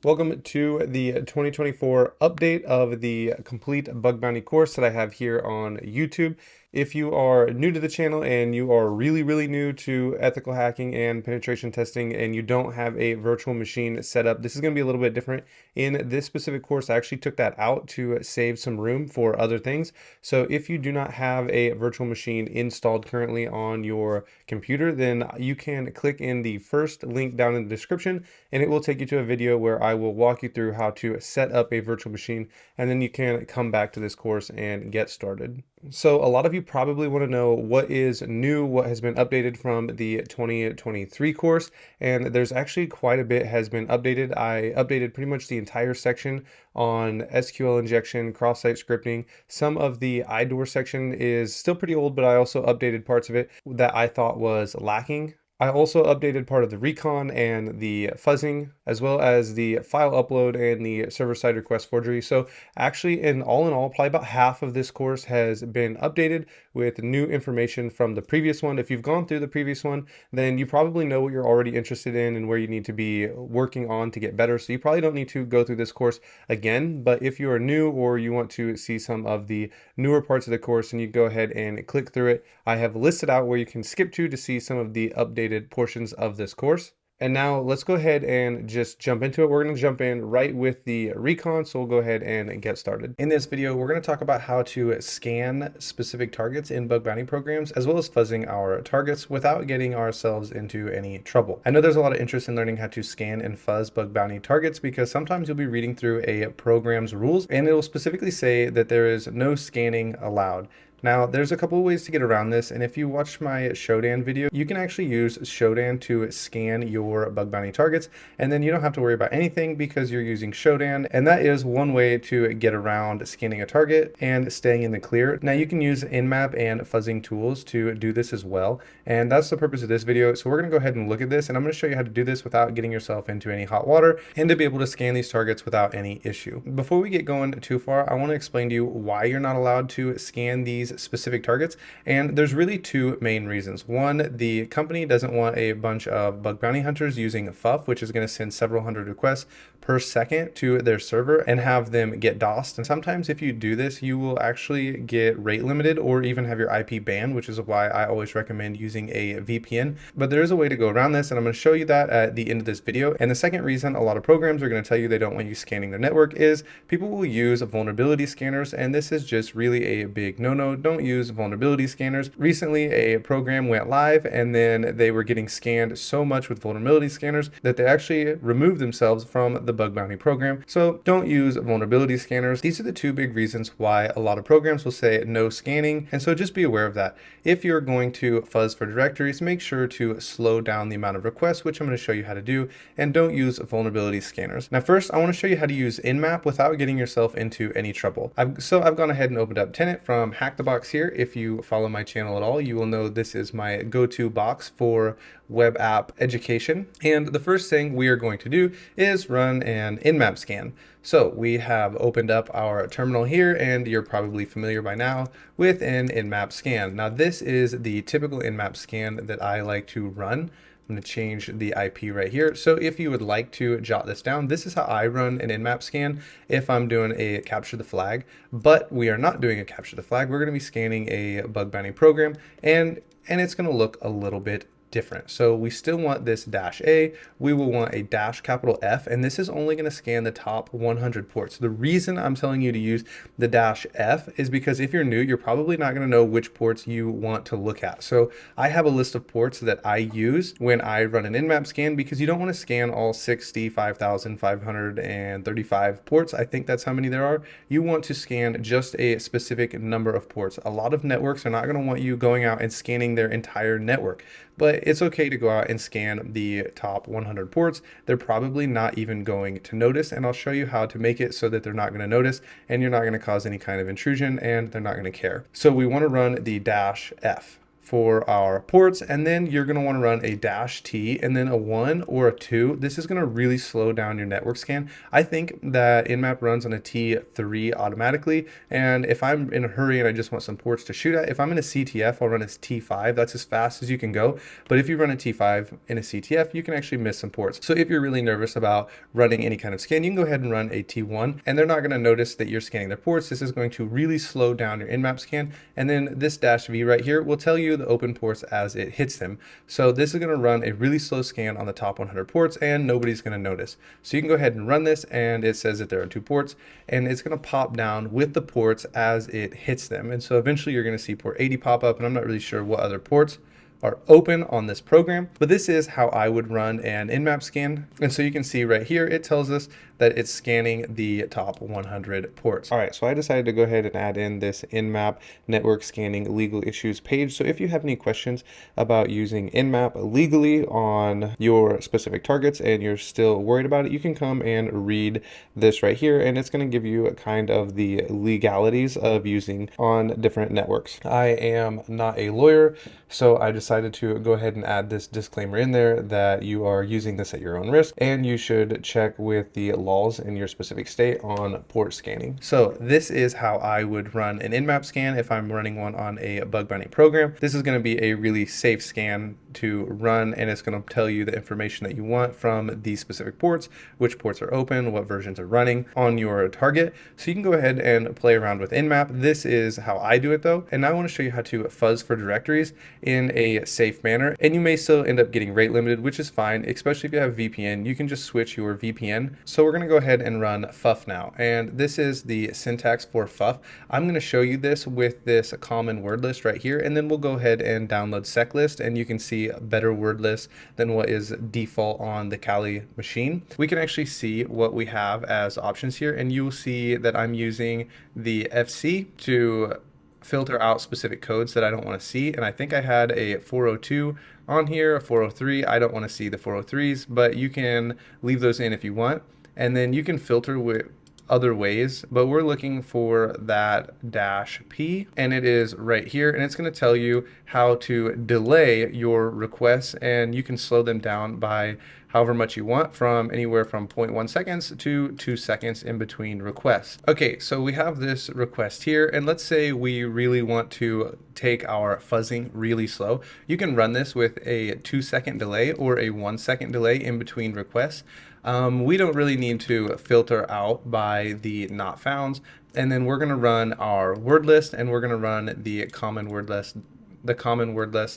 Welcome to the 2024 update of the complete bug bounty course that I have here on YouTube. If you are new to the channel and you are really new to ethical hacking and penetration testing and you don't have a virtual machine set up, this is going to be a little bit different. In this specific course, I actually took that out to save some room for other things. So if you do not have a virtual machine installed currently on your computer, then you can click in the first link down in the description and it will take you to a video where I will walk you through how to set up a virtual machine, and then you can come back to this course and get started. So a lot of you probably want to know what is new, what has been updated from the 2023 course, and there's actually quite a bit has been updated. I updated pretty much the entire section on SQL injection, cross-site scripting. Some of the IDOR section is still pretty old, but I also updated parts of it that I thought was lacking. I also updated part of the Recon and the fuzzing, as well as the file upload and the server-side request forgery. So actually, in all, probably about half of this course has been updated with new information from the previous one. If you've gone through the previous one, then you probably know what you're already interested in and where you need to be working on to get better. So you probably don't need to go through this course again. But if you are new or you want to see some of the newer parts of the course, then you go ahead and click through it. I have listed out where you can skip to see some of the updated portions of this course. And now let's go ahead and just jump into it. We're going to jump in right with the Recon, so we'll go ahead and get started. In this video, we're going to talk about how to scan specific targets in bug bounty programs, as well as fuzzing our targets without getting ourselves into any trouble. I know there's a lot of interest in learning how to scan and fuzz bug bounty targets because sometimes you'll be reading through a program's rules and it will specifically say that there is no scanning allowed. Now, there's a couple of ways to get around this, and if you watch my Shodan video, you can actually use Shodan to scan your bug bounty targets, and then you don't have to worry about anything because you're using Shodan, and that is one way to get around scanning a target and staying in the clear. Now, you can use Nmap and fuzzing tools to do this as well, and that's the purpose of this video. So we're going to go ahead and look at this, and I'm going to show you how to do this without getting yourself into any hot water and to be able to scan these targets without any issue. Before we get going too far, I want to explain to you why you're not allowed to scan these specific targets, and there's really two main reasons. One, the company doesn't want a bunch of bug bounty hunters using FUF, which is going to send several hundred requests per second to their server and have them get DOSed. And sometimes if you do this, you will actually get rate limited or even have your IP banned, which is why I always recommend using a VPN. But there is a way to go around this, and I'm going to show you that at the end of this video. And the second reason a lot of programs are going to tell you they don't want you scanning their network is people will use vulnerability scanners, and this is just really a big no-no. Don't use vulnerability scanners. Recently, a program went live and then they were getting scanned so much with vulnerability scanners that they actually removed themselves from the bug bounty program. So don't use vulnerability scanners. These are the two big reasons why a lot of programs will say no scanning, and so just be aware of that. If you're going to fuzz for directories, make sure to slow down the amount of requests, which I'm going to show you how to do, and don't use vulnerability scanners. Now first, I want to show you how to use Nmap without getting yourself into any trouble. I've gone ahead and opened up Tenant from Hack the Box here. If you follow my channel at all, you will know this is my go-to box for web app education. And the first thing we are going to do is run an Nmap scan. So we have opened up our terminal here, and you're probably familiar by now with an Nmap scan. Now this is the typical Nmap scan that I like to run. I'm going to change the IP right here. So if you would like to jot this down, this is how I run an Nmap scan if I'm doing a capture the flag, but we are not doing a capture the flag. We're going to be scanning a bug bounty program, and it's going to look a little bit different. So we still want this -A, we will want a -F, and this is only going to scan the top 100 ports. The reason I'm telling you to use the -F is because if you're new, you're probably not going to know which ports you want to look at. So I have a list of ports that I use when I run an Nmap scan because you don't want to scan all 65,535 ports. I think that's how many there are. You want to scan just a specific number of ports. A lot of networks are not going to want you going out and scanning their entire network, but it's okay to go out and scan the top 100 ports. They're probably not even going to notice, and I'll show you how to make it so that they're not going to notice and you're not going to cause any kind of intrusion and they're not going to care. So we want to run the -F for our ports, and then you're going to want to run a -t and then a 1 or a 2. This is going to really slow down your network scan. I think that Nmap runs on a T3 automatically, and if I'm in a hurry and I just want some ports to shoot at, if I'm in a CTF, I'll run a T5. That's as fast as you can go. But if you run a T5 in a CTF, you can actually miss some ports. So if you're really nervous about running any kind of scan, you can go ahead and run a T1, and they're not going to notice that you're scanning their ports. This is going to really slow down your Nmap scan. And then this -v right here will tell you the open ports as it hits them. So this is going to run a really slow scan on the top 100 ports, and nobody's going to notice. So you can go ahead and run this, and it says that there are 2 ports, and it's going to pop down with the ports as it hits them. And so eventually you're going to see port 80 pop up, and I'm not really sure what other ports are open on this program, but this is how I would run an Nmap scan. And so you can see right here, it tells us that it's scanning the top 100 ports. All right, so I decided to go ahead and add in this Nmap network scanning legal issues page. So if you have any questions about using Nmap legally on your specific targets and you're still worried about it, you can come and read this right here, and it's going to give you a kind of the legalities of using on different networks. I am not a lawyer, so I decided to go ahead and add this disclaimer in there that you are using this at your own risk, and you should check with the laws in your specific state on port scanning. So this is how I would run an Nmap scan if I'm running one on a bug bounty program. This is going to be a really safe scan to run, and it's going to tell you the information that you want from these specific ports, which ports are open, what versions are running on your target. So you can go ahead and play around with Nmap. This is how I do it though, and now I want to show you how to fuzz for directories in a safe manner. And you may still end up getting rate limited, which is fine, especially if you have VPN. You can just switch your VPN. So we're going to go ahead and run fuff now, and this is the syntax for fuff. I'm going to show you this with this common word list right here, and then we'll go ahead and download seclist, and you can see a better word list than what is default on the Kali machine. We can actually see what we have as options here, and you will see that I'm using the FC to filter out specific codes that I don't want to see. And I think I had a 402 on here, a 403. I don't want to see the 403s, but you can leave those in if you want. And then you can filter with other ways, but we're looking for that -p, and it is right here, and it's going to tell you how to delay your requests, and you can slow them down by however much you want, from anywhere from 0.1 seconds to 2 seconds in between requests. Okay, so we have this request here, and let's say we really want to take our fuzzing really slow. You can run this with a 2-second delay or a 1-second delay in between requests. We don't really need to filter out by the not founds, and then we're going to run our word list, and we're going to run the common word list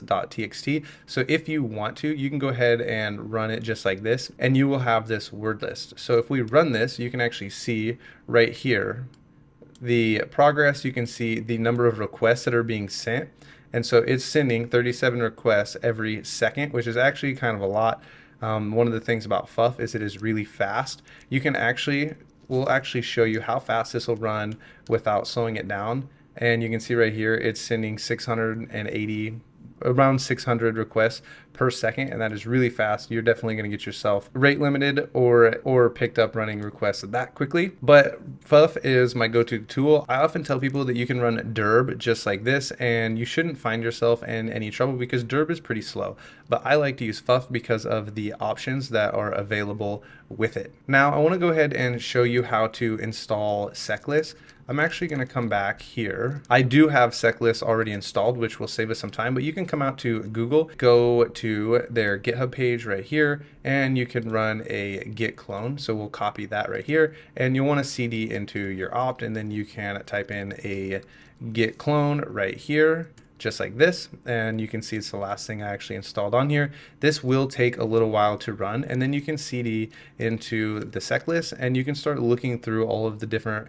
.txt. So if you want to, you can go ahead and run it just like this, and you will have this word list. So if we run this, you can actually see right here the progress. You can see the number of requests that are being sent, and so it's sending 37 requests every second, which is actually kind of a lot. One of the things about fuff is it is really fast. We'll actually show you how fast this will run without slowing it down. And you can see right here, it's sending around 600 requests per second, and that is really fast. You're definitely going to get yourself rate limited or picked up running requests that quickly. But fuff is my go-to tool. I often tell people that you can run derb just like this, and you shouldn't find yourself in any trouble because derb is pretty slow. But I like to use fuff because of the options that are available with it. Now I want to go ahead and show you how to install seclist. I'm actually going to come back here. I do have seclist already installed, which will save us some time, but you can come out to Google, go to their GitHub page right here, and you can run a git clone. So we'll copy that right here, and you'll want to cd into your opt, and then you can type in a git clone right here, just like this, and you can see it's the last thing I actually installed on here. This will take a little while to run, and then you can cd into the seclist, and you can start looking through all of the different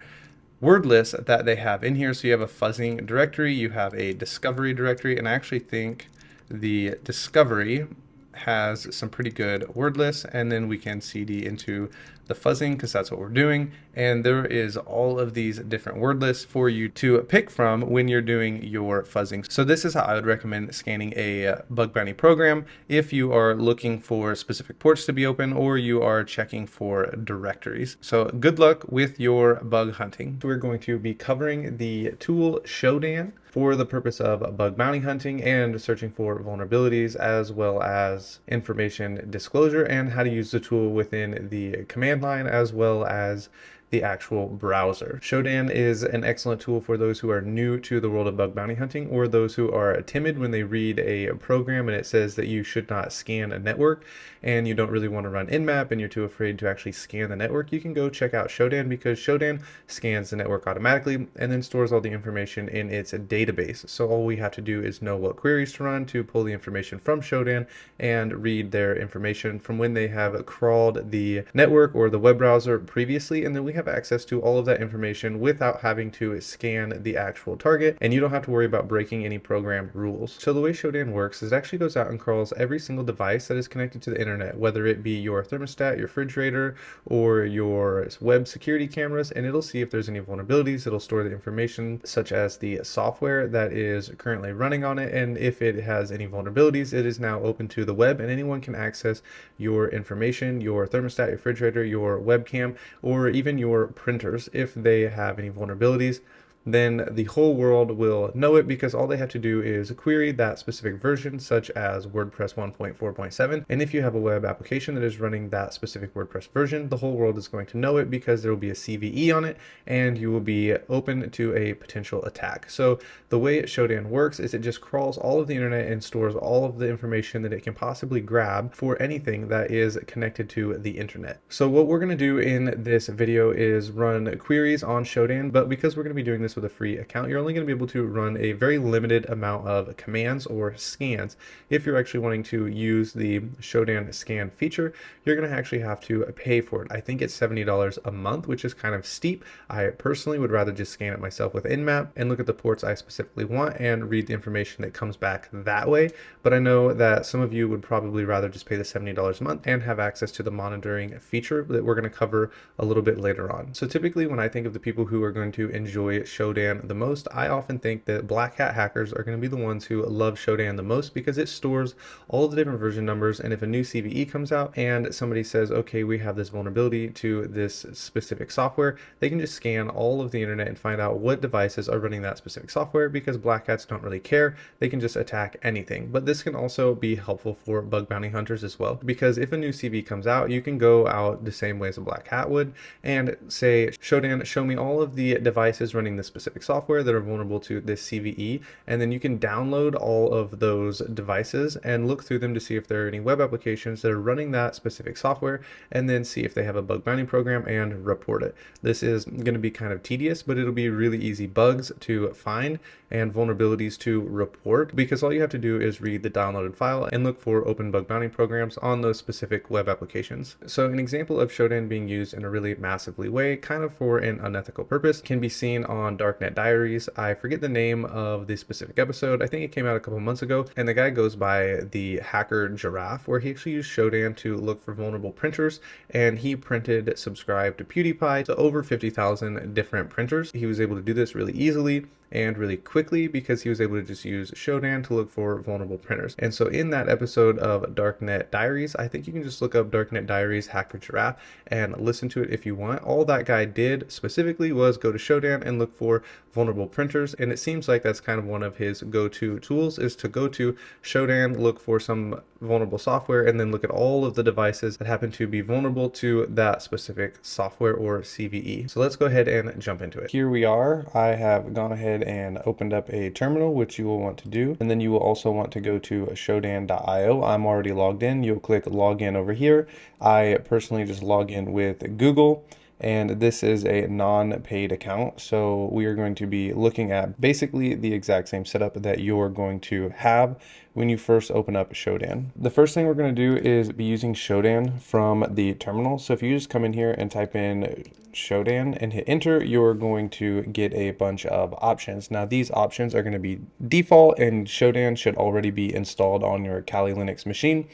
word lists that they have in here. So you have a fuzzing directory, you have a discovery directory, and I actually think the discovery has some pretty good word lists, and then we can cd into the fuzzing because that's what we're doing. And there is all of these different word lists for you to pick from when you're doing your fuzzing. So this is how I would recommend scanning a bug bounty program if you are looking for specific ports to be open or you are checking for directories. So good luck with your bug hunting. We're going to be covering the tool Shodan for the purpose of bug bounty hunting and searching for vulnerabilities, as well as information disclosure and how to use the tool within the command line, as well as the actual browser. Shodan is an excellent tool for those who are new to the world of bug bounty hunting, or those who are timid when they read a program and it says that you should not scan a network and you don't really want to run Nmap and you're too afraid to actually scan the network. You can go check out Shodan because Shodan scans the network automatically and then stores all the information in its database. So all we have to do is know what queries to run to pull the information from Shodan and read their information from when they have crawled the network or the web browser previously, and then we have access to all of that information without having to scan the actual target, and you don't have to worry about breaking any program rules. So the way Shodan works is it actually goes out and crawls every single device that is connected to the internet, whether it be your thermostat, your refrigerator, or your web security cameras, and it'll see if there's any vulnerabilities. It'll store the information such as the software that is currently running on it, and if it has any vulnerabilities, it is now open to the web and anyone can access your information, your thermostat, your refrigerator, your webcam, or even your printers. If they have any vulnerabilities, then the whole world will know it because all they have to do is query that specific version, such as WordPress 1.4.7. And if you have a web application that is running that specific WordPress version, the whole world is going to know it because there will be a CVE on it and you will be open to a potential attack. So the way Shodan works is it just crawls all of the internet and stores all of the information that it can possibly grab for anything that is connected to the internet. So what we're going to do in this video is run queries on Shodan, but because we're going to be doing this with a free account, you're only going to be able to run a very limited amount of commands or scans. If you're actually wanting to use the Shodan scan feature, you're going to actually have to pay for it. I think it's $70 a month, which is kind of steep. I personally would rather just scan it myself with Nmap and look at the ports I specifically want and read the information that comes back that way. But I know that some of you would probably rather just pay the $70 a month and have access to the monitoring feature that we're going to cover a little bit later on. So typically when I think of the people who are going to enjoy Shodan the most, I often think that black hat hackers are going to be the ones who love Shodan the most because it stores all of the different version numbers, and if a new CVE comes out and somebody says, okay, we have this vulnerability to this specific software, they can just scan all of the internet and find out what devices are running that specific software because black hats don't really care. They can just attack anything. But this can also be helpful for bug bounty hunters as well, because if a new CVE comes out, you can go out the same way as a black hat would and say, Shodan, show me all of the devices running this specific software that are vulnerable to this CVE, and then you can download all of those devices and look through them to see if there are any web applications that are running that specific software, and then see if they have a bug bounty program and report it. This is going to be kind of tedious, but it'll be really easy bugs to find and vulnerabilities to report, because all you have to do is read the downloaded file and look for open bug bounty programs on those specific web applications. So an example of Shodan being used in a really massively way, kind of for an unethical purpose, can be seen on Darknet Diaries. I forget the name of the specific episode. I think it came out a couple months ago, and the guy goes by the hacker Giraffe, where he actually used Shodan to look for vulnerable printers, and he printed subscribe to PewDiePie to over 50,000 different printers. He was able to do this really easily and really quickly because he was able to just use Shodan to look for vulnerable printers. And so in that episode of Darknet Diaries, I think you can just look up Darknet Diaries Hacker Giraffe and listen to it if you want. All that guy did specifically was go to Shodan and look for vulnerable printers, and it seems like that's kind of one of his go-to tools, is to go to Shodan, look for some vulnerable software, and then look at all of the devices that happen to be vulnerable to that specific software or CVE. So let's go ahead and jump into it. Here we are. I have gone ahead and opened up a terminal, which you will want to do, and then you will also want to go to shodan.io. I'm already logged in. You'll click login over here. I personally just log in with Google, and this is a non-paid account, so we are going to be looking at basically the exact same setup that you're going to have when you first open up Shodan. The first thing we're going to do is be using Shodan from the terminal. So if you just come in here and type in Shodan and hit enter, you're going to get a bunch of options. Now these options are going to be default, and Shodan should already be installed on your Kali Linux machine.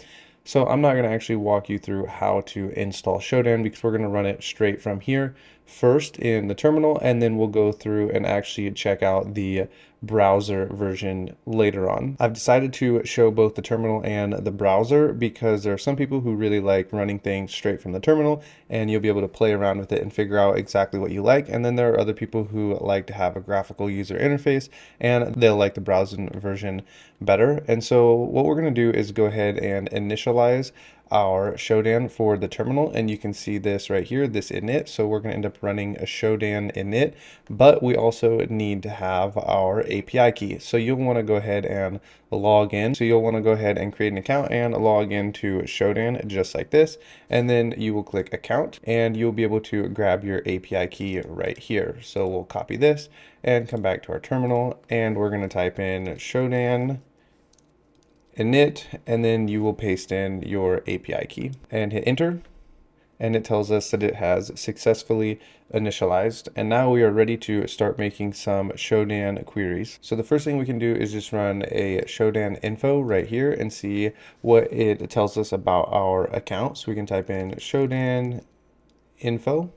So I'm not going to actually walk you through how to install Shodan because we're going to run it straight from here first in the terminal, and then we'll go through and actually check out the browser version later on. I've decided to show both the terminal and the browser because there are some people who really like running things straight from the terminal, and you'll be able to play around with it and figure out exactly what you like. And then there are other people who like to have a graphical user interface and they'll like the browser version better. And so what we're going to do is go ahead and initialize our Shodan for the terminal, and you can see this right here, this init. So we're going to end up running a Shodan init, but we also need to have our API key. So you'll want to go ahead and log in. So you'll want to go ahead and create an account and log into Shodan just like this, and then you will click account and you'll be able to grab your API key right here. So we'll copy this and come back to our terminal, and we're going to type in Shodan init, and then you will paste in your API key and hit enter, and it tells us that it has successfully initialized. And now we are ready to start making some Shodan queries. So the first thing we can do is just run a Shodan info right here and see what it tells us about our account. So we can type in Shodan info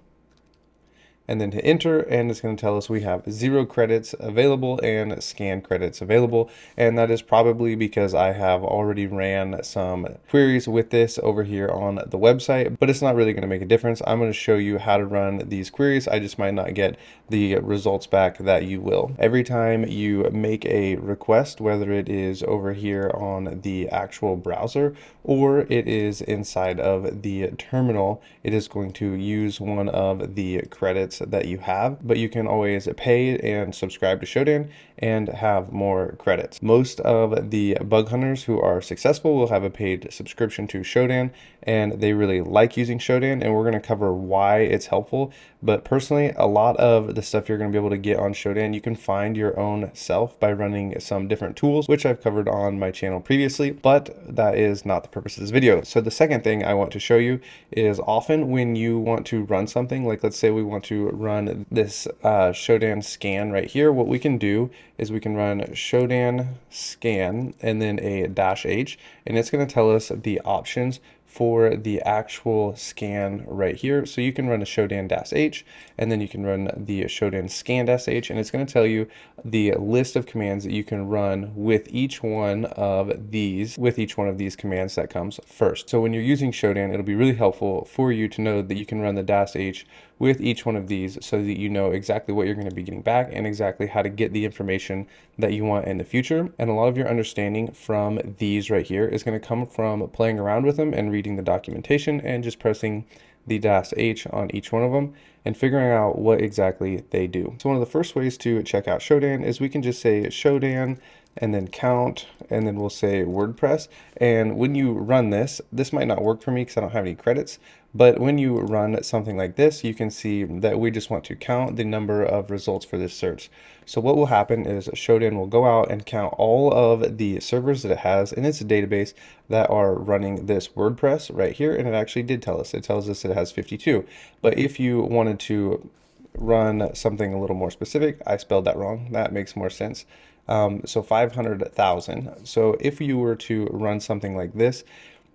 and then hit enter, and it's going to tell us we have 0 credits available and scan credits available. And that is probably because I have already ran some queries with this over here on the website, but it's not really going to make a difference. I'm going to show you how to run these queries. I just might not get the results back that you will. Every time you make a request, whether it is over here on the actual browser or it is inside of the terminal, it is going to use one of the credits that you have, but you can always pay and subscribe to Shodan and have more credits. Most of the bug hunters who are successful will have a paid subscription to Shodan, and they really like using Shodan, and we're going to cover why it's helpful. But personally, a lot of the stuff you're going to be able to get on Shodan, you can find your own self by running some different tools, which I've covered on my channel previously, but that is not the purpose of this video. So the second thing I want to show you is often when you want to run something, like let's say we want to run this Shodan scan right here, what we can do is we can run Shodan scan and then a -h, and it's going to tell us the options for the actual scan right here. So you can run a Shodan -h, and then you can run the Shodan scan -h, and it's going to tell you the list of commands that you can run with each one of these commands that comes first. So when you're using Shodan, it'll be really helpful for you to know that you can run the -h with each one of these so that you know exactly what you're going to be getting back and exactly how to get the information that you want in the future. And a lot of your understanding from these right here is going to come from playing around with them and reading the documentation and just pressing the -h on each one of them and figuring out what exactly they do. So one of the first ways to check out Shodan is we can just say Shodan and then count, and then we'll say WordPress. And when you run this might not work for me because I don't have any credits, but when you run something like this, you can see that we just want to count the number of results for this search. So what will happen is Shodan will go out and count all of the servers that it has in its database that are running this WordPress right here, and it actually did tell us. It tells us it has 52. But if you wanted to run something a little more specific, I spelled that wrong. That makes more sense. So 500,000. So if you were to run something like this,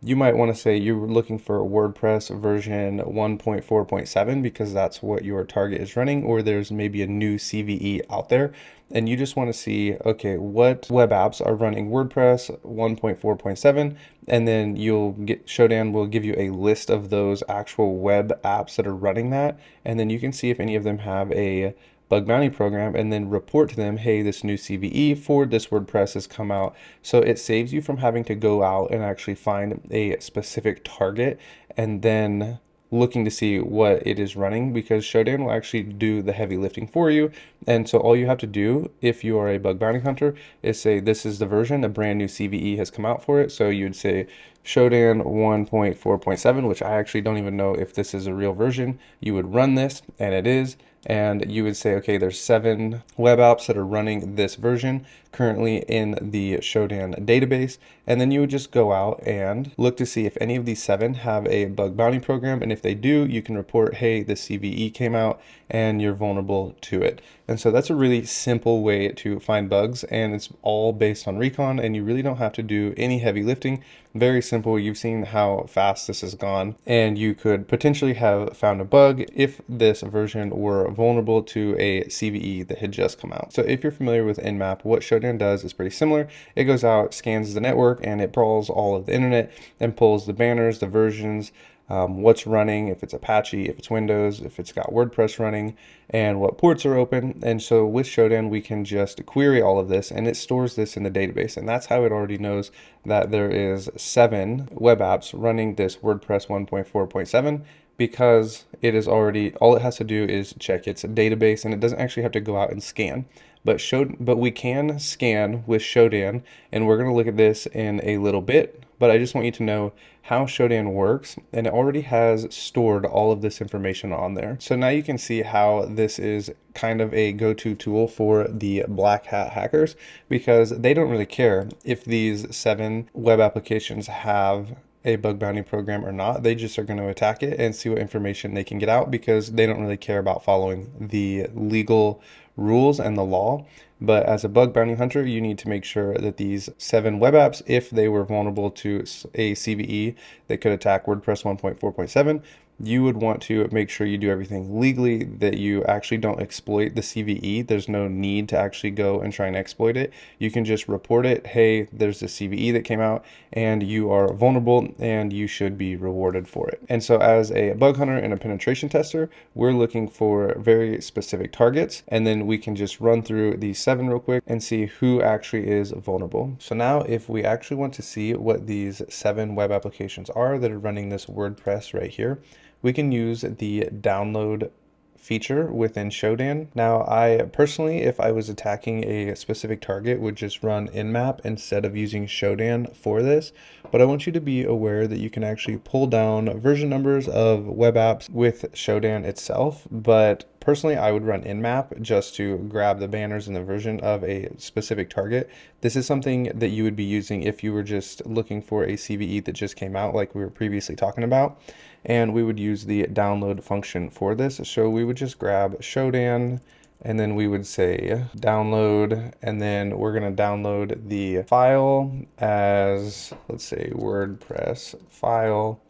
you might want to say you're looking for WordPress version 1.4.7 because that's what your target is running, or there's maybe a new CVE out there and you just want to see, okay, what web apps are running WordPress 1.4.7, and then Shodan will give you a list of those actual web apps that are running that, and then you can see if any of them have a bug bounty program and then report to them, hey, this new CVE for this WordPress has come out. So it saves you from having to go out and actually find a specific target and then looking to see what it is running, because Shodan will actually do the heavy lifting for you. And so all you have to do if you are a bug bounty hunter is say this is the version, a brand new CVE has come out for it. So you'd say Shodan 1.4.7, which I actually don't even know if this is a real version. You would run this, and it is, and you would say, okay, there's 7 web apps that are running this version currently in the Shodan database, and then you would just go out and look to see if any of these 7 have a bug bounty program, and if they do, you can report, hey, the CVE came out and you're vulnerable to it. And so that's a really simple way to find bugs, and it's all based on Recon, and you really don't have to do any heavy lifting. Very simple. You've seen how fast this has gone, and you could potentially have found a bug if this version were vulnerable to a CVE that had just come out. So if you're familiar with Nmap, what Shodan does is pretty similar. It goes out, scans the network, and it crawls all of the internet and pulls the banners, the versions, what's running, if it's Apache, if it's Windows, if it's got WordPress running, and what ports are open. And so with Shodan, we can just query all of this, and it stores this in the database. And that's how it already knows that there is 7 web apps running this WordPress 1.4.7, because it is already, all it has to do is check its database, and it doesn't actually have to go out and scan. But we can scan with Shodan, and we're going to look at this in a little bit. But I just want you to know how Shodan works, and it already has stored all of this information on there. So now you can see how this is kind of a go-to tool for the black hat hackers, because they don't really care if these 7 web applications have a bug bounty program or not. They just are going to attack it and see what information they can get out, because they don't really care about following the legal rules and the law. But as a bug bounty hunter, you need to make sure that these 7 web apps, if they were vulnerable to a CVE that could attack WordPress 1.4.7, you would want to make sure you do everything legally, that you actually don't exploit the CVE. There's no need to actually go and try and exploit it. You can just report it. Hey, there's a CVE that came out and you are vulnerable, and you should be rewarded for it. And so as a bug hunter and a penetration tester, we're looking for very specific targets, and then we can just run through these 7 real quick and see who actually is vulnerable. So now if we actually want to see what these 7 web applications are that are running this WordPress right here, we can use the download feature within Shodan. Now, I personally, if I was attacking a specific target, would just run Nmap instead of using Shodan for this. But I want you to be aware that you can actually pull down version numbers of web apps with Shodan itself. But personally, I would run Nmap just to grab the banners and the version of a specific target. This is something that you would be using if you were just looking for a CVE that just came out, like we were previously talking about. And we would use the download function for this. So we would just grab Shodan, and then we would say download, and then we're going to download the file as, let's say, WordPress file.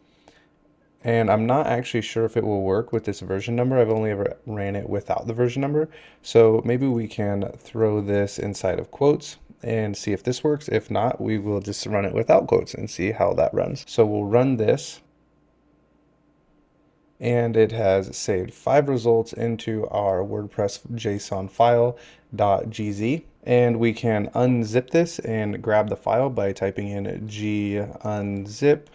And I'm not actually sure if it will work with this version number. I've only ever ran it without the version number. So maybe we can throw this inside of quotes and see if this works. If not, we will just run it without quotes and see how that runs. So we'll run this, and it has saved 5 results into our WordPress JSON file .gz. And we can unzip this and grab the file by typing in g-unzip,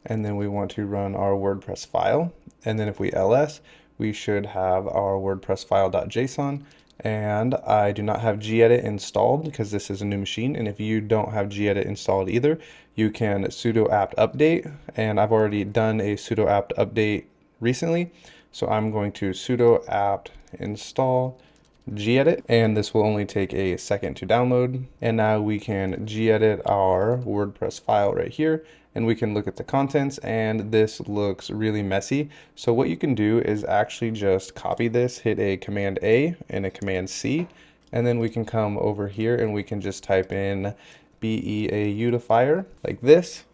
and then we want to run our WordPress file. And then if we ls, we should have our WordPress file.json. And I do not have gedit installed because this is a new machine. And if you don't have gedit installed either, you can sudo apt update. And I've already done a sudo apt update recently, so I'm going to sudo apt install gedit, and this will only take a second to download. And now we can gedit our WordPress file right here, and we can look at the contents, and this looks really messy. So what you can do is actually just copy this, hit a Command A and a Command C, and then we can come over here and we can just type in beautifier like this.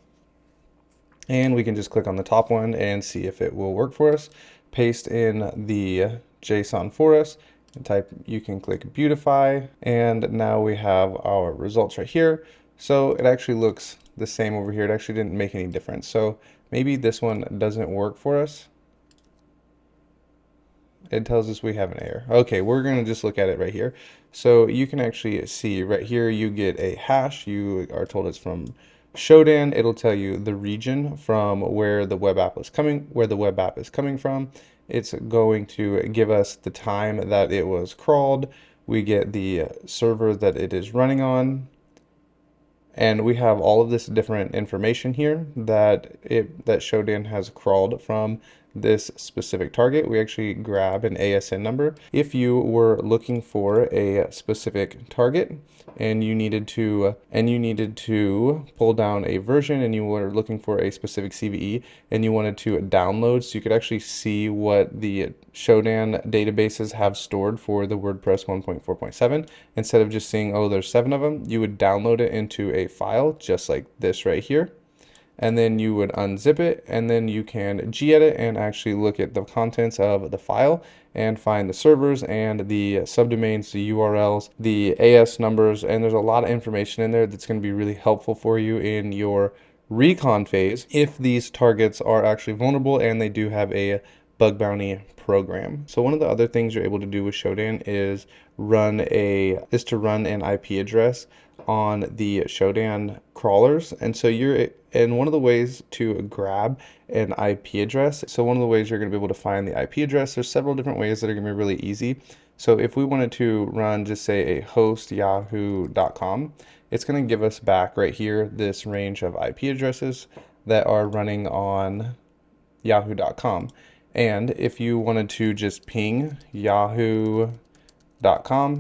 And we can just click on the top one and see if it will work for us. Paste in the JSON for us and type, you can click beautify, and now we have our results right here. So it actually looks the same over here. It actually didn't make any difference. So maybe this one doesn't work for us. It tells us we have an error. Okay, we're gonna just look at it right here. So you can actually see right here, you get a hash. You are told it's from Shodan. It'll tell you the region from where the web app is coming from. It's going to give us the time that it was crawled. We get the server that it is running on, and we have all of this different information here that Shodan has crawled from this specific target. We actually grab an ASN number. If you were looking for a specific target and you needed to pull down a version, and you were looking for a specific CVE and you wanted to download, so you could actually see what the Shodan databases have stored for the WordPress 1.4.7, instead of just seeing, oh, there's 7 of them, you would download it into a file just like this right here. and then you would unzip it, and then you can gedit and actually look at the contents of the file and find the servers and the subdomains, the URLs, the AS numbers, and there's a lot of information in there that's going to be really helpful for you in your recon phase if these targets are actually vulnerable and they do have a bug bounty program. So one of the other things you're able to do with Shodan is to run an IP address on the Shodan crawlers. And one of the ways to grab an IP address, so one of the ways you're going to be able to find the IP address, there's several different ways that are going to be really easy. So if we wanted to run, just say, a host yahoo.com, it's going to give us back right here this range of IP addresses that are running on yahoo.com. And if you wanted to just ping yahoo.com,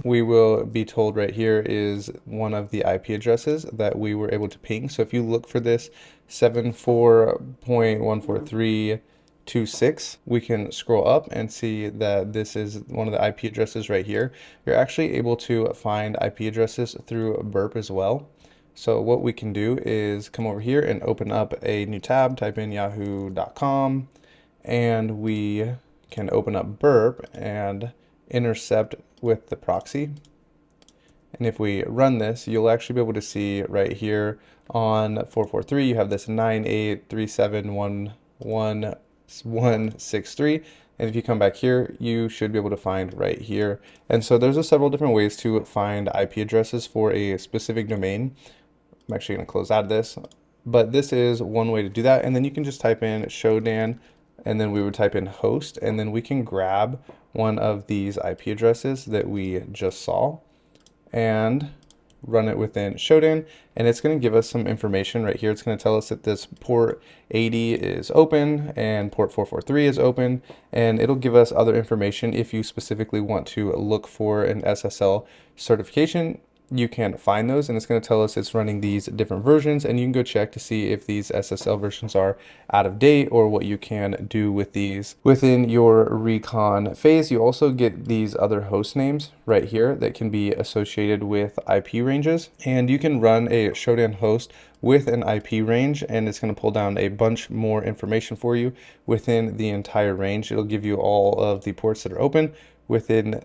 we will be told right here is one of the IP addresses that we were able to ping. So if you look for this 74.14326, we can scroll up and see that this is one of the IP addresses right here. You're actually able to find IP addresses through Burp as well. So what we can do is come over here and open up a new tab, type in yahoo.com, and we can open up Burp and intercept with the proxy. And if we run this, you'll actually be able to see right here on 443, you have this 983711163. And if you come back here, you should be able to find right here. And so there's several different ways to find IP addresses for a specific domain. I'm actually going to close out of this, but this is one way to do that. And then you can just type in Shodan, and then we would type in host, and then we can grab one of these IP addresses that we just saw and run it within Shodan, and it's going to give us some information right here. It's going to tell us that this port 80 is open and port 443 is open, and it'll give us other information. If you specifically want to look for an SSL certification, you can find those, and it's going to tell us it's running these different versions, and you can go check to see if these SSL versions are out of date or what you can do with these within your recon phase. You also get these other host names right here that can be associated with IP ranges, and you can run a Shodan host with an IP range, and it's going to pull down a bunch more information for you within the entire range. It'll give you all of the ports that are open with the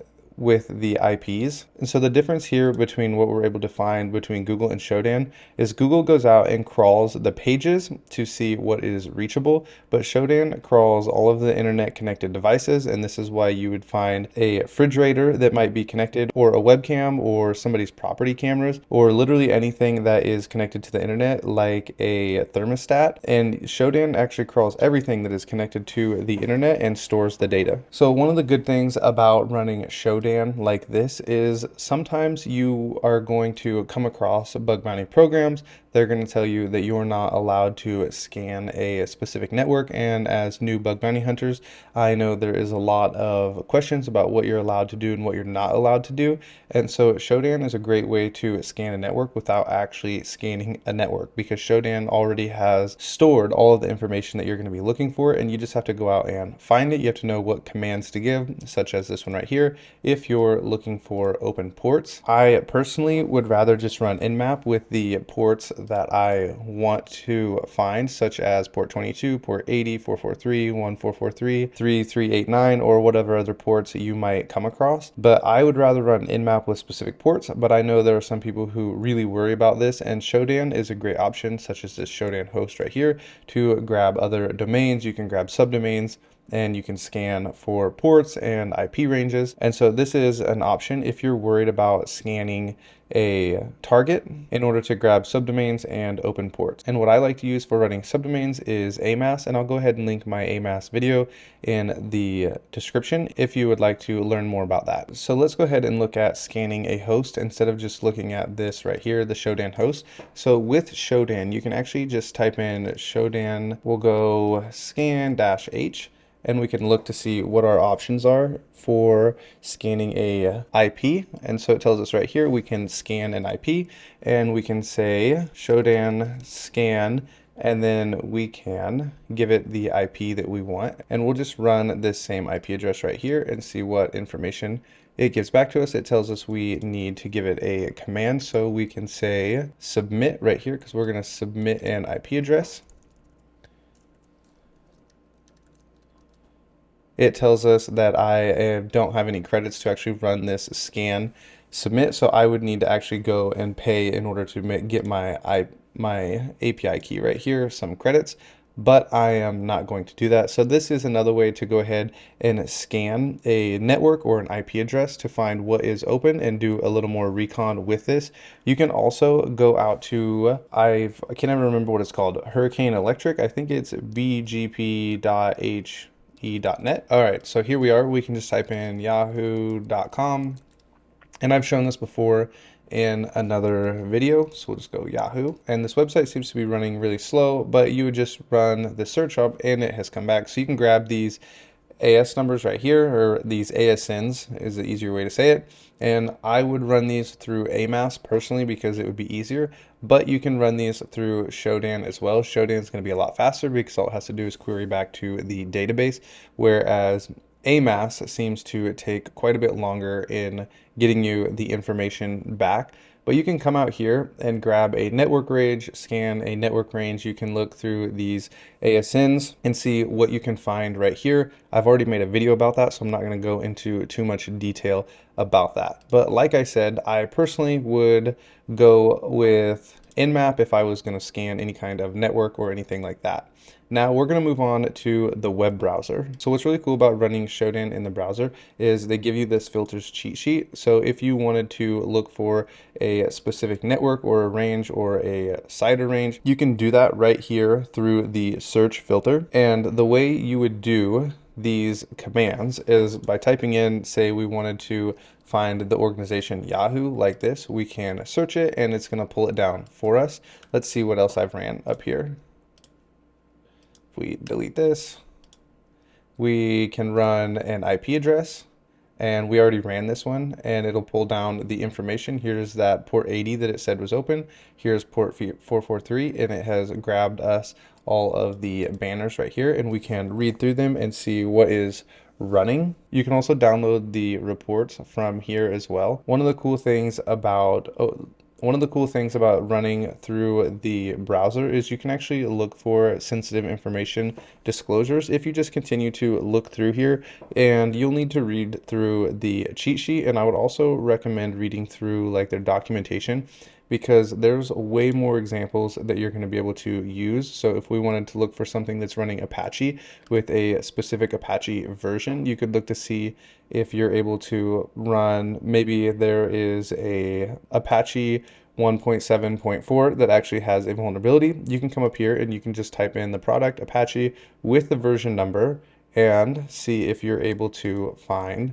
IPs. And so the difference here between what we're able to find between Google and Shodan is Google goes out and crawls the pages to see what is reachable, but Shodan crawls all of the internet connected devices, and this is why you would find a refrigerator that might be connected, or a webcam, or somebody's property cameras, or literally anything that is connected to the internet like a thermostat. And Shodan actually crawls everything that is connected to the internet and stores the data. So one of the good things about running Shodan like this is sometimes you are going to come across bug bounty programs. They're going to tell you that you are not allowed to scan a specific network, and as new bug bounty hunters, I know there is a lot of questions about what you're allowed to do and what you're not allowed to do. And so Shodan is a great way to scan a network without actually scanning a network, because Shodan already has stored all of the information that you're going to be looking for, and you just have to go out and find it. You have to know what commands to give, such as this one right here, if you're looking for open ports. I personally would rather just run nmap with the ports that I want to find, such as port 22, port 80, 443, 1443, 3389, or whatever other ports you might come across. But I would rather run nmap with specific ports, but I know there are some people who really worry about this, and Shodan is a great option, such as this Shodan host right here, to grab other domains. You can grab subdomains, and you can scan for ports and IP ranges. And so this is an option if you're worried about scanning a target in order to grab subdomains and open ports. And what I like to use for running subdomains is AMAS, and I'll go ahead and link my AMAS video in the description if you would like to learn more about that. So let's go ahead and look at scanning a host instead of just looking at this right here, the Shodan host. So with Shodan, you can actually just type in Shodan, we'll go scan-h, and we can look to see what our options are for scanning a IP. And so it tells us right here, we can scan an IP, and we can say Shodan scan, and then we can give it the IP that we want. And we'll just run this same IP address right here and see what information it gives back to us. It tells us we need to give it a command, so we can say submit right here, because we're going to submit an IP address. it tells us that I don't have any credits to actually run this scan submit. So I would need to actually go and pay in order to get my API key right here, some credits, but I am not going to do that. So this is another way to go ahead and scan a network or an IP address to find what is open and do a little more recon with this. You can also go out to, I can't even remember what it's called, Hurricane Electric. I think it's bgp.he.net. All right, so here we are. We can just type in yahoo.com. And I've shown this before in another video, so we'll just go Yahoo. And this website seems to be running really slow, but you would just run the search up and it has come back. So you can grab these AS numbers right here, or these ASNs is the easier way to say it. And I would run these through AMAS personally because it would be easier, but you can run these through Shodan as well. Shodan is going to be a lot faster because all it has to do is query back to the database, whereas AMAS seems to take quite a bit longer in getting you the information back. But you can come out here and grab a network range, scan a network range. You can look through these ASNs and see what you can find right here. I've already made a video about that, so I'm not going to go into too much detail about that. But like I said, I personally would go with Nmap if I was going to scan any kind of network or anything like that. Now we're going to move on to the web browser. So what's really cool about running Shodan in the browser is they give you this filters cheat sheet. So if you wanted to look for a specific network or a range or a CIDR range, you can do that right here through the search filter. And the way you would do these commands is by typing in, say we wanted to find the organization Yahoo like this, we can search it and it's going to pull it down for us. Let's see what else I've ran up here. If we delete this, we can run an IP address, and we already ran this one, and it'll pull down the information. Here's that port 80 that it said was open. Here's port 443, and it has grabbed us all of the banners right here, and we can read through them and see what is running. You can also download the reports from here as well. One of the cool things about running through the browser is you can actually look for sensitive information disclosures if you just continue to look through here, and you'll need to read through the cheat sheet. And I would also recommend reading through like their documentation, because there's way more examples that you're going to be able to use. So if we wanted to look for something that's running Apache with a specific Apache version, you could look to see if you're able to run, maybe there is a Apache 1.7.4 that actually has a vulnerability. You can come up here and you can just type in the product Apache with the version number and see if you're able to find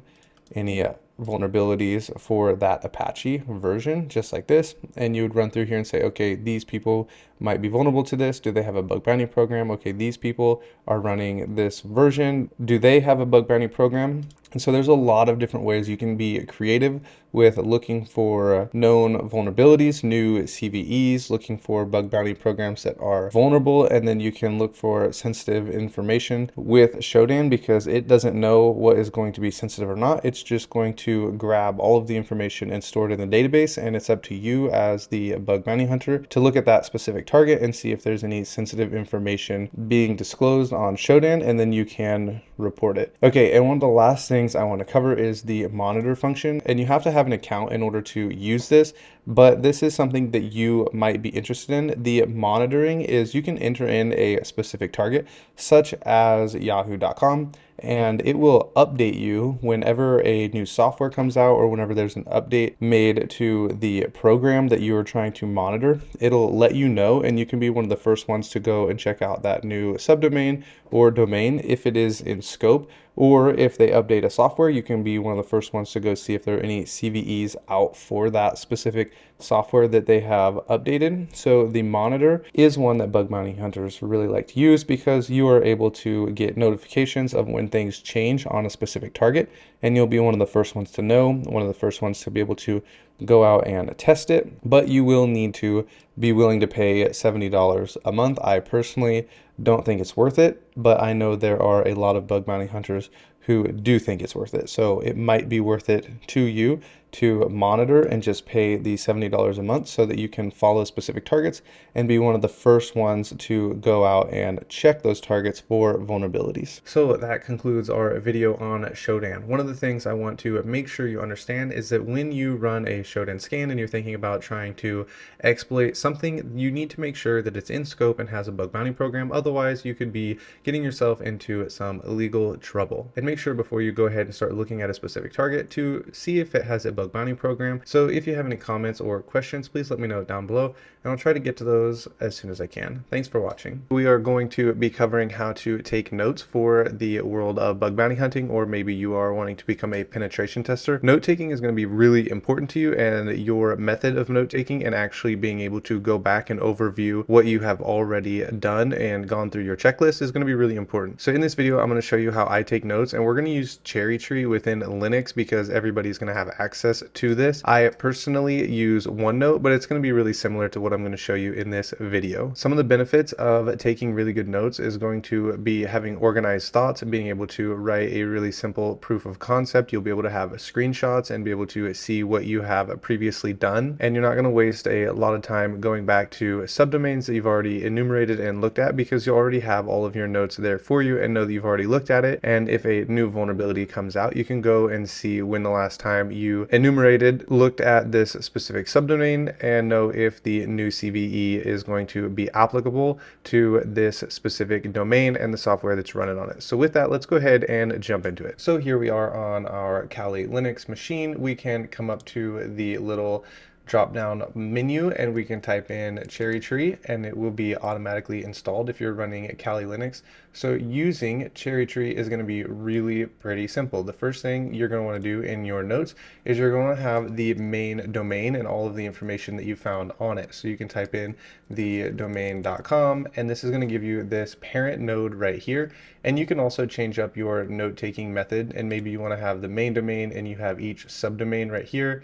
any vulnerabilities for that Apache version, just like this. And you would run through here and say, okay, these people might be vulnerable to this. Do they have a bug bounty program? Okay, these people are running this version. Do they have a bug bounty program? And so there's a lot of different ways you can be creative with looking for known vulnerabilities, new CVEs, looking for bug bounty programs that are vulnerable, and then you can look for sensitive information with Shodan because it doesn't know what is going to be sensitive or not. It's just going to grab all of the information and store it in the database, and it's up to you as the bug bounty hunter to look at that specific target and see if there's any sensitive information being disclosed on Shodan, and then you can report it. Okay, and one of the last things I want to cover is the monitor function, and you have to have an account in order to use this, but this is something that you might be interested in. The monitoring is you can enter in a specific target such as yahoo.com, and it will update you whenever a new software comes out or whenever there's an update made to the program that you are trying to monitor. It'll let you know, and you can be one of the first ones to go and check out that new subdomain or domain if it is in scope, or if they update a software, you can be one of the first ones to go see if there are any CVEs out for that specific software that they have updated. So the monitor is one that bug bounty hunters really like to use because you are able to get notifications of when things change on a specific target, and you'll be one of the first ones to know, one of the first ones to be able to go out and test it. But you will need to be willing to pay $70 a month. I personally don't think it's worth it, but I know there are a lot of bug bounty hunters who do think it's worth it. So it might be worth it to you to monitor and just pay the $70 a month so that you can follow specific targets and be one of the first ones to go out and check those targets for vulnerabilities. So that concludes our video on Shodan. One of the things I want to make sure you understand is that when you run a Shodan scan and you're thinking about trying to exploit something, you need to make sure that it's in scope and has a bug bounty program. Otherwise, you could be getting yourself into some legal trouble. And make sure before you go ahead and start looking at a specific target to see if it has a bug bounty program. So if you have any comments or questions, please let me know down below, and I'll try to get to those as soon as I can. Thanks for watching. We are going to be covering how to take notes for the world of bug bounty hunting, or maybe you are wanting to become a penetration tester. Note taking is going to be really important to you, and your method of note taking and actually being able to go back and overview what you have already done and gone through your checklist is going to be really important. So in this video, I'm going to show you how I take notes, and we're going to use Cherry Tree within Linux because everybody's going to have access to this. I personally use OneNote, but it's going to be really similar to what I'm going to show you in this video. Some of the benefits of taking really good notes is going to be having organized thoughts and being able to write a really simple proof of concept. You'll be able to have screenshots and be able to see what you have previously done, and you're not going to waste a lot of time going back to subdomains that you've already enumerated and looked at, because you already have all of your notes there for you and know that you've already looked at it. And if a new vulnerability comes out, you can go and see when the last time you enumerated, looked at this specific subdomain, and know if the new CVE is going to be applicable to this specific domain and the software that's running on it. So with that, let's go ahead and jump into it. So here we are on our Kali Linux machine. We can come up to the little drop down menu and we can type in Cherry Tree and it will be automatically installed if you're running Kali Linux. So using Cherry Tree is going to be really pretty simple. The first thing you're going to want to do in your notes is you're going to have the main domain and all of the information that you found on it. So you can type in the domain.com, and this is going to give you this parent node right here. And you can also change up your note taking method, and maybe you want to have the main domain and you have each subdomain right here.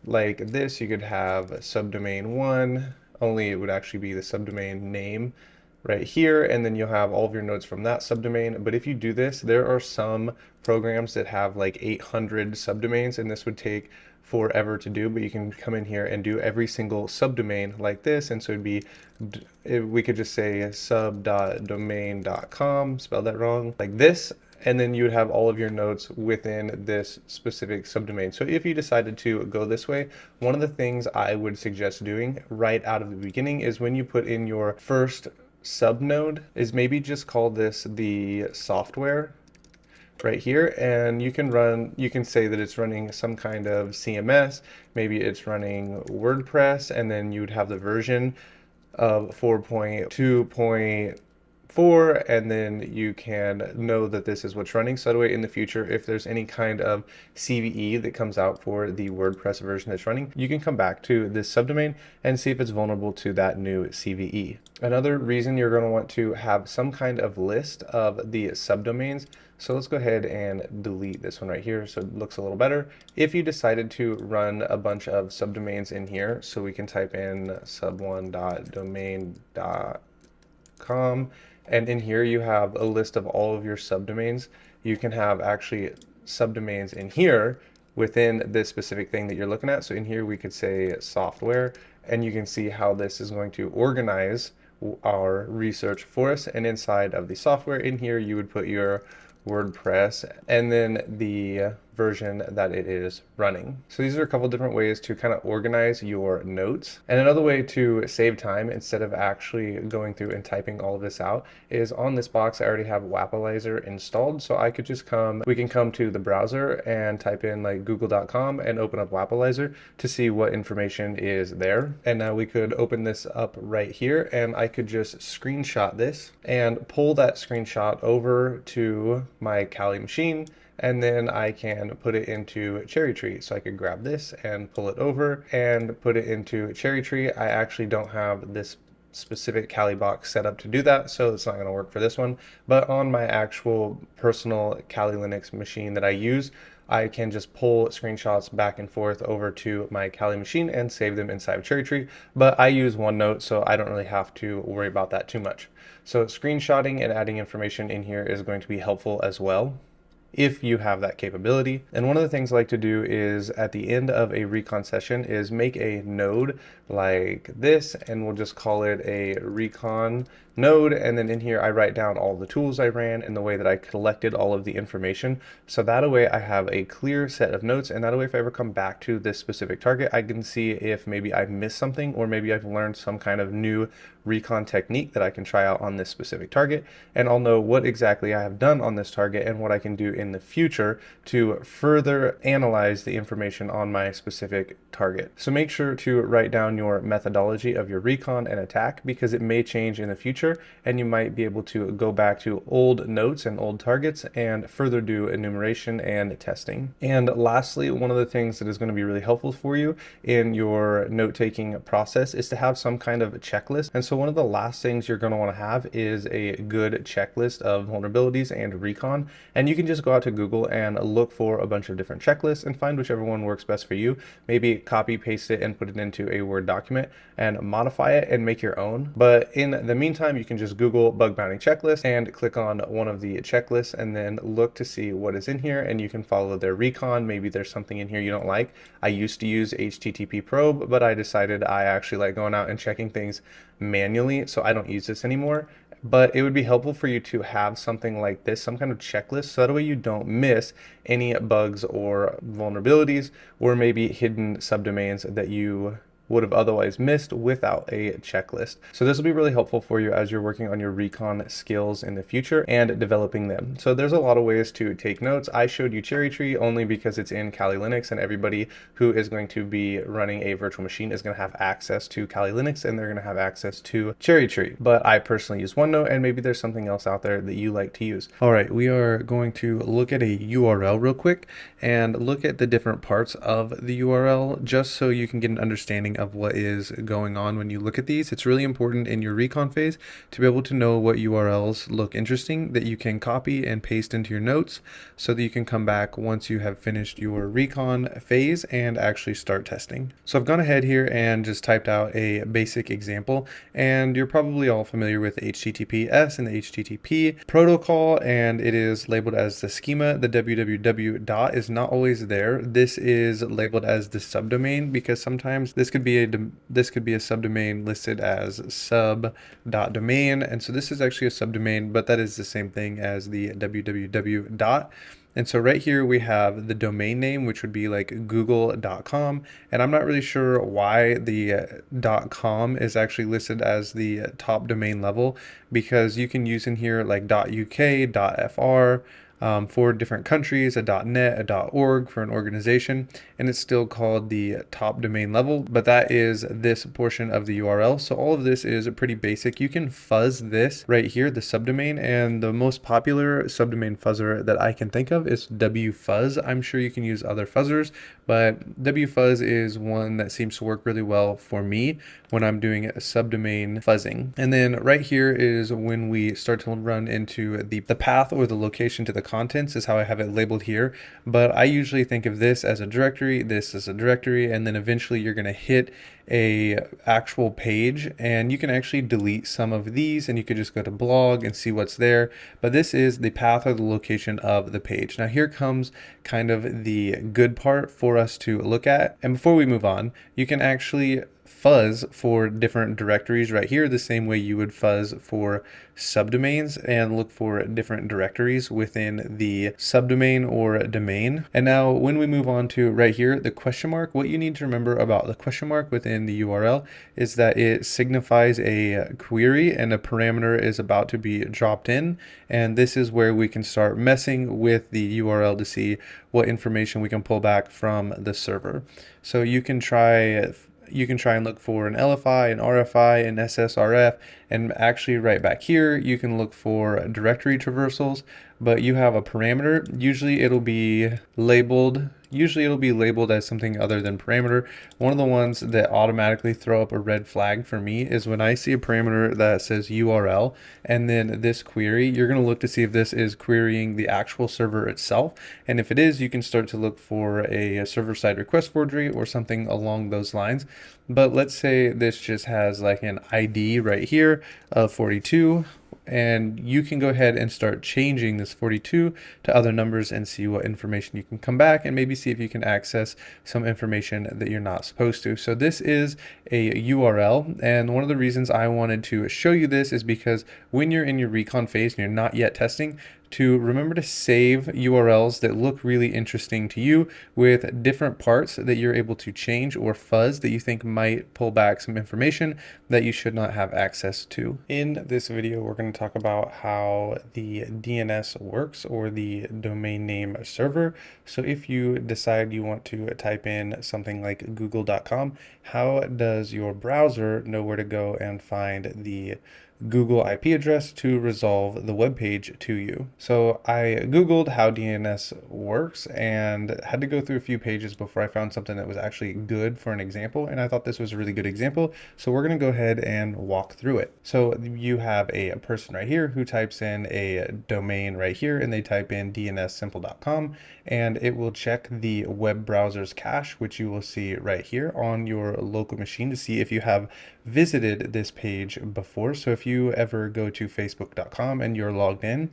Like this, you could have subdomain 1, only it would actually be the subdomain name right here, and then you'll have all of your notes from that subdomain. But if you do this, there are some programs that have like 800 subdomains, and this would take forever to do, but you can come in here and do every single subdomain like this. And so it'd be, we could just say sub.domain.com, spelled that wrong, like this. And then you would have all of your notes within this specific subdomain. So if you decided to go this way, one of the things I would suggest doing right out of the beginning is when you put in your first subnode is maybe just call this the software right here, and you can say that it's running some kind of CMS, maybe it's running WordPress, and then you'd have the version of 4.2.4, and then you can know that this is what's running. So that way in the future, if there's any kind of CVE that comes out for the WordPress version that's running, you can come back to this subdomain and see if it's vulnerable to that new CVE. Another reason you're going to want to have some kind of list of the subdomains. So let's go ahead and delete this one right here so it looks a little better. If you decided to run a bunch of subdomains in here, so we can type in sub1.domain.com, and in here you have a list of all of your subdomains. You can have actually subdomains in here within this specific thing that you're looking at. So in here we could say software, and you can see how this is going to organize our research for us. And inside of the software in here, you would put your WordPress and then the version that it is running. So these are a couple different ways to kind of organize your notes. And another way to save time instead of actually going through and typing all of this out is on this box I already have Wapalyzer installed. So I could just we can come to the browser and type in like google.com and open up Wapalyzer to see what information is there. And now we could open this up right here, and I could just screenshot this and pull that screenshot over to my Kali machine, and then I can put it into Cherry Tree. So I could grab this and pull it over and put it into Cherry Tree. I actually don't have this specific Kali box set up to do that, so it's not going to work for this one. But on my actual personal Kali Linux machine that I use, I can just pull screenshots back and forth over to my Kali machine and save them inside of Cherry Tree. But I use OneNote, so I don't really have to worry about that too much. So screenshotting and adding information in here is going to be helpful as well. if you have that capability. And one of the things I like to do is at the end of a recon session is make a node like this, and we'll just call it a recon node. And then in here, I write down all the tools I ran and the way that I collected all of the information. So that way I have a clear set of notes, and that way if I ever come back to this specific target, I can see if maybe I've missed something, or maybe I've learned some kind of new recon technique that I can try out on this specific target, and I'll know what exactly I have done on this target and what I can do in the future to further analyze the information on my specific target. So make sure to write down your methodology of your recon and attack, because it may change in the future and you might be able to go back to old notes and old targets and further do enumeration and testing. And lastly, one of the things that is going to be really helpful for you in your note-taking process is to have some kind of checklist. And so one of the last things you're going to want to have is a good checklist of vulnerabilities and recon. And you can just go out to Google and look for a bunch of different checklists and find whichever one works best for you. Maybe copy, paste it, and put it into a Word document and modify it and make your own. But in the meantime, you can just Google bug bounty checklist and click on one of the checklists and then look to see what is in here, and you can follow their recon. Maybe there's something in here you don't like. I used to use HTTP probe, but I decided I actually like going out and checking things manually, so I don't use this anymore. But it would be helpful for you to have something like this, some kind of checklist, so that way you don't miss any bugs or vulnerabilities, or maybe hidden subdomains that you would have otherwise missed without a checklist. So this will be really helpful for you as you're working on your recon skills in the future and developing them. So there's a lot of ways to take notes. I showed you Cherry Tree only because it's in Kali Linux, and everybody who is going to be running a virtual machine is going to have access to Kali Linux, and they're going to have access to Cherry Tree. But I personally use OneNote, and maybe there's something else out there that you like to use. All right, we are going to look at a URL real quick and look at the different parts of the URL, just so you can get an understanding of what is going on when you look at these. It's really important in your recon phase to be able to know what URLs look interesting that you can copy and paste into your notes, so that you can come back once you have finished your recon phase and actually start testing. So I've gone ahead here and just typed out a basic example, and you're probably all familiar with the HTTPS and the HTTP protocol, and it is labeled as the schema. The www dot is not always there. This is labeled as the subdomain because sometimes this could be a subdomain listed as sub.domain, and so this is actually a subdomain, but that is the same thing as the www dot. And so right here we have the domain name, which would be like google.com. And I'm not really sure why the .com is actually listed as the top domain level, because you can use in here like .uk, .fr, for different countries, a .net, a .org for an organization, and it's still called the top domain level, but that is this portion of the URL. So all of this is pretty basic. You can fuzz this right here, the subdomain, and the most popular subdomain fuzzer that I can think of is wfuzz. I'm sure you can use other fuzzers, but wfuzz is one that seems to work really well for me when I'm doing a subdomain fuzzing. And then right here is when we start to run into the path or the location to the contents is how I have it labeled here. But I usually think of this as a directory, this as a directory, and then eventually you're going to hit a actual page, and you can actually delete some of these and you could just go to blog and see what's there. But this is the path or the location of the page. Now here comes kind of the good part for us to look at. And before we move on, you can actually fuzz for different directories right here, the same way you would fuzz for subdomains, and look for different directories within the subdomain or domain. And now when we move on to right here, the question mark, what you need to remember about the question mark within the URL is that it signifies a query and a parameter is about to be dropped in. And this is where we can start messing with the URL to see what information we can pull back from the server. So you can try and look for an LFI, an RFI, an SSRF, and actually right back here, you can look for directory traversals, but you have a parameter. Usually it'll be labeled as something other than parameter. One of the ones that automatically throw up a red flag for me is when I see a parameter that says URL and then this query. You're going to look to see if this is querying the actual server itself, and if it is, you can start to look for a server-side request forgery or something along those lines. But let's say this just has like an ID right here of 42. and you can go ahead and start changing this 42 to other numbers and see what information you can come back and maybe see if you can access some information that you're not supposed to. So this is a URL, and one of the reasons I wanted to show you this is because when you're in your recon phase and you're not yet testing, to remember to save URLs that look really interesting to you with different parts that you're able to change or fuzz that you think might pull back some information that you should not have access to. In this video, we're going to talk about how the DNS works, or the domain name server. So if you decide you want to type in something like google.com, how does your browser know where to go and find the Google IP address to resolve the web page to you? So I Googled how DNS works and had to go through a few pages before I found something that was actually good for an example. And I thought this was a really good example. So we're going to go ahead and walk through it. So you have a person right here who types in a domain right here, and they type in dnssimple.com, and it will check the web browser's cache, which you will see right here on your local machine, to see if you have visited this page before. So if you ever go to facebook.com and you're logged in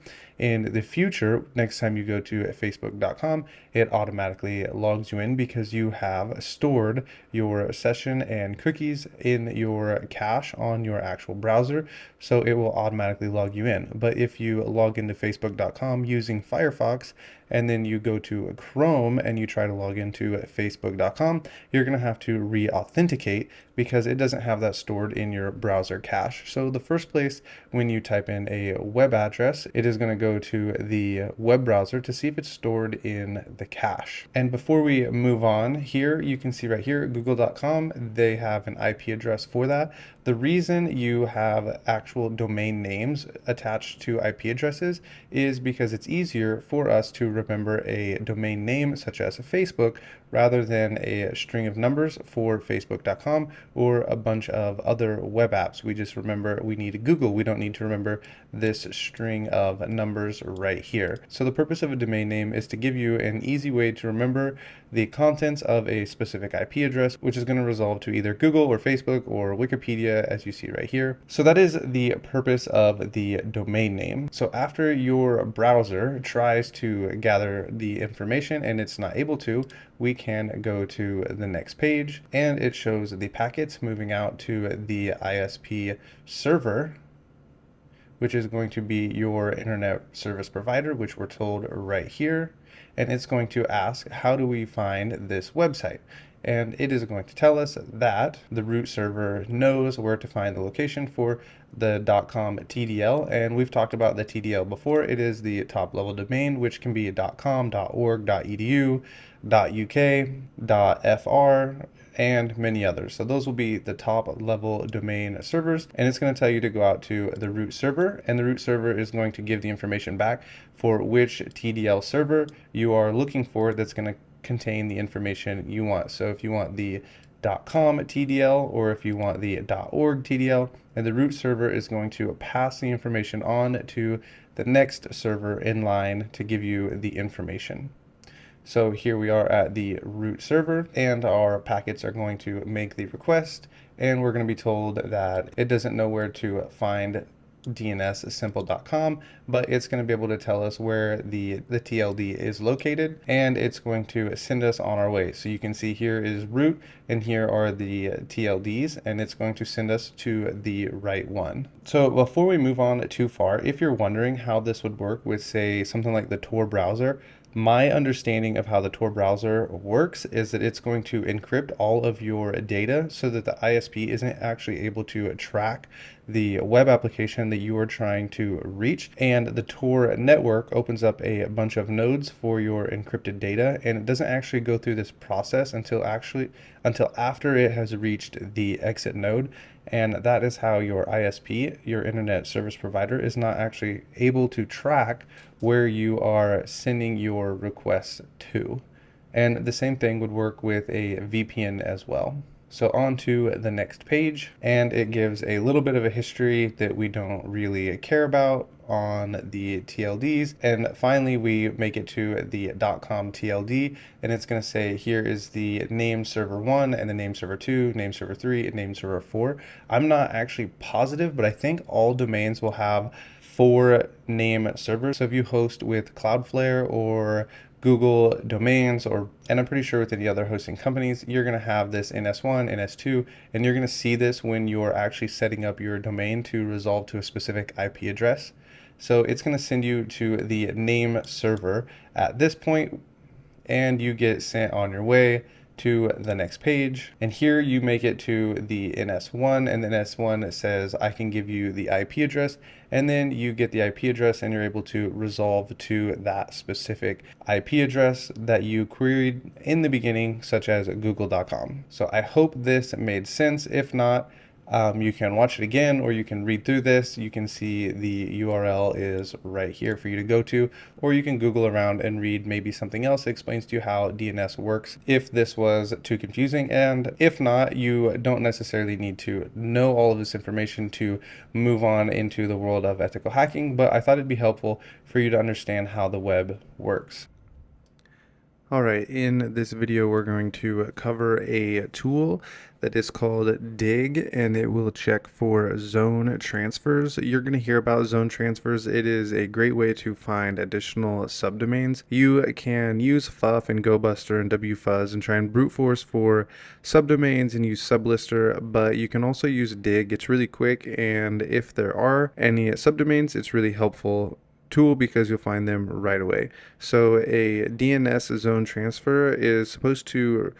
the future, next time you go to facebook.com, it automatically logs you in because you have stored your session and cookies in your cache on your actual browser. So it will automatically log you in. But if you log into facebook.com using Firefox, and then you go to Chrome and you try to log into facebook.com, you're going to have to re-authenticate because it doesn't have that stored in your browser cache. So the first place when you type in a web address, it is going to go to the web browser to see if it's stored in the cache. And before we move on, here you can see right here, google.com, they have an IP address for that. The reason you have actual domain names attached to IP addresses is because it's easier for us to remember a domain name such as Facebook rather than a string of numbers for facebook.com or a bunch of other web apps. We just remember we need Google. We don't need to remember this string of numbers right here. So the purpose of a domain name is to give you an easy way to remember the contents of a specific IP address, which is going to resolve to either Google or Facebook or Wikipedia, as you see right here. So that is the purpose of the domain name. So after your browser tries to gather the information and it's not able to, we can go to the next page, and it shows the packets moving out to the ISP server, which is going to be your internet service provider, which we're told right here. And it's going to ask, how do we find this website? And it is going to tell us that the root server knows where to find the location for the .com TDL. And we've talked about the TDL before. It is the top level domain, which can be .com, .org, .edu, .uk, .fr, and many others. So those will be the top level domain servers, and it's going to tell you to go out to the root server, and the root server is going to give the information back for which TDL server you are looking for that's going to contain the information you want. So if you want the .com TDL or if you want the .org TDL, and the root server is going to pass the information on to the next server in line to give you the information. So here we are at the root server, and our packets are going to make the request, and we're going to be told that it doesn't know where to find dnssimple.com, but it's going to be able to tell us where the TLD is located, and it's going to send us on our way. So you can see here is root, and here are the TLDs, and it's going to send us to the right one. So before we move on too far, if you're wondering how this would work with, say, something like the Tor browser, my understanding of how the Tor browser works is that it's going to encrypt all of your data so that the ISP isn't actually able to track the web application that you are trying to reach. And the Tor network opens up a bunch of nodes for your encrypted data, and it doesn't actually go through this process until after it has reached the exit node. And that is how your ISP, your internet service provider, is not actually able to track where you are sending your requests to. And the same thing would work with a VPN as well. So on to the next page, and it gives a little bit of a history that we don't really care about on the TLDs. And finally, we make it to the .com TLD, and it's going to say here is the name server 1 and the name server 2, name server 3, and name server 4. I'm not actually positive, but I think all domains will have 4 name servers. So if you host with Cloudflare or Google Domains, and I'm pretty sure with any other hosting companies, you're going to have this in S1 and S2, and you're going to see this when you're actually setting up your domain to resolve to a specific IP address. So it's going to send you to the name server at this point, and you get sent on your way to the next page. And here you make it to the NS1, and then S1 says, I can give you the IP address, and then you get the IP address and you're able to resolve to that specific IP address that you queried in the beginning, such as google.com. So I hope this made sense. If not, you can watch it again, or you can read through this. You can see the URL is right here for you to go to, or you can Google around and read maybe something else that explains to you how DNS works if this was too confusing. And if not, you don't necessarily need to know all of this information to move on into the world of ethical hacking, but I thought it'd be helpful for you to understand how the web works. All right, in this video, we're going to cover a tool that is called Dig, and it will check for zone transfers. You're going to hear about zone transfers. It is a great way to find additional subdomains. You can use FUF and GoBuster and WFuzz and try and brute force for subdomains and use Sublister, but you can also use Dig. It's really quick, and if there are any subdomains, it's really helpful tool because you'll find them right away. So a DNS zone transfer is supposed to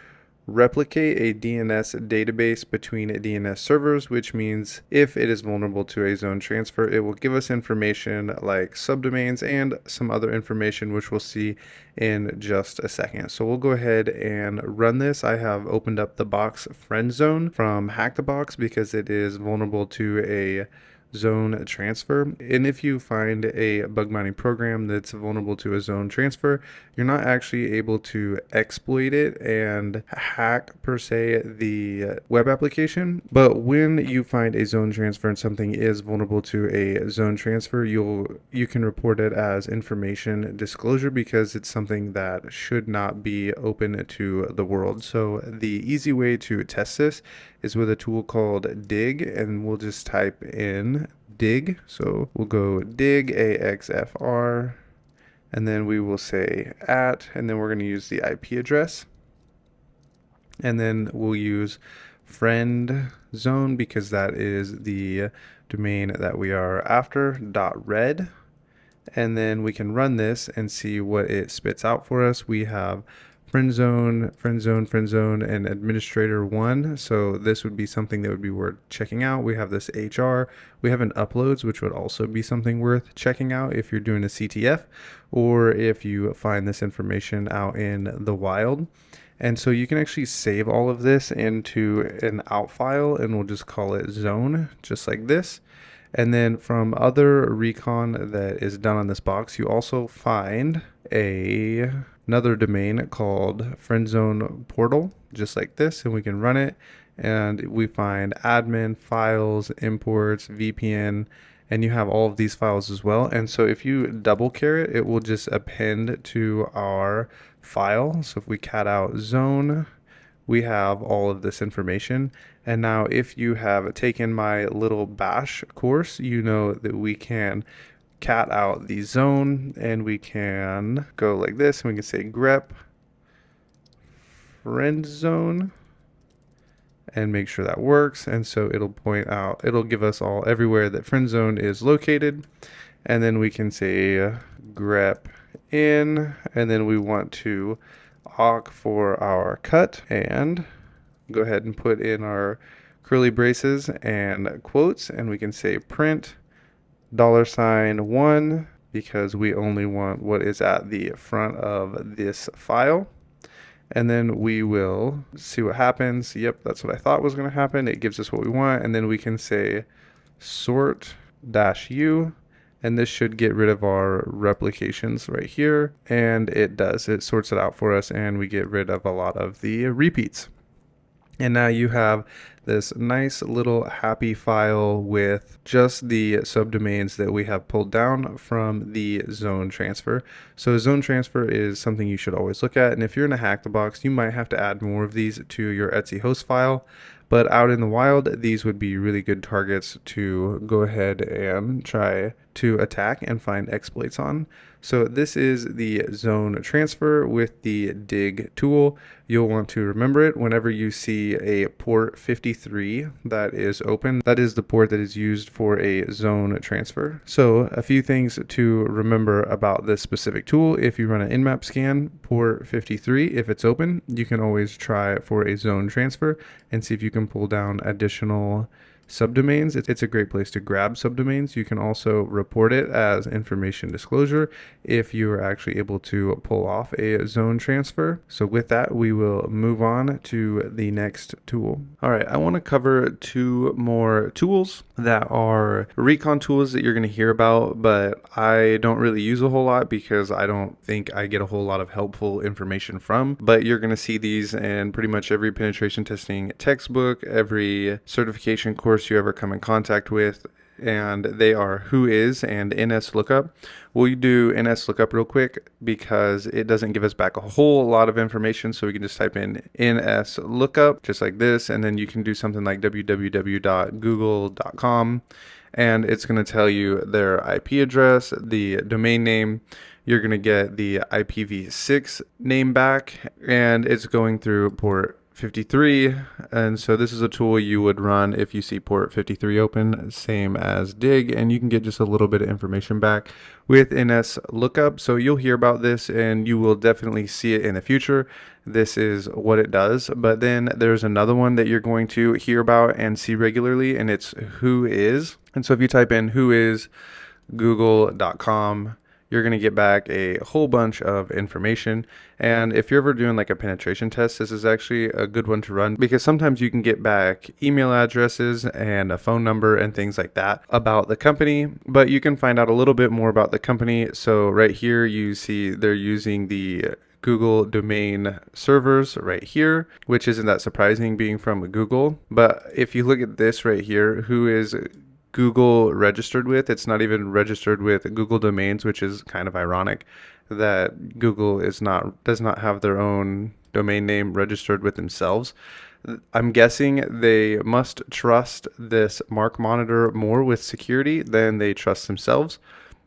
replicate a DNS database between DNS servers, which means if it is vulnerable to a zone transfer, it will give us information like subdomains and some other information, which we'll see in just a second. So we'll go ahead and run this. I have opened up the box friend zone from HackTheBox because it is vulnerable to a zone transfer. And if you find a bug bounty program that's vulnerable to a zone transfer, you're not actually able to exploit it and hack per se the web application. But when you find a zone transfer and something is vulnerable to a zone transfer, you can report it as information disclosure because it's something that should not be open to the world. So the easy way to test this is with a tool called Dig, and we'll just type in Dig. So we'll go Dig AXFR, and then we will say @ and then we're going to use the IP address, and then we'll use friend zone because that is the domain that we are after, .red, and then we can run this and see what it spits out for us. We have friend zone, and administrator 1. So this would be something that would be worth checking out. We have this HR. We have an uploads, which would also be something worth checking out if you're doing a CTF or if you find this information out in the wild. And so you can actually save all of this into an out file, and we'll just call it zone, just like this. And then from other recon that is done on this box, you also find another domain called friendzone portal, just like this, and we can run it, and we find admin, files, imports, VPN, and you have all of these files as well. And so if you double caret, it will just append to our file. So if we cat out zone, we have all of this information. And now if you have taken my little bash course, you know that we can cat out the zone, and we can go like this, and we can say grep friend zone and make sure that works. And so it'll point out, it'll give us all everywhere that friend zone is located. And then we can say grep in, and then we want to awk for our cut, and go ahead and put in our curly braces and quotes, and we can say print $1 because we only want what is at the front of this file. And then we will see what happens. Yep, that's what I thought was going to happen. It gives us what we want, and then we can say sort -u, and this should get rid of our replications right here, and it does. It sorts it out for us, and we get rid of a lot of the repeats. And now you have this nice little happy file with just the subdomains that we have pulled down from the zone transfer. So zone transfer is something you should always look at. And if you're in a Hack the Box, you might have to add more of these to your Etsy host file. But out in the wild, these would be really good targets to go ahead and try to attack and find exploits on. So this is the zone transfer with the dig tool. You'll want to remember it whenever you see a port 53 that is open. That is the port that is used for a zone transfer. So a few things to remember about this specific tool. If you run an nmap scan, port 53, if it's open, you can always try for a zone transfer and see if you can pull down additional subdomains. It's a great place to grab subdomains. You can also report it as information disclosure if you are actually able to pull off a zone transfer. So with that, we will move on to the next tool. All right, I want to cover two more tools that are Recon tools that you're going to hear about, but I don't really use a whole lot because I don't think I get a whole lot of helpful information from. But you're going to see these in pretty much every penetration testing textbook, every certification course you ever come in contact with, and they are Whois and NSLookup. We'll do NSLookup real quick because it doesn't give us back a whole lot of information, so we can just type in NSLookup just like this, and then you can do something like www.google.com, and it's going to tell you their IP address, the domain name. You're going to get the IPv6 name back, and it's going through port 53, and so this is a tool you would run if you see port 53 open, same as dig, and you can get just a little bit of information back with NSLookup. So you'll hear about this and you will definitely see it in the future. This is what it does. But then there's another one that you're going to hear about and see regularly, and it's Whois. And so if you type in Whois google.com, you're going to get back a whole bunch of information. And if you're ever doing like a penetration test, this is actually a good one to run because sometimes you can get back email addresses and a phone number and things like that about the company, but you can find out a little bit more about the company. So right here, you see they're using the Google domain servers right here, which isn't that surprising being from Google. But if you look at this right here, Whois Google registered with, it's not even registered with Google domains, which is kind of ironic that Google does not have their own domain name registered with themselves. I'm guessing they must trust this Mark Monitor more with security than they trust themselves,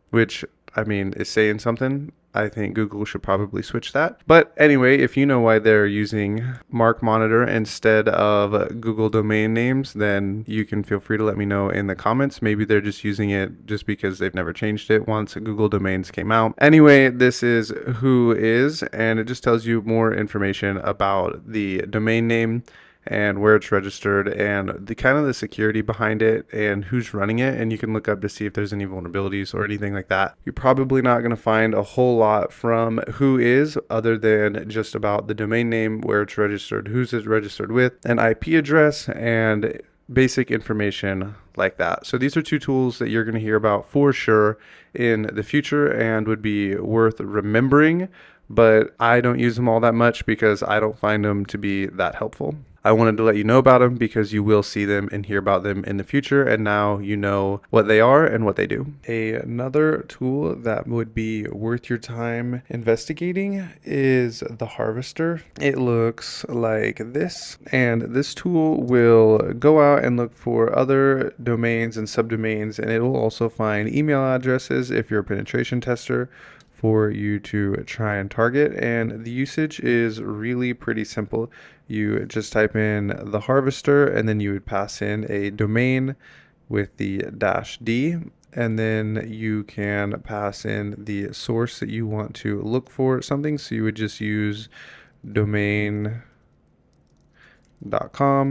which I mean is saying something. I think Google should probably switch that. But anyway, if you know why they're using Mark Monitor instead of Google domain names, then you can feel free to let me know in the comments. Maybe they're just using it just because they've never changed it once Google domains came out. Anyway, this is Whois, and it just tells you more information about the domain name and where it's registered and the kind of the security behind it and who's running it, and you can look up to see if there's any vulnerabilities or anything like that. You're probably not going to find a whole lot from Whois other than just about the domain name, where it's registered, who's it registered with, an IP address, and basic information like that. So these are two tools that you're going to hear about for sure in the future and would be worth remembering, but I don't use them all that much because I don't find them to be that helpful. I wanted to let you know about them because you will see them and hear about them in the future, and now you know what they are and what they do. Another tool that would be worth your time investigating is the Harvester. It looks like this, and this tool will go out and look for other domains and subdomains, and it will also find email addresses if you're a penetration tester for you to try and target. And the usage is really pretty simple. You just type in the Harvester, and then you would pass in a domain with the -d, and then you can pass in the source that you want to look for something. So you would just use domain.com,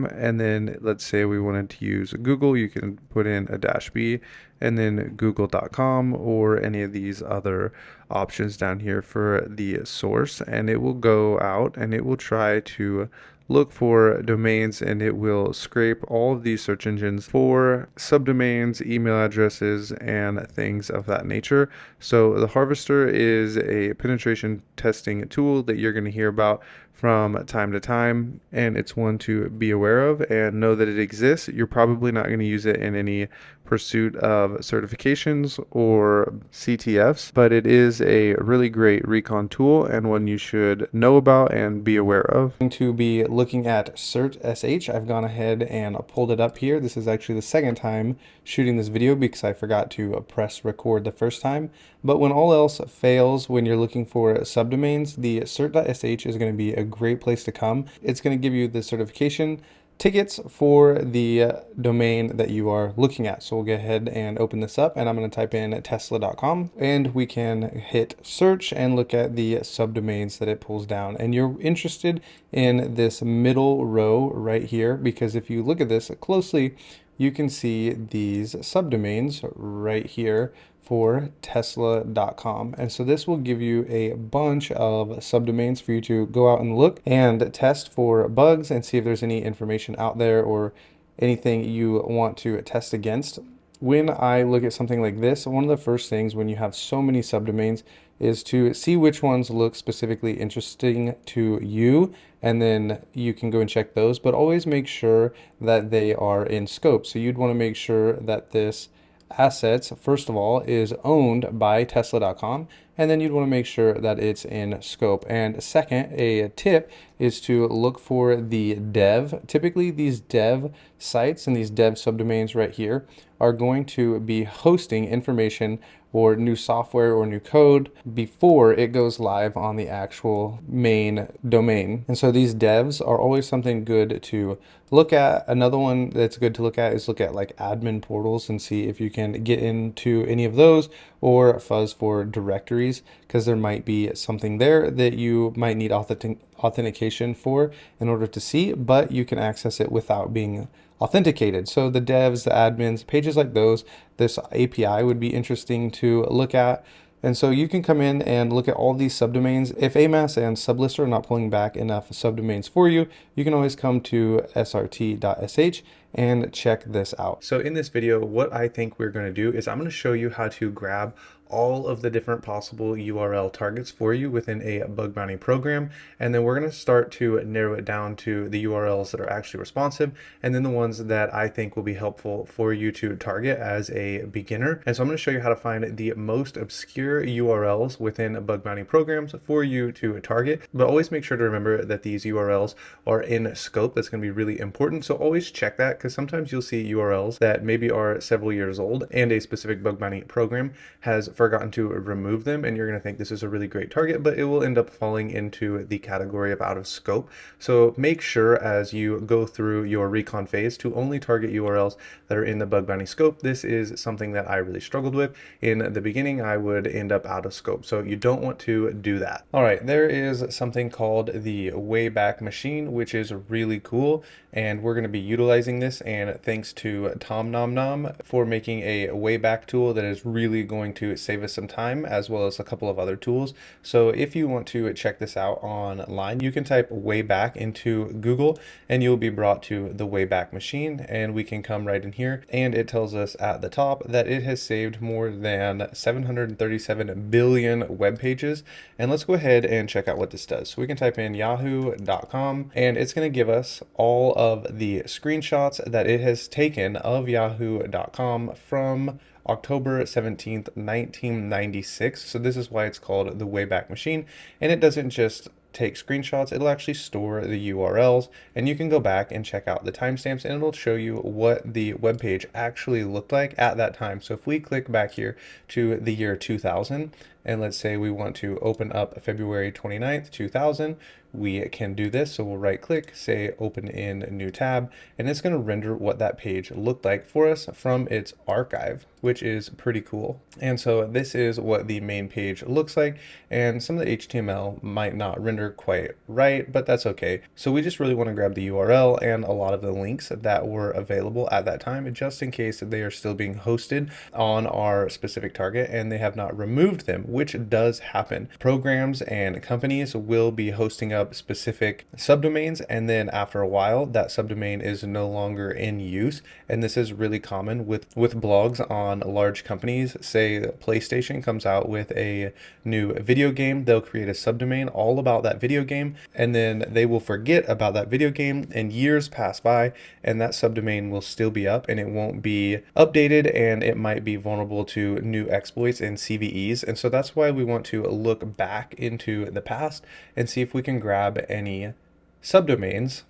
and then let's say we wanted to use Google, you can put in a -b and then google.com or any of these other options down here for the source, and it will go out and it will try to look for domains, and it will scrape all of these search engines for subdomains, email addresses, and things of that nature. So the Harvester is a penetration testing tool that you're going to hear about from time to time, and it's one to be aware of and know that it exists. You're probably not going to use it in any pursuit of certifications or CTFs, but it is a really great recon tool and one you should know about and be aware of. I'm going to be looking at CertSH. I've gone ahead and pulled it up here. This is actually the second time shooting this video because I forgot to press record the first time. But when all else fails, when you're looking for subdomains, the cert.sh is going to be a great place to come. It's going to give you the certification tickets for the domain that you are looking at. So we'll go ahead and open this up, and I'm going to type in tesla.com, and we can hit search and look at the subdomains that it pulls down. And you're interested in this middle row right here, because if you look at this closely, you can see these subdomains right here for tesla.com. And so this will give you a bunch of subdomains for you to go out and look and test for bugs and see if there's any information out there or anything you want to test against. When I look at something like this, one of the first things when you have so many subdomains is to see which ones look specifically interesting to you, and then you can go and check those, but always make sure that they are in scope. So you'd want to make sure that this assets, first of all, is owned by tesla.com, and then you'd want to make sure that it's in scope. And second, a tip is to look for the dev. Typically these dev sites and these dev subdomains right here are going to be hosting information or new software or new code before it goes live on the actual main domain. And so these devs are always something good to look at. Another one that's good to look at is look at like admin portals and see if you can get into any of those, or fuzz for directories, because there might be something there that you might need authentication for in order to see, but you can access it without being authenticated. So the devs, the admins, pages like those, this API would be interesting to look at. And so you can come in and look at all these subdomains. If AMAS and Sublist are not pulling back enough subdomains for you, you can always come to srt.sh and check this out. So in this video, what I think we're going to do is I'm going to show you how to grab all of the different possible URL targets for you within a bug bounty program. And then we're going to start to narrow it down to the URLs that are actually responsive, and then the ones that I think will be helpful for you to target as a beginner. And so I'm going to show you how to find the most obscure URLs within bug bounty programs for you to target. But always make sure to remember that these URLs are in scope. That's going to be really important. So always check that, because sometimes you'll see URLs that maybe are several years old and a specific bug bounty program has forgotten to remove them, and you're going to think this is a really great target, but it will end up falling into the category of out of scope. So make sure as you go through your recon phase to only target URLs that are in the bug bounty scope. This is something that I really struggled with in the beginning. I would end up out of scope, so you don't want to do that. All right, there is something called the Wayback Machine, which is really cool, and we're going to be utilizing this, and thanks to Tom Nom Nom for making a Wayback tool that is really going to save us some time, as well as a couple of other tools. So if you want to check this out online, you can type Wayback into Google and you'll be brought to the Wayback Machine, and we can come right in here, and it tells us at the top that it has saved more than 737 billion web pages. And let's go ahead and check out what this does. So we can type in yahoo.com, and it's going to give us all of the screenshots that it has taken of yahoo.com from October 17th, 1996. So this is why it's called the Wayback Machine. And it doesn't just take screenshots, it'll actually store the URLs, and you can go back and check out the timestamps, and it'll show you what the web page actually looked like at that time. So if we click back here to the year 2000, and let's say we want to open up February 29th, 2000, we can do this. So we'll right click, say open in a new tab, and it's going to render what that page looked like for us from its archive, which is pretty cool. And so this is what the main page looks like, and some of the HTML might not render quite right, but that's okay. So we just really want to grab the URL and a lot of the links that were available at that time, just in case they are still being hosted on our specific target and they have not removed them, which does happen. Programs and companies will be hosting up up specific subdomains, and then after a while that subdomain is no longer in use. And this is really common with blogs on large companies. Say PlayStation comes out with a new video game, they'll create a subdomain all about that video game, and then they will forget about that video game, and years pass by and that subdomain will still be up and it won't be updated, and it might be vulnerable to new exploits and CVEs. And so that's why we want to look back into the past and see if we can grab any subdomains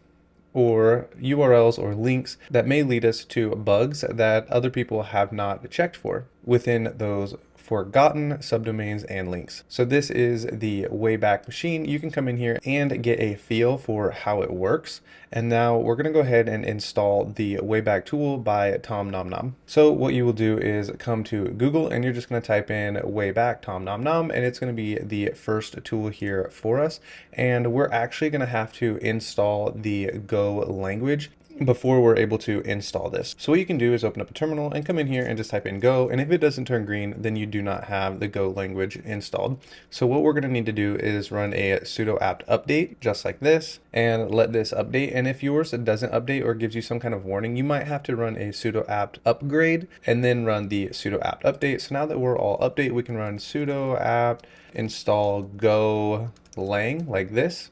or URLs or links that may lead us to bugs that other people have not checked for within those forgotten subdomains and links. So this is the Wayback Machine. You can come in here and get a feel for how it works. And now we're going to go ahead and install the Wayback tool by Tom Nom Nom. So what you will do is come to Google and you're just going to type in Wayback Tom Nom Nom, and it's going to be the first tool here for us. And we're actually going to have to install the Go language before we're able to install this. So what you can do is open up a terminal and come in here and just type in Go, and if it doesn't turn green, then you do not have the Go language installed. So what we're going to need to do is run a sudo apt update just like this and let this update. And if yours doesn't update or gives you some kind of warning, you might have to run a sudo apt upgrade and then run the sudo apt update. So now that we're all update, we can run sudo apt install go lang like this,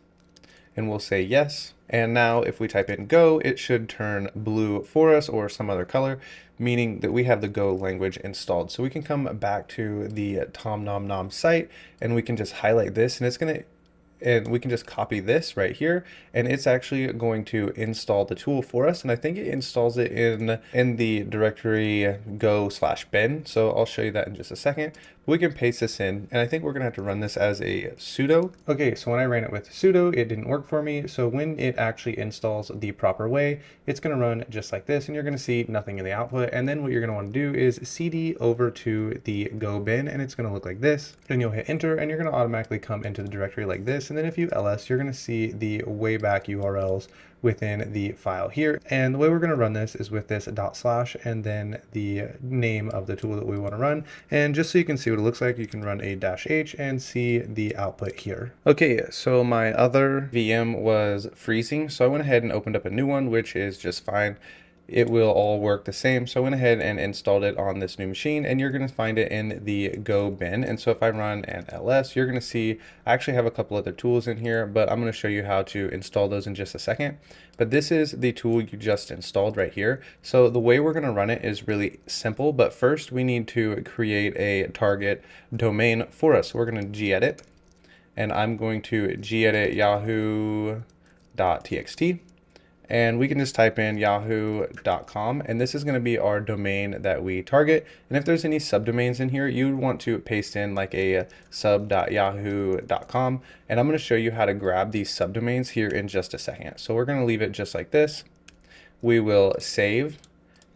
and we'll say yes. And now if we type in Go, it should turn blue for us or some other color, meaning that we have the Go language installed. So we can come back to the Tom Nom Nom site and we can just highlight this, and we can just copy this right here, and it's actually going to install the tool for us. And I think it installs it in the directory go/bin. So I'll show you that in just a second. We can paste this in, and I think we're gonna have to run this as a sudo. Okay, so when I ran it with sudo, it didn't work for me. So when it actually installs the proper way, it's gonna run just like this, and you're gonna see nothing in the output. And then what you're gonna wanna do is cd over to the go bin, and it's gonna look like this. Then you'll hit enter, and you're gonna automatically come into the directory like this. And then if you ls, you're gonna see the Wayback URLs within the file here. And the way we're going to run this is with this / and then the name of the tool that we want to run. And just so you can see what it looks like, you can run a -h and see the output here. Okay, so my other VM was freezing, so I went ahead and opened up a new one, which is just fine. It will all work the same. So I went ahead and installed it on this new machine, and you're going to find it in the Go bin. And so if I run an ls, you're going to see I actually have a couple other tools in here, but I'm going to show you how to install those in just a second. But this is the tool you just installed right here. So the way we're going to run it is really simple, but first we need to create a target domain for us. So we're going to gedit, and I'm going to gedit yahoo.txt. And we can just type in yahoo.com, and this is going to be our domain that we target. And if there's any subdomains in here, you would want to paste in like a sub.yahoo.com, and I'm going to show you how to grab these subdomains here in just a second. So we're going to leave it just like this. We will save,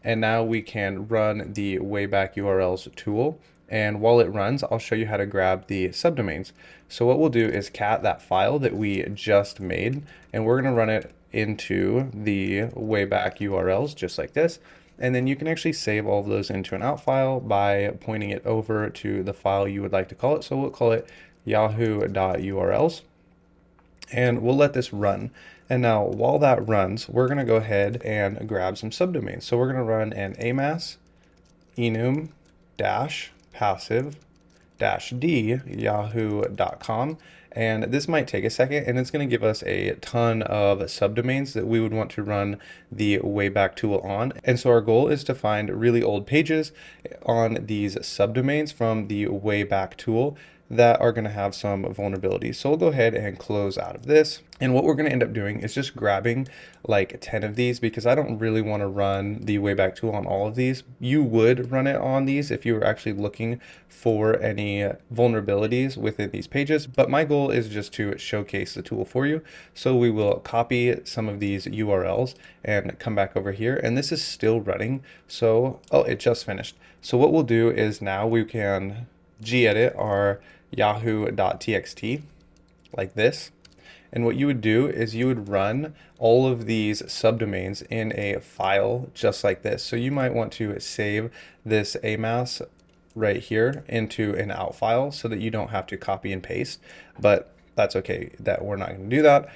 and now we can run the Wayback URLs tool. And while it runs, I'll show you how to grab the subdomains. So what we'll do is cat that file that we just made, and we're going to run it into the Wayback URLs just like this. And then you can actually save all of those into an out file by pointing it over to the file you would like to call it. So we'll call it yahoo.urls, and we'll let this run. And now while that runs, we're going to go ahead and grab some subdomains. So we're going to run an amas enum -passive -d yahoo.com. And this might take a second, and it's going to give us a ton of subdomains that we would want to run the Wayback tool on. And so our goal is to find really old pages on these subdomains from the Wayback tool that are going to have some vulnerabilities. So we'll go ahead and close out of this. And what we're going to end up doing is just grabbing like 10 of these, because I don't really want to run the Wayback tool on all of these. You would run it on these if you were actually looking for any vulnerabilities within these pages. But my goal is just to showcase the tool for you. So we will copy some of these URLs and come back over here. And this is still running. So, oh, it just finished. So what we'll do is now we can gedit our yahoo.txt like this. And what you would do is you would run all of these subdomains in a file just like this. So you might want to save this amas right here into an out file so that you don't have to copy and paste. But that's okay that we're not going to do that.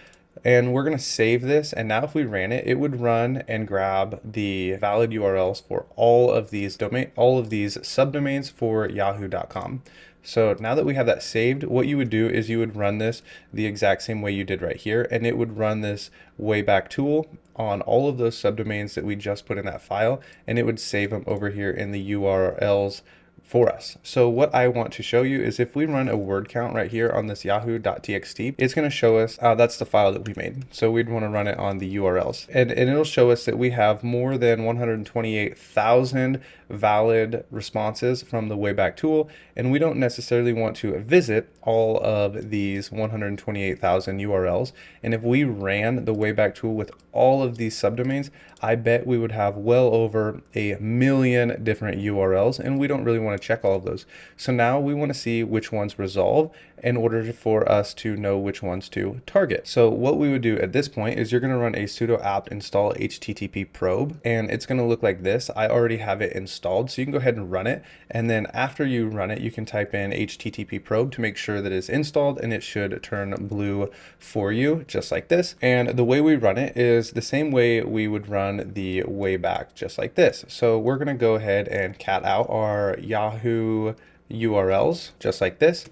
And we're going to save this. And now if we ran it, it would run and grab the valid URLs for all of these subdomains for yahoo.com. So now that we have that saved, what you would do is you would run this the exact same way you did right here, and it would run this wayback tool on all of those subdomains that we just put in that file, and it would save them over here in the URLs for us. So what I want to show you is if we run a word count right here on this yahoo.txt, it's going to show us that's the file that we made. So we'd want to run it on the URLs, and it'll show us that we have more than 128,000 valid responses from the wayback tool, and we don't necessarily want to visit all of these 128,000 URLs. And if we ran the wayback tool with all of these subdomains, I bet we would have well over 1 million different URLs, and we don't really want to check all of those. So now we want to see which ones resolve in order for us to know which ones to target. So what we would do at this point is you're going to run a sudo apt install http probe, and it's going to look like this. I already have it installed, so you can go ahead and run it. And then after you run it, you can type in http probe to make sure that it's installed, and it should turn blue for you, just like this. And the way we run it is the same way we would run the wayback, just like this. So we're going to go ahead and cat out our Yahoo URLs, just like this.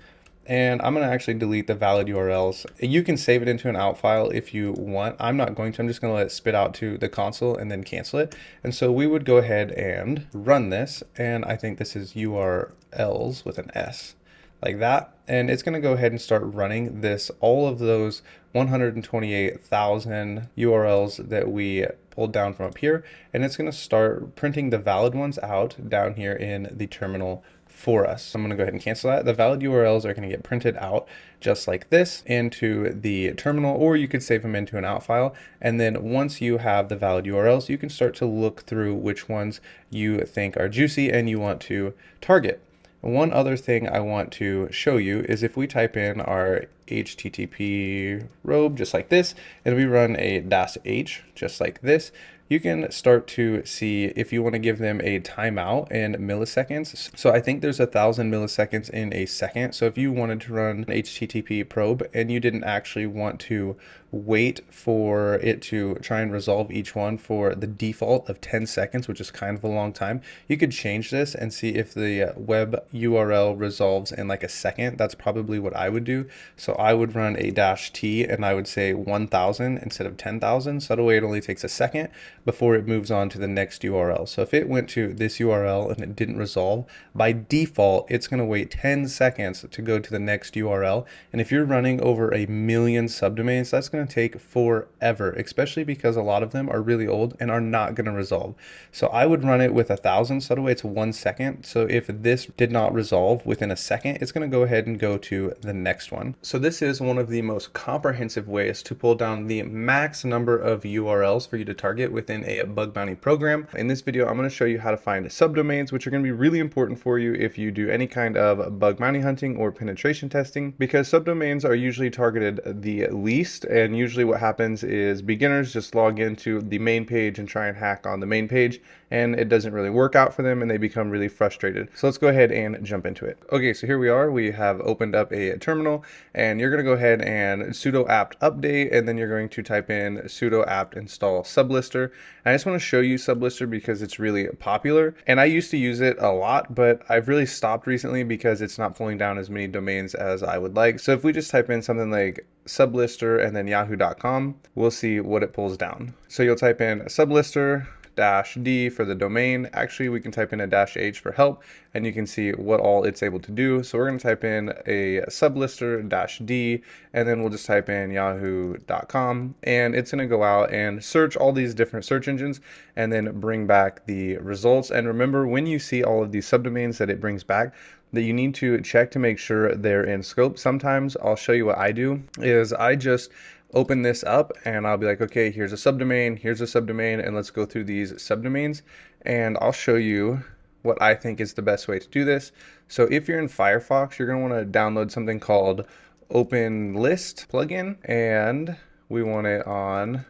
And I'm going to actually delete the valid URLs. You can save it into an out file if you want. I'm not going to. I'm just going to let it spit out to the console and then cancel it. And so we would go ahead and run this. And I think this is URLs with an S, like that. And it's going to go ahead and start running this, all of those 128,000 URLs that we pulled down from up here. And it's going to start printing the valid ones out down here in the terminal for us. So I'm going to go ahead and cancel that. The valid URLs are going to get printed out just like this into the terminal, or you could save them into an out file. And then once you have the valid URLs, you can start to look through which ones you think are juicy and you want to target. One other thing I want to show you is if we type in our HTTP robe just like this, and we run a -h just like this, you can start to see if you want to give them a timeout in milliseconds. So I think there's 1,000 milliseconds in a second. So if you wanted to run an HTTP probe and you didn't actually want to wait for it to try and resolve each one for the default of 10 seconds, which is kind of a long time, you could change this and see if the web URL resolves in like a second. That's probably what I would do. So I would run a -t and I would say 1,000 instead of 10,000. So that way it only takes a second before it moves on to the next URL. So if it went to this URL and it didn't resolve, by default, it's going to wait 10 seconds to go to the next URL. And if you're running over 1 million subdomains, that's going to take forever, especially because a lot of them are really old and are not going to resolve. So I would run it with 1,000, so that way it's 1 second. So if this did not resolve within a second, it's going to go ahead and go to the next one. So this is one of the most comprehensive ways to pull down the max number of URLs for you to target within a bug bounty program. In this video, I'm going to show you how to find subdomains, which are going to be really important for you if you do any kind of bug bounty hunting or penetration testing, because subdomains are usually targeted the least. And usually what happens is beginners just log into the main page and try and hack on the main page, and it doesn't really work out for them and they become really frustrated. So let's go ahead and jump into it. Okay, so here we are. We have opened up a terminal, and you're going to go ahead and sudo apt update, and then you're going to type in sudo apt install sublister. And I just want to show you sublister because it's really popular, and I used to use it a lot, but I've really stopped recently because it's not pulling down as many domains as I would like. So if we just type in something like sublister and then yahoo.com, we'll see what it pulls down. So you'll type in sublister -d for the domain. Actually, we can type in a -h for help, and you can see what all it's able to do. So we're going to type in a sublister -d, and then we'll just type in yahoo.com, and it's going to go out and search all these different search engines and then bring back the results. And remember, when you see all of these subdomains that it brings back, that you need to check to make sure they're in scope. Sometimes I'll show you what I do is I just open this up and I'll be like, okay, here's a subdomain, and let's go through these subdomains, and I'll show you what I think is the best way to do this. So if you're in Firefox, you're going to want to download something called Open List plugin, and we want it on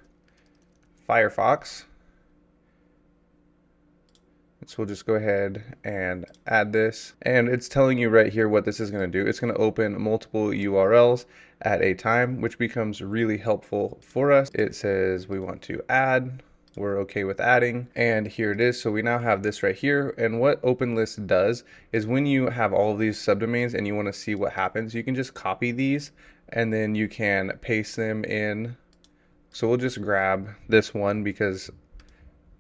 Firefox. So we'll just go ahead and add this, and it's telling you right here what this is going to do. It's going to open multiple URLs, at a time, which becomes really helpful for us. It says we want to add. We're okay with adding, and here it is. So we now have this right here. And what OpenList does is when you have all of these subdomains and you want to see what happens, you can just copy these and then you can paste them in. So we'll just grab this one because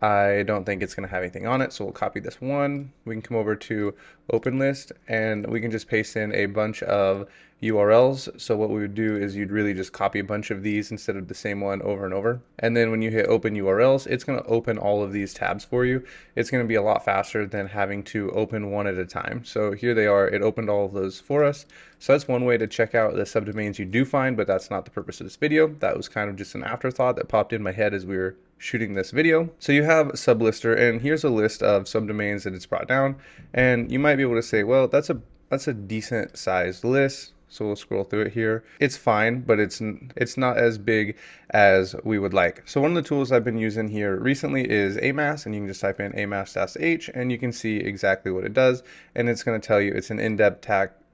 I don't think it's going to have anything on it. So we'll copy this one. We can come over to OpenList and we can just paste in a bunch of URLs. So what we would do is you'd really just copy a bunch of these instead of the same one over and over. And then when you hit open URLs, it's going to open all of these tabs for you. It's going to be a lot faster than having to open one at a time. So here they are. It opened all of those for us. So that's one way to check out the subdomains you do find, but that's not the purpose of this video. That was kind of just an afterthought that popped in my head as we were shooting this video. So you have sublister, and here's a list of subdomains that it's brought down, and you might be able to say, well, that's a decent sized list. So we'll scroll through it here. It's fine, but it's not as big as we would like. So one of the tools I've been using here recently is AMAS, and you can just type in AMAS-H and you can see exactly what it does, and it's going to tell you it's an in-depth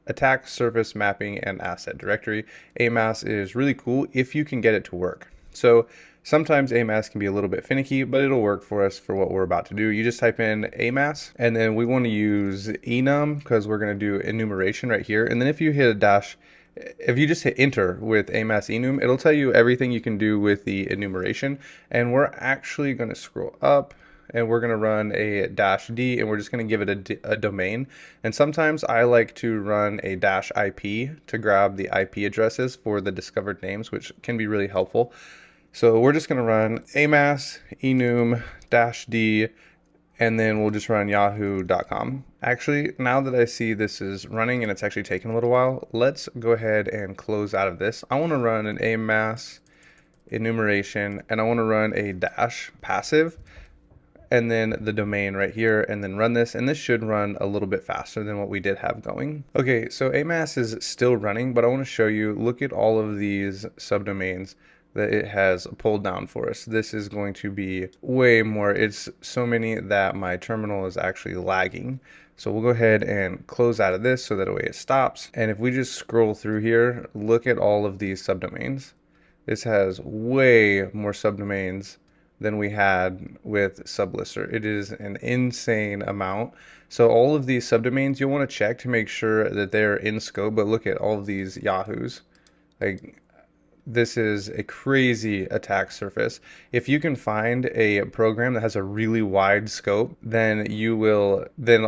attack surface mapping and asset directory. AMAS is really cool if you can get it to work. So sometimes AMAS can be a little bit finicky, but it'll work for us for what we're about to do. You just type in AMAS, and then we want to use enum because we're going to do enumeration right here. And then if you hit a dash, if you just hit enter with AMAS enum, it'll tell you everything you can do with the enumeration. And we're actually going to scroll up, and we're going to run a -d, and we're just going to give it a domain. And sometimes I like to run a -IP to grab the IP addresses for the discovered names, which can be really helpful. So we're just going to run AMAS enum -d, and then we'll just run yahoo.com. Actually, now that I see this is running and it's actually taking a little while, let's go ahead and close out of this. I want to run an AMAS enumeration, and I want to run a -passive, and then the domain right here, and then run this, and this should run a little bit faster than what we did have going. Okay, so AMAS is still running, but I want to show you, look at all of these subdomains that it has pulled down for us. This is going to be way more. It's so many that my terminal is actually lagging. So we'll go ahead and close out of this so that way it stops. And if we just scroll through here, look at all of these subdomains. This has way more subdomains than we had with sublister. It is an insane amount. So all of these subdomains you'll want to check to make sure that they're in scope, but look at all of these Yahoos. Like, this is a crazy attack surface. If you can find a program that has a really wide scope, then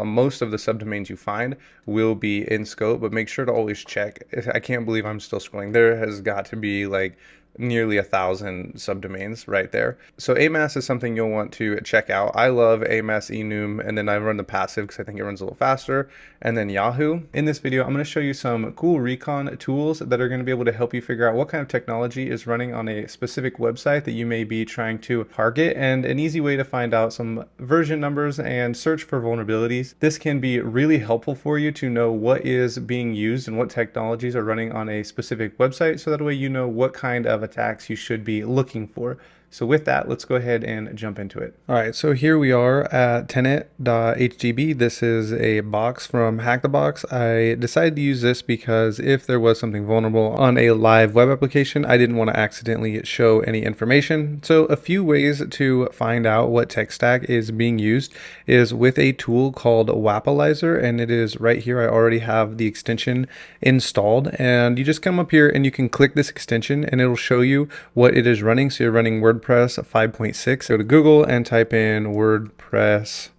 most of the subdomains you find will be in scope, but make sure to always check. I can't believe I'm still scrolling. There has got to be like nearly 1,000 subdomains right there. So AMAS is something you'll want to check out. I love AMAS enum, and then I run the passive because I think it runs a little faster, and then Yahoo. In this video, I'm going to show you some cool Recon tools that are going to be able to help you figure out what kind of technology is running on a specific website that you may be trying to target, and an easy way to find out some version numbers and search for vulnerabilities. This can be really helpful for you to know what is being used and what technologies are running on a specific website, so that way you know what kind of attacks you should be looking for. So with that, let's go ahead and jump into it. All right, so here we are at tenet.hgb. This is a box from Hack the Box. I decided to use this because if there was something vulnerable on a live web application, I didn't want to accidentally show any information. So a few ways to find out what tech stack is being used is with a tool called Wapalizer, and it is right here. I already have the extension installed, and you just come up here and you can click this extension and it'll show you what it is running. So you're running WordPress 5.6. Go to Google and type in WordPress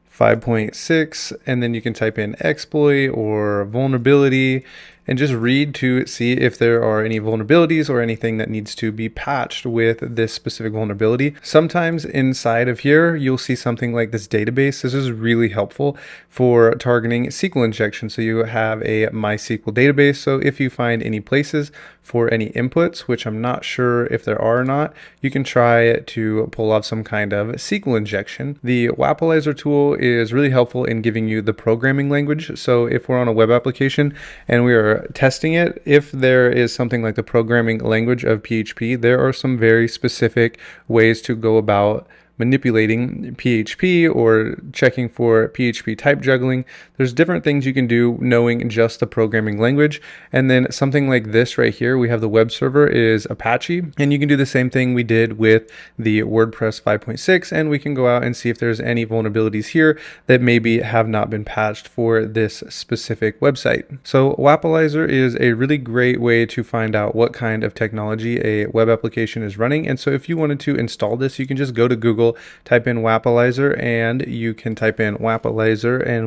5.6, and then you can type in exploit or vulnerability and just read to see if there are any vulnerabilities or anything that needs to be patched with this specific vulnerability. Sometimes inside of here, you'll see something like this database. This is really helpful for targeting SQL injection. So you have a MySQL database. So if you find any places for any inputs, which I'm not sure if there are or not, you can try to pull off some kind of SQL injection. The Wapalizer tool is really helpful in giving you the programming language. So if we're on a web application and we are testing it, if there is something like the programming language of PHP, there are some very specific ways to go about manipulating PHP or checking for PHP type juggling. There's different things you can do knowing just the programming language. And then something like this right here, we have the web server is Apache, and you can do the same thing we did with the WordPress 5.6, and we can go out and see if there's any vulnerabilities here that maybe have not been patched for this specific website. So Wappalyzer is a really great way to find out what kind of technology a web application is running. And so if you wanted to install this, you can just go to Google, type in Wappalyzer, and you can type in Wappalyzer, and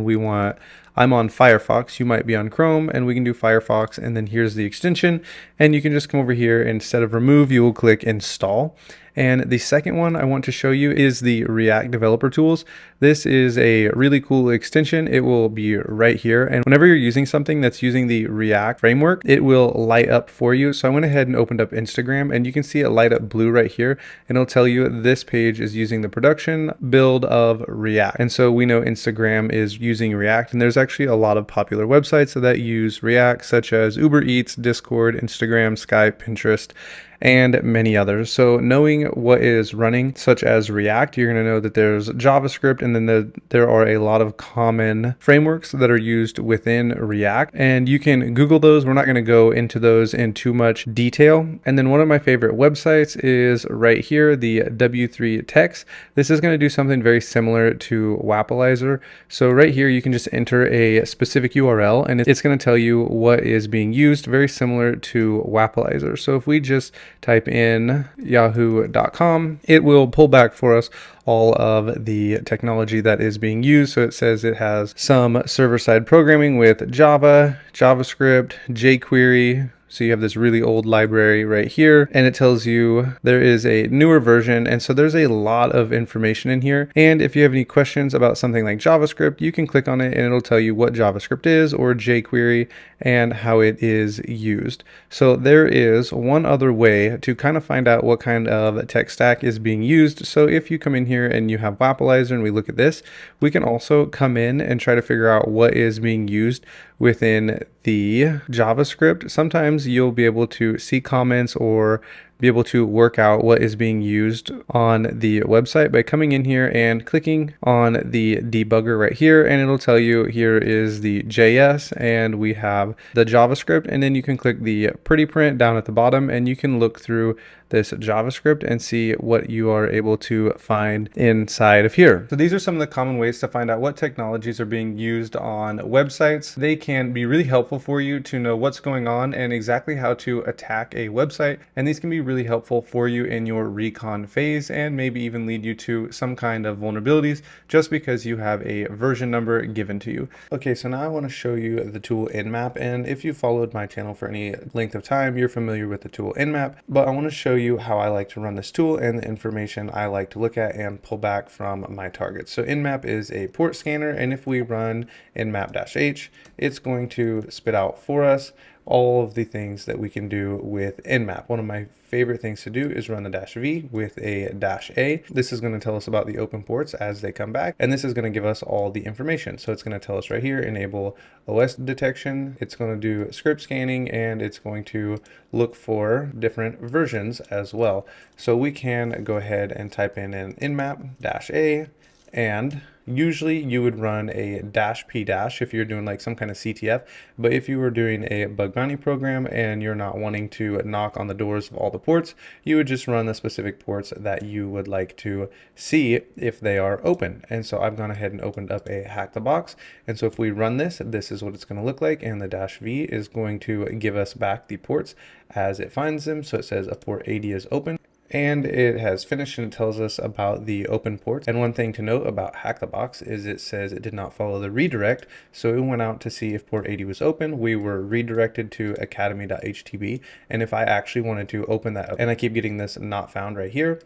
I'm on Firefox, you might be on Chrome, and we can do Firefox, and then here's the extension, and you can just come over here. Instead of remove, you will click install. And the second one I want to show you is the React Developer Tools. This is a really cool extension. It will be right here. And whenever you're using something that's using the React framework, it will light up for you. So I went ahead and opened up Instagram, and you can see it light up blue right here. And it'll tell you this page is using the production build of React. And so we know Instagram is using React, and there's actually a lot of popular websites that use React, such as Uber Eats, Discord, Instagram, Skype, Pinterest, and many others. So knowing what is running, such as React, you're going to know that there's JavaScript, and then there are a lot of common frameworks that are used within React, and you can Google those. We're not going to go into those in too much detail. And then one of my favorite websites is right here, the W3 Techs. This is going to do something very similar to Wappalyzer. So right here, you can just enter a specific URL, and it's going to tell you what is being used, very similar to Wappalyzer. So if we just type in yahoo.com, it will pull back for us all of the technology that is being used. So it says it has some server-side programming with Java, JavaScript, jQuery. So you have this really old library right here, and it tells you there is a newer version. And so there's a lot of information in here. And if you have any questions about something like JavaScript, you can click on it and it'll tell you what JavaScript is, or jQuery, and how it is used. So there is one other way to kind of find out what kind of tech stack is being used. So if you come in here and you have Wappalyzer and we look at this, we can also come in and try to figure out what is being used within the JavaScript. Sometimes you'll be able to see comments or be able to work out what is being used on the website by coming in here and clicking on the debugger right here, and it'll tell you here is the JS and we have the JavaScript, and then you can click the pretty print down at the bottom and you can look through this JavaScript and see what you are able to find inside of here. So these are some of the common ways to find out what technologies are being used on websites. They can be really helpful for you to know what's going on and exactly how to attack a website, and these can be really helpful for you in your recon phase and maybe even lead you to some kind of vulnerabilities just because you have a version number given to you. Okay, so now I want to show you the tool Nmap, and if you followed my channel for any length of time, you're familiar with the tool Nmap, but I want to show you how I like to run this tool and the information I like to look at and pull back from my targets. So Nmap is a port scanner, and if we run nmap-h, it's going to spit out for us all of the things that we can do with Nmap. One of my favorite things to do is run the -v with a -a. This is going to tell us about the open ports as they come back, and this is going to give us all the information. So it's going to tell us right here, enable OS detection. It's going to do script scanning, and it's going to look for different versions as well. So we can go ahead and type in an nmap-a, and usually you would run a -p- if you're doing like some kind of CTF, but if you were doing a bug bounty program and you're not wanting to knock on the doors of all the ports, you would just run the specific ports that you would like to see if they are open. And so I've gone ahead and opened up a hack the box. And so if we run this, this is what it's going to look like, and the -v is going to give us back the ports as it finds them. So it says a port 80 is open, and it has finished, and it tells us about the open ports. And one thing to note about Hack the Box is it says it did not follow the redirect, so it went out to see if port 80 was open. We were redirected to academy.htb, and if I actually wanted to open that up, and I keep getting this not found right here,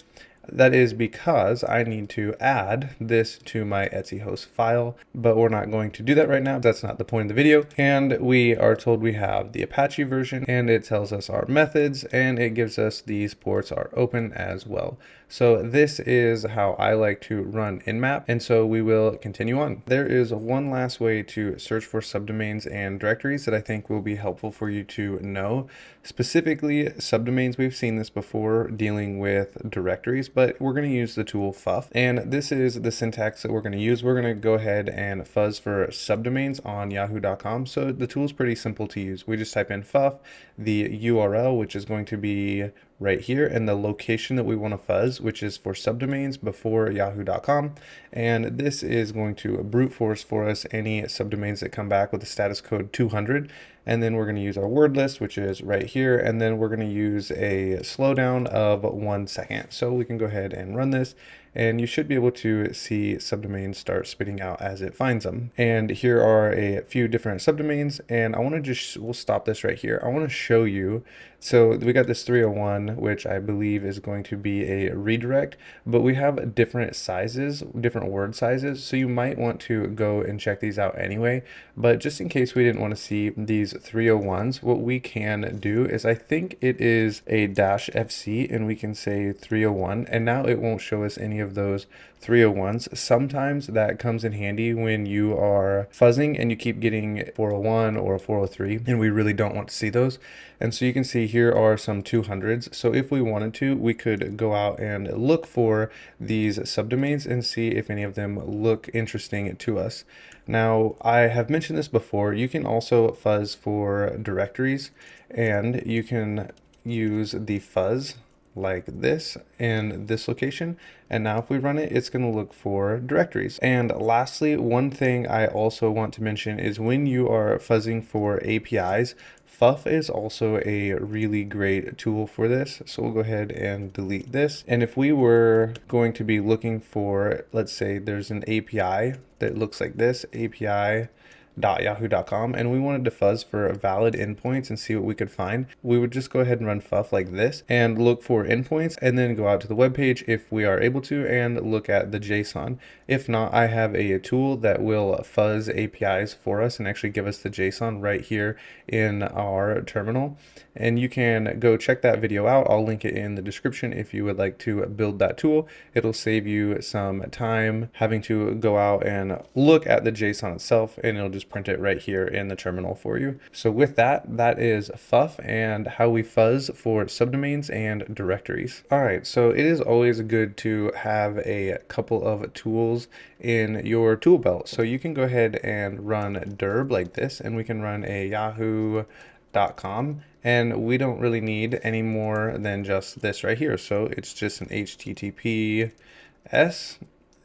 that is because I need to add this to my Etsy host file, but we're not going to do that right now. That's not the point of the video. And we are told we have the Apache version, and it tells us our methods, and it gives us these ports are open as well. So this is how I like to run Nmap, and so we will continue on. There is one last way to search for subdomains and directories that I think will be helpful for you to know. Specifically, subdomains, we've seen this before dealing with directories, but we're going to use the tool fuff, and this is the syntax that we're going to use. We're going to go ahead and fuzz for subdomains on yahoo.com. So the tool is pretty simple to use. We just type in fuff, the URL, which is going to be right here, and the location that we want to fuzz, which is for subdomains before yahoo.com. And this is going to brute force for us any subdomains that come back with the status code 200. And then we're going to use our word list, which is right here. And then we're going to use a slowdown of 1 second. So we can go ahead and run this, and you should be able to see subdomains start spitting out as it finds them. And here are a few different subdomains, and I want to we'll stop this right here. I want to show you. So we got this 301, which I believe is going to be a redirect, but we have different sizes, different word sizes. So you might want to go and check these out anyway. But just in case we didn't want to see these 301s, what we can do is, I think it is a -FC, and we can say 301, and now it won't show us any of those 301s. Sometimes that comes in handy when you are fuzzing and you keep getting 401 or 403, and we really don't want to see those. And so you can see here are some 200s. So if we wanted to, we could go out and look for these subdomains and see if any of them look interesting to us. Now, I have mentioned this before. You can also fuzz for directories, and you can use the fuzz like this in this location, and now if we run it, it's going to look for directories. And lastly, one thing I also want to mention is when you are fuzzing for APIs, fuff is also a really great tool for this. So we'll go ahead and delete this, and if we were going to be looking for, let's say there's an API that looks like this, API.yahoo.com, and we wanted to fuzz for valid endpoints and see what we could find, we would just go ahead and run fuff like this and look for endpoints, and then go out to the web page if we are able to and look at the JSON. If not, I have a tool that will fuzz APIs for us and actually give us the JSON right here in our terminal, and you can go check that video out. I'll link it in the description if you would like to build that tool. It'll save you some time having to go out and look at the JSON itself, and it'll just print it right here in the terminal for you. So with that, that is fuff and how we fuzz for subdomains and directories. All right, so it is always good to have a couple of tools in your tool belt. So you can go ahead and run derb like this, and we can run a yahoo.com, and we don't really need any more than just this right here. So it's just an HTTPS,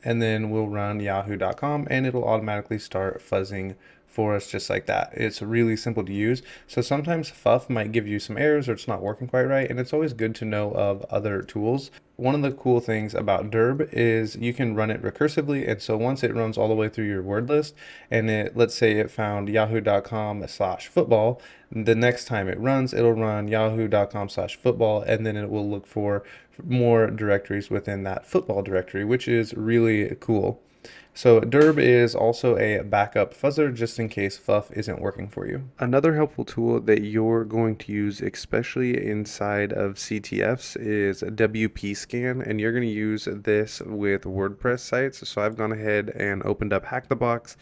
and then we'll run yahoo.com, and it'll automatically start fuzzing for us just like that. It's really simple to use. So sometimes fuff might give you some errors or it's not working quite right, and it's always good to know of other tools. One of the cool things about derb is you can run it recursively, and so once it runs all the way through your word list, and let's say it found yahoo.com/football, the next time it runs, it'll run yahoo.com/football, and then it will look for more directories within that football directory, which is really cool. So derb is also a backup fuzzer just in case fuff isn't working for you. Another helpful tool that you're going to use, especially inside of CTFs, is WP Scan, and you're going to use this with WordPress sites. So I've gone ahead and opened up Hack the Box,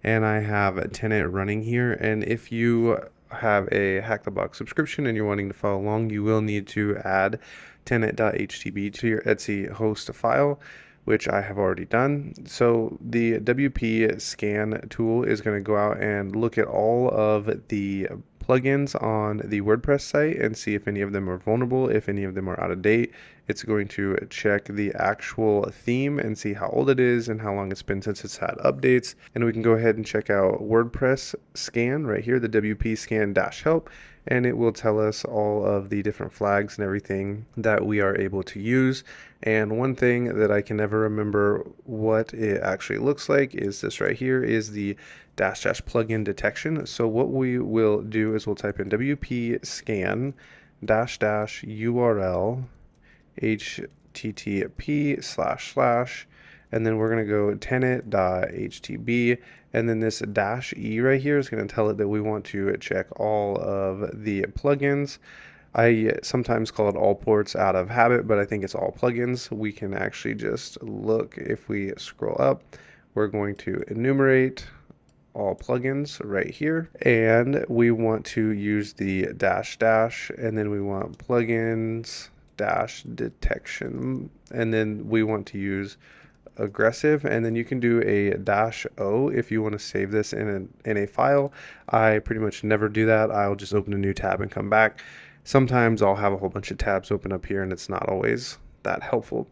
and I have a tenant running here. And if you have a Hack the Box subscription and you're wanting to follow along, you will need to add tenant.htb to your Etsy host file, which I have already done. So the WP Scan tool is going to go out and look at all of the plugins on the WordPress site and see if any of them are vulnerable, if any of them are out of date. It's going to check the actual theme and see how old it is and how long it's been since it's had updates. And we can go ahead and check out WordPress Scan right here, the WP Scan -help, and it will tell us all of the different flags and everything that we are able to use. And one thing that I can never remember what it actually looks like is this right here, is the -- plugin detection. So what we will do is we'll type in WP Scan --URL http// and then we're going to go tenant.htb, and then this -e right here is going to tell it that we want to check all of the plugins I sometimes call it all ports out of habit, but I think it's all plugins. We can actually just look. If we scroll up, we're going to enumerate all plugins right here, and we want to use the dash dash, and then we want plugins dash detection, and then we want to use aggressive, and then you can do a dash O if you want to save this in a file. I pretty much never do that. I'll just open a new tab and come back. Sometimes I'll have a whole bunch of tabs open up here, and it's not always that helpful.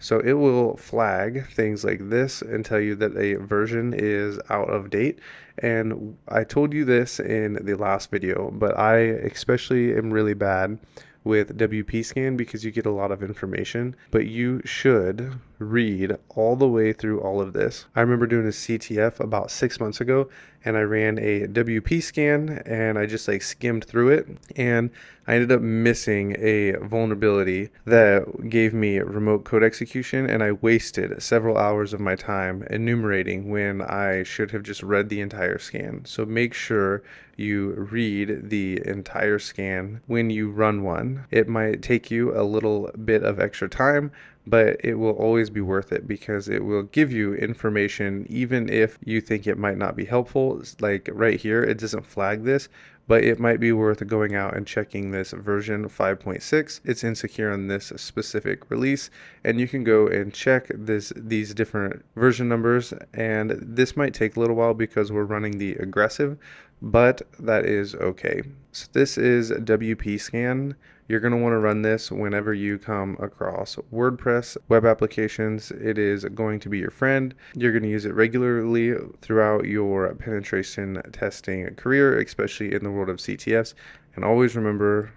So it will flag things like this and tell you that a version is out of date. And I told you this in the last video, but I especially am really bad with WP scan because you get a lot of information, but you should read all the way through all of this. I remember doing a CTF about 6 months ago, and I ran a WP scan and I just like skimmed through it, and I ended up missing a vulnerability that gave me remote code execution, and I wasted several hours of my time enumerating when I should have just read the entire scan. So make sure you read the entire scan when you run one. It might take you a little bit of extra time, but it will always be worth it because it will give you information even if you think it might not be helpful. Like right here, it doesn't flag this, but it might be worth going out and checking this version 5.6. It's insecure on this specific release, and you can go and check these different version numbers, and this might take a little while because we're running the aggressive, but that is okay. So this is WP scan. You're going to want to run this whenever you come across WordPress web applications. It is going to be your friend. You're going to use it regularly throughout your penetration testing career, especially in the world of CTFs. And always remember,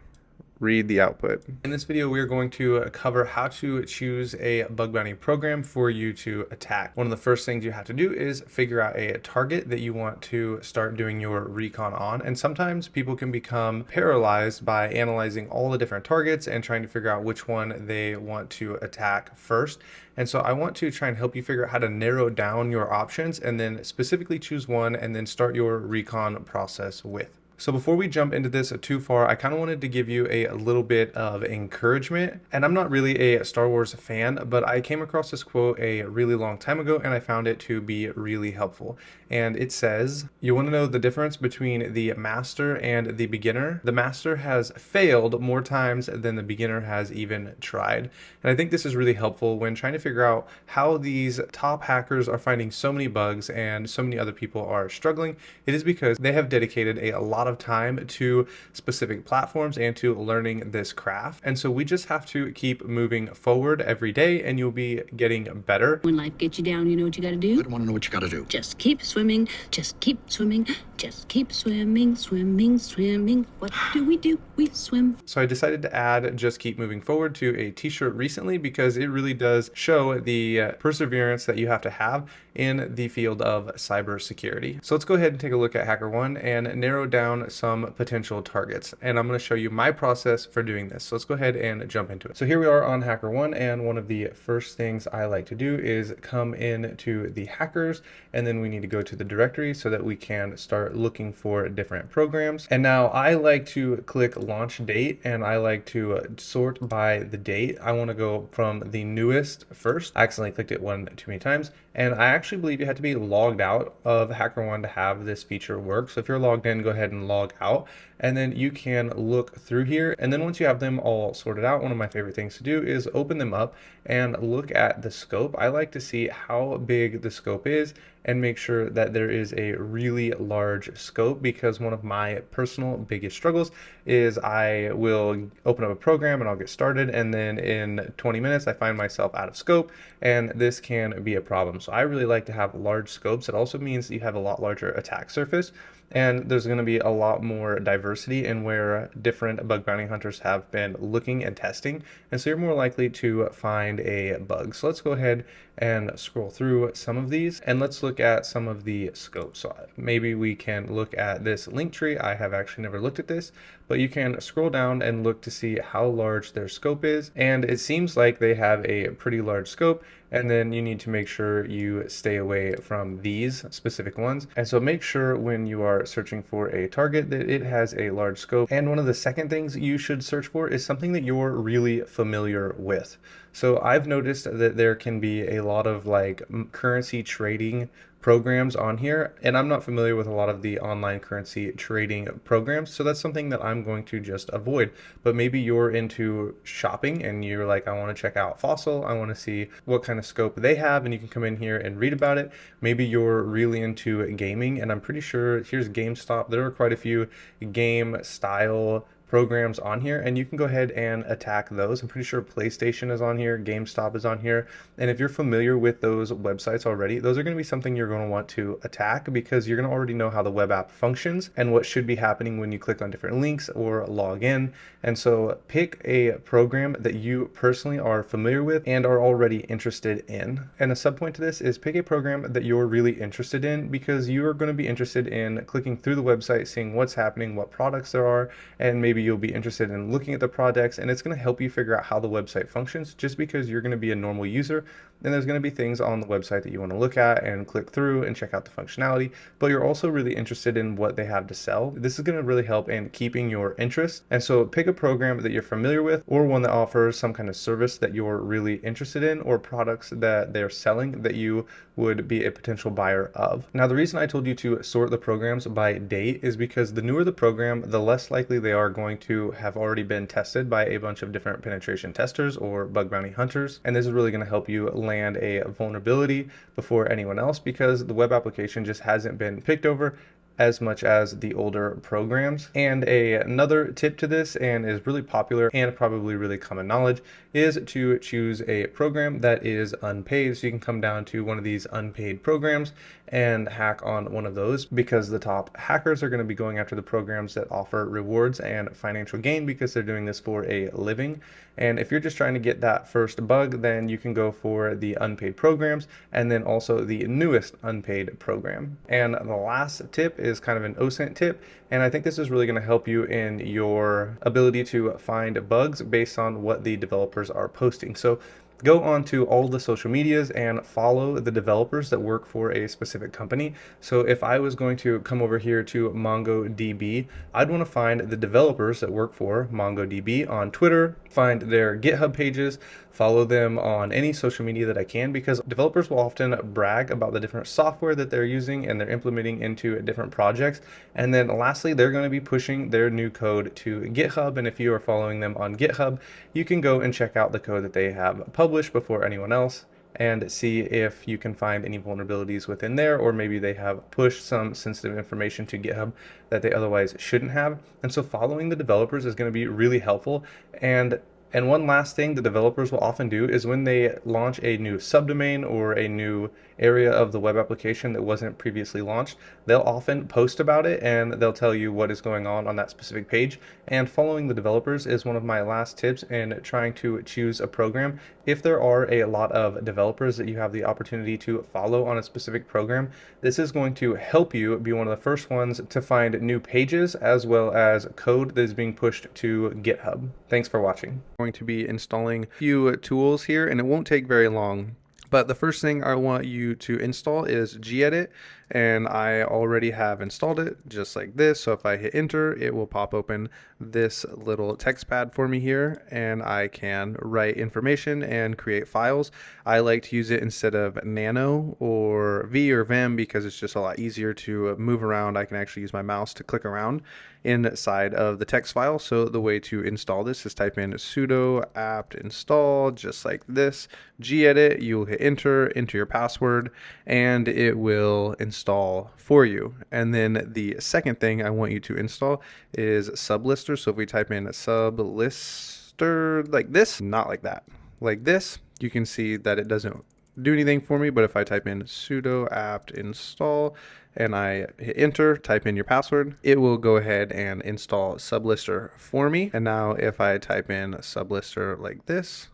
read the output. In this video, we are going to cover how to choose a bug bounty program for you to attack. One of the first things you have to do is figure out a target that you want to start doing your recon on. And sometimes people can become paralyzed by analyzing all the different targets and trying to figure out which one they want to attack first. And so I want to try and help you figure out how to narrow down your options and then specifically choose one and then start your recon process with. So before we jump into this too far, I kind of wanted to give you a little bit of encouragement. And I'm not really a Star Wars fan, but I came across this quote a really long time ago and I found it to be really helpful. And it says, you want to know the difference between the master and the beginner? The master has failed more times than the beginner has even tried. And I think this is really helpful when trying to figure out how these top hackers are finding so many bugs and so many other people are struggling. It is because they have dedicated a lot of time to specific platforms and to learning this craft. And so we just have to keep moving forward every day and you'll be getting better. When life gets you down, you know what you gotta do? I don't want to know what you gotta do. Just keep swimming, just keep swimming, just keep swimming, swimming, swimming. What do? We swim. So I decided to add just keep moving forward to a t-shirt recently because it really does show the perseverance that you have to have in the field of cybersecurity. So let's go ahead and take a look at HackerOne and narrow down some potential targets. And I'm going to show you my process for doing this. So let's go ahead and jump into it. So here we are on HackerOne, and one of the first things I like to do is come into the hackers, and then we need to go to the directory so that we can start looking for different programs. And now I like to click launch date, and I like to sort by the date. I want to go from the newest first. I accidentally clicked it one too many times, and I actually believe you have to be logged out of HackerOne to have this feature work. So if you're logged in, go ahead and log out, and then you can look through here. And then once you have them all sorted out, one of my favorite things to do is open them up and look at the scope. I like to see how big the scope is and make sure that there is a really large scope, because one of my personal biggest struggles is I will open up a program and I'll get started, and then in 20 minutes I find myself out of scope, and this can be a problem. So I really like to have large scopes. It also means you have a lot larger attack surface, and there's going to be a lot more diversity in where different bug bounty hunters have been looking and testing, and so you're more likely to find a bug. So let's go ahead and scroll through some of these, and let's look at some of the scopes. So maybe we can look at this link tree. I have actually never looked at this, but you can scroll down and look to see how large their scope is. And it seems like they have a pretty large scope. And then you need to make sure you stay away from these specific ones. And so make sure when you are searching for a target that it has a large scope. And one of the second things you should search for is something that you're really familiar with. So I've noticed that there can be a lot of like currency trading programs on here, and I'm not familiar with a lot of the online currency trading programs, so that's something that I'm going to just avoid. But maybe you're into shopping and you're like, I want to check out Fossil, I want to see what kind of scope they have, and you can come in here and read about it. Maybe you're really into gaming, and I'm pretty sure here's GameStop. There are quite a few game style programs on here, and you can go ahead and attack those. I'm pretty sure PlayStation is on here, GameStop is on here, and if you're familiar with those websites already, those are going to be something you're going to want to attack because you're going to already know how the web app functions and what should be happening when you click on different links or log in. And so pick a program that you personally are familiar with and are already interested in. And a subpoint to this is pick a program that you're really interested in, because you're going to be interested in clicking through the website, seeing what's happening, what products there are, and maybe you'll be interested in looking at the projects, and it's going to help you figure out how the website functions, just because you're going to be a normal user and there's going to be things on the website that you want to look at and click through and check out the functionality, but you're also really interested in what they have to sell. This is going to really help in keeping your interest. And so pick a program that you're familiar with, or one that offers some kind of service that you're really interested in, or products that they're selling that you would be a potential buyer of. Now, the reason I told you to sort the programs by date is because the newer the program, the less likely they are going to have already been tested by a bunch of different penetration testers or bug bounty hunters. And this is really going to help you land a vulnerability before anyone else, because the web application just hasn't been picked over as much as the older programs. And another tip to this, and is really popular and probably really common knowledge, is to choose a program that is unpaid. So you can come down to one of these unpaid programs and hack on one of those, because the top hackers are going to be going after the programs that offer rewards and financial gain, because they're doing this for a living. And if you're just trying to get that first bug, then you can go for the unpaid programs, and then also the newest unpaid program. And the last tip is kind of an OSINT tip, and I think this is really going to help you in your ability to find bugs based on what the developers are posting. So go on to all the social medias and follow the developers that work for a specific company. So if I was going to come over here to MongoDB, I'd want to find the developers that work for MongoDB on Twitter, find their GitHub pages, follow them on any social media that I can, because developers will often brag about the different software that they're using and they're implementing into different projects. And then lastly, they're going to be pushing their new code to GitHub. And if you are following them on GitHub, you can go and check out the code that they have published before anyone else and see if you can find any vulnerabilities within there, or maybe they have pushed some sensitive information to GitHub that they otherwise shouldn't have. And so following the developers is going to be really helpful. And one last thing the developers will often do is when they launch a new subdomain or a new area of the web application that wasn't previously launched, they'll often post about it and they'll tell you what is going on that specific page. And following the developers is one of my last tips in trying to choose a program. If there are a lot of developers that you have the opportunity to follow on a specific program, this is going to help you be one of the first ones to find new pages as well as code that is being pushed to GitHub. Thanks for watching. I'm going to be installing a few tools here, and it won't take very long. But the first thing I want you to install is gedit, and I already have installed it just like this. So if I hit enter, it will pop open this little text pad for me here, and I can write information and create files. I like to use it instead of Nano or V or Vim because it's just a lot easier to move around. I can actually use my mouse to click around inside of the text file. So the way to install this is type in sudo apt install, just like this, gedit, you'll hit enter your password, and it will install for you. And then the second thing I want you to install is sublister. So if we type in sublister like this, not like that, like this, you can see that it doesn't do anything for me. But if I type in sudo apt install and I hit enter, type in your password, it will go ahead and install sublister for me. And now if I type in sublister like this,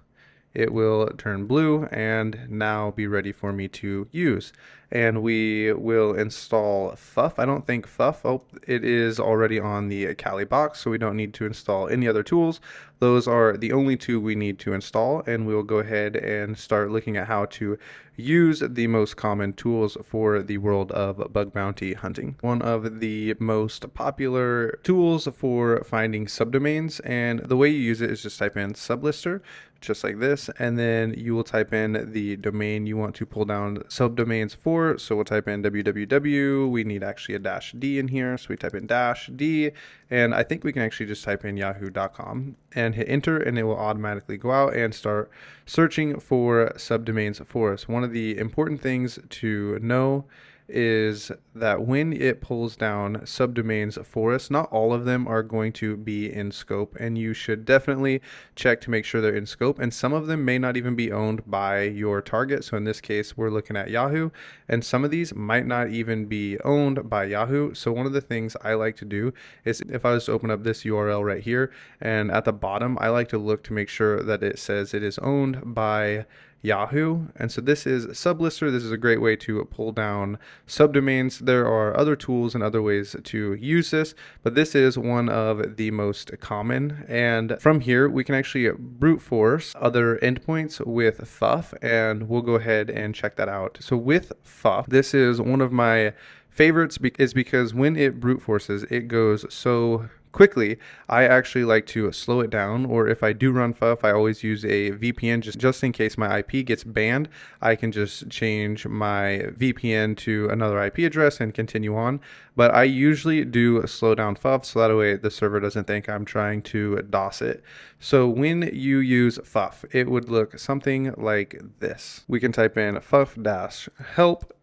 it will turn blue and now be ready for me to use. and we will install FUF. I don't think FUF, oh, it is already on the Kali box, so we don't need to install any other tools. Those are the only two we need to install, and we'll go ahead and start looking at how to use the most common tools for the world of bug bounty hunting. One of the most popular tools for finding subdomains, and the way you use it is just type in sublister, just like this, and then you will type in the domain you want to pull down subdomains for. So we'll type in www. We need actually a -d in here, so we type in -d, and I think we can actually just type in yahoo.com and hit enter, and it will automatically go out and start searching for subdomains for us. One of the important things to know is that when it pulls down subdomains for us, not all of them are going to be in scope, and you should definitely check to make sure they're in scope, and some of them may not even be owned by your target. So in this case, we're looking at Yahoo, and some of these might not even be owned by Yahoo. So one of the things I like to do is, if I was to open up this URL right here, and at the bottom I like to look to make sure that it says it is owned by Yahoo. And so this is Sublister. This is a great way to pull down subdomains. There are other tools and other ways to use this, but this is one of the most common. And from here, we can actually brute force other endpoints with FUF, and we'll go ahead and check that out. So with FUF, this is one of my favorites is because when it brute forces, it goes so quickly. I actually like to slow it down, or if I do run FUF, I always use a VPN just in case my IP gets banned. I can just change my VPN to another IP address and continue on. But I usually do slow down FUF so that way the server doesn't think I'm trying to DOS it. So when you use FUF, it would look something like this. We can type in FUF-help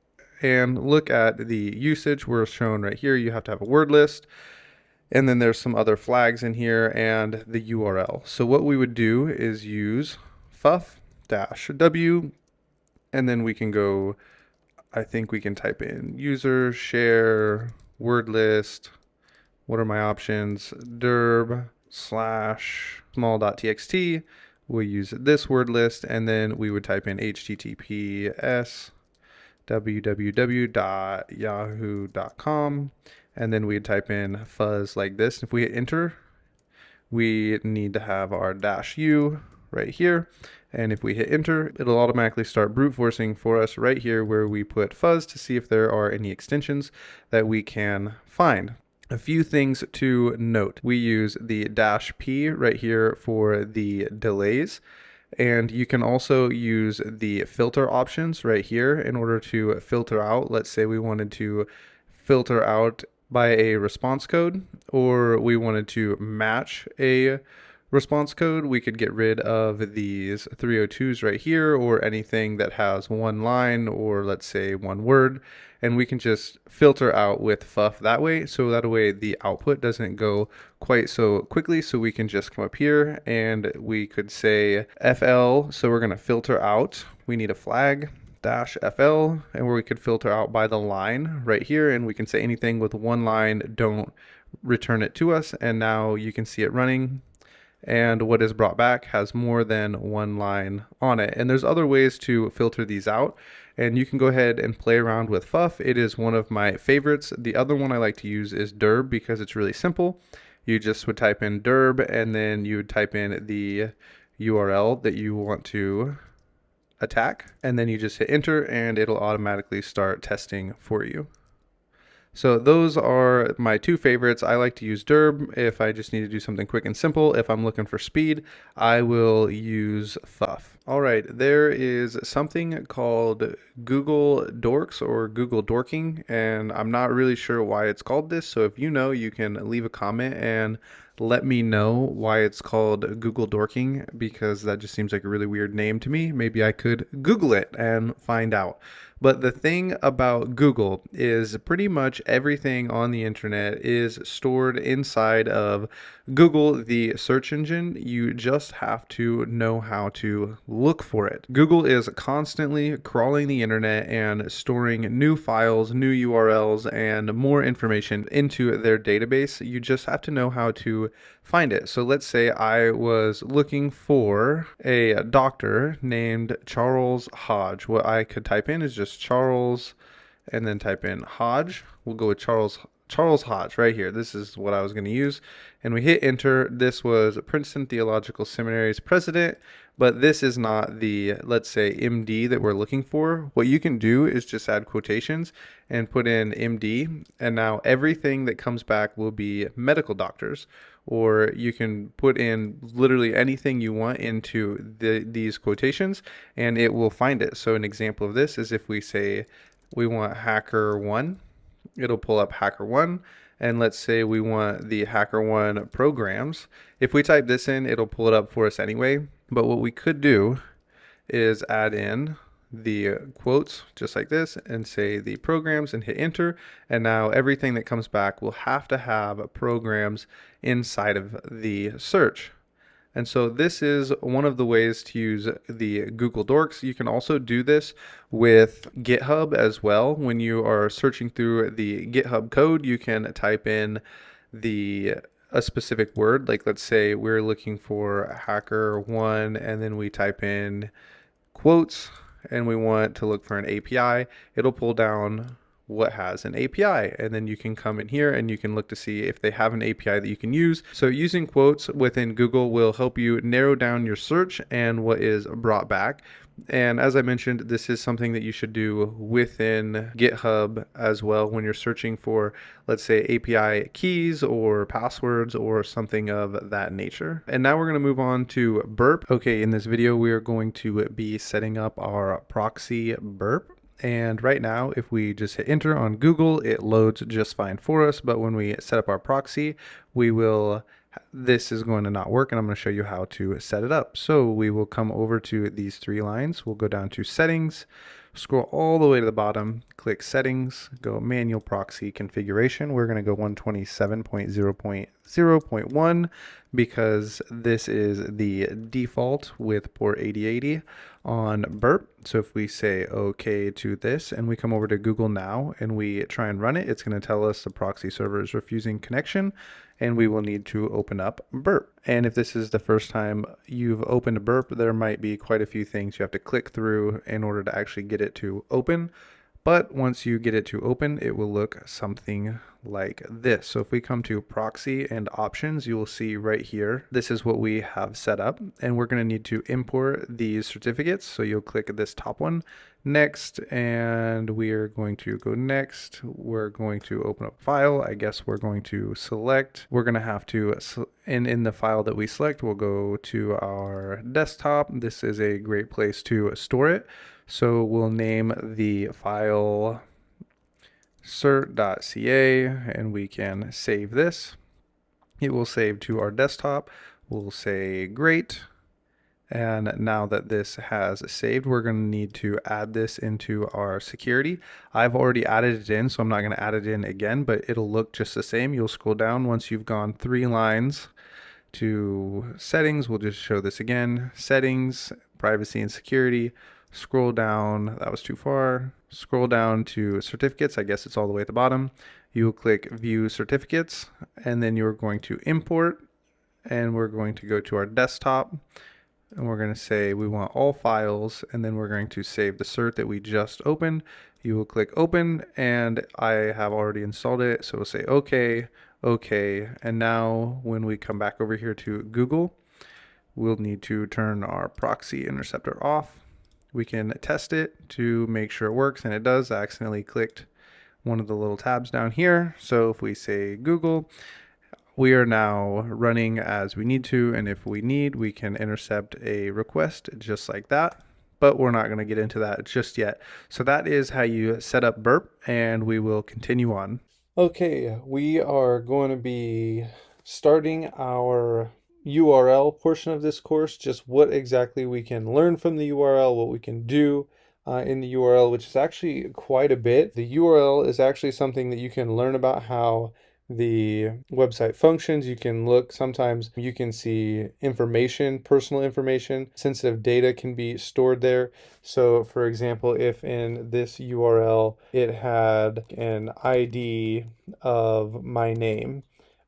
and look at the usage. We're shown right here. You have to have a word list. And then there's some other flags in here and the URL. So what we would do is use FUF-W, and then we can go, I think we can type in user, share, word list. What are my options? derb / small.txt. We'll use this word list, and then we would type in https www.yahoo.com, and then we'd type in fuzz like this. If we hit enter, we need to have our -u right here, and if we hit enter, it'll automatically start brute forcing for us right here where we put fuzz to see if there are any extensions that we can find. A few things to note: we use the -p right here for the delays, and you can also use the filter options right here in order to filter out. Let's say we wanted to filter out by a response code, or we wanted to match a response code. We could get rid of these 302s right here, or anything that has one line, or let's say one word, and we can just filter out with FUF that way. So that way the output doesn't go quite so quickly. So we can just come up here and we could say FL. So we're going to filter out. We need a flag -FL, and where we could filter out by the line right here, and we can say anything with one line, don't return it to us. And now you can see it running, and what is brought back has more than one line on it. And there's other ways to filter these out, and you can go ahead and play around with FUF. It is one of my favorites. The other one I like to use is derb because it's really simple. You just would type in derb, and then you would type in the URL that you want to attack, and then you just hit enter, and it'll automatically start testing for you. So those are my two favorites. I like to use derb if I just need to do something quick and simple. If I'm looking for speed, I will use FUF. All right, there is something called Google Dorks or Google Dorking, and I'm not really sure why it's called this. So if you know, you can leave a comment and let me know why it's called Google Dorking, because that just seems like a really weird name to me. Maybe I could Google it and find out. But the thing about Google is pretty much everything on the internet is stored inside of Google, the search engine. You just have to know how to look for it. Google is constantly crawling the internet and storing new files, new URLs, and more information into their database. You just have to know how to find it. So let's say I was looking for a doctor named Charles Hodge. What I could type in is just Charles and then type in Hodge. We'll go with Charles Hodge right here. This is what I was going to use. And we hit enter. This was Princeton Theological Seminary's president, but this is not the, let's say, MD that we're looking for. What you can do is just add quotations and put in MD, and now everything that comes back will be medical doctors. Or you can put in literally anything you want into these quotations and it will find it. So an example of this is if we say we want hacker1, it'll pull up hacker1. And let's say we want the hacker1 programs. If we type this in, it'll pull it up for us anyway. But what we could do is add in the quotes just like this and say the programs and hit enter. And now everything that comes back will have to have programs inside of the search. And so this is one of the ways to use the Google Dorks. You can also do this with GitHub as well. When you are searching through the GitHub code, you can type in a specific word. Like let's say we're looking for hacker1 and then we type in quotes and we want to look for an API. It'll pull down what has an API, and then you can come in here and you can look to see if they have an API that you can use. So using quotes within Google will help you narrow down your search and what is brought back. And as I mentioned, this is something that you should do within GitHub as well when you're searching for, let's say, API keys or passwords or something of that nature. And now we're going to move on to burp. Okay, in this video, we are going to be setting up our proxy burp. And right now, if we just hit enter on Google, it loads just fine for us. But when we set up our proxy, this is going to not work, and I'm going to show you how to set it up. So we will come over to these three lines. We'll go down to settings, scroll all the way to the bottom, click settings, go manual proxy configuration. We're going to go 127.0.0.1 because this is the default with port 8080 on burp. So if we say okay to this and we come over to Google Now and we try and run it, it's going to tell us the proxy server is refusing connection and we will need to open up burp. And if this is the first time you've opened burp, there might be quite a few things you have to click through in order to actually get it to open. But once you get it to open, it will look something like this. So if we come to proxy and options, you will see right here, this is what we have set up. And we're going to need to import these certificates. So you'll click this top one, next, and we are going to go next. We're going to open up file. I guess we're going to select. We're going to have to, and in the file that we select, we'll go to our desktop. This is a great place to store it. So we'll name the file cert.ca and we can save this. It will save to our desktop. We'll say great. And now that this has saved, we're going to need to add this into our security. I've already added it in, so I'm not going to add it in again, but it'll look just the same. You'll scroll down once you've gone 3 lines to settings. We'll just show this again. Settings, privacy and security. Scroll down, that was too far. Scroll down to certificates. I guess it's all the way at the bottom. You will click view certificates, and then you're going to import, and we're going to go to our desktop, and we're going to say we want all files, and then we're going to save the cert that we just opened. You will click open, and I have already installed it, so we'll say okay, okay. And now when we come back over here to Google, we'll need to turn our proxy interceptor off. We can test it to make sure it works, and it does. I accidentally clicked one of the little tabs down here. So if we say Google, we are now running as we need to, and if we need, we can intercept a request just like that. But we're not going to get into that just yet. So that is how you set up burp, and we will continue on. Okay, we are going to be starting our URL portion of this course, just what exactly we can learn from the URL, what we can do in the URL, which is actually quite a bit. The URL is actually something that you can learn about how the website functions. You can look, sometimes you can see information, personal information, sensitive data can be stored there. So for example, if in this URL it had an ID of my name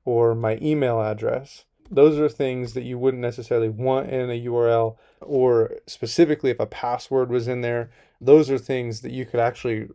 or my email address, those are things that you wouldn't necessarily want in a URL, or specifically if a password was in there, those are things that you could actually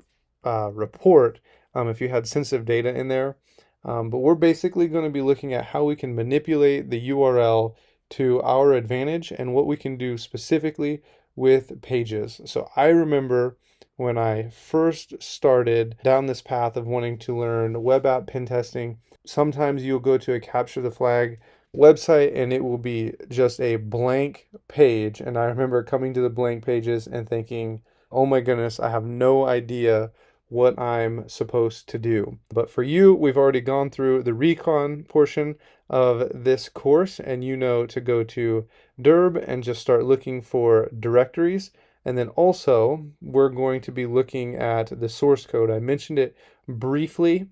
report if you had sensitive data in there. But we're basically going to be looking at how we can manipulate the URL to our advantage and what we can do specifically with pages. So I remember when I first started down this path of wanting to learn web app pen testing, sometimes you'll go to a capture the flag website and it will be just a blank page. And I remember coming to the blank pages and thinking, oh my goodness, I have no idea what I'm supposed to do. But for you, we've already gone through the Recon portion of this course, and you know to go to Derb and just start looking for directories. And then also, we're going to be looking at the source code. I mentioned it briefly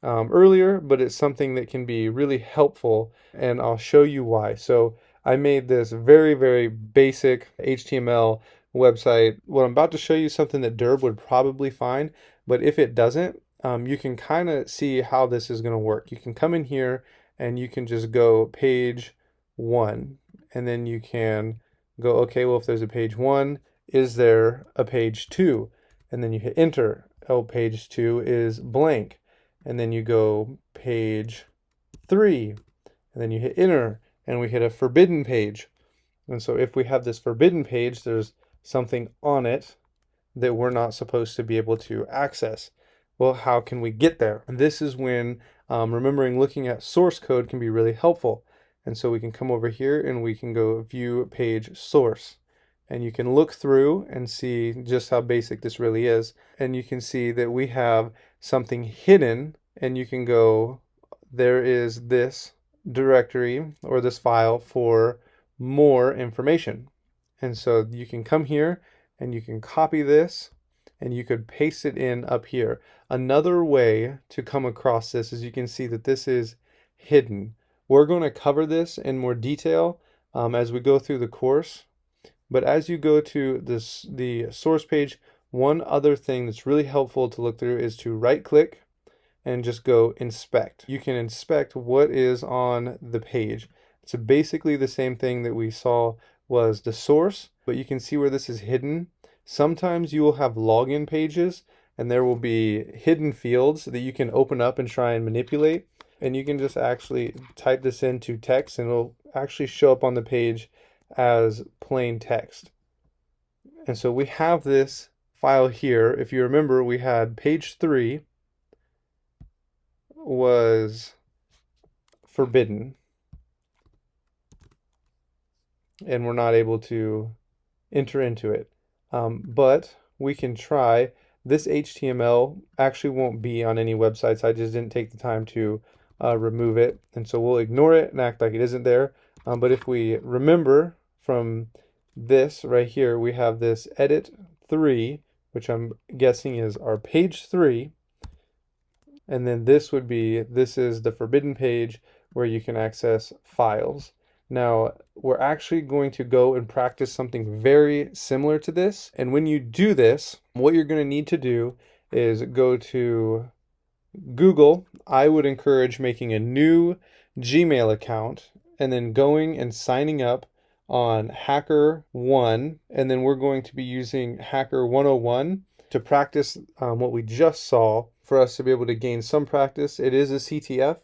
earlier, but it's something that can be really helpful, and I'll show you why. So I made this very, very basic HTML website. What I'm about to show you is something that Derb would probably find, but if it doesn't, you can kind of see how this is going to work. You can come in here and you can just go page 1, and then you can go, okay, well, if there's a page 1, is there a page 2? And then you hit enter. Oh, page 2 is blank. And then you go page 3, and then you hit enter, and we hit a forbidden page. And so if we have this forbidden page, there's something on it that we're not supposed to be able to access. Well, how can we get there? And this is when remembering looking at source code can be really helpful. And so we can come over here and we can go view page source. And you can look through and see just how basic this really is. And you can see that we have something hidden, and you can go, there is this directory or this file for more information. And so you can come here and you can copy this and you could paste it in up here. Another way to come across this is you can see that this is hidden. We're going to cover this in more detail as we go through the course. But as you go to the source page, one other thing that's really helpful to look through is to right click and just go inspect. You can inspect what is on the page. It's basically the same thing that we saw was the source, but you can see where this is hidden. Sometimes you will have login pages and there will be hidden fields that you can open up and try and manipulate. And you can just actually type this into text and it'll actually show up on the page as plain text. And so we have this file here. If you remember, we had page 3 was forbidden, and we're not able to enter into it. But we can try. This HTML actually won't be on any websites. I just didn't take the time to remove it. And so we'll ignore it and act like it isn't there. But if we remember from this right here, we have this edit 3, which I'm guessing is our page 3. And then this is the forbidden page where you can access files. Now, we're actually going to go and practice something very similar to this. And when you do this, what you're going to need to do is go to Google. I would encourage making a new Gmail account and then going and signing up on HackerOne. And then we're going to be using Hacker 101 to practice what we just saw for us to be able to gain some practice. It is a CTF.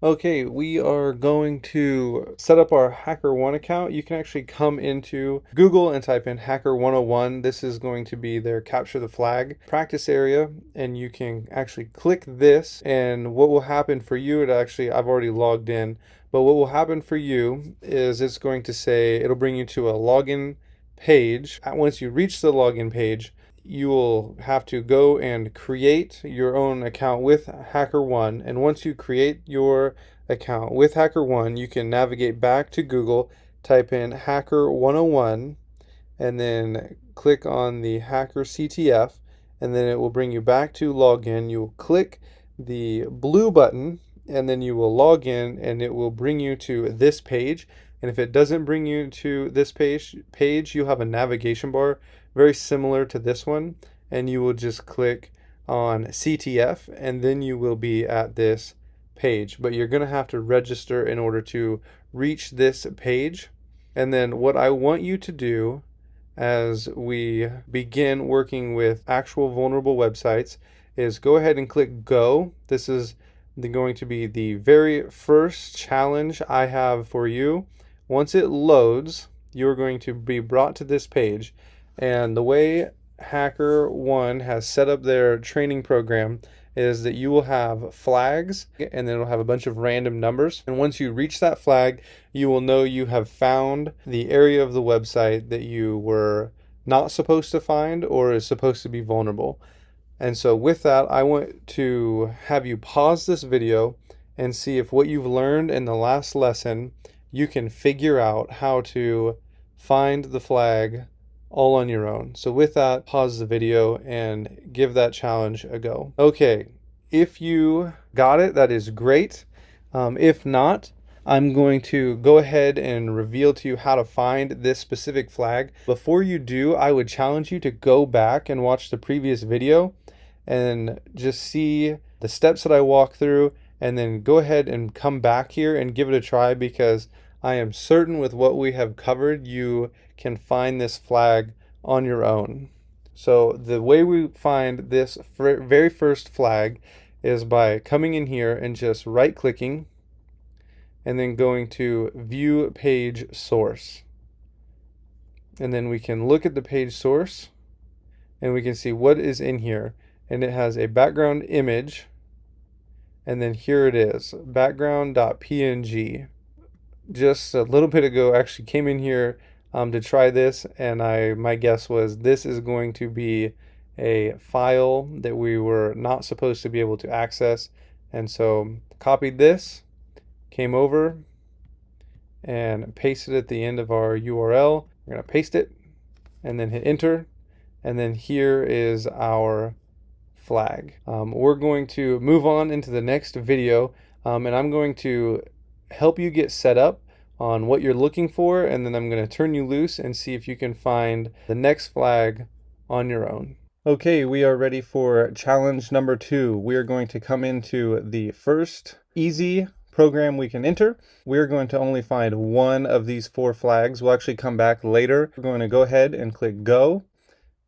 Okay, we are going to set up our HackerOne account. You can actually come into Google and type in Hacker 101. This is going to be their capture the flag practice area, and you can actually click this, and what will happen for you, I've already logged in, but what will happen for you is it's going to say, it'll bring you to a login page. Once you reach the login page, you will have to go and create your own account with HackerOne. And once you create your account with HackerOne, you can navigate back to Google, type in Hacker 101, and then click on the Hacker CTF, and then it will bring you back to login. You will click the blue button, and then you will log in, and it will bring you to this page. And if it doesn't bring you to this page, you'll have a navigation bar very similar to this one, and you will just click on CTF, and then you will be at this page. But you're going to have to register in order to reach this page. And then what I want you to do as we begin working with actual vulnerable websites is go ahead and click go. This is going to be the very first challenge I have for you. Once it loads, you're going to be brought to this page, and the way HackerOne has set up their training program is that you will have flags, and then it'll have a bunch of random numbers, and once you reach that flag, you will know you have found the area of the website that you were not supposed to find or is supposed to be vulnerable. And so with that, I want to have you pause this video and see if what you've learned in the last lesson, you can figure out how to find the flag all on your own. So with that, pause the video and give that challenge a go. Okay, if you got it, that is great. If not, I'm going to go ahead and reveal to you how to find this specific flag. Before you do, I would challenge you to go back and watch the previous video and just see the steps that I walk through, and then go ahead and come back here and give it a try, because I am certain with what we have covered, you can find this flag on your own. So the way we find this very first flag is by coming in here and just right clicking and then going to view page source. And then we can look at the page source and we can see what is in here. And it has a background image, and then here it is, background.png. Just a little bit ago, I actually came in here to try this, and my guess was this is going to be a file that we were not supposed to be able to access. And so copied this, came over and pasted it at the end of our URL. We're going to paste it and then hit enter, and then here is our flag. We're going to move on into the next video, and I'm going to help you get set up on what you're looking for, and then I'm going to turn you loose and see if you can find the next flag on your own. Okay, we are ready for challenge number 2. We are going to come into the first easy program we can enter. We're going to only find one of these 4 flags. We'll actually come back later. We're going to go ahead and click go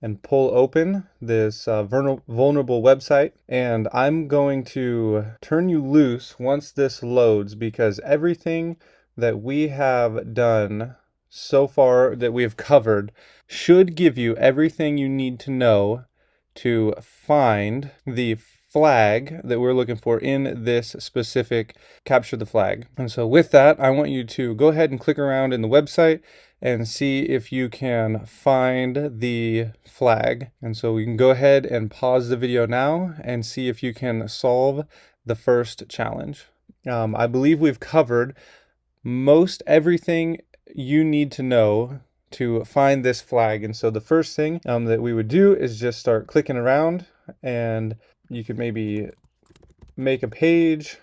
and pull open this vulnerable website, and I'm going to turn you loose once this loads, because everything that we have done so far, that we have covered, should give you everything you need to know to find the flag that we're looking for in this specific capture the flag. And so with that, I want you to go ahead and click around in the website and see if you can find the flag. And so we can go ahead and pause the video now and see if you can solve the first challenge. I believe we've covered most everything you need to know to find this flag. And so the first thing that we would do is just start clicking around, and you could maybe make a page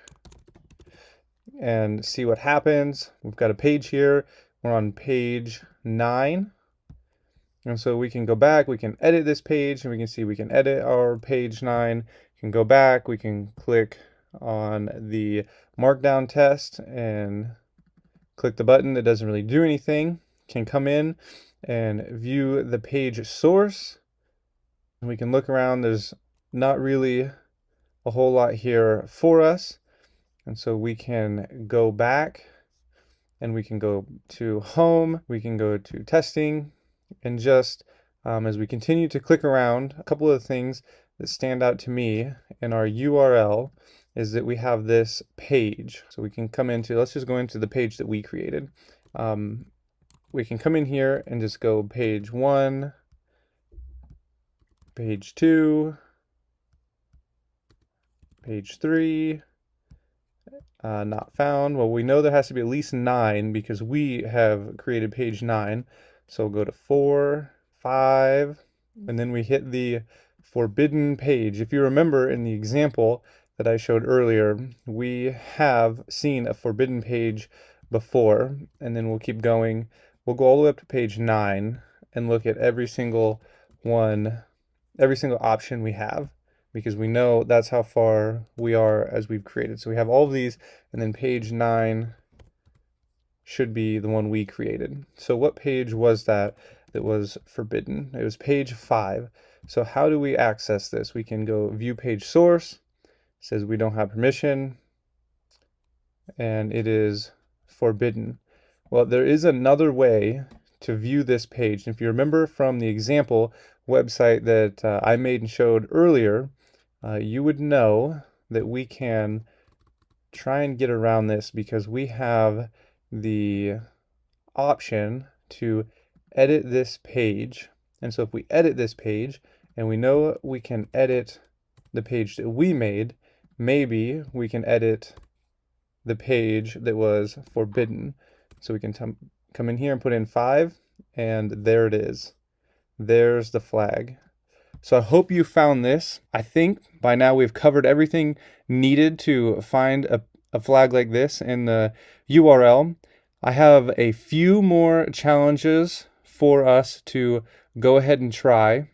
and see what happens. We've got a page here. We're on page 9. And so we can go back, we can edit this page, and we can see we can edit our page 9. We can go back, we can click on the markdown test and click the button. It doesn't really do anything. Can come in and view the page source. And we can look around. There's not really a whole lot here for us. And so we can go back and we can go to home, we can go to testing, and just as we continue to click around, a couple of things that stand out to me in our URL is that we have this page. So we can come into, let's just go into the page that we created. We can come in here and just go page 1, page 2, page 3, not found. Well, we know there has to be at least 9 because we have created page 9. So we'll go to 4, 5, and then we hit the forbidden page. If you remember in the example that I showed earlier, we have seen a forbidden page before, and then we'll keep going. We'll go all the way up to page 9 and look at every single one, every single option we have, because we know that's how far we are as we've created. So we have all of these, and then page 9 should be the one we created. So what page was that? that was forbidden. It was page 5. So how do we access this? We can go view page source. It says we don't have permission, and it is forbidden. Well, there is another way to view this page. And if you remember from the example website that I made and showed earlier, you would know that we can try and get around this because we have the option to edit this page. And so if we edit this page and we know we can edit the page that we made, maybe we can edit the page that was forbidden. So we can come in here and put in 5, and there it is. There's the flag. So I hope you found this. I think by now we've covered everything needed to find a flag like this in the URL. I have a few more challenges for us to go ahead and try.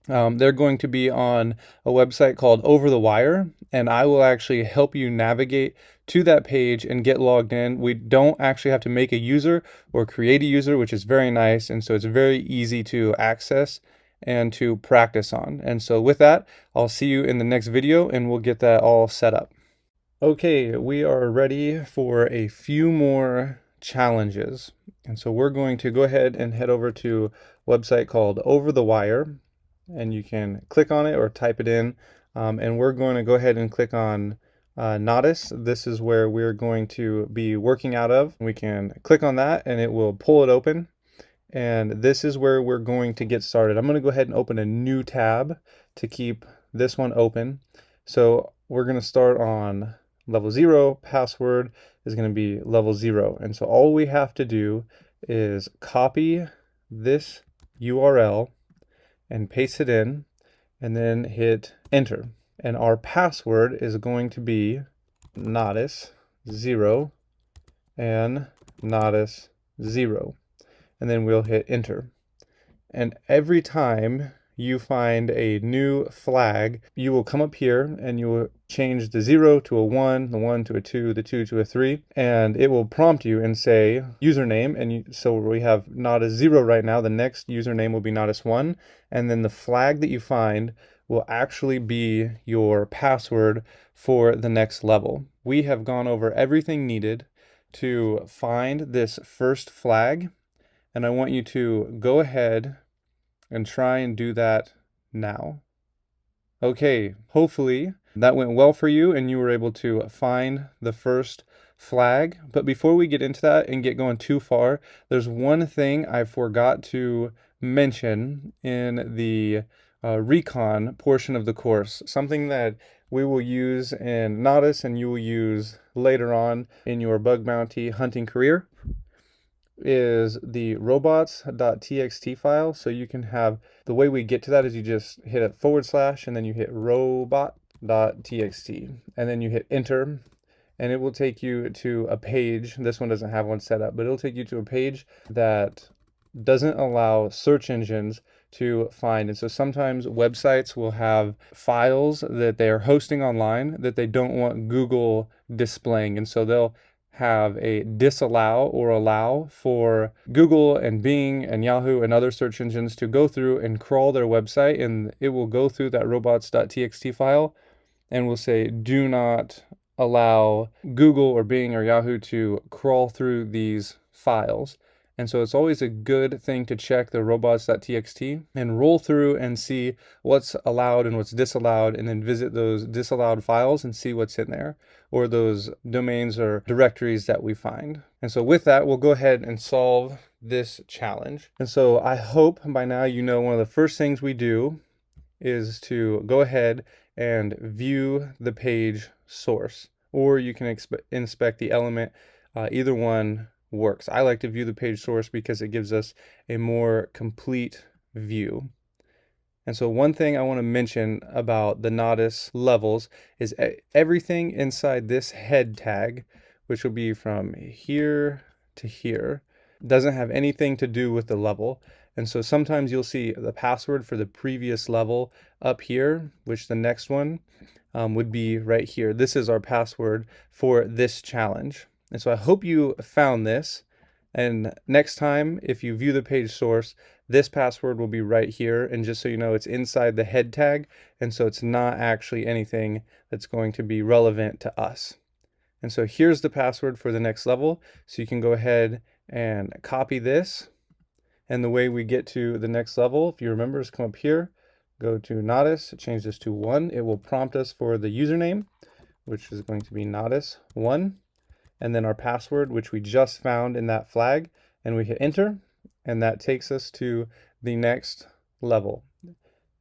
They're going to be on a website called Over the Wire, and I will actually help you navigate to that page and get logged in. We don't actually have to make a user or create a user, which is very nice, and so it's very easy to access and to practice on. And so with that, I'll see you in the next video and we'll get that all set up. Okay, we are ready for a few more challenges. And so we're going to go ahead and head over to a website called Over the Wire, and you can click on it or type it in. And we're going to go ahead and click on Nodus. This is where we're going to be working out of. We can click on that and it will pull it open. And this is where we're going to get started. I'm going to go ahead and open a new tab to keep this one open. So we're going to start on level 0. Password is going to be level 0. And so all we have to do is copy this URL and paste it in, and then hit enter. And our password is going to be Nodus 0 and Nodus 0. And then we'll hit enter. And every time you find a new flag, you will come up here and you will change the 0 to a 1, the 1 to a 2, the 2 to a 3, and it will prompt you and say username. And so we have Nodus 0 right now. The next username will be Nodus 1, and then the flag that you find will actually be your password for the next level. We have gone over everything needed to find this first flag, and I want you to go ahead and try and do that now. Okay, hopefully that went well for you and you were able to find the first flag. But before we get into that and get going too far, there's one thing I forgot to mention in the Recon portion of the course, something that we will use in Nodus and you will use later on in your bug bounty hunting career, is the robots.txt file. So you can have, the way we get to that is you just hit a / and then you hit robot.txt and then you hit enter, and it will take you to a page. This one doesn't have one set up, but it'll take you to a page that doesn't allow search engines to find. And so sometimes websites will have files that they're hosting online that they don't want Google displaying, and so they'll have a disallow or allow for Google and Bing and Yahoo and other search engines to go through and crawl their website, and it will go through that robots.txt file and will say do not allow Google or Bing or Yahoo to crawl through these files. And so it's always a good thing to check the robots.txt and roll through and see what's allowed and what's disallowed, and then visit those disallowed files and see what's in there, or those domains or directories that we find. And so with that, we'll go ahead and solve this challenge. And so I hope by now you know one of the first things we do is to go ahead and view the page source, or you can inspect the element. Either one works. I like to view the page source because it gives us a more complete view. And so one thing I want to mention about the Nodus levels is everything inside this head tag, which will be from here to here, doesn't have anything to do with the level. And so sometimes you'll see the password for the previous level up here, which the next one would be right here. This is our password for this challenge. And so I hope you found this, And next time, if you view the page source, this password will be right here. And just so you know, it's inside the head tag. And so it's not actually anything that's going to be relevant to us. And so here's the password for the next level. So you can go ahead and copy this. And the way we get to the next level, if you remember, is come up here, go to Nodus, change this to 1. It will prompt us for the username, which is going to be Nodus1, and then our password, which we just found in that flag, and we hit enter, and that takes us to the next level.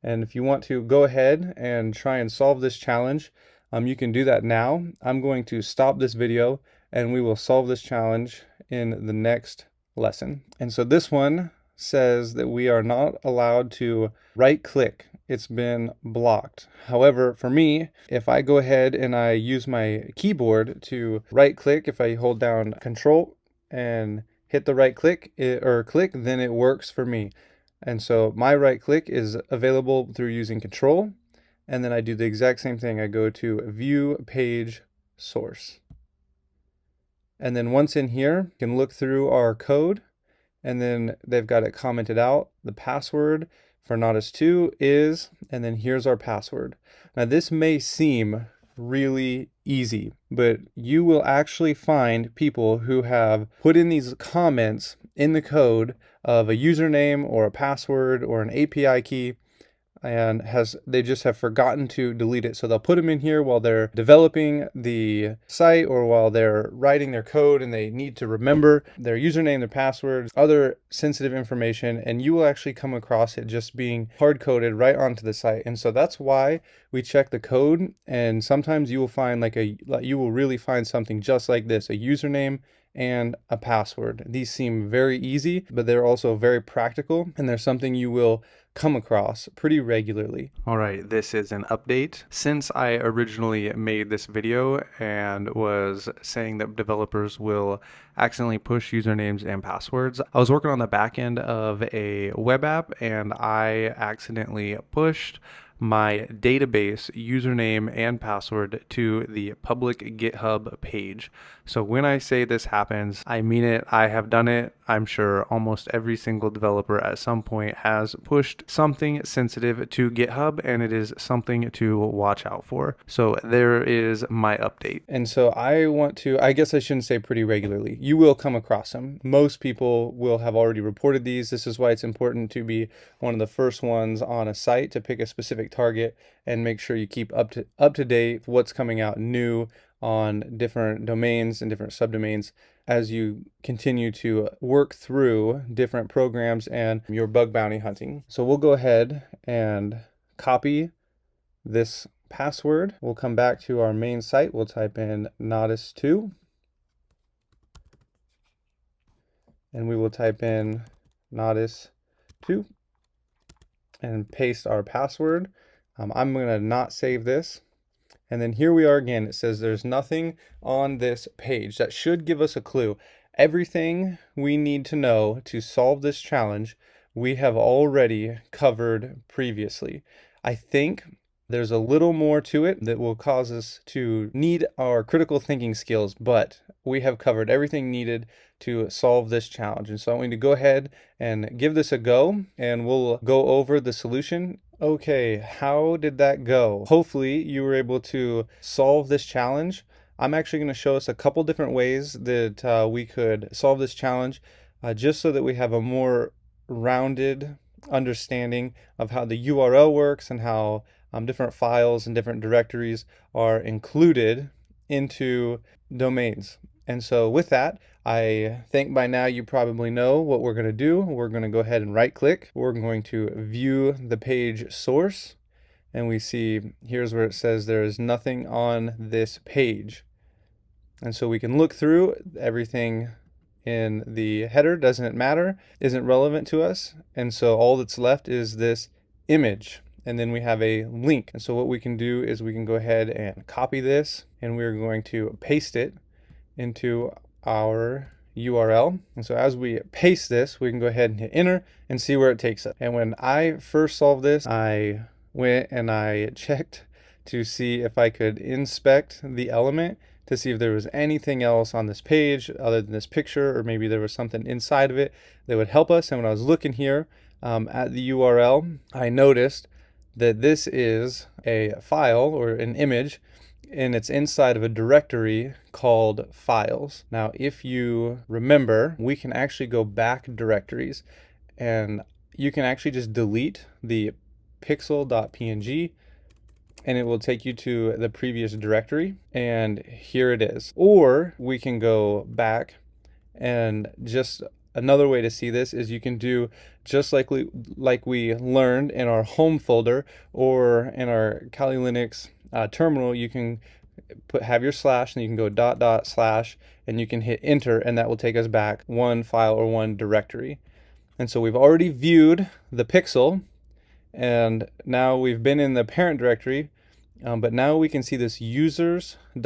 And if you want to go ahead and try and solve this challenge, you can do that now. I'm going to stop this video and we will solve this challenge in the next lesson. And so this one says that we are not allowed to right click. It's been blocked. However, for me, if I go ahead and I use my keyboard to right click, if I hold down Control and hit the right click or click, then it works for me. And so my right click is available through using Control. And then I do the exact same thing. I go to View Page Source. And then once in here, you can look through our code, and then they've got it commented out. The password for Nodus2 is, and then here's our password. Now this may seem really easy, but you will actually find people who have put in these comments in the code of a username or a password or an API key, and they just have forgotten to delete it. So they'll put them in here while they're developing the site or while they're writing their code, and they need to remember their username, their passwords, other sensitive information, and you will actually come across it just being hard-coded right onto the site. And so that's why we check the code, and sometimes you will find you will really find something just like this, a username and a password. These seem very easy, but they're also very practical, and they're something you will come across pretty regularly. All right, this is an update. Since I originally made this video and was saying that developers will accidentally push usernames and passwords, I was working on the back end of a web app and I accidentally pushed my database username and password to the public GitHub page. So when I say this happens, I mean it. I have done it. I'm sure almost every single developer at some point has pushed something sensitive to GitHub, and it is something to watch out for. So there is my update. And so I guess I shouldn't say pretty regularly. You will come across them. Most people will have already reported these. This is why it's important to be one of the first ones on a site to pick a specific target and make sure you keep up to date what's coming out new on different domains and different subdomains as you continue to work through different programs and your bug bounty hunting. So we'll go ahead and copy this password. We'll come back to our main site. We'll type in Nodus2 and we will type in Nodus2 and paste our password. I'm going to not save this. And then here we are again. It says there's nothing on this page. That should give us a clue. Everything we need to know to solve this challenge, we have already covered previously. I think there's a little more to it that will cause us to need our critical thinking skills, but we have covered everything needed to solve this challenge. And so I'm going to go ahead and give this a go, and we'll go over the solution. Okay, how did that go? Hopefully you were able to solve this challenge. I'm actually going to show us a couple different ways that we could solve this challenge, just so that we have a more rounded understanding of how the URL works and how different files and different directories are included into domains. And so with that, I think by now you probably know what we're going to do. We're going to go ahead and right click. We're going to view the page source, and we see here's where it says there is nothing on this page. And so we can look through everything in the header, doesn't matter, isn't relevant to us. And so all that's left is this image. And then we have a link. And so what we can do is we can go ahead and copy this, and we're going to paste it into our URL. And so as we paste this, we can go ahead and hit enter and see where it takes us. And when I first solved this, I went and I checked to see if I could inspect the element to see if there was anything else on this page other than this picture, or maybe there was something inside of it that would help us. And when I was looking here at the URL, I noticed that this is a file or an image, and it's inside of a directory called files. Now, if you remember, we can actually go back directories, and you can actually just delete the pixel.png, and it will take you to the previous directory, and here it is. Or we can go back, and just another way to see this is you can do just like we learned in our home folder or in our Kali Linux terminal. You can have your slash, and you can go // and you can hit enter, and that will take us back one file or one directory. And so we've already viewed the pixel, and now we've been in the parent directory, but now we can see this users.txt.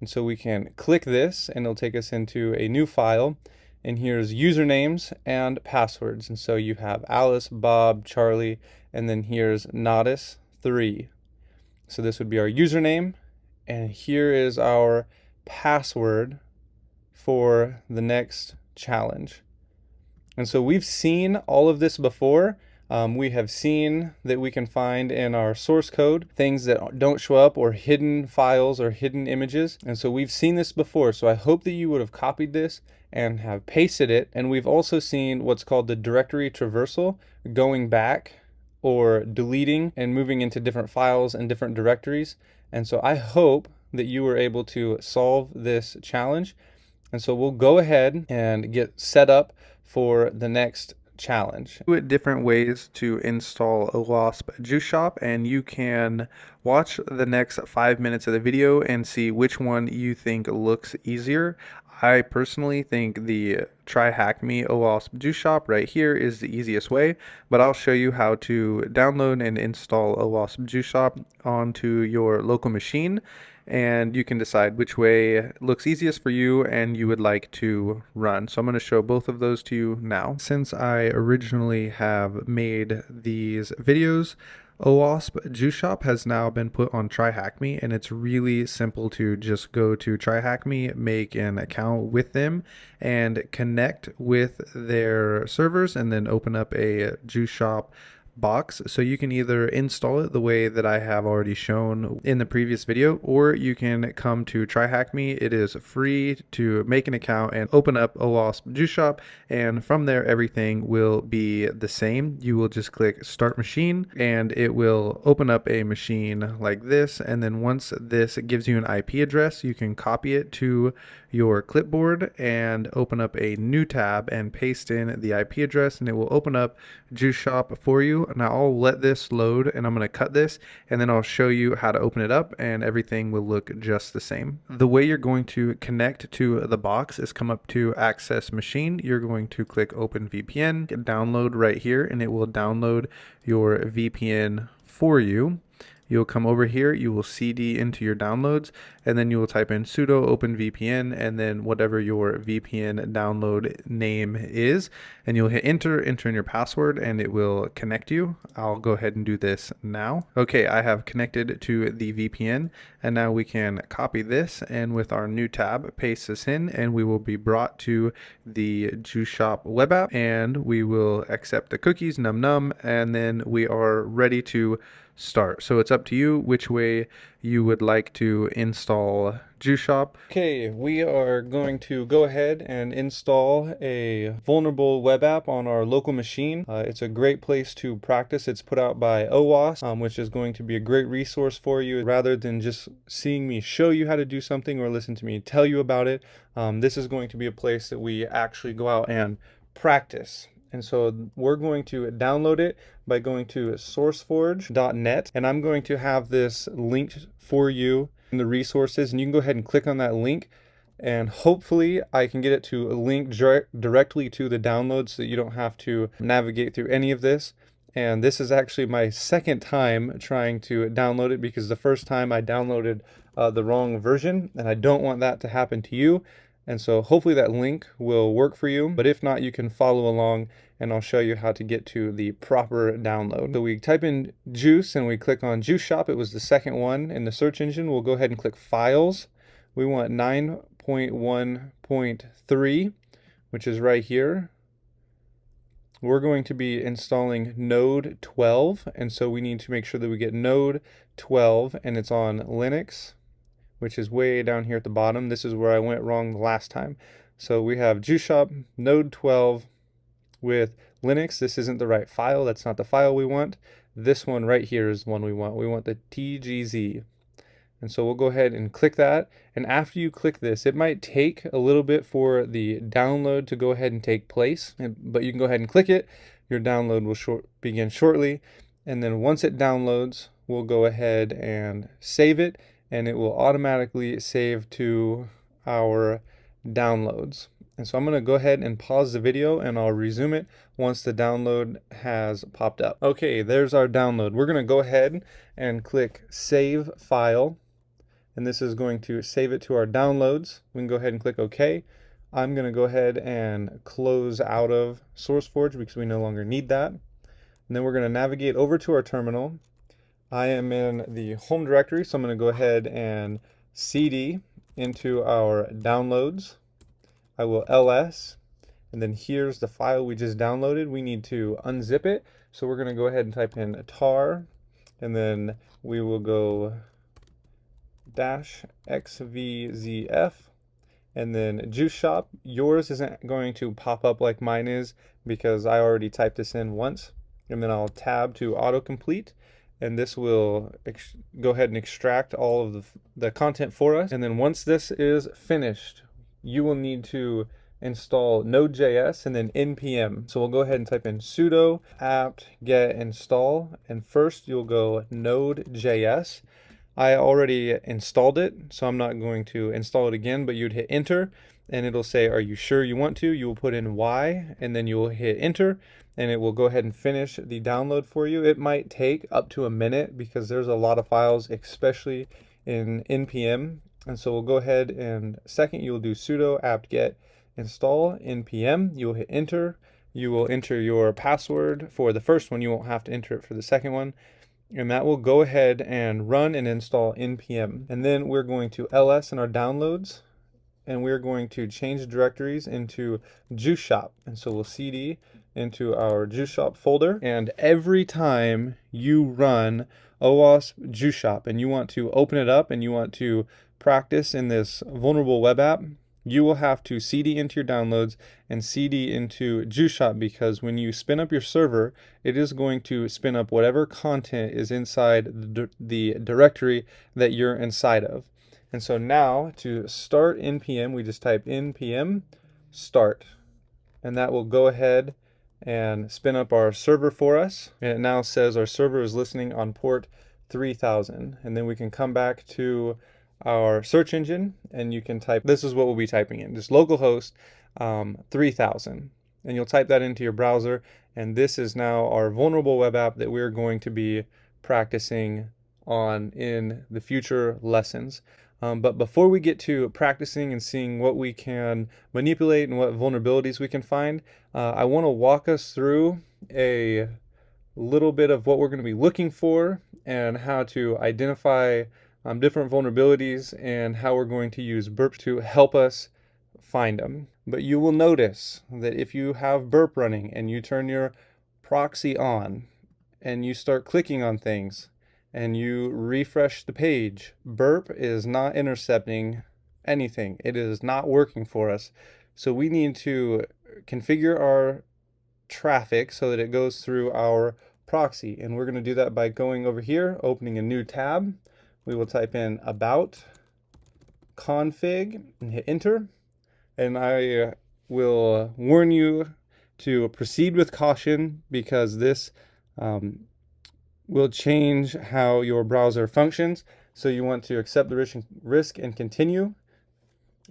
And so we can click this, and it'll take us into a new file. And here's usernames and passwords. And so you have Alice, Bob, Charlie, and then here's Nodis3. So this would be our username, and here is our password for the next challenge. And so we've seen all of this before. We have seen that we can find in our source code things that don't show up, or hidden files or hidden images. And so we've seen this before. So I hope that you would have copied this and have pasted it. And we've also seen what's called the directory traversal, going back or deleting and moving into different files and different directories. And so I hope that you were able to solve this challenge. And so we'll go ahead and get set up for the next challenge. Different ways to install OWASP Juice Shop, and you can watch the next 5 minutes of the video and see which one you think looks easier. I personally think the Try Hack Me OWASP Juice Shop right here is the easiest way, but I'll show you how to download and install OWASP Juice Shop onto your local machine, and you can decide which way looks easiest for you and you would like to run. So I'm going to show both of those to you now. Since I originally have made these videos, OWASP Juice Shop has now been put on Try Hack Me, and it's really simple to just go to Try Hack Me, make an account with them, and connect with their servers, and then open up a Juice Shop box. So you can either install it the way that I have already shown in the previous video, or you can come to Try Hack Me. It is free to make an account and open up OWASP Juice Shop, and from there everything will be the same. You will just click Start Machine, and it will open up a machine like this, and then once this gives you an IP address, you can copy it to your clipboard and open up a new tab and paste in the IP address, and it will open up Juice Shop for you. Now I'll let this load, and I'm going to cut this, and then I'll show you how to open it up, and everything will look just the same. The way you're going to connect to the box is come up to Access Machine. You're going to click Open VPN, download right here, and it will download your VPN for you. You'll come over here, you will CD into your downloads, and then you will type in sudo open VPN, and then whatever your VPN download name is, and you'll hit enter in your password, and it will connect you. I'll go ahead and do this now. Okay, I have connected to the VPN, and now we can copy this, and with our new tab, paste this in, and we will be brought to the Juice Shop web app, and we will accept the cookies, num num, and then we are ready to start. So it's up to you which way you would like to install Juice Shop. Okay, we are going to go ahead and install a vulnerable web app on our local machine. It's a great place to practice. It's put out by OWASP, which is going to be a great resource for you. Rather than just seeing me show you how to do something or listen to me tell you about it, this is going to be a place that we actually go out and practice. And so we're going to download it by going to sourceforge.net, and I'm going to have this linked for you in the resources, and you can go ahead and click on that link, and hopefully I can get it to link directly to the download so that you don't have to navigate through any of this. And this is actually my second time trying to download it, because the first time I downloaded the wrong version, and I don't want that to happen to you. And so hopefully that link will work for you, but if not, you can follow along and I'll show you how to get to the proper download. So we type in Juice and we click on Juice Shop. It was the second one in the search engine. We'll go ahead and click Files, we want 9.1.3, which is right here. We're going to be installing Node 12, and so we need to make sure that we get Node 12, and it's on Linux, which is way down here at the bottom. This is where I went wrong the last time. So we have Juice Shop Node 12 with Linux. This isn't the right file. That's not the file we want. This one right here is the one we want. We want the TGZ. And so we'll go ahead and click that. And after you click this, it might take a little bit for the download to go ahead and take place, but you can go ahead and click it. Your download will begin shortly. And then once it downloads, we'll go ahead and save it, and it will automatically save to our downloads. And so I'm going to go ahead and pause the video, and I'll resume it once the download has popped up. Okay, there's our download. We're going to go ahead and click Save File, and this is going to save it to our downloads. We can go ahead and click OK. I'm going to go ahead and close out of SourceForge because we no longer need that. And then we're going to navigate over to our terminal. I am in the home directory, so I'm going to go ahead and cd into our downloads. I will ls, and then here's the file we just downloaded. We need to unzip it, so we're going to go ahead and type in tar, and then we will go -xvzf, and then Juice Shop. Yours isn't going to pop up like mine is because I already typed this in once. And then I'll tab to autocomplete, and this will go ahead and extract all of the content for us. And then once this is finished, you will need to install Node.js and then npm. So we'll go ahead and type in sudo apt get install, and first you'll go Node.js. I already installed it, so I'm not going to install it again, but you'd hit enter, and it'll say, are you sure you want to? You will put in Y, and then you will hit enter, and it will go ahead and finish the download for you. It might take up to a minute because there's a lot of files, especially in npm. And so we'll go ahead and second, you'll do sudo apt get install npm. You will hit enter. You will enter your password for the first one. You won't have to enter it for the second one. And that will go ahead and run and install npm. And then we're going to ls in our downloads, and we're going to change directories into Juice Shop. And so we'll cd into our Juice Shop folder. And every time you run OWASP Juice Shop and you want to open it up and you want to practice in this vulnerable web app, you will have to cd into your downloads and cd into Juice Shop, because when you spin up your server, it is going to spin up whatever content is inside the directory that you're inside of. And so now to start npm, we just type npm start, and that will go ahead and spin up our server for us. And it now says our server is listening on port 3000. And then we can come back to our search engine, and you can type, this is what we'll be typing in, just localhost 3000. And you'll type that into your browser, and this is now our vulnerable web app that we're going to be practicing on in the future lessons. But before we get to practicing and seeing what we can manipulate and what vulnerabilities we can find, I want to walk us through a little bit of what we're going to be looking for and how to identify different vulnerabilities and how we're going to use burp to help us find them. But you will notice that if you have burp running and you turn your proxy on and you start clicking on things and you refresh the page, burp is not intercepting anything. It is not working for us. So we need to configure our traffic so that it goes through our proxy. And we're going to do that by going over here, opening a new tab. We will type in about config and hit enter. And I will warn you to proceed with caution, because this will change how your browser functions. So you want to accept the risk and continue.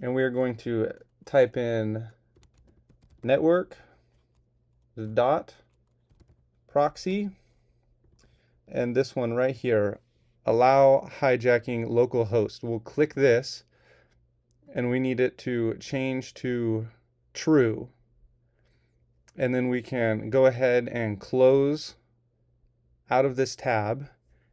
And we are going to type in network dot proxy, and this one right here, allow hijacking localhost. We'll click this, and we need it to change to true. And then we can go ahead and close out of this tab.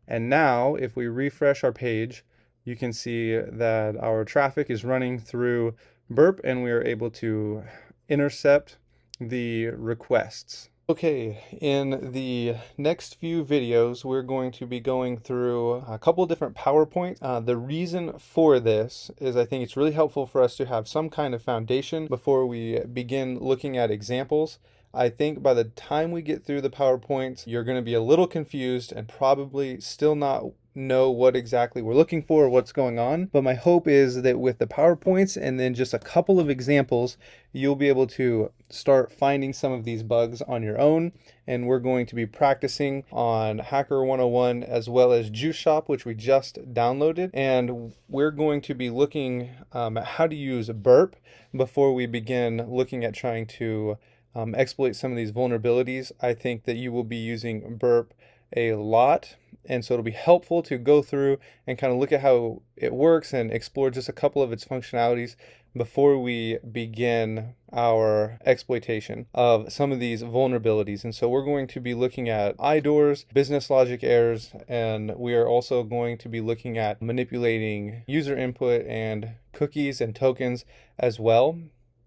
And now if we refresh our page, you can see that our traffic is running through Burp and we are able to intercept the requests. Okay, in the next few videos, we're going to be going through a couple different PowerPoints. The reason for this is I think it's really helpful for us to have some kind of foundation before we begin looking at examples. I think by the time we get through the PowerPoints, you're going to be a little confused and probably still not know what exactly we're looking for or what's going on. But my hope is that with the PowerPoints and then just a couple of examples, you'll be able to start finding some of these bugs on your own. And we're going to be practicing on Hacker 101 as well as Juice Shop, which we just downloaded. And we're going to be looking at how to use Burp before we begin looking at trying to exploit some of these vulnerabilities. I think that you will be using Burp a lot, and so it'll be helpful to go through and kind of look at how it works and explore just a couple of its functionalities before we begin our exploitation of some of these vulnerabilities. And so we're going to be looking at IDORs, business logic errors, and we are also going to be looking at manipulating user input and cookies and tokens as well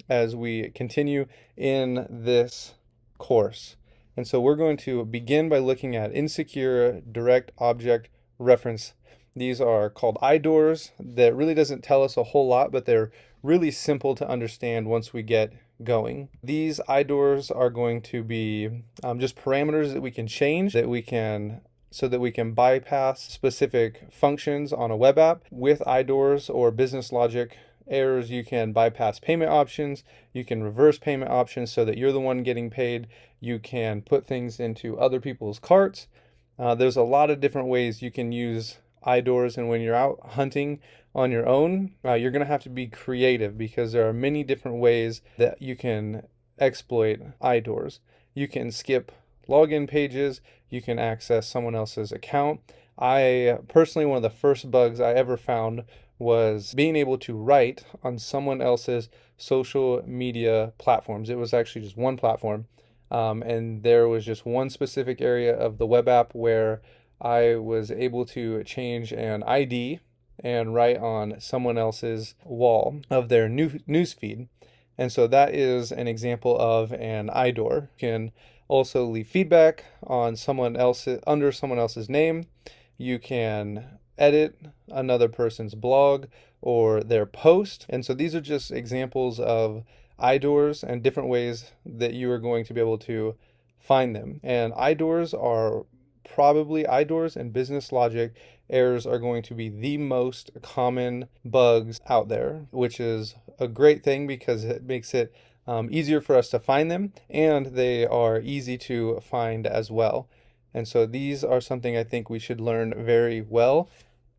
as we continue in this course. And so we're going to begin by looking at insecure direct object reference. These are called IDORs. That really doesn't tell us a whole lot, but they're really simple to understand once we get going. These IDORs are going to be just parameters that we can change, so that we can bypass specific functions on a web app. With IDORs or business logic errors, you can bypass payment options, you can reverse payment options so that you're the one getting paid, you can put things into other people's carts. There's a lot of different ways you can use IDORs, and when you're out hunting on your own, you're going to have to be creative because there are many different ways that you can exploit IDORs. You can skip login pages, you can access someone else's account. I personally, one of the first bugs I ever found was being able to write on someone else's social media platforms. It was actually just one platform, and there was just one specific area of the web app where I was able to change an ID and write on someone else's wall of their news feed. And so that is an example of an IDOR. You can also leave feedback on someone else's under someone else's name. You can edit another person's blog or their post. And so these are just examples of IDORs and different ways that you are going to be able to find them. And IDORs and business logic errors are going to be the most common bugs out there, which is a great thing because it makes it easier for us to find them, and they are easy to find as well. And so these are something I think we should learn very well.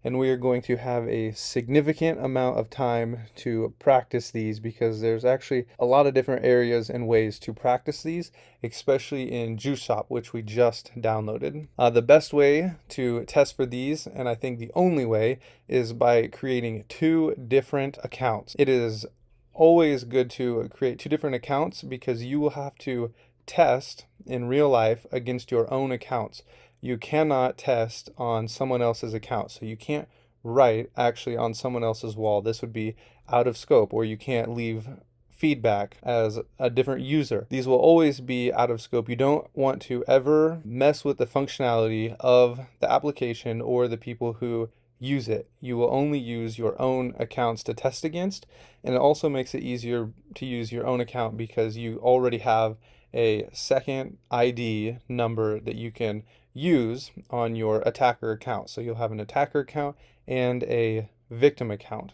And we are going to have a significant amount of time to practice these because there's actually a lot of different areas and ways to practice these, especially in Juice Shop, which we just downloaded. The best way to test for these, and I think the only way, is by creating 2 different accounts. It is always good to create 2 different accounts because you will have to test in real life against your own accounts. You cannot test on someone else's account. So you can't write actually on someone else's wall. This would be out of scope, or you can't leave feedback as a different user. These will always be out of scope. You don't want to ever mess with the functionality of the application or the people who use it. You will only use your own accounts to test against, and it also makes it easier to use your own account because you already have a second ID number that you can use on your attacker account. So you'll have an attacker account and a victim account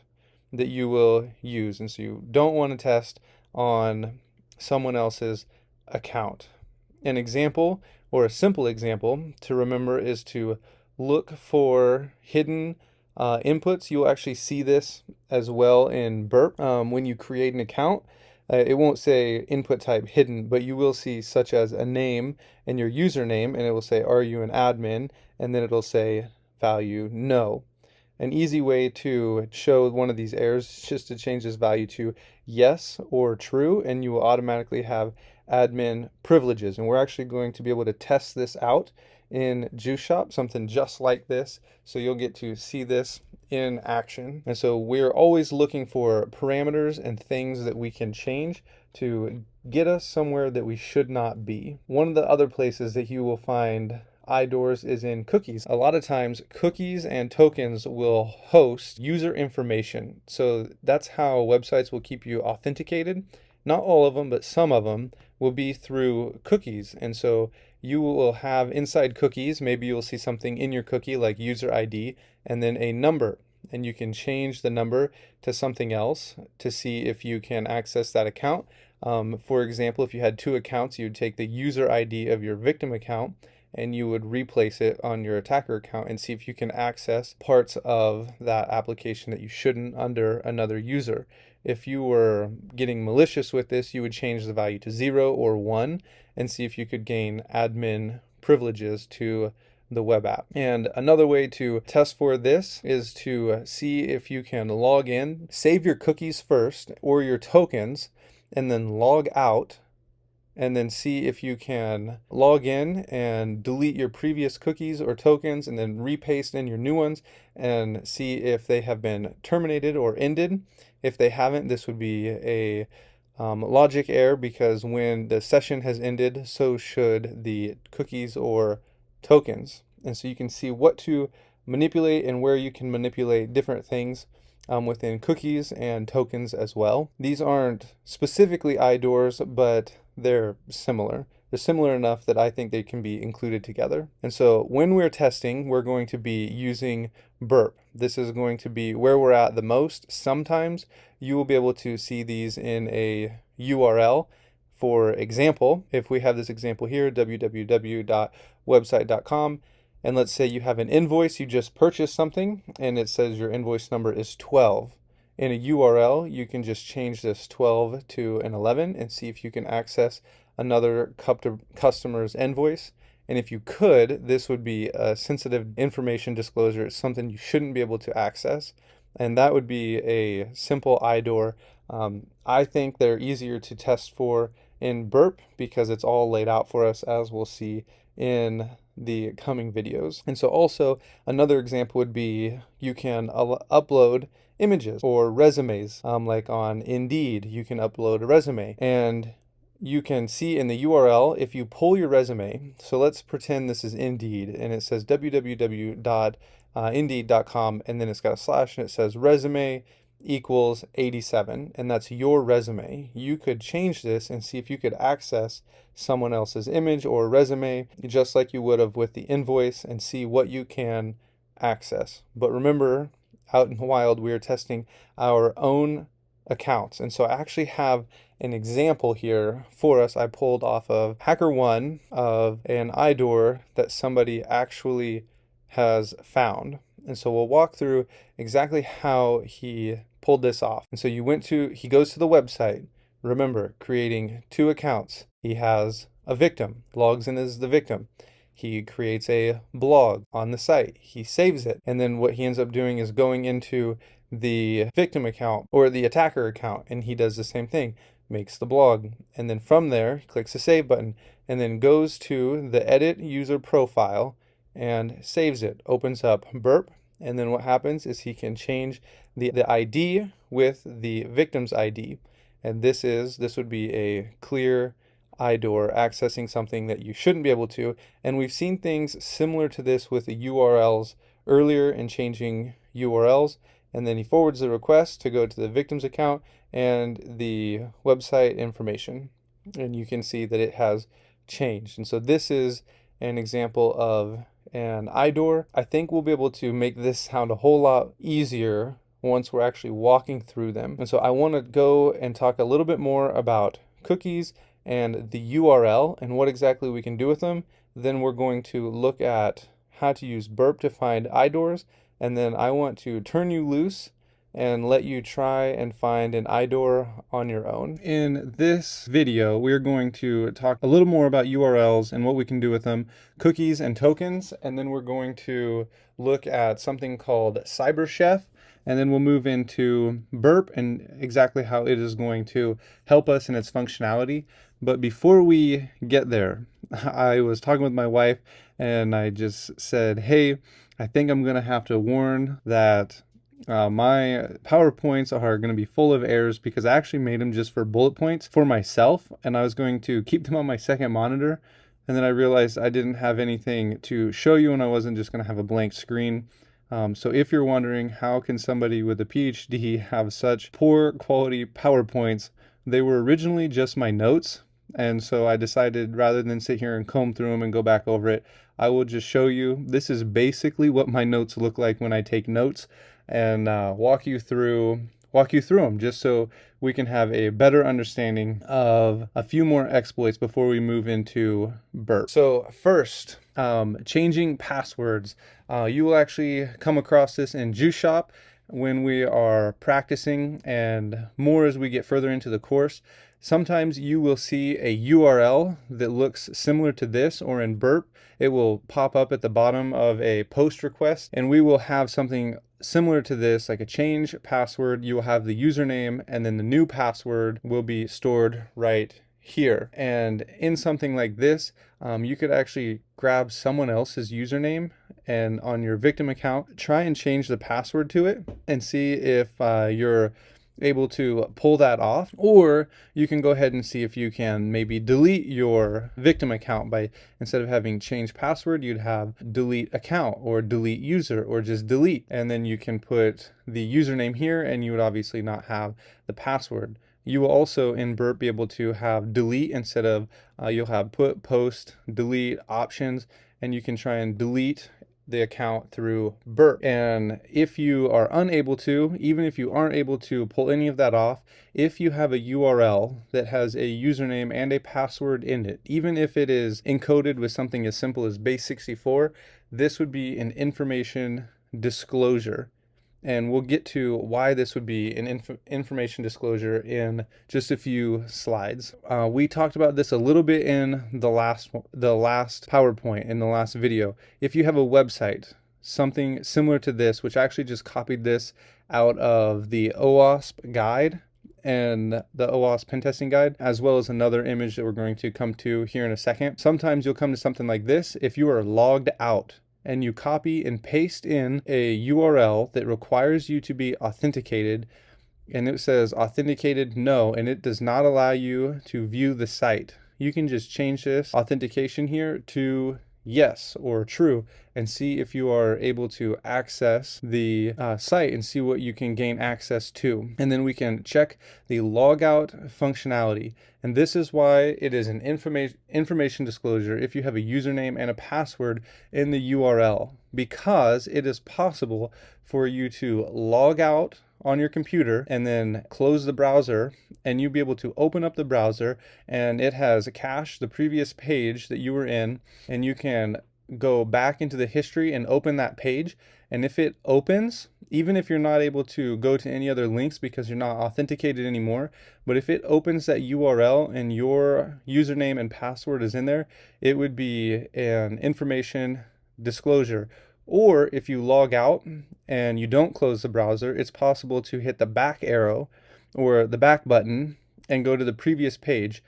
that you will use. And so you don't want to test on someone else's account. An example, or a simple example to remember, is to look for hidden inputs. You'll actually see this as well in Burp. When you create an account, it won't say input type hidden, but you will see such as a name and your username, and it will say, are you an admin? And then it'll say value no. An easy way to show one of these errors is just to change this value to yes or true, and you will automatically have admin privileges. And we're actually going to be able to test this out in Juice Shop, something just like this. So you'll get to see this in action. And so we're always looking for parameters and things that we can change to get us somewhere that we should not be. One of the other places that you will find IDORs is in cookies. A lot of times cookies and tokens will host user information. So that's how websites will keep you authenticated. Not all of them, but some of them will be through cookies. And so you will have inside cookies, maybe you'll see something in your cookie like user ID and then a number. And you can change the number to something else to see if you can access that account. For example, if you had two accounts, you'd take the user ID of your victim account and you would replace it on your attacker account and see if you can access parts of that application that you shouldn't under another user. If you were getting malicious with this, you would change the value to 0 or 1 and see if you could gain admin privileges to the web app. And another way to test for this is to see if you can log in, save your cookies first or your tokens, and then log out, and then see if you can log in and delete your previous cookies or tokens and then repaste in your new ones and see if they have been terminated or ended. If they haven't, this would be a logic error, because when the session has ended, so should the cookies or tokens. And so you can see what to manipulate and where you can manipulate different things within cookies and tokens as well. These aren't specifically IDORs, but they're similar. They're similar enough that I think they can be included together. And so when we're testing, we're going to be using burp. This is going to be where we're at the most. Sometimes you will be able to see these in a URL. For example, if we have this example here, www.website.com, and let's say you have an invoice, you just purchased something, and it says your invoice number is 12. In a URL, you can just change this 12 to an 11 and see if you can access another customer's invoice. And if you could, this would be a sensitive information disclosure. It's something you shouldn't be able to access. And that would be a simple IDOR. I think they're easier to test for in burp because it's all laid out for us, as we'll see in the coming videos. And so also another example would be you can upload images or resumes, like on Indeed, you can upload a resume, and you can see in the URL, if you pull your resume, so let's pretend this is Indeed and it says www.indeed.com and then it's got a slash and it says resume equals 87, and that's your resume. You could change this and see if you could access someone else's image or resume just like you would have with the invoice and see what you can access. But remember, out in the wild, we are testing our own accounts. And so I actually have an example here for us. I pulled off of HackerOne of an IDOR that somebody actually has found. And so we'll walk through exactly how he pulled this off. And so he goes to the website, remember, creating two accounts. He has a victim, logs in as the victim. He creates a blog on the site. He saves it. And then what he ends up doing is going into the victim account or the attacker account, and he does the same thing, makes the blog. And then from there, he clicks the save button and then goes to the edit user profile and saves it, opens up burp. And then what happens is he can change the ID with the victim's ID. And this would be a clear IDOR accessing something that you shouldn't be able to. And we've seen things similar to this with the URLs earlier in changing URLs. And then he forwards the request to go to the victim's account and the website information. And you can see that it has changed. And so this is an example of an IDOR. I think we'll be able to make this sound a whole lot easier once we're actually walking through them. And so I want to go and talk a little bit more about cookies and the URL and what exactly we can do with them. Then we're going to look at how to use burp to find IDORs. And then I want to turn you loose and let you try and find an IDOR on your own. In this video, we're going to talk a little more about URLs and what we can do with them, cookies and tokens, and then we're going to look at something called CyberChef, and then we'll move into burp and exactly how it is going to help us in its functionality. But before we get there, I was talking with my wife and I just said, hey, I think I'm gonna have to warn that My PowerPoints are going to be full of errors because I actually made them just for bullet points for myself, and I was going to keep them on my second monitor, and then I realized I didn't have anything to show you, and I wasn't just going to have a blank screen. So if you're wondering how can somebody with a PhD have such poor quality PowerPoints, they were originally just my notes. And so I decided rather than sit here and comb through them and go back over it, I will just show you. This is basically what my notes look like when I take notes, and walk you through them just so we can have a better understanding of a few more exploits before we move into burp. So first, changing passwords. You will actually come across this in Juice Shop when we are practicing, and more as we get further into the course. Sometimes you will see a URL that looks similar to this, or in burp, it will pop up at the bottom of a post request, and we will have something similar to this, like a change password. You will have the username, and then the new password will be stored right here. And in something like this, you could actually grab someone else's username, and on your victim account, try and change the password to it and see if you're able to pull that off. Or you can go ahead and see if you can maybe delete your victim account by, instead of having change password, you'd have delete account or delete user or just delete, and then you can put the username here, and you would obviously not have the password. You will also in burp be able to have delete instead of you'll have put, post, delete options, and you can try and delete the account through burp. And if you are unable to, even if you aren't able to pull any of that off, if you have a URL that has a username and a password in it, even if it is encoded with something as simple as base64, this would be an information disclosure. And we'll get to why this would be an information disclosure in just a few slides. We talked about this a little bit in the last PowerPoint, in the last video. If you have a website, something similar to this, which I actually just copied this out of the OWASP guide and the OWASP pen testing guide, as well as another image that we're going to come to here in a second. Sometimes you'll come to something like this. If you are logged out, and you copy and paste in a URL that requires you to be authenticated, and it says authenticated no, and it does not allow you to view the site, you can just change this authentication here to yes or true and see if you are able to access the site and see what you can gain access to. And then we can check the logout functionality. And this is why it is an information disclosure if you have a username and a password in the URL, because it is possible for you to log out on your computer and then close the browser, and you'll be able to open up the browser, and it has cached the previous page that you were in, and you can go back into the history and open that page. And if it opens, even if you're not able to go to any other links because you're not authenticated anymore, but if it opens that URL and your username and password is in there, it would be an information disclosure. Or if you log out and you don't close the browser, it's possible to hit the back arrow or the back button and go to the previous page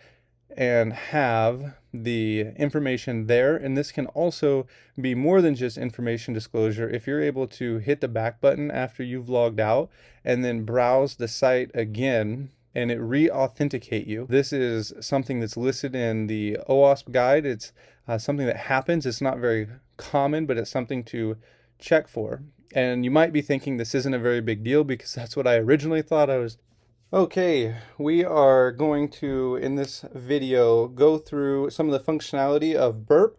and have the information there. And this can also be more than just information disclosure. If you're able to hit the back button after you've logged out and then browse the site again and it re-authenticate you. This is something that's listed in the OWASP guide. It's something that happens. It's not very common, but it's something to check for. And you might be thinking this isn't a very big deal, because that's what I originally thought. Okay, we are going to, in this video, go through some of the functionality of burp.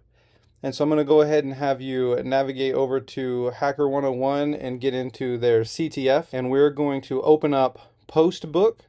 And so I'm going to go ahead and have you navigate over to Hacker 101 and get into their CTF. And we're going to open up Postbook.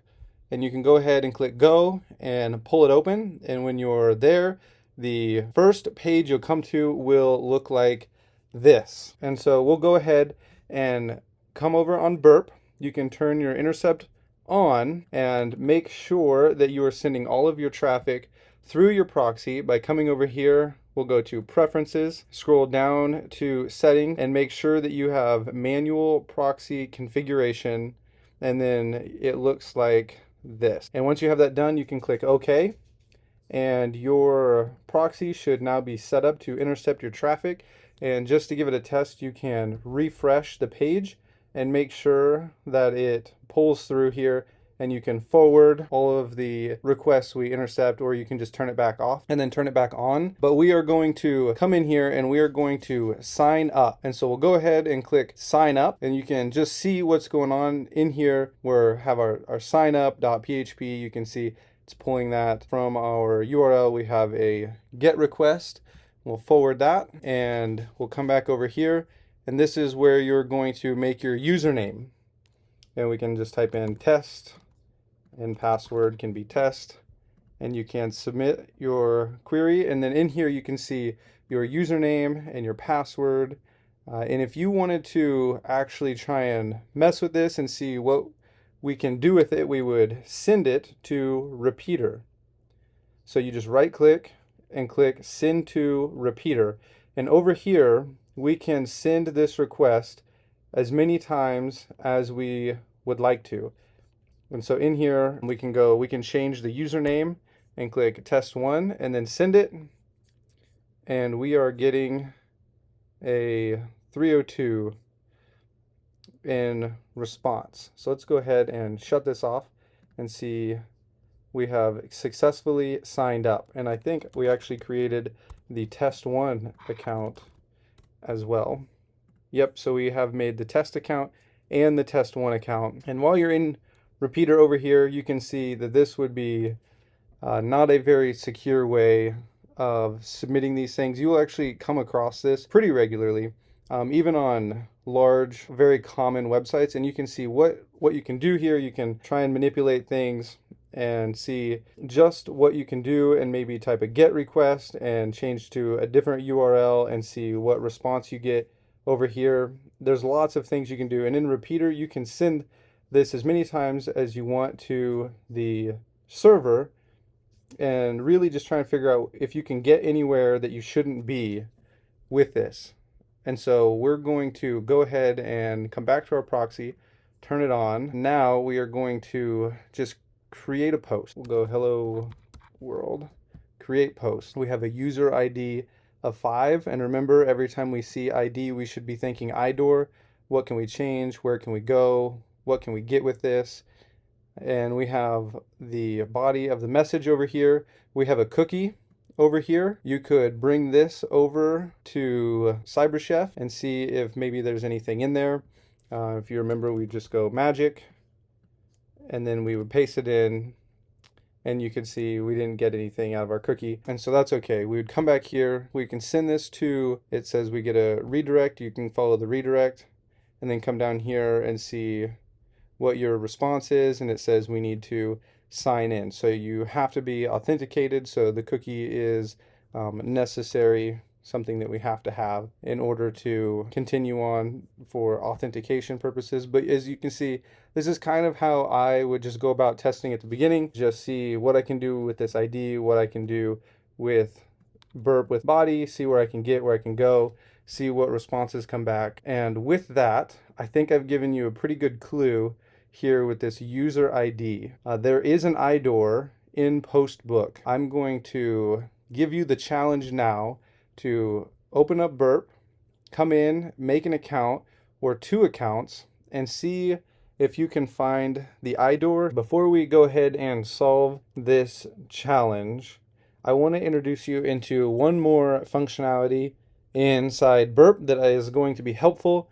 And you can go ahead and click go and pull it open. And when you're there, the first page you'll come to will look like this. And so we'll go ahead and come over on burp. You can turn your intercept on and make sure that you are sending all of your traffic through your proxy by coming over here. We'll go to preferences, scroll down to setting, and make sure that you have manual proxy configuration. And then it looks like this. And once you have that done, you can click OK. And your proxy should now be set up to intercept your traffic. And just to give it a test, you can refresh the page and make sure that it pulls through here, and you can forward all of the requests we intercept, or you can just turn it back off and then turn it back on. But we are going to come in here and we are going to sign up. And so we'll go ahead and click sign up, and you can just see what's going on in here. We have our sign up.php. You can see it's pulling that from our URL. We have a GET request. We'll forward that, and we'll come back over here, and this is where you're going to make your username. And we can just type in test, and password can be test, and you can submit your query. And then in here you can see your username and your password. And if you wanted to actually try and mess with this and see what we can do with it, we would send it to repeater. So you just right click and click send to repeater. And over here, we can send this request as many times as we would like to. And so in here, we can change the username and click test1 and then send it. And we are getting a 302 in response. So let's go ahead and shut this off and see we have successfully signed up. And I think we actually created the test1 account as well. Yep, so we have made the test account and the test1 account. And while you're in repeater over here, you can see that this would be not a very secure way of submitting these things. You will actually come across this pretty regularly, even on large, very common websites. And you can see what you can do here. You can try and manipulate things and see just what you can do, and maybe type a GET request and change to a different URL and see what response you get over here. There's lots of things you can do. And in repeater, you can send this as many times as you want to the server, and really just try and figure out if you can get anywhere that you shouldn't be with this. And so we're going to go ahead and come back to our proxy, turn it on. Now we are going to just create a post. We'll go hello world, create post. We have a user ID of 5, and remember, every time we see ID, we should be thinking IDOR. What can we change? Where can we go? What can we get with this? And we have the body of the message over here. We have a cookie over here. You could bring this over to CyberChef and see if maybe there's anything in there. If you remember, we just go magic, and then we would paste it in, and you could see we didn't get anything out of our cookie. And so that's okay. We would come back here. We can send this to, it says we get a redirect. You can follow the redirect, and then come down here and see what your response is, and it says we need to sign in. So you have to be authenticated, so the cookie is necessary, something that we have to have in order to continue on for authentication purposes. But as you can see, this is kind of how I would just go about testing at the beginning. Just see what I can do with this ID, what I can do with burp with body, see where I can get, where I can go, see what responses come back. And with that, I think I've given you a pretty good clue here with this user ID. There is an IDOR in Postbook. I'm going to give you the challenge now to open up burp, come in, make an account or 2 accounts, and see if you can find the IDOR. Before we go ahead and solve this challenge, I want to introduce you into one more functionality inside burp that is going to be helpful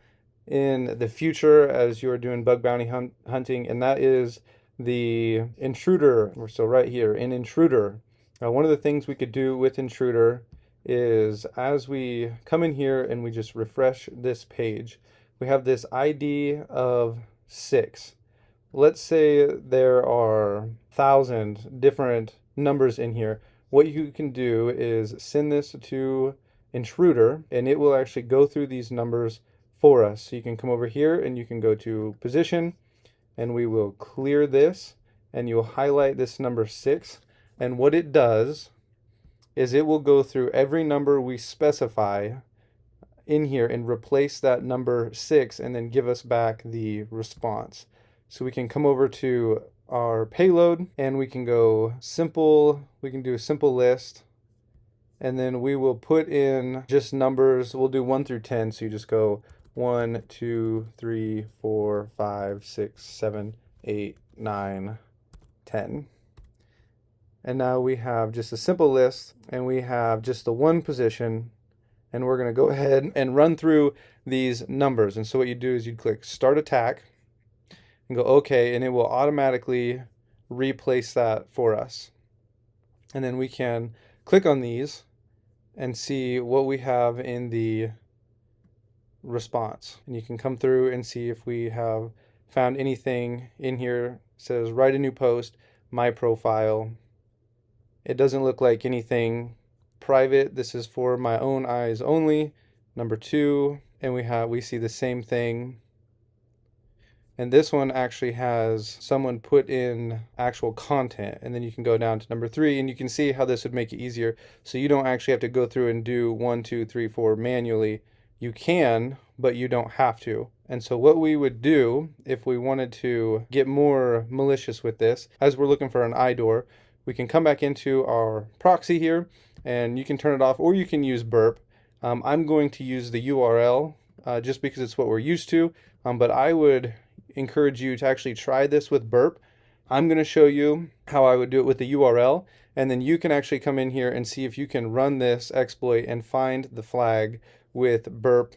in the future as you're doing bug bounty hunting, and that is the intruder. So right here in intruder, one of the things we could do with intruder is, as we come in here and we just refresh this page, we have this ID of 6. Let's say there are 1,000 different numbers in here. What you can do is send this to intruder, and it will actually go through these numbers for us. So you can come over here and you can go to position, and we will clear this, and you'll highlight this number 6. And what it does is it will go through every number we specify in here and replace that number 6, and then give us back the response. So we can come over to our payload, and we can go simple, we can do a simple list, and then we will put in just numbers. We'll do 1 through 10, so you just go 1, 2, 3, 4, 5, 6, 7, 8, 9, 10. And now we have just a simple list, and we have just the one position, and we're going to go ahead and run through these numbers. And so what you do is you click Start Attack and go OK, and it will automatically replace that for us. And then we can click on these and see what we have in the response. And you can come through and see if we have found anything in here. It says write a new post, my profile. It doesn't look like anything private. This is for my own eyes only. Number 2, and we see the same thing. And this one actually has someone put in actual content. And then you can go down to number 3, and you can see how this would make it easier. So you don't actually have to go through and do 1, 2, 3, 4 manually. You can, but you don't have to. And so what we would do if we wanted to get more malicious with this, as we're looking for an IDOR, we can come back into our proxy here, and you can turn it off, or you can use burp. I'm going to use the URL just because it's what we're used to, but I would encourage you to actually try this with burp. I'm going to show you how I would do it with the URL, and then you can actually come in here and see if you can run this exploit and find the flag with burp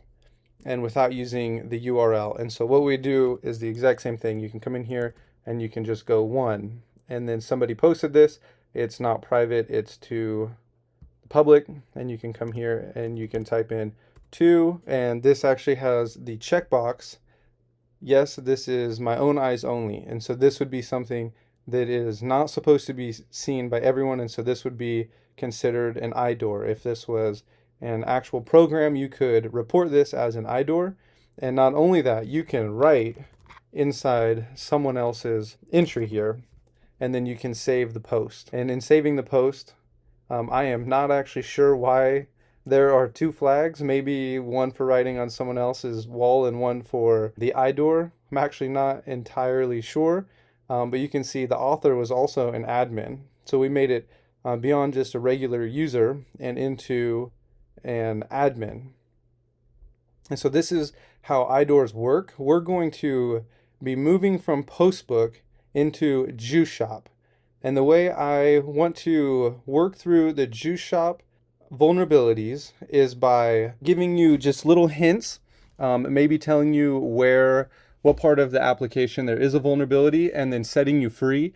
and without using the URL. And so what we do is the exact same thing. You can come in here and you can just go 1, and then somebody posted this. It's not private, it's to the public, and you can come here and you can type in 2, and this actually has the checkbox. Yes, this is my own eyes only. And so this would be something that is not supposed to be seen by everyone, and so this would be considered an IDOR. If this was an actual program, you could report this as an IDOR. And not only that, you can write inside someone else's entry here, and then you can save the post. And in saving the post, I am not actually sure why there are 2 flags, maybe one for writing on someone else's wall and one for the IDOR. I'm actually not entirely sure, but you can see the author was also an admin. So we made it beyond just a regular user and into an admin. And so this is how IDORs work. We're going to be moving from Postbook into Juice Shop. And the way I want to work through the Juice Shop vulnerabilities is by giving you just little hints, maybe telling you what part of the application there is a vulnerability, and then setting you free.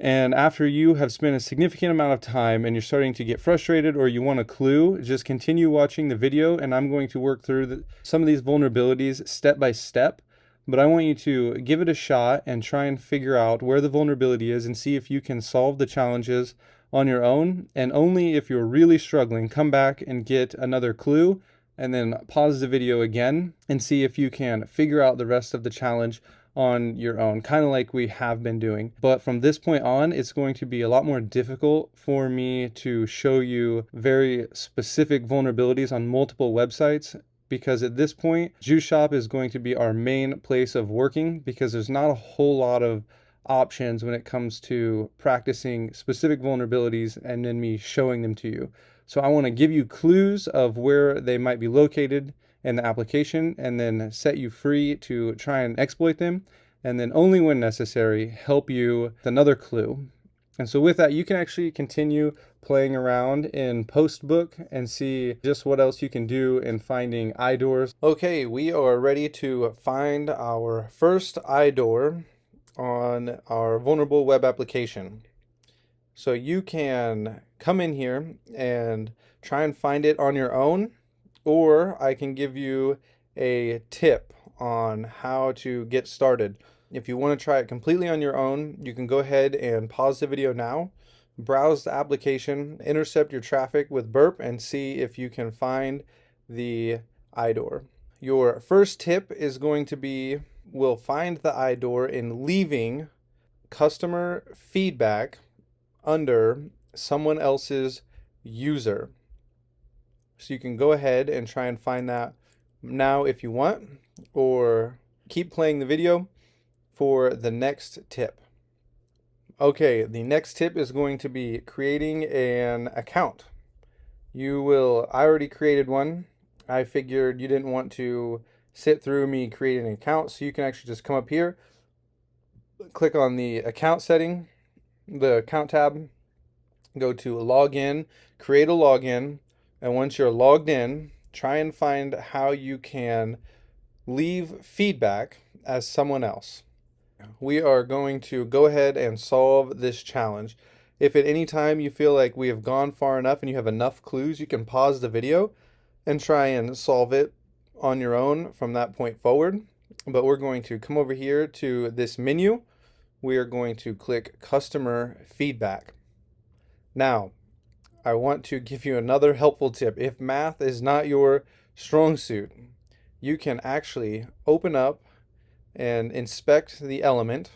And after you have spent a significant amount of time and you're starting to get frustrated or you want a clue, just continue watching the video, and I'm going to work through some of these vulnerabilities step by step. But I want you to give it a shot and try and figure out where the vulnerability is and see if you can solve the challenges on your own. And only if you're really struggling, come back and get another clue, and then pause the video again and see if you can figure out the rest of the challenge on your own, kind of like we have been doing. But from this point on, it's going to be a lot more difficult for me to show you very specific vulnerabilities on multiple websites, because at this point, Juice Shop is going to be our main place of working, because there's not a whole lot of options when it comes to practicing specific vulnerabilities and then me showing them to you. So I want to give you clues of where they might be located in the application, and then set you free to try and exploit them, and then only when necessary help you with another clue. And so with that, you can actually continue playing around in Postbook and see just what else you can do in finding IDORs. Okay, we are ready to find our first IDOR on our vulnerable web application. So you can come in here and try and find it on your own, or I can give you a tip on how to get started. If you want to try it completely on your own, you can go ahead and pause the video now, browse the application, intercept your traffic with burp, and see if you can find the IDOR. Your first tip is going to be, we'll find the IDOR in leaving customer feedback under someone else's user. So you can go ahead and try and find that now if you want, or keep playing the video for the next tip. Okay, the next tip is going to be creating an account. I already created one. I figured you didn't want to sit through me creating an account. So you can actually just come up here, click on the account setting, the account tab, go to login, create a login, and once you're logged in, try and find how you can leave feedback as someone else. We are going to go ahead and solve this challenge. If at any time you feel like we have gone far enough and you have enough clues, you can pause the video and try and solve it on your own from that point forward. But we're going to come over here to this menu. We are going to click customer feedback. Now, I want to give you another helpful tip. If math is not your strong suit, you can actually open up and inspect the element.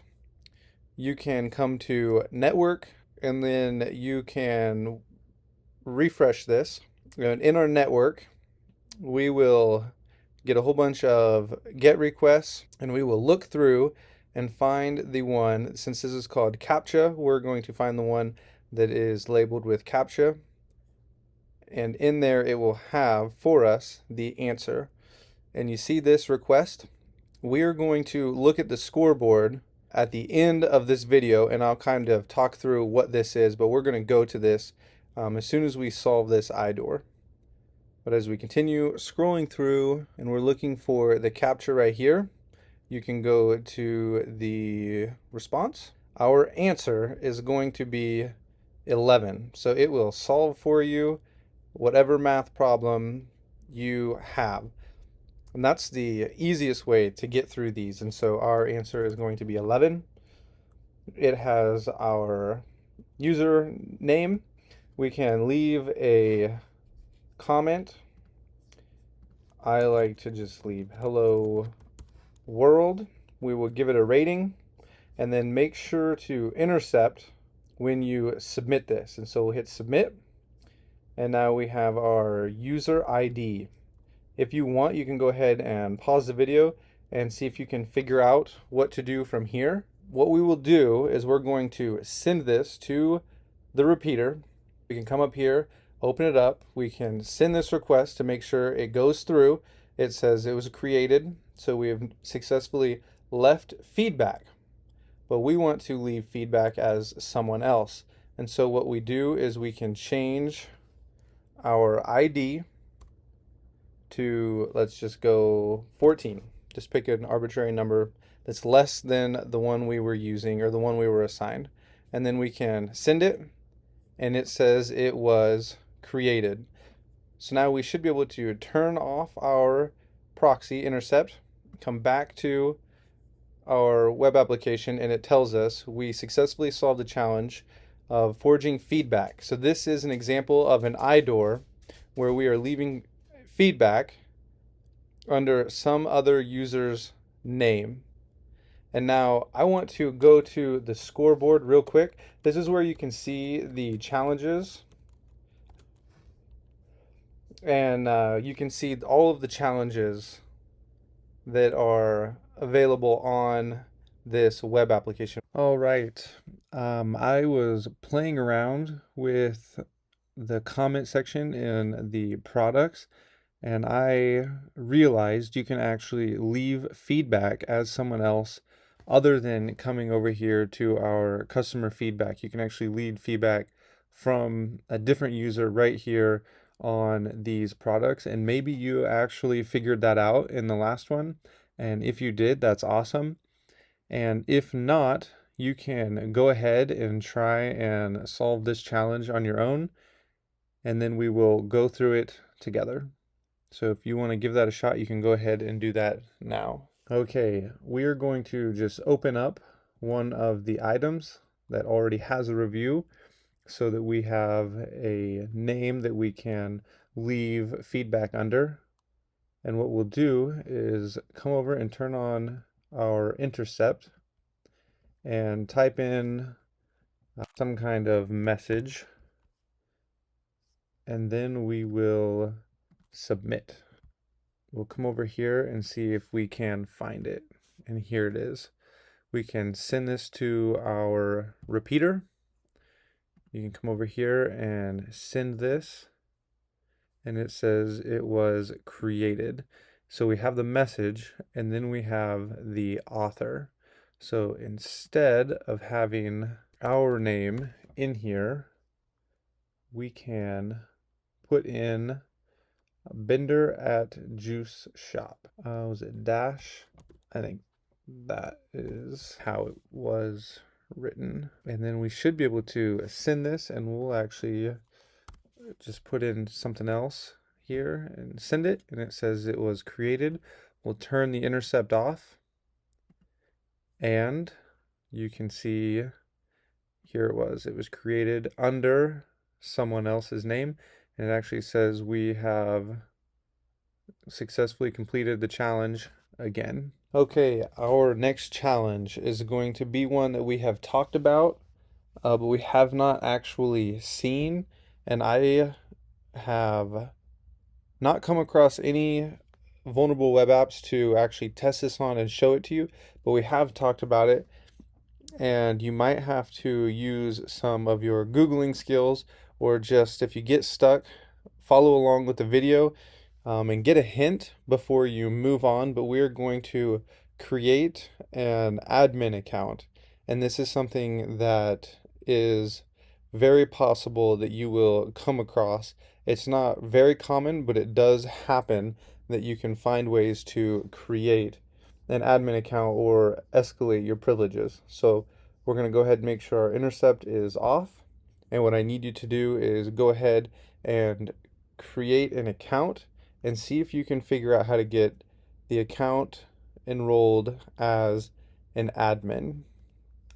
You can come to network and then you can refresh this. And in our network, we will get a whole bunch of GET requests and we will look through and find the one. Since this is called CAPTCHA, we're going to find the one that is labeled with CAPTCHA. And in there it will have for us the answer. And you see this request. We are going to look at the scoreboard at the end of this video, and I'll kind of talk through what this is, but we're going to go to this as soon as we solve this IDOR. But as we continue scrolling through and we're looking for the CAPTCHA right here, you can go to the response. Our answer is going to be 11. So it will solve for you whatever math problem you have. And that's the easiest way to get through these. And so our answer is going to be 11. It has our username. We can leave a comment. I like to just leave hello world. We will give it a rating and then make sure to intercept when you submit this. And so we'll hit submit. And now we have our user ID. If you want, you can go ahead and pause the video and see if you can figure out what to do from here. What we will do is we're going to send this to the repeater. We can come up here, open it up. We can send this request to make sure it goes through. It says it was created, so we have successfully left feedback. But we want to leave feedback as someone else. And so what we do is we can change our ID to, let's just go 14. Just pick an arbitrary number that's less than the one we were using or the one we were assigned. And then we can send it and it says it was created. So now we should be able to turn off our proxy intercept, come back to our web application, and it tells us we successfully solved the challenge of forging feedback. So this is an example of an IDOR where we are leaving feedback under some other user's name. And now I want to go to the scoreboard real quick. This is where you can see the challenges. And you can see all of the challenges that are available on this web application. All right. I was playing around with the comment section in the products, and I realized you can actually leave feedback as someone else other than coming over here to our customer feedback. You can actually leave feedback from a different user right here on these products, and maybe you actually figured that out in the last one, and if you did, that's awesome. And if not, you can go ahead and try and solve this challenge on your own, and then we will go through it together. So if you want to give that a shot, you can go ahead and do that now. Okay, we are going to just open up one of the items that already has a review so that we have a name that we can leave feedback under. And what we'll do is come over and turn on our intercept and type in some kind of message, and then we will submit. We'll come over here and see if we can find it. And here it is. We can send this to our repeater. You can come over here and send this. And it says it was created. So we have the message, and then we have the author. So instead of having our name in here, we can put in Bender at Juice Shop. Was it dash? I think that is how it was written. And then we should be able to send this, and we'll actually just put in something else here and send it, and it says it was created. We'll turn the intercept off, and you can see here it was created under someone else's name, and it actually says we have successfully completed the challenge again. Okay, our next challenge is going to be one that we have talked about, but we have not actually seen, and I have not come across any vulnerable web apps to actually test this on and show it to you, but we have talked about it, and you might have to use some of your Googling skills, or just if you get stuck, follow along with the video and get a hint before you move on. But we're going to create an admin account, and this is something that is very possible that you will come across. It's not very common, but it does happen that you can find ways to create an admin account or escalate your privileges. So we're going to go ahead and make sure our intercept is off. And what I need you to do is go ahead and create an account and see if you can figure out how to get the account enrolled as an admin.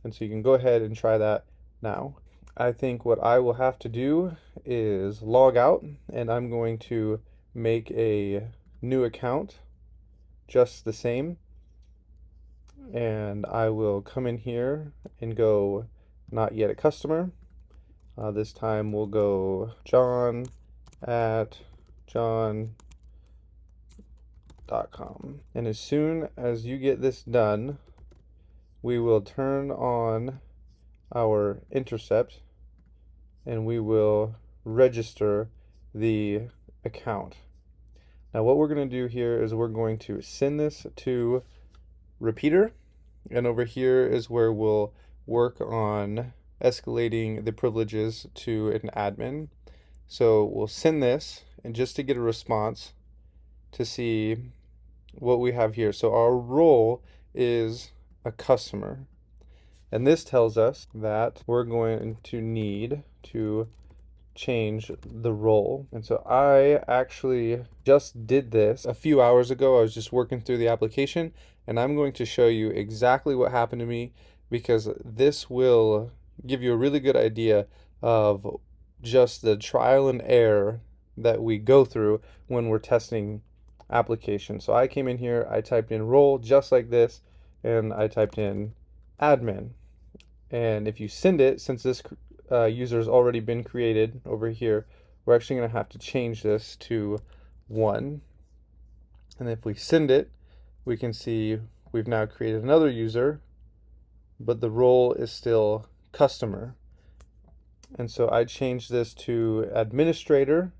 And so you can go ahead and try that now. I think what I will have to do is log out, and I'm going to make a new account just the same. And I will come in here and go not yet a customer. This time we'll go John at john.com. And as soon as you get this done, we will turn on our intercept and we will register the account. Now what we're going to do here is we're going to send this to repeater, and over here is where we'll work on escalating the privileges to an admin. So we'll send this, and just to get a response to see what we have here. So our role is a customer, and this tells us that we're going to need to change the role. And so I actually just did this a few hours ago. I was just working through the application, and I'm going to show you exactly what happened to me, because this will give you a really good idea of just the trial and error that we go through when we're testing applications. So I came in here, I typed in role just like this, and I typed in admin. And if you send it, since this user has already been created over here, we're actually going to have to change this to 1. And if we send it, we can see we've now created another user, but the role is still customer. And so I changed this to administrator,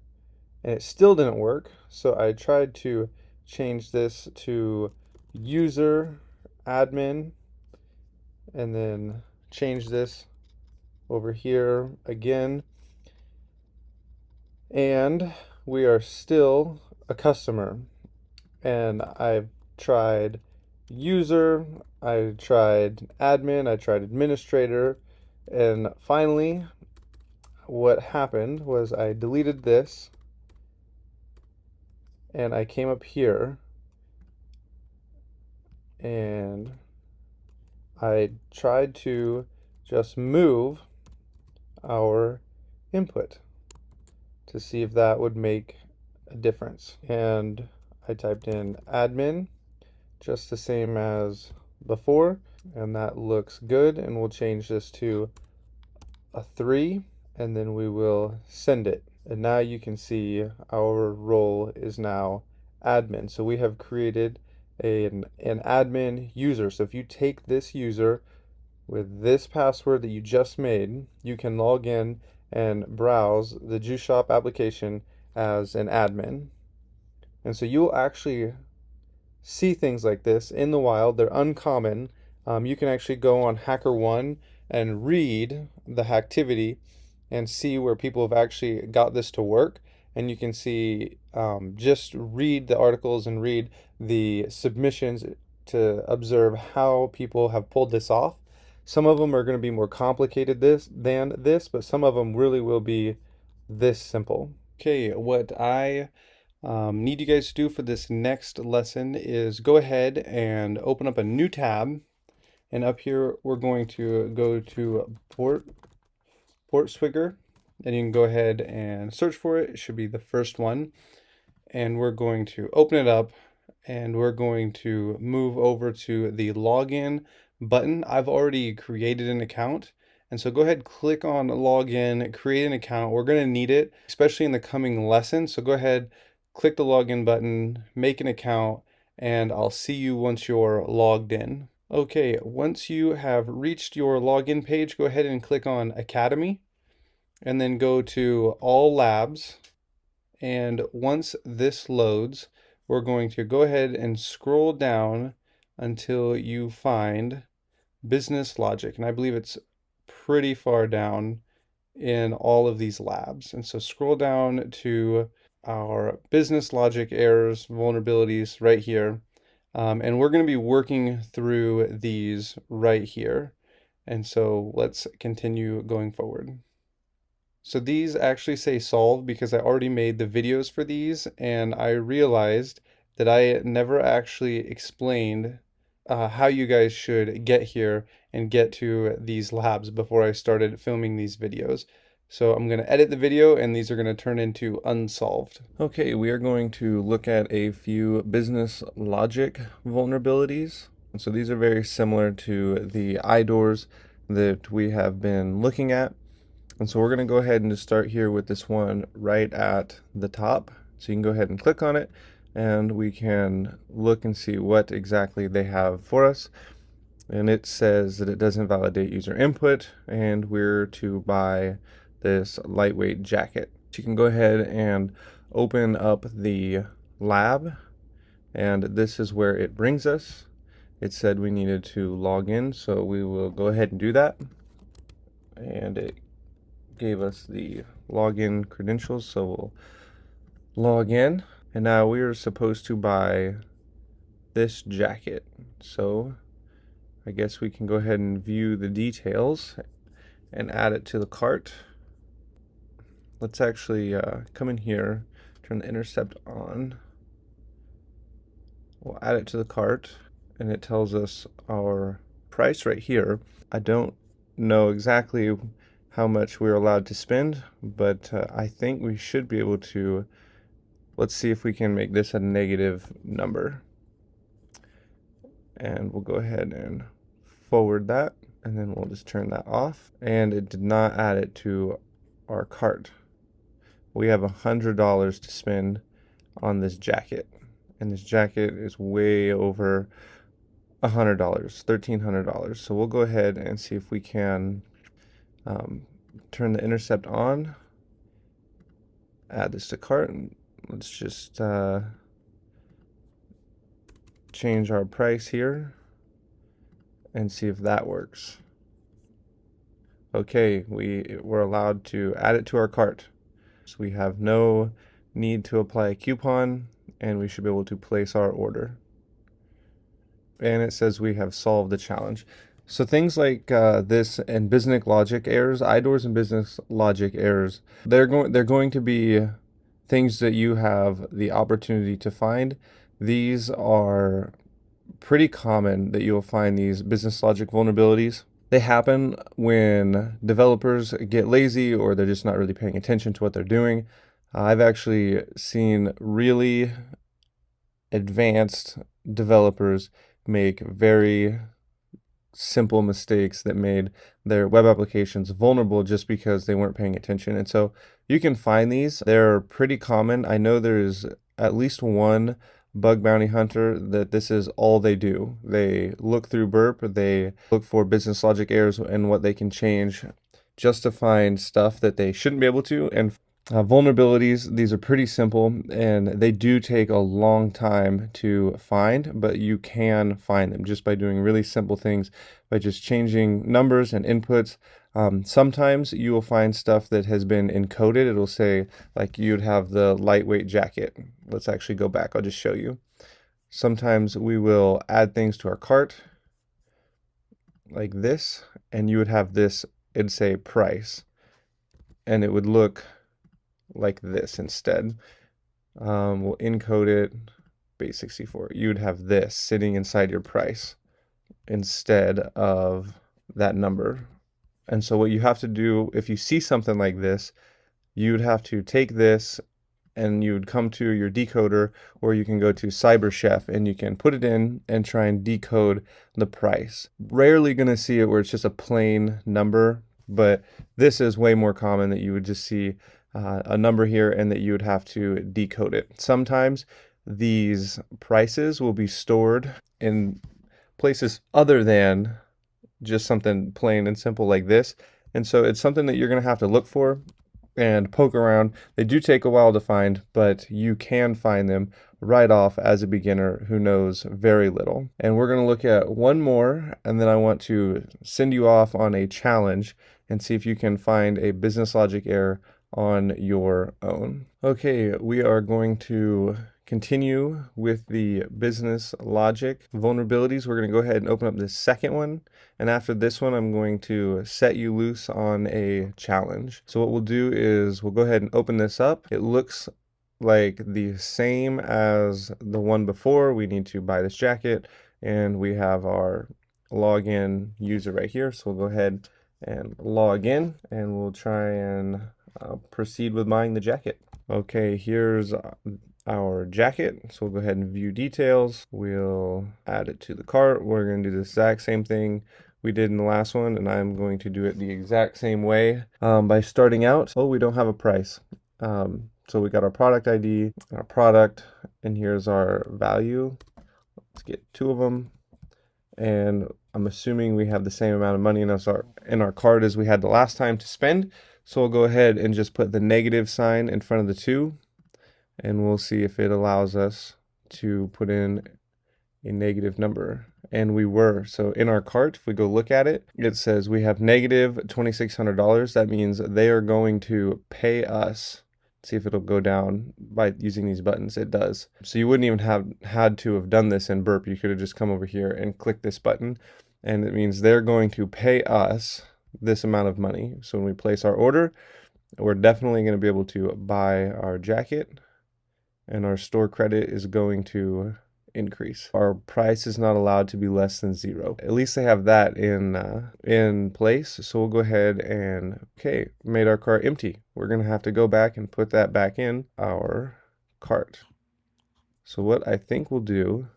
and it still didn't work. So I tried to change this to user admin, and then change this over here again, and we are still a customer. And I've tried user, I tried admin, I tried administrator, and finally what happened was I deleted this, and I came up here and I tried to just move our input to see if that would make a difference. And I typed in admin, just the same as before, and that looks good. And we'll change this to a 3, and then we will send it. And now you can see our role is now admin. So we have created an admin user. So if you take this user with this password that you just made, you can log in and browse the Juice Shop application as an admin. And so you'll actually see things like this in the wild. They're uncommon. You can actually go on HackerOne and read the hacktivity and see where people have actually got this to work. And you can see, just read the articles and read the submissions to observe how people have pulled this off. Some of them are going to be more complicated than this, but some of them really will be this simple. Okay, what I need you guys to do for this next lesson is go ahead and open up a new tab. And up here, we're going to go to Portswigger, and you can go ahead and search for it. It should be the first one. And we're going to open it up, and we're going to move over to the login button. I've already created an account. And so go ahead, click on login, create an account. We're going to need it, especially in the coming lesson. So go ahead, click the login button, make an account, and I'll see you once you're logged in. Okay, once you have reached your login page, go ahead and click on Academy, and then go to All Labs. And once this loads, we're going to go ahead and scroll down until you find Business Logic. And I believe it's pretty far down in all of these labs. And so scroll down to our business logic errors, vulnerabilities right here. And we're going to be working through these right here. And so let's continue going forward. So these actually say solve because I already made the videos for these, and I realized that I never actually explained how you guys should get here and get to these labs before I started filming these videos. So I'm going to edit the video, and these are going to turn into unsolved. Okay, we are going to look at a few business logic vulnerabilities. And so these are very similar to the IDORs that we have been looking at. And so we're going to go ahead and just start here with this one right at the top. So you can go ahead and click on it, and we can look and see what exactly they have for us. And it says that it doesn't validate user input, and we're to buy this lightweight jacket. So you can go ahead and open up the lab, and this is where it brings us. It said we needed to log in, so we will go ahead and do that. And it gave us the login credentials, so we'll log in. And now we are supposed to buy this jacket. So I guess we can go ahead and view the details and add it to the cart. Let's actually come in here, turn the intercept on. We'll add it to the cart, and it tells us our price right here. I don't know exactly how much we're allowed to spend, but I think we should be able to. Let's see if we can make this a negative number. And we'll go ahead and forward that, and then we'll just turn that off. And it did not add it to our cart. We have $100 to spend on this jacket, and this jacket is way over $100, $1,300. So we'll go ahead and see if we can turn the intercept on, add this to cart, and let's just change our price here and see if that works. Okay, we're allowed to add it to our cart. So we have no need to apply a coupon, and we should be able to place our order. And it says we have solved the challenge. So things like this and business logic errors, IDORs and business logic errors, they're going to be things that you have the opportunity to find. These are pretty common that you'll find these business logic vulnerabilities. They happen when developers get lazy or they're just not really paying attention to what they're doing. I've actually seen really advanced developers make very simple mistakes that made their web applications vulnerable just because they weren't paying attention. And so you can find these. They're pretty common. I know there's at least one bug bounty hunter that this is all they do. They look through Burp, they look for business logic errors and what they can change just to find stuff that they shouldn't be able to. And Vulnerabilities, these are pretty simple and they do take a long time to find, but you can find them just by doing really simple things, by just changing numbers and inputs. Sometimes you will find stuff that has been encoded. It'll say, like, you'd have the lightweight jacket. Let's actually go back. I'll just show you. Sometimes we will add things to our cart like this, and you would have this, it'd say price, and it would look like this instead. We'll encode it, base 64. You'd have this sitting inside your price instead of that number. And so what you have to do, if you see something like this, you'd have to take this and you'd come to your decoder, or you can go to CyberChef and you can put it in and try and decode the price. Rarely going to see it where it's just a plain number, but this is way more common, that you would just see a number here and that you would have to decode it. Sometimes these prices will be stored in places other than just something plain and simple like this. And so it's something that you're going to have to look for and poke around. They do take a while to find, but you can find them right off as a beginner who knows very little. And we're going to look at one more, and then I want to send you off on a challenge and see if you can find a business logic error on your own. Okay, we are going to continue with the business logic vulnerabilities. We're going to go ahead and open up the second one. And after this one, I'm going to set you loose on a challenge. So what we'll do is we'll go ahead and open this up. It looks like the same as the one before. We need to buy this jacket, and we have our login user right here. So we'll go ahead and log in, and we'll try and proceed with buying the jacket. Okay, here's our jacket. So we'll go ahead and view details. We'll add it to the cart. We're going to do the exact same thing we did in the last one, and I'm going to do it the exact same way by starting out. Oh, we don't have a price. So we got our product ID, our product, and here's our value. Let's get two of them. And I'm assuming we have the same amount of money in our cart as we had the last time to spend. So we'll go ahead and just put the negative sign in front of the 2, and we'll see if it allows us to put in a negative number. And we were. So in our cart, if we go look at it, it says we have negative $2,600. That means they are going to pay us. See if it'll go down by using these buttons. It does. So you wouldn't even have had to have done this in Burp. You could have just come over here and click this button, and it means they're going to pay us this amount of money. So when we place our order, we're definitely going to be able to buy our jacket, and our store credit is going to increase. Our price is not allowed to be less than 0. At least they have that in place. So we'll go ahead and, okay, made our cart empty. We're going to have to go back and put that back in our cart. So what I think we'll do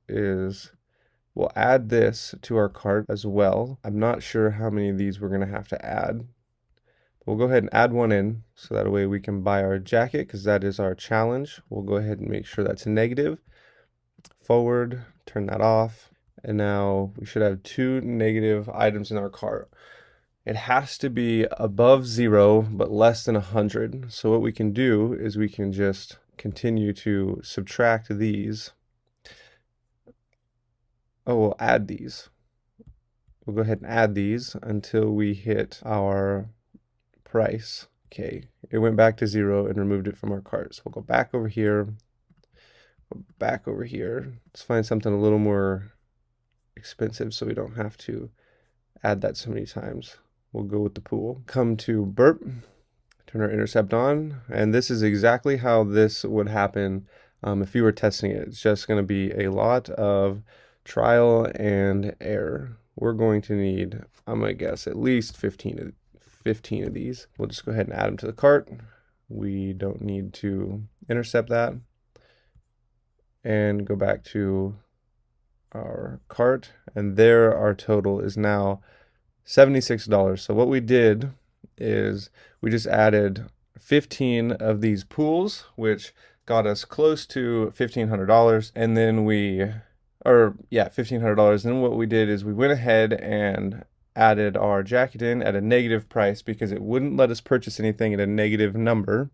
is we'll add this to our cart as well. I'm not sure how many of these we're going to have to add. We'll go ahead and add one in, so that way we can buy our jacket, because that is our challenge. We'll go ahead and make sure that's negative. Forward, turn that off, and now we should have 2 negative items in our cart. It has to be above 0 but less than 100. So what we can do is we can just continue to subtract these. Oh, we'll add these. We'll go ahead and add these until we hit our price. Okay, it went back to 0 and removed it from our cart. So we'll go back over here. Back over here. Let's find something a little more expensive so we don't have to add that so many times. We'll go with the pool. Come to Burp, turn our intercept on, and this is exactly how this would happen if you were testing it. It's just going to be a lot of trial and error. We're going to need, I'm going to guess, at least 15 of these. We'll just go ahead and add them to the cart. We don't need to intercept that. And go back to our cart, and there our total is now $76. So what we did is we just added 15 of these pools, which got us close to $1,500, and then $1,500. Then what we did is we went ahead and added our jacket in at a negative price because it wouldn't let us purchase anything at a negative number,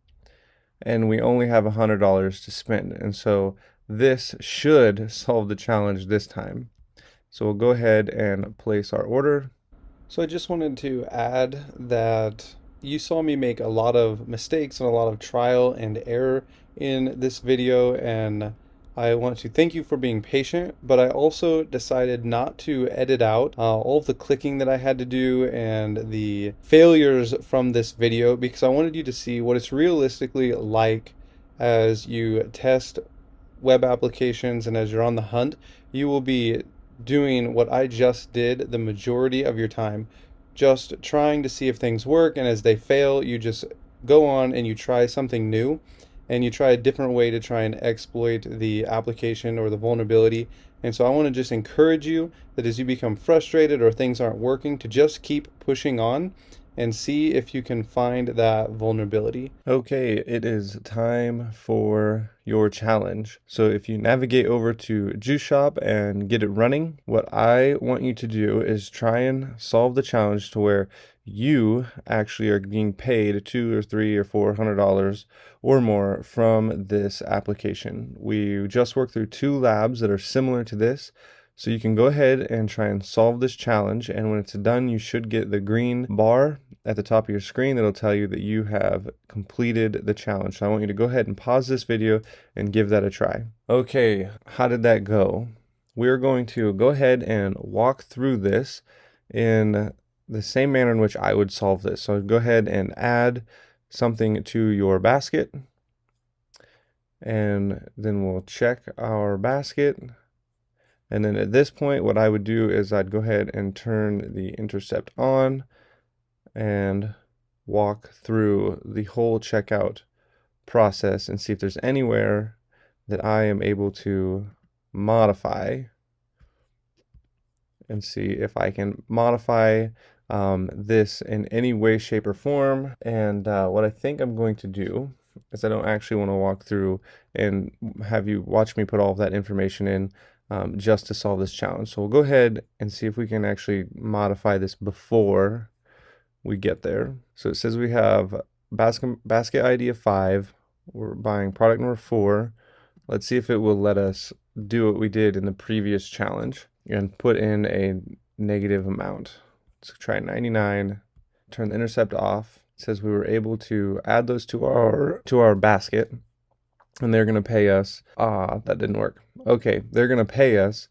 and we only have $100 to spend. And so this should solve the challenge this time. So we'll go ahead and place our order. So I just wanted to add that you saw me make a lot of mistakes and a lot of trial and error in this video, and I want to thank you for being patient, but I also decided not to edit out all of the clicking that I had to do and the failures from this video, because I wanted you to see what it's realistically like as you test web applications and as you're on the hunt. You will be doing what I just did the majority of your time, just trying to see if things work, and as they fail, you just go on and you try something new, and you try a different way to try and exploit the application or the vulnerability. And so I want to just encourage you that as you become frustrated or things aren't working, to just keep pushing on and see if you can find that vulnerability. Okay, it is time for your challenge. So if you navigate over to Juice Shop and get it running, what I want you to do is try and solve the challenge to where you actually are being paid $200 or $300 or $400 or more from this application. We just worked through 2 labs that are similar to this. So you can go ahead and try and solve this challenge, and when it's done, you should get the green bar at the top of your screen that'll tell you that you have completed the challenge. So I want you to go ahead and pause this video and give that a try. Okay, how did that go? We're going to go ahead and walk through this in the same manner in which I would solve this. So go ahead and add something to your basket, and then we'll check our basket. And then at this point, what I would do is I'd go ahead and turn the intercept on and walk through the whole checkout process and see if there's anywhere that I am able to modify, and see if I can modify this in any way, shape, or form. And what I think I'm going to do is I don't actually want to walk through and have you watch me put all of that information in just to solve this challenge. So we'll go ahead and see if we can actually modify this before we get there. So it says we have basket ID of 5. We're buying product number 4. Let's see if it will let us do what we did in the previous challenge and put in a negative amount. Let's try 99, turn the intercept off. It says we were able to add those to our basket, and they're going to pay us. That didn't work. Okay, they're going to pay us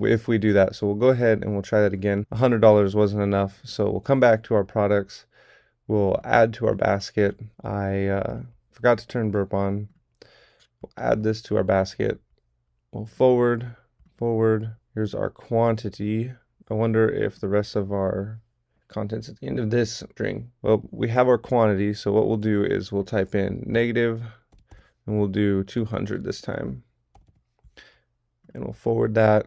if we do that. So we'll go ahead and we'll try that again. $100 wasn't enough, so we'll come back to our products. We'll add to our basket. I forgot to turn burp on. We'll add this to our basket. We'll forward. Here's our quantity. I wonder if the rest of our content's at the end of this string. Well, we have our quantity, so what we'll do is we'll type in negative, and we'll do 200 this time. And we'll forward that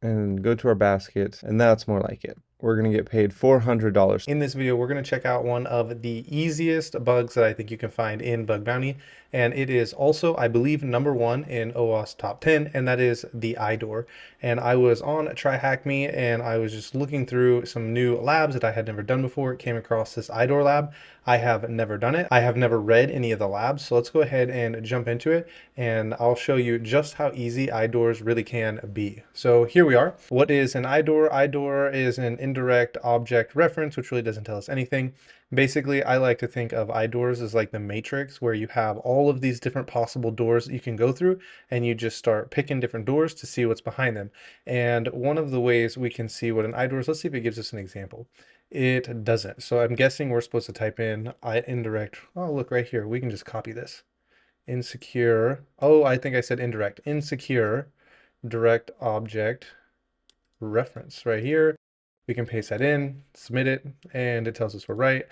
and go to our basket, and that's more like it. We're going to get paid $400. In this video, we're going to check out one of the easiest bugs that I think you can find in Bug Bounty, and it is also, I believe, #1 in OWASP top 10, and that is the IDOR. And I was on Try Hack Me, and I was just looking through some new labs that I had never done before. Came across this IDOR lab. I have never done it. I have never read any of the labs, so let's go ahead and jump into it, and I'll show you just how easy IDORs really can be. So here we are. What is an IDOR? IDOR is an indirect object reference, which really doesn't tell us anything. Basically, I like to think of IDORs as like the matrix, where you have all of these different possible doors that you can go through, and you just start picking different doors to see what's behind them. And one of the ways we can see what an IDOR is, let's see if it gives us an example. It doesn't. So I'm guessing we're supposed to type in indirect. Oh, look right here. We can just copy this. Insecure. Oh, I think I said indirect. Insecure direct object reference right here. We can paste that in, submit it, and it tells us we're right.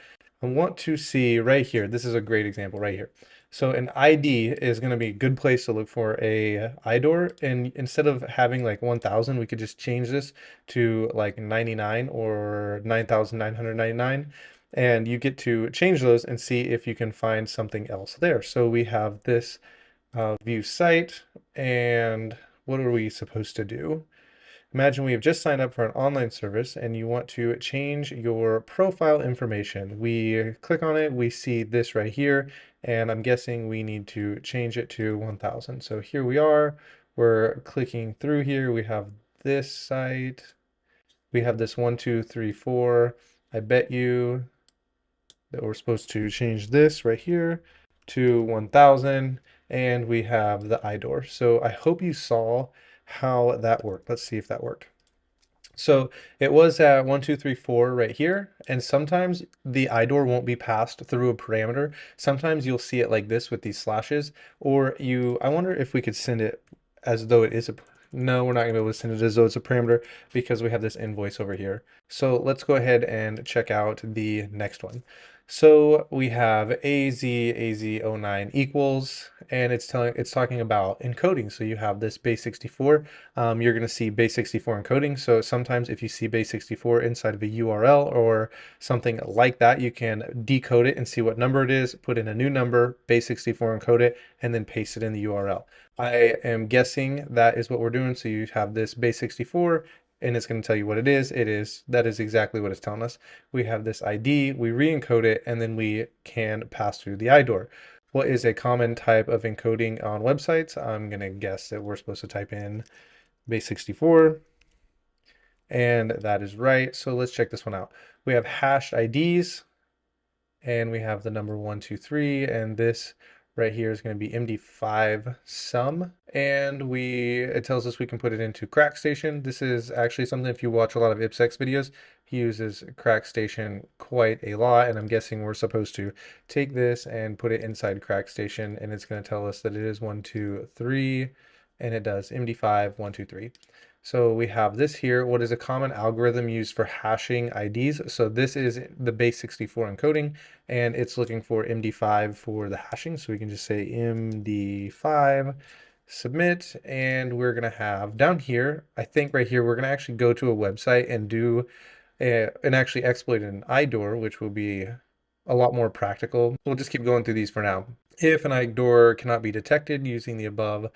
I want to see right here. This is a great example right here. So an ID is going to be a good place to look for a IDOR, and instead of having like 1000, we could just change this to like 99 or 9999, and you get to change those and see if you can find something else there. So we have this view site, and what are we supposed to do? Imagine we have just signed up for an online service and you want to change your profile information. We click on it, we see this right here, and I'm guessing we need to change it to 1000. So here we are, we're clicking through here. We have this site, we have this 1234. I bet you that we're supposed to change this right here to 1000, and we have the IDOR. So I hope you saw how that worked. Let's see if that worked. So it was at 1234 right here, and sometimes the IDOR won't be passed through a parameter. Sometimes you'll see it like this with these slashes, or I wonder if we could send it as though it is a, no, we're not gonna be able to send it as though it's a parameter because we have this invoice over here. So let's go ahead and check out the next one. So we have AZ09 equals, and it's talking about encoding. So you have this base64. You're going to see base64 encoding. So sometimes if you see base64 inside of a URL or something like that, you can decode it and see what number it is, put in a new number, base64 encode it, and then paste it in the URL. I am guessing that is what we're doing. So you have this base64, and it's going to tell you what it is. That is exactly what it's telling us. We have this ID, we re-encode it, and then we can pass through the IDOR. What is a common type of encoding on websites? I'm going to guess that we're supposed to type in base64, and that is right. So let's check this one out. We have hashed IDs, and we have the number 123, and this right here is going to be MD5 sum, and it tells us we can put it into CrackStation. This is actually something, if you watch a lot of IPsec videos, he uses CrackStation quite a lot, and I'm guessing we're supposed to take this and put it inside CrackStation, and it's going to tell us that it is 123, and it does MD5 123. So we have this here. What is a common algorithm used for hashing IDs? So this is the base64 encoding, and it's looking for MD5 for the hashing. So we can just say MD5, submit, and we're gonna have down here, I think right here, we're gonna actually go to a website and do and actually exploit an IDOR, which will be a lot more practical. We'll just keep going through these for now. If an IDOR cannot be detected using the above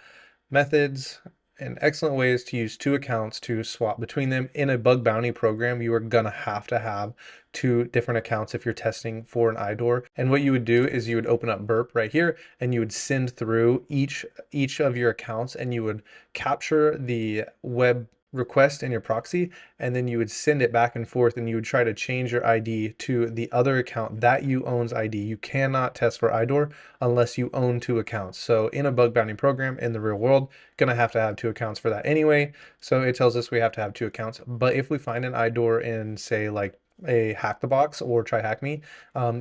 methods, an excellent way is to use two accounts to swap between them. In a bug bounty program, you are gonna have to have two different accounts if you're testing for an IDOR. And what you would do is you would open up Burp right here, and you would send through each of your accounts, and you would capture the web request in your proxy, and then you would send it back and forth, and you would try to change your ID to the other account that you own's ID. You cannot test for IDOR unless you own two accounts. So in a bug bounty program in the real world, gonna have to have two accounts for that anyway. So it tells us we have to have two accounts. But if we find an IDOR in, say, like a Hack the Box or Try Hack Me,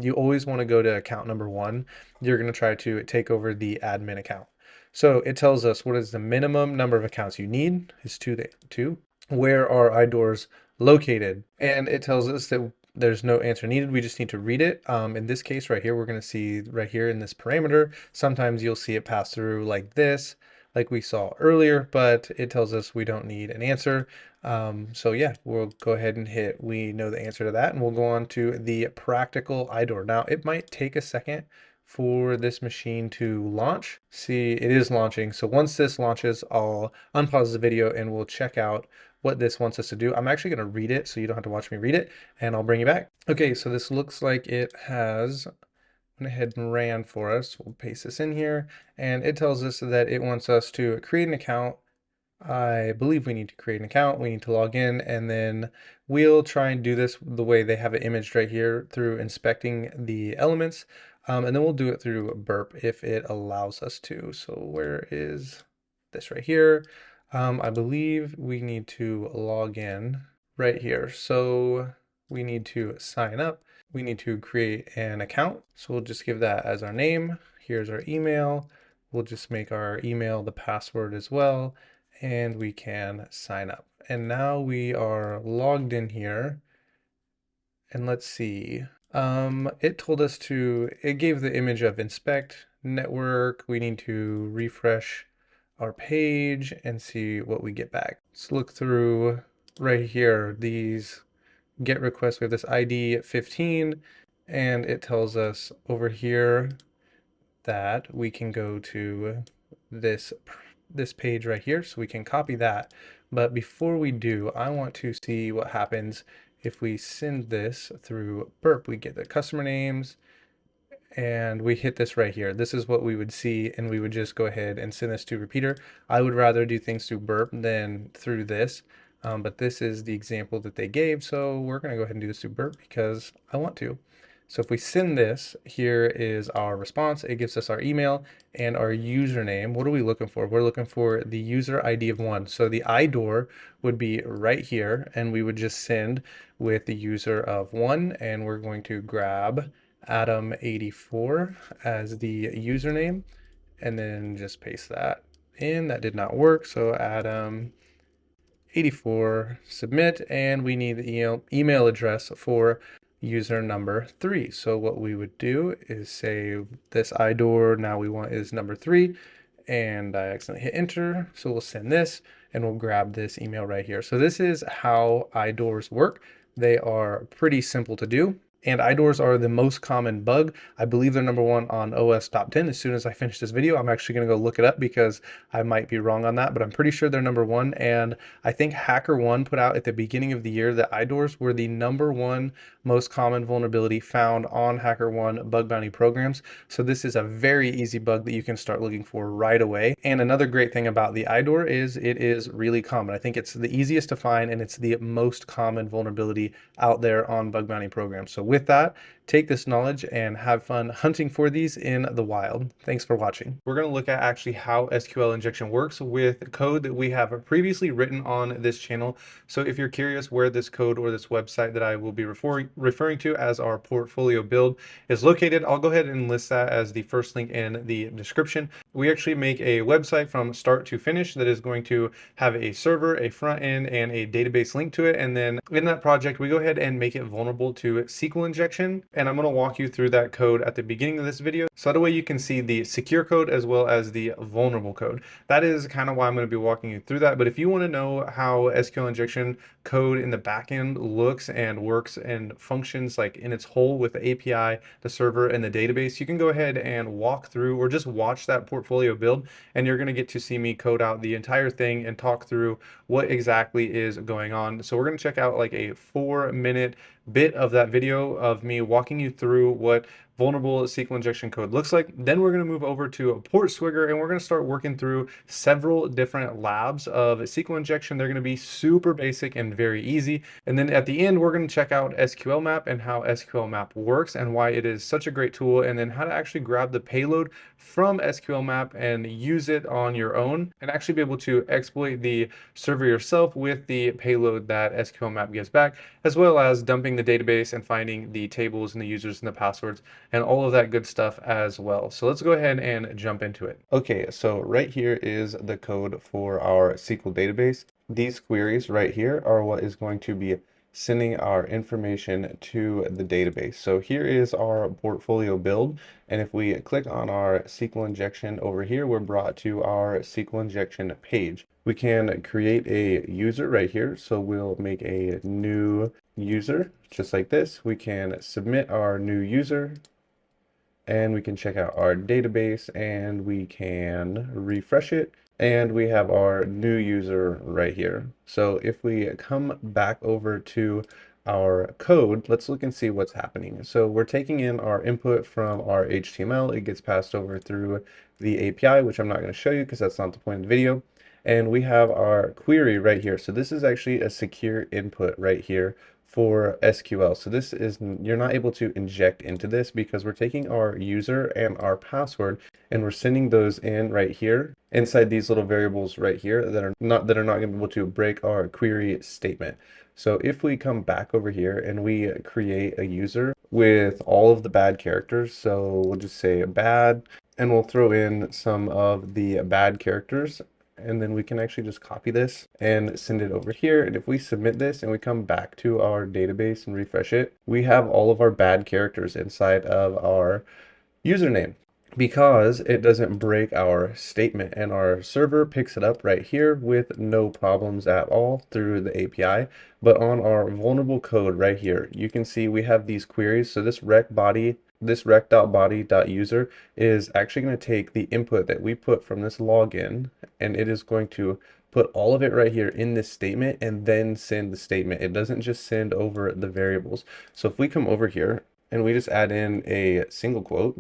you always want to go to account number one. You're going to try to take over the admin account. So it tells us what is the minimum number of accounts you need is two. Where are IDORs located? And it tells us that there's no answer needed. We just need to read it. In this case right here, we're going to see right here in this parameter, sometimes you'll see it pass through like this, like we saw earlier, but it tells us we don't need an answer. So yeah, we'll go ahead and hit, we know the answer to that, and we'll go on to the practical IDOR. Now it might take a second for this machine to launch. See, it is launching. So once this launches, I'll unpause the video and we'll check out what this wants us to do. I'm actually going to read it so you don't have to watch me read it, and I'll bring you back. Okay, so this looks like it has went ahead and ran for us. We'll paste this in here, and it tells us that it wants us to create an account. I believe we need to create an account. We need to log in, and then we'll try and do this the way they have it imaged right here through inspecting the elements. And then we'll do it through Burp if it allows us to. So where is this right here? I believe we need to log in right here. So we need to sign up. We need to create an account. So we'll just give that as our name. Here's our email. We'll just make our email the password as well, and we can sign up. And now we are logged in here. And let's see. It told us it gave the image of inspect network. We need to refresh our page and see what we get back. Let's look through right here, these get requests. We have this ID 15, and it tells us over here that we can go to this this page right here, so we can copy that. But before we do, I want to see what happens if we send this through Burp. We get the customer names, and we hit this right here. This is what we would see, and we would just go ahead and send this to repeater. I would rather do things through Burp than through this, but this is the example that they gave, so we're going to go ahead and do this through Burp because I want to. So if we send this, here is our response. It gives us our email and our username. What are we looking for? We're looking for the user ID of 1. So the IDOR would be right here, and we would just send with the user of 1, and we're going to grab Adam84 as the username, and then just paste that in. That did not work, so Adam84, submit, and we need the email address for user number 3. So what we would do is say this IDOR now we want is number 3, and I accidentally hit enter, so we'll send this, and we'll grab this email right here. So this is how IDORs work. They are pretty simple to do. And IDORs are the most common bug. I believe they're number 1 on OS top 10. As soon as I finish this video, I'm actually going to go look it up because I might be wrong on that, but I'm pretty sure they're number 1. And I think HackerOne put out at the beginning of the year that IDORs were the number 1 most common vulnerability found on HackerOne bug bounty programs. So this is a very easy bug that you can start looking for right away. And another great thing about the IDOR is it is really common. I think it's the easiest to find, and it's the most common vulnerability out there on bug bounty programs. So with that, take this knowledge and have fun hunting for these in the wild. Thanks for watching. We're going to look at actually how SQL injection works with code that we have previously written on this channel. So if you're curious where this code or this website that I will be referring to as our portfolio build is located, I'll go ahead and list that as the first link in the description. We actually make a website from start to finish that is going to have a server, a front end, and a database link to it. And then in that project, we go ahead and make it vulnerable to SQL injection. And I'm going to walk you through that code at the beginning of this video, so that way you can see the secure code as well as the vulnerable code. That is kind of why I'm going to be walking you through that. But if you want to know how SQL injection code in the backend looks and works and functions like in its whole with the API, the server, and the database, you can go ahead and walk through or just watch that portfolio build, and you're going to get to see me code out the entire thing and talk through what exactly is going on. So we're going to check out like a 4-minute bit of that video of me walking you through what vulnerable SQL injection code looks like. Then we're going to move over to a port swigger, and we're going to start working through several different labs of SQL injection. They're going to be super basic and very easy. And then at the end, we're going to check out SQL map and how SQL map works and why it is such a great tool, and then how to actually grab the payload from SQL map and use it on your own and actually be able to exploit the server yourself with the payload that SQL map gives back, as well as dumping the database and finding the tables and the users and the passwords and all of that good stuff as well. So let's go ahead and jump into it. Okay, so right here is the code for our SQL database. These queries right here are what is going to be sending our information to the database. So here is our portfolio build, and if we click on our SQL injection over here, we're brought to our SQL injection page. We can create a user right here, so we'll make a new user just like this. We can submit our new user, and we can check out our database, and we can refresh it, and we have our new user right here. So if we come back over to our code, let's look and see what's happening. So we're taking in our input from our HTML. It gets passed over through the API, which I'm not going to show you because that's not the point of the video. And we have our query right here. So this is actually a secure input right here for SQL. So this is, you're not able to inject into this because we're taking our user and our password and we're sending those in right here inside these little variables right here that are not going to be able to break our query statement. So if we come back over here and we create a user with all of the bad characters, so we'll just say bad, and we'll throw in some of the bad characters, and then we can actually just copy this and send it over here. And if we submit this and we come back to our database and refresh it, we have all of our bad characters inside of our username because it doesn't break our statement, and our server picks it up right here with no problems at all through the API. But on our vulnerable code right here, you can see we have these queries. So this rec body this rec.body.user is actually going to take the input that we put from this login, and it is going to put all of it right here in this statement and then send the statement. It doesn't just send over the variables. So if we come over here and we just add in a single quote,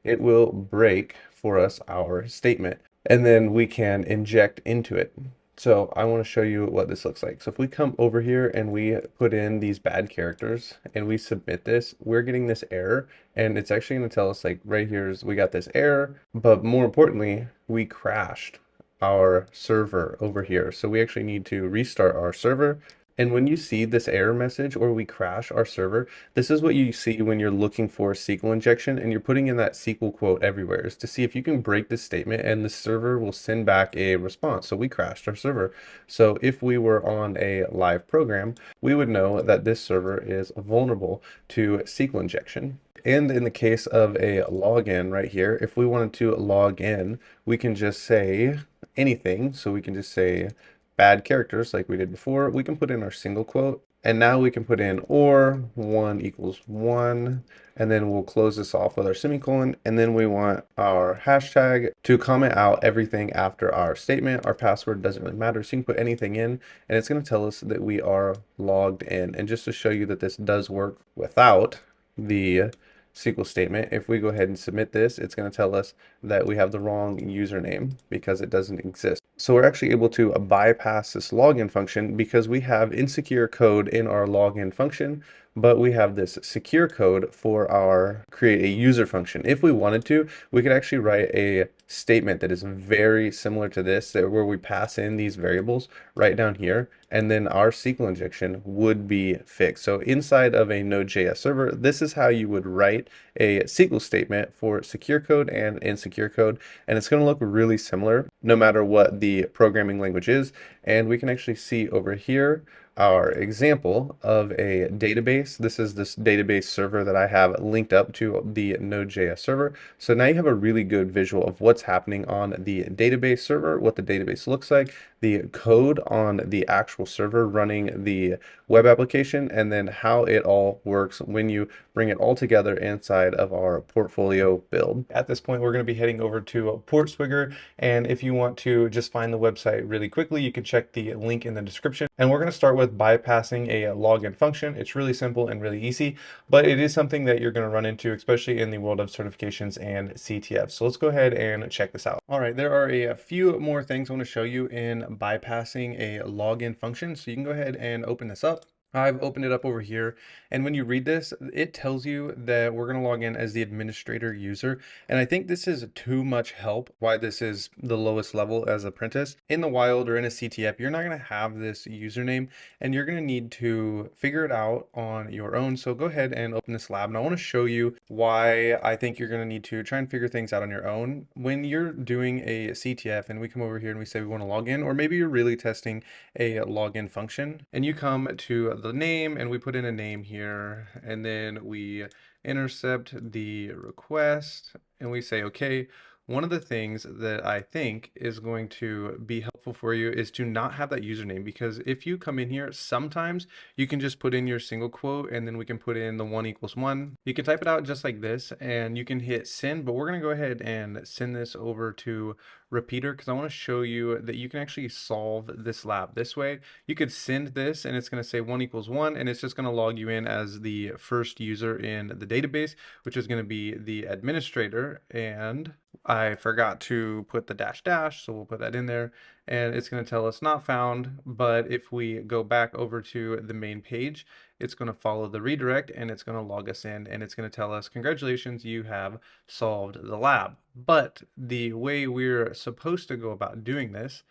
it will break for us our statement, and then we can inject into it. So I want to show you what this looks like. So if we come over here and we put in these bad characters and we submit this, we're getting this error, and it's actually going to tell us like right here is we got this error, but more importantly, we crashed our server over here. So we actually need to restart our server. And when you see this error message or we crash our server, this is what you see when you're looking for SQL injection and you're putting in that SQL quote everywhere, is to see if you can break this statement and the server will send back a response. So we crashed our server. So if we were on a live program, we would know that this server is vulnerable to SQL injection. And in the case of a login right here, if we wanted to log in, we can just say anything. So we can just say bad characters like we did before. We can put in our single quote, and now we can put in or 1 equals 1, and then we'll close this off with our semicolon, and then we want our hashtag to comment out everything after our statement. Our password doesn't really matter, so you can put anything in, and it's going to tell us that we are logged in. And just to show you that this does work without the SQL statement, if we go ahead and submit this, it's going to tell us that we have the wrong username because it doesn't exist. So we're actually able to bypass this login function because we have insecure code in our login function, but we have this secure code for our create a user function. If we wanted to, we could actually write a statement that is very similar to this, where we pass in these variables right down here, and then our SQL injection would be fixed. So inside of a Node.js server, this is how you would write a SQL statement for secure code and insecure code, and it's going to look really similar no matter what the programming language is. And we can actually see over here our example of a database. This is this database server that I have linked up to the Node.js server. So now you have a really good visual of what's happening on the database server, what the database looks like, the code on the actual server running the web application, and then how it all works when you bring it all together inside of our portfolio build. At this point, we're going to be heading over to Portswigger, and if you want to just find the website really quickly, you can check the link in the description. And we're going to start with bypassing a login function. It's really simple and really easy, but it is something that you're going to run into, especially in the world of certifications and CTF. So let's go ahead and check this out. All right, there are a few more things I want to show you in bypassing a login function. So you can go ahead and open this up. I've opened it up over here, and when you read this, it tells you that we're going to log in as the administrator user, and I think this is too much help why this is the lowest level as apprentice. In the wild or in a CTF, you're not going to have this username, and you're going to need to figure it out on your own. So go ahead and open this lab, and I want to show you why I think you're going to need to try and figure things out on your own. When you're doing a CTF and we come over here and we say we want to log in, or maybe you're really testing a login function, and you come to the name and we put in a name here, and then we intercept the request and we say okay. One of the things that I think is going to be helpful for you is to not have that username, because if you come in here, sometimes you can just put in your single quote and then we can put in the 1 equals 1. You can type it out just like this and you can hit send, but we're going to go ahead and send this over to repeater because I want to show you that you can actually solve this lab this way. You could send this and it's going to say 1 equals 1, and it's just going to log you in as the first user in the database, which is going to be the administrator. And I forgot to put the dash dash, so we'll put that in there, and it's going to tell us not found. But if we go back over to the main page, it's going to follow the redirect and it's going to log us in, and it's going to tell us congratulations, you have solved the lab. But the way we're supposed to go about doing this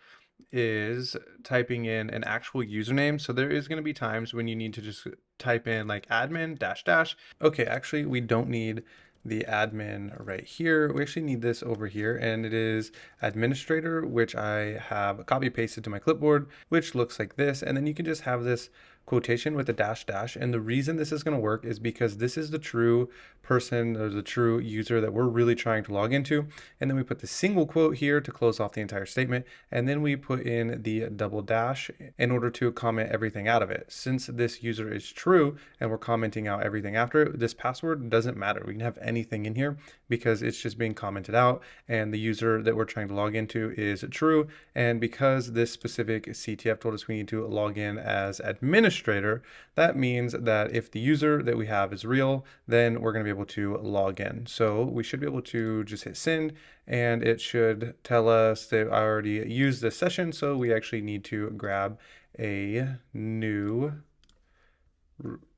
is typing in an actual username. So there is going to be times when you need to just type in like admin dash dash. Okay, actually we don't need the admin right here. We actually need this over here, and it is administrator, which I have copy pasted to my clipboard, which looks like this. And then you can just have this quotation with a dash dash. And the reason this is going to work is because this is the true person or the true user that we're really trying to log into. And then we put the single quote here to close off the entire statement. And then we put in the double dash in order to comment everything out of it. Since this user is true and we're commenting out everything after it, this password doesn't matter. We can have anything in here because it's just being commented out, and the user that we're trying to log into is true. And because this specific CTF told us we need to log in as administrator, that means that if the user that we have is real, then we're going to be able to log in. So we should be able to just hit send, and it should tell us that I already used this session, so we actually need to grab a new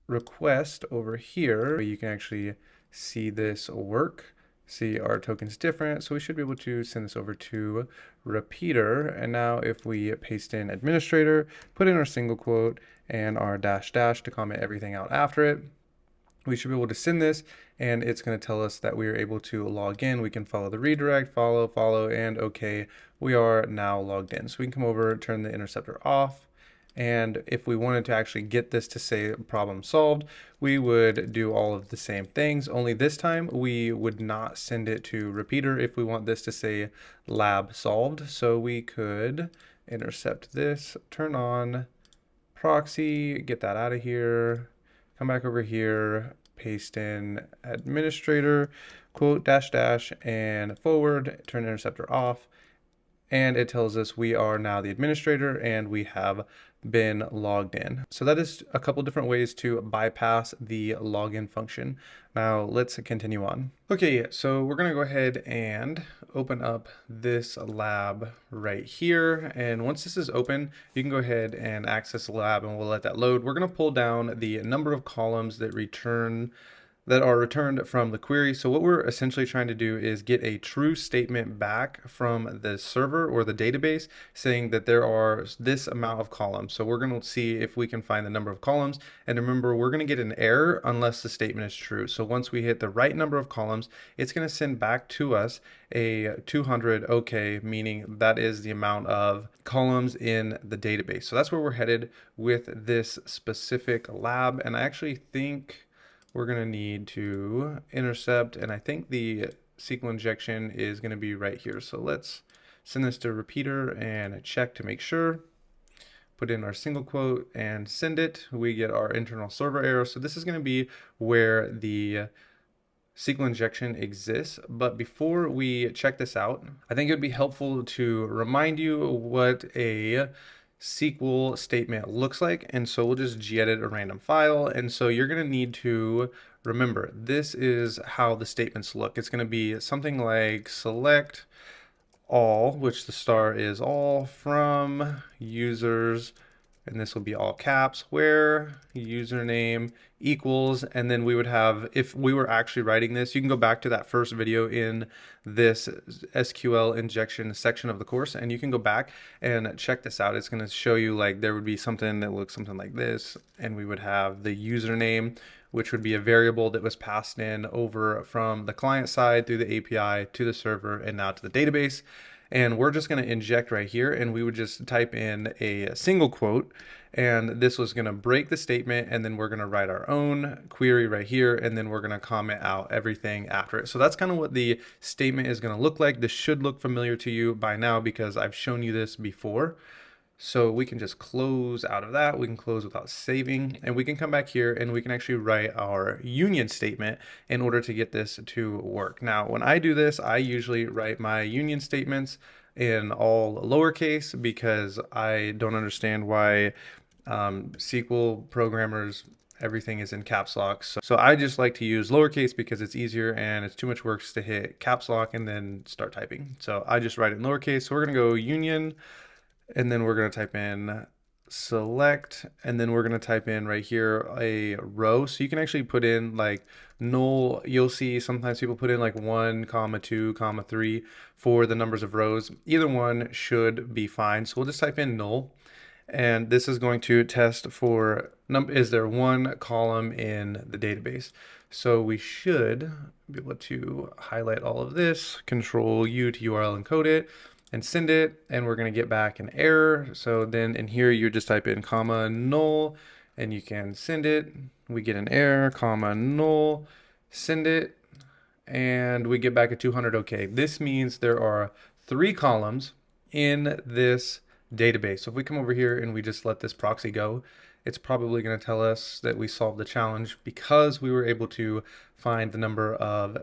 request over here. You can actually see this work. See, our token's different, so we should be able to send this over to repeater. And now if we paste in administrator, put in our single quote and our dash dash to comment everything out after it, we should be able to send this, and it's going to tell us that we are able to log in. We can follow the redirect, follow, and okay, we are now logged in. So we can come over, turn the interceptor off. And if we wanted to actually get this to say problem solved, we would do all of the same things, only this time we would not send it to repeater if we want this to say lab solved. So we could intercept this, turn on proxy, get that out of here, come back over here, paste in administrator, quote, dash, dash, and forward, turn interceptor off. And it tells us we are now the administrator and we have been logged in. So that is a couple different ways to bypass the login function. Now let's continue on. Okay, so we're gonna go ahead and open up this lab right here. And once this is open, you can go ahead and access the lab, and we'll let that load. We're gonna pull down the number of columns that are returned from the query. So what we're essentially trying to do is get a true statement back from the server or the database saying that there are this amount of columns. So we're going to see if we can find the number of columns. And remember, we're going to get an error unless the statement is true. So once we hit the right number of columns, it's going to send back to us a 200 OK, meaning that is the amount of columns in the database. So that's where we're headed with this specific lab. And I actually think we're going to need to intercept, and I think the SQL injection is going to be right here. So let's send this to repeater and check to make sure. Put in our single quote and send it. We get our internal server error. So this is going to be where the SQL injection exists. But before we check this out, I think it would be helpful to remind you what a SQL statement looks like. And so we'll just gedit a random file. And so you're going to need to remember, this is how the statements look. It's going to be something like select all, which the star is all from users, and this will be all caps, where username equals, and then we would have, if we were actually writing this, you can go back to that first video in this SQL injection section of the course, and you can go back and check this out. It's going to show you, like, there would be something that looks something like this, and we would have the username, which would be a variable that was passed in over from the client side through the API to the server and now to the database. And we're just going to inject right here, and we would just type in a single quote, and this was going to break the statement, and then we're going to write our own query right here, and then we're going to comment out everything after it. So that's kind of what the statement is going to look like. This should look familiar to you by now because I've shown you this before. So we can just close out of that. We can close without saving, and we can come back here and we can actually write our union statement in order to get this to work. Now, when I do this, I usually write my union statements in all lowercase because I don't understand why SQL programmers, everything is in caps lock. So I just like to use lowercase because it's easier and it's too much work to hit caps lock and then start typing. So I just write it in lowercase. So we're going to go union, and then we're going to type in select, and then we're going to type in right here a row. So you can actually put in like null. You'll see sometimes people put in like 1, 2, 3 for the numbers of rows. Either one should be fine. So we'll just type in null, and this is going to test for is there one column in the database. So we should be able to highlight all of this, Control U to URL encode it, and send it, and we're going to get back an error. So then in here you just type in comma null, and you can send it. We get an error, comma, null, send it, and we get back a 200 OK. This means there are 3 columns in this database. So if we come over here and we just let this proxy go, it's probably going to tell us that we solved the challenge because we were able to find the number of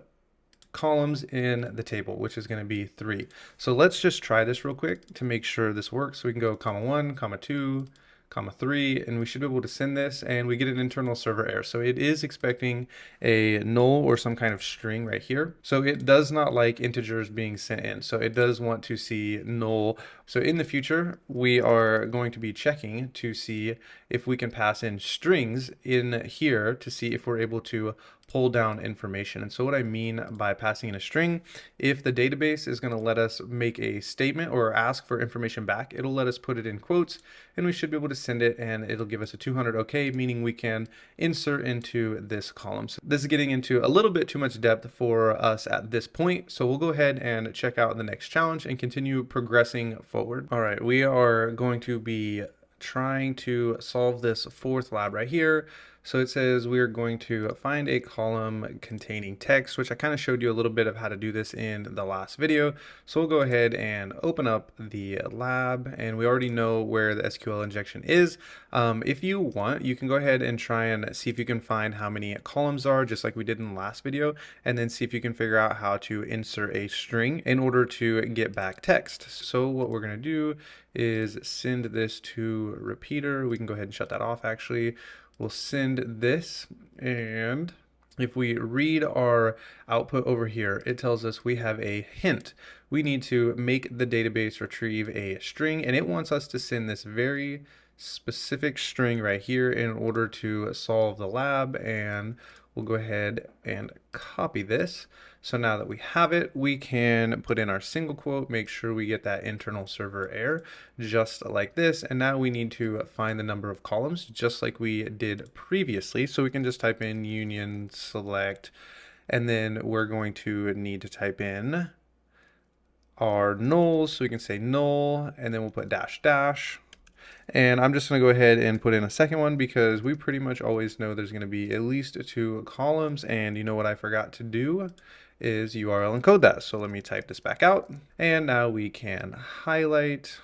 columns in the table, which is going to be 3. So let's just try this real quick to make sure this works. So we can go comma 1, comma 2, comma 3, and we should be able to send this, and we get an internal server error. So it is expecting a null or some kind of string right here. So it does not like integers being sent in. So it does want to see null. So in the future, we are going to be checking to see if we can pass in strings in here to see if we're able to pull down information. And so what I mean by passing in a string, if the database is going to let us make a statement or ask for information back, it'll let us put it in quotes, and we should be able to send it, and it'll give us a 200 OK, meaning we can insert into this column. So this is getting into a little bit too much depth for us at this point. So we'll go ahead and check out the next challenge and continue progressing forward. All right, we are going to be trying to solve this 4th lab right here. So it says we are going to find a column containing text, which I kind of showed you a little bit of how to do this in the last video. So we'll go ahead and open up the lab, and we already know where the SQL injection is. If you want, you can go ahead and try and see if you can find how many columns are, just like we did in the last video, and then see if you can figure out how to insert a string in order to get back text. So what we're going to do is send this to repeater. We can go ahead and shut that off actually. We'll send this, and if we read our output over here, it tells us we have a hint. We need to make the database retrieve a string, and it wants us to send this very specific string right here in order to solve the lab, and we'll go ahead and copy this. So now that we have it, we can put in our single quote, make sure we get that internal server error just like this. And now we need to find the number of columns just like we did previously. So we can just type in union select, and then we're going to need to type in our nulls. So we can say null, and then we'll put dash dash. And I'm just going to go ahead and put in a second one because we pretty much always know there's going to be at least 2 columns. And you know what I forgot to do is URL encode that. So let me type this back out. And now we can highlight,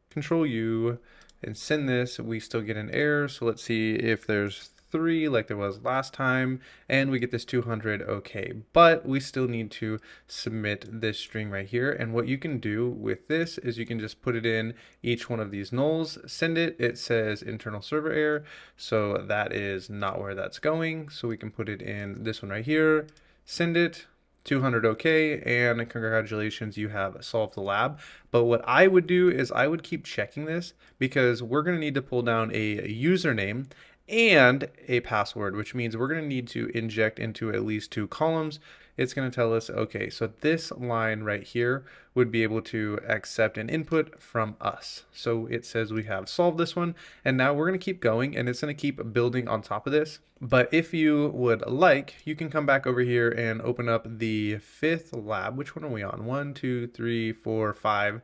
Control U, and send this. We still get an error. So let's see if there's 3 like there was last time, and we get this 200 OK, but we still need to submit this string right here. And what you can do with this is you can just put it in each one of these nulls, send it. It says internal server error, so that is not where that's going. So we can put it in this one right here, send it, 200 OK, and congratulations, you have solved the lab. But what I would do is I would keep checking this because we're going to need to pull down a username and a password, which means we're going to need to inject into at least 2 columns. It's going to tell us, okay, so this line right here would be able to accept an input from us. So it says we have solved this one, and now we're going to keep going, and it's going to keep building on top of this. But if you would like, you can come back over here and open up the 5th lab. Which one are we on? 1, 2, 3, 4, 5.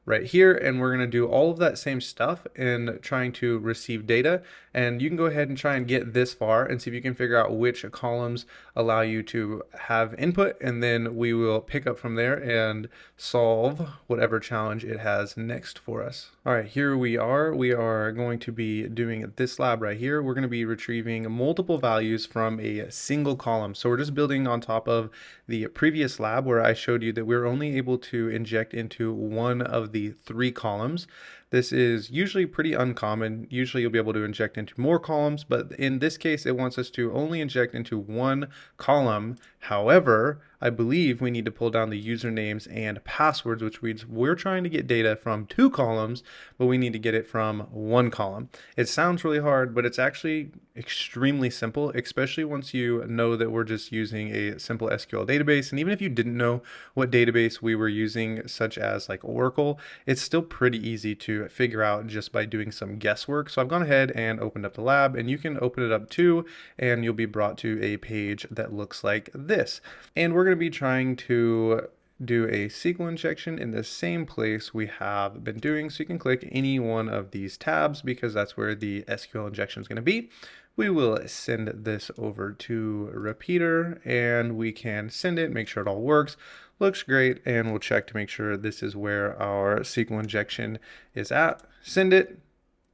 Right here, and we're going to do all of that same stuff in trying to receive data. And you can go ahead and try and get this far and see if you can figure out which columns allow you to have input, and then we will pick up from there and solve whatever challenge it has next for us. All right, here we are. We are going to be doing this lab right here. We're going to be retrieving multiple values from a single column. So we're just building on top of the previous lab where I showed you that we're only able to inject into one of the 3 columns. This is usually pretty uncommon. Usually you'll be able to inject into more columns, but in this case, it wants us to only inject into 1 column. However, I believe we need to pull down the usernames and passwords, which means we're trying to get data from 2 columns, but we need to get it from 1 column. It sounds really hard, but it's actually extremely simple, especially once you know that we're just using a simple SQL database. And even if you didn't know what database we were using, such as like Oracle, it's still pretty easy to figure out just by doing some guesswork. So I've gone ahead and opened up the lab, and you can open it up too, and you'll be brought to a page that looks like this. And we're going to be trying to do a SQL injection in the same place we have been doing. So you can click any one of these tabs because that's where the SQL injection is going to be. We will send this over to Repeater and we can send it, make sure it all works. Looks great, and we'll check to make sure this is where our SQL injection is at. Send it,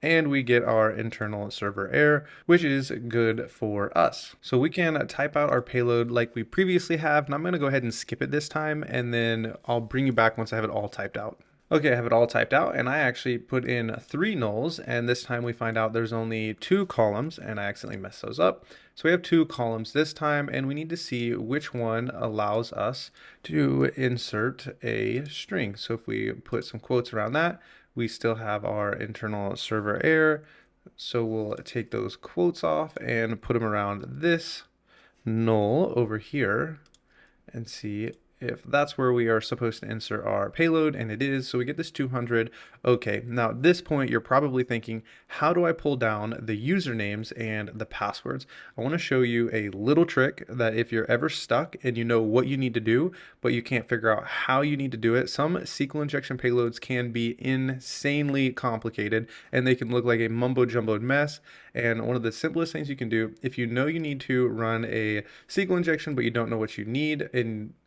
and we get our internal server error, which is good for us. So we can type out our payload like we previously have, and I'm gonna go ahead and skip it this time, and then I'll bring you back once I have it all typed out. Okay, I have it all typed out, and I actually put in 3 nulls, and this time we find out there's only 2 columns, and I accidentally messed those up. So we have 2 columns this time, and we need to see which one allows us to insert a string. So if we put some quotes around that, we still have our internal server error. So we'll take those quotes off and put them around this null over here and see if that's where we are supposed to insert our payload, and it is. So we get this 200. Okay, now at this point you're probably thinking, how do I pull down the usernames and the passwords? I want to show you a little trick that if you're ever stuck and you know what you need to do but you can't figure out how you need to do it, some SQL injection payloads can be insanely complicated and they can look like a mumbo jumboed mess. And one of the simplest things you can do, if you know you need to run a SQL injection but you don't know what you need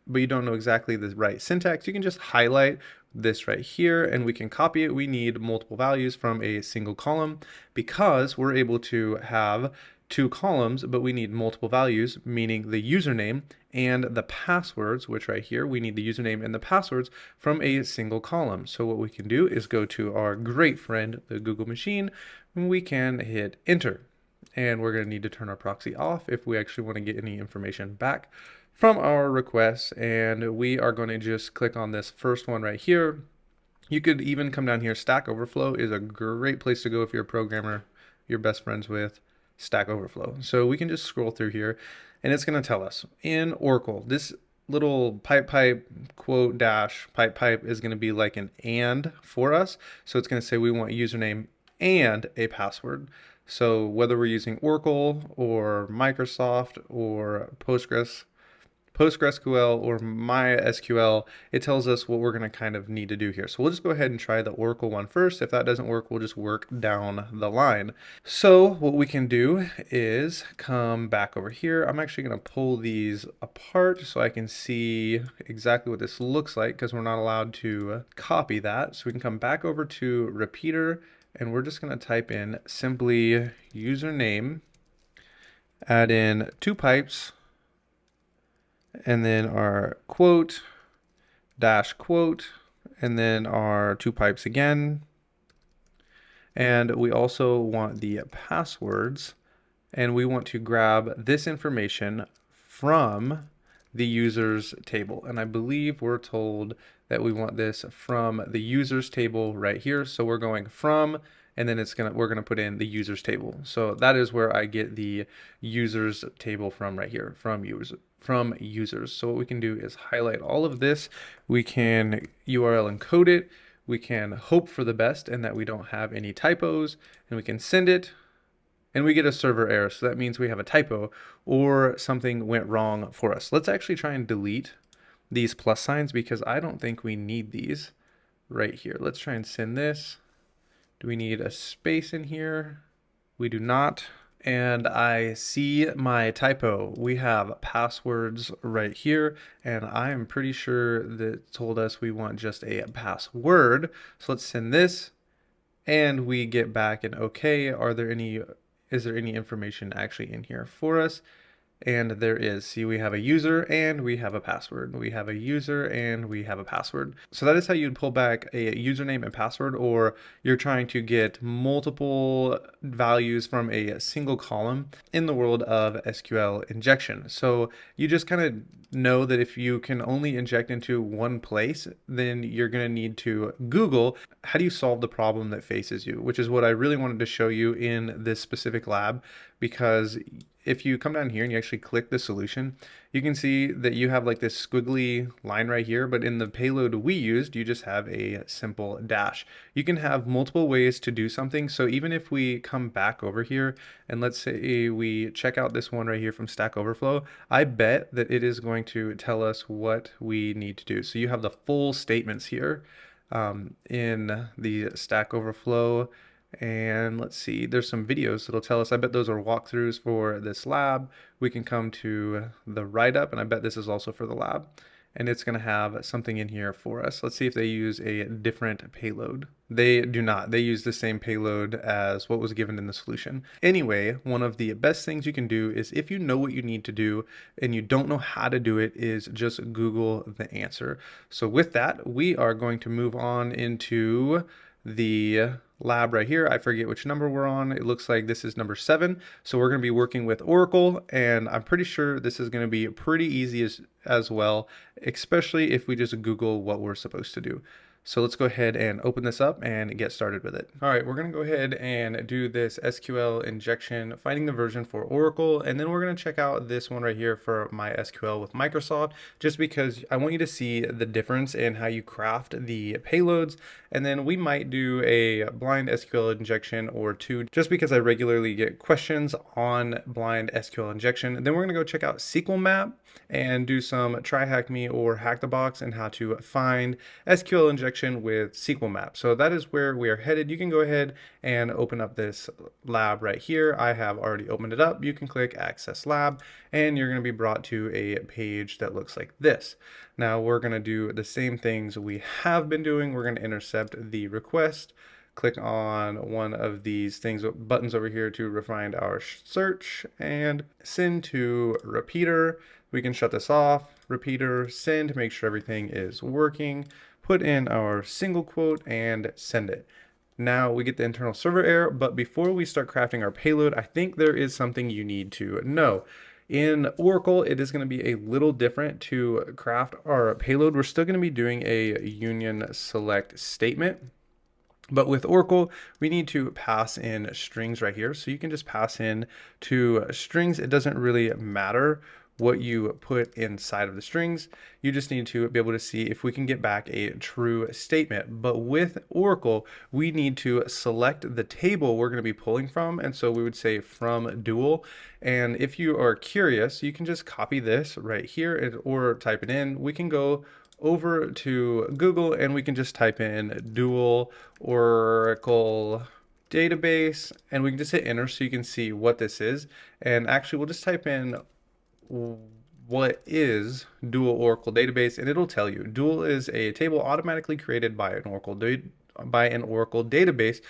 but you don't know exactly the right syntax, you can just highlight this right here and we can copy it. We need multiple values from a single column because we're able to have 2 columns, but we need multiple values, meaning the username and the passwords, which right here, we need the username and the passwords from a single column. So what we can do is go to our great friend, the Google machine, and we can hit enter. And we're going to need to turn our proxy off if we actually want to get any information back from our requests, and we are going to just click on this first one right here. You could even come down here. Stack Overflow is a great place to go if you're a programmer you're best friends with. Stack Overflow. So we can just scroll through here and it's going to tell us in Oracle, this little pipe quote dash pipe is going to be like an and for us. So it's going to say we want username and a password. So whether we're using Oracle or Microsoft or PostgreSQL or MySQL, it tells us what we're going to kind of need to do here. So we'll just go ahead and try the Oracle one first. If that doesn't work, we'll just work down the line. So what we can do is come back over here. I'm actually going to pull these apart so I can see exactly what this looks like because we're not allowed to copy that. So we can come back over to Repeater and we're just going to type in simply username, add in 2 pipes, and then our quote dash quote, and then our 2 pipes again. And we also want the passwords, and we want to grab this information from the users table. And I believe we're told that we want this from the users table right here. So we're going from, and then we're gonna put in the users table. So that is where I get the users table from right here, from users. So what we can do is highlight all of this. We can URL encode it. We can hope for the best and that we don't have any typos, and we can send it and we get a server error. So that means we have a typo or something went wrong for us. Let's actually try and delete these plus signs because I don't think we need these right here. Let's try and send this. Do we need a space in here? We do not. And I see my typo. We have passwords right here, and I am pretty sure that it told us we want just a password. So let's send this, and we get back an okay. Is there any information actually in here for us? And there is. See, we have a user and we have a password. We have a user and we have a password. So that is how you'd pull back a username and password, or you're trying to get multiple values from a single column in the world of SQL injection. So you just kind of know that if you can only inject into one place, then you're going to need to Google how do you solve the problem that faces you, which is what I really wanted to show you in this specific lab, because if you come down here and you actually click the solution, you can see that you have like this squiggly line right here, but in the payload we used, you just have a simple dash. You can have multiple ways to do something. So even if we come back over here and let's say we check out this one right here from Stack Overflow, I bet that it is going to tell us what we need to do. So you have the full statements here in the Stack Overflow. And let's see, there's some videos that'll tell us. I bet those are walkthroughs for this lab. We can come to the write-up, and I bet this is also for the lab. And it's going to have something in here for us. Let's see if they use a different payload. They do not. They use the same payload as what was given in the solution. Anyway, one of the best things you can do is if you know what you need to do and you don't know how to do it, is just Google the answer. So with that, we are going to move on into the lab right here. I forget which number we're on. It looks like this is number 7. So we're going to be working with Oracle, and I'm pretty sure this is going to be pretty easy as well, especially if we just Google what we're supposed to do. So let's go ahead and open this up and get started with it. All right, we're going to go ahead and do this SQL injection, finding the version for Oracle, and then we're going to check out this one right here for MySQL with Microsoft, just because I want you to see the difference in how you craft the payloads, and then we might do a blind SQL injection or two, just because I regularly get questions on blind SQL injection. And then we're going to go check out SQL Map and do some try hack me or hack the box and how to find SQL injection with SQL Map. So that is where we are headed. You can go ahead and open up this lab right here. I have already opened it up. You can click Access Lab and you're going to be brought to a page that looks like this. Now we're going to do the same things we have been doing. We're going to intercept the request, click on one of these buttons over here to refine our search, and send to repeater. We can shut this off, repeater, send, make sure everything is working, put in our single quote and send it. Now we get the internal server error, but before we start crafting our payload, I think there is something you need to know. In Oracle, it is going to be a little different to craft our payload. We're still going to be doing a union select statement. But with Oracle, we need to pass in strings right here. So you can just pass in to strings. It doesn't really matter what you put inside of the strings. You just need to be able to see if we can get back a true statement. But with Oracle, we need to select the table we're going to be pulling from. And so we would say from dual. And if you are curious, you can just copy this right here or type it in. We can go over to Google and we can just type in dual Oracle database and we can just hit enter so you can see what this is. And actually we'll just type in what is dual Oracle database and it'll tell you. Dual is a table automatically created by an Oracle database.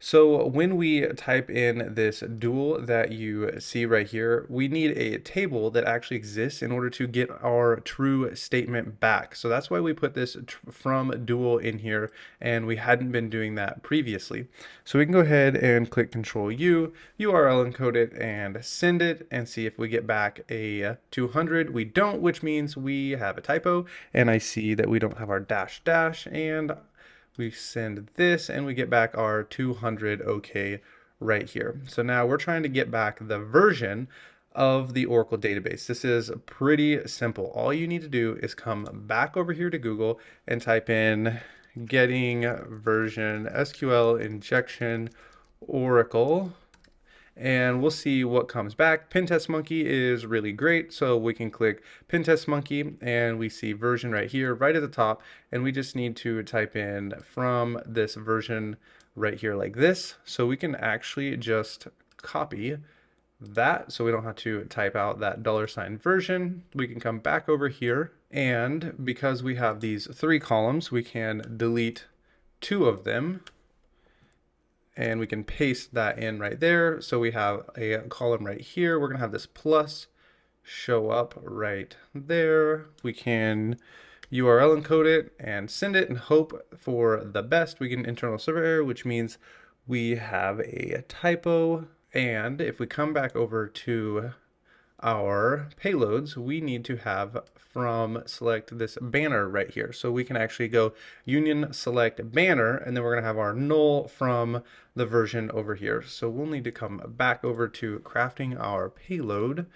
So when we type in this dual that you see right here, we need a table that actually exists in order to get our true statement back. So that's why we put this from dual in here, and we hadn't been doing that previously. So we can go ahead and click Control U, URL encode it and send it and see if we get back a 200. We don't, which means we have a typo, and I see that we don't have our dash dash, and we send this and we get back our 200 OK right here. So now we're trying to get back the version of the Oracle database. This is pretty simple. All you need to do is come back over here to Google and type in getting version SQL injection Oracle, and we'll see what comes back. Pentest Monkey is really great, so we can click Pentest Monkey and we see version right here, right at the top, and we just need to type in from this version right here like this. So we can actually just copy that so we don't have to type out that $version. We can come back over here, and because we have these 3 columns, we can delete 2 of them. And we can paste that in right there. So we have a column right here. We're gonna have this plus show up right there. We can URL encode it and send it and hope for the best. We get an internal server error, which means we have a typo. And if we come back over to our payloads, we need to have from select this banner right here. So we can actually go union select banner, and then we're going to have our null from the version over here. So we'll need to come back over to crafting our payload,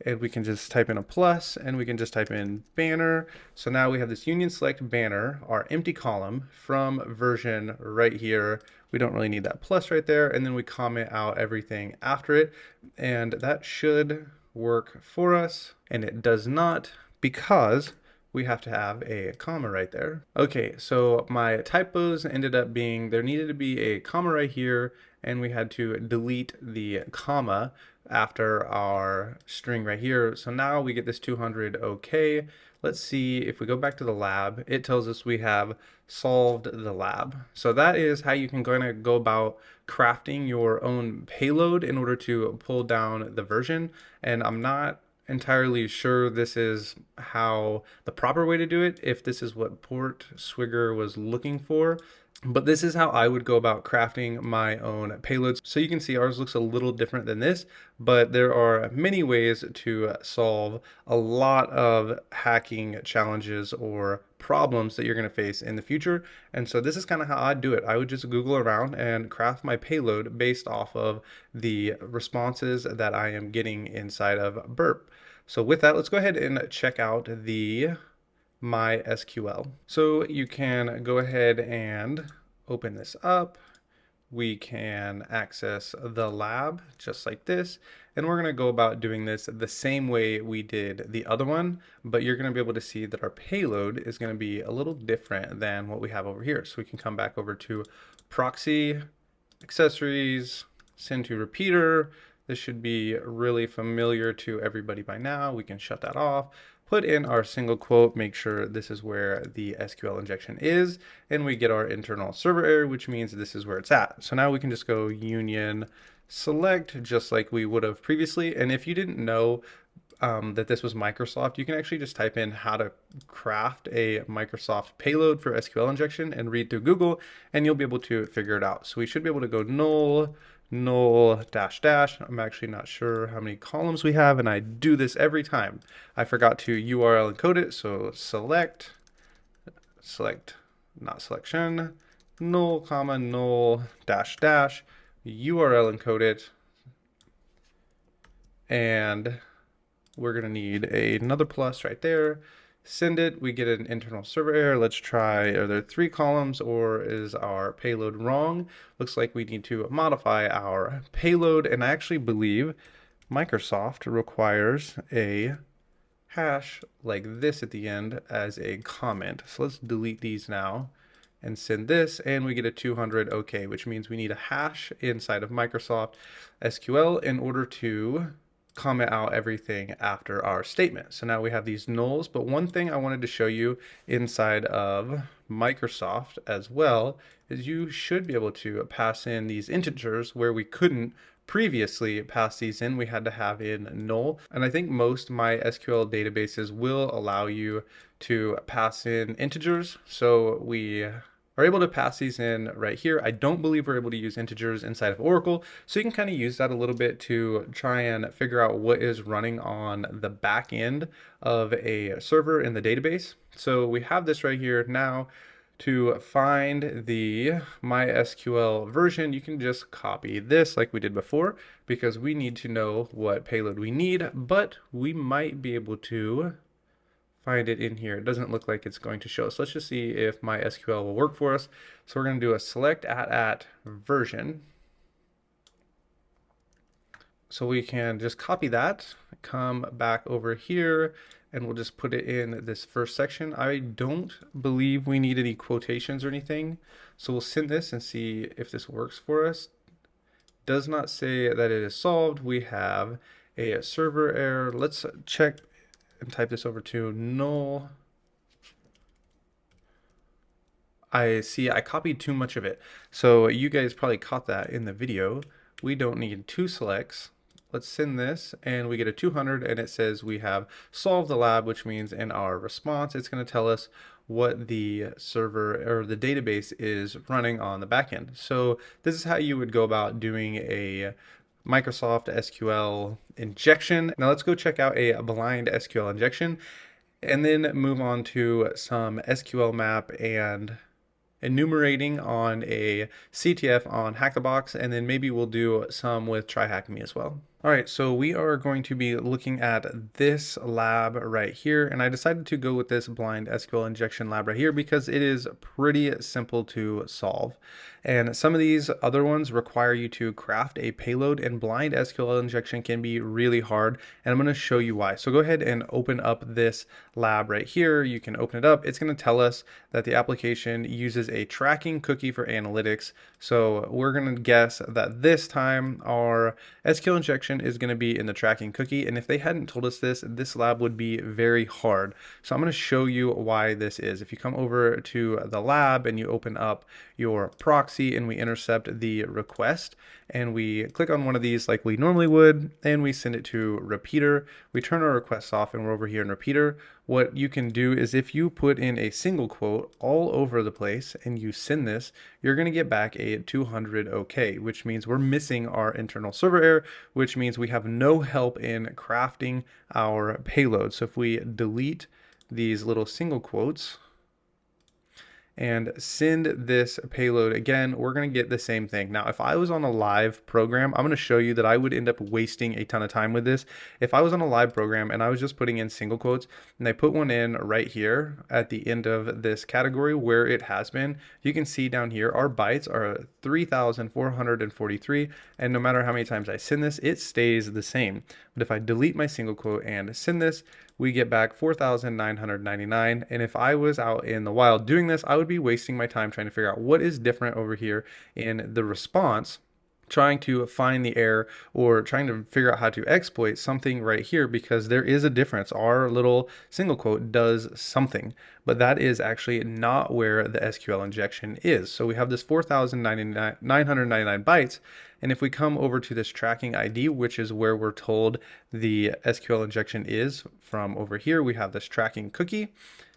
and we can just type in a plus, and we can just type in banner. So now we have this union select banner, our empty column from version right here. We don't really need that plus right there. And then we comment out everything after it, and that should work for us. And it does not, because we have to have a comma right there. Okay, so my typos ended up being there needed to be a comma right here, and we had to delete the comma after our string right here. So now we get this 200 okay. Let's see if we go back to the lab, it tells us we have solved the lab. So that is how you can go about crafting your own payload in order to pull down the version. And I'm not entirely sure this is how the proper way to do it, if this is what Port Swigger was looking for. But this is how I would go about crafting my own payloads. So you can see ours looks a little different than this, but there are many ways to solve a lot of hacking challenges or problems that you're going to face in the future. And so this is kind of how I do it. I would just Google around and craft my payload based off of the responses that I am getting inside of Burp. So with that, let's go ahead and check out the MySQL. So you can go ahead and open this up. We can access the lab just like this, and we're going to go about doing this the same way we did the other one, but you're going to be able to see that our payload is going to be a little different than what we have over here. So we can come back over to proxy, accessories, send to repeater. This should be really familiar to everybody by now. We can shut that off, put in our single quote, make sure this is where the SQL injection is, and we get our internal server error, which means this is where it's at. So now we can just go union select just like we would have previously. And if you didn't know that this was Microsoft, you can actually just type in how to craft a Microsoft payload for SQL injection and read through Google, and you'll be able to figure it out. So we should be able to go null dash dash. I'm actually not sure how many columns we have, and I do this every time. I forgot to URL encode it, so select, not selection, null comma null dash dash, URL encode it, and we're gonna need another plus right there. Send it, we get an internal server error. Let's try, are there 3 columns or is our payload wrong? Looks like we need to modify our payload, and I actually believe Microsoft requires a hash like this at the end as a comment. So let's delete these now and send this, and we get a 200 okay, which means we need a hash inside of Microsoft SQL in order to comment out everything after our statement. So now we have these nulls, but one thing I wanted to show you inside of Microsoft as well is you should be able to pass in these integers where we couldn't previously pass these in. We had to have in null, and I think most MySQL databases will allow you to pass in integers. So we are able to pass these in right here. I don't believe we're able to use integers inside of Oracle, so you can kind of use that a little bit to try and figure out what is running on the back end of a server in the database. So we have this right here. Now to find the MySQL version, you can just copy this like we did before, because we need to know what payload we need, but we might be able to find it in here. It doesn't look like it's going to show. So let's just see if MySQL will work for us. So we're going to do a select at version. So we can just copy that, come back over here, and we'll just put it in this first section. I don't believe we need any quotations or anything. So we'll send this and see if this works for us. Does not say that it is solved. We have a server error. Let's check and type this over to null. I see I copied too much of it. So you guys probably caught that in the video. We don't need 2 selects. Let's send this, and we get a 200, and it says we have solved the lab, which means in our response, it's going to tell us what the server or the database is running on the backend. So this is how you would go about doing a Microsoft SQL Injection. Now let's go check out a blind SQL injection and then move on to some SQL map and enumerating on a CTF on Hack the Box, and then maybe we'll do some with Try Hack Me as well. All right, so we are going to be looking at this lab right here, and I decided to go with this blind SQL injection lab right here because it is pretty simple to solve. And some of these other ones require you to craft a payload, and blind SQL injection can be really hard, and I'm going to show you why. So go ahead and open up this lab right here. You can open it up. It's going to tell us that the application uses a tracking cookie for analytics. So we're going to guess that this time our SQL injection is going to be in the tracking cookie. And if they hadn't told us this, this lab would be very hard. So I'm going to show you why this is. If you come over to the lab and you open up your proxy and we intercept the request and we click on one of these like we normally would and we send it to repeater, we turn our requests off and we're over here in repeater. What you can do is if you put in a single quote all over the place and you send this, you're going to get back a 200 OK, which means we're missing our internal server error, which means we have no help in crafting our payload. So if we delete these little single quotes and send this payload again, we're going to get the same thing. Now, if I was on a live program, I'm going to show you that I would end up wasting a ton of time with this. If I was on a live program and I was just putting in single quotes and I put one in right here at the end of this category where it has been, you can see down here our bytes are 3,443, and no matter how many times I send this, it stays the same. But if I delete my single quote and send this, we get back 4,999. And if I was out in the wild doing this, I would be wasting my time trying to figure out what is different over here in the response, trying to find the error or trying to figure out how to exploit something right here, because there is a difference. Our little single quote does something, but that is actually not where the SQL injection is. So we have this 4,999 bytes. And if we come over to this tracking ID, which is where we're told the SQL injection is from over here, we have this tracking cookie.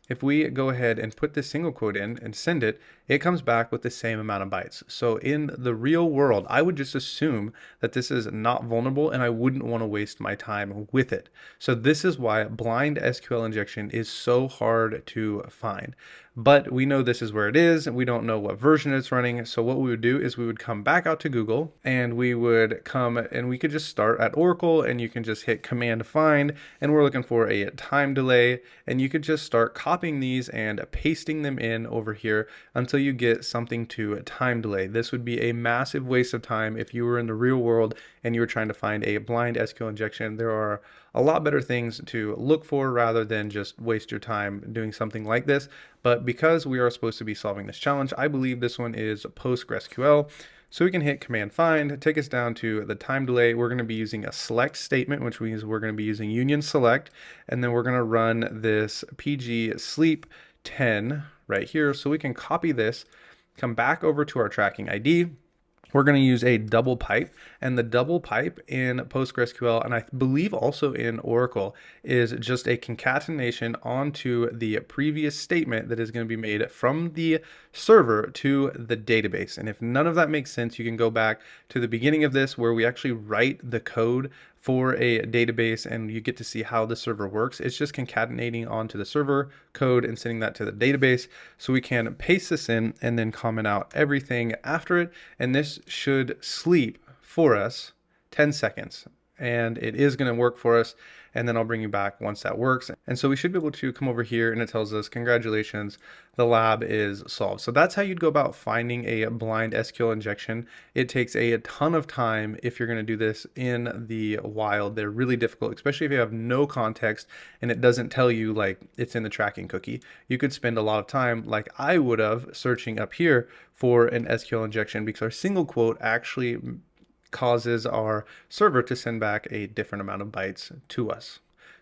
If we go ahead and put this single quote in and send it, it comes back with the same amount of bytes. So in the real world, I would just assume that this is not vulnerable and I wouldn't want to waste my time with it. So this is why blind SQL injection is so hard to find. But we know this is where it is, and we don't know what version it's running. So what we would do is we would come back out to Google and we would come and we could just start at Oracle, and you can just hit command find, and we're looking for a time delay, and you could just start copying these and pasting them in over here until you get something to a time delay. This would be a massive waste of time if you were in the real world and you were trying to find a blind SQL injection. There are a lot better things to look for rather than just waste your time doing something like this. But because we are supposed to be solving this challenge, I believe this one is PostgreSQL. So we can hit command find, take us down to the time delay. We're going to be using a select statement, which means we're going to be using union select, and then we're going to run this pg sleep 10 right here. So we can copy this, come back over to our tracking ID. We're going to use a double pipe, and the double pipe in PostgreSQL, and I believe also in Oracle, is just a concatenation onto the previous statement that is going to be made from the server to the database. And if none of that makes sense, you can go back to the beginning of this where we actually write the code for a database and you get to see how the server works. It's just concatenating onto the server code and sending that to the database. So we can paste this in and then comment out everything after it. And this should sleep for us 10 seconds. And it is going to work for us. And then I'll bring you back once that works. And so we should be able to come over here and it tells us, congratulations, the lab is solved. So that's how you'd go about finding a blind SQL injection. It takes a ton of time if you're going to do this in the wild. They're really difficult, especially if you have no context and it doesn't tell you like it's in the tracking cookie. You could spend a lot of time, like I would have, searching up here for an SQL injection, because our single quote actually causes our server to send back a different amount of bytes to us.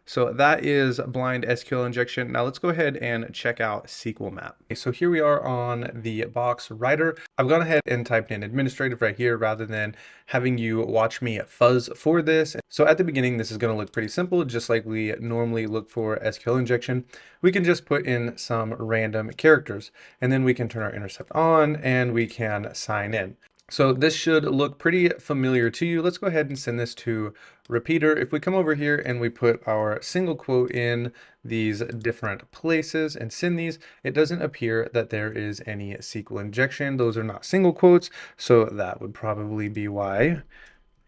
So that is blind SQL injection. Now let's go ahead and check out SQL map. Okay, so here we are on the box writer. I've gone ahead and typed in administrative right here rather than having you watch me fuzz for this. So at the beginning, this is going to look pretty simple, just like we normally look for SQL injection. We can just put in some random characters and then we can turn our intercept on and we can sign in. So this should look pretty familiar to you. Let's go ahead and send this to repeater. If we come over here and we put our single quote in these different places and send these, it doesn't appear that there is any SQL injection. Those are not single quotes, so that would probably be why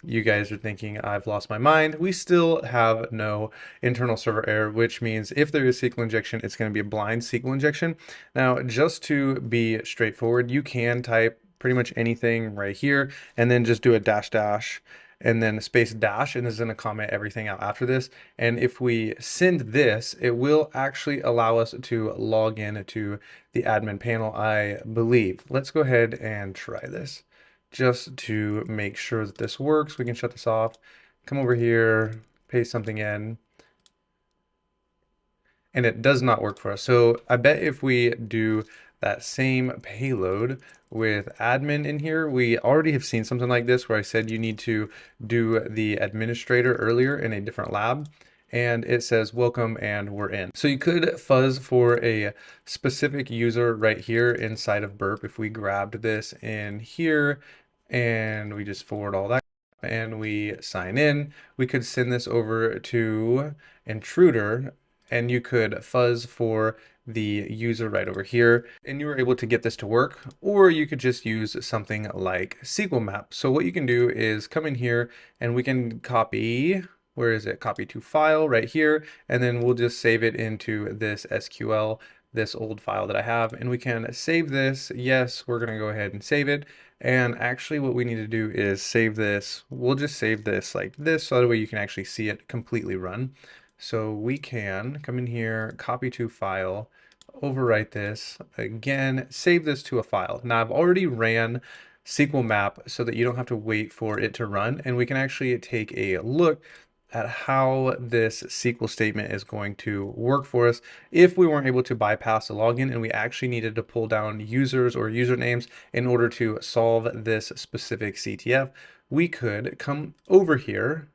you guys are thinking I've lost my mind. We still have no internal server error, which means if there is SQL injection, it's going to be a blind SQL injection. Now, just to be straightforward, you can type pretty much anything right here and then just do a dash dash and then space dash, and it's going to comment everything out after this. And if we send this, it will actually allow us to log in to the admin panel, I believe. Let's go ahead and try this just to make sure that this works. We can shut this off, come over here, paste something in, and it does not work for us. So I bet if we do that same payload with admin in here, we already have seen something like this where I said you need to do the administrator earlier in a different lab, and it says welcome and we're in. So you could fuzz for a specific user right here inside of Burp. If we grabbed this in here and we just forward all that and we sign in, we could send this over to intruder and you could fuzz for the user right over here, and you were able to get this to work. Or you could just use something like SQL map. So what you can do is come in here and we can copy, where is it? Copy to file right here, and then we'll just save it into this SQL, this old file that I have, and we can save this. Yes, we're gonna go ahead and save it. And actually what we need to do is save this. We'll just save this like this, so that way you can actually see it completely run. So we can come in here, copy to file, overwrite this, again, save this to a file. Now I've already ran SQL map so that you don't have to wait for it to run, and we can actually take a look at how this SQL statement is going to work for us if we weren't able to bypass the login and we actually needed to pull down users or usernames in order to solve this specific CTF. We could come over here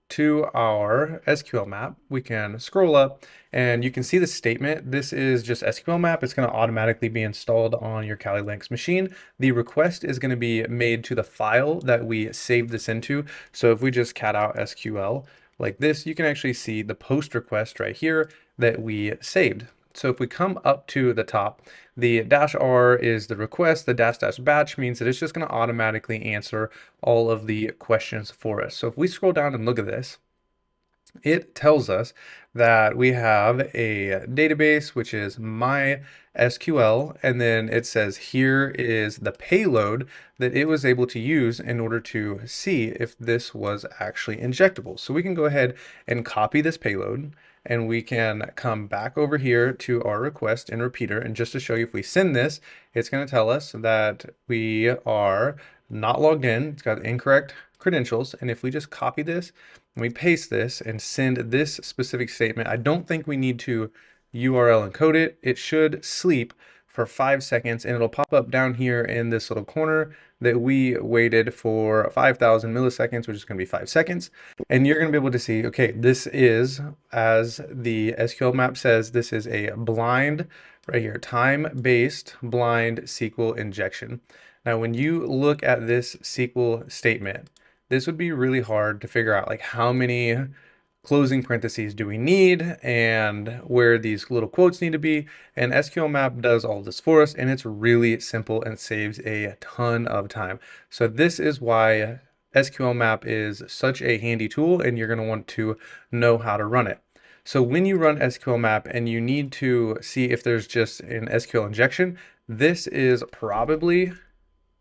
to our SQL map. We can scroll up and you can see the statement. This is just SQL map. It's going to automatically be installed on your Kali Linux machine. The request is going to be made to the file that we saved this into. So if we just cat out SQL like this, you can actually see the post request right here that we saved. So if we come up to the top, the -r is the request, the -- batch means that it's just going to automatically answer all of the questions for us. So if we scroll down and look at this, it tells us that we have a database, which is MySQL, and then it says here is the payload that it was able to use in order to see if this was actually injectable. So we can go ahead and copy this payload, and we can come back over here to our request in repeater. And just to show you, if we send this, it's going to tell us that we are not logged in. It's got incorrect credentials. And if we just copy this and we paste this and send this specific statement, I don't think we need to URL encode it. It should sleep for 5 seconds and it'll pop up down here in this little corner that we waited for 5,000 milliseconds, which is going to be 5 seconds. And you're going to be able to see, okay, this is, as the SQL map says, this is a blind, right here, time-based blind SQL injection. Now, when you look at this SQL statement, this would be really hard to figure out, like how many closing parentheses do we need and where these little quotes need to be. And SQL map does all this for us, and it's really simple and saves a ton of time. So this is why SQL map is such a handy tool, and you're going to want to know how to run it. So when you run SQL map and you need to see if there's just an SQL injection, this is probably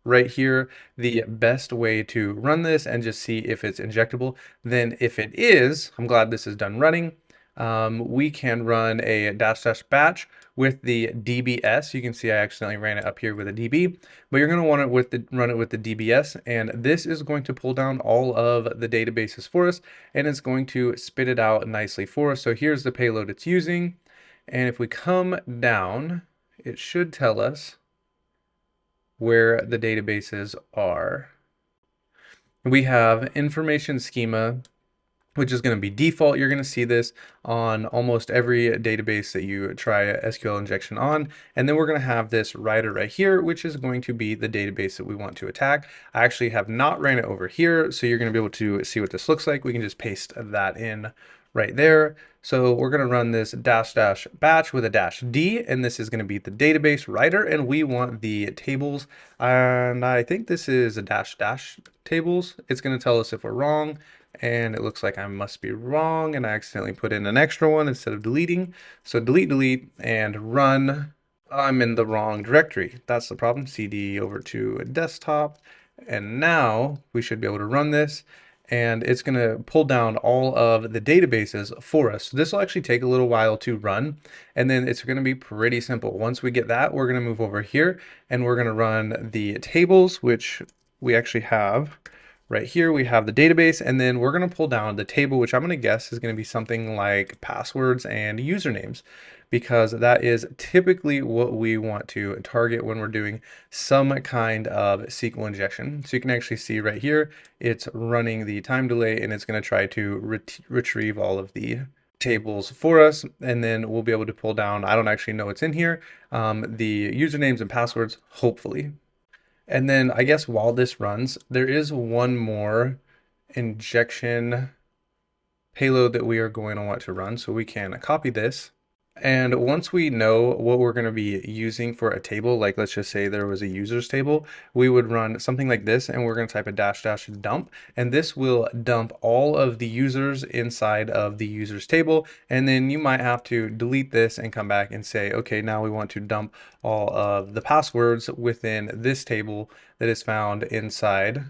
right here the best way to run this and just see if it's injectable. Then if it is, I'm glad this is done running. We can run a -- batch with the DBS. You can see I accidentally ran it up here with a DB, but you're going to want it run it with the DBS, and this is going to pull down all of the databases for us, and it's going to spit it out nicely for us. So here's the payload it's using, and if we come down, it should tell us where the databases are. We have information schema which is going to be default. You're going to see this on almost every database that you try SQL injection on. And then we're going to have this writer right here, which is going to be the database that we want to attack. I actually have not ran it over here, so you're going to be able to see what this looks like. We can just paste that in right there. So we're going to run this dash dash batch with a dash D, and this is going to be the database writer, and we want the tables. And I think this is a dash dash tables. It's going to tell us if we're wrong. And it looks like I must be wrong, and I accidentally put in an extra one instead of deleting. So delete, and run. I'm in the wrong directory. That's the problem. CD over to desktop. And now we should be able to run this, and it's going to pull down all of the databases for us. So this will actually take a little while to run, and then it's going to be pretty simple. Once we get that, we're going to move over here, and we're going to run the tables, which we actually have. Right here we have the database, and then we're going to pull down the table, which I'm going to guess is going to be something like passwords and usernames, because that is typically what we want to target when we're doing some kind of SQL injection. So you can actually see right here, it's running the time delay, and it's going to try to retrieve all of the tables for us, and then we'll be able to pull down, I don't actually know what's in here, the usernames and passwords, hopefully. And then I guess while this runs, there is one more injection payload that we are going to want to run. So we can copy this. And once we know what we're going to be using for a table, like let's just say there was a users table, we would run something like this, and we're going to type a dash dash dump, and this will dump all of the users inside of the users table. And then you might have to delete this and come back and say, okay, now we want to dump all of the passwords within this table that is found inside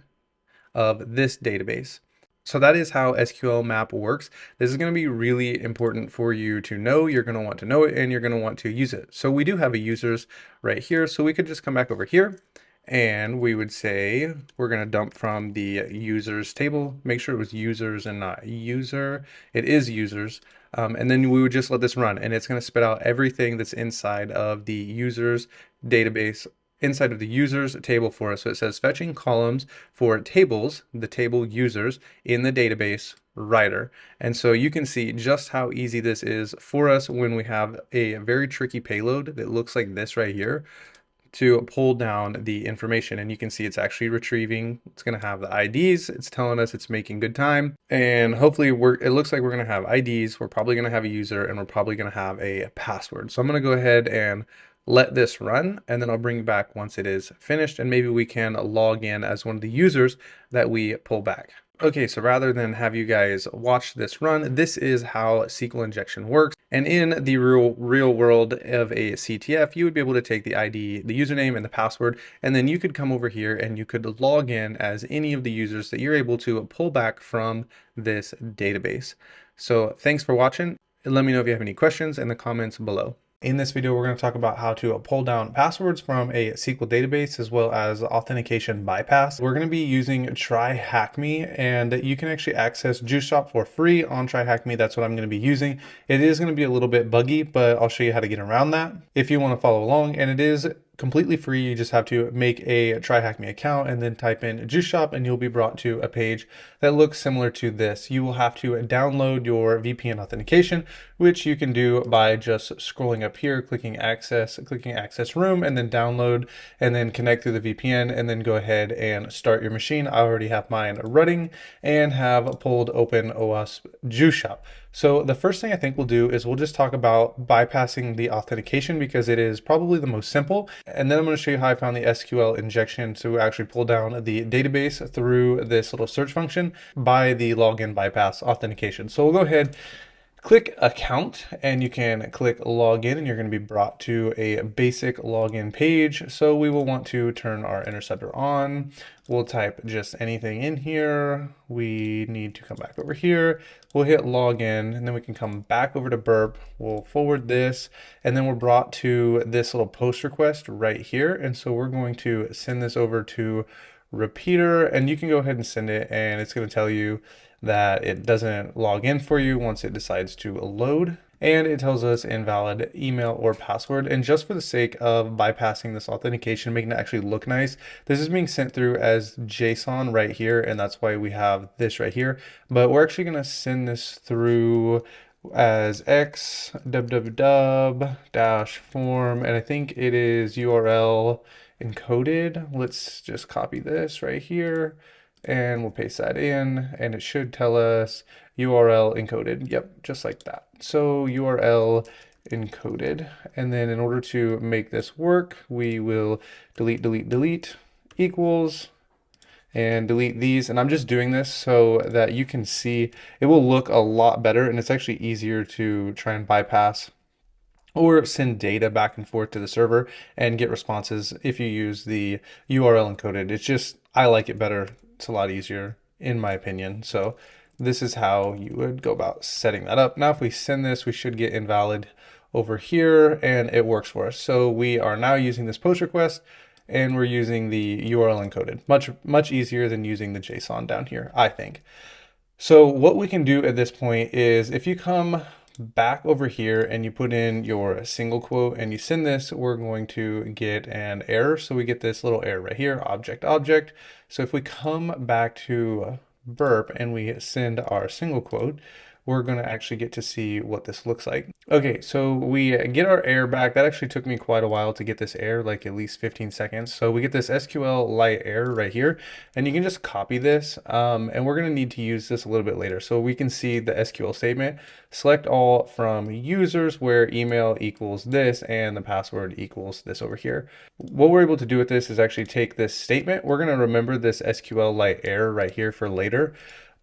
of this database. So that is how SQL map works. This is going to be really important for you to know. You're going to want to know it, and you're going to want to use it. So we do have a users right here. So we could just come back over here, and we would say we're going to dump from the users table. Make sure it was users and not user. It is users. And then we would just let this run, and it's going to spit out everything that's inside of the users database, inside of the users table for us. So it says fetching columns for tables, the table users in the database writer. And so you can see just how easy this is for us when we have a very tricky payload that looks like this right here to pull down the information. And you can see it's actually retrieving. It's going to have the IDs. It's telling us it's making good time. And hopefully it looks like we're going to have IDs. We're probably going to have a user, and we're probably going to have a password. So I'm going to go ahead and let this run, and then I'll bring you back once it is finished, and maybe we can log in as one of the users that we pull back. Okay, so rather than have you guys watch this run, this is how SQL injection works. And in the real world of a CTF, you would be able to take the ID, the username, and the password, and then you could come over here and you could log in as any of the users that you're able to pull back from this database. So thanks for watching, and let me know if you have any questions in the comments below. In this video, we're going to talk about how to pull down passwords from a SQL database, as well as authentication bypass. We're going to be using TryHackMe, and you can actually access Juice Shop for free on TryHackMe. That's what I'm going to be using. It is going to be a little bit buggy, but I'll show you how to get around that if you want to follow along. And it is completely free. You just have to make a TryHackMe account and then type in Juice Shop, and you'll be brought to a page that looks similar to this. You will have to download your VPN authentication, which you can do by just scrolling up here, clicking access room, and then download, and then connect through the VPN, and then go ahead and start your machine. I already have mine running and have pulled open OWASP Juice Shop. So the first thing I think we'll do is we'll just talk about bypassing the authentication, because it is probably the most simple. And then I'm going to show you how I found the SQL injection to actually pull down the database through this little search function by the login bypass authentication. So we'll go ahead, click account, and you can click login, and you're going to be brought to a basic login page. So we will want to turn our interceptor on. We'll type just anything in here. We need to come back over here. We'll hit login, and then we can come back over to Burp. We'll forward this, and then we're brought to this little post request right here. And so we're going to send this over to Repeater, and you can go ahead and send it, and it's going to tell you that it doesn't log in for you once it decides to load. and it tells us invalid email or password. And just for the sake of bypassing this authentication, making it actually look nice, this is being sent through as JSON right here, and that's why we have this right here. But we're actually going to send this through as x www dash form, and I think it is URL encoded. Let's just copy this right here and we'll paste that in, and it should tell us URL encoded. Yep, just like that. So URL encoded. And then in order to make this work, we will delete equals and delete these. And I'm just doing this so that you can see it will look a lot better, and it's actually easier to try and bypass or send data back and forth to the server and get responses if you use the URL encoded. It's just, I like it better. It's a lot easier in my opinion. So this is how you would go about setting that up. Now, if we send this, we should get invalid over here and it works for us. So we are now using this post request and we're using the URL encoded. Much easier than using the JSON down here, I think. So what we can do at this point is if you come back over here and you put in your single quote and you send this, we're going to get an error. So we get this little error right here, object. So if we come back to burp and we send our single quote, we're going to actually get to see what this looks like. Okay, so we get our error back. That actually took me quite a while to get this error, like at least 15 seconds. So we get this SQLite error right here, and you can just copy this, and we're going to need to use this a little bit later. So we can see the SQL statement, select all from users where email equals this and the password equals this over here. What we're able to do with this is actually take this statement. We're going to remember this SQLite error right here for later.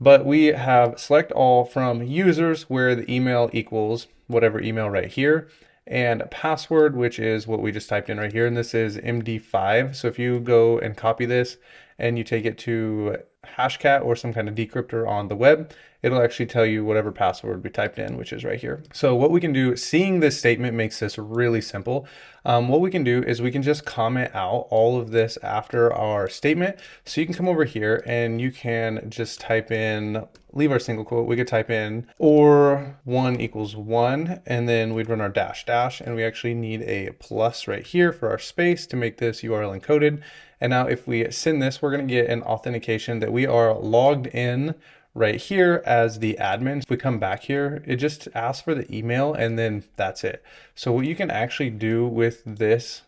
But we have select all from users where the email equals whatever email right here, and password, which is what we just typed in right here. And this is MD5. So if you go and copy this and you take it to Hashcat or some kind of decryptor on the web, it'll actually tell you whatever password we typed in, which is right here. So what we can do, seeing this statement makes this really simple. What we can do is we can just comment out all of this after our statement. So you can come over here and you can just type in, leave our single quote. We could type in or 1 equals 1, and then we'd run our dash, and we actually need a plus right here for our space to make this URL encoded. And now if we send this, we're going to get an authentication that we are logged in right here as the admin. If we come back here, it just asks for the email and then that's it. So what you can actually do with this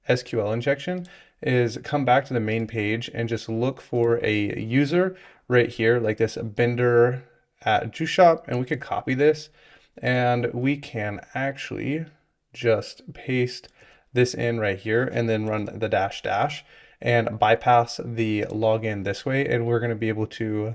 SQL injection is come back to the main page and just look for a user right here, like this Bender at Juice Shop, and we could copy this and we can actually just paste this in right here and then run the dash and bypass the login this way, and we're going to be able to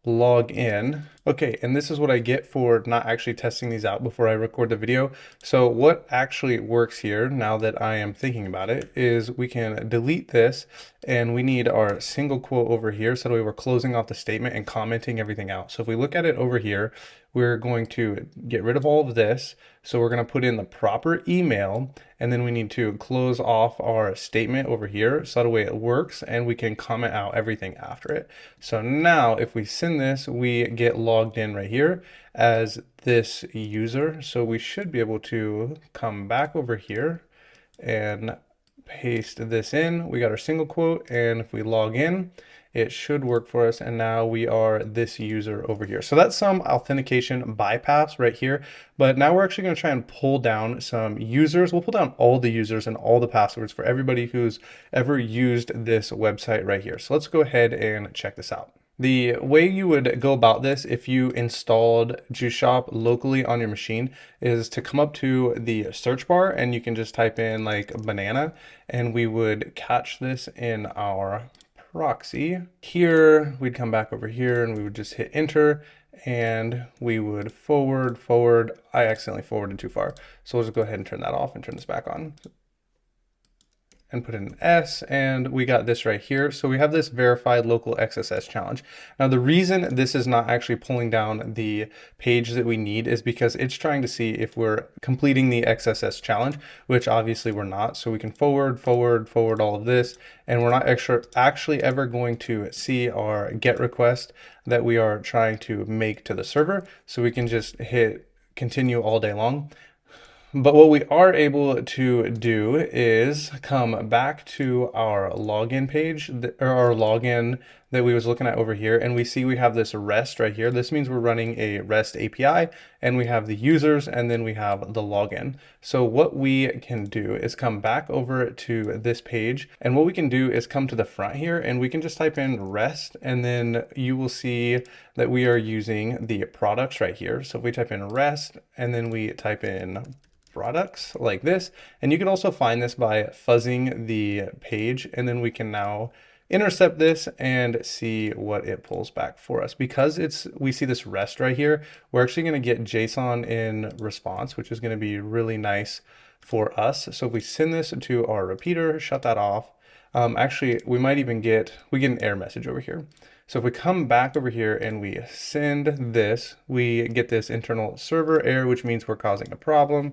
log in. Okay, and this is what I get for not actually testing these out before I record the video. So what actually works here, now that I am thinking about it, is we can delete this and we need our single quote over here. So that way we're closing off the statement and commenting everything out. So if we look at it over here, we're going to get rid of all of this. So we're going to put in the proper email, and then we need to close off our statement over here. So that way it works and we can comment out everything after it. So now if we send this, we get logged in right here as this user. So we should be able to come back over here and paste this in. We got our single quote, and if we log in, it should work for us. And now we are this user over here. So that's some authentication bypass right here. But now we're actually going to try and pull down some users. We'll pull down all the users and all the passwords for everybody who's ever used this website right here. So let's go ahead and check this out. The way you would go about this if you installed Juice Shop locally on your machine is to come up to the search bar and you can just type in like banana, and we would catch this in our proxy. Here, we'd come back over here and we would just hit enter and we would forward. I accidentally forwarded too far. So we'll just go ahead and turn that off and turn this back on. And put in an S, and we got this right here. So we have this verified local XSS challenge. Now the reason this is not actually pulling down the page that we need is because it's trying to see if we're completing the XSS challenge, which obviously we're not. So we can forward all of this, and we're not actually ever going to see our GET request that we are trying to make to the server. So we can just hit continue all day long. But what we are able to do is come back to our login page, or our login that we was looking at over here, and we see we have this REST right here. This means we're running a REST API, and we have the users, and then we have the login. So what we can do is come back over to this page, and what we can do is come to the front here, and we can just type in REST, and then you will see that we are using the products right here. So if we type in REST, and then we type in products like this, and you can also find this by fuzzing the page, and then we can now intercept this and see what it pulls back for us. Because we see this REST right here, we're actually going to get JSON in response, which is going to be really nice for us. So if we send this to our repeater, shut that off, actually we might even get an error message over here. So if we come back over here and we send this, we get this internal server error, which means we're causing a problem.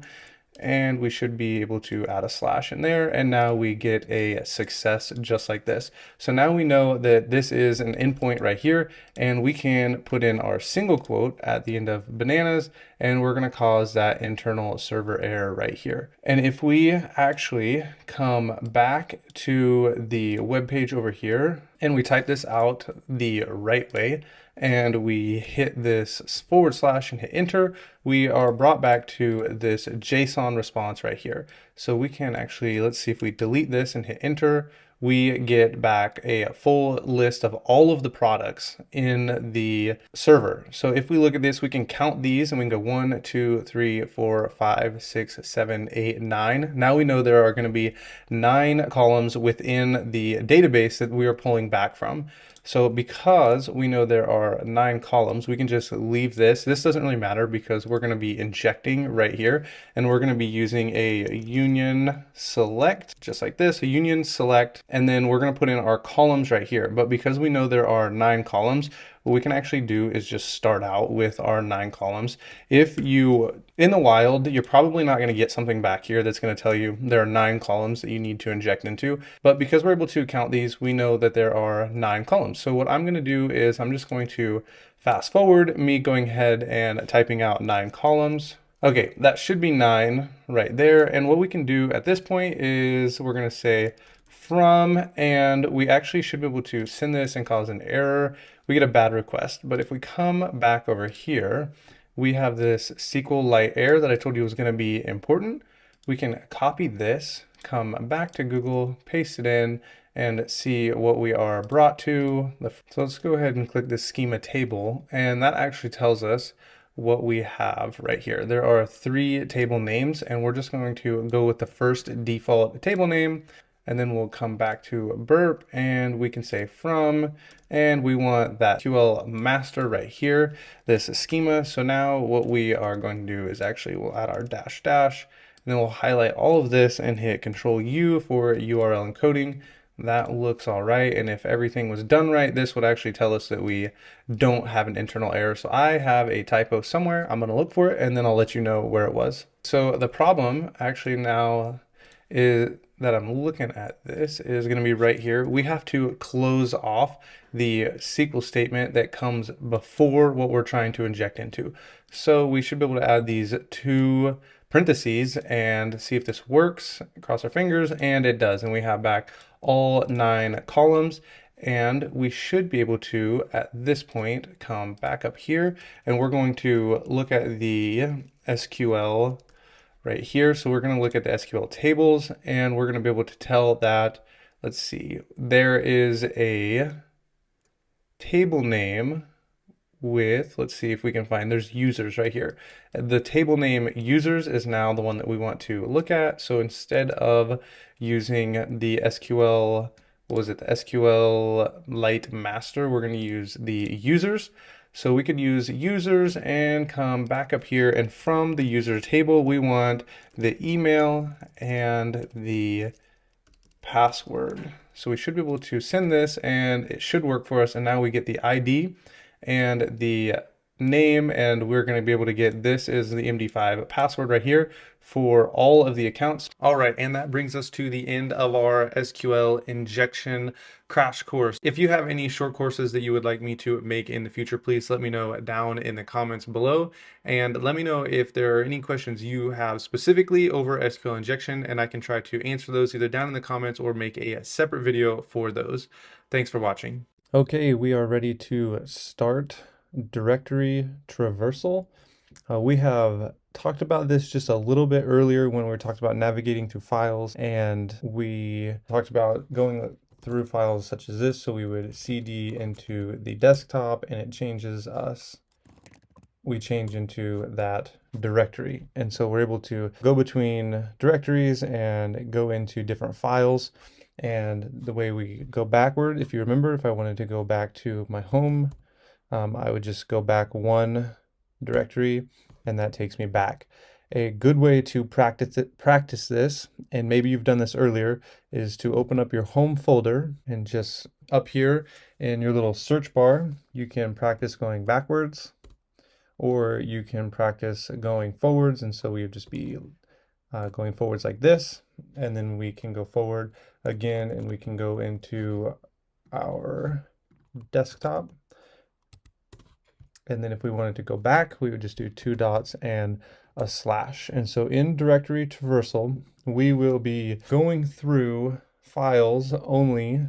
And we should be able to add a slash in there. And now we get a success just like this. So now we know that this is an endpoint right here, and we can put in our single quote at the end of bananas, and we're going to cause that internal server error right here. And if we actually come back to the web page over here and we type this out the right way, and we hit this / and hit enter, we are brought back to this JSON response right here. So we can actually, let's see if we delete this and hit enter, we get back a full list of all of the products in the server. So if we look at this, we can count these and we can go 1, 2, 3, 4, 5, 6, 7, 8, 9. Now we know there are going to be 9 columns within the database that we are pulling back from. So because we know there are 9 columns, we can just leave this. This doesn't really matter because we're going to be injecting right here, and we're going to be using a union select, just like this, a union select, and then we're going to put in our columns right here. But because we know there are 9 columns, what we can actually do is just start out with our 9 columns. If you, in the wild, you're probably not going to get something back here that's going to tell you there are 9 columns that you need to inject into. But because we're able to count these, we know that there are 9 columns. So what I'm going to do is I'm just going to fast forward me going ahead and typing out 9 columns. Okay, that should be 9 right there. And what we can do at this point is we're going to say from, and we actually should be able to send this and cause an error. We get a bad request. But if we come back over here, we have this SQLite error that I told you was going to be important. We can copy this, come back to Google, paste it in, and see what we are brought to. So let's go ahead and click this schema table, and that actually tells us what we have right here. There are 3 table names, and we're just going to go with the first default table name, and then we'll come back to burp, and we can say from, and we want that SQL master right here, this schema. So now what we are going to do is actually we'll add our dash dash, and then we'll highlight all of this and hit Control U for URL encoding. That looks all right. And if everything was done right, this would actually tell us that we don't have an internal error. So I have a typo somewhere. I'm going to look for it, and then I'll let you know where it was. So the problem actually now is that I'm looking at this is going to be right here. We have to close off the SQL statement that comes before what we're trying to inject into. So we should be able to add these 2 parentheses and see if this works. Cross our fingers, and it does. And we have back all 9 columns. And we should be able to, at this point, come back up here, and we're going to look at the SQL right here. So we're going to look at the SQL tables, and we're going to be able to tell that, let's see, there is a table name with, let's see if we can find, there's users right here. The table name users is now the one that we want to look at. So instead of using the SQL, what was it, the SQLite master, we're going to use the users. So we could use users and come back up here, and from the user table, we want the email and the password. So we should be able to send this, and it should work for us. And now we get the ID and the name, and we're going to be able to get, this is the MD5 password right here for all of the accounts. All right, and that brings us to the end of our SQL injection crash course. If you have any short courses that you would like me to make in the future, please let me know down in the comments below, and let me know if there are any questions you have specifically over SQL injection, and I can try to answer those either down in the comments or make a separate video for those. Thanks for watching. Okay, we are ready to start directory traversal. We have talked about this just a little bit earlier when we talked about navigating through files, and we talked about going through files such as this. So we would cd into the desktop and it changes us. We change into that directory. And so we're able to go between directories and go into different files. And the way we go backward, if you remember, if I wanted to go back to my home, I would just go back one directory and that takes me back. A good way to practice this, and maybe you've done this earlier, is to open up your home folder and just up here in your little search bar, you can practice going backwards or you can practice going forwards. And so we would just be going forwards like this, and then we can go forward again and we can go into our desktop. And then if we wanted to go back, we would just do 2 dots and a slash. And so in directory traversal, we will be going through files only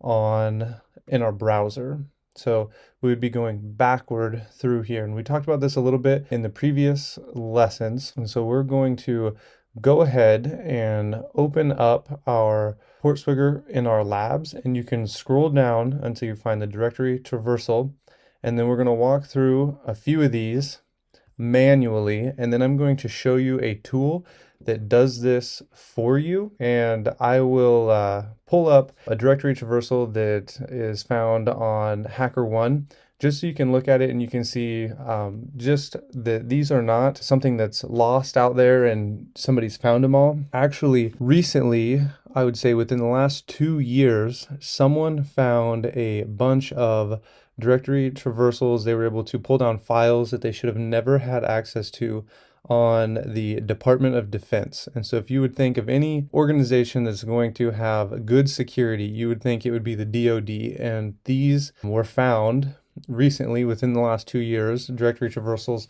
in our browser. So we would be going backward through here. And we talked about this a little bit in the previous lessons. And so we're going to go ahead and open up our Portswigger in our labs, and you can scroll down until you find the directory traversal. And then we're going to walk through a few of these manually, and then I'm going to show you a tool that does this for you. And I will pull up a directory traversal that is found on HackerOne, just so you can look at it and you can see just that these are not something that's lost out there and somebody's found them all. Actually, recently, I would say within the last 2 years, someone found a bunch of directory traversals. They were able to pull down files that they should have never had access to on the Department of Defense. And so if you would think of any organization that's going to have good security, you would think it would be the DoD. And these were found recently within the last 2 years, directory traversals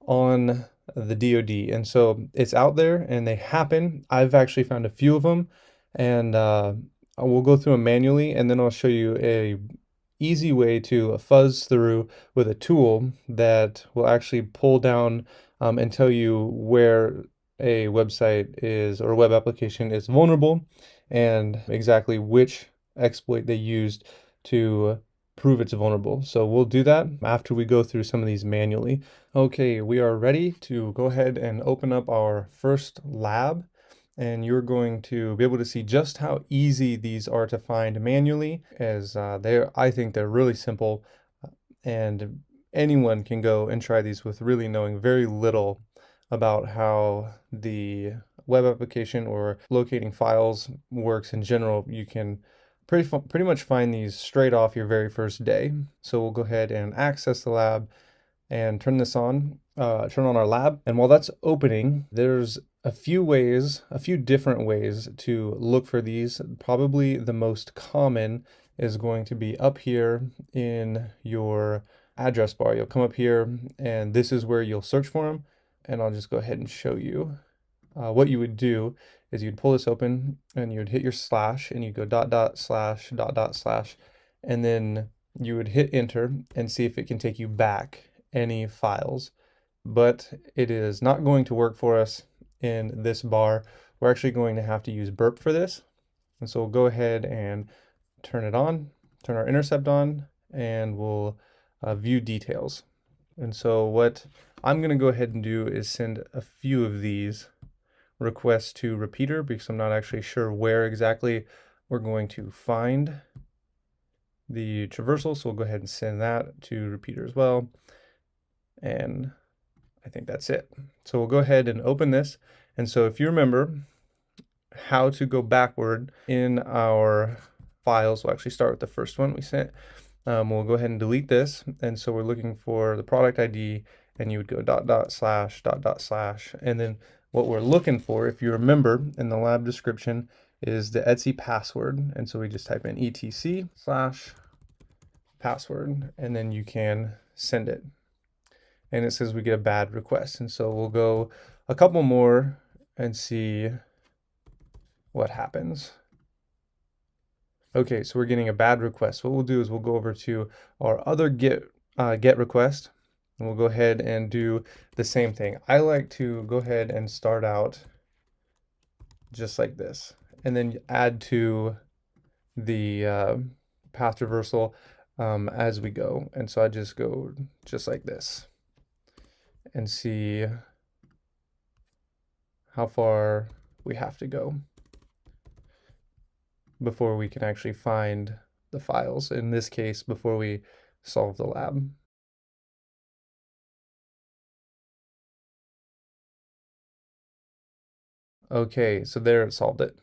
on the DoD. And so it's out there and they happen. I've actually found a few of them, and we'll go through them manually, and then I'll show you a easy way to fuzz through with a tool that will actually pull down and tell you where a website is or a web application is vulnerable and exactly which exploit they used to prove it's vulnerable. So we'll do that after we go through some of these manually. Okay, we are ready to go ahead and open up our first lab, and you're going to be able to see just how easy these are to find manually, as I think they're really simple, and anyone can go and try these with really knowing very little about how the web application or locating files works in general. You can pretty much find these straight off your very first day. So we'll go ahead and access the lab and turn this on, turn on our lab. And while that's opening, there's a few different ways to look for these. Probably the most common is going to be up here in your address bar. You'll come up here and this is where you'll search for them. And I'll just go ahead and show you. What you would do is you'd pull this open and you'd hit your slash and you'd go dot dot slash dot dot slash, and then you would hit enter and see if it can take you back any files. But it is not going to work for us in this bar. We're actually going to have to use burp for this. And so we'll go ahead and turn it on, turn our intercept on, and we'll view details. And so what I'm going to go ahead and do is send a few of these requests to repeater, because I'm not actually sure where exactly we're going to find the traversal. So we'll go ahead and send that to repeater as well. And I think that's it. So we'll go ahead and open this. And so if you remember how to go backward in our files, we'll actually start with the first one we sent. we'll go ahead and delete this. And so we're looking for the product ID, and you would go dot dot slash dot dot slash. And then what we're looking for, if you remember in the lab description, is the Etsy password. And so we just type in etc slash password, and then you can send it. And it says we get a bad request. And so we'll go a couple more and see what happens. Okay, so we're getting a bad request. What we'll do is we'll go over to our other get request, and we'll go ahead and do the same thing. I like to go ahead and start out just like this, and then add to the path traversal as we go. And so I just go just like this and see how far we have to go before we can actually find the files. In this case, before we solve the lab. Okay, so there it solved it.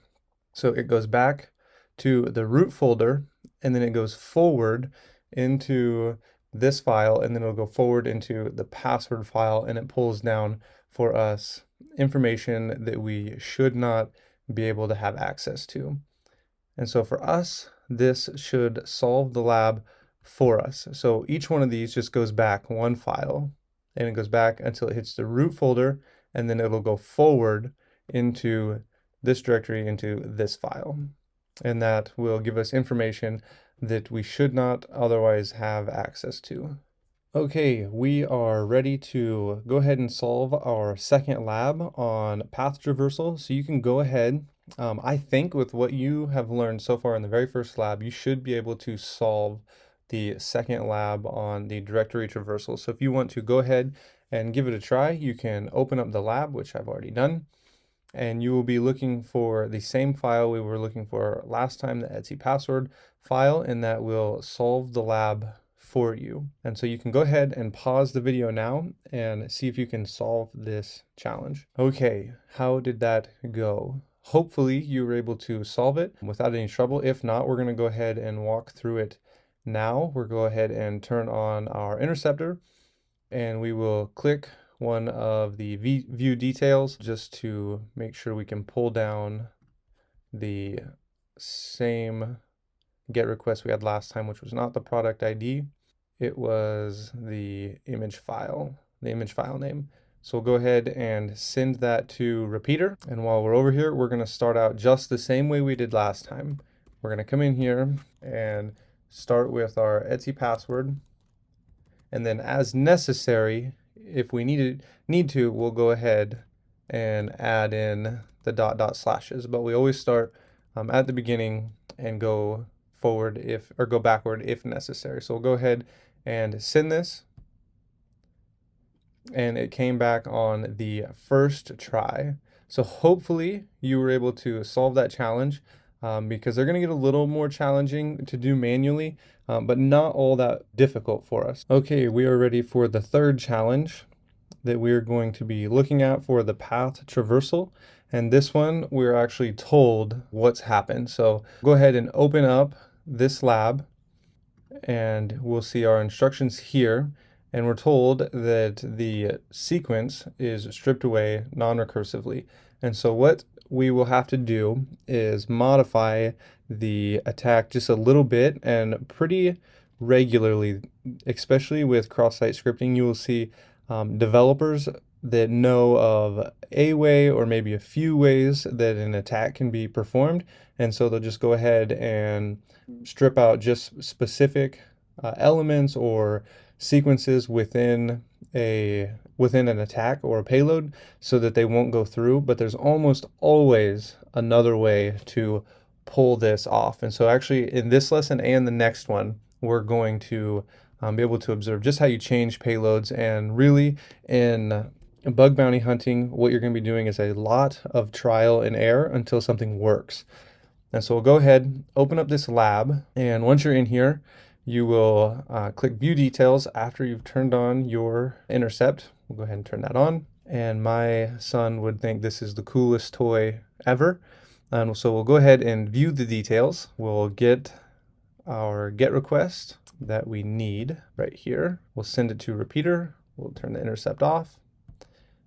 So it goes back to the root folder, and then it goes forward into this file, and then it'll go forward into the password file, and it pulls down for us information that we should not be able to have access to. And so for us, this should solve the lab for us. So each one of these just goes back one file, and it goes back until it hits the root folder, and then it'll go forward into this directory, into this file. And that will give us information that we should not otherwise have access to. Okay, we are ready to go ahead and solve our second lab on path traversal. So you can go ahead, I think with what you have learned so far in the very first lab, you should be able to solve the second lab on the directory traversal. So if you want to go ahead and give it a try, you can open up the lab, which I've already done. And you will be looking for the same file we were looking for last time, the Etsy password file, and that will solve the lab for you. And so you can go ahead and pause the video now and see if you can solve this challenge. Okay, how did that go? Hopefully you were able to solve it without any trouble. If not, we're going to go ahead and walk through it now. We'll go ahead and turn on our interceptor, and we will click one of the view details just to make sure we can pull down the same get request we had last time, which was not the product ID. It was the image file name. So we'll go ahead and send that to repeater. And while we're over here, we're going to start out just the same way we did last time. We're going to come in here and start with our Etsy password. And then as necessary, if we need to, we'll go ahead and add in the dot dot slashes. But we always start at the beginning and go forward or go backward if necessary. So we'll go ahead and send this. And it came back on the first try. So hopefully you were able to solve that challenge, because they're going to get a little more challenging to do manually, but not all that difficult for us. Okay, we are ready for the third challenge that we're going to be looking at for the path traversal. And this one, we're actually told what's happened. So go ahead and open up this lab, and we'll see our instructions here. And we're told that the sequence is stripped away non-recursively. And so what we will have to do is modify the attack just a little bit, and pretty regularly, especially with cross-site scripting, you will see developers that know of a way or maybe a few ways that an attack can be performed. And so they'll just go ahead and strip out just specific elements or sequences within an attack or a payload so that they won't go through. But there's almost always another way to pull this off. And so actually in this lesson and the next one, we're going to be able to observe just how you change payloads. And really in bug bounty hunting, what you're going to be doing is a lot of trial and error until something works. And so we'll go ahead, open up this lab, and once you're in here, you will click View Details after you've turned on your intercept. We'll go ahead and turn that on. And my son would think this is the coolest toy ever. And so we'll go ahead and view the details. We'll get our GET request. that we need right here. We'll send it to repeater. We'll turn the intercept off.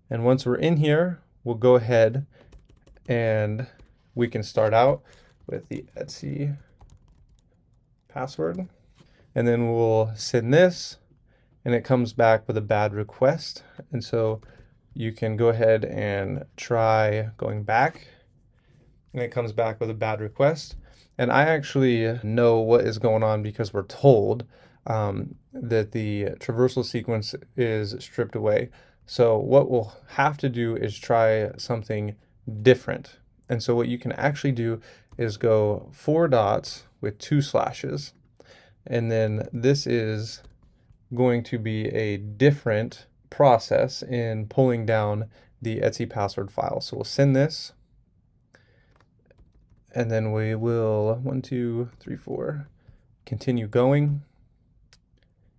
And once we're in here, we'll go ahead and we can start out with the Etsy password. And then we'll send this, and it comes back with a bad request. And so you can go ahead and try going back, and it comes back with a bad request. And I actually know what is going on because we're told that the traversal sequence is stripped away. So what we'll have to do is try something different. And so what you can actually do is go 4 dots with 2 slashes. And then this is going to be a different process in pulling down the Etsy password file. So we'll send this, and then we will 1, 2, 3, 4 continue going,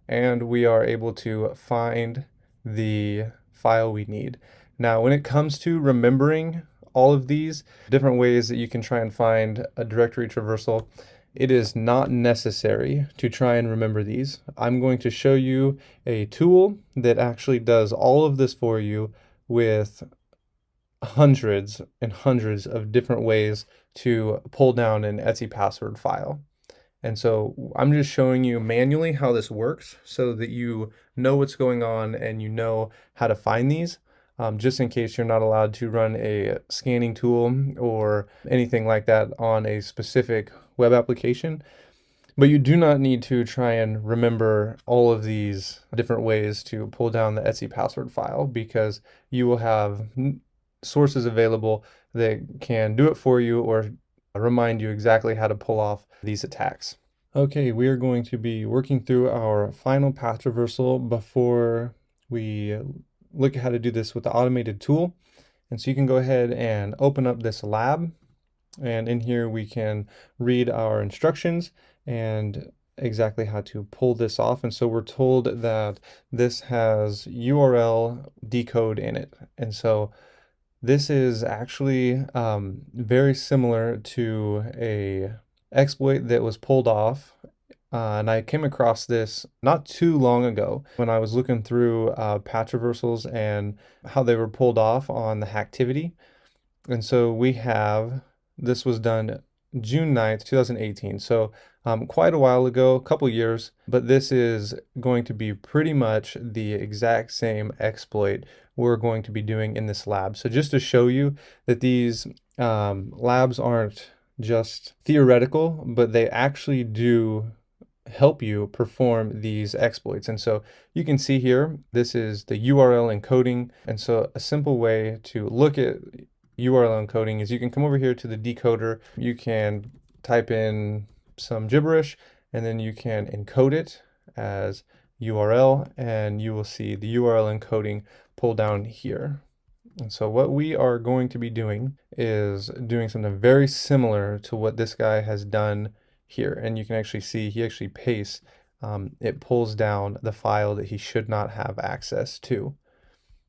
and we are able to find the file we need. Now, when it comes to remembering all of these different ways that you can try and find a directory traversal, it is not necessary to try and remember these. I'm going to show you a tool that actually does all of this for you with hundreds and hundreds of different ways to pull down an Etsy password file. And so I'm just showing you manually how this works so that you know what's going on and you know how to find these. Just in case you're not allowed to run a scanning tool or anything like that on a specific web application. But you do not need to try and remember all of these different ways to pull down the Etsy password file, because you will have sources available that can do it for you or remind you exactly how to pull off these attacks. Okay, we are going to be working through our final path traversal before we look at how to do this with the automated tool. And so you can go ahead and open up this lab, and in here we can read our instructions and exactly how to pull this off. And so we're told that this has URL decode in it. And so this is actually very similar to a exploit that was pulled off. And I came across this not too long ago when I was looking through path traversals and how they were pulled off on the Hacktivity. And so we have, this was done June 9th, 2018. So quite a while ago, a couple years, but this is going to be pretty much the exact same exploit we're going to be doing in this lab. So just to show you that these labs aren't just theoretical, but they actually do help you perform these exploits. And so you can see here, this is the URL encoding. And so a simple way to look at URL encoding is you can come over here to the decoder, you can type in some gibberish, and then you can encode it as URL, and you will see the URL encoding pull down here. And so what we are going to be doing is doing something very similar to what this guy has done here. And you can actually see he actually pastes, it pulls down the file that he should not have access to.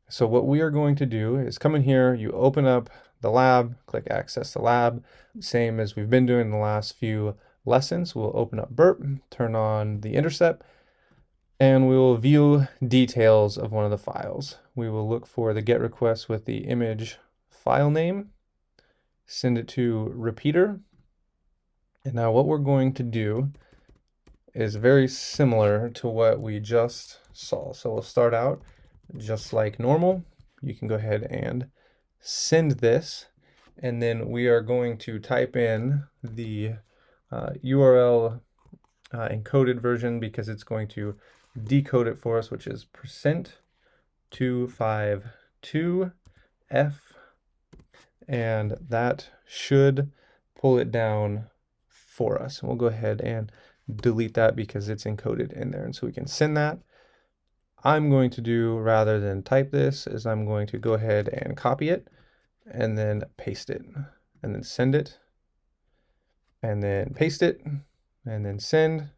So what we are going to do is come in here, you open up the lab, click access the lab, same as we've been doing in the last few lessons. We'll open up burp, turn on the intercept, and we will view details of one of the files. We will look for the get request with the image file name, send it to repeater. And now what we're going to do is very similar to what we just saw. So we'll start out just like normal. You can go ahead and send this, and then we are going to type in the URL encoded version, because it's going to decode it for us, which is %252F, and that should pull it down for us. And we'll go ahead and delete that because it's encoded in there, and so we can send that. I'm going to do, rather than type this, is I'm going to go ahead and copy it and then paste it, and then send it, and then paste it, and then send,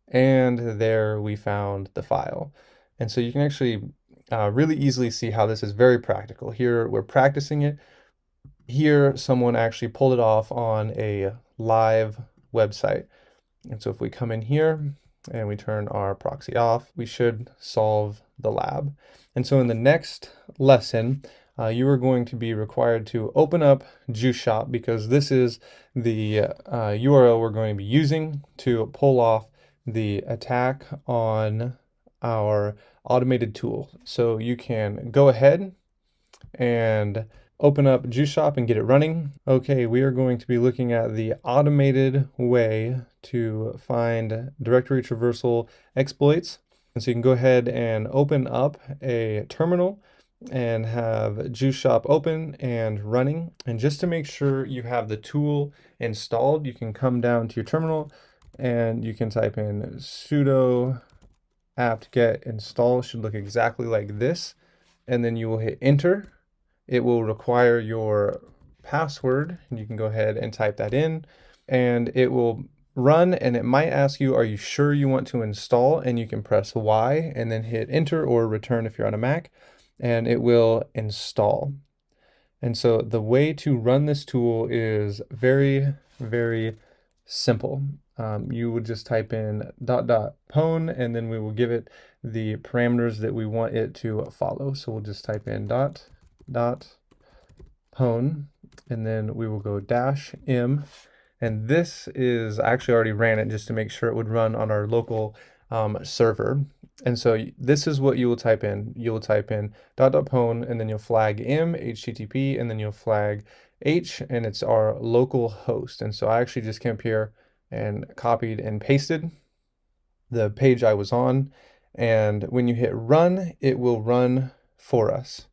and there we found the file. And so you can actually really easily see how this is very practical. Here we're practicing it. Here someone actually pulled it off on a live website. And so if we come in here, and we turn our proxy off, we should solve the lab. And so in the next lesson, you are going to be required to open up Juice Shop, because this is the URL we're going to be using to pull off the attack on our automated tool. So you can go ahead and open up Juice Shop and get it running. Okay, we are going to be looking at the automated way to find directory traversal exploits. And so you can go ahead and open up a terminal and have Juice Shop open and running. And just to make sure you have the tool installed, you can come down to your terminal and you can type in sudo apt-get install. It should look exactly like this. And then you will hit enter. It will require your password, and you can go ahead and type that in, and it will run, and it might ask you, are you sure you want to install? And you can press Y and then hit enter or return if you're on a Mac, and it will install. And so the way to run this tool is very, very simple. You would just type in .pwn, and then we will give it the parameters that we want it to follow. So we'll just type in .pwn, and then we will go -m. And this is, I actually already ran it just to make sure it would run on our local server. And so this is what you will type in. You will type in .pwn, and then you'll flag im, HTTP, and then you'll flag h, and it's our local host. And so I actually just came up here and copied and pasted the page I was on. And when you hit run, it will run for us.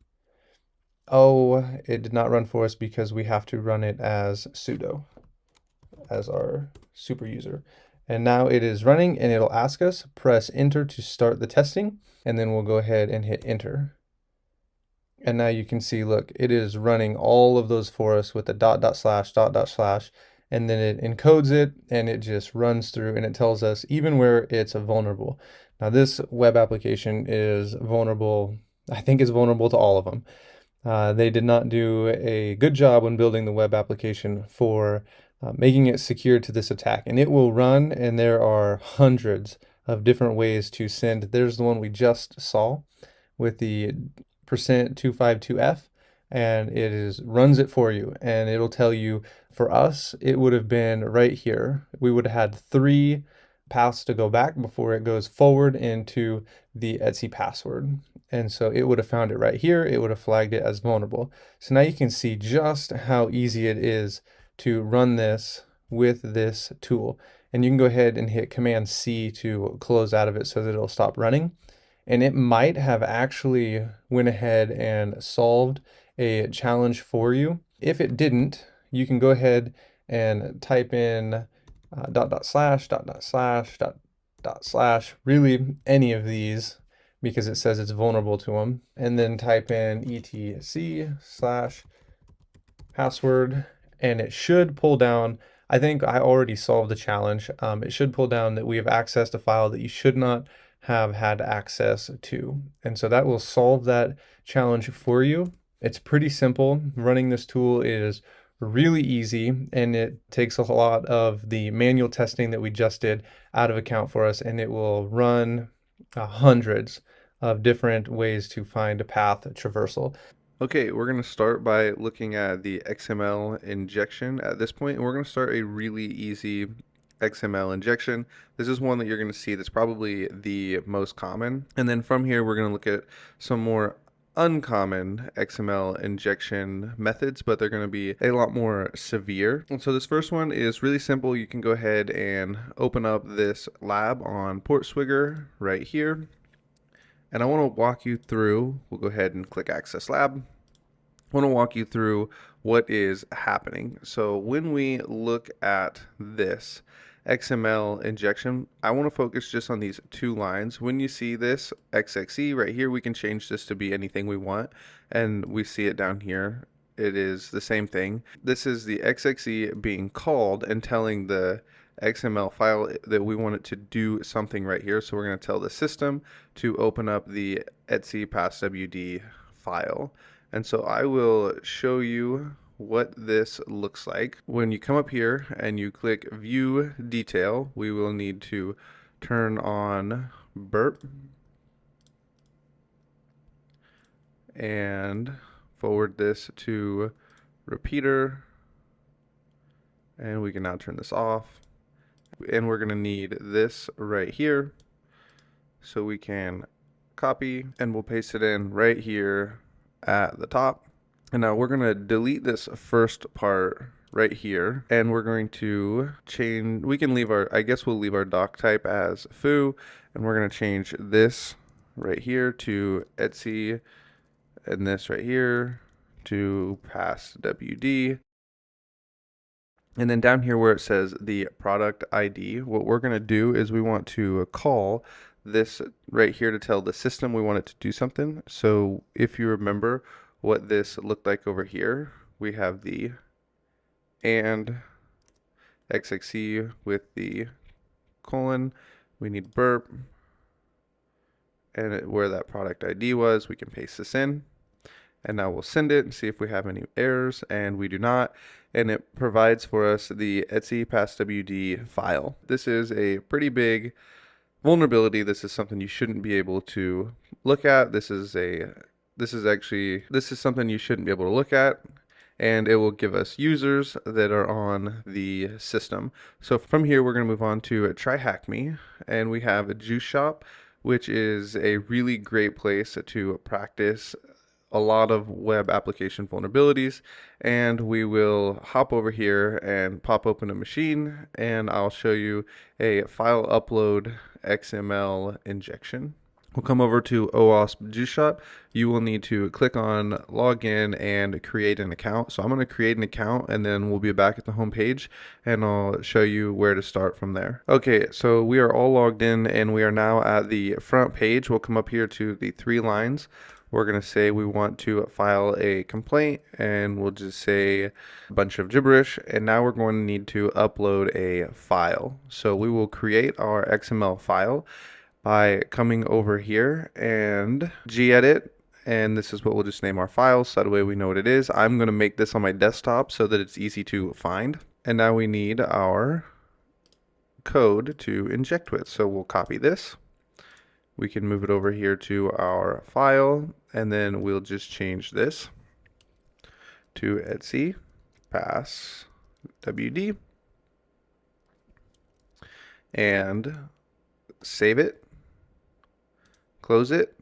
Oh, it did not run for us because we have to run it as sudo, as our super user. And now it is running, and it'll ask us, press enter to start the testing, and then we'll go ahead and hit enter. And now you can see, look, it is running all of those for us with the ///, and then it encodes it, and it just runs through, and it tells us even where it's vulnerable. Now this web application is vulnerable, I think it's vulnerable to all of them. They did not do a good job when building the web application for making it secure to this attack. And it will run, and there are hundreds of different ways to send. There's the one we just saw with the %252f, and it is runs it for you, and it'll tell you. For us, it would have been right here. We would have had 3 paths to go back before it goes forward into the Etsy password. And so it would have found it right here. It would have flagged it as vulnerable. So now you can see just how easy it is to run this with this tool. And you can go ahead and hit Command C to close out of it so that it'll stop running. And it might have actually went ahead and solved a challenge for you. If it didn't, you can go ahead and type in //// really any of these, because it says it's vulnerable to them, and then type in etc/password, and it should pull down. I think I already solved the challenge. It should pull down that we have accessed a file that you should not have had access to, and so that will solve that challenge for you. It's pretty simple. Running this tool is really easy, and it takes a lot of the manual testing that we just did out of account for us, and it will run hundreds of different ways to find a path traversal. Okay, we're going to start by looking at the XML injection at this point, and we're going to start a really easy XML injection. This is one that you're going to see that's probably the most common. And then from here, we're going to look at some more uncommon XML injection methods, but they're going to be a lot more severe. And so this first one is really simple. You can go ahead and open up this lab on PortSwigger right here. And I want to walk you through, we'll go ahead and click Access Lab. I want to walk you through what is happening. So when we look at this XML injection, I want to focus just on these 2 lines. When you see this XXE right here, we can change this to be anything we want, and we see it down here. It is the same thing. This is the XXE being called and telling the XML file that we want it to do something right here. So we're going to tell the system to open up the Etsy passwd file. And so I will show you what this looks like. When you come up here and you click View Detail, we will need to turn on burp, and forward this to repeater, and we can now turn this off. And we're going to need this right here, so we can copy, and we'll paste it in right here at the top. And now we're going to delete this first part right here, and we're going to change, we can leave our, I guess we'll leave our doc type as foo, and we're going to change this right here to XE, and this right here to pass WD. And then down here where it says the product ID, what we're going to do is we want to call this right here to tell the system we want it to do something. So if you remember what this looked like over here, we have the and XXE with the colon, we need burp, and where that product ID was, we can paste this in. And now we'll send it and see if we have any errors, and we do not. And it provides for us the XE pass WD file. This is a pretty big vulnerability. This is something you shouldn't be able to look at. This is something you shouldn't be able to look at, and it will give us users that are on the system. So from here, we're going to move on to Try Hack Me, and we have a Juice Shop, which is a really great place to practice a lot of web application vulnerabilities. And we will hop over here and pop open a machine, and I'll show you a file upload XML injection. We'll come over to OWASP Juice Shop. You will need to click on login and create an account. So I'm going to create an account, and then we'll be back at the home page, and I'll show you where to start from there. Okay, so we are all logged in, and we are now at the front page. We'll come up here to the 3 lines. We're going to say we want to file a complaint, and we'll just say a bunch of gibberish. And now we're going to need to upload a file. So we will create our XML file by coming over here and gedit. And this is what we'll just name our file, so that way we know what it is. I'm going to make this on my desktop so that it's easy to find. And now we need our code to inject with. So we'll copy this. We can move it over here to our file, and then we'll just change this to XE pass WD, and save it, close it,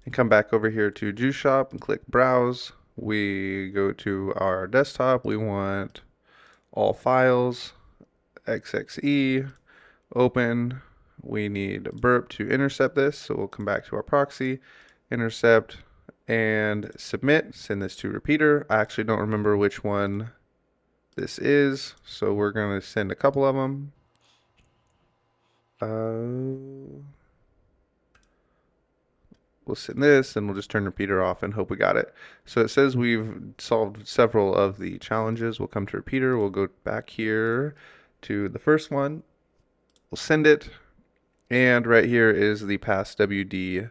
and come back over here to Juice Shop and click Browse. We go to our desktop. We want all files, XXE, open. We need burp to intercept this, so we'll come back to our proxy, intercept, and submit. Send this to repeater. I actually don't remember which one this is, so we're going to send a couple of them. We'll send this, and we'll just turn repeater off and hope we got it. So it says we've solved several of the challenges. We'll come to repeater. We'll go back here to the first one. We'll send it, and right here is the pass WD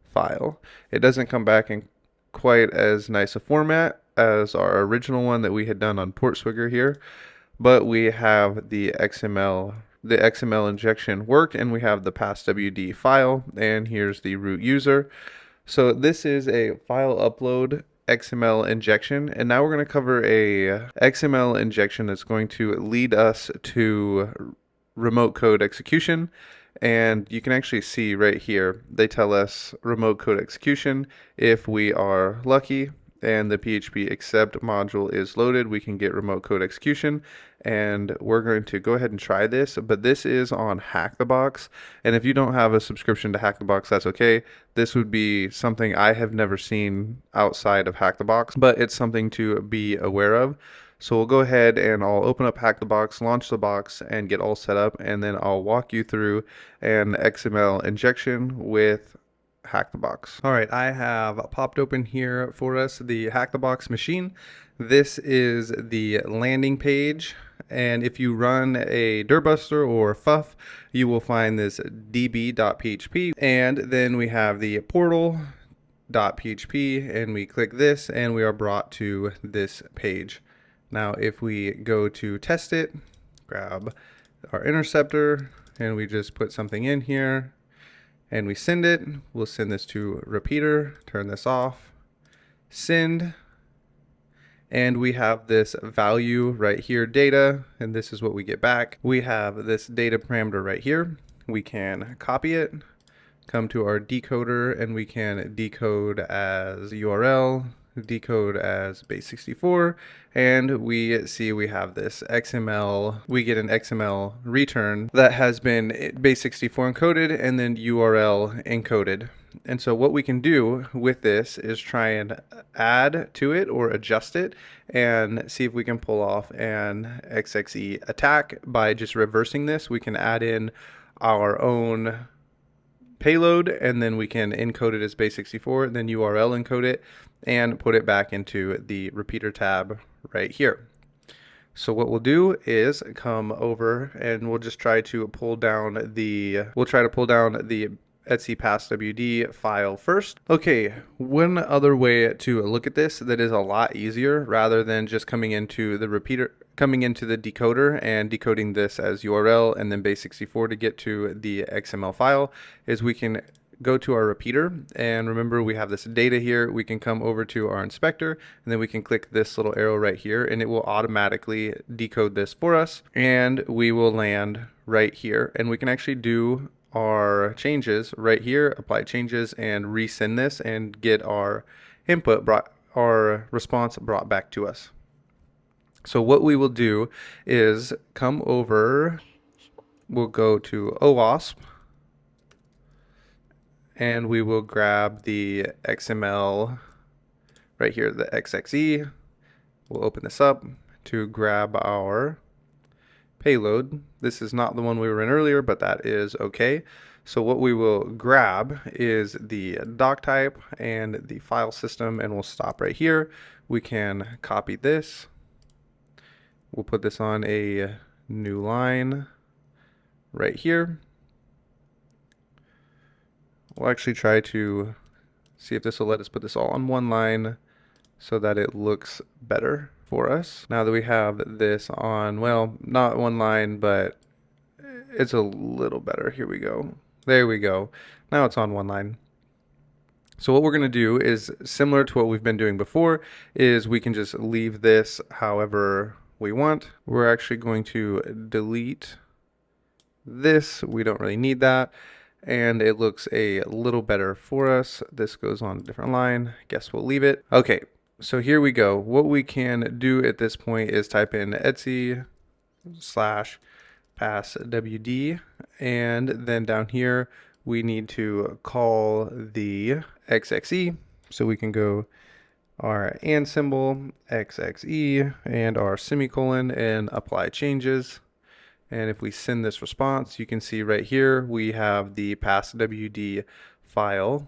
file. It doesn't come back in quite as nice a format as our original one that we had done on Portswigger here, but we have the XML injection worked, and we have the pass WD file, and here's the root user. So this is a file upload XML injection, and now we're going to cover a XML injection that's going to lead us to remote code execution. And you can actually see right here, they tell us remote code execution. If we are lucky and the PHP accept module is loaded, we can get remote code execution. And we're going to go ahead and try this, but this is on Hack the Box. And if you don't have a subscription to Hack the Box, that's okay. This would be something I have never seen outside of Hack the Box, but it's something to be aware of. So we'll go ahead and I'll open up Hack the Box, launch the box, and get all set up, and then I'll walk you through an XML injection with Hack the Box. All right, I have popped open here for us the Hack the Box machine. This is the landing page, and if you run a Dirtbuster or FUF, you will find this db.php, and then we have the portal.php, and we click this, and we are brought to this page. Now, if we go to test it, grab our interceptor and we just put something in here and we send it. We'll send this to repeater, turn this off, send, and we have this value right here, data, and this is what we get back. We have this data parameter right here. We can copy it, come to our decoder, and we can decode as URL, decode as base64, and we see we have this XML. We get an XML return that has been base64 encoded and then URL encoded. And so what we can do with this is try and add to it or adjust it and see if we can pull off an XXE attack by just reversing this. We can add in our own payload and then we can encode it as base64, then URL encode it and put it back into the repeater tab right here. So what we'll do is come over and we'll just try to pull down the etc passwd file first. Okay, one other way to look at this that is a lot easier rather than just coming into the decoder and decoding this as URL and then base64 to get to the XML file is we can go to our repeater, and remember we have this data here. We can come over to our inspector and then we can click this little arrow right here and it will automatically decode this for us and we will land right here and we can actually do our changes right here, apply changes and resend this and get our our response brought back to us. So what we will do is come over, we'll go to OWASP and we will grab the XML right here, the XXE. We'll open this up to grab our payload. This is not the one we were in earlier, but that is okay. So what we will grab is the doc type and the file system, and we'll stop right here. We can copy this. We'll put this on a new line right here. We'll actually try to see if this will let us put this all on one line so that it looks better for us. Now that we have this on, well, not one line, but it's a little better. Here we go. There we go. Now it's on one line. So what we're going to do is similar to what we've been doing before, is we can just leave this however we want. We're actually going to delete this. We don't really need that. And it looks a little better for us. This goes on a different line. Guess we'll leave it. Okay, so here we go. What we can do at this point is type in etc/passwd, and then down here we need to call the XXE. So we can go our and symbol, XXE, and our semicolon, and apply changes. And if we send this response, you can see right here we have the passwd file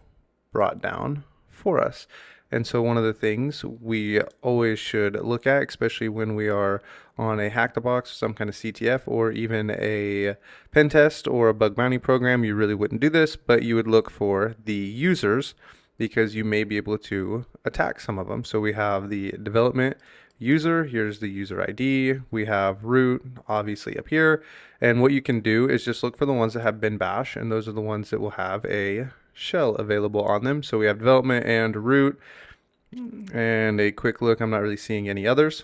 brought down for us. And so one of the things we always should look at, especially when we are on a hack the box, some kind of CTF, or even a pen test or a bug bounty program, you really wouldn't do this, but you would look for the users because you may be able to attack some of them. So we have the development user, here's the user ID, we have root obviously up here, and what you can do is just look for the ones that have bin bash, and those are the ones that will have a shell available on them. So we have development and root, and a quick look, I'm not really seeing any others.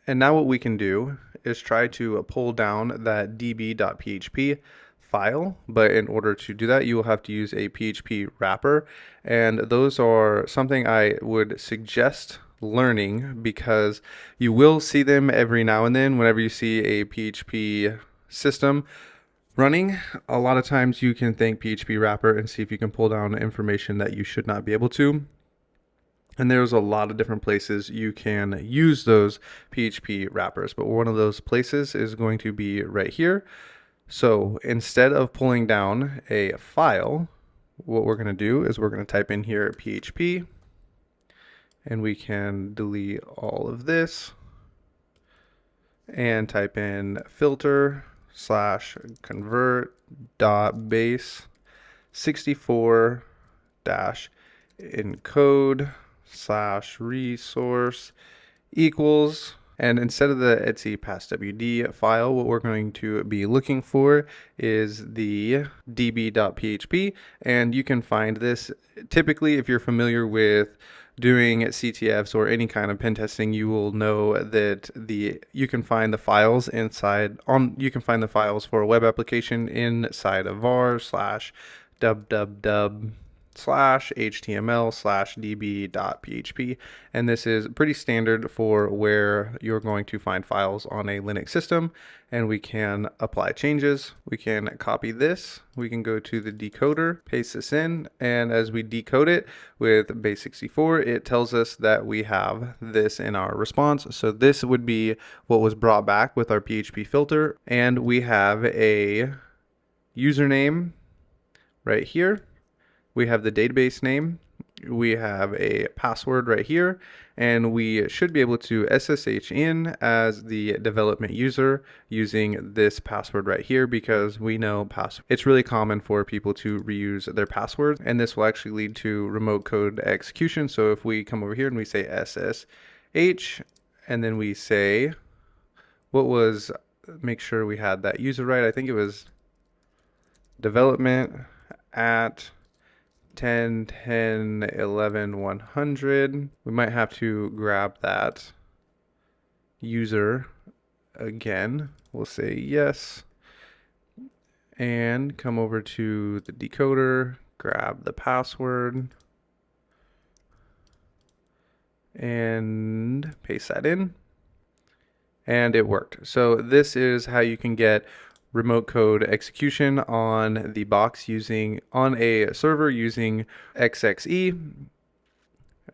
And now what we can do is try to pull down that db.php file, but in order to do that you will have to use a PHP wrapper, and those are something I would suggest learning because you will see them every now and then whenever you see a PHP system running. A lot of times you can think PHP wrapper and see if you can pull down information that you should not be able to. And there's a lot of different places you can use those PHP wrappers, but one of those places is going to be right here. So instead of pulling down a file, what we're going to do is we're going to type in here PHP, and we can delete all of this and type in filter/convert.base64-encode/resource equals And instead of the etc passwd file, what we're going to be looking for is the db.php. And you can find this typically if you're familiar with doing CTFs or any kind of pen testing, you will know that you can find the files you can find the files for a web application inside of var / www /html /db.php, and this is pretty standard for where you're going to find files on a Linux system. And we can apply changes. We can copy this. We can go to the decoder, paste this in, and as we decode it with base64, it tells us that we have this in our response. So this would be what was brought back with our PHP filter, and we have a username right here. We have the database name, we have a password right here, and we should be able to SSH in as the development user using this password right here, because we know it's really common for people to reuse their passwords, and this will actually lead to remote code execution. So if we come over here and we say SSH, and then we say, make sure we had that user right. I think it was development at 10, 10, 11, 100. We might have to grab that user again. We'll say yes. And come over to the decoder, grab the password, and paste that in. And it worked. So this is how you can get remote code execution on the box on a server using XXE.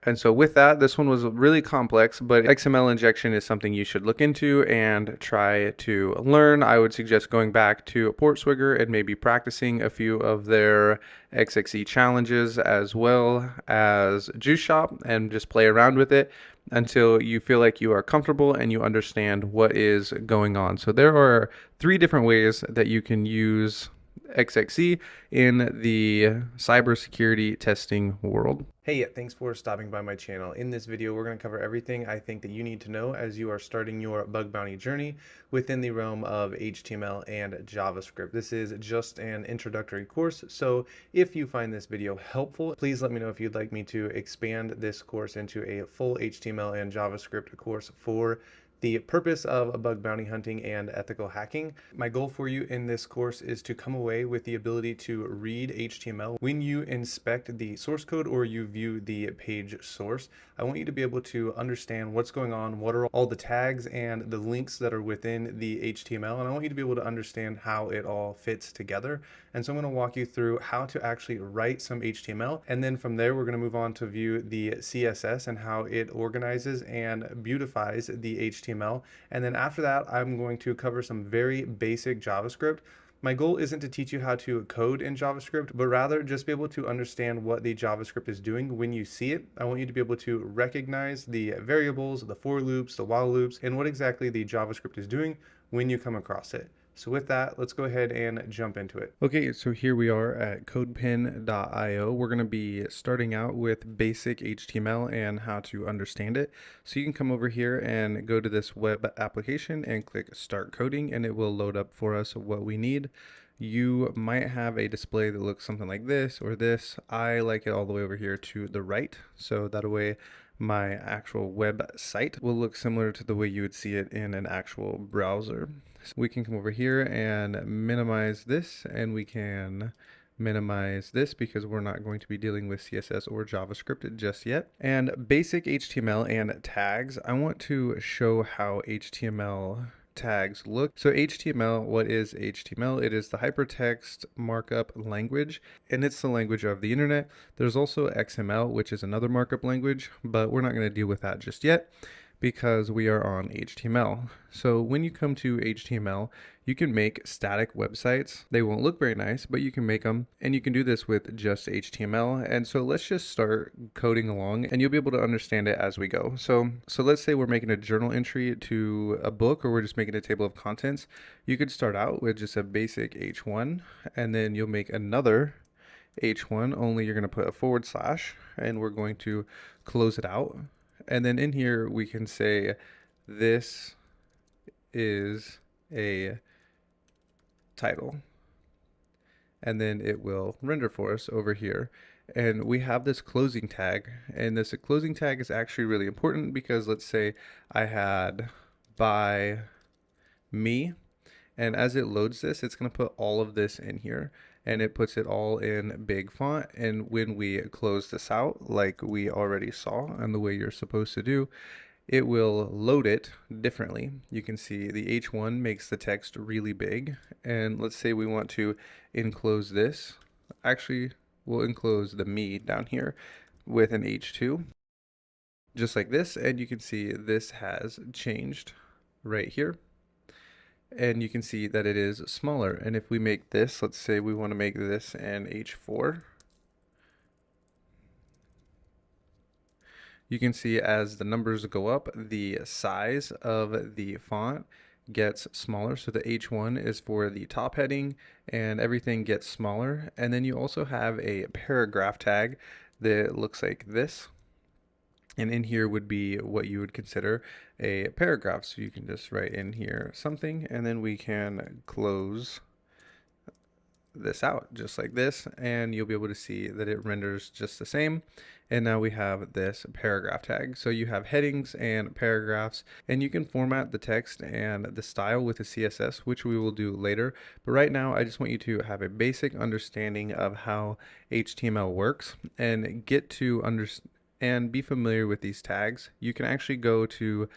And so with that, this one was really complex, but XML injection is something you should look into and try to learn. I would suggest going back to Portswigger and maybe practicing a few of their XXE challenges as well as Juice Shop, and just play around with it until you feel like you are comfortable and you understand what is going on. So there are 3 different ways that you can use XXE in the cybersecurity testing world. Hey, thanks for stopping by my channel. In this video, we're going to cover everything I think that you need to know as you are starting your bug bounty journey within the realm of HTML and JavaScript. This is just an introductory course, so if you find this video helpful, please let me know if you'd like me to expand this course into a full HTML and JavaScript course for the purpose of bug bounty hunting and ethical hacking. My goal for you in this course is to come away with the ability to read HTML when you inspect the source code or you view the page source. I want you to be able to understand what's going on, what are all the tags and the links that are within the HTML, and I want you to be able to understand how it all fits together. And so I'm going to walk you through how to actually write some HTML, and then from there we're going to move on to view the CSS and how it organizes and beautifies the HTML. And then after that, I'm going to cover some very basic JavaScript. My goal isn't to teach you how to code in JavaScript, but rather just be able to understand what the JavaScript is doing when you see it. I want you to be able to recognize the variables, the for loops, the while loops, and what exactly the JavaScript is doing when you come across it. So with that, let's go ahead and jump into it. Okay, so here we are at CodePen.io. We're going to be starting out with basic HTML and how to understand it. So you can come over here and go to this web application and click Start Coding, and it will load up for us what we need. You might have a display that looks something like this or this. I like it all the way over here to the right, so that way my actual website will look similar to the way you would see it in an actual browser. So we can come over here and minimize this, and we can minimize this because we're not going to be dealing with CSS or JavaScript just yet. And basic HTML and tags, I want to show how HTML tags look. So HTML, what is HTML? It is the hypertext markup language, and it's the language of the internet. There's also XML, which is another markup language, but we're not going to deal with that just yet because we are on HTML. So when you come to HTML, you can make static websites. They won't look very nice, but you can make them, and you can do this with just HTML. And so let's just start coding along, and you'll be able to understand it as we go. So let's say we're making a journal entry to a book, or we're just making a table of contents. You could start out with just a basic H1, and then you'll make another H1, only you're going to put a /, and we're going to close it out. And then in here we can say this is a title, and then it will render for us over here. And we have this closing tag, and this closing tag is actually really important because let's say I had by me, and as it loads this, it's going to put all of this in here, and it puts it all in big font. And when we close this out, like we already saw and the way you're supposed to do, it will load it differently. You can see the H1 makes the text really big, and let's say we want to enclose this. Actually, we'll enclose the me down here with an H2, just like this, and you can see this has changed right here. And you can see that it is smaller. And if we make this, let's say we want to make this an H4, you can see as the numbers go up, the size of the font gets smaller. So the H1 is for the top heading, and everything gets smaller. And then you also have a paragraph tag that looks like this. And in here would be what you would consider a paragraph. So you can just write in here something, and then we can close this out just like this, and you'll be able to see that it renders just the same. And now we have this paragraph tag. So you have headings and paragraphs, and you can format the text and the style with a CSS, which we will do later. But right now I just want you to have a basic understanding of how HTML works and get to understand and be familiar with these tags. You can actually go to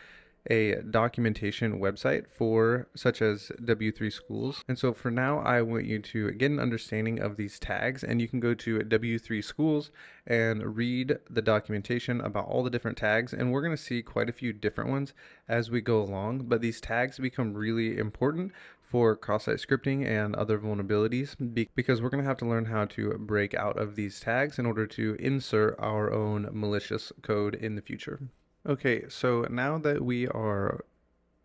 a documentation website for such as W3 Schools. And so for now, I want you to get an understanding of these tags, and you can go to W3 Schools and read the documentation about all the different tags. And we're going to see quite a few different ones as we go along, but these tags become really important for cross-site scripting and other vulnerabilities because we're going to have to learn how to break out of these tags in order to insert our own malicious code in the future. Okay, so now that we are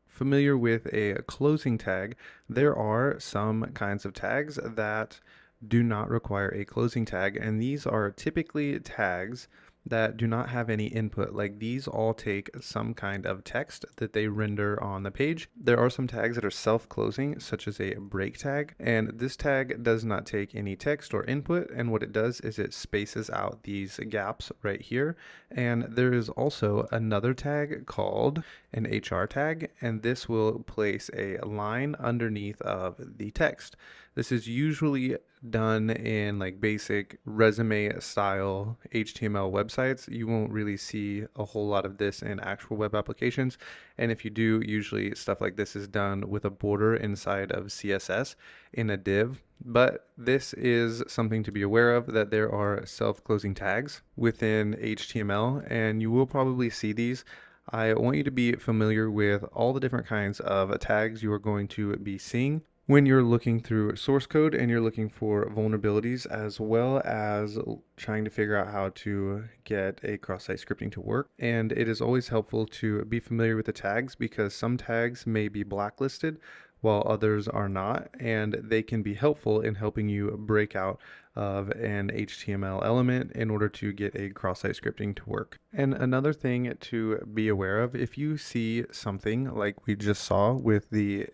familiar with a closing tag, there are some kinds of tags that do not require a closing tag, and these are typically tags that do not have any input. Like these all take some kind of text that they render on the page. There are some tags that are self-closing, such as a break tag, and this tag does not take any text or input, and what it does is it spaces out these gaps right here. And there is also another tag called an HR tag, and this will place a line underneath of the text. This is usually done in like basic resume style HTML websites. You won't really see a whole lot of this in actual web applications. And if you do, usually stuff like this is done with a border inside of CSS in a div. But this is something to be aware of, that there are self-closing tags within HTML, and you will probably see these. I want you to be familiar with all the different kinds of tags you are going to be seeing when you're looking through source code and you're looking for vulnerabilities, as well as trying to figure out how to get a cross-site scripting to work. And it is always helpful to be familiar with the tags because some tags may be blacklisted while others are not, and they can be helpful in helping you break out of an HTML element in order to get a cross-site scripting to work. And another thing to be aware of, if you see something like we just saw with the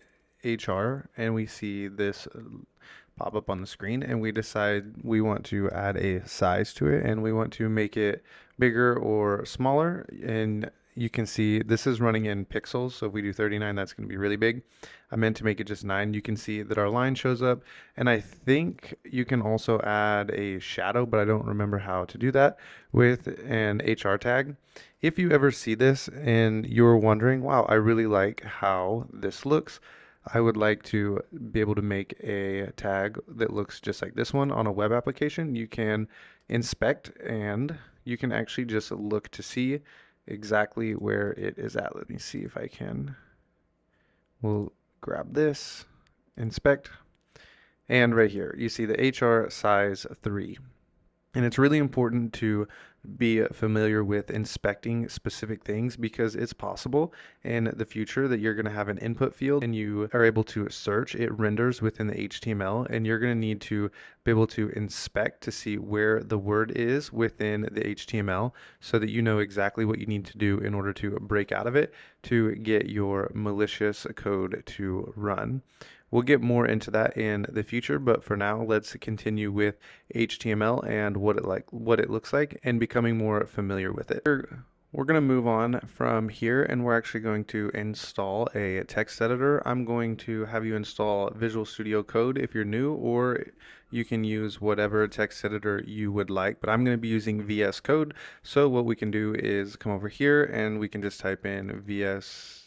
HR and we see this pop up on the screen and we decide we want to add a size to it and we want to make it bigger or smaller, and you can see this is running in pixels, so if we do 39, that's going to be really big. I meant to make it just 9. You can see that our line shows up, and I think you can also add a shadow, but I don't remember how to do that with an HR tag. If you ever see this and you're wondering, wow, I really like how this looks, I would like to be able to make a tag that looks just like this one on a web application. You can inspect and you can actually just look to see exactly where it is at. Let me see if I can. We'll grab this, inspect, and right here you see the HR size 3. And it's really important to be familiar with inspecting specific things, because it's possible in the future that you're going to have an input field and you are able to search. It renders within the HTML, and you're going to need to be able to inspect to see where the word is within the HTML so that you know exactly what you need to do in order to break out of it to get your malicious code to run. We'll get more into that in the future, but for now, let's continue with HTML and what it looks like and becoming more familiar with it. We're going to move on from here, and we're actually going to install a text editor. I'm going to have you install Visual Studio Code if you're new, or you can use whatever text editor you would like, but I'm going to be using VS Code. So what we can do is come over here and we can just type in VS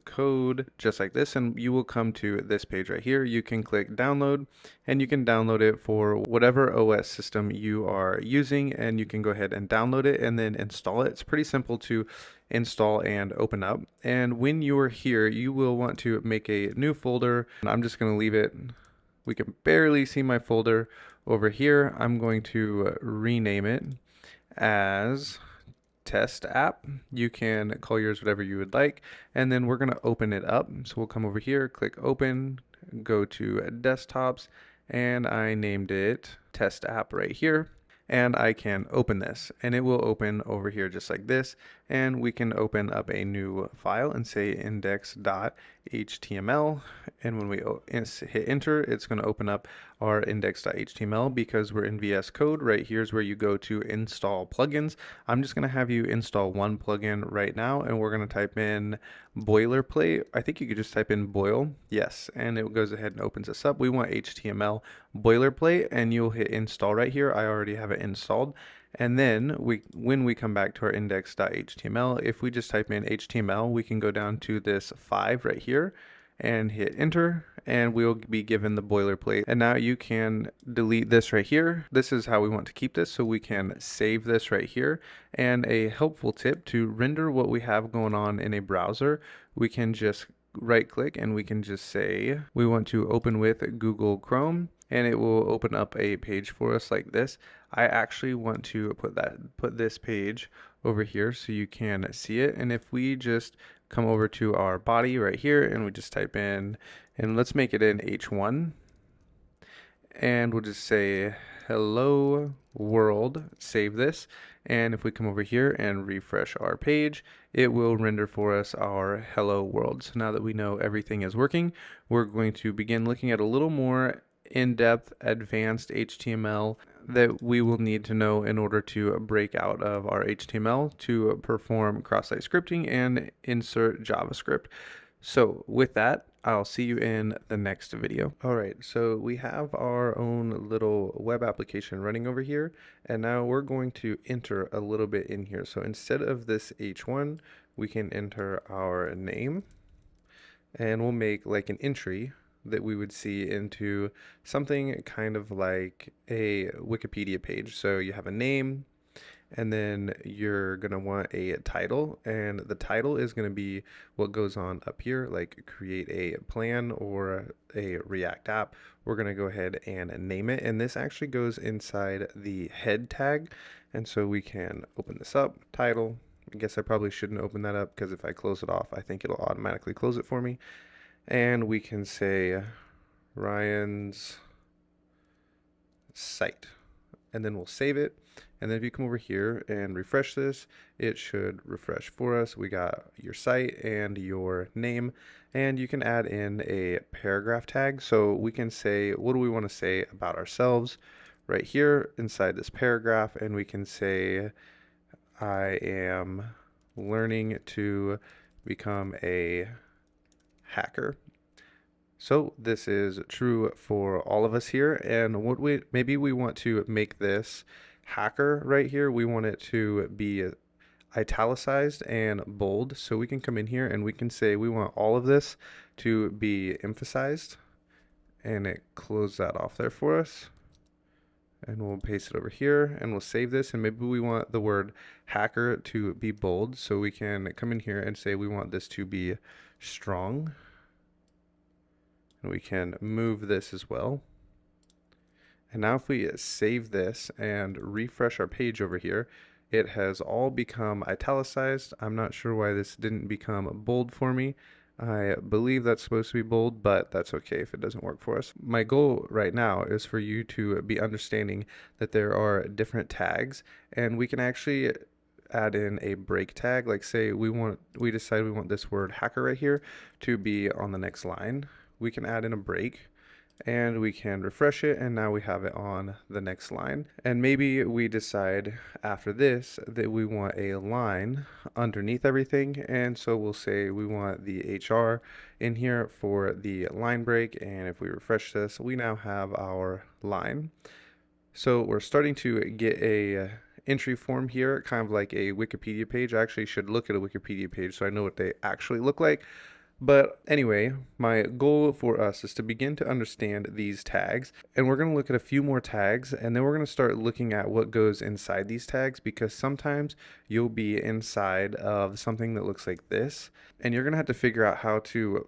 Code just like this, and you will come to this page right here. You can click download, and you can download it for whatever OS system you are using, and you can go ahead and download it and then install it. It's pretty simple to install and open up. And when you are here, you will want to make a new folder. And I'm just going to leave it. We can barely see my folder over here. I'm going to rename it as test app. You can call yours whatever you would like, and then we're going to open it up. So we'll come over here, click open, go to desktops, and I named it test app right here. And I can open this, and it will open over here just like this, and we can open up a new file and say index.html, and when we hit enter, it's going to open up our index.html. Because we're in VS Code, right here's where you go to install plugins. I'm just going to have you install one plugin right now, and we're going to type in boilerplate. I think you could just type in boil, yes, and it goes ahead and opens this up. We want HTML boilerplate, and you'll hit install right here. I already have it installed. And then when we come back to our index.html, if we just type in HTML, we can go down to this 5 right here and hit enter, and we'll be given the boilerplate. And now you can delete this right here. This is how we want to keep this, so we can save this right here. And a helpful tip to render what we have going on in a browser, we can just right click and we can just say we want to open with Google Chrome, and it will open up a page for us like this. I actually want to put this page over here so you can see it. And if we just come over to our body right here and we just type in, and let's make it in H1, and we'll just say hello world, save this. And if we come over here and refresh our page, it will render for us our hello world. So now that we know everything is working, we're going to begin looking at a little more in-depth advanced HTML that we will need to know in order to break out of our HTML to perform cross-site scripting and insert JavaScript. So with that, I'll see you in the next video. All right, so we have our own little web application running over here, and now we're going to enter a little bit in here. So instead of this H1, we can enter our name, and we'll make like an entry that we would see into something kind of like a Wikipedia page. So you have a name, and then you're going to want a title, and the title is going to be what goes on up here, like create a plan or a React app. We're going to go ahead and name it, and this actually goes inside the head tag. And so we can open this up, title. I guess I probably shouldn't open that up, because if I close it off, I think it'll automatically close it for me. And we can say Ryan's site, and then we'll save it. And then if you come over here and refresh this, it should refresh for us. We got your site and your name, and you can add in a paragraph tag. So we can say, what do we want to say about ourselves right here inside this paragraph? And we can say, I am learning to become a hacker. So this is true for all of us here. And what maybe we want to make this hacker right here, we want it to be italicized and bold. So we can come in here and we can say we want all of this to be emphasized, and it close that off there for us. And we'll paste it over here, and we'll save this. And maybe we want the word hacker to be bold, so we can come in here and say we want this to be strong. And we can move this as well. And now if we save this and refresh our page over here, it has all become italicized. I'm not sure why this didn't become bold for me. I believe that's supposed to be bold, but that's okay if it doesn't work for us. My goal right now is for you to be understanding that there are different tags, and we can actually add in a break tag. Like say we decide we want this word hacker right here to be on the next line. We can add in a break and we can refresh it, and now we have it on the next line. And maybe we decide after this that we want a line underneath everything, and so we'll say we want the HR in here for the line break, and if we refresh this, we now have our line. So we're starting to get a entry form here, kind of like a Wikipedia page. I actually should look at a Wikipedia page so I know what they actually look like. But anyway, my goal for us is to begin to understand these tags, and we're going to look at a few more tags, and then we're going to start looking at what goes inside these tags, because sometimes you'll be inside of something that looks like this, and you're going to have to figure out how to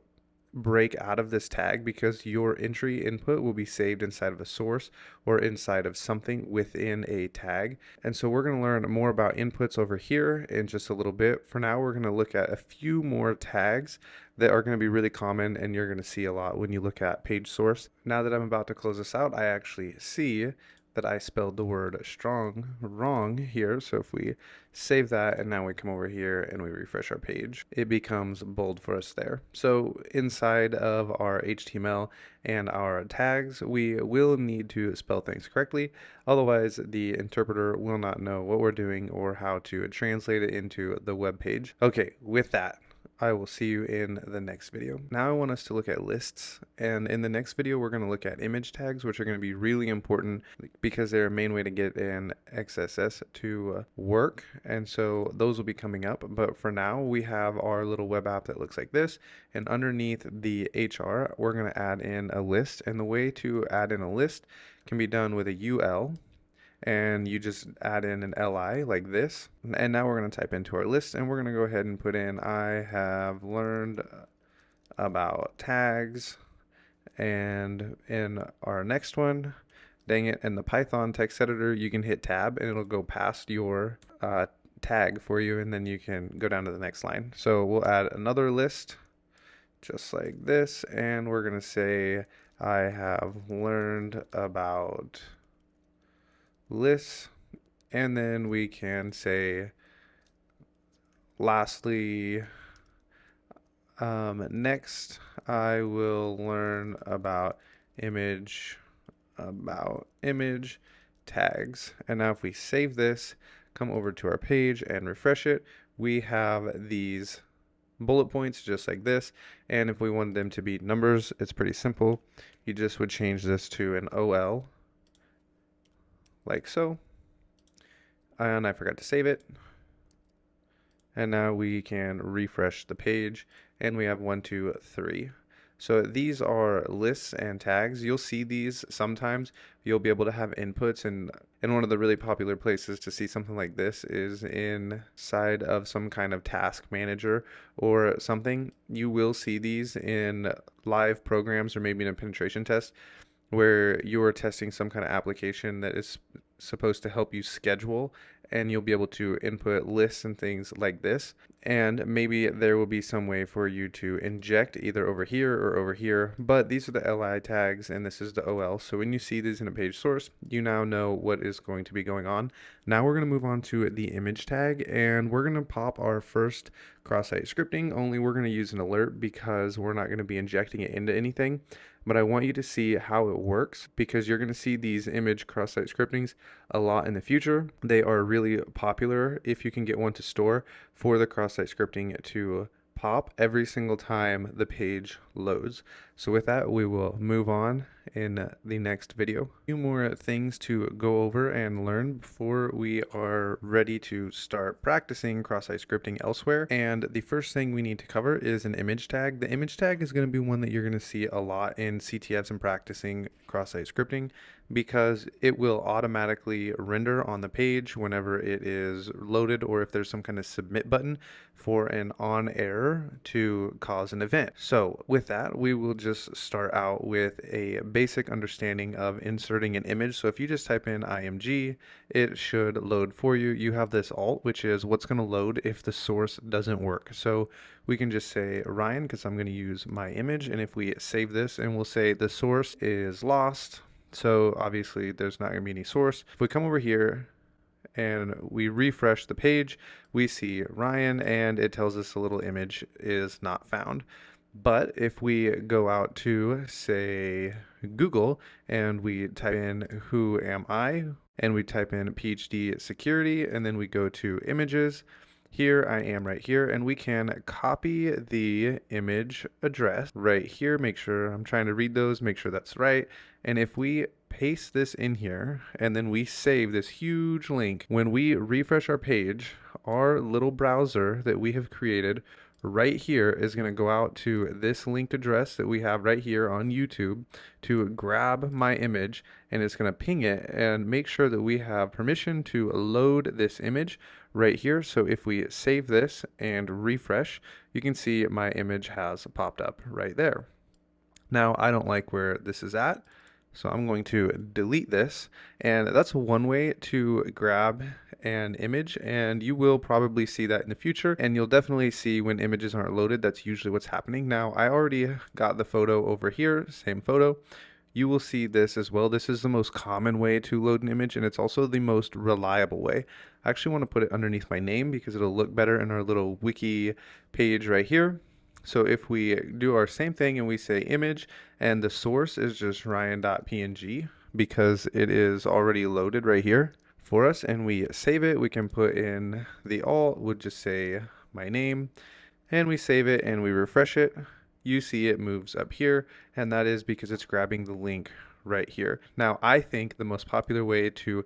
break out of this tag, because your entry input will be saved inside of a source or inside of something within a tag. And so we're going to learn more about inputs over here in just a little bit. For now, we're going to look at a few more tags that are going to be really common and you're going to see a lot when you look at page source. Now that I'm about to close this out, I actually see that I spelled the word strong wrong here. So if we save that and now we come over here and we refresh our page, it becomes bold for us there. So inside of our HTML and our tags, we will need to spell things correctly. Otherwise, the interpreter will not know what we're doing or how to translate it into the web page. Okay, with that, I will see you in the next video. Now I want us to look at lists, and in the next video we're going to look at image tags, which are going to be really important because they're a main way to get an XSS to work, and so those will be coming up. But for now, we have our little web app that looks like this, and underneath the HR we're going to add in a list, and the way to add in a list can be done with a UL, and you just add in an li like this. And now we're going to type into our list, and we're going to go ahead and put in I have learned about tags. And in our next one, dang it, in the Python text editor, you can hit tab and it'll go past your tag for you, and then you can go down to the next line. So we'll add another list just like this, and we're going to say I have learned about lists, and then we can say lastly, next I will learn about image tags. And now if we save this, come over to our page and refresh it, we have these bullet points just like this. And if we wanted them to be numbers, it's pretty simple. You just would change this to an OL like so, and I forgot to save it. And now we can refresh the page, and we have 1, 2, 3. So these are lists and tags. You'll see these sometimes. You'll be able to have inputs, and one of the really popular places to see something like this is inside of some kind of task manager or something. You will see these in live programs or maybe in a penetration test, where you are testing some kind of application that is supposed to help you schedule, and you'll be able to input lists and things like this. And maybe there will be some way for you to inject either over here or over here, but these are the li tags and this is the ol. So when you see these in a page source, you now know what is going to be going on. Now we're going to move on to the image tag, and we're going to pop our first cross-site scripting, only we're going to use an alert because we're not going to be injecting it into anything. But I want you to see how it works, because you're going to see these image cross-site scriptings a lot in the future. They are really popular if you can get one to store for the cross-site scripting to pop every single time the page loads. So with that, we will move on in the next video. A few more things to go over and learn before we are ready to start practicing cross-site scripting elsewhere. And the first thing we need to cover is an image tag. The image tag is going to be one that you're going to see a lot in CTFs and practicing cross-site scripting, because it will automatically render on the page whenever it is loaded, or if there's some kind of submit button for an on error to cause an event. So with that, we will just start out with a basic basic understanding of inserting an image. So if you just type in IMG, it should load for you. You have this alt, which is what's going to load if the source doesn't work. So we can just say Ryan, because I'm going to use my image. And if we save this and we'll say the source is lost, so obviously there's not going to be any source. If we come over here and we refresh the page, we see Ryan, and it tells us the little image is not found. But if we go out to, say, Google, and we type in who am I, and we type in PhD security, and then we go to images, here I am right here, and we can copy the image address right here. Make sure I'm trying to read those, make sure that's right. And if we paste this in here and then we save this huge link, when we refresh our page, our little browser that we have created right here is going to go out to this linked address that we have right here on YouTube to grab my image, and it's going to ping it and make sure that we have permission to load this image right here. So if we save this and refresh, you can see my image has popped up right there. Now I don't like where this is at, so I'm going to delete this, and that's one way to grab an image, and you will probably see that in the future, and you'll definitely see when images aren't loaded. That's usually what's happening. Now I already got the photo over here, same photo. You will see this as well. This is the most common way to load an image, and it's also the most reliable way. I actually want to put it underneath my name because it'll look better in our little wiki page right here. So if we do our same thing and we say image, and the source is just ryan.png because it is already loaded right here for us, and we save it, we can put in the alt, would just say my name, and we save it and we refresh it. You see it moves up here, and that is because it's grabbing the link right here. Now I think the most popular way to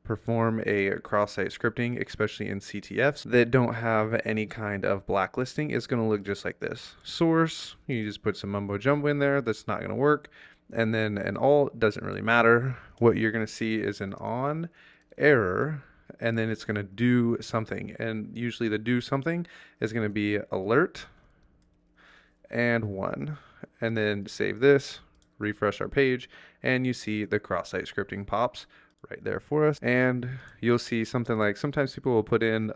perform a cross-site scripting, especially in CTFs that don't have any kind of blacklisting, is going to look just like this. Source, you just put some mumbo jumbo in there, that's not going to work. And then an alt, doesn't really matter. What you're going to see is an on error, and then it's going to do something. And usually the do something is going to be alert and 1. And then save this, refresh our page, and you see the cross-site scripting pops right there for us. And you'll see something like, sometimes people will put in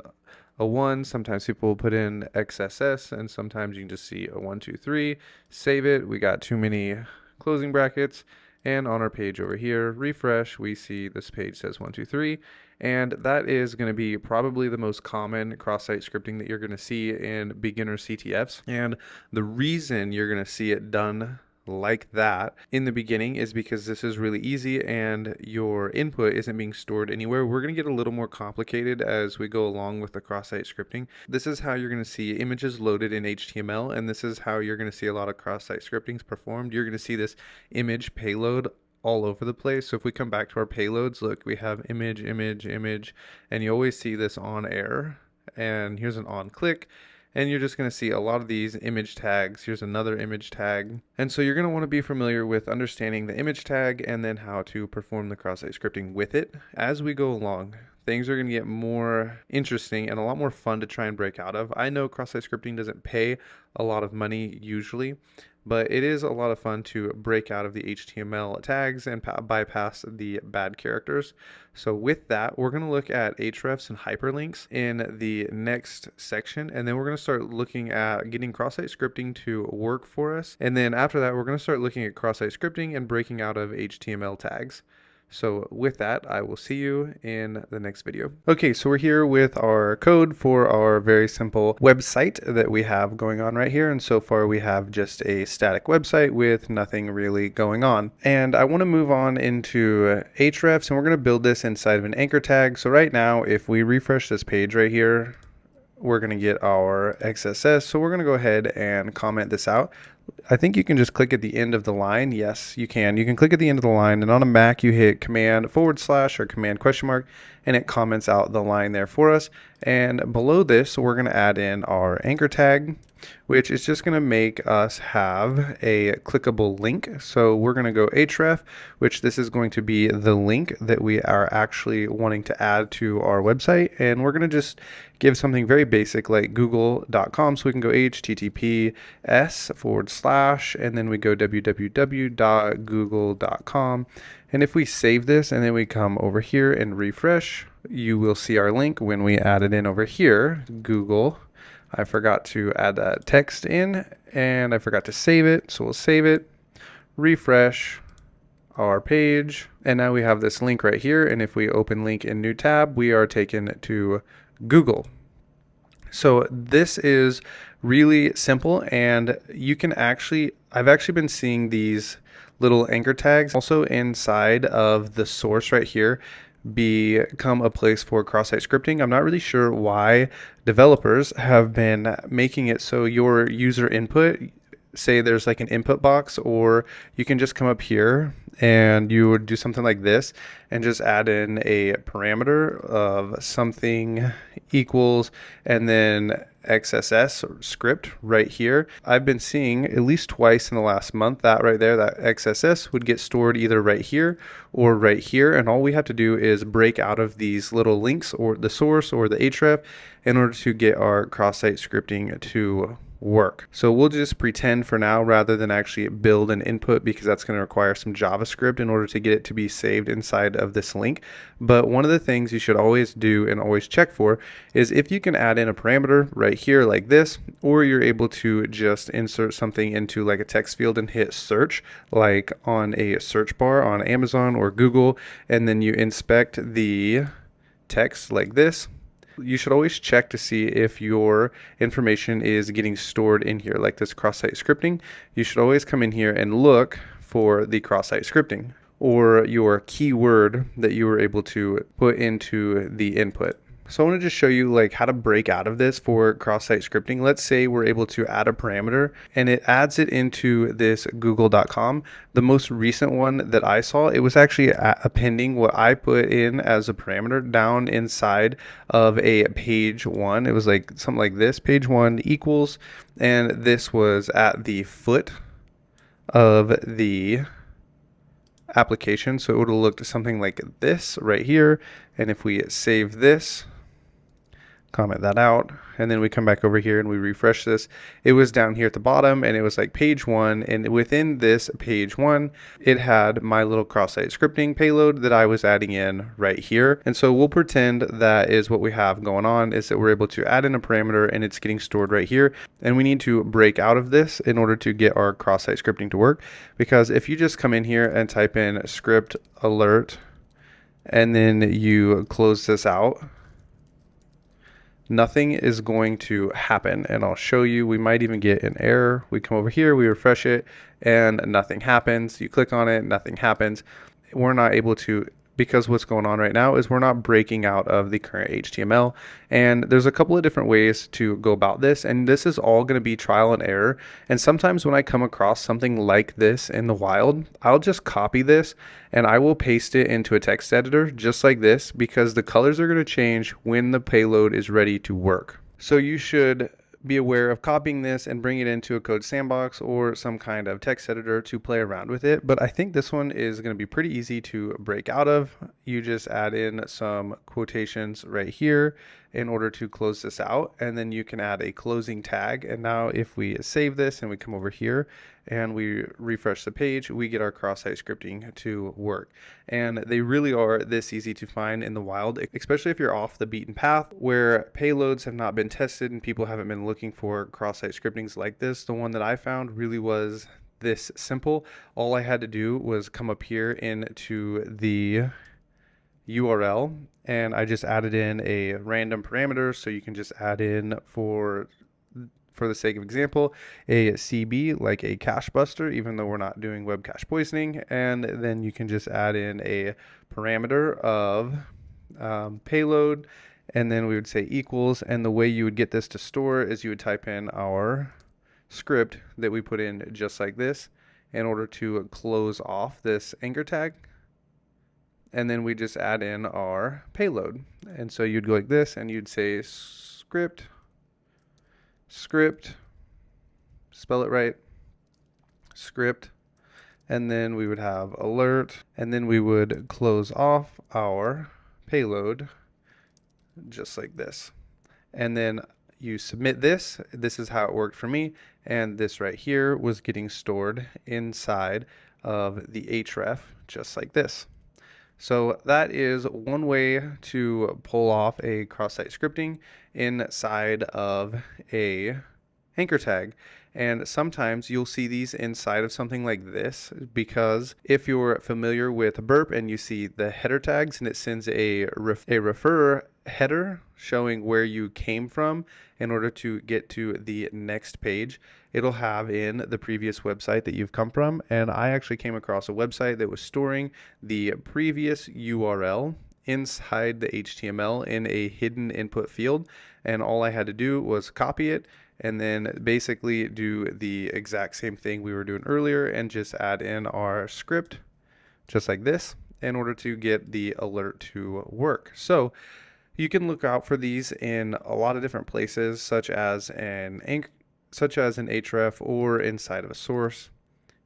a 1, sometimes people will put in XSS, and sometimes you can just see a 1, 2, 3, save it. We got too many closing brackets, and on our page over here, refresh, we see this page says 1, 2, 3, and that is going to be probably the most common cross-site scripting that you're going to see in beginner CTFs. And the reason you're going to see it done like that in the beginning is because this is really easy and your input isn't being stored anywhere. We're going to get a little more complicated as we go along with the cross-site scripting. This is how you're going to see images loaded in HTML, and this is how you're going to see a lot of cross-site scriptings performed. You're going to see this image payload all over the place. So if we come back to our payloads, look, we have image, image, image, and you always see this on error, and here's an on click. And you're just going to see a lot of these image tags. Here's another image tag. And so you're going to want to be familiar with understanding the image tag and then how to perform the cross-site scripting with it. As we go along, things are going to get more interesting and a lot more fun to try and break out of. I know cross-site scripting doesn't pay a lot of money usually, but it is a lot of fun to break out of the HTML tags and bypass the bad characters. So with that, we're going to look at hrefs and hyperlinks in the next section, and then we're going to start looking at getting cross-site scripting to work for us. And then after that, we're going to start looking at cross-site scripting and breaking out of HTML tags. So with that, I will see you in the next video. Okay, so we're here with our code for our very simple website that we have going on right here. And so far we have just a static website with nothing really going on. And I want to move on into hrefs, and we're going to build this inside of an anchor tag. So right now, if we refresh this page right here, we're going to get our XSS. So we're going to go ahead and comment this out. I think you can just click at the end of the line. Yes, you can. You can click at the end of the line, and on a Mac you hit command / or command ? And it comments out the line there for us. And below this, we're going to add in our anchor tag. which is just going to make us have a clickable link. So we're going to go href, which this is going to be the link that we are actually wanting to add to our website. And we're going to just give something very basic like google.com. So we can go https:// and then we go www.google.com. And if we save this and then we come over here and refresh, you will see our link when we add it in over here, Google. I forgot to add that text in and I forgot to save it. So we'll save it, refresh our page, and now we have this link right here. And if we open link in new tab, we are taken to Google. So this is really simple, and you can I've actually been seeing these little anchor tags also inside of the source right here become a place for cross-site scripting. I'm not really sure why developers have been making it so your user input, say there's like an input box, or you can just come up here and you would do something like this and just add in a parameter of something equals and then XSS or script right here. I've been seeing at least twice in the last month that right there, that XSS would get stored either right here or right here. And all we have to do is break out of these little links or the source or the href in order to get our cross-site scripting to work. So we'll just pretend for now rather than actually build an input, because that's going to require some JavaScript in order to get it to be saved inside of this link. But one of the things you should always do and always check for is if you can add in a parameter right here like this, or you're able to just insert something into like a text field and hit search like on a search bar on Amazon or Google, and then you inspect the text like this. You should always check to see if your information is getting stored in here, like this cross-site scripting. You should always come in here and look for the cross-site scripting or your keyword that you were able to put into the input. So I want to just show you like how to break out of this for cross-site scripting. Let's say we're able to add a parameter and it adds it into this google.com. The most recent one that I saw, it was actually appending what I put in as a parameter down inside of a page one. It was like something like this, page one equals, and this was at the foot of the application. So it would have looked something like this right here. And if we save this, comment that out, and then we come back over here and we refresh this, it was down here at the bottom and it was like page one, and within this page one it had my little cross-site scripting payload that I was adding in right here. And so we'll pretend that is what we have going on, is that we're able to add in a parameter and it's getting stored right here, and we need to break out of this in order to get our cross-site scripting to work. Because if you just come in here and type in script alert and then you close this out, nothing is going to happen. And I'll show you, we might even get an error. We come over here, we refresh it, and nothing happens. You click on it, nothing happens. We're not able to, because what's going on right now is we're not breaking out of the current HTML. And there's a couple of different ways to go about this, and this is all going to be trial and error. And sometimes when I come across something like this in the wild, I'll just copy this and I will paste it into a text editor just like this, because the colors are going to change when the payload is ready to work. So you should be aware of copying this and bring it into a code sandbox or some kind of text editor to play around with it. But I think this one is going to be pretty easy to break out of. You just add in some quotations right here in order to close this out, and then you can add a closing tag. And now if we save this and we come over here and we refresh the page, we get our cross-site scripting to work. And they really are this easy to find in the wild, especially if you're off the beaten path where payloads have not been tested and people haven't been looking for cross-site scriptings like this. The one that I found really was this simple. All I had to do was come up here into the URL and I just added in a random parameter. So you can just add in, for the sake of example, a CB, like a cache buster, even though we're not doing web cache poisoning. And then you can just add in a parameter of payload, and then we would say equals. And the way you would get this to store is you would type in our script that we put in just like this in order to close off this anchor tag. And then we just add in our payload. And so you'd go like this and you'd say script, spell it right, script, and then we would have alert, and then we would close off our payload just like this. And then you submit this. This is how it worked for me. And this right here was getting stored inside of the href, just like this. So that is one way to pull off a cross-site scripting inside of a anchor tag. And sometimes you'll see these inside of something like this, because if you're familiar with Burp and you see the header tags and it sends a referrer header showing where you came from in order to get to the next page, it'll have in the previous website that you've come from. And I actually came across a website that was storing the previous URL inside the HTML in a hidden input field, and all I had to do was copy it and then basically do the exact same thing we were doing earlier and just add in our script just like this in order to get the alert to work. So you can look out for these in a lot of different places, such as an href or inside of a source.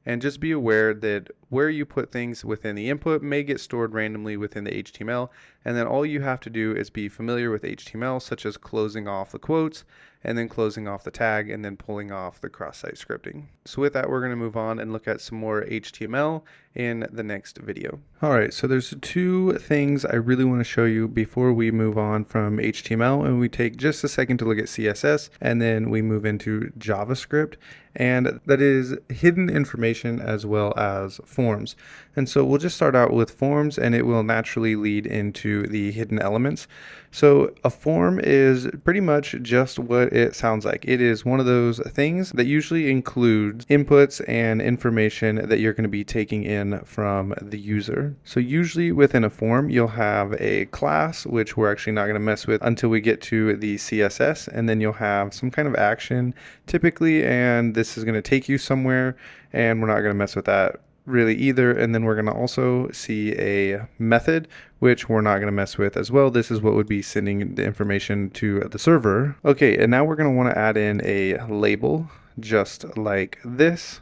And just be aware that where you put things within the input may get stored randomly within the HTML, and then all you have to do is be familiar with HTML, such as closing off the quotes and then closing off the tag and then pulling off the cross-site scripting. So with that, we're going to move on and look at some more HTML in the next video. All right, so there's two things I really want to show you before we move on from HTML, and we take just a second to look at CSS, and then we move into JavaScript, and that is hidden information as well as forms. And so we'll just start out with forms, and it will naturally lead into the hidden elements. So a form is pretty much just what it sounds like. It is one of those things that usually includes inputs and information that you're going to be taking in from the user. So usually within a form, you'll have a class, which we're actually not going to mess with until we get to the CSS, and then you'll have some kind of action typically, and this is going to take you somewhere, and we're not going to mess with that really either. And then we're going to also see a method, which we're not going to mess with as well. This is what would be sending the information to the server. Okay, and now we're going to want to add in a label just like this.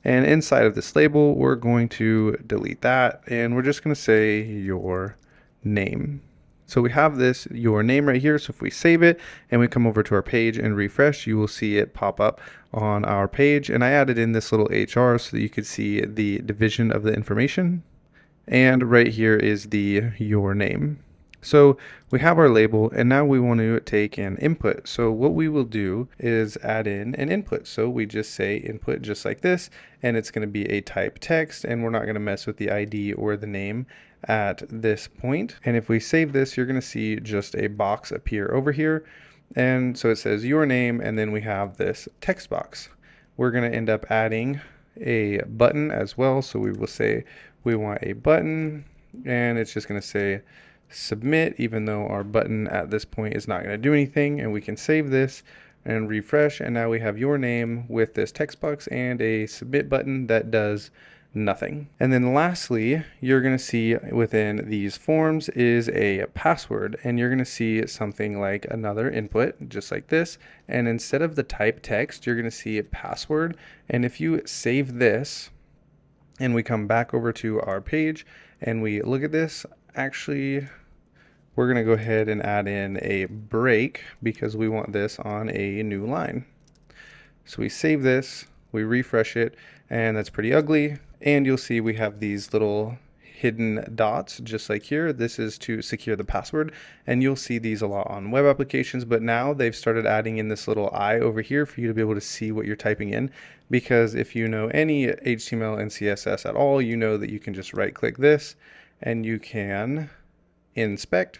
And inside of this label, we're going to delete that, and we're just going to say your name. So we have this your name right here. So if we save it and we come over to our page and refresh, you will see it pop up on our page. And I added in this little HR so that you could see the division of the information. And right here is the your name. So we have our label, and now we want to take an input. So what we will do is add in an input. So we just say input just like this, and it's going to be a type text, and we're not going to mess with the ID or the name at this point. And if we save this, you're going to see just a box appear over here. And so it says your name, and then we have this text box. We're going to end up adding a button as well. So we will say we want a button, and it's just going to say submit, even though our button at this point is not going to do anything. And we can save this and refresh, and now we have your name with this text box and a submit button that does nothing. And then lastly, you're going to see within these forms is a password, and you're going to see something like another input just like this, and instead of the type text, you're going to see a password. And if you save this and we come back over to our page and we look at this, actually we're going to go ahead and add in a break because we want this on a new line. So we save this, we refresh it, and that's pretty ugly. And you'll see we have these little hidden dots just like here. This is to secure the password, and you'll see these a lot on web applications, but now they've started adding in this little eye over here for you to be able to see what you're typing in, because if you know any HTML and CSS at all, you know that you can just right click this and you can inspect,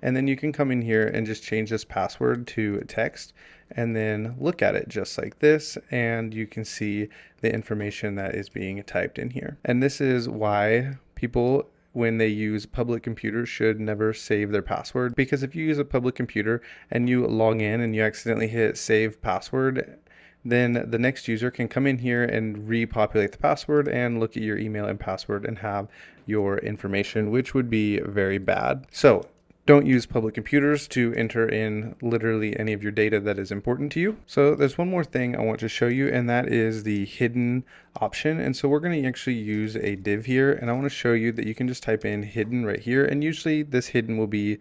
and then you can come in here and just change this password to text and then look at it just like this, and you can see the information that is being typed in here. And this is why people, when they use public computers, should never save their password, because if you use a public computer and you log in and you accidentally hit save password, then the next user can come in here and repopulate the password and look at your email and password and have your information, which would be very bad. So Don't use public computers to enter in literally any of your data that is important to you. So there's one more thing I want to show you, and that is the hidden option. And so we're going to actually use a div here, and I want to show you that you can just type in hidden right here. And usually this hidden will be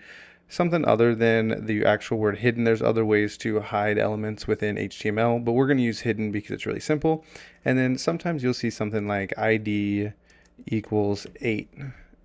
something other than the actual word hidden. There's other ways to hide elements within HTML, but we're going to use hidden because it's really simple. And then sometimes you'll see something like ID equals 8.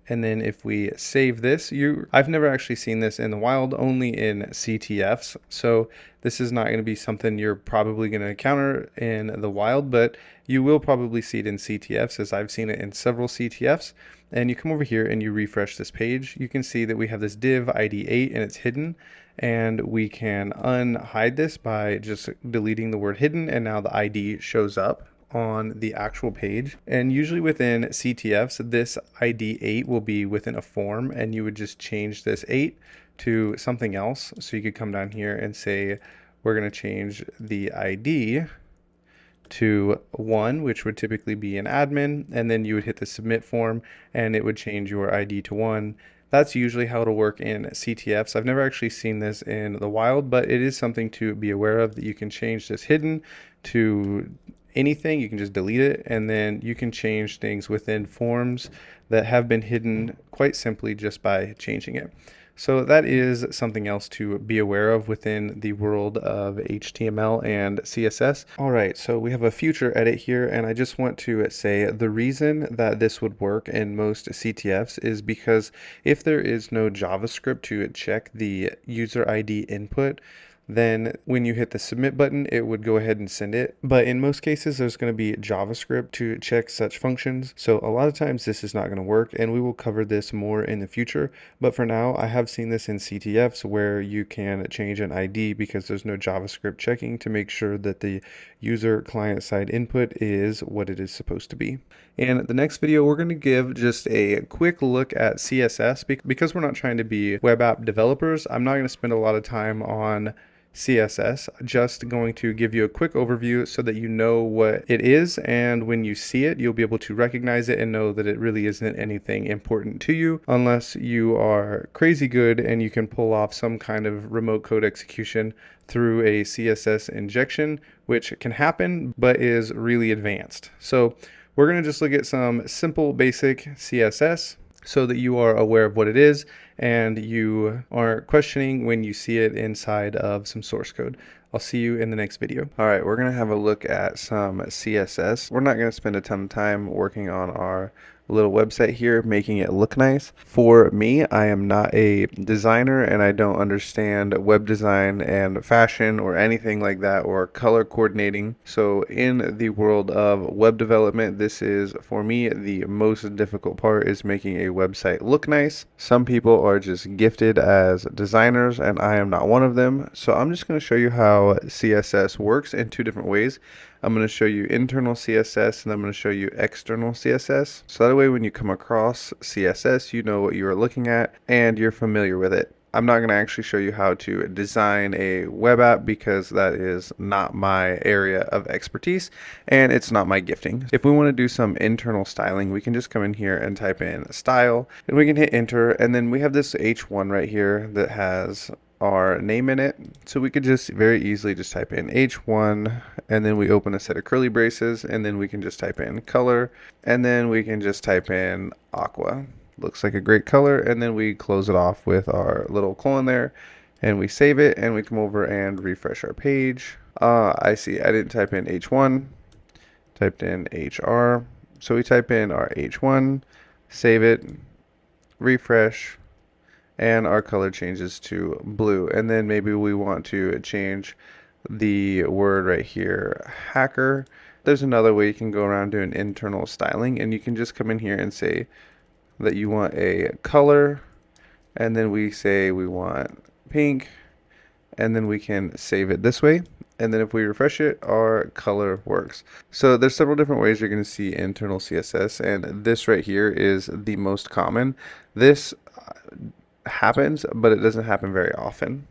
And then if we save this, I've never actually seen this in the wild, only in CTFs. So this is not going to be something you're probably going to encounter in the wild, but you will probably see it in CTFs, as I've seen it in several CTFs. And you come over here and you refresh this page, you can see that we have this div ID8 and it's hidden. And we can unhide this by just deleting the word hidden, and now the ID shows up on the actual page. And usually within CTFs, this ID 8 will be within a form, and you would just change this 8 to something else. So you could come down here and say, we're going to change the ID to 1, which would typically be an admin, and then you would hit the submit form and it would change your ID to 1. That's usually how it'll work in CTFs. I've never actually seen this in the wild, but it is something to be aware of, that you can change this hidden to anything. You can just delete it, and then you can change things within forms that have been hidden quite simply just by changing it. So that is something else to be aware of within the world of HTML and CSS. All right, so we have a future edit here, and I just want to say the reason that this would work in most CTFs is because if there is no JavaScript to check the user ID input, then when you hit the submit button, it would go ahead and send it. But in most cases, there's going to be JavaScript to check such functions. So a lot of times this is not going to work, and we will cover this more in the future. But for now, I have seen this in CTFs where you can change an ID because there's no JavaScript checking to make sure that the user client side input is what it is supposed to be. In the next video, we're going to give just a quick look at CSS because we're not trying to be web app developers. I'm not going to spend a lot of time on CSS, just going to give you a quick overview so that you know what it is, and when you see it, you'll be able to recognize it and know that it really isn't anything important to you unless you are crazy good and you can pull off some kind of remote code execution through a CSS injection, which can happen but is really advanced. So we're going to just look at some simple basic CSS so that you are aware of what it is and you aren't questioning when you see it inside of some source code. I'll see you in the next video. All right, we're going to have a look at some CSS. We're not going to spend a ton of time working on our little website here, making it look nice. For me, I am not a designer and I don't understand web design and fashion or anything like that, or color coordinating. So in the world of web development, this is, for me, the most difficult part, is making a website look nice. Some people are just gifted as designers and I am not one of them. So I'm just going to show you how CSS works in two different ways. I'm going to show you internal CSS and I'm going to show you external CSS. So that way when you come across CSS, you know what you are looking at and you're familiar with it. I'm not going to actually show you how to design a web app because that is not my area of expertise and it's not my gifting. If we want to do some internal styling, we can just come in here and type in style and we can hit enter, and then we have this H1 right here that has our name in it. So we could just very easily just type in H1 and then we open a set of curly braces and then we can just type in color and then we can just type in aqua. Looks like a great color, and then we close it off with our little colon there and we save it and we come over and refresh our page. I see I didn't type in H1, typed in HR. So we type in our H1, save it, refresh, and our color changes to blue. And then maybe we want to change the word right here, hacker. There's another way you can go around doing internal styling, and you can just come in here and say that you want a color, and then we say we want pink, and then we can save it this way. And then if we refresh it, our color works. So there's several different ways you're going to see internal CSS, and this right here is the most common. This happens, but it doesn't happen very often.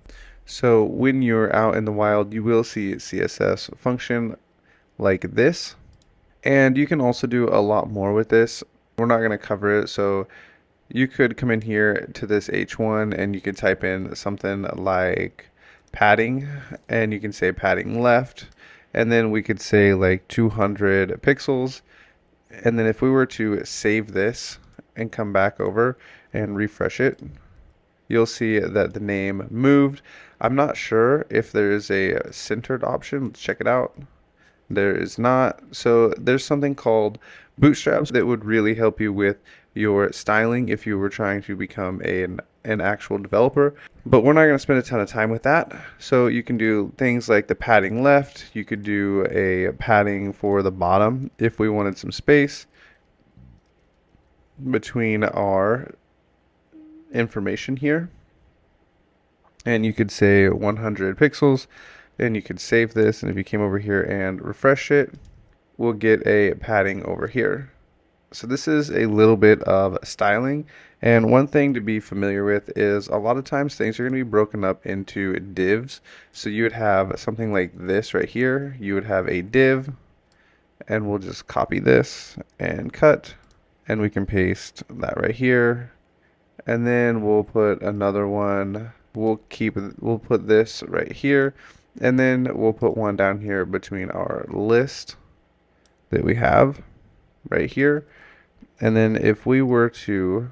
So when you're out in the wild, you will see CSS function like this, and you can also do a lot more with this. We're not going to cover it, so you could come in here to this H1 and you could type in something like padding, and you can say padding left, and then we could say like 200 pixels. And then if we were to save this and come back over and refresh it, you'll see that the name moved. I'm not sure if there is a centered option. Let's check it out. There is not. So there's something called Bootstraps that would really help you with your styling if you were trying to become an actual developer. But we're not going to spend a ton of time with that. So you can do things like the padding left. You could do a padding for the bottom if we wanted some space between our information here. And you could say 100 pixels. And you could save this, and if you came over here and refresh it, we'll get a padding over here. So this is a little bit of styling, and one thing to be familiar with is a lot of times things are going to be broken up into divs. So you would have something like this right here. You would have a div, and we'll just copy this and cut, and we can paste that right here, and then we'll put another one. We'll put this right here. And then we'll put one down here between our list that we have right here. And then if we were to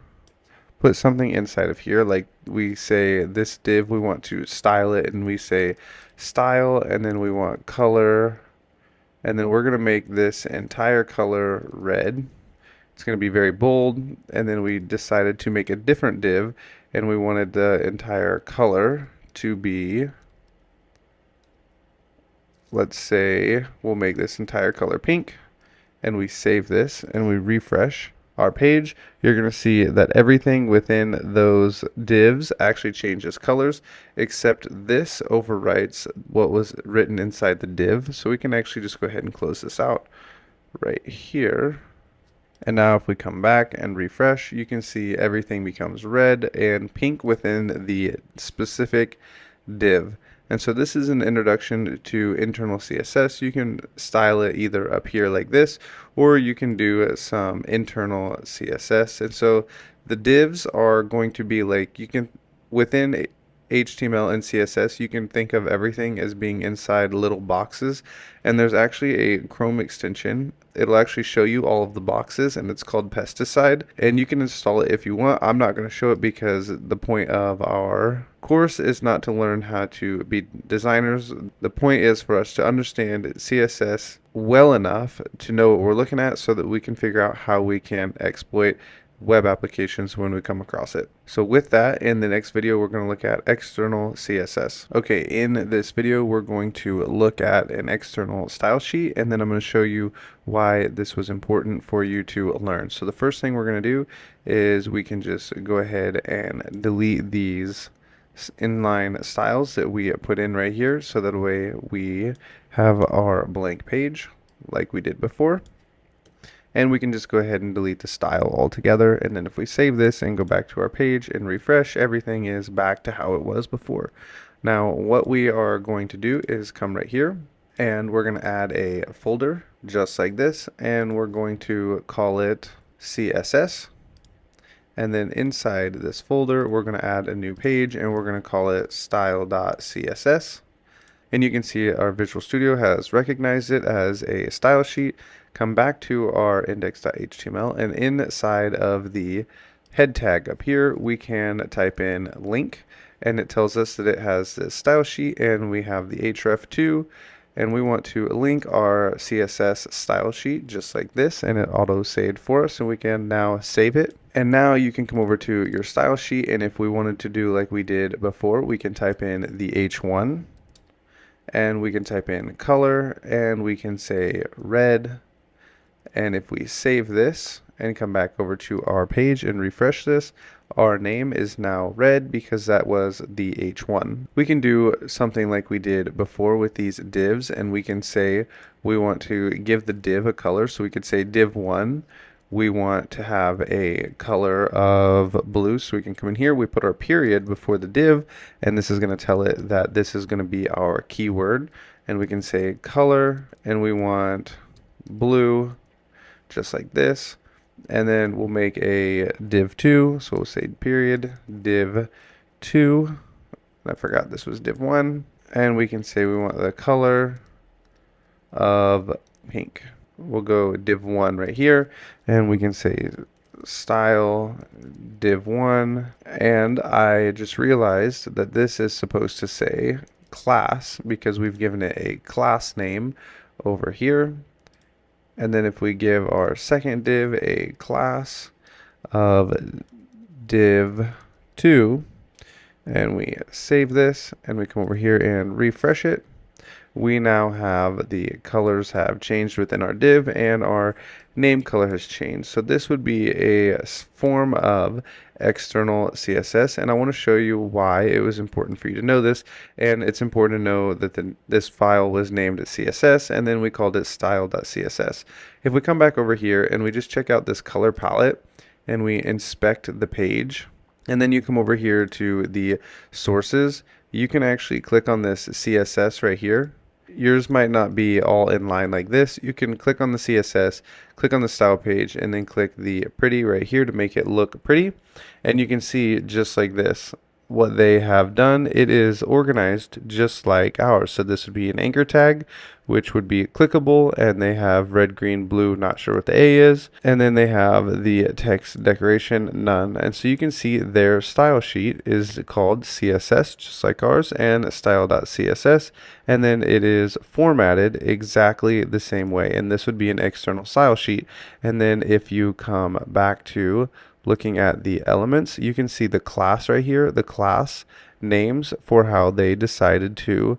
put something inside of here, like we say this div, we want to style it, and we say style, and then we want color, and then we're going to make this entire color red. It's going to be very bold. And then we decided to make a different div, and we wanted the entire color to be, let's say we'll make this entire color pink, and we save this and we refresh our page. You're going to see that everything within those divs actually changes colors, except this overwrites what was written inside the div. So we can actually just go ahead and close this out right here. And now if we come back and refresh, you can see everything becomes red and pink within the specific div. And so this is an introduction to internal CSS. You can style it either up here like this, or you can do some internal CSS. And so the divs are going to be like, you can, within HTML and CSS, you can think of everything as being inside little boxes. And there's actually a Chrome extension. It'll actually show you all of the boxes, and it's called Pesticide. And you can install it if you want. I'm not going to show it because the point of our course is not to learn how to be designers. The point is for us to understand CSS well enough to know what we're looking at so that we can figure out how we can exploit web applications when we come across it. So with that, in the next video, we're going to look at external CSS. Okay, in this video, we're going to look at an external style sheet, and then I'm going to show you why this was important for you to learn. So the first thing we're going to do is we can just go ahead and delete these inline styles that we put in right here, so that way we have our blank page like we did before. And we can just go ahead and delete the style altogether. And then if we save this and go back to our page and refresh, everything is back to how it was before. Now, what we are going to do is come right here, and we're going to add a folder just like this, and we're going to call it CSS. And then inside this folder, we're going to add a new page, and we're going to call it style.css. And you can see our Visual Studio has recognized it as a style sheet. Come back to our index.html, and inside of the head tag up here, we can type in link, and it tells us that it has this style sheet, and we have the href2, and we want to link our CSS style sheet just like this, and it auto saved for us, and we can now save it. And now you can come over to your style sheet, and if we wanted to do like we did before, we can type in the h1, and we can type in color, and we can say red. And if we save this and come back over to our page and refresh this, our name is now red because that was the h1. We can do something like we did before with these divs, and we can say we want to give the div a color. So we could say div1, we want to have a color of blue. So we can come in here, we put our period before the div, and this is going to tell it that this is going to be our keyword. And we can say color, and we want blue, just like this. And then we'll make a div2. So we'll say period div2. I forgot this was div1. And we can say we want the color of pink. We'll go div1 right here. And we can say style div1. And I just realized that this is supposed to say class because we've given it a class name over here. And then if we give our second div a class of div2 and we save this and we come over here and refresh it, we now have the colors have changed within our div and our name color has changed. So this would be a form of external CSS, and I want to show you why it was important for you to know this. And it's important to know that this file was named CSS and then we called it style.css. If we come back over here and we just check out this color palette and we inspect the page, and then you come over here to the sources, you can actually click on this CSS right here. Yours might not be all in line like this. You can click on the CSS, click on the style page, and then click the pretty right here to make it look pretty. And you can see just like this what they have done. It is organized just like ours. So this would be an anchor tag, which would be clickable, and they have red, green, blue, not sure what the A is, and then they have the text decoration, none. And so you can see their style sheet is called CSS, just like ours, and style.css, and then it is formatted exactly the same way, and this would be an external style sheet. And then if you come back to looking at the elements, you can see the class right here, the class names for how they decided to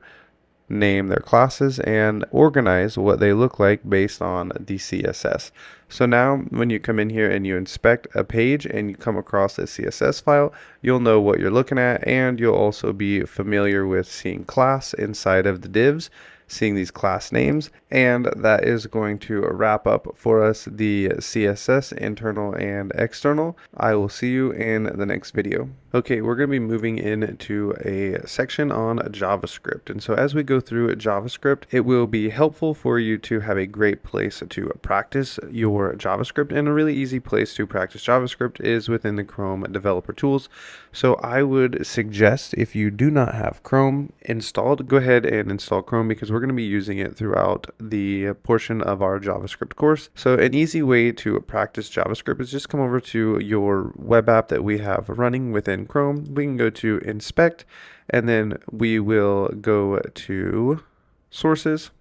name their classes and organize what they look like based on the CSS. So now when you come in here and you inspect a page and you come across a CSS file, you'll know what you're looking at, and you'll also be familiar with seeing class inside of the divs, seeing these class names. And that is going to wrap up for us the CSS internal and external. I will see you in the next video. Okay, we're going to be moving into a section on JavaScript. And so as we go through JavaScript, it will be helpful for you to have a great place to practice your JavaScript. And a really easy place to practice JavaScript is within the Chrome developer tools. So I would suggest, if you do not have Chrome installed, go ahead and install Chrome, because we're going to be using it throughout the portion of our JavaScript course. So an easy way to practice JavaScript is just come over to your web app that we have running within Chrome. We can go to inspect, and then we will go to sources.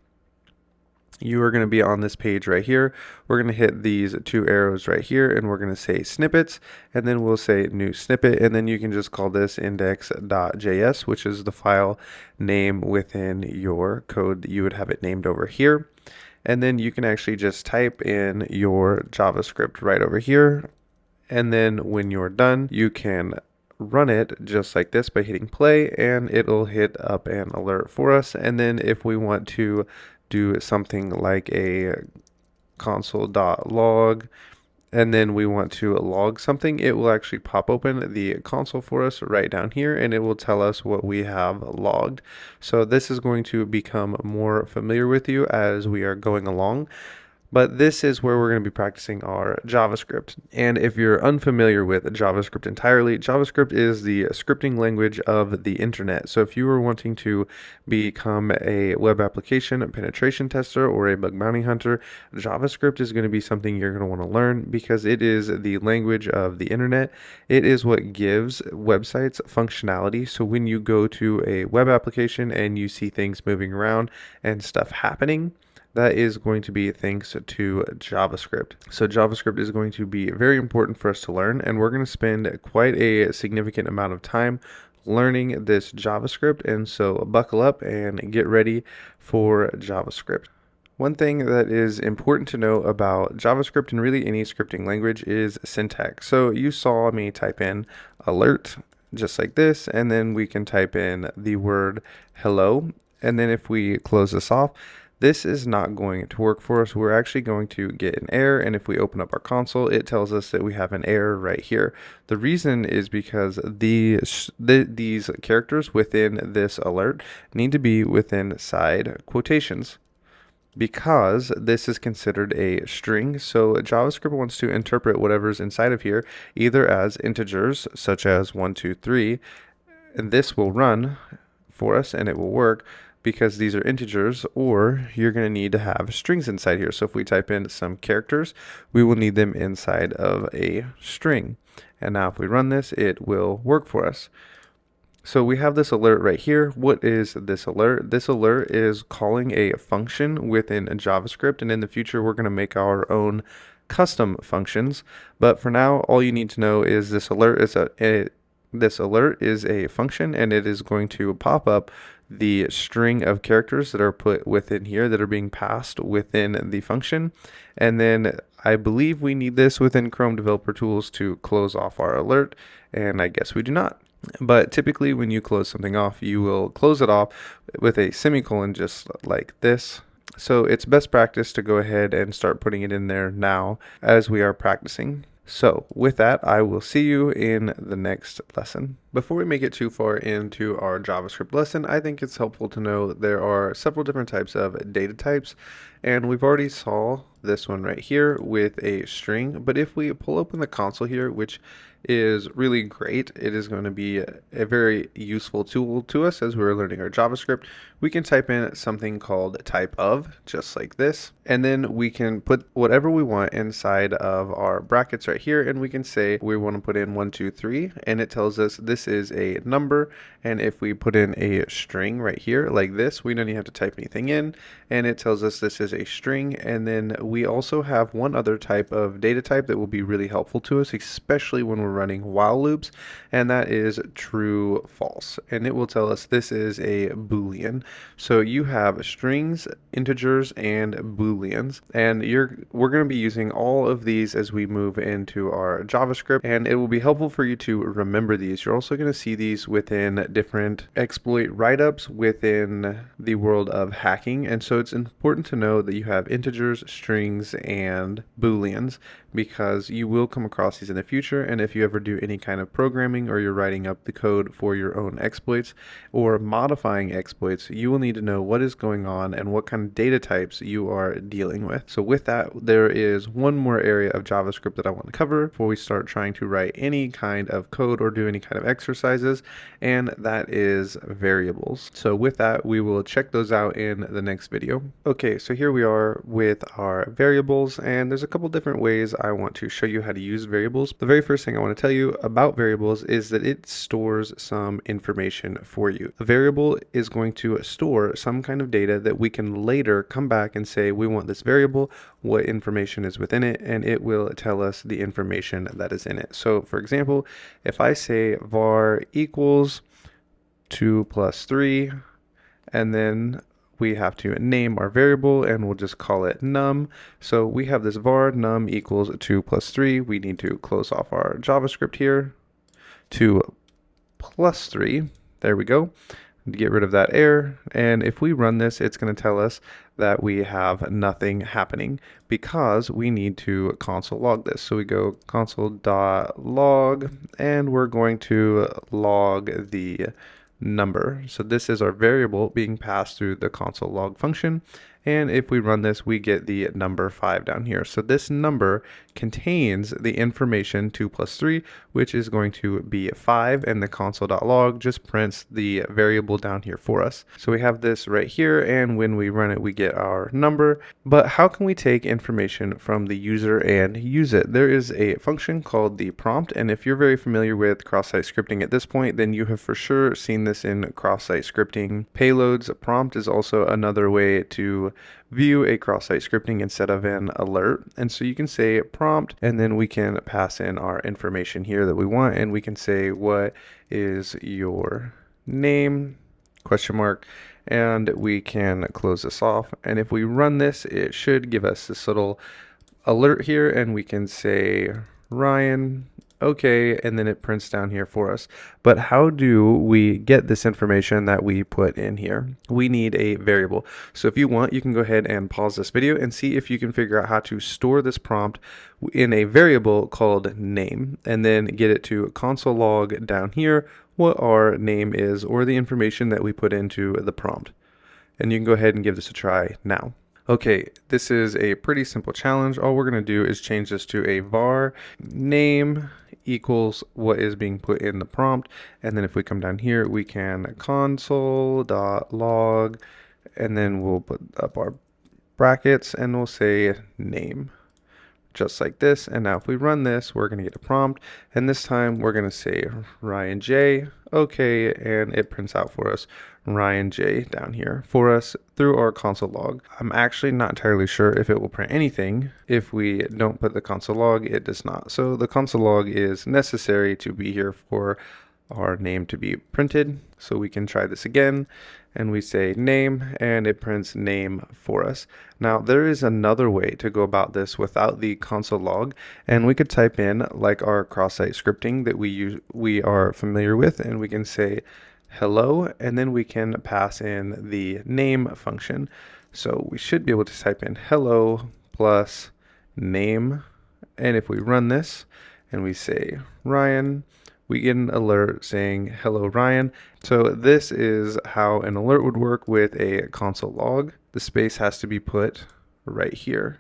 You are going to be on this page right here. We're going to hit these two arrows right here, and we're going to say snippets, and then we'll say new snippet, and then you can just call this index.js, which is the file name within your code that you would have it named over here. And then you can actually just type in your JavaScript right over here, and then when you're done, you can run it just like this by hitting play, and it'll hit up an alert for us. And then if we want to do something like a console.log, and then we want to log something, it will actually pop open the console for us right down here, and it will tell us what we have logged. So this is going to become more familiar with you as we are going along. But this is where we're going to be practicing our JavaScript. And if you're unfamiliar with JavaScript entirely, JavaScript is the scripting language of the internet. So if you are wanting to become a web application, a penetration tester, or a bug bounty hunter, JavaScript is going to be something you're going to want to learn, because it is the language of the internet. It is what gives websites functionality. So when you go to a web application and you see things moving around and stuff happening, that is going to be thanks to JavaScript. So JavaScript is going to be very important for us to learn, and we're going to spend quite a significant amount of time learning this JavaScript. And so buckle up and get ready for JavaScript. One thing that is important to know about JavaScript and really any scripting language is syntax. So you saw me type in alert just like this, and then we can type in the word hello. And then if we close this off, this is not going to work for us. We're actually going to get an error, and if we open up our console, it tells us that we have an error right here. The reason is because these characters within this alert need to be within side quotations. because this is considered a string. So JavaScript wants to interpret whatever's inside of here either as integers such as 1, 2, 3, and this will run for us and it will work because these are integers, or you're going to need to have strings inside here. So if we type in some characters, we will need them inside of a string. And now if we run this, it will work for us. So we have this alert right here. What is this alert? This alert is calling a function within JavaScript, and in the future we're going to make our own custom functions. But for now, all you need to know is this alert is a function, and it is going to pop up the string of characters that are put within here that are being passed within the function. And then I believe we need this within Chrome Developer Tools to close off our alert, and I guess we do not. But typically when you close something off, you will close it off with a semicolon just like this. So it's best practice to go ahead and start putting it in there now as we are practicing. So with that, I will see you in the next lesson. Before we make it too far into our JavaScript lesson, I think it's helpful to know that there are several different types of data types, and we've already saw this one right here with a string. But if we pull open the console here, which is really great, it is going to be a very useful tool to us as we're learning our JavaScript. We can type in something called type of, just like this, and then we can put whatever we want inside of our brackets right here, and we can say we want to put in 1, 2, 3, and it tells us this is a number. And if we put in a string right here like this, we don't even have to type anything in, and it tells us this is a string. And then we also have one other type of data type that will be really helpful to us, especially when we're running while loops, and that is true false, and it will tell us this is a Boolean. So you have strings, integers, and Booleans, and we're going to be using all of these as we move into our JavaScript, and it will be helpful for you to remember these. You're also going to see these within different exploit write-ups within the world of hacking, and so it's important to know that you have integers, strings, and Booleans, because you will come across these in the future. And if you ever do any kind of programming, or you're writing up the code for your own exploits or modifying exploits, you will need to know what is going on and what kind of data types you are dealing with. So with that, there is one more area of JavaScript that I want to cover before we start trying to write any kind of code or do any kind of exercises, and that is variables. So with that, we will check those out in the next video. Okay, so here we are with our variables, and there's a couple different ways I want to show you how to use variables. The very first thing I want to tell you about variables is that it stores some information for you. A variable is going to store some kind of data that we can later come back and say we want this variable, what information is within it, and it will tell us the information that is in it. So for example, if I say var equals 2 plus 3, and then we have to name our variable, and we'll just call it num. So we have this var num equals 2 plus 3. We need to close off our JavaScript here. 2 plus 3. There we go. Get rid of that error. And if we run this, it's going to tell us that we have nothing happening because we need to console log this. So we go console.log, and we're going to log the number. So this is our variable being passed through the console log function, and if we run this, we get the number 5 down here. So this number contains the information 2 plus 3, which is going to be 5, and the console.log just prints the variable down here for us. So we have this right here, and when we run it, we get our number. But how can we take information from the user and use it? There is a function called the prompt, and if you're very familiar with cross-site scripting at this point, then you have for sure seen this in cross-site scripting payloads. A prompt is also another way to view a cross-site scripting instead of an alert. And so you can say prompt, and then we can pass in our information here that we want, and we can say what is your name, question mark, and we can close this off. And if we run this, it should give us this little alert here, and we can say Ryan, okay, and then it prints down here for us. But how do we get this information that we put in here? We need a variable. So if you want, you can go ahead and pause this video and see if you can figure out how to store this prompt in a variable called name, and then get it to console log down here what our name is, or the information that we put into the prompt. And you can go ahead and give this a try now. Okay, this is a pretty simple challenge. All we're going to do is change this to a var name equals what is being put in the prompt. And then if we come down here, we can console.log, and then we'll put up our brackets and we'll say name. Just like this. And now if we run this, we're going to get a prompt, and this time we're going to say Ryan J. Okay, and it prints out for us Ryan J down here for us through our console log. I'm actually not entirely sure if it will print anything. If we don't put the console log, it does not. So the console log is necessary to be here for our name to be printed. So we can try this again, and we say name, and it prints name for us. Now there is another way to go about this without the console log, and we could type in like our cross-site scripting that we are familiar with, and we can say hello, and then we can pass in the name function. So we should be able to type in hello plus name, and if we run this and we say Ryan, we get an alert saying hello Ryan. So this is how an alert would work with a console log. The space has to be put right here.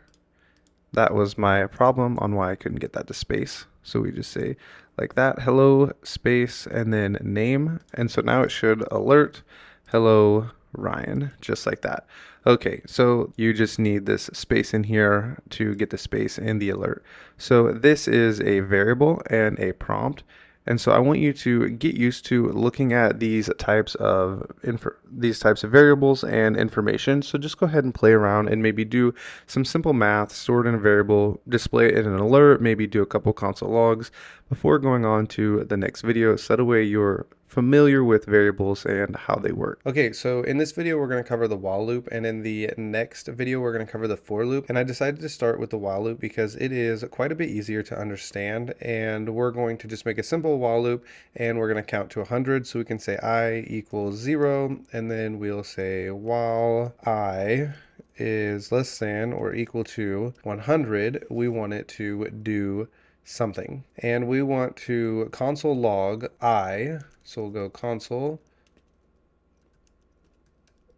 That was my problem on why I couldn't get that to space. So we just say like that, hello space and then name. And so now it should alert hello Ryan, just like that. Okay, so you just need this space in here to get the space in the alert. So this is a variable and a prompt. And so I want you to get used to looking at these types of variables and information. So just go ahead and play around and maybe do some simple math, store it in a variable, display it in an alert, maybe do a couple console logs before going on to the next video. So that way you're familiar with variables and how they work. Okay, so in this video we're going to cover the while loop, and in the next video we're going to cover the for loop. And I decided to start with the while loop because it is quite a bit easier to understand, and we're going to just make a simple while loop, and we're going to count to 100. So we can say I equals 0, and then we'll say while I is less than or equal to 100, we want it to do something, and we want to console log I. So we'll go console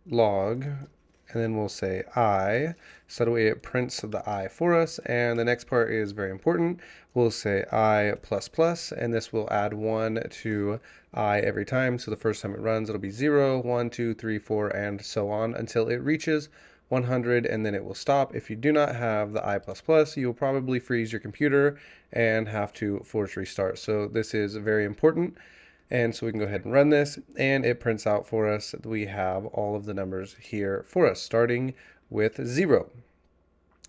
log, and then we'll say I, so that way it prints the I for us. And the next part is very important. We'll say I plus plus, and this will add 1 to I every time. So the first time it runs, it'll be 0, 1, 2, 3, 4, and so on until it reaches 100, and then it will stop. If you do not have the I++, you'll probably freeze your computer and have to force restart. So this is very important. And so we can go ahead and run this, and it prints out for us that we have all of the numbers here for us, starting with 0.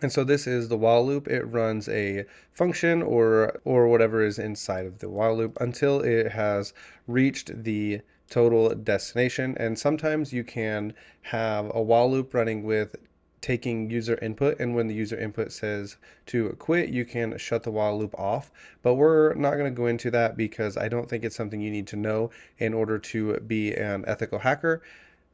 And so this is the while loop. It runs a function or whatever is inside of the while loop until it has reached the total destination. And sometimes you can have a while loop running with taking user input, and when the user input says to quit, you can shut the while loop off. But we're not going to go into that because I don't think it's something you need to know in order to be an ethical hacker.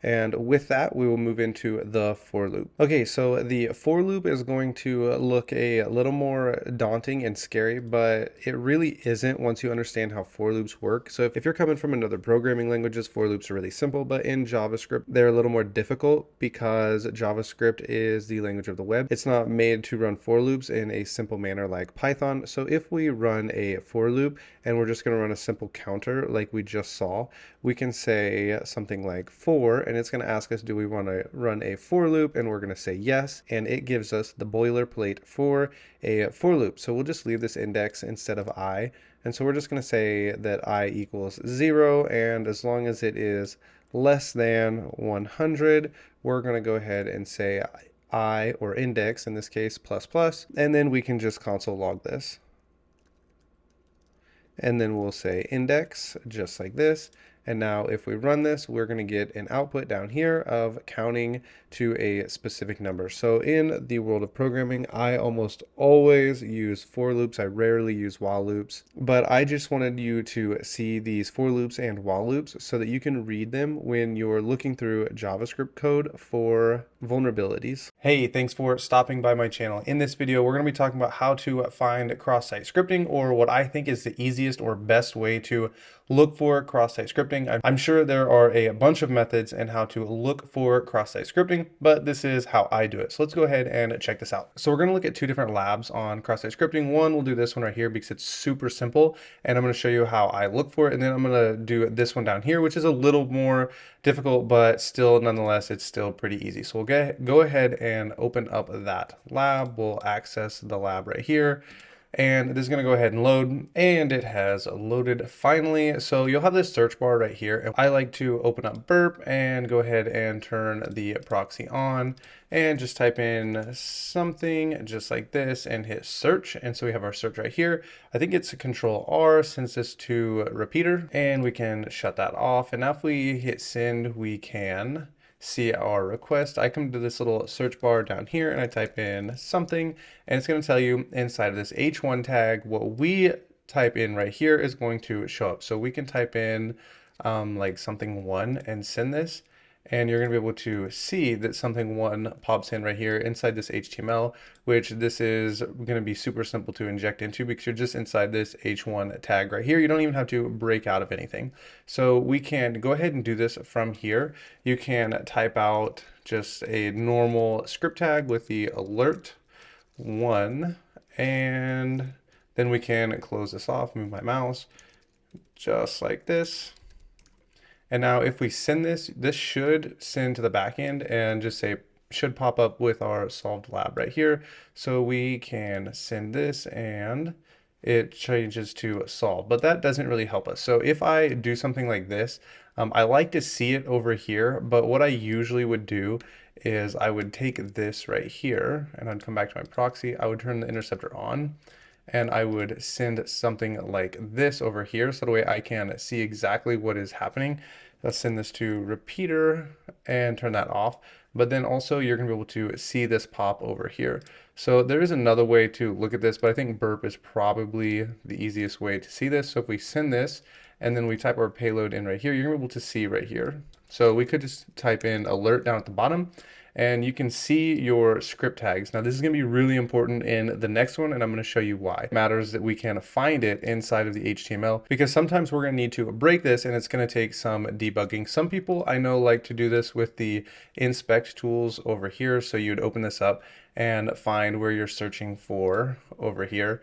And with that, we will move into the for loop. Okay, so the for loop is going to look a little more daunting and scary, but it really isn't once you understand how for loops work. So if you're coming from another programming languages, for loops are really simple, but in JavaScript, they're a little more difficult because JavaScript is the language of the web. It's not made to run for loops in a simple manner like Python. So if we run a for loop and we're just going to run a simple counter like we just saw, we can say something like for, and it's going to ask us, do we want to run a for loop? And we're going to say yes, and it gives us the boilerplate for a for loop. So we'll just leave this index instead of I, and so we're just going to say that I equals 0, and as long as it is less than 100, we're going to go ahead and say I, or index in this case, plus plus, and then we can just console log this. And then we'll say index, just like this. And now if we run this, we're going to get an output down here of counting to a specific number. So in the world of programming, I almost always use for loops. I rarely use while loops, but I just wanted you to see these for loops and while loops so that you can read them when you're looking through JavaScript code for vulnerabilities. Hey, thanks for stopping by my channel. In this video, we're going to be talking about how to find cross-site scripting, or what I think is the easiest or best way to look for cross-site scripting. scripting. I'm sure there are a bunch of methods and how to look for cross-site scripting, but this is how I do it. So let's go ahead and check this out. So we're going to look at two different labs on cross-site scripting. One, we'll do this one right here because it's super simple, and I'm going to show you how I look for it. And then I'm going to do this one down here, which is a little more difficult, but still, nonetheless, it's still pretty easy. So we'll go ahead and open up that lab. We'll access the lab right here. And this is going to go ahead and load, and it has loaded finally. So you'll have this search bar right here. And I like to open up Burp and go ahead and turn the proxy on and just type in something just like this and hit search. And so we have our search right here. I think it's a Control R, sends this to repeater, and we can shut that off. And now if we hit send, we can see our request. I come to this little search bar down here and I type in something, and it's going to tell you inside of this H1 tag what we type in right here is going to show up. So we can type in like something one and send this, and you're going to be able to see that something one pops in right here inside this HTML, which this is going to be super simple to inject into because you're just inside this H1 tag right here. You don't even have to break out of anything. So we can go ahead and do this from here. You can type out just a normal script tag with the alert one, and then we can close this off, move my mouse just like this. And now if we send this, this should send to the back end and just say, should pop up with our solved lab right here. So we can send this and it changes to solve, but that doesn't really help us. So if I do something like this, I like to see it over here, but what I usually would do is I would take this right here and I'd come back to my proxy. I would turn the interceptor on, and I would send something like this over here so the way I can see exactly what is happening. Let's send this to repeater and turn that off. But then also you're gonna be able to see this pop over here. So there is another way to look at this, but I think burp is probably the easiest way to see this. So if we send this and then we type our payload in right here, you're gonna be able to see right here. So we could just type in alert down at the bottom, and you can see your script tags. Now this is going to be really important in the next one, and I'm going to show you why. It matters that we can find it inside of the HTML, because sometimes we're going to need to break this and it's going to take some debugging. Some people I know like to do this with the inspect tools over here. So you'd open this up and find where you're searching for over here.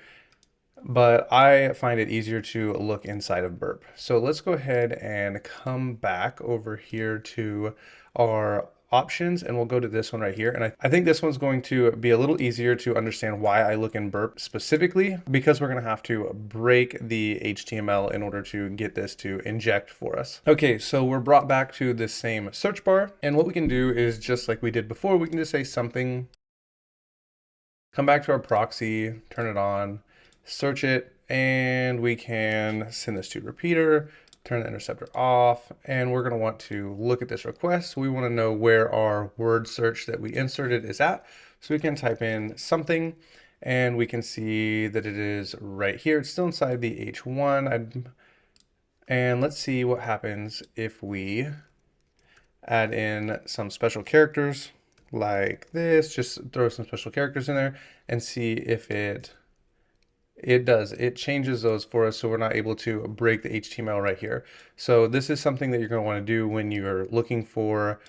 But I find it easier to look inside of burp. So let's go ahead and come back over here to our options, and we'll go to this one right here. And I think this one's going to be a little easier to understand why I look in burp specifically, because we're going to have to break the HTML in order to get this to inject for us. Okay, so we're brought back to this same search bar, and what we can do is just like we did before, we can just say something, come back to our proxy, turn it on, search it, and we can send this to repeater, turn the interceptor off, and we're going to want to look at this request. We want to know where our word search that we inserted is at. So we can type in something, and we can see that it is right here. It's still inside the H1. And let's see what happens if we add in some special characters like this. Just throw some special characters in there and see if it does. It changes those for us so we're not able to break the HTML right here. So this is something that you're going to want to do when you're looking for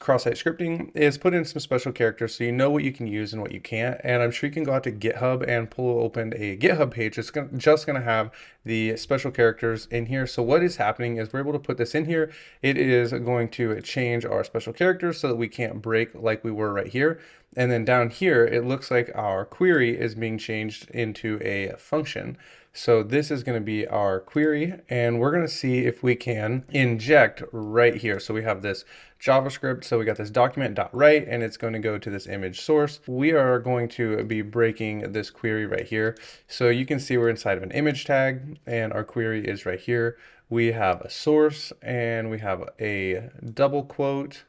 cross-site scripting, is put in some special characters so you know what you can use and what you can't. And I'm sure you can go out to GitHub and pull open a GitHub page. It's just going to have the special characters in here. So what is happening is we're able to put this in here. It is going to change our special characters so that we can't break like we were right here. And then down here, it looks like our query is being changed into a function. So this is going to be our query, and we're going to see if we can inject right here. So we have this JavaScript. So we got this document.write, and it's going to go to this image source. We are going to be breaking this query right here. So you can see we're inside of an image tag, and our query is right here. We have a source, and we have a double quote,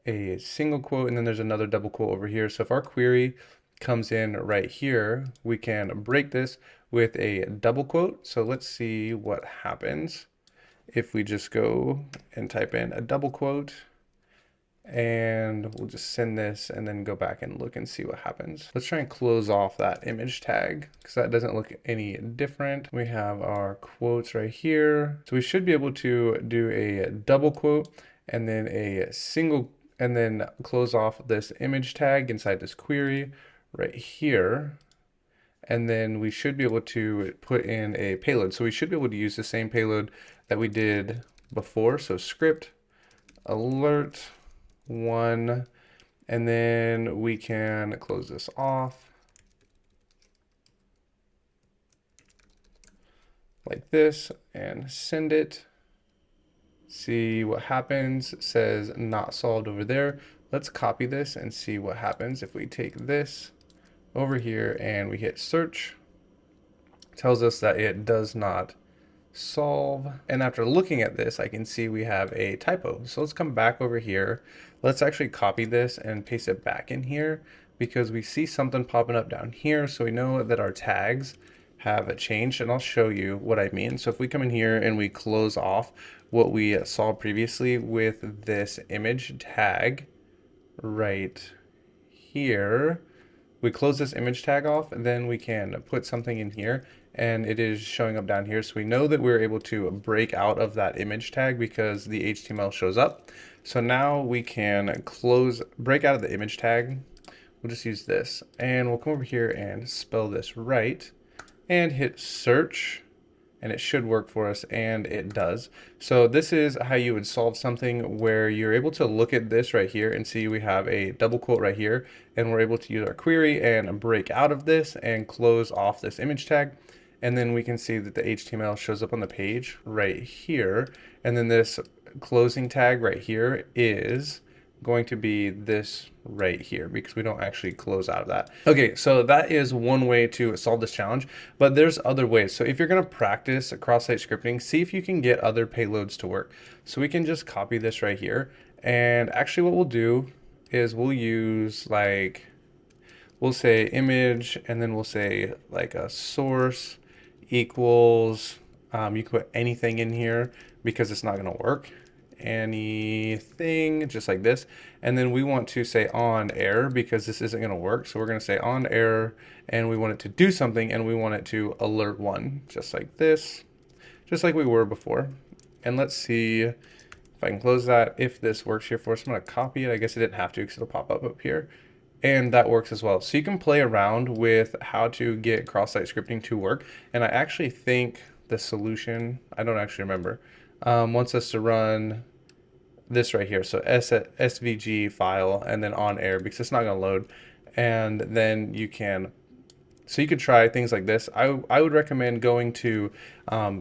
a single quote, and then there's another double quote over here. So if our query comes in right here, we can break this with a double quote. So let's see what happens if we just go and type in a double quote And we'll just send this and then go back and look and see what happens. Let's try and close off that image tag because that doesn't look any different. We have our quotes right here. So we should be able to do a double quote and then a single, and then close off this image tag inside this query right here. And then we should be able to put in a payload. So we should be able to use the same payload that we did before. So script alert 1, and then we can close this off like this and send it. See what happens. It says not solved over there. Let's copy this and see what happens if we take this over here and we hit search. It tells us that it does not solve. And after looking at this, I can see we have a typo. So let's come back over here. Let's actually copy this and paste it back in here because we see something popping up down here. So we know that our tags have changed, and I'll show you what I mean. So if we come in here and we close off what we saw previously with this image tag right here, we close this image tag off, and then we can put something in here and it is showing up down here. So we know that we're able to break out of that image tag because the HTML shows up. So now we can break out of the image tag. We'll just use this and we'll come over here and spell this right and hit search, and it should work for us, and it does. So this is how you would solve something where you're able to look at this right here and see we have a double quote right here, and we're able to use our query and break out of this and close off this image tag. And then we can see that the HTML shows up on the page right here. And then this closing tag right here is going to be this right here because we don't actually close out of that. Okay, so that is one way to solve this challenge, but there's other ways. So if you're gonna practice cross-site scripting, see if you can get other payloads to work. So we can just copy this right here. And actually what we'll do is we'll use we'll say image, and then we'll say like a source equals, you can put anything in here because it's not gonna work. Anything, just like this. And then we want to say on error because this isn't going to work. So we're going to say on error, and we want it to do something, and we want it to alert 1, just like this, just like we were before. And let's see if I can close that, if this works here for us. I'm going to copy it. I guess it didn't have to because it'll pop up here. And that works as well. So you can play around with how to get cross-site scripting to work. And I actually think the solution, I don't actually remember, wants us to run this right here. So SVG file and then on air because it's not going to load. And then you can, so you could try things like this. I would recommend going to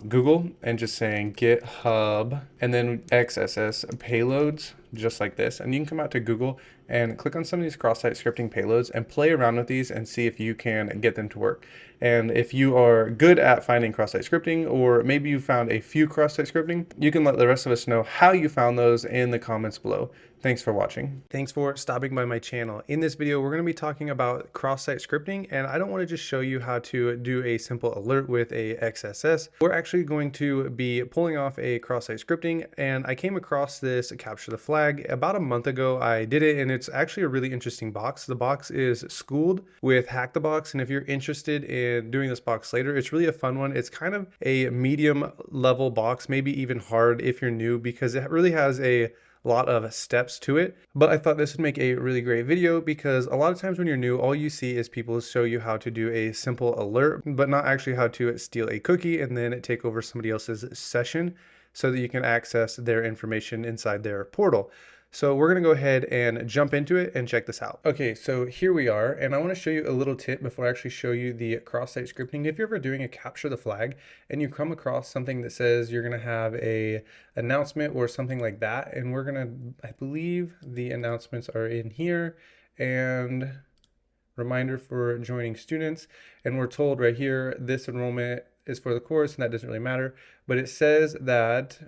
Google and just saying GitHub and then XSS payloads, just like this. And you can come out to Google and click on some of these cross-site scripting payloads and play around with these and see if you can get them to work. And if you are good at finding cross-site scripting, or maybe you found a few cross-site scripting, you can let the rest of us know how you found those in the comments below. Thanks for watching. Thanks for stopping by my channel. In this video, we're going to be talking about cross-site scripting, and I don't want to just show you how to do a simple alert with a XSS. We're actually going to be pulling off a cross-site scripting, and I came across this capture the flag about a month ago. I did it, and it's actually a really interesting box. The box is schooled with Hack the Box, and if you're interested in doing this box later, it's really a fun one. It's kind of a medium level box, maybe even hard if you're new, because it really has a lot of steps to it. But I thought this would make a really great video because a lot of times when you're new, all you see is people show you how to do a simple alert, but not actually how to steal a cookie and then take over somebody else's session so that you can access their information inside their portal. So we're going to go ahead and jump into it and check this out. Okay, so here we are, and I want to show you a little tip before I actually show you the cross-site scripting. If you're ever doing a capture the flag and you come across something that says you're going to have a announcement or something like that, and we're going to, I believe the announcements are in here, and reminder for joining students, and we're told right here this enrollment is for the course, and that doesn't really matter, but it says that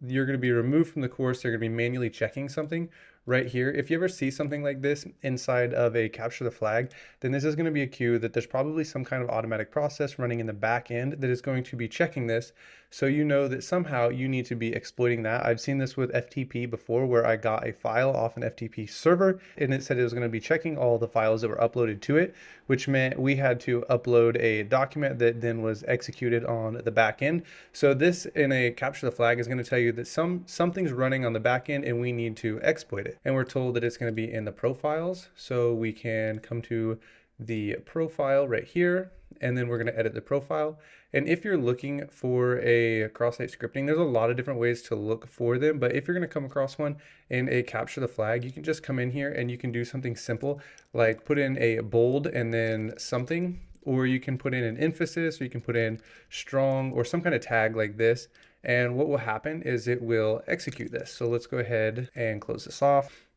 you're going to be removed from the course. They're going to be manually checking something. right here. If you ever see something like this inside of a capture the flag, then this is going to be a cue that there's probably some kind of automatic process running in the back end that is going to be checking this. So you know that somehow you need to be exploiting that. I've seen this with FTP before, where I got a file off an FTP server and it said it was going to be checking all the files that were uploaded to it, which meant we had to upload a document that then was executed on the back end. So this in a capture the flag is going to tell you that something's running on the back end and we need to exploit it. And we're told that it's going to be in the profiles. So we can come to the profile right here, and then we're going to edit the profile. And if you're looking for a cross-site scripting, there's a lot of different ways to look for them. But if you're going to come across one in a capture the flag, you can just come in here and you can do something simple like put in a bold and then something, or you can put in an emphasis, or you can put in strong or some kind of tag like this. And what will happen is it will execute this. So let's go ahead and close this off.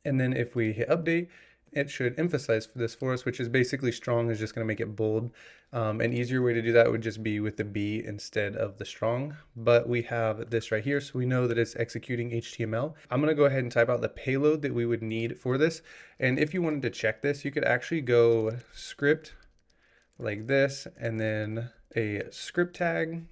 And then if we hit update, it should emphasize this for us, which is basically strong is just going to make it bold. An easier way to do that would just be with the B instead of the strong, but we have this right here, so we know that it's executing HTML. I'm going to go ahead and type out the payload that we would need for this. And if you wanted to check this, you could actually go script like this, and then a script tag,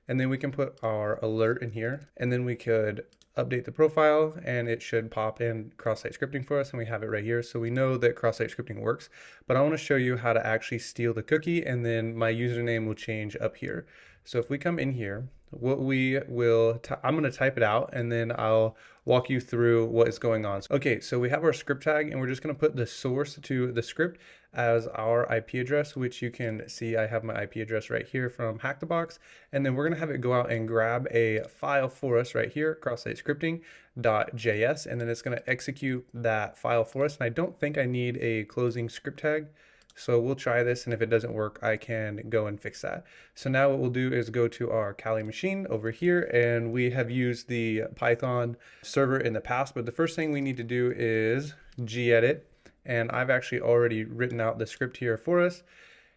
and then we can put our alert in here, and then we could update the profile and it should pop in cross-site scripting for us, and we have it right here. So we know that cross-site scripting works, but I want to show you how to actually steal the cookie, and then my username will change up here. So if we come in here, what we will, I'm going to type it out and then I'll walk you through what is going on. Okay, so we have our script tag and we're just going to put the source to the script as our IP address, which you can see I have my IP address right here from Hack the Box. And then we're going to have it go out and grab a file for us right here, cross-site scripting.js, and then it's going to execute that file for us. And I don't think I need a closing script tag. So we'll try this, and if it doesn't work, I can go and fix that. So now what we'll do is go to our Kali machine over here, and we have used the Python server in the past, but the first thing we need to do is gedit, and I've actually already written out the script here for us.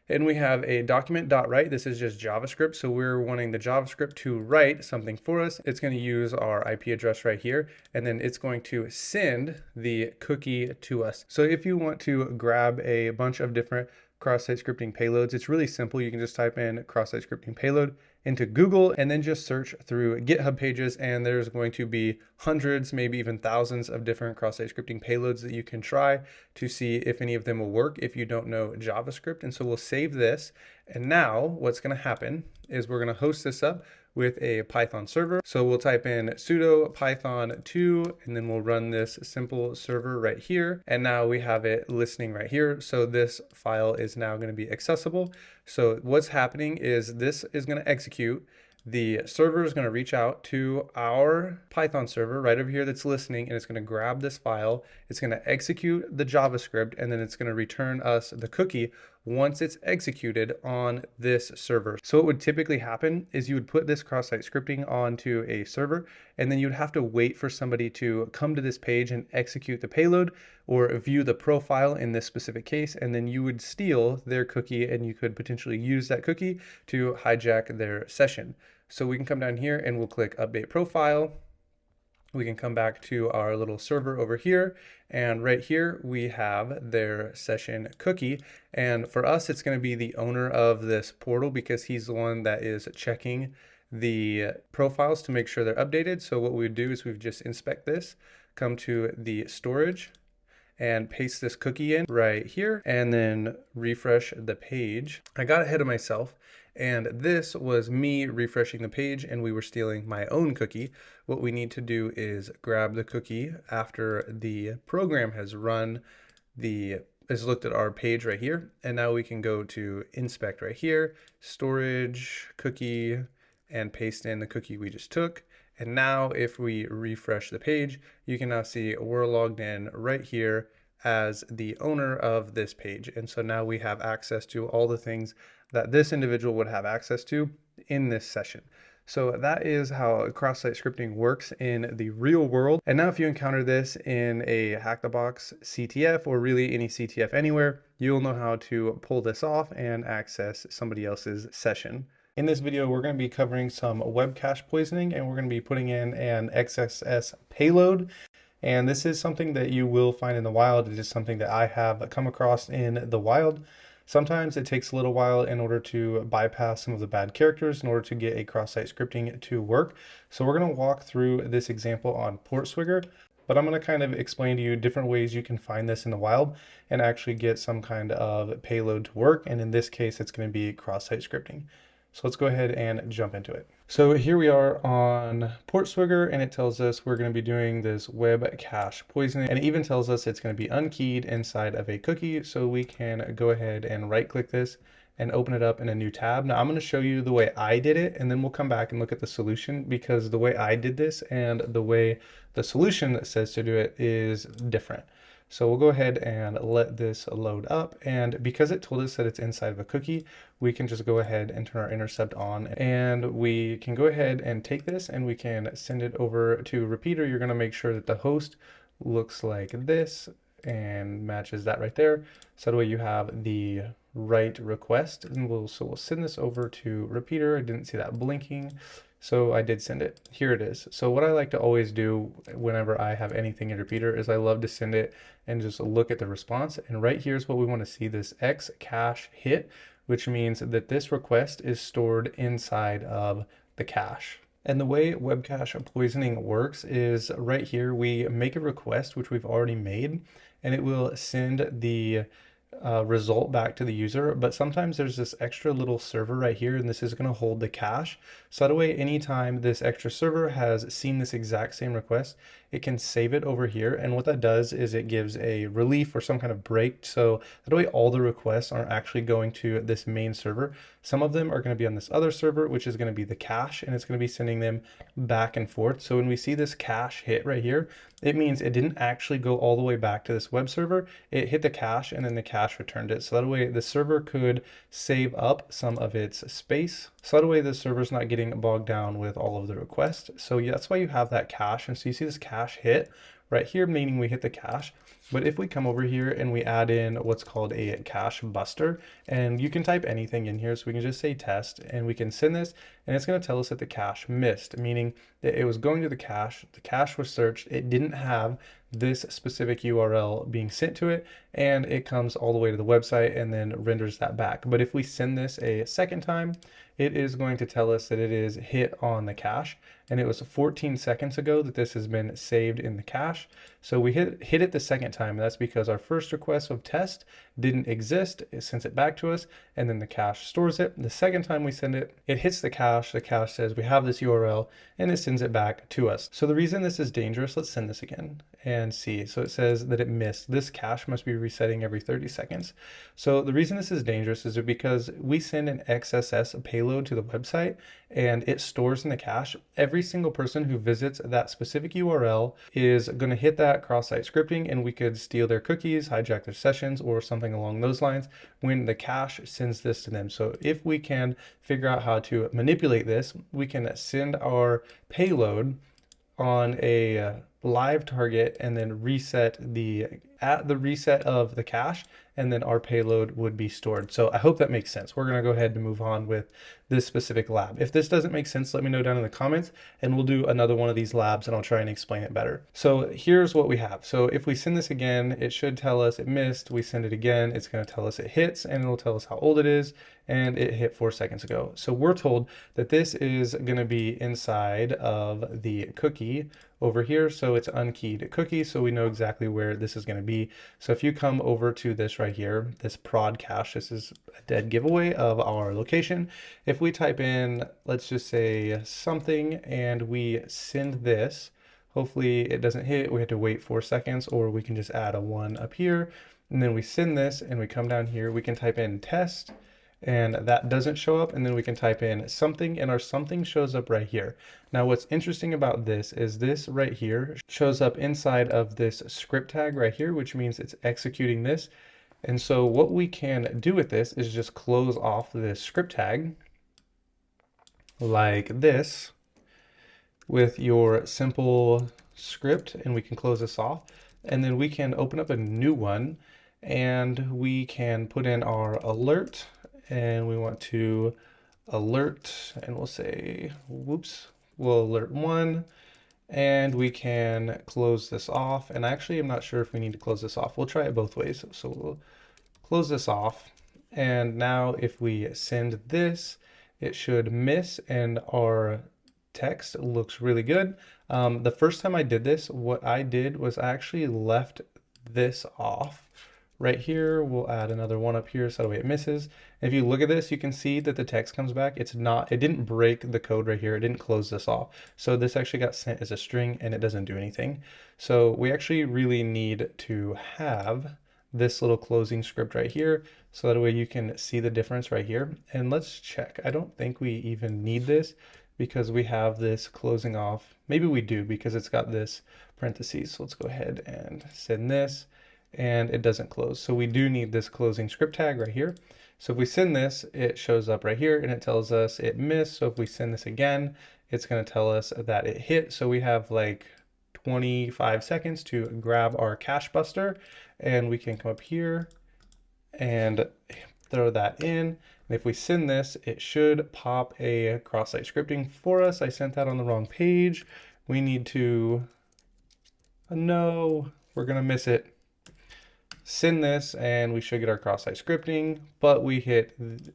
And we have a document.write. This is just JavaScript. So we're wanting the JavaScript to write something for us. It's going to use our IP address right here, and then it's going to send the cookie to us. So if you want to grab a bunch of different cross-site scripting payloads, it's really simple. You can just type in cross-site scripting payload into Google and then just search through GitHub pages, and there's going to be hundreds, maybe even thousands of different cross-site scripting payloads that you can try to see if any of them will work if you don't know JavaScript. And so we'll save this, and now what's going to happen is we're going to host this up with a Python server. So we'll type in sudo python 2, and then we'll run this simple server right here. And now we have it listening right here. So this file is now going to be accessible. So what's happening is this is going to execute. The server is going to reach out to our Python server right over here that's listening, and it's going to grab this file. It's going to execute the JavaScript, and then it's going to return us the cookie once it's executed on this server. So what would typically happen is you would put this cross-site scripting onto a server, and then you'd have to wait for somebody to come to this page and execute the payload or view the profile in this specific case, and then you would steal their cookie, and you could potentially use that cookie to hijack their session. So we can come down here and we'll click update profile. We can come back to our little server over here, and right here we have their session cookie. And for us, it's going to be the owner of this portal because he's the one that is checking the profiles to make sure they're updated. So what we would do is we would just inspect this, come to the storage, and paste this cookie in right here, and then refresh the page. I got ahead of myself, and this was me refreshing the page, and we were stealing my own cookie. What we need to do is grab the cookie after the program has looked at our page right here, and now we can go to inspect right here, storage, cookie, and paste in the cookie we just took. And now if we refresh the page, you can now see we're logged in right here as the owner of this page. And so now we have access to all the things that this individual would have access to in this session. So that is how cross-site scripting works in the real world. And now if you encounter this in a Hack the Box CTF, or really any CTF anywhere, you'll know how to pull this off and access somebody else's session. In this video, we're going to be covering some web cache poisoning, and we're going to be putting in an XSS payload. And this is something that you will find in the wild. It is something that I have come across in the wild. Sometimes it takes a little while in order to bypass some of the bad characters in order to get a cross-site scripting to work. So we're going to walk through this example on PortSwigger, but I'm going to kind of explain to you different ways you can find this in the wild and actually get some kind of payload to work. And in this case, it's going to be cross-site scripting. So let's go ahead and jump into it. So here we are on PortSwigger, and it tells us we're going to be doing this web cache poisoning, and it even tells us it's going to be unkeyed inside of a cookie. So we can go ahead and right click this and open it up in a new tab. Now I'm going to show you the way I did it, and then we'll come back and look at the solution, because the way I did this and the way the solution says to do it is different. So we'll go ahead and let this load up. And because it told us that it's inside of a cookie, we can just go ahead and turn our intercept on, and we can go ahead and take this and we can send it over to Repeater. You're going to make sure that the host looks like this and matches that right there. So that way you have the right request, and we'll send this over to Repeater. I didn't see that blinking, so I did send it. Here it is. So what I like to always do whenever I have anything in Repeater is I love to send it and just look at the response. And right here is what we want to see, this X cache hit, which means that this request is stored inside of the cache. And the way web cache poisoning works is right here, we make a request, which we've already made, and it will send the result back to the user. But sometimes there's this extra little server right here, and this is going to hold the cache. So that way, anytime this extra server has seen this exact same request, it can save it over here. And what that does is it gives a relief or some kind of break. So that way all the requests aren't actually going to this main server. Some of them are going to be on this other server, which is going to be the cache, and it's going to be sending them back and forth. So when we see this cache hit right here, it means it didn't actually go all the way back to this web server. It hit the cache, and then the cache returned it. So that way the server could save up some of its space. So that way the server's not getting bogged down with all of the requests. So yeah, that's why you have that cache. And so you see this cache hit right here, meaning we hit the cache. But if we come over here and we add in what's called a cache buster, and you can type anything in here, so we can just say test, and we can send this, and it's going to tell us that the cache missed, meaning that it was going to the cache was searched, it didn't have this specific URL being sent to it, and it comes all the way to the website and then renders that back. But if we send this a second time, it is going to tell us that it is hit on the cache, and it was 14 seconds ago that this has been saved in the cache. So we hit it the second time, and that's because our first request of test didn't exist. It sends it back to us, and then the cache stores it. The second time we send it, it hits the cache says we have this URL, and it sends it back to us. So the reason this is dangerous, let's send this again and see. So it says that it missed. This cache must be resetting every 30 seconds. So the reason this is dangerous is because we send an XSS payload to the website, and it stores in the cache. Every single person who visits that specific URL is going to hit that cross-site scripting, and we could steal their cookies, hijack their sessions, or something along those lines when the cache sends this to them. So if we can figure out how to manipulate this, we can send our payload on a live target and then reset at the reset of the cache, and then our payload would be stored. So I hope that makes sense. We're going to go ahead and move on with this specific lab. If this doesn't make sense, let me know down in the comments, and we'll do another one of these labs and I'll try and explain it better. So here's what we have. So if we send this again, it should tell us it missed. We send it again, it's going to tell us it hits, and it'll tell us how old it is, and it hit 4 seconds ago. So we're told that this is going to be inside of the cookie over here. So it's unkeyed cookie, so we know exactly where this is going to be. So if you come over to this right here, this prod cache, this is a dead giveaway of our location. If we type in, let's just say something, and we send this, hopefully it doesn't hit. We have to wait 4 seconds, or we can just add a 1 up here, and then we send this, and we come down here, we can type in test, and that doesn't show up, and then we can type in something, and our something shows up right here. Now what's interesting about this is this right here shows up inside of this script tag right here, which means it's executing this. And so what we can do with this is just close off this script tag like this with your simple script, and we can close this off, and then we can open up a new one, and we can put in our alert, and we want to alert, and we'll say, whoops, we'll alert 1, And we can close this off. And actually, I'm not sure if we need to close this off. We'll try it both ways. So we'll close this off. And now if we send this, it should miss and our text looks really good. The first time I did this, what I did was I actually left this off. Right here, we'll add another one up here so that way it misses. If you look at this, you can see that the text comes back. It didn't break the code right here. It didn't close this off. So this actually got sent as a string and it doesn't do anything. So we actually really need to have this little closing script right here so that way you can see the difference right here. And let's check. I don't think we even need this because we have this closing off. Maybe we do because it's got this parentheses. So let's go ahead and send this and it doesn't close. So we do need this closing script tag right here. So if we send this, it shows up right here and it tells us it missed. So if we send this again, it's going to tell us that it hit. So we have like 25 seconds to grab our cache buster and we can come up here and throw that in. And if we send this, it should pop a cross-site scripting for us. I sent that on the wrong page. We need to, no, we're gonna miss it. Send this and we should get our cross-site scripting, but we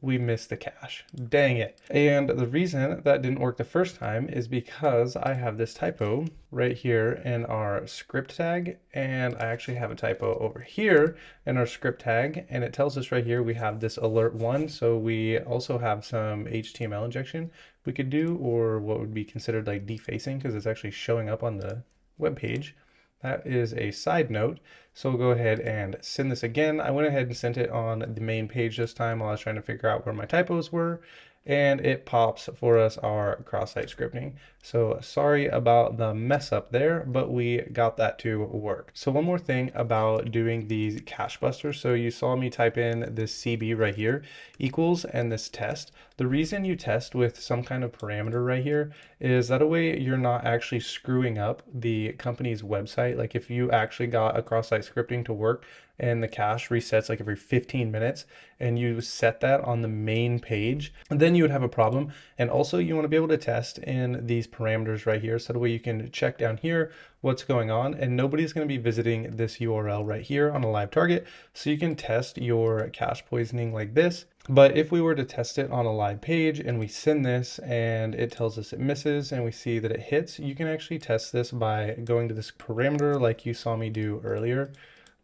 missed the cache. Dang it. And the reason that didn't work the first time is because I have this typo right here in our script tag, and I actually have a typo over here in our script tag, and it tells us right here we have this alert one, so we also have some HTML injection we could do, or what would be considered like defacing, because it's actually showing up on the web page. That is a side note. So we'll go ahead and send this again. I went ahead and sent it on the main page this time while I was trying to figure out where my typos were. And it pops for us our cross-site scripting. So sorry about the mess up there, but we got that to work. So one more thing about doing these cache busters. So you saw me type in this CB right here equals and this test. The reason you test with some kind of parameter right here is that a way you're not actually screwing up the company's website. Like if you actually got a cross-site scripting to work and the cache resets like every 15 minutes and you set that on the main page, then you would have a problem. And also you want to be able to test in these parameters right here so that way you can check down here what's going on, and nobody's going to be visiting this URL right here on a live target, so you can test your cache poisoning like this. But if we were to test it on a live page and we send this and it tells us it misses and we see that it hits, you can actually test this by going to this parameter like you saw me do earlier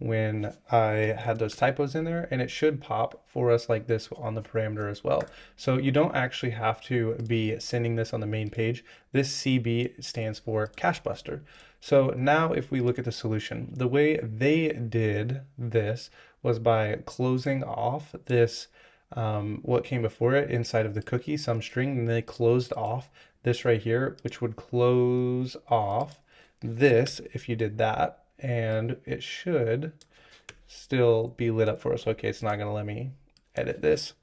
when I had those typos in there, and it should pop for us like this on the parameter as well. So you don't actually have to be sending this on the main page. This CB stands for Cache Buster. So now if we look at the solution, the way they did this was by closing off this what came before it inside of the cookie, some string, and they closed off this right here, which would close off this if you did that, and it should still be lit up for us. Okay, it's not going to let me edit this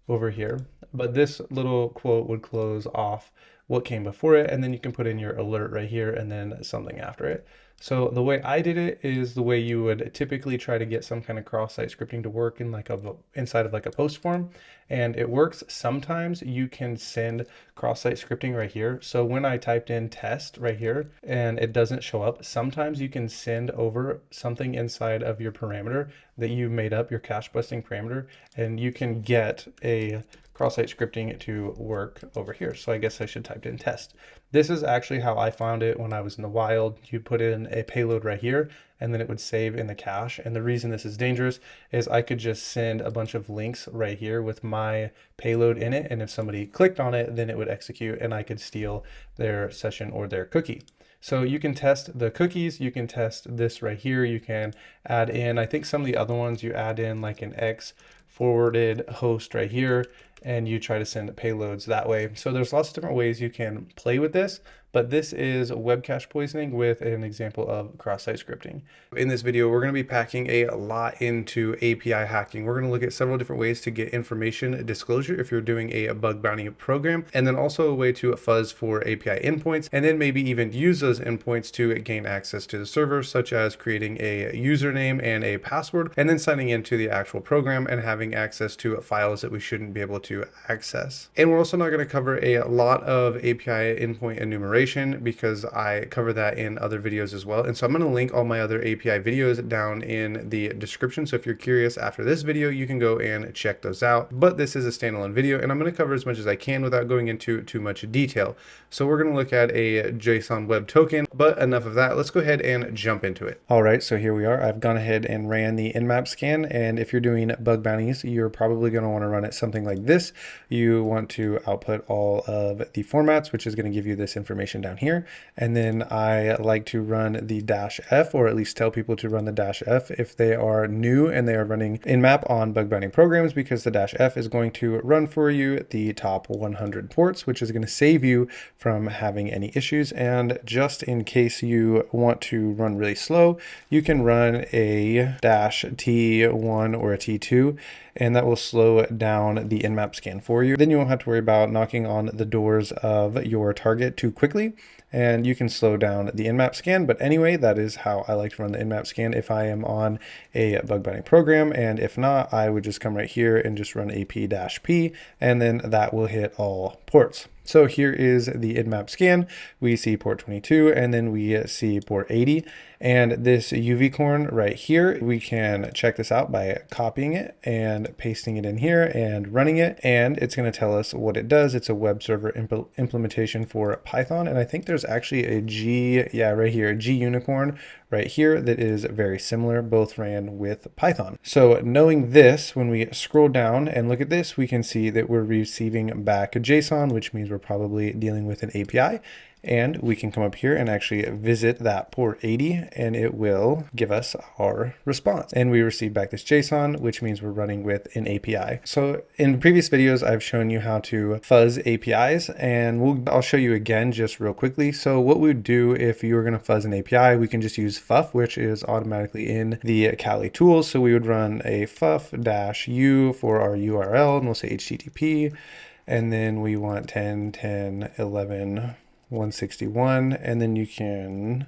over here, but this little quote would close off what came before it, and then you can put in your alert right here and then something after it. So the way I did it is the way you would typically try to get some kind of cross-site scripting to work in like inside of like a post form, and it works. Sometimes you can send cross-site scripting right here. So when I typed in test right here and it doesn't show up, sometimes you can send over something inside of your parameter that you made up, your cache busting parameter, and you can get a cross-site scripting to work over here. So I guess I should type in test. This is actually how I found it when I was in the wild. You put in a payload right here and then it would save in the cache. And the reason this is dangerous is I could just send a bunch of links right here with my payload in it. And if somebody clicked on it, then it would execute and I could steal their session or their cookie. So you can test the cookies, you can test this right here, you can add in, I think some of the other ones you add in like an X forwarded host right here, and you try to send payloads that way. So there's lots of different ways you can play with this, but this is web cache poisoning with an example of cross-site scripting. In this video, we're going to be packing a lot into API hacking. We're going to look at several different ways to get information disclosure if you're doing a bug bounty program, and then also a way to fuzz for API endpoints, and then maybe even use those endpoints to gain access to the server, such as creating a username and a password, and then signing into the actual program and having access to files that we shouldn't be able to to access. And we're also not going to cover a lot of API endpoint enumeration because I cover that in other videos as well. And so I'm going to link all my other API videos down in the description. So if you're curious after this video, you can go and check those out. But this is a standalone video and I'm going to cover as much as I can without going into too much detail. So we're going to look at a JSON web token, but enough of that. Let's go ahead and jump into it. All right, so here we are. I've gone ahead and ran the nmap scan. And if you're doing bug bounties, you're probably going to want to run it something like this. You want to output all of the formats, which is going to give you this information down here. And then I like to run the -f, or at least tell people to run the -f if they are new and they are running nmap on bug bounty programs, because the -f is going to run for you the top 100 ports, which is going to save you from having any issues. And just in case you want to run really slow, you can run a -t1 or a t2, and that will slow down the nmap scan for you. Then you won't have to worry about knocking on the doors of your target too quickly, and you can slow down the nmap scan. But anyway, that is how I like to run the nmap scan if I am on a bug bounty program. And if not, I would just come right here and just run ap-p, and then that will hit all ports. So here is the nmap scan. We see port 22 and then we see port 80. And this UV-corn right here, we can check this out by copying it and pasting it in here and running it. And it's going to tell us what it does. It's a web server implementation for Python. And I think there's actually a right here, a G unicorn right here that is very similar. Both ran with Python. So knowing this, when we scroll down and look at this, we can see that we're receiving back a JSON, which means we're probably dealing with an API. And we can come up here and actually visit that port 80 and it will give us our response. And we receive back this JSON, which means we're running with an API. So in previous videos, I've shown you how to fuzz APIs, and I'll show you again just real quickly. So what we would do if you were going to fuzz an API, we can just use fuff, which is automatically in the Kali tools. So we would run a fuff-u for our URL, and we'll say HTTP, and then we want 10.10.11.161, and then you can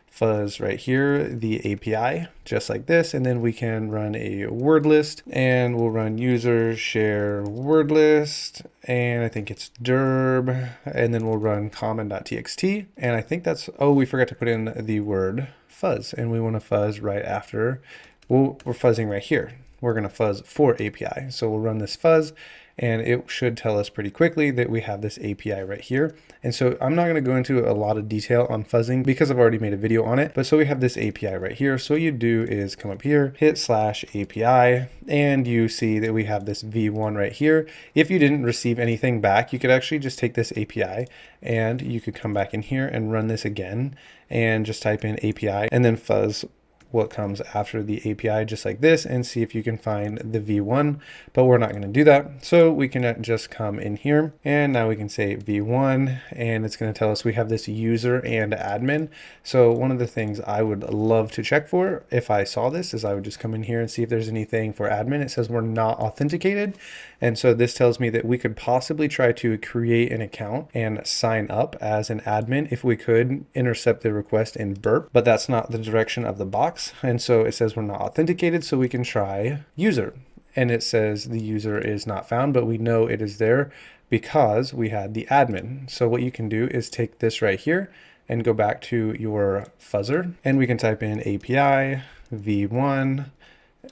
fuzz right here the API just like this, and then we can run a word list, and we'll run user share word list, and I think it's derb, and then we'll run common.txt, and I think that's, oh, we forgot to put in the word fuzz, and we want to fuzz right after. We're fuzzing right here. We're going to fuzz for API, so we'll run this fuzz, and it should tell us pretty quickly that we have this API right here. And so I'm not going to go into a lot of detail on fuzzing because I've already made a video on it. But so we have this API right here. So what you do is come up here, hit /API, and you see that we have this v1 right here. If you didn't receive anything back, you could actually just take this API and you could come back in here and run this again and just type in API and then fuzz what comes after the API just like this and see if you can find the v1, but we're not going to do that. So we can just come in here and now we can say v1 and it's going to tell us we have this user and admin. So one of the things I would love to check for if I saw this is I would just come in here and see if there's anything for admin. It says we're not authenticated, and so this tells me that we could possibly try to create an account and sign up as an admin if we could intercept the request in burp, but that's not the direction of the box. And so it says we're not authenticated, so we can try user. And it says the user is not found, but we know it is there because we had the admin. So what you can do is take this right here and go back to your fuzzer, and we can type in API v1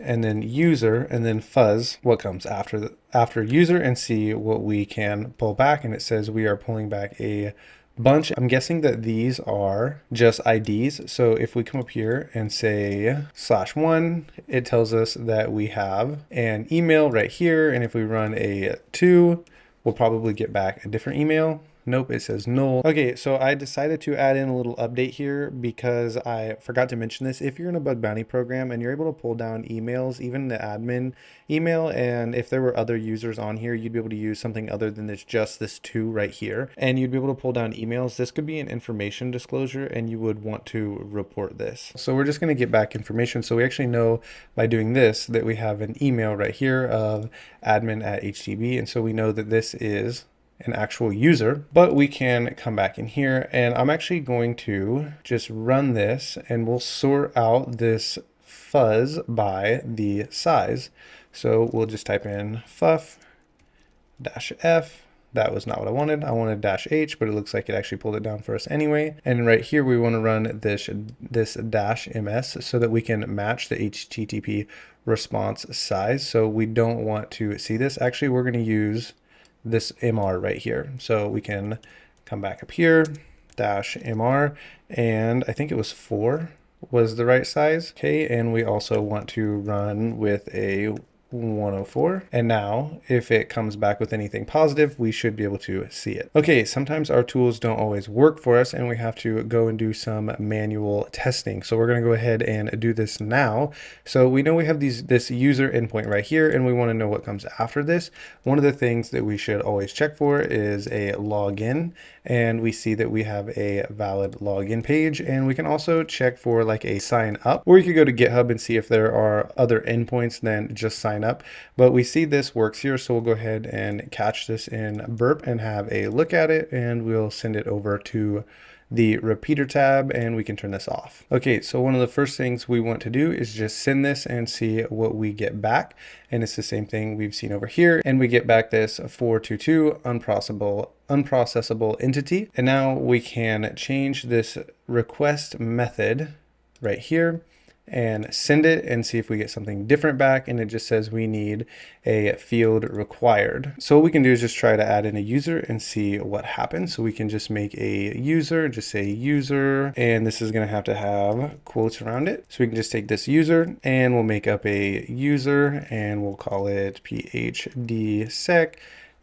and then user and then fuzz what comes after user and see what we can pull back. And it says we are pulling back a bunch. I'm guessing that these are just IDs. So if we come up here and say /1, it tells us that we have an email right here. And if we run a 2, we'll probably get back a different email. Nope, it says null. Okay, so I decided to add in a little update here because I forgot to mention this. If you're in a bug bounty program and you're able to pull down emails, even the admin email, and if there were other users on here, you'd be able to use something other than just this 2 right here, and you'd be able to pull down emails. This could be an information disclosure and you would want to report this. So we're just going to get back information. So we actually know by doing this that we have an email right here of admin@htb, and so we know that this is an actual user. But we can come back in here and I'm actually going to just run this and we'll sort out this fuzz by the size. So we'll just type in fuff dash F. That was not what I wanted. I wanted dash H, but it looks like it actually pulled it down for us anyway. And right here, we want to run this dash MS so that we can match the HTTP response size. So we don't want to see this. Actually, we're going to use this MR right here. So we can come back up here, dash MR, and I think it was 4 was the right size. Okay, and we also want to run with a 104. And now if it comes back with anything positive, we should be able to see it. Okay, sometimes our tools don't always work for us and we have to go and do some manual testing. So we're going to go ahead and do this now. So we know we have this user endpoint right here and we want to know what comes after this. One of the things that we should always check for is a login, and we see that we have a valid login page, and we can also check for like a sign up, or you could go to GitHub and see if there are other endpoints than just sign up. But we see this works here, so we'll go ahead and catch this in Burp and have a look at it, and we'll send it over to the repeater tab and we can turn this off. Okay, so one of the first things we want to do is just send this and see what we get back. And it's the same thing we've seen over here. And we get back this 422 unprocessable entity. And now we can change this request method right here and send it and see if we get something different back, and it just says we need a field required. So what we can do is just try to add in a user and see what happens. So we can just make a user, just say user, and this is going to have quotes around it. So we can just take this user and we'll make up a user and we'll call it PhDSec.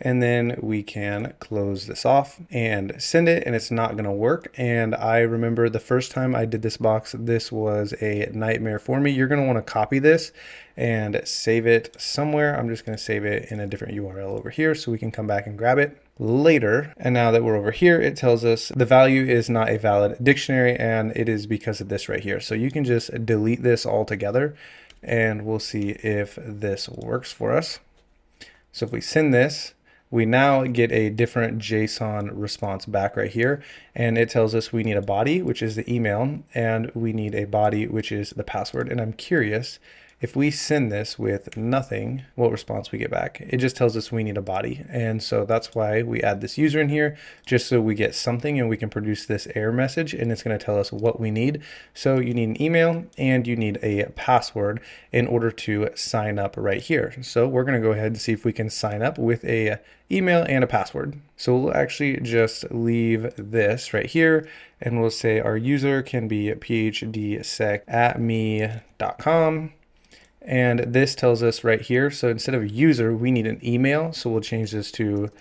And then we can close this off and send it, and it's not going to work. And I remember the first time I did this box, this was a nightmare for me. You're going to want to copy this and save it somewhere. I'm just going to save it in a different URL over here so we can come back and grab it later. And now that we're over here, it tells us the value is not a valid dictionary, and it is because of this right here. So you can just delete this altogether and we'll see if this works for us. So if we send this, we now get a different JSON response back right here. And it tells us we need a body, which is the email, and we need a body, which is the password. And I'm curious, if we send this with nothing, what response we get back? It just tells us we need a body. And so that's why we add this user in here, just so we get something and we can produce this error message, and it's going to tell us what we need. So you need an email and you need a password in order to sign up right here. So we're going to go ahead and see if we can sign up with a email and a password. So we'll actually just leave this right here and we'll say our user can be phdsec@me.com. And this tells us right here, so instead of user, we need an email. So we'll change this to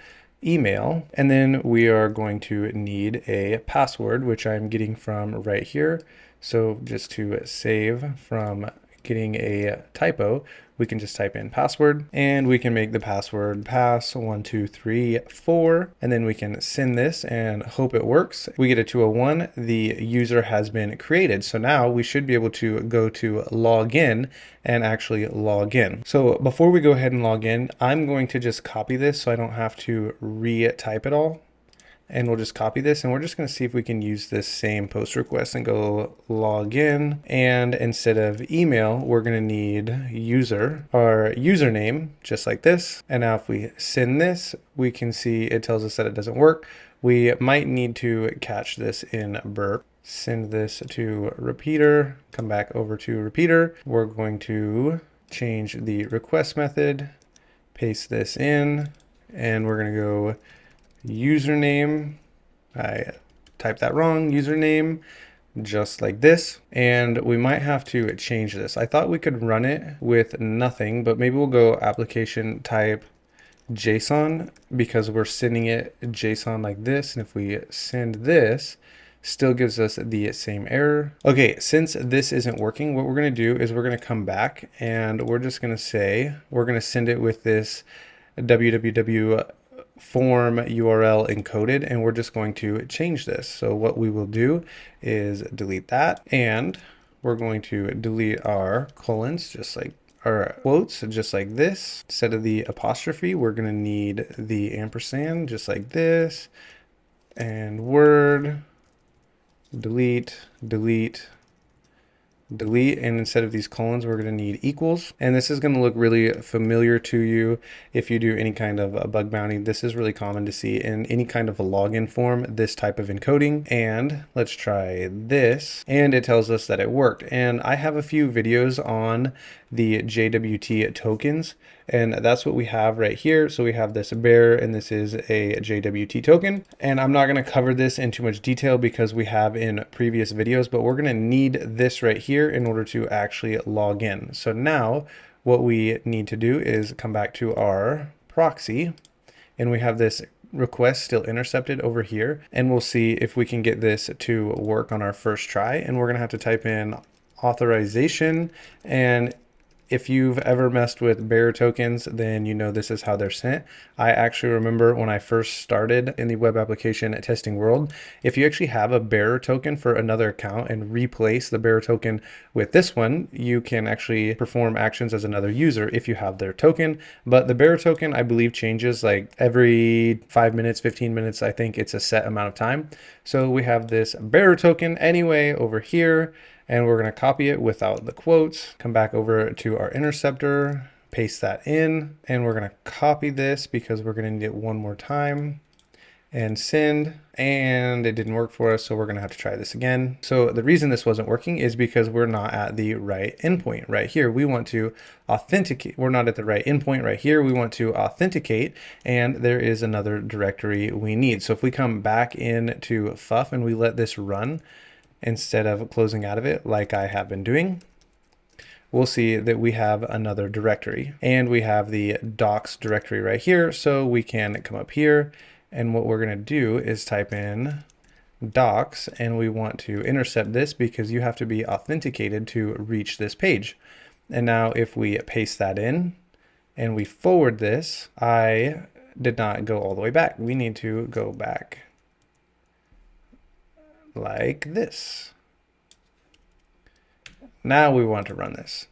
email. And then we are going to need a password, which I'm getting from right here. So just to save from getting a typo, we can just type in password, and we can make the password pass1234, and then we can send this and hope it works. We get a 201, the user has been created. So now we should be able to go to login and actually log in. So before we go ahead and log in, I'm going to just copy this so I don't have to re-type it all. And we'll just copy this, and we're just going to see if we can use this same post request and go log in. And instead of email, we're going to need user, our username, just like this. And now if we send this, we can see it tells us that it doesn't work. We might need to catch this in Burp. Send this to repeater, come back over to repeater. We're going to change the request method, paste this in, and we're going to go username. I typed that wrong, username, just like this. And we might have to change this. I thought we could run it with nothing, but maybe we'll go application type JSON, because we're sending it JSON like this. And if we send this, still gives us the same error. Okay, since this isn't working, what we're going to do is we're going to come back and we're just going to say, we're going to send it with this www form URL encoded, and we're just going to change this. So what we will do is delete that, and we're going to delete our colons, just like our quotes, just like this. Instead of the apostrophe, we're going to need the ampersand, just like this, and word, delete, delete, delete, and instead of these colons we're going to need equals, and this is going to look really familiar to you if you do any kind of a bug bounty. This is really common to see in any kind of a login form, this type of encoding. And let's try this, and it tells us that it worked. And I have a few videos on the JWT tokens, and that's what we have right here. So we have this bear, and this is a JWT token, and I'm not going to cover this in too much detail because we have in previous videos, but we're going to need this right here in order to actually log in. So now what we need to do is come back to our proxy, and we have this request still intercepted over here, and we'll see if we can get this to work on our first try. And we're going to have to type in authorization, and if you've ever messed with bearer tokens, then you know this is how they're sent. I actually remember when I first started in the web application testing world, if you actually have a bearer token for another account and replace the bearer token with this one, you can actually perform actions as another user if you have their token. But the bearer token, I believe, changes like every 5 minutes, 15 minutes. I think it's a set amount of time. So we have this bearer token anyway over here, and we're going to copy it without the quotes, come back over to our interceptor, paste that in, and we're going to copy this because we're going to need it one more time and send, and it didn't work for us, so we're going to have to try this again. So the reason this wasn't working is because we're not at the right endpoint right here. We want to authenticate. We're not at the right endpoint right here. We want to authenticate, and there is another directory we need. So if we come back into FUF and we let this run, instead of closing out of it like I have been doing, we'll see that we have another directory, and we have the docs directory right here. So we can come up here, and what we're going to do is type in docs, and we want to intercept this because you have to be authenticated to reach this page. And now if we paste that in and we forward this, I did not go all the way back. We need to go back like this. Now we want to run this.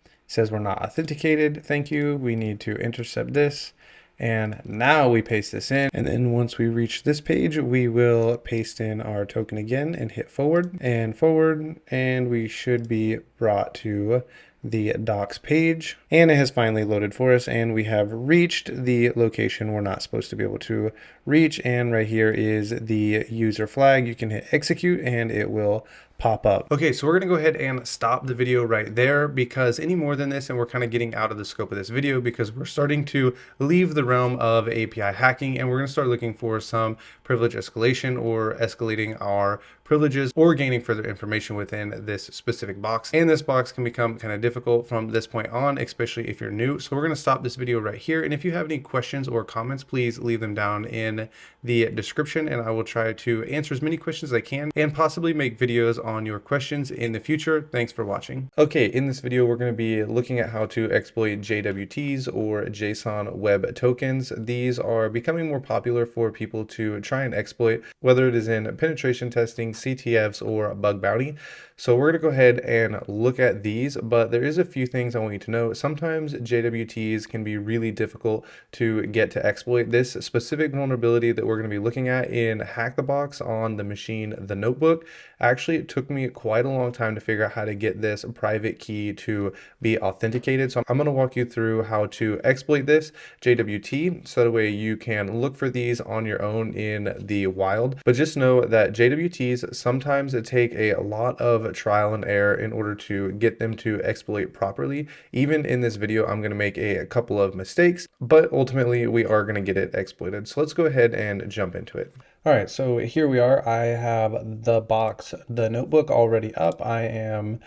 It says we're not authenticated. Thank you. We need to intercept this. And now we paste this in. And then once we reach this page, we will paste in our token again and hit forward, and we should be brought to the docs page, and it has finally loaded for us, and we have reached the location we're not supposed to be able to reach. And right here is the user flag. You can hit execute and it will pop up. Okay, so we're gonna go ahead and stop the video right there, because any more than this and we're kind of getting out of the scope of this video, because we're starting to leave the realm of API hacking, and we're gonna start looking for some privilege escalation, or escalating our privileges, or gaining further information within this specific box. And this box can become kind of difficult from this point on, especially if you're new. So we're gonna stop this video right here, and if you have any questions or comments, please leave them down in the description, and I will try to answer as many questions as I can and possibly make videos on your questions in the future. Thanks for watching. Okay, in this video, we're going to be looking at how to exploit JWTs, or JSON Web Tokens. These are becoming more popular for people to try and exploit, whether it is in penetration testing, CTFs, or bug bounty. So we're going to go ahead and look at these, but there is a few things I want you to know. Sometimes JWTs can be really difficult to get to exploit. This specific vulnerability that we're going to be looking at in Hack the Box on the machine, the notebook, actually it took me quite a long time to figure out how to get this private key to be authenticated. So I'm going to walk you through how to exploit this JWT, so that way you can look for these on your own in the wild. But just know that JWTs sometimes take a lot of trial and error in order to get them to exploit properly. Even in this video, I'm going to make a couple of mistakes, but ultimately we are going to get it exploited. So let's go ahead and jump into it. All right, so here we are. I have the box, the notebook already up. I am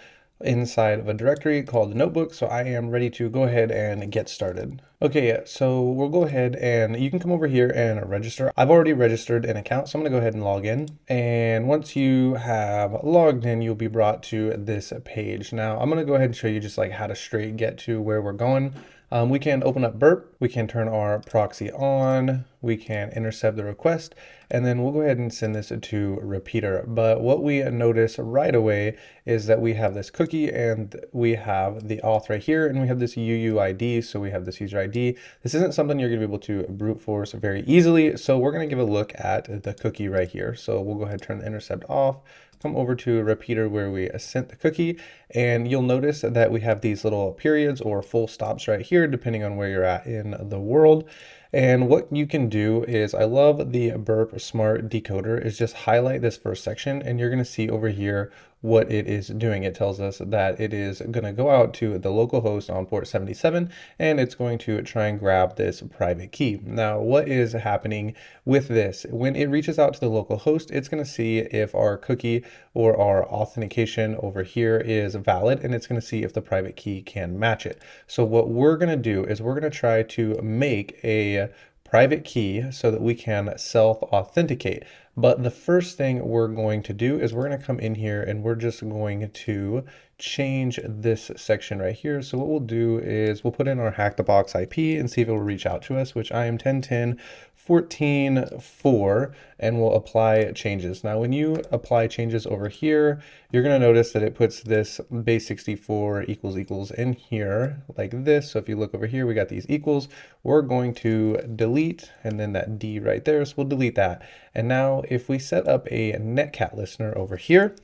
inside of a directory called the notebook, so I am ready to go ahead and get started. Okay, so we'll go ahead and you can come over here and register. I've already registered an account, so I'm gonna go ahead and log in. And once you have logged in, you'll be brought to this page. Now, I'm gonna go ahead and show you just like how to straight get to where we're going. We can open up Burp, we can turn our proxy on, we can intercept the request, and then we'll go ahead and send this to repeater. But what we notice right away is that we have this cookie and we have the auth right here, and we have this UUID, so we have this user ID. This isn't something you're gonna be able to brute force very easily, so we're gonna give a look at the cookie right here. So we'll go ahead and turn the intercept off, come over to repeater where we sent the cookie, and you'll notice that we have these little periods or full stops right here, depending on where you're at in the world. And what you can do is, I love the Burp Smart Decoder, is just highlight this first section, and you're gonna see over here what it is doing. It tells us that it is gonna go out to the local host on port 77, and it's going to try and grab this private key. Now, what is happening with this? When it reaches out to the local host, it's gonna see if our cookie or our authentication over here is valid, and it's gonna see if the private key can match it. So what we're gonna do is we're gonna try to make a private key so that we can self-authenticate. But the first thing we're going to do is we're going to come in here and we're just going to change this section right here. So what we'll do is we'll put in our hack the box IP and see if it will reach out to us, which I am 10.10.14.4, and we'll apply changes. Now, when you apply changes over here, you're going to notice that it puts this base 64 equals equals in here like this. So if you look over here, we got these equals. We're going to delete, and then that D right there, so we'll delete that. And now if we set up a netcat listener over here,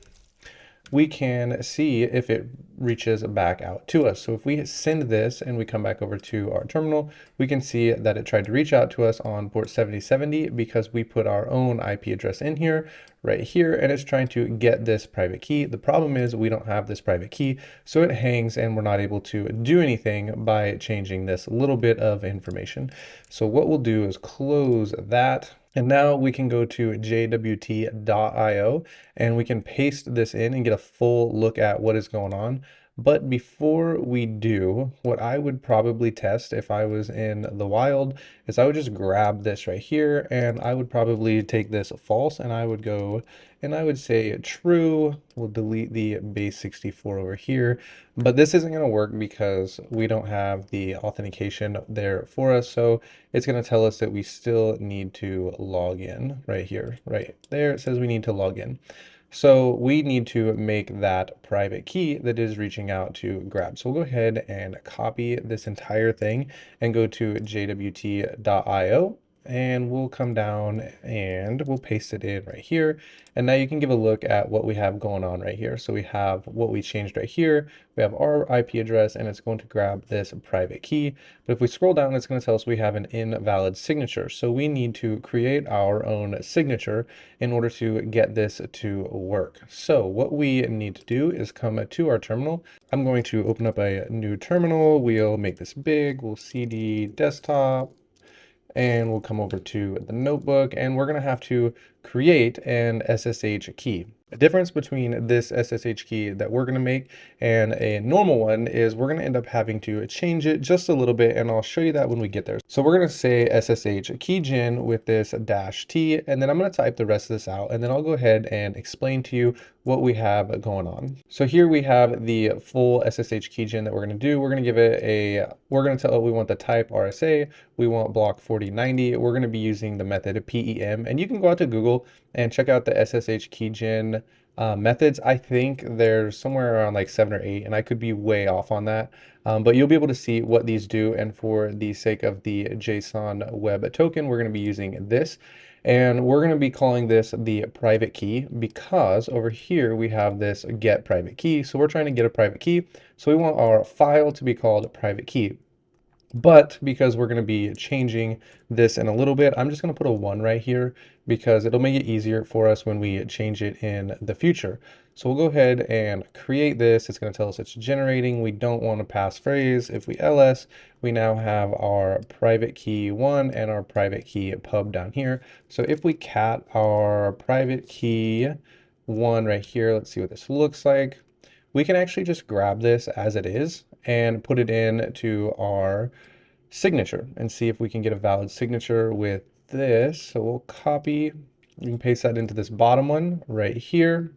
we can see if it reaches back out to us. So if we send this and we come back over to our terminal, we can see that it tried to reach out to us on port 7070 because we put our own IP address in here, right here, and it's trying to get this private key. The problem is we don't have this private key, so it hangs and we're not able to do anything by changing this little bit of information. So what we'll do is close that. And now we can go to JWT.io and we can paste this in and get a full look at what is going on. But before we do, what I would probably test if I was in the wild is I would just grab this right here, and I would probably take this false, and I would go and I would say true. We'll delete the base 64 over here, but this isn't going to work because we don't have the authentication there for us. So it's going to tell us that we still need to log in right here, right there. It says we need to log in. So we need to make that private key that is reaching out to grab. So we'll go ahead and copy this entire thing and go to jwt.io, and we'll come down and we'll paste it in right here. And now you can give a look at what we have going on right here. So we have what we changed right here. We have our IP address, and it's going to grab this private key. But if we scroll down, it's going to tell us we have an invalid signature. So we need to create our own signature in order to get this to work. So what we need to do is come to our terminal. I'm going to open up a new terminal. We'll make this big. We'll cd desktop, and we'll come over to the notebook, and we're going to have to create an SSH key. The difference between this SSH key that we're going to make and a normal one is we're going to end up having to change it just a little bit, and I'll show you that when we get there. So we're going to say SSH keygen with this -t, and then I'm going to type the rest of this out, and then I'll go ahead and explain to you what we have going on. So here we have the full SSH keygen that we're going to do. We're going to give it we're going to tell it we want the type RSA, we want block 4090. We're going to be using the method PEM, and you can go out to Google and check out the SSH keygen methods. I think there's somewhere around like 7 or 8, and I could be way off on that. But you'll be able to see what these do. And for the sake of the JSON web token, we're going to be using this. And we're going to be calling this the private key because over here we have this get private key. So we're trying to get a private key. So we want our file to be called private key. But because we're going to be changing this in a little bit, I'm just going to put a 1 right here because it'll make it easier for us when we change it in the future. So we'll go ahead and create this. It's going to tell us it's generating. We don't want to passphrase. If we ls, we now have our private key 1 and our private key pub down here. So if we cat our private key 1 right here, let's see what this looks like. We can actually just grab this as it is and put it into our signature and see if we can get a valid signature with this. So we'll copy, we can paste that into this bottom one right here.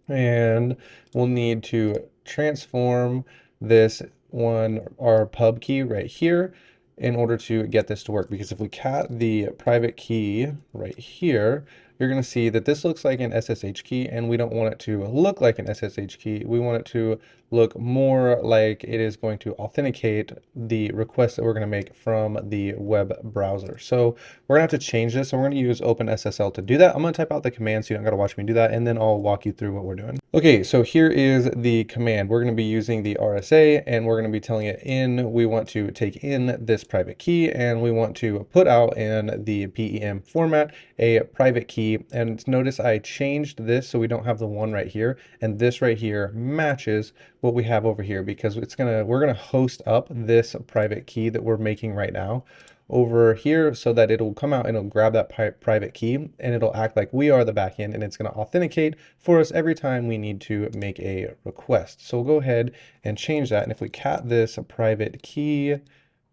And we'll need to transform this one, our pub key right here. in order to get this to work. Because if we cat the private key right here, you're going to see that this looks like an SSH key, and we don't want it to look like an SSH key. We want it to look more like it is going to authenticate the request that we're going to make from the web browser. So we're going to have to change this, and we're going to use OpenSSL to do that. I'm going to type out the command so you don't got to watch me do that, and then I'll walk you through what we're doing. Okay, so here is the command. We're going to be using the RSA, and we're going to be telling it we want to take in this private key, and we want to put out in the PEM format a private key. And notice I changed this so we don't have the one right here, and this right here matches what we have over here, because we're gonna host up this private key that we're making right now over here, so that it'll come out and it'll grab that private key, and it'll act like we are the backend, and it's going to authenticate for us every time we need to make a request. So we'll go ahead and change that. And if we cat this private key,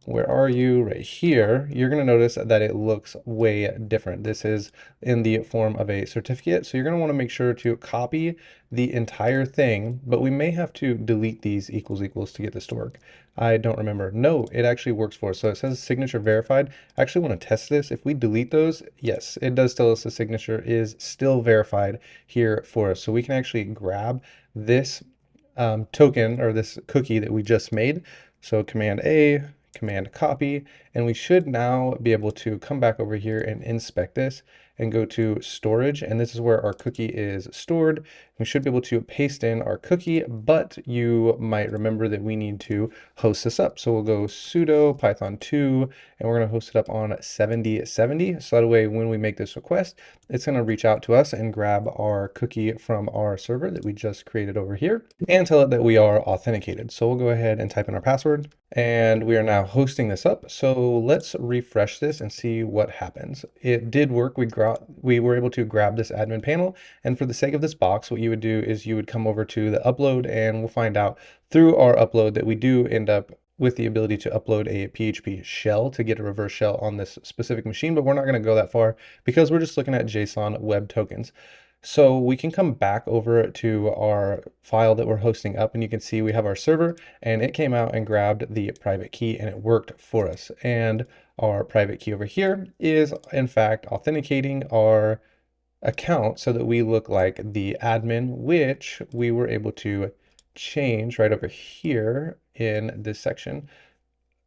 where are you? Right here, you're going to notice that it looks way different. This is in the form of a certificate. So you're going to want to make sure to copy the entire thing, but we may have to delete these equals to get this to work. I don't remember. No, it actually works for us. So it says signature verified. I actually want to test this. If we delete those, yes, it does tell us the signature is still verified here for us. So we can actually grab this token or this cookie that we just made. So Command A, Command copy, and we should now be able to come back over here and inspect this and go to storage, and this is where our cookie is stored. We should be able to paste in our cookie, but you might remember that we need to host this up. So we'll go sudo python2, and we're going to host it up on 7070. So that way, when we make this request, it's going to reach out to us and grab our cookie from our server that we just created over here and tell it that we are authenticated. So we'll go ahead and type in our password, and we are now hosting this up. So let's refresh this and see what happens. It did work. We were able to grab this admin panel, and for the sake of this box, what you would do is you would come over to the upload, and we'll find out through our upload that we do end up with the ability to upload a PHP shell to get a reverse shell on this specific machine, but we're not going to go that far because we're just looking at JSON web tokens. So we can come back over to our file that we're hosting up, and you can see we have our server, and it came out and grabbed the private key, and it worked for us. And our private key over here is in fact authenticating our account so that we look like the admin, which we were able to change right over here in this section.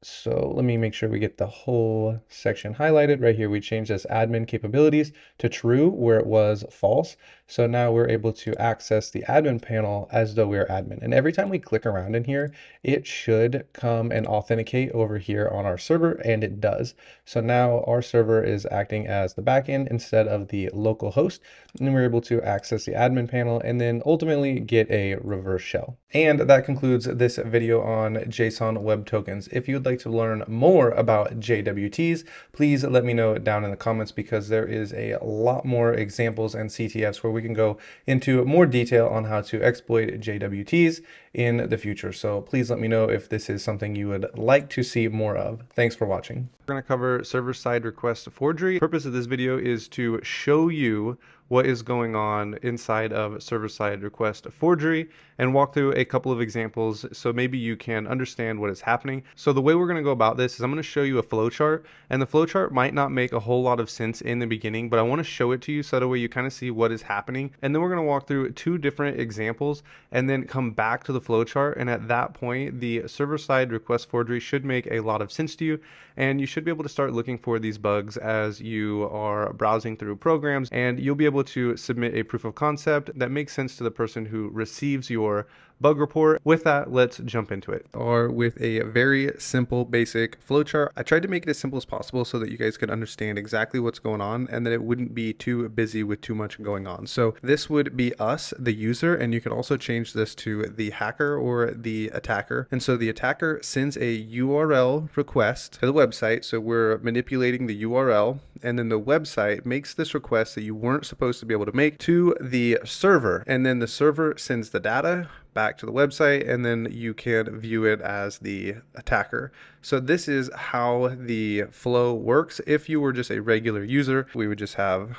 So let me make sure we get the whole section highlighted. Right here, we changed this admin capabilities to true where it was false. So now we're able to access the admin panel as though we're admin. And every time we click around in here, it should come and authenticate over here on our server, and it does. So now our server is acting as the backend instead of the local host. And we're able to access the admin panel and then ultimately get a reverse shell. And that concludes this video on JSON web tokens. If you'd like to learn more about JWTs, please let me know down in the comments, because there is a lot more examples and CTFs where we can go into more detail on how to exploit JWTs in the future. So please let me know if this is something you would like to see more of. Thanks for watching. We're going to cover server-side request forgery. The purpose of this video is to show you what is going on inside of server-side request forgery and walk through a couple of examples so maybe you can understand what is happening. So the way we're going to go about this is I'm going to show you a flowchart, and the flowchart might not make a whole lot of sense in the beginning, but I want to show it to you so that way you kind of see what is happening. And then we're going to walk through two different examples and then come back to the flowchart, and at that point the server-side request forgery should make a lot of sense to you, and you should be able to start looking for these bugs as you are browsing through programs, and you'll be able to submit a proof of concept that makes sense to the person who receives your bug report. With that, let's jump into it. Or with a very simple basic flowchart. I tried to make it as simple as possible so that you guys could understand exactly what's going on and that it wouldn't be too busy with too much going on. So this would be us, the user, and you could also change this to the hacker or the attacker. And so the attacker sends a URL request to the website. So we're manipulating the URL, and then the website makes this request that you weren't supposed to be able to make to the server. And then the server sends the data back to the website, and then you can view it as the attacker. So this is how the flow works. If you were just a regular user, we would just have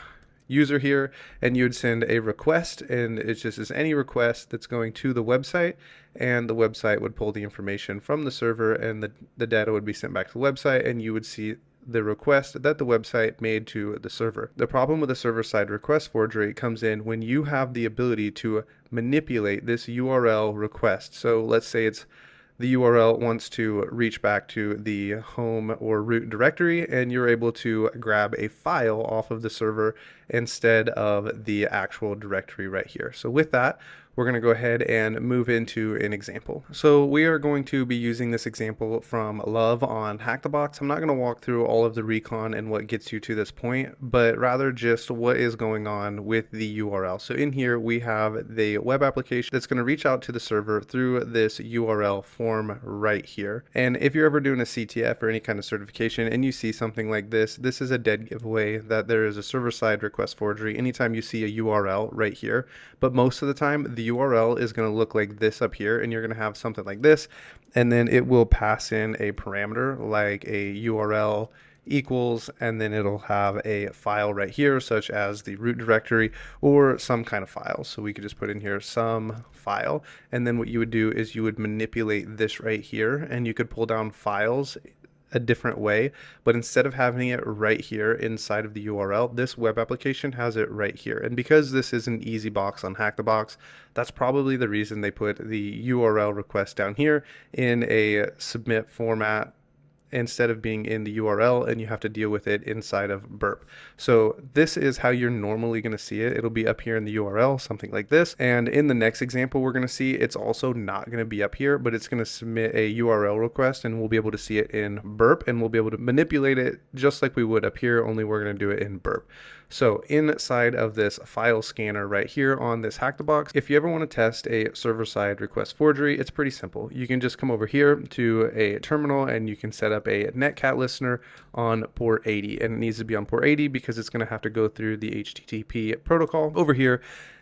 user here, and you would send a request, and it just is any request that's going to the website, and the website would pull the information from the server, and the data would be sent back to the website, and you would see the request that the website made to the server. The problem with the server-side request forgery comes in when you have the ability to manipulate this URL request. So let's say it's the URL wants to reach back to the home or root directory, and you're able to grab a file off of the server instead of the actual directory right here. So with that, we're going to go ahead and move into an example. So we are going to be using this example from Love on Hack the Box. I'm not going to walk through all of the recon and what gets you to this point, but rather just what is going on with the URL. So in here, we have the web application that's going to reach out to the server through this URL form right here. And if you're ever doing a CTF or any kind of certification and you see something like this is a dead giveaway that there is a server-side request forgery anytime you see a URL right here. But most of the time, the URL is going to look like this up here, and you're going to have something like this, and then it will pass in a parameter like a URL equals, and then it'll have a file right here such as the root directory or some kind of file. So we could just put in here some file, and then what you would do is you would manipulate this right here, and you could pull down files a different way, but instead of having it right here inside of the URL, this web application has it right here. And because this is an easy box on Hack the Box, that's probably the reason they put the URL request down here in a submit format instead of being in the URL, and you have to deal with it inside of burp. So this is how you're normally going to see it. It'll be up here in the URL, something like this. And in the next example, we're going to see it's also not going to be up here, but it's going to submit a URL request, and we'll be able to see it in burp, and we'll be able to manipulate it just like we would up here, only we're going to do it in burp. So inside of this file scanner right here on this Hack the Box, if you ever want to test a server-side request forgery, it's pretty simple. You can just come over here to a terminal and you can set up a netcat listener on port 80, and it needs to be on port 80 because it's going to have to go through the HTTP protocol. Over here,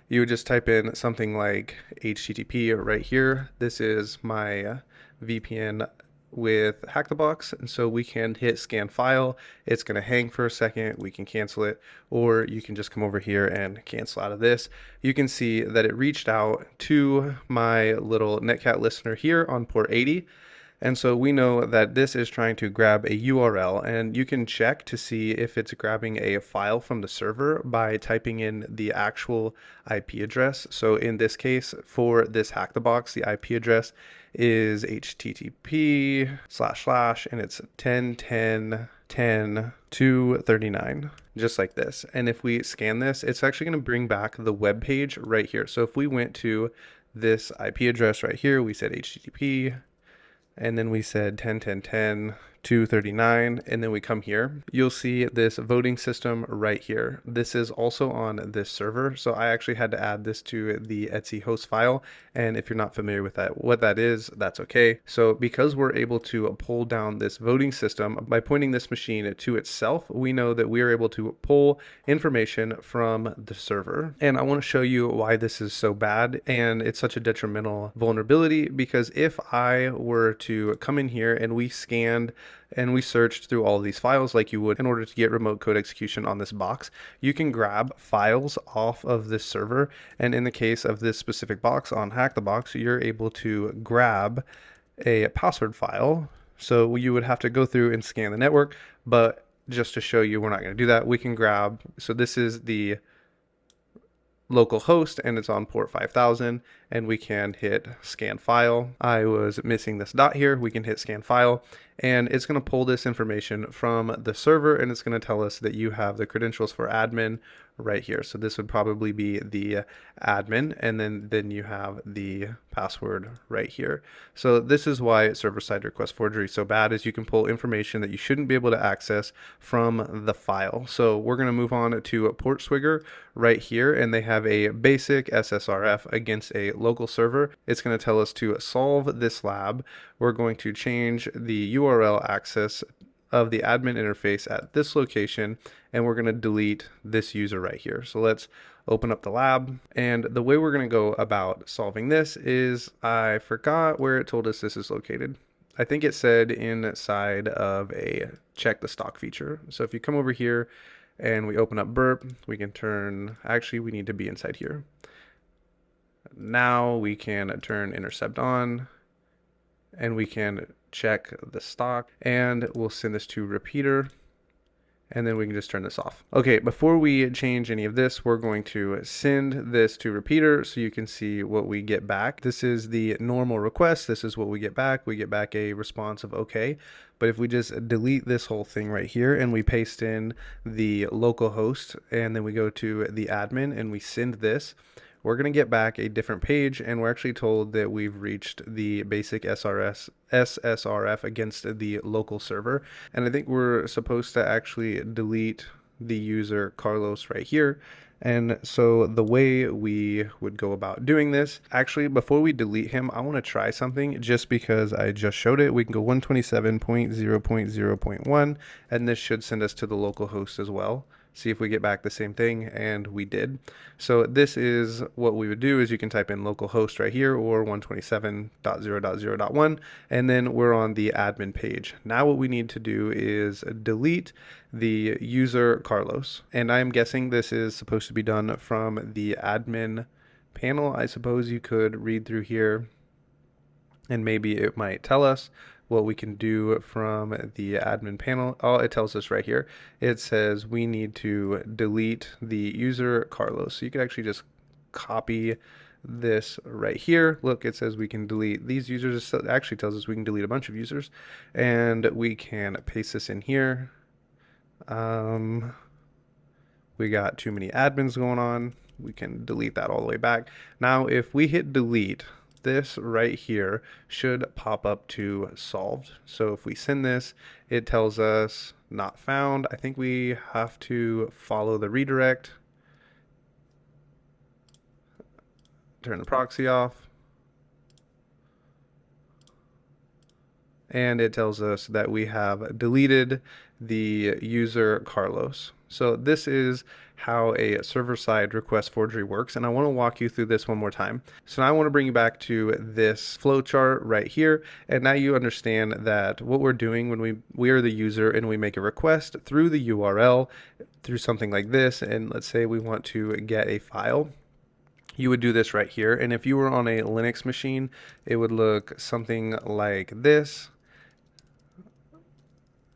you would just type in something like HTTP right here. This is my VPN with Hack the Box, and so we can hit scan file. It's going to hang for a second, we can cancel it, or you can just come over here and cancel out of this. You can see that it reached out to my little netcat listener here on port 80. And so we know that this is trying to grab a URL, and you can check to see if it's grabbing a file from the server by typing in the actual IP address. So in this case, for this Hack the Box, the IP address is http / and it's 10.10.10.239, just like this. And if we scan this, it's actually going to bring back the web page right here. So if we went to this IP address right here, we said http, and then we said 10.10.10.239, and then we come here, you'll see this voting system right here. This is also on this server, so I actually had to add this to the Etsy host file, and if you're not familiar with what that is, that's okay. So because we're able to pull down this voting system by pointing this machine to itself, we know that we are able to pull information from the server. And I want to show you why this is so bad and it's such a detrimental vulnerability, because if I were to come in here and we scanned and we searched through all of these files like you would in order to get remote code execution on this box, you can grab files off of this server. And in the case of this specific box on Hack the Box, you're able to grab a password file. So you would have to go through and scan the network, but just to show you, we're not going to do that. We can grab, so this is the local host and it's on port 5000, and we can hit scan file. I was missing this dot here. We can hit scan file, and it's going to pull this information from the server, and it's going to tell us that you have the credentials for admin right here. So this would probably be the admin, and then you have the password right here. So this is why server-side request forgery is so bad, is you can pull information that you shouldn't be able to access from the file. So we're going to move on to Port Swigger right here, and they have a basic SSRF against a local server. It's going to tell us to solve this lab. We're going to change the URL access of the admin interface at this location, and we're going to delete this user right here. So let's open up the lab, and the way we're going to go about solving this is, I forgot where it told us this is located. I think it said inside of a check the stock feature. So if you come over here and we open up burp, we can turn, actually we need to be inside here. Now we can turn intercept on, and we can check the stock, and we'll send this to repeater, and then we can just turn this off. Okay, before we change any of this, we're going to send this to repeater so you can see what we get back. This is the normal request. This is what we get back. We get back a response of okay. But if we just delete this whole thing right here and we paste in the local host, and then we go to the admin and we send this, we're going to get back a different page, and we're actually told that we've reached the basic SSRF against the local server. And I think we're supposed to actually delete the user Carlos right here. And so the way we would go about doing this, actually before we delete him, I want to try something just because I just showed it. We can go 127.0.0.1, and this should send us to the local host as well. See if we get back the same thing, and we did. So this is what we would do, is you can type in localhost right here, or 127.0.0.1, and then we're on the admin page. Now what we need to do is delete the user Carlos, and I'm guessing this is supposed to be done from the admin panel. I suppose you could read through here, and maybe it might tell us what we can do from the admin panel. Oh, it tells us right here. It says we need to delete the user Carlos. So you can actually just copy this right here. Look, it says we can delete these users. It actually tells us we can delete a bunch of users, and we can paste this in here. We got too many admins going on. We can delete that all the way back. Now, if we hit delete, this right here should pop up to solved. So if we send this, it tells us not found. I think we have to follow the redirect, turn the proxy off, and it tells us that we have deleted the user Carlos. So this is how a server-side request forgery works, and I want to walk you through this one more time. So now I want to bring you back to this flowchart right here, and now you understand that what we're doing when we are the user and we make a request through the URL, through something like this, and let's say we want to get a file. You would do this right here, and if you were on a Linux machine, it would look something like this.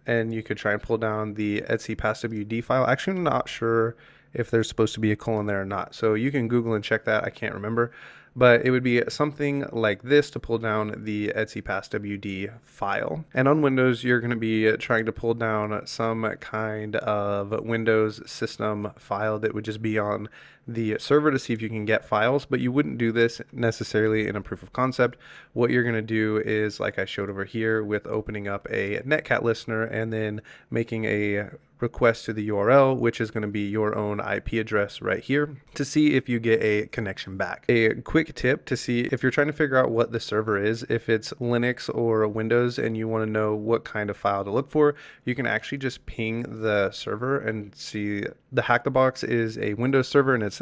And you could try and pull down the XML XXE file. Actually, I'm not sure if there's supposed to be a colon there or not. So you can Google and check that. I can't remember. But it would be something like this to pull down the XML file. And on Windows, you're going to be trying to pull down some kind of Windows system file that would just be on the server to see if you can get files, but you wouldn't do this necessarily in a proof of concept. What you're going to do is, like I showed over here, with opening up a netcat listener and then making a request to the URL, which is going to be your own IP address right here, to see if you get a connection back. A quick tip to see if you're trying to figure out what the server is, if it's Linux or Windows and you want to know what kind of file to look for, you can actually just ping the server and see the Hack the Box is a Windows server and it's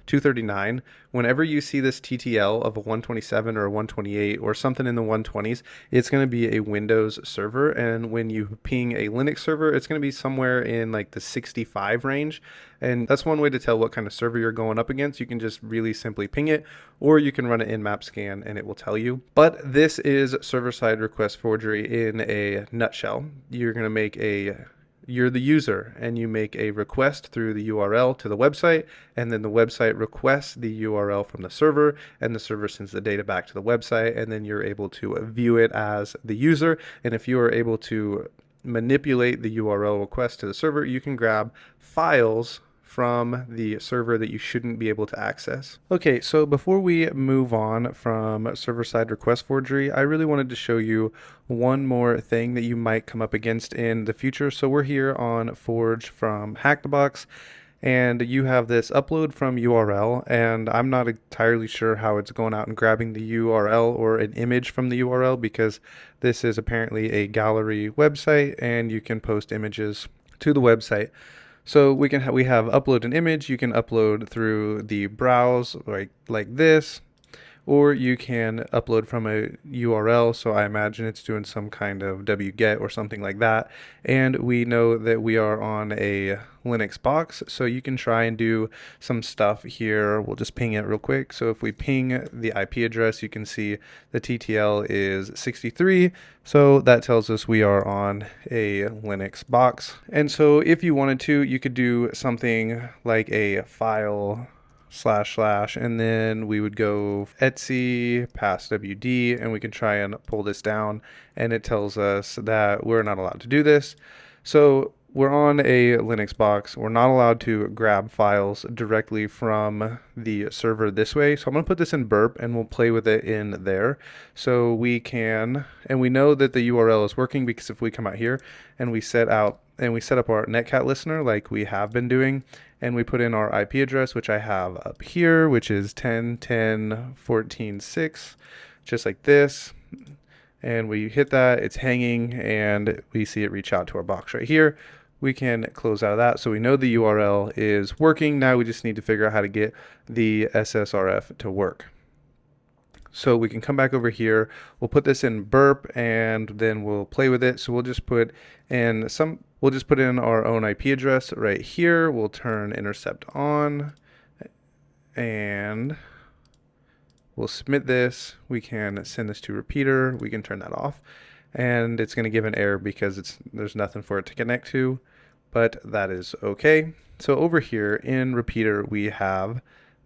239. Whenever you see this TTL of a 127 or a 128 or something in the 120s, it's going to be a Windows server, and when you ping a Linux server, it's going to be somewhere in like the 65 range. And that's one way to tell what kind of server you're going up against. You can just really simply ping it, or you can run an in-map scan and it will tell you. But this is server-side request forgery in a nutshell. You're the user and you make a request through the URL to the website, and then the website requests the URL from the server, and the server sends the data back to the website, and then you're able to view it as the user. And if you are able to manipulate the URL request to the server, you can grab files from the server that you shouldn't be able to access. Okay, so before we move on from server-side request forgery, I really wanted to show you one more thing that you might come up against in the future. So we're here on Forge from Hack the Box, and you have this upload from URL, and I'm not entirely sure how it's going out and grabbing the URL or an image from the URL, because this is apparently a gallery website and you can post images to the website. So we have upload an image. You can upload through the browse like this, or you can upload from a URL. So I imagine it's doing some kind of wget or something like that. And we know that we are on a Linux box, so you can try and do some stuff here. We'll just ping it real quick. So if we ping the IP address, you can see the TTL is 63. So that tells us we are on a Linux box. And so if you wanted to, you could do something like a file / and then we would go etc passwd, and we can try and pull this down, and it tells us that we're not allowed to do this. So we're on a Linux box. We're not allowed to grab files directly from the server this way. So I'm going to put this in burp and we'll play with it in there. So we can, and we know that the URL is working because if we come out here and we set up our netcat listener like we have been doing, and we put in our IP address, which I have up here, which is 10.10.14.6, just like this. And we hit that, it's hanging, and we see it reach out to our box right here. We can close out of that. So we know the URL is working. Now we just need to figure out how to get the SSRF to work. So we can come back over here. We'll put this in burp and then we'll play with it. So we'll just put in our own IP address right here. We'll turn intercept on and we'll submit this. We can send this to repeater. We can turn that off, and it's going to give an error because there's nothing for it to connect to, but that is okay. So over here in repeater, we have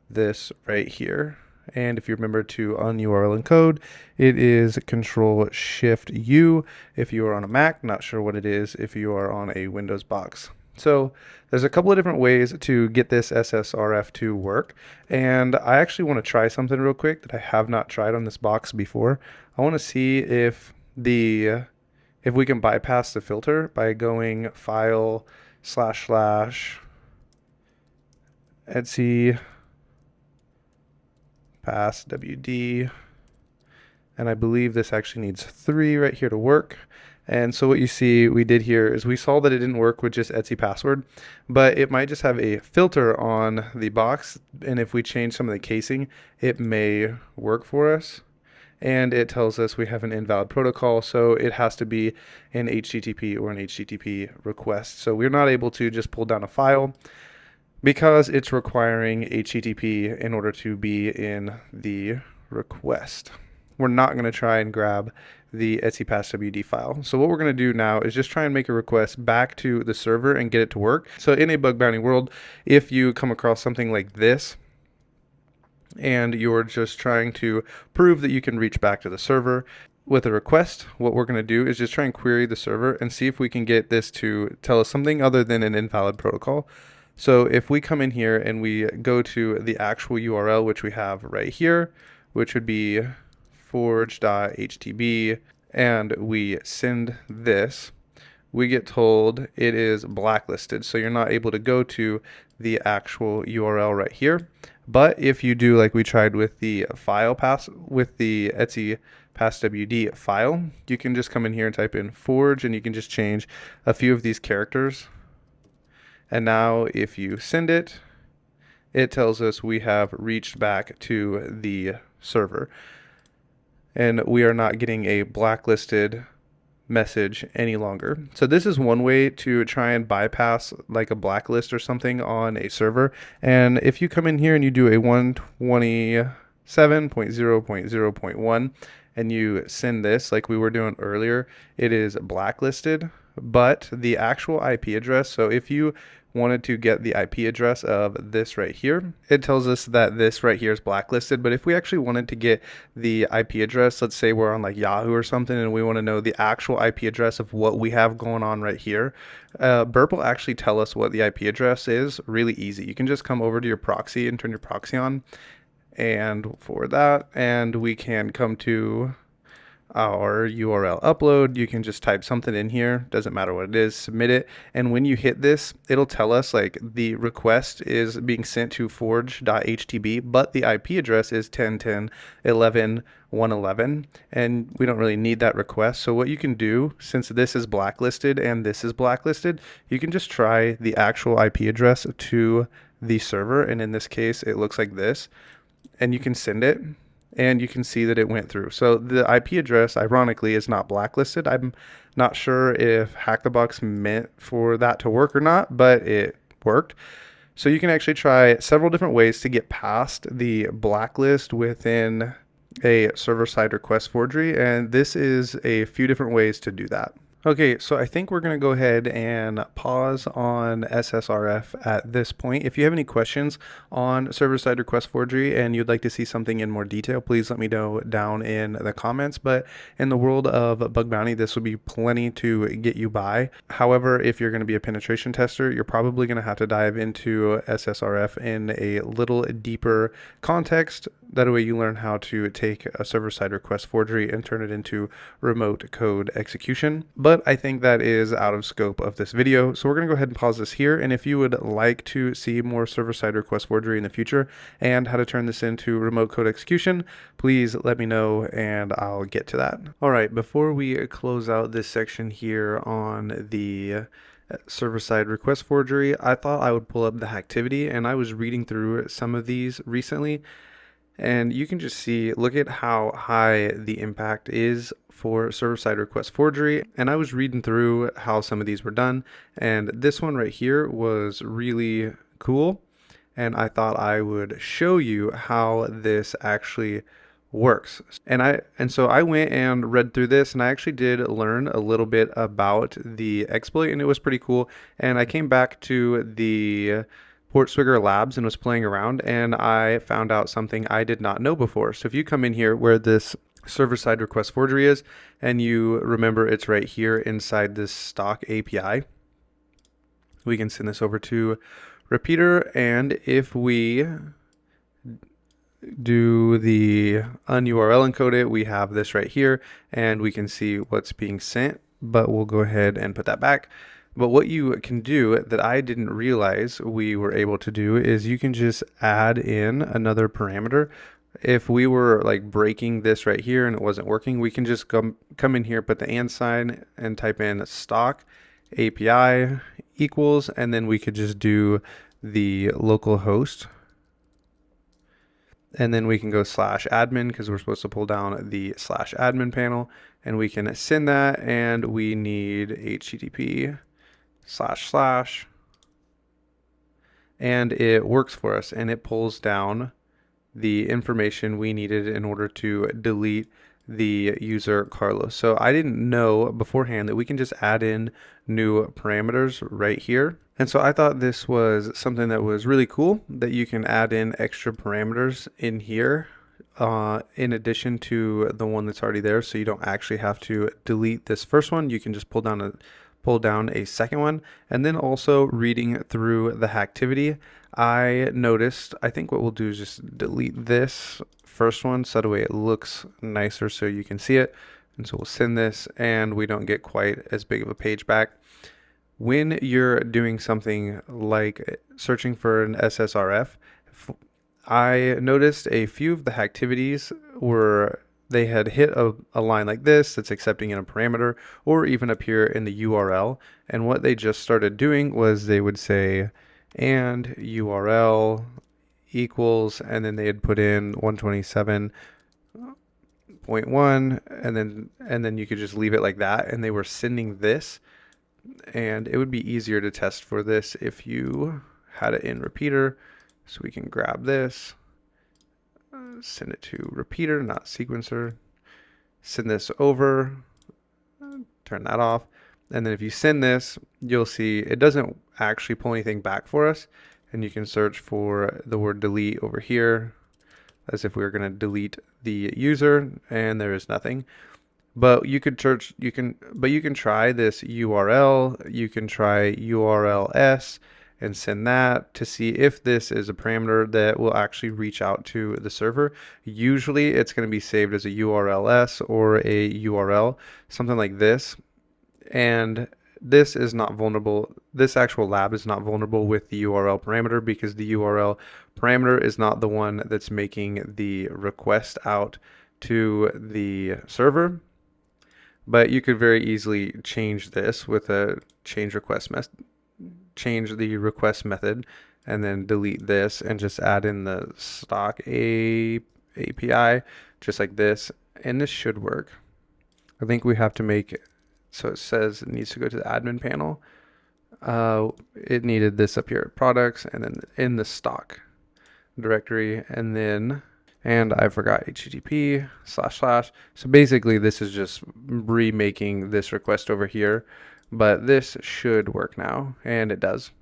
this right here. And if you remember to URL encode, it is Control-Shift-U if you are on a Mac. Not sure what it is if you are on a Windows box. So there's a couple of different ways to get this SSRF to work. And I actually want to try something real quick that I have not tried on this box before. I want to see if we can bypass the filter by going file / etc passwd, and I believe this actually needs 3 right here to work. And so what you see we did here is we saw that it didn't work with just etc password, but it might just have a filter on the box, and if we change some of the casing, it may work for us. And it tells us we have an invalid protocol, so it has to be an HTTP or an HTTP request. So we're not able to just pull down a file because it's requiring HTTP in order to be in the request. We're not going to try and grab the etc passwd file. So what we're going to do now is just try and make a request back to the server and get it to work. So in a bug bounty world, if you come across something like this and you're just trying to prove that you can reach back to the server with a request, what we're going to do is just try and query the server and see if we can get this to tell us something other than an invalid protocol. So if we come in here and we go to the actual URL, which we have right here, which would be forge.htb, and we send this, we get told it is blacklisted. So you're not able to go to the actual URL right here. But if you do like we tried with the etc passwd file, you can just come in here and type in forge, and you can just change a few of these characters. And now if you send it, it tells us we have reached back to the server. And we are not getting a blacklisted message any longer. So this is one way to try and bypass like a blacklist or something on a server. And if you come in here and you do a 127.0.0.1 and you send this like we were doing earlier, it is blacklisted. But the actual IP address, so if you wanted to get the IP address of this right here, it tells us that this right here is blacklisted. But if we actually wanted to get the IP address, let's say we're on like Yahoo or something and we want to know the actual IP address of what we have going on right here, Burp will actually tell us what the IP address is really easy. You can just come over to your proxy and turn your proxy on and forward that, and we can come to our URL upload. You can just type something in here, doesn't matter what it is, submit it, and when you hit this, it'll tell us like the request is being sent to forge.htb, but the IP address is 10.10.11.111, and we don't really need that request. So what you can do, since this is blacklisted and this is blacklisted, you can just try the actual IP address to the server, and in this case it looks like this, and you can send it. and you can see that it went through. So the IP address, ironically, is not blacklisted. I'm not sure if Hack the Box meant for that to work or not, but it worked. So you can actually try several different ways to get past the blacklist within a server-side request forgery, and this is a few different ways to do that. Okay, so I think we're going to go ahead and pause on SSRF at this point. If you have any questions on server-side request forgery and you'd like to see something in more detail, please let me know down in the comments. But in the world of bug bounty, this would be plenty to get you by. However, if you're going to be a penetration tester, you're probably going to have to dive into SSRF in a little deeper context. That way you learn how to take a server-side request forgery and turn it into remote code execution. But I think that is out of scope of this video. So we're going to go ahead and pause this here. And if you would like to see more server-side request forgery in the future and how to turn this into remote code execution, please let me know and I'll get to that. All right, before we close out this section here on the server-side request forgery, I thought I would pull up the Hacktivity, and I was reading through some of these recently. And you can just see, look at how high the impact is for server-side request forgery. And I was reading through how some of these were done, and this one right here was really cool. And I thought I would show you how this actually works. And so I went and read through this, and I actually did learn a little bit about the exploit, and it was pretty cool. And I came back to the Portswigger Labs and was playing around, and I found out something I did not know before. So if you come in here where this server-side request forgery is, and you remember it's right here inside this stock API, we can send this over to Repeater, and if we do the unURL encode it, we have this right here, and we can see what's being sent, but we'll go ahead and put that back. But what you can do that I didn't realize we were able to do is you can just add in another parameter. If we were like breaking this right here and it wasn't working, we can just come in here, put the and sign, and type in stock API equals, and then we could just do the local host. And then we can go /admin because we're supposed to pull down the /admin panel, and we can send that, and we need HTTP // and it works for us, and it pulls down the information we needed in order to delete the user Carlos. So I didn't know beforehand that we can just add in new parameters right here. And so I thought this was something that was really cool, that you can add in extra parameters in here in addition to the one that's already there. So you don't actually have to delete this first one. You can just pull down a second one. And then also reading through the Hacktivity, I noticed, I think what we'll do is just delete this first one so that way it looks nicer so you can see it. And so we'll send this, and we don't get quite as big of a page back. When you're doing something like searching for an SSRF, I noticed a few of the Hacktivities were they had hit a line like this that's accepting in a parameter, or even up here in the URL. And what they just started doing was they would say and URL equals, and then they had put in 127.1, and then you could just leave it like that, and they were sending this. And it would be easier to test for this if you had it in Repeater. So we can grab this, send it to Repeater, not sequencer, send this over, turn that off. And then if you send this, you'll see it doesn't actually pull anything back for us. And you can search for the word delete over here as if we were going to delete the user, and there is nothing. But you could you can try this URL, you can try URLs and send that to see if this is a parameter that will actually reach out to the server. Usually it's going to be saved as a URLs or a URL, something like this. And this is not vulnerable. This actual lab is not vulnerable with the URL parameter because the URL parameter is not the one that's making the request out to the server. But you could very easily change this with a change the request method, and then delete this and just add in the stock API API, just like this, and this should work. I think we have to make it so it says it needs to go to the admin panel. It needed this up here, products, and then in the stock directory, and I forgot HTTP // So basically this is just remaking this request over here, but this should work now, and it does.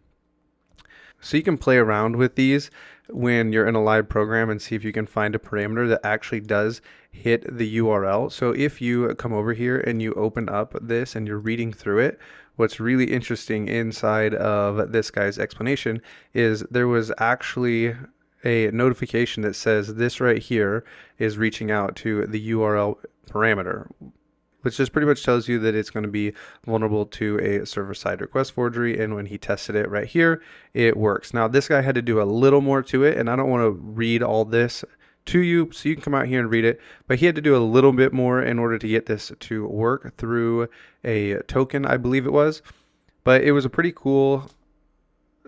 So you can play around with these when you're in a live program and see if you can find a parameter that actually does hit the URL. So if you come over here and you open up this and you're reading through it, what's really interesting inside of this guy's explanation is there was actually a notification that says this right here is reaching out to the URL parameter, which just pretty much tells you that it's going to be vulnerable to a server-side request forgery. And when he tested it right here, it works. Now, this guy had to do a little more to it, and I don't want to read all this to you, so you can come out here and read it, but he had to do a little bit more in order to get this to work through a token, I believe it was. But it was a pretty cool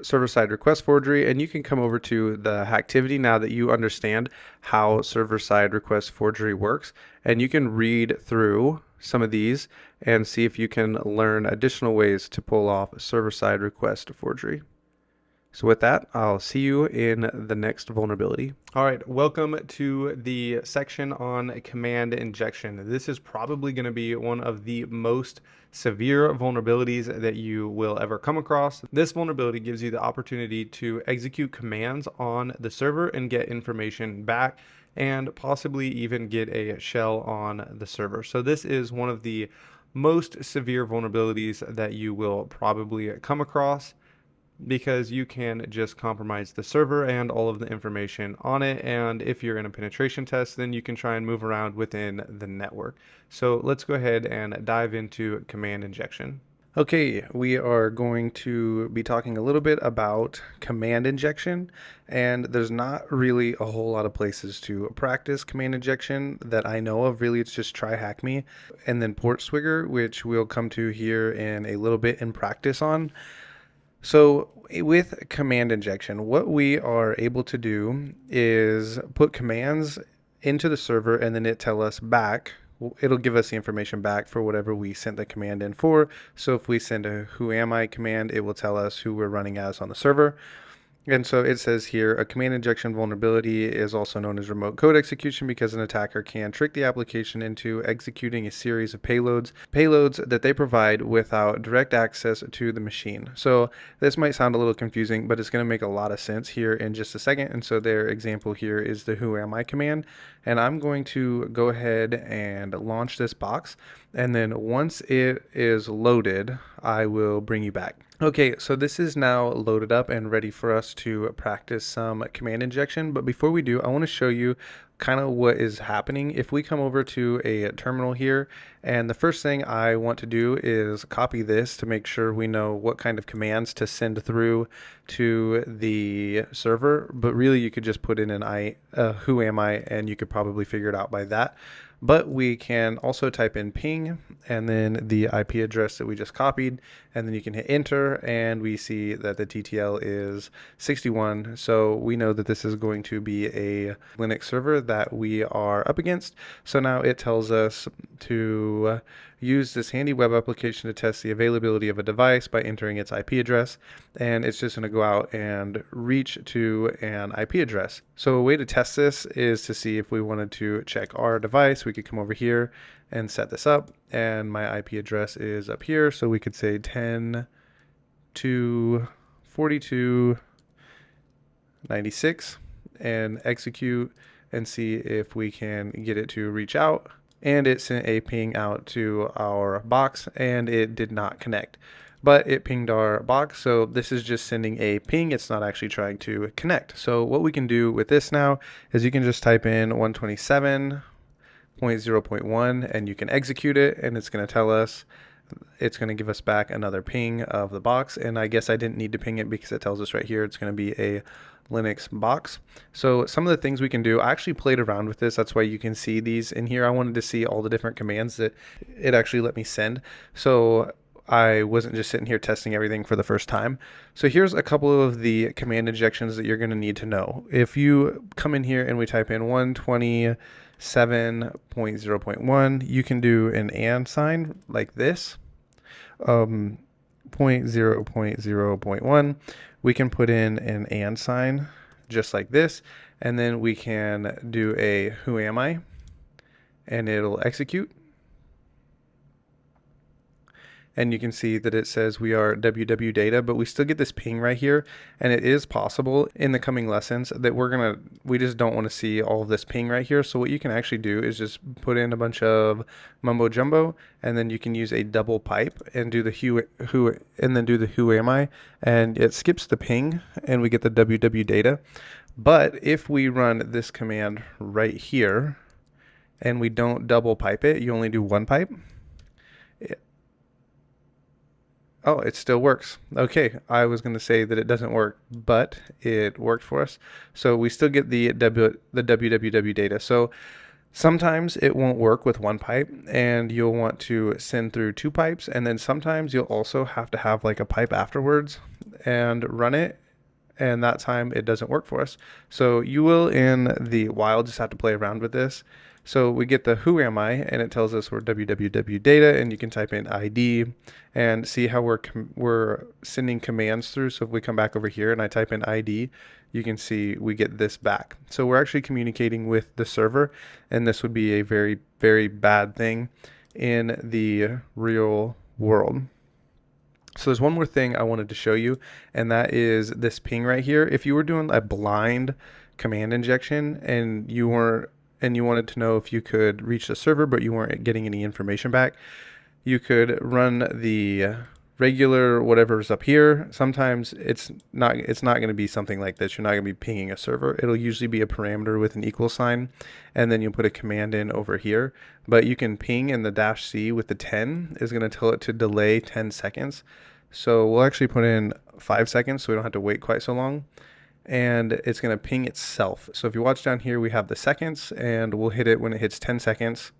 server-side request forgery, and you can come over to the Hacktivity now that you understand how server-side request forgery works, and you can read through some of these and see if you can learn additional ways to pull off server-side request forgery. So with that, I'll see you in the next vulnerability. All right, welcome to the section on command injection. This is probably going to be one of the most severe vulnerabilities that you will ever come across. This vulnerability gives you the opportunity to execute commands on the server and get information back, and possibly even get a shell on the server. So this is one of the most severe vulnerabilities that you will probably come across, because you can just compromise the server and all of the information on it. And if you're in a penetration test, then you can try and move around within the network. So let's go ahead and dive into command injection. Okay, we are going to be talking a little bit about command injection, and there's not really a whole lot of places to practice command injection that I know of. Really, it's just try hack me and then port swigger, which we'll come to here in a little bit in practice on. So with command injection, what we are able to do is put commands into the server, and then it tell us back. It'll give us the information back for whatever we sent the command in for. So if we send a who am I command, it will tell us who we're running as on the server. And so it says here, a command injection vulnerability is also known as remote code execution because an attacker can trick the application into executing a series of payloads that they provide without direct access to the machine. So this might sound a little confusing, but it's going to make a lot of sense here in just a second. And so their example here is the who am I command. And I'm going to go ahead and launch this box. And then once it is loaded, I will bring you back. Okay, so this is now loaded up and ready for us to practice some command injection. But before we do, I want to show you kind of what is happening. If we come over to a terminal here, and the first thing I want to do is copy this to make sure we know what kind of commands to send through to the server. But really, you could just put in an who am I, and you could probably figure it out by that. But we can also type in ping and then the IP address that we just copied, and then you can hit enter, and we see that the TTL is 61. So we know that this is going to be a Linux server that we are up against. So now it tells us to use this handy web application to test the availability of a device by entering its IP address, and it's just going to go out and reach to an IP address. So a way to test this is to see if we wanted to check our device. We could come over here and set this up, and my IP address is up here, so we could say 10.2.42.96 and execute and see if we can get it to reach out. And it sent a ping out to our box, and it did not connect, but it pinged our box. So this is just sending a ping. It's not actually trying to connect. So what we can do with this now is you can just type in 127.0.1 and you can execute it, and it's going to tell us, it's going to give us back another ping of the box. And I guess I didn't need to ping it because it tells us right here it's going to be a Linux box. So some of the things we can do, I actually played around with this. That's why you can see these in here. I wanted to see all the different commands that it actually let me send. So I wasn't just sitting here testing everything for the first time. So here's a couple of the command injections that you're going to need to know. If you come in here and we type in 127.0.1, you can do an and sign like this. 0.0.0.1, we can put in an and sign just like this, and then we can do a who am I, and it'll execute. And you can see that it says we are WW data, but we still get this ping right here. And it is possible in the coming lessons that we just don't want to see all of this ping right here. So what you can actually do is just put in a bunch of mumbo jumbo, and then you can use a double pipe and do the who am I, and it skips the ping and we get the WW data. But if we run this command right here and we don't double pipe it, you only do one pipe. Oh, it still works. Okay, I was going to say that it doesn't work, but it worked for us. So we still get the www data. So sometimes it won't work with one pipe, and you'll want to send through two pipes, and then sometimes you'll also have to have like a pipe afterwards and run it, and that time it doesn't work for us. So you will, in the wild, just have to play around with this. So we get the who am I, and it tells us we're www data, and you can type in ID and see how we're sending commands through. So if we come back over here and I type in ID, you can see we get this back. So we're actually communicating with the server, and this would be a very, very bad thing in the real world. So there's one more thing I wanted to show you, and that is this ping right here. If you were doing a blind command injection and you wanted to know if you could reach the server but you weren't getting any information back, you could run the regular whatever's up here. Sometimes it's not going to be something like this. You're not going to be pinging a server. It'll usually be a parameter with an equal sign, and then you'll put a command in over here. But you can ping, and the -C with the 10 is going to tell it to delay 10 seconds. So we'll actually put in 5 seconds so we don't have to wait quite so long. And it's going to ping itself. So if you watch down here, we have the seconds, and we'll hit it when it hits 10 seconds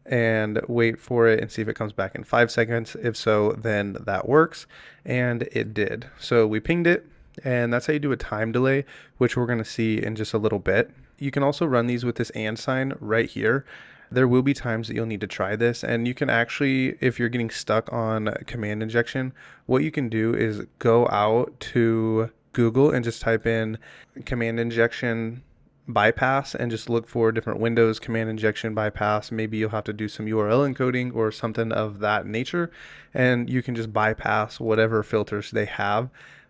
and wait for it and see if it comes back in 5 seconds. If so, then that works, and it did. So we pinged it, and that's how you do a time delay, which we're going to see in just a little bit. You can also run these with this and sign right here. There will be times that you'll need to try this, and you can actually, if you're getting stuck on command injection, what you can do is go out to Google and just type in command injection bypass and just look for different windows, command injection bypass. Maybe you'll have to do some URL encoding or something of that nature, and you can just bypass whatever filters they have.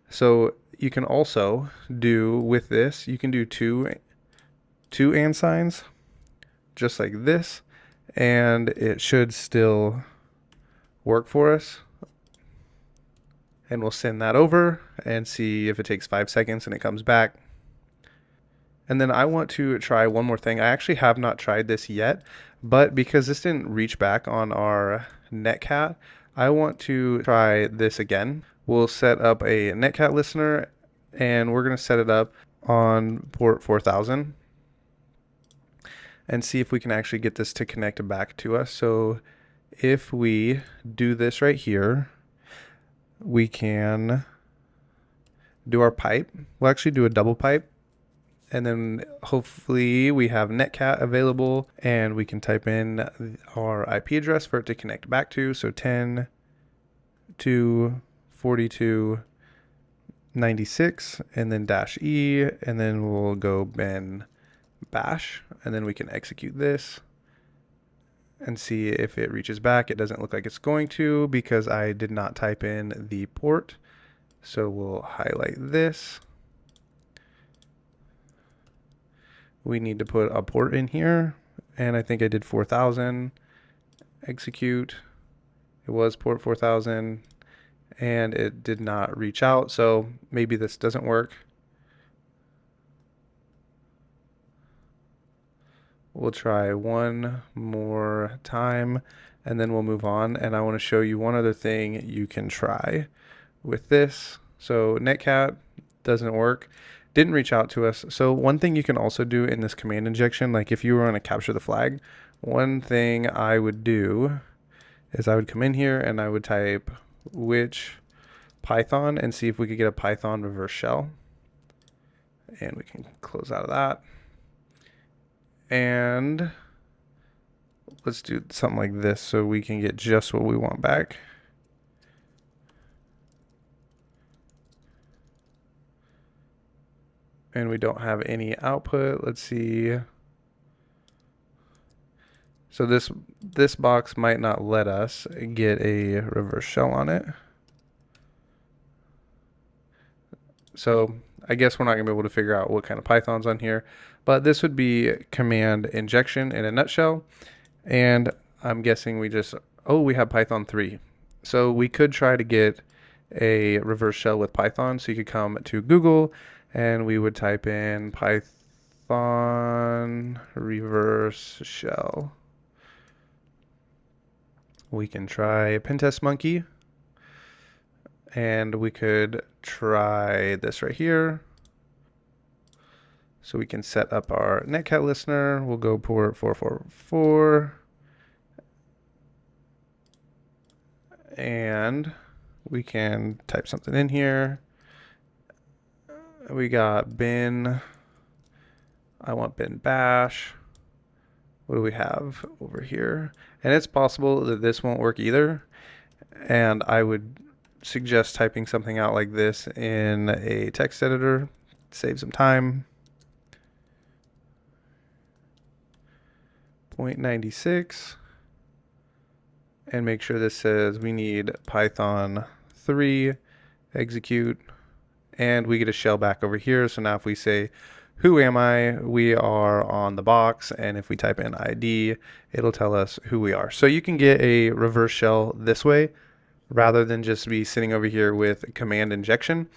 So you can also do with this, you can do two and signs just like this, and it should still work for us. And we'll send that over and see if it takes 5 seconds and it comes back. And then I want to try one more thing. I actually have not tried this yet, but because this didn't reach back on our netcat, I want to try this again. We'll set up a netcat listener, and we're going to set it up on port 4000 and see if we can actually get this to connect back to us. So if we do this right here, we can do our pipe. We'll actually do a double pipe, and then hopefully we have netcat available, and we can type in our IP address for it to connect back to. So 10.2.42.96, and then -E, and then we'll go bin bash, and then we can execute this and see if it reaches back. It doesn't look like it's going to because I did not type in the port. So we'll highlight this. We need to put a port in here, and I think I did 4000. Execute. It was port 4000, and it did not reach out, so maybe this doesn't work. We'll try one more time, and then we'll move on. And I want to show you one other thing you can try with this. So netcat doesn't work, didn't reach out to us. So one thing you can also do in this command injection, like if you were going to capture the flag, one thing I would do is I would come in here and I would type which Python and see if we could get a Python reverse shell. And we can close out of that. And let's do something like this so we can get just what we want back. And we don't have any output. Let's see. So this box might not let us get a reverse shell on it. So I guess we're not gonna be able to figure out what kind of Python's on here, but this would be command injection in a nutshell. And I'm guessing we have Python 3. So we could try to get a reverse shell with Python. So you could come to Google and we would type in Python reverse shell. We can try Pentest Monkey, and we could try this right here. So we can set up our netcat listener. We'll go port 444. And we can type something in here. We got bin. I want bin bash. What do we have over here? And it's possible that this won't work either. And I would suggest typing something out like this in a text editor. Save some time. 0.96. And make sure this says we need Python 3 execute, and we get a shell back over here. So now if we say who am I, we are on the box, and if we type in ID, it'll tell us who we are. So you can get a reverse shell this way rather than just be sitting over here with command injection.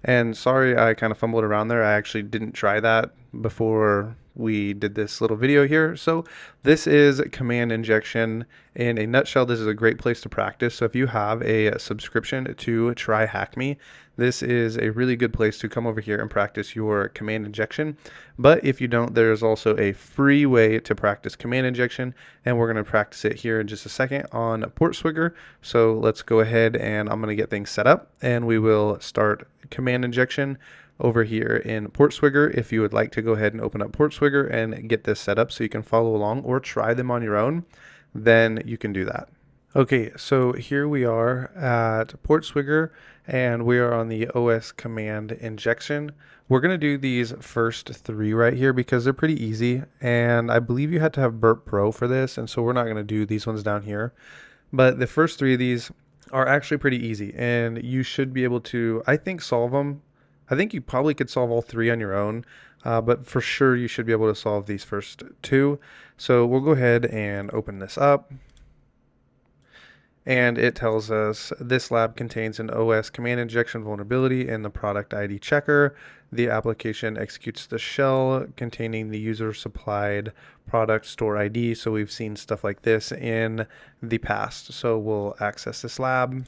And sorry, I kind of fumbled around there. I actually didn't try that before we did this little video here. So this is command injection in a nutshell. This is a great place to practice. So if you have a subscription to Try Hack Me, this is a really good place to come over here and practice your command injection. But if you don't, there's also a free way to practice command injection, and we're going to practice it here in just a second on PortSwigger. So let's go ahead, and I'm going to get things set up, and we will start command injection over here in PortSwigger. If you would like to go ahead and open up PortSwigger and get this set up so you can follow along or try them on your own, then you can do that. Okay, so here we are at PortSwigger, and we are on the OS command injection. We're going to do these first three right here because they're pretty easy, and I believe you had to have Burp Pro for this, and so we're not going to do these ones down here. But the first three of these are actually pretty easy, and you should be able to, I think, solve them. I think you probably could solve all three on your own, but for sure you should be able to solve these first two. So we'll go ahead and open this up. And it tells us this lab contains an OS command injection vulnerability in the product ID checker. The application executes the shell containing the user supplied product store ID. So we've seen stuff like this in the past. So we'll access this lab.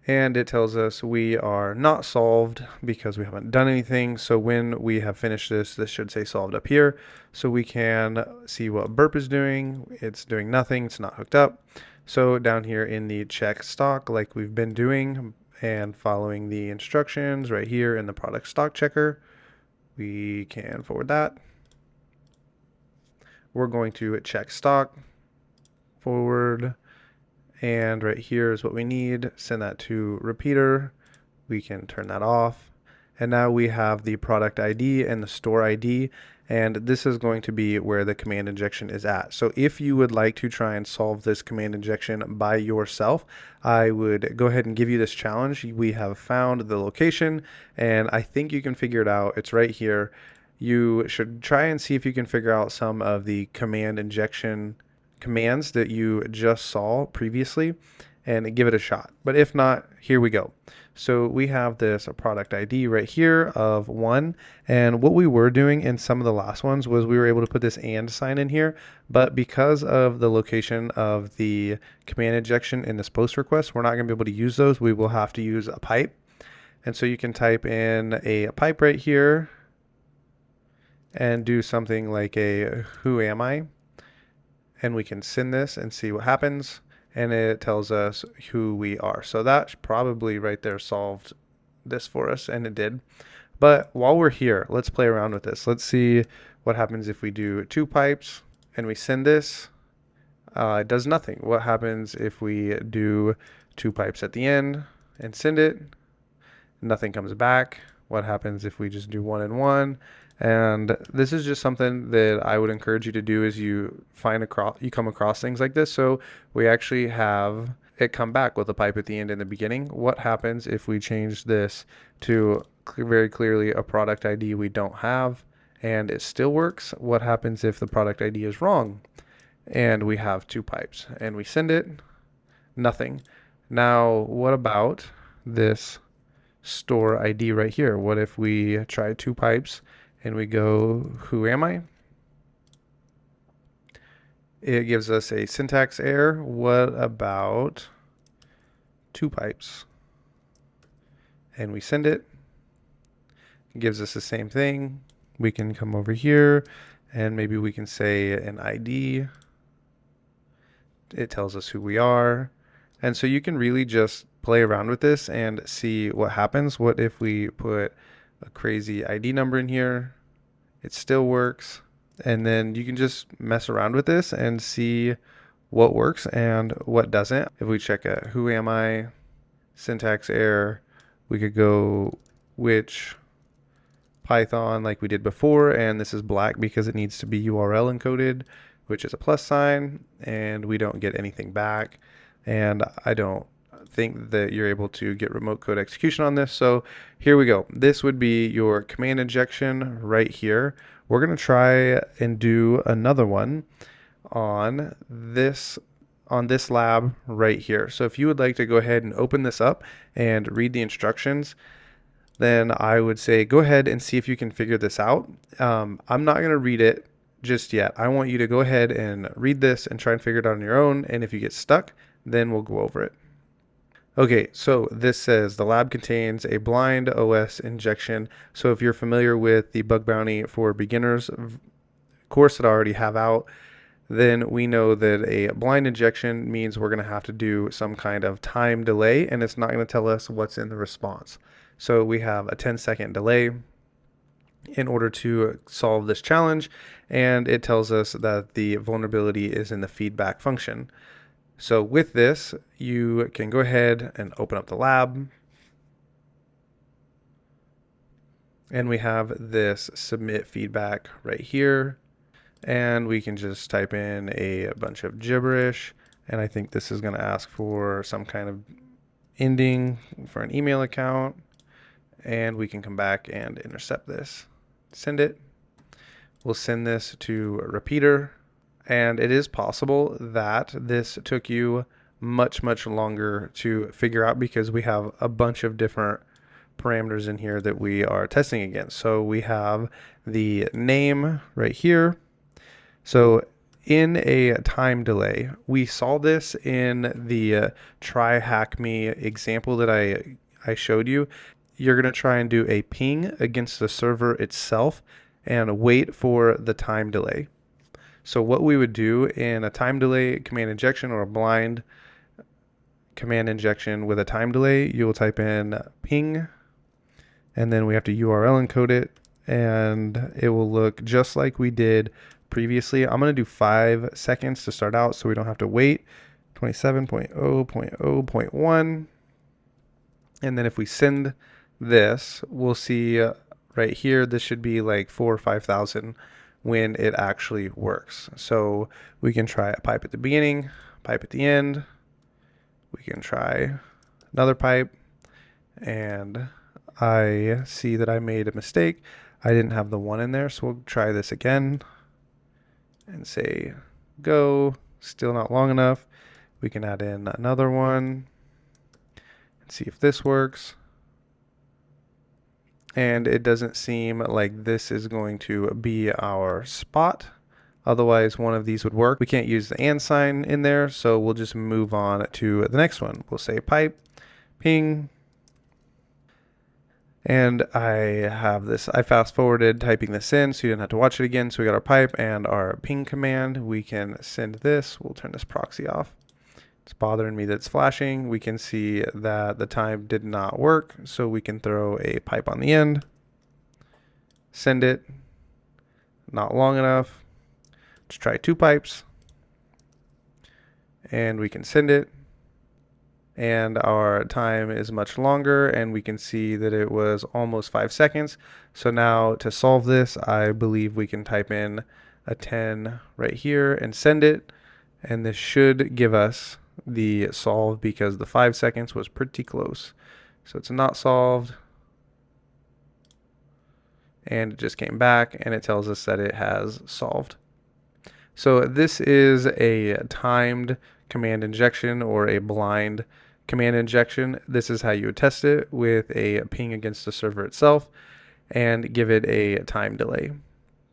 And it tells us we are not solved because we haven't done anything. So when we have finished this, this should say solved up here. So we can see what Burp is doing. It's doing nothing. It's not hooked up. So down here in the check stock, like we've been doing and following the instructions right here in the product stock checker, we can forward that. We're going to check stock, forward, and right here is what we need. Send that to repeater. We can turn that off. And now we have the product ID and the store ID. And this is going to be where the command injection is at. So if you would like to try and solve this command injection by yourself, I would go ahead and give you this challenge. We have found the location, and I think you can figure it out. It's right here. You should try and see if you can figure out some of the command injection commands that you just saw previously and give it a shot. But if not, here we go. So we have this product ID right here of 1, and what we were doing in some of the last ones was we were able to put this and sign in here, but because of the location of the command injection in this post request, we're not going to be able to use those. We will have to use a pipe. And so you can type in a pipe right here and do something like a who am I, and we can send this and see what happens. and it tells us who we are. So that probably right there solved this for us, and it did. But while we're here, let's play around with this. Let's see what happens if we do 2 pipes and we send this. It does nothing. What happens if we do 2 pipes at the end and send it? Nothing comes back. What happens if we just do 1 and 1? And this is just something that I would encourage you to do as you come across things like this. So we actually have it come back with a pipe at the end and the beginning. What happens if we change this to very clearly a product ID we don't have and it still works? What happens if the product ID is wrong and we have 2 pipes and we send it? Nothing. Now, what about this store ID right here? What if we try 2 pipes and we go, who am I? It gives us a syntax error. What about 2 pipes? And we send it. It gives us the same thing. We can come over here and maybe we can say an ID. It tells us who we are. And so you can really just play around with this and see what happens. What if we put a crazy ID number in here? It still works. And then you can just mess around with this and see what works and what doesn't. If we check a who am I, syntax error, we could go which Python like we did before, and this is black because it needs to be URL encoded, which is a plus sign, and we don't get anything back. And I don't think that you're able to get remote code execution on this. So here we go. This would be your command injection right here. We're going to try and do another one on this lab right here. So if you would like to go ahead and open this up and read the instructions, then I would say go ahead and see if you can figure this out. I'm not going to read it just yet. I want you to go ahead and read this and try and figure it out on your own. And if you get stuck, then we'll go over it. Okay, so this says the lab contains a blind OS injection. So if you're familiar with the bug bounty for beginners course that I already have out, then we know that a blind injection means we're going to have to do some kind of time delay, and it's not going to tell us what's in the response. So we have a 10-second delay in order to solve this challenge, and it tells us that the vulnerability is in the feedback function. So with this, you can go ahead and open up the lab. And we have this submit feedback right here. And we can just type in a bunch of gibberish. And I think this is going to ask for some kind of ending for an email account. And we can come back and intercept this. Send it. We'll send this to a repeater. And it is possible that this took you much longer to figure out because we have a bunch of different parameters in here that we are testing against. So we have the name right here. So in a time delay, we saw this in the try hack me example that I showed you. You're going to try and do a ping against the server itself and wait for the time delay. So what we would do in a time delay command injection or a blind command injection with a time delay, you will type in ping, and then we have to URL encode it, and it will look just like we did previously. I'm going to do 5 seconds to start out so we don't have to wait. 27.0.0.1. And then if we send this, we'll see right here, this should be like 4,000 or 5,000 when it actually works. So we can try a pipe at the beginning, pipe at the end. We can try another pipe, and I see that I made a mistake. I didn't have the 1 in there, so we'll try this again and say go. Still not long enough. We can add in another one and see if this works. And it doesn't seem like this is going to be our spot. Otherwise, one of these would work. We can't use the and sign in there, so we'll just move on to the next one. We'll say pipe, ping. And I have this, I fast forwarded typing this in so you didn't have to watch it again. So we got our pipe and our ping command. We can send this. We'll turn this proxy off. It's bothering me that it's flashing. We can see that the time did not work, so we can throw a pipe on the end, send it, not long enough. Let's try 2 pipes, and we can send it, and our time is much longer, and we can see that it was almost 5 seconds. So now to solve this, I believe we can type in a 10 right here and send it, and this should give us the solve because the 5 seconds was pretty close. So it's not solved, and it just came back and it tells us that it has solved. So this is a timed command injection or a blind command injection. This is how you would test it with a ping against the server itself and give it a time delay.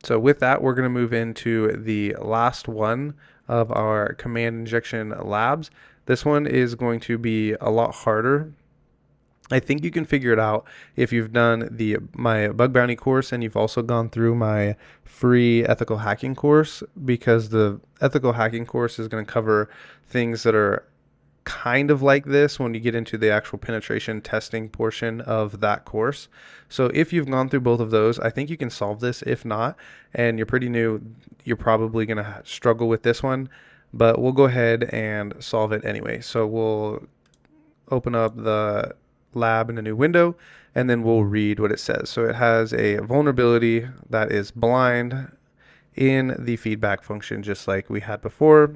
So with that, we're going to move into the last one of our command injection labs. This one is going to be a lot harder. I think you can figure it out if you've done my bug bounty course and you've also gone through my free ethical hacking course, because the ethical hacking course is going to cover things that are kind of like this when you get into the actual penetration testing portion of that course. So if you've gone through both of those, I think you can solve this. If not, and you're pretty new, you're probably going to struggle with this one, but we'll go ahead and solve it anyway. So we'll open up the lab in a new window, and then we'll read what it says. So it has a vulnerability that is blind in the feedback function, just like we had before.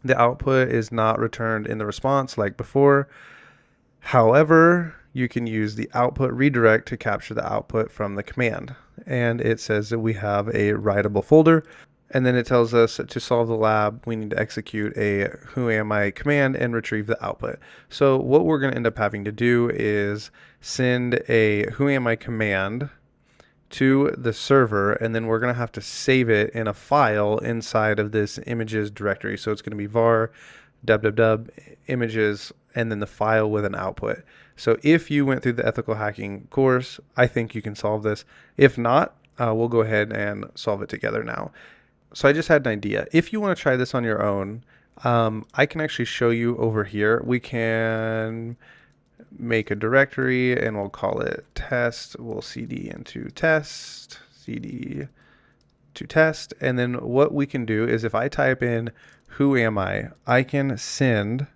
The output is not returned in the response like before. However, you can use the output redirect to capture the output from the command. And it says that we have a writable folder. And then it tells us to solve the lab, we need to execute a whoami command and retrieve the output. So what we're going to end up having to do is send a whoami command to the server, and then we're going to have to save it in a file inside of this images directory. So it's going to be var www images and then the file with an output. So if you went through the ethical hacking course, I think you can solve this. If not, we'll go ahead and solve it together now. So I just had an idea. If you want to try this on your own, I can actually show you over here. We can make a directory and we'll call it test. We'll cd into test, cd to test. And then what we can do is if I type in who am I can send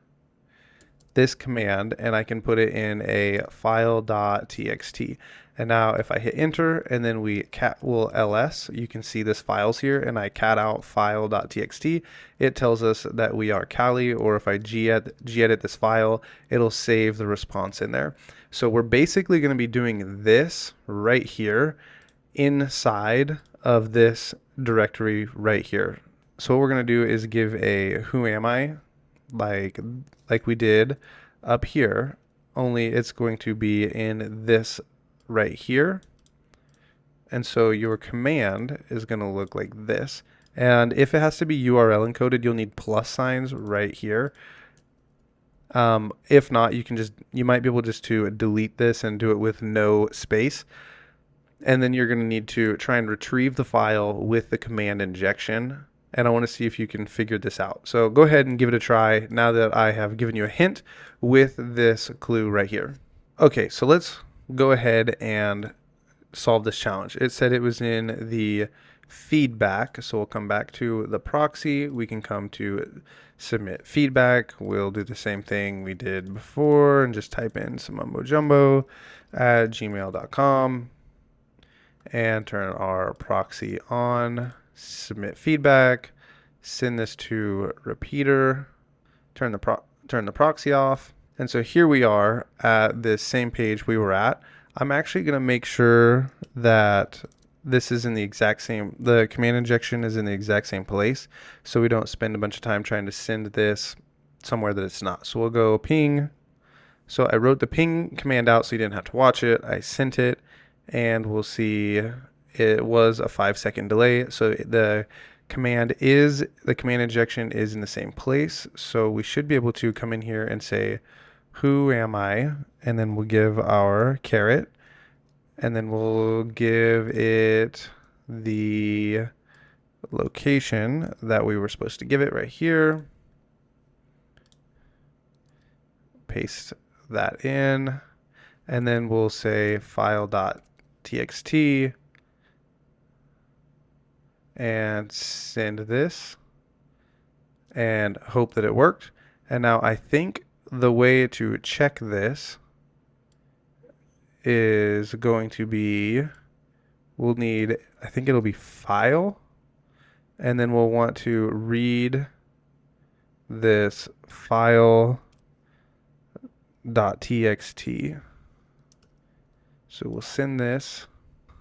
this command and I can put it in a file.txt. And now if I hit enter and then we'll ls, you can see this files here, and I cat out file.txt, it tells us that we are Kali, or if I gedit this file, it'll save the response in there. So we're basically going to be doing this right here inside of this directory right here. So what we're going to do is give a who am I like we did up here, only it's going to be in this right here. And so your command is going to look like this. And if it has to be URL encoded, you'll need plus signs right here. If not, you might be able just to delete this and do it with no space. And then you're going to need to try and retrieve the file with the command injection. And I want to see if you can figure this out. So go ahead and give it a try now that I have given you a hint with this clue right here. Okay, so let's go ahead and solve this challenge. It said it was in the feedback, so we'll come back to the proxy. We can come to submit feedback. We'll do the same thing we did before and just type in some mumbo jumbo at gmail.com and turn our proxy on, submit feedback, send this to repeater, turn the proxy off. And so here we are at this same page we were at. I'm actually going to make sure that this is in the exact same, the command injection is in the exact same place, so we don't spend a bunch of time trying to send this somewhere that it's not. So we'll go ping. So I wrote the ping command out so you didn't have to watch it. I sent it, and we'll see it was a 5-second delay. So the command injection is in the same place. So we should be able to come in here and say, who am I? And then we'll give our caret, and then we'll give it the location that we were supposed to give it right here. paste that in, and then we'll say file.txt and send this and hope that it worked. And now I think the way to check this is going to be, we'll need, I think it'll be file, and then we'll want to read this file.txt. So we'll send this.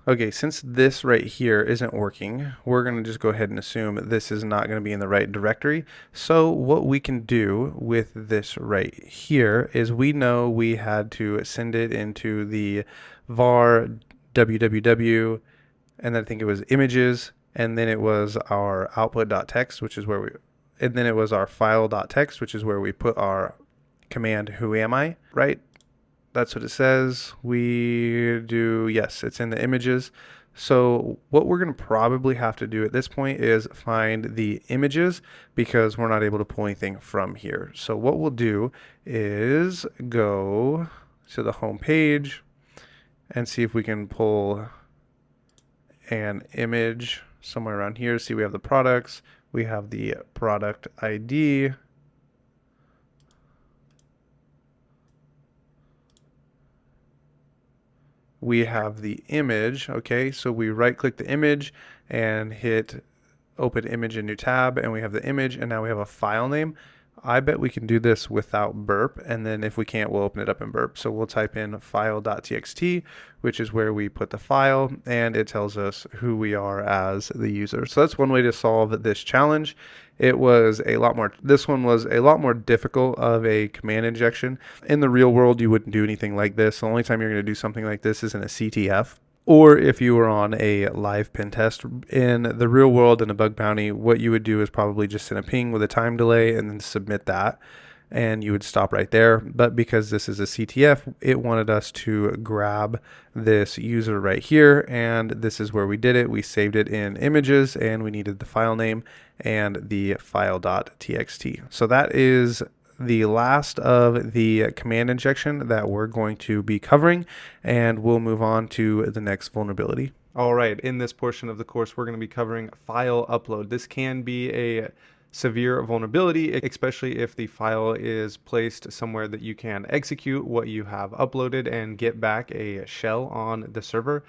Okay, since this right here isn't working, we're going to just go ahead and assume this is not going to be in the right directory. So what we can do with this right here is we know we had to send it into the var www, and then I think it was images, and then it was our output.txt, which is where we, and then it was our file.txt, which is where we put our command who am I, right? That's what it says. We do, yes, it's in the images. So what we're going to probably have to do at this point is find the images, because we're not able to pull anything from here. So what we'll do is go to the home page and see if we can pull an image somewhere around here. See, we have the products, we have the product ID, we have the image. Okay, so we right click the image and hit open image in new tab, and we have the image, and now we have a file name. I bet we can do this without burp, and then if we can't, we'll open it up in burp. So we'll type in file.txt, which is where we put the file, and it tells us who we are as the user. So that's one way to solve this challenge. It was a lot more, this one was a lot more difficult of a command injection. In the real world, you wouldn't do anything like this. The only time you're going to do something like this is in a CTF. Or if you were on a live pen test. In the real world, in a bug bounty, what you would do is probably just send a ping with a time delay and then submit that, and you would stop right there. But because this is a CTF, it wanted us to grab this user right here, and this is where we did it. We saved it in images, and we needed the file name and the file.txt. So that is the last of the command injection that we're going to be covering, and we'll move on to the next vulnerability. All right, in this portion of the course, we're going to be covering file upload. This can be a severe vulnerability, especially if the file is placed somewhere that you can execute what you have uploaded and get back a shell on the server.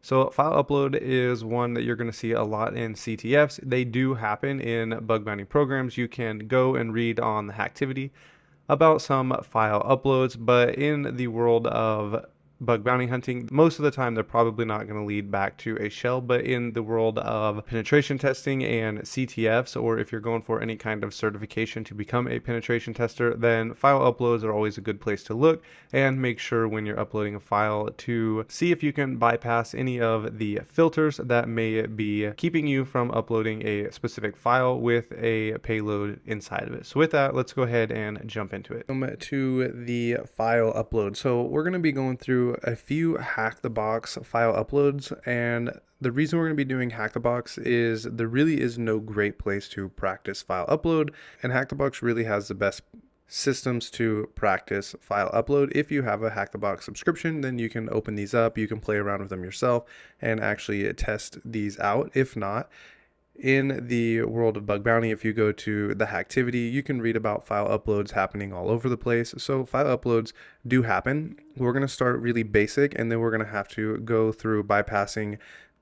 So file upload is one that you're going to see a lot in CTFs. They do happen in bug bounty programs. You can go and read on the Hacktivity about some file uploads, but in the world of bug bounty hunting, most of the time they're probably not going to lead back to a shell. But in the world of penetration testing and CTFs, or if you're going for any kind of certification to become a penetration tester, then file uploads are always a good place to look, and make sure when you're uploading a file to see if you can bypass any of the filters that may be keeping you from uploading a specific file with a payload inside of it. So with that, let's go ahead and jump into it. To the file upload. So we're going to be going through a few hack the box file uploads, and the reason we're going to be doing hack the box is there really is no great place to practice file upload, and hack the box really has the best systems to practice file upload. If you have a hack the box subscription, then you can open these up, you can play around with them yourself and actually test these out. If not, in the world of bug bounty, if you go to the Hacktivity, you can read about file uploads happening all over the place. So file uploads do happen. We're going to start really basic, and then we're going to have to go through bypassing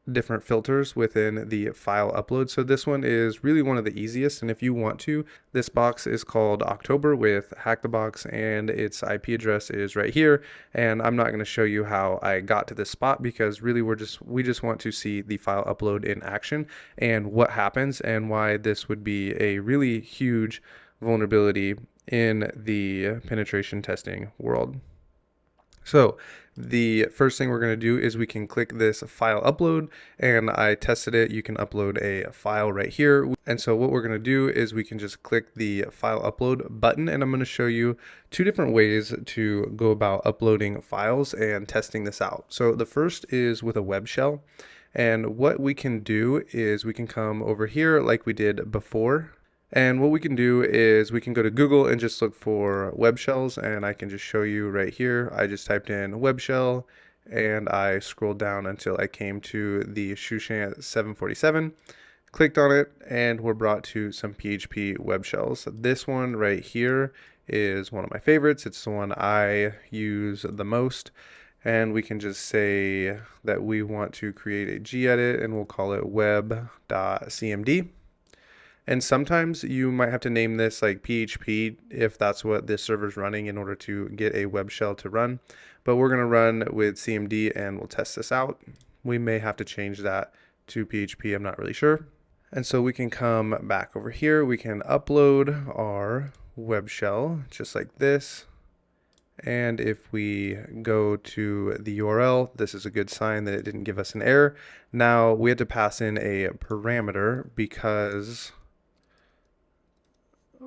different filters within the file upload. So this one is really one of the easiest, and if you want to, this box is called October with Hack the Box, and its IP address is right here. And I'm not going to show you how I got to this spot, because really we just want to see the file upload in action and what happens, and why this would be a really huge vulnerability in the penetration testing world. So the first thing we're going to do is we can click this file upload, and I tested it. You can upload a file right here. And so what we're going to do is we can just click the file upload button, and I'm going to show you two different ways to go about uploading files and testing this out. So the first is with a web shell. And what we can do is we can come over here like we did before, And what we can do is we can go to Google and just look for web shells, and I can just show you right here. I just typed in web shell and I scrolled down until I came to the Shushan 747, clicked on it, and we're brought to some PHP web shells. This one right here is one of my favorites. It's the one I use the most. And we can just say that we want to create a gedit and we'll call it web.cmd. And sometimes you might have to name this like PHP if that's what this server's running in order to get a web shell to run. But we're going to run with CMD and we'll test this out. We may have to change that to PHP, I'm not really sure. And so we can come back over here. We can upload our web shell just like this. And if we go to the URL, this is a good sign that it didn't give us an error. Now we had to pass in a parameter because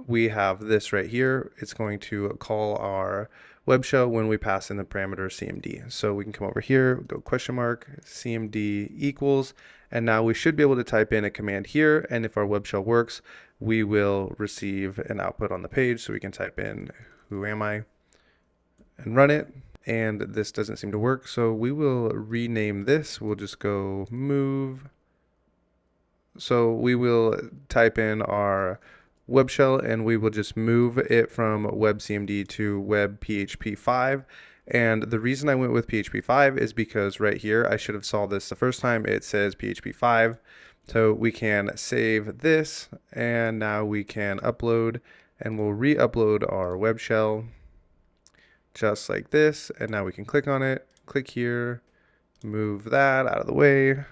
we have this right here. It's going to call our web shell when we pass in the parameter CMD. So we can come over here, go question mark, CMD equals, and now we should be able to type in a command here. And if our web shell works, we will receive an output on the page. So we can type in who am I and run it. And this doesn't seem to work. So we will rename this. We'll just go move. So we will type in our web shell and we will just move it from WebCMD to WebPHP5. And the reason I went with PHP5 is because right here, I should have saw this the first time, it says PHP5. So we can save this and now we can upload and we'll re-upload our web shell just like this. And now we can click on it, click here, move that out of the way.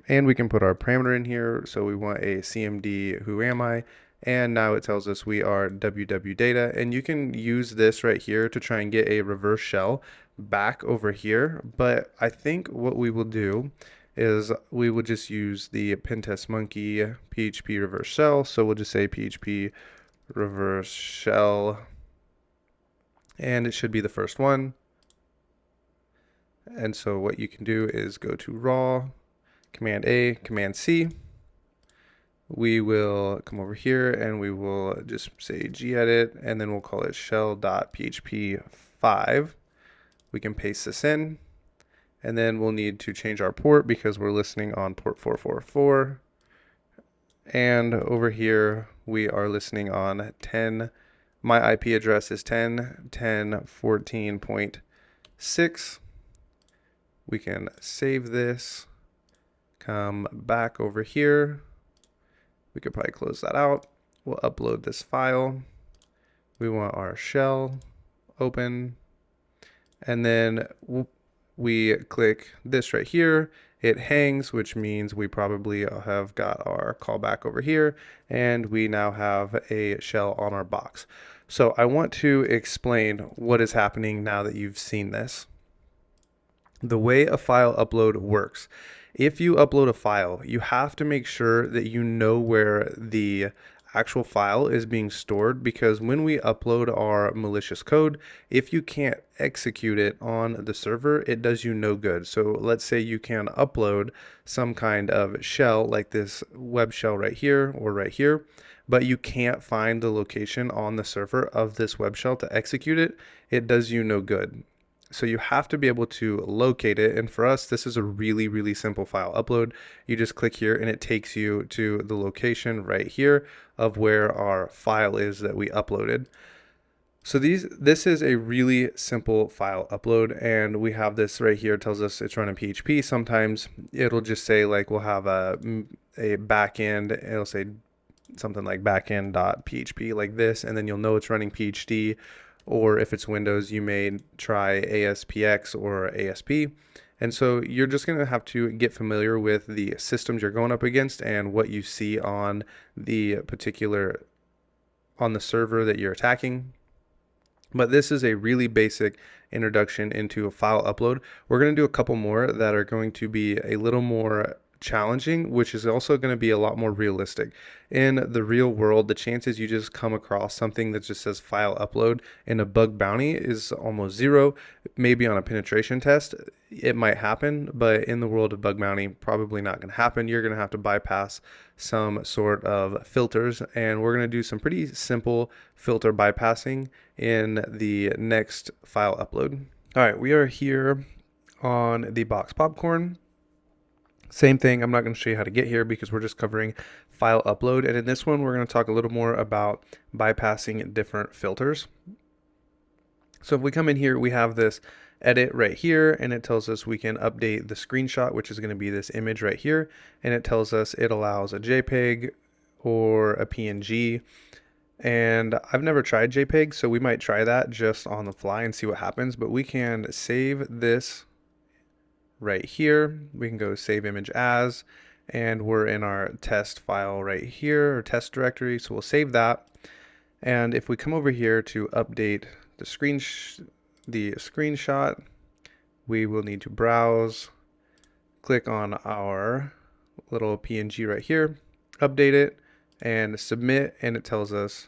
And we can put our parameter in here. So we want a CMD who am I? And now it tells us we are WW data. And you can use this right here to try and get a reverse shell back over here. But I think what we will do is we will just use the Pentest Monkey PHP reverse shell. So we'll just say PHP reverse shell. And it should be the first one. And so what you can do is go to raw, Command A, Command C. We will come over here and we will just say gedit and then we'll call it shell.php5. We can paste this in and then we'll need to change our port because we're listening on port 444. And over here we are listening on 10. My IP address is 10.10.14.6. We can save this, come back over here. We could probably close that out. We'll upload this file. We want our shell open. And then we click this right here. It hangs, which means we probably have got our callback over here. And we now have a shell on our box. So I want to explain what is happening now that you've seen this. The way a file upload works. If you upload a file, you have to make sure that you know where the actual file is being stored, because when we upload our malicious code, if you can't execute it on the server, it does you no good. So let's say you can upload some kind of shell like this web shell right here or right here, but you can't find the location on the server of this web shell to execute it, it does you no good. So you have to be able to locate it. And for us, this is a really, really simple file upload. You just click here and it takes you to the location right here of where our file is that we uploaded. So this is a really simple file upload, and we have this right here. It tells us it's running PHP. Sometimes it'll just say like we'll have a backend. It'll say something like backend.php like this, and then you'll know it's running PhD. Or if it's Windows, you may try ASPX or ASP. And so you're just going to have to get familiar with the systems you're going up against and what you see on the server that you're attacking. But this is a really basic introduction into a file upload. We're going to do a couple more that are going to be a little more challenging, which is also going to be a lot more realistic. In the real world, the chances you just come across something that just says file upload in a bug bounty is almost zero. Maybe on a penetration test, it might happen, but in the world of bug bounty, probably not going to happen. You're going to have to bypass some sort of filters, and we're going to do some pretty simple filter bypassing in the next file upload. All right, we are here on the box popcorn. Same thing, I'm not going to show you how to get here because we're just covering file upload. And in this one, we're going to talk a little more about bypassing different filters. So if we come in here, we have this edit right here, and it tells us we can update the screenshot, which is going to be this image right here. And it tells us it allows a JPEG or a PNG. And I've never tried JPEG, so we might try that just on the fly and see what happens. But we can save this right here. We can go save image as, and we're in our test file right here, or test directory. So we'll save that. And if we come over here to update the screenshot, we will need to browse, click on our little PNG right here, update it, and submit, and it tells us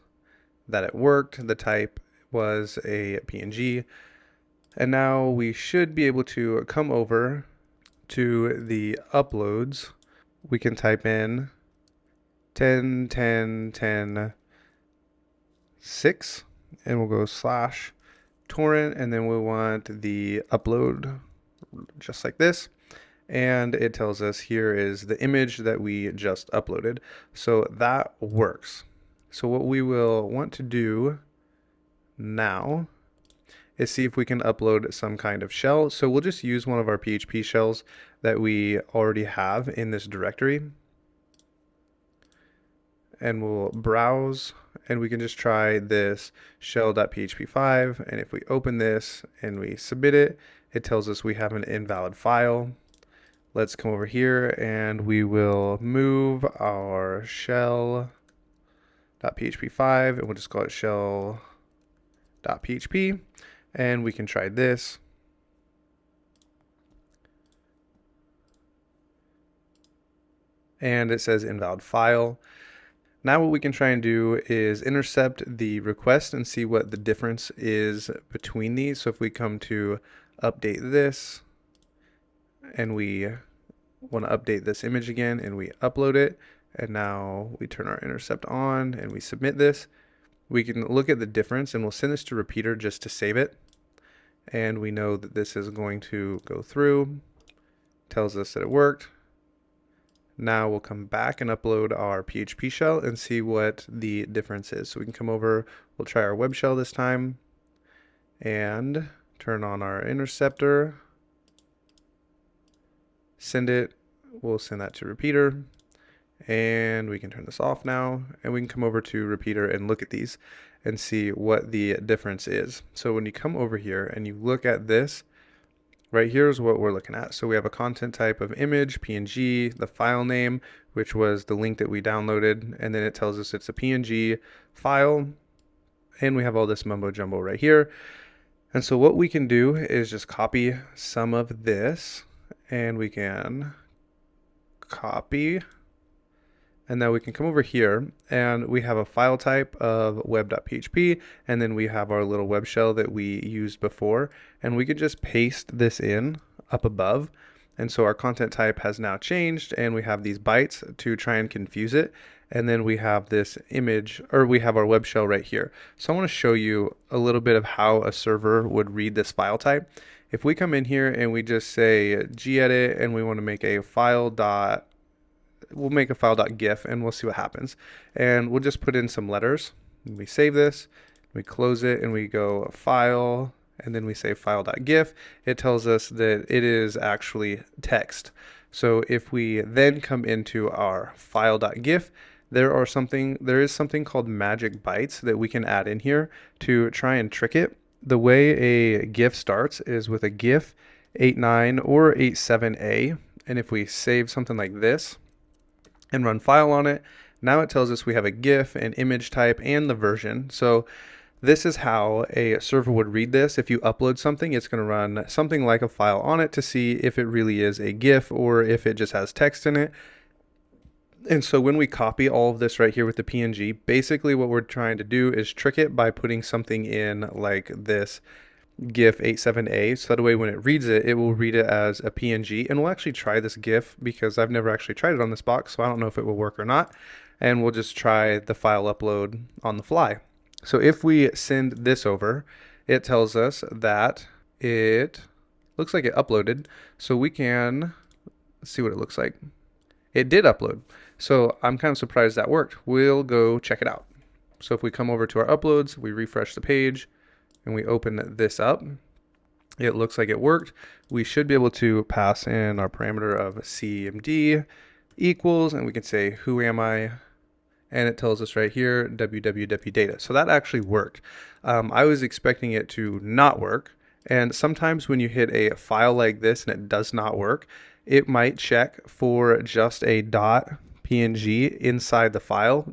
that it worked. The type was a PNG. And now we should be able to come over to the uploads. We can type in 10, 10, 10, 6, and we'll go /torrent, and then we want the upload just like this. And it tells us here is the image that we just uploaded. So that works. So what we will want to do now is see if we can upload some kind of shell. So we'll just use one of our PHP shells that we already have in this directory. And we'll browse, and we can just try this shell.php5. And if we open this and we submit it, it tells us we have an invalid file. Let's come over here and we will move our shell.php5, and we'll just call it shell.php. And we can try this. And it says invalid file. Now what we can try and do is intercept the request and see what the difference is between these. So if we come to update this, and we want to update this image again, and we upload it, and now we turn our intercept on and we submit this, we can look at the difference, and we'll send this to repeater just to save it. And we know that this is going to go through, tells us that it worked. Now we'll come back and upload our PHP shell and see what the difference is. So we can come over, we'll try our web shell this time, and turn on our interceptor, send it, we'll send that to repeater, and we can turn this off now, and we can come over to repeater and look at these and see what the difference is. So when you come over here and you look at this, right here is what we're looking at. So we have a content type of image, PNG, the file name, which was the link that we downloaded, and then it tells us it's a PNG file, and we have all this mumbo jumbo right here. And so what we can do is just copy some of this, and we can copy, and now we can come over here and we have a file type of web.php, and then we have our little web shell that we used before, and we could just paste this in up above. And so our content type has now changed, and we have these bytes to try and confuse it. And then we have this image, or we have our web shell right here. So I want to show you a little bit of how a server would read this file type. If we come in here and we just say gedit, and we want to make a we'll make a file.gif, and we'll see what happens. And we'll just put in some letters. And we save this, we close it, and we go file, and then we say file.gif. It tells us that it is actually text. So if we then come into our file.gif, there is something called magic bytes that we can add in here to try and trick it. The way a GIF starts is with a GIF 89 or 87A. And if we save something like this and run file on it, now it tells us we have a GIF, an image type, and the version. So This is how a server would read this. If you upload something, it's going to run something like a file on it to see if it really is a GIF or if it just has text in it. And so when we copy all of this right here with the PNG, basically what we're trying to do is trick it by putting something in like this GIF 87A, so that way when it reads it, it will read it as a PNG. And we'll actually try this GIF because I've never actually tried it on this box, so I don't know if it will work or not. And we'll just try the file upload on the fly. So if we send this over, it tells us that it looks like it uploaded. So we can see what it looks like. It did upload. So I'm kind of surprised that worked. We'll go check it out. So if we come over to our uploads, we refresh the page, and we open this up, it looks like it worked. We should be able to pass in our parameter of CMD equals, and we can say, who am I? And it tells us right here, www data. So that actually worked. I was expecting it to not work. And sometimes when you hit a file like this and it does not work, it might check for just a .png inside the file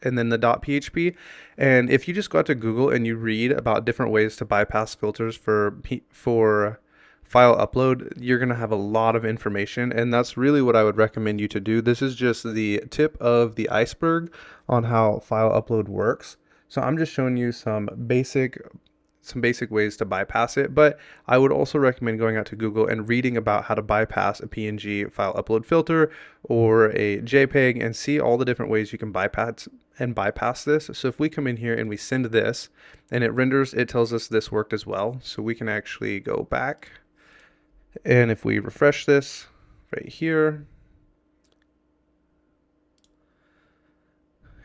and then the .php. And if you just go out to Google and you read about different ways to bypass filters for file upload, you're going to have a lot of information, and that's really what I would recommend you to do. This is just the tip of the iceberg on how file upload works. So I'm just showing you some basic ways to bypass it, but I would also recommend going out to Google and reading about how to bypass a PNG file upload filter or a JPEG and see all the different ways you can bypass this. So if we come in here and we send this and it renders, it tells us this worked as well. So we can actually go back, and if we refresh this right here,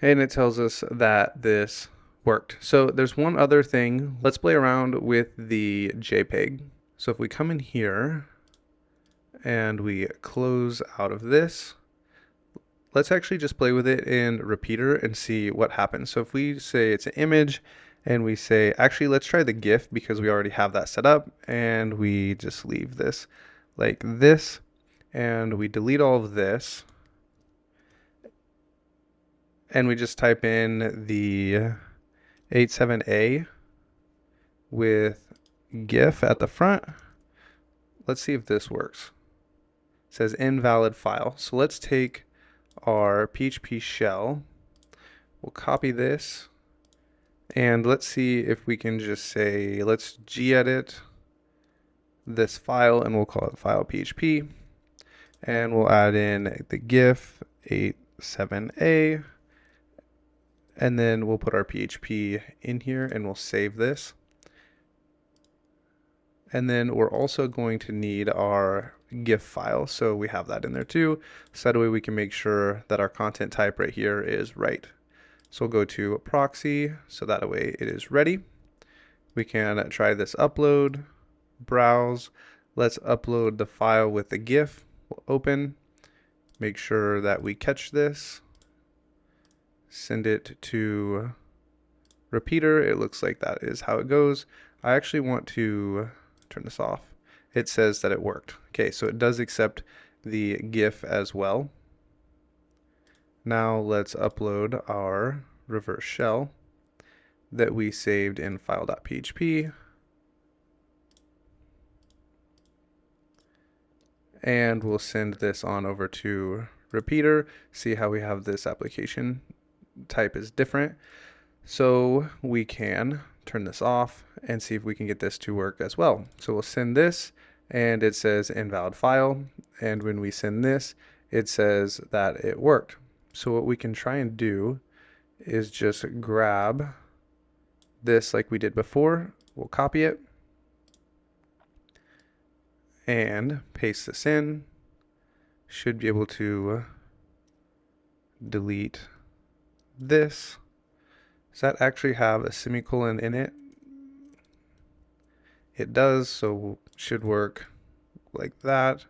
and it tells us that this worked. So there's one other thing. Let's play around with the JPEG. So if we come in here and we close out of this, let's actually just play with it in Repeater and see what happens. So if we say it's an image and we say, actually, let's try the GIF because we already have that set up, and we just leave this like this, and we delete all of this, and we just type in the 87A with GIF at the front. Let's see if this works. It says invalid file. So let's take our PHP shell. We'll copy this, and let's see if we can just say, let's gedit this file, and we'll call it file PHP, and we'll add in the GIF 87A, and then we'll put our PHP in here and we'll save this. And then we're also going to need our GIF file, so we have that in there too, so that way we can make sure that our content type right here is right. So we'll go to proxy, so that way it is ready. We can try this upload, browse. Let's upload the file with the GIF. We'll open, make sure that we catch this, send it to Repeater. It looks like that is how it goes. I actually want to turn this off. It says that it worked. Okay, so it does accept the GIF as well. Now let's upload our reverse shell that we saved in file.php. And we'll send this on over to Repeater, see how we have this application type is different. So we can turn this off and see if we can get this to work as well. So we'll send this, and it says invalid file. And when we send this, it says that it worked. So what we can try and do is just grab this like we did before. We'll copy it and paste this in. Should be able to delete this. Does that actually have a semicolon in it? It does, so should work like that.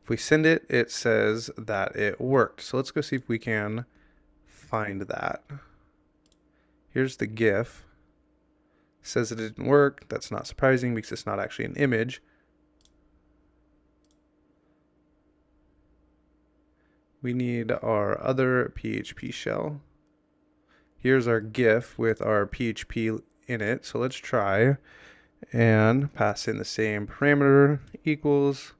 If we send it, it says that it worked. So let's go see if we can find that. Here's the GIF. It says it didn't work. That's not surprising because it's not actually an image. We need our other PHP shell. Here's our GIF with our PHP in it. So let's try and pass in the same parameter equals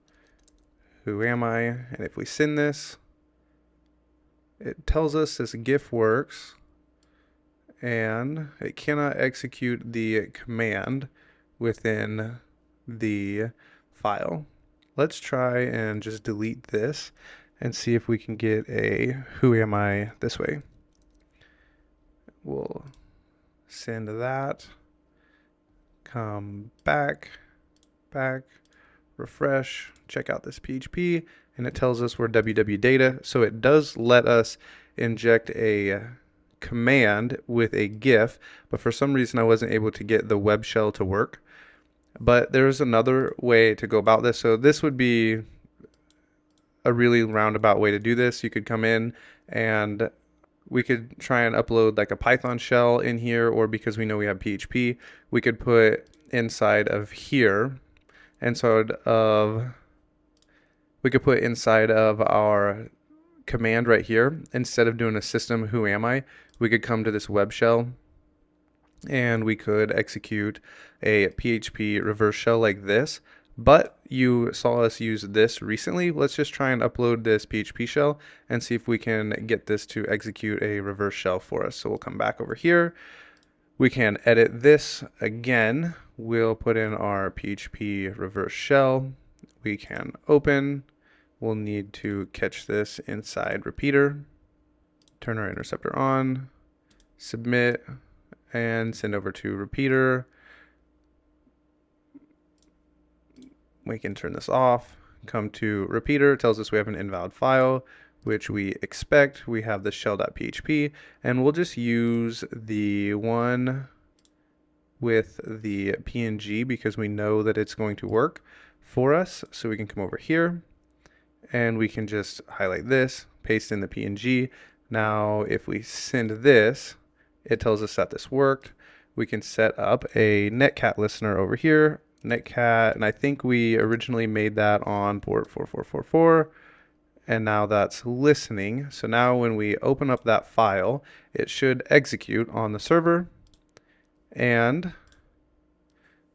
who am I, and if we send this, it tells us this GIF works and it cannot execute the command within the file. Let's try and just delete this and see if we can get a who am I this way. We'll send that, come back, refresh, check out this PHP, and it tells us we're www data. So it does let us inject a command with a GIF, but for some reason I wasn't able to get the web shell to work. But there's another way to go about this. So this would be a really roundabout way to do this. You could come in and we could try and upload like a Python shell in here, or because we know we have PHP, we could put inside of here, we could put inside of our command right here, instead of doing a system who am I, we could come to this web shell and we could execute a PHP reverse shell like this. But you saw us use this recently. Let's just try and upload this PHP shell and see if we can get this to execute a reverse shell for us. So we'll come back over here. We can edit this again. We'll put in our PHP reverse shell. We can open. We'll need to catch this inside repeater. Turn our interceptor on, submit, and send over to repeater. We can turn this off, come to repeater, it tells us we have an invalid file, which we expect. We have the shell.php, and we'll just use the one with the PNG because we know that it's going to work for us. So we can come over here and we can just highlight this, paste in the PNG. Now, if we send this, it tells us that this worked. We can set up a netcat listener over here, netcat, and I think we originally made that on port 4444, and now that's listening. So now when we open up that file, it should execute on the server, and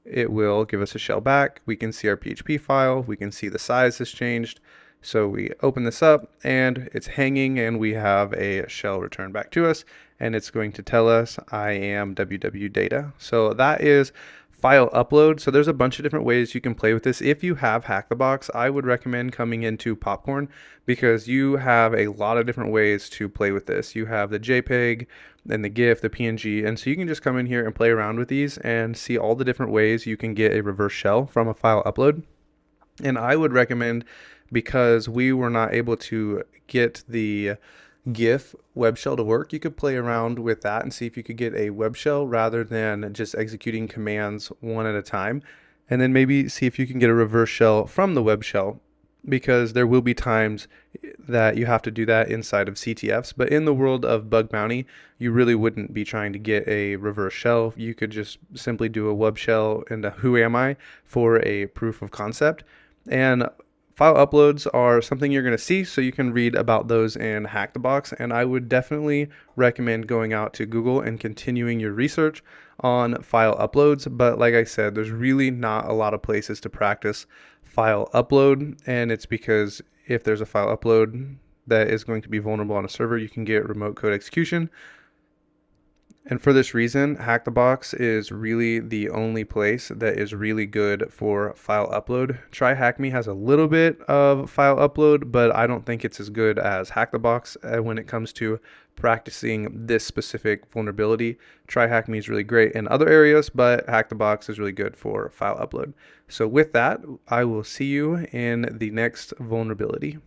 it will give us a shell back. We can see our PHP file, we can see the size has changed. So we open this up and it's hanging, and we have a shell return back to us, and it's going to tell us I am www data. So that is file upload. So there's a bunch of different ways you can play with this. If you have Hack the Box, I would recommend coming into Popcorn because you have a lot of different ways to play with this. You have the JPEG and the GIF, the PNG, and so you can just come in here and play around with these and see all the different ways you can get a reverse shell from a file upload. And I would recommend, because we were not able to get the GIF web shell to work, you could play around with that and see if you could get a web shell rather than just executing commands one at a time. And then maybe see if you can get a reverse shell from the web shell, because there will be times that you have to do that inside of CTFs. But in the world of bug bounty, you really wouldn't be trying to get a reverse shell. You could just simply do a web shell and a who am I for a proof of concept. And file uploads are something you're going to see, so you can read about those in Hack the Box, and I would definitely recommend going out to Google and continuing your research on file uploads. But like I said, there's really not a lot of places to practice file upload, and it's because if there's a file upload that is going to be vulnerable on a server, you can get remote code execution. And for this reason, Hack the Box is really the only place that is really good for file upload. TryHackMe has a little bit of file upload, but I don't think it's as good as Hack the Box when it comes to practicing this specific vulnerability. TryHackMe is really great in other areas, but Hack the Box is really good for file upload. So with that, I will see you in the next vulnerability.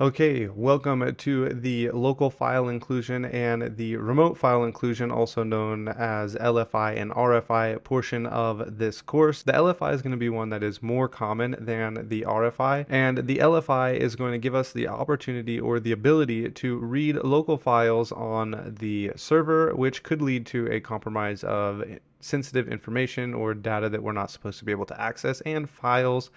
Okay, welcome to the local file inclusion and the remote file inclusion, also known as LFI and RFI portion of this course. The LFI is going to be one that is more common than the RFI, and the LFI is going to give us the opportunity or the ability to read local files on the server, which could lead to a compromise of sensitive information or data that we're not supposed to be able to access, and files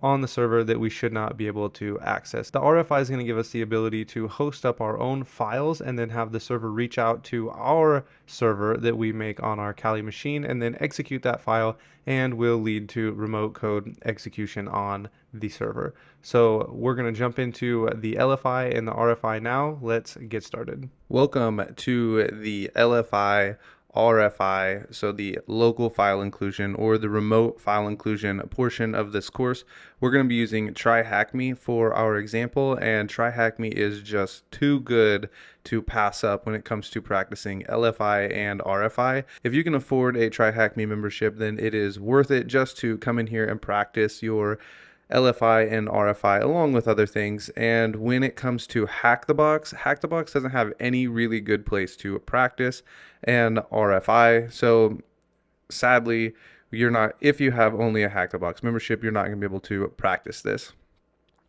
on the server that we should not be able to access. The RFI is going to give us the ability to host up our own files and then have the server reach out to our server that we make on our Kali machine and then execute that file, and will lead to remote code execution on the server. So we're going to jump into the LFI and the RFI now. Let's get started. Welcome to the LFI RFI, so the local file inclusion or the remote file inclusion portion of this course. We're going to be using TryHackMe for our example, and TryHackMe is just too good to pass up when it comes to practicing LFI and RFI. If you can afford a TryHackMe membership, then it is worth it just to come in here and practice your LFI and RFI along with other things. And when it comes to Hack the Box doesn't have any really good place to practice and RFI. So sadly, if you have only a Hack the Box membership, you're not going to be able to practice this.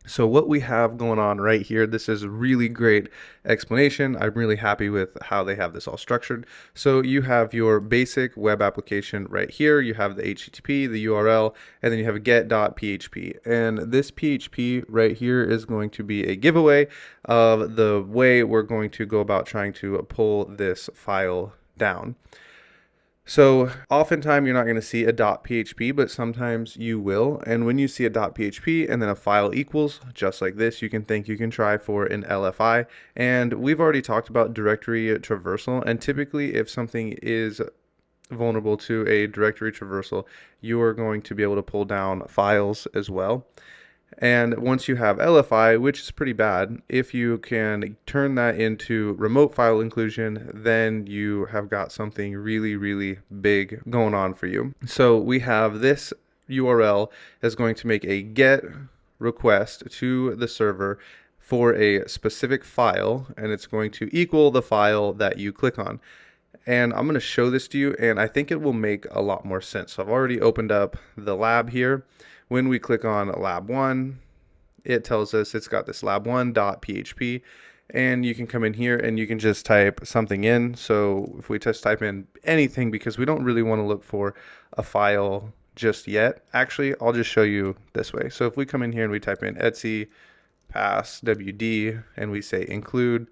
So what we have going on right here, this is a really great explanation. I'm really happy with how they have this all structured. So you have your basic web application right here. You have the HTTP, the URL, and then you have a get.php. And this PHP right here is going to be a giveaway of the way we're going to go about trying to pull this file down. So oftentimes you're not going to see a .php, but sometimes you will. And when you see a .php and then a file equals, just like this, you can think you can try for an LFI. And we've already talked about directory traversal. And typically if something is vulnerable to a directory traversal, you are going to be able to pull down files as well. And once you have LFI, which is pretty bad, if you can turn that into remote file inclusion, then you have got something really, really big going on for you. So we have this URL is going to make a GET request to the server for a specific file, and it's going to equal the file that you click on. And I'm going to show this to you, and I think it will make a lot more sense. So I've already opened up the lab here. When we click on lab 1, it tells us it's got this lab1.php, and you can come in here and you can just type something in. So if we just type in anything, because we don't really want to look for a file just yet. Actually, I'll just show you this way. So if we come in here and we type in etc pass wd and we say include,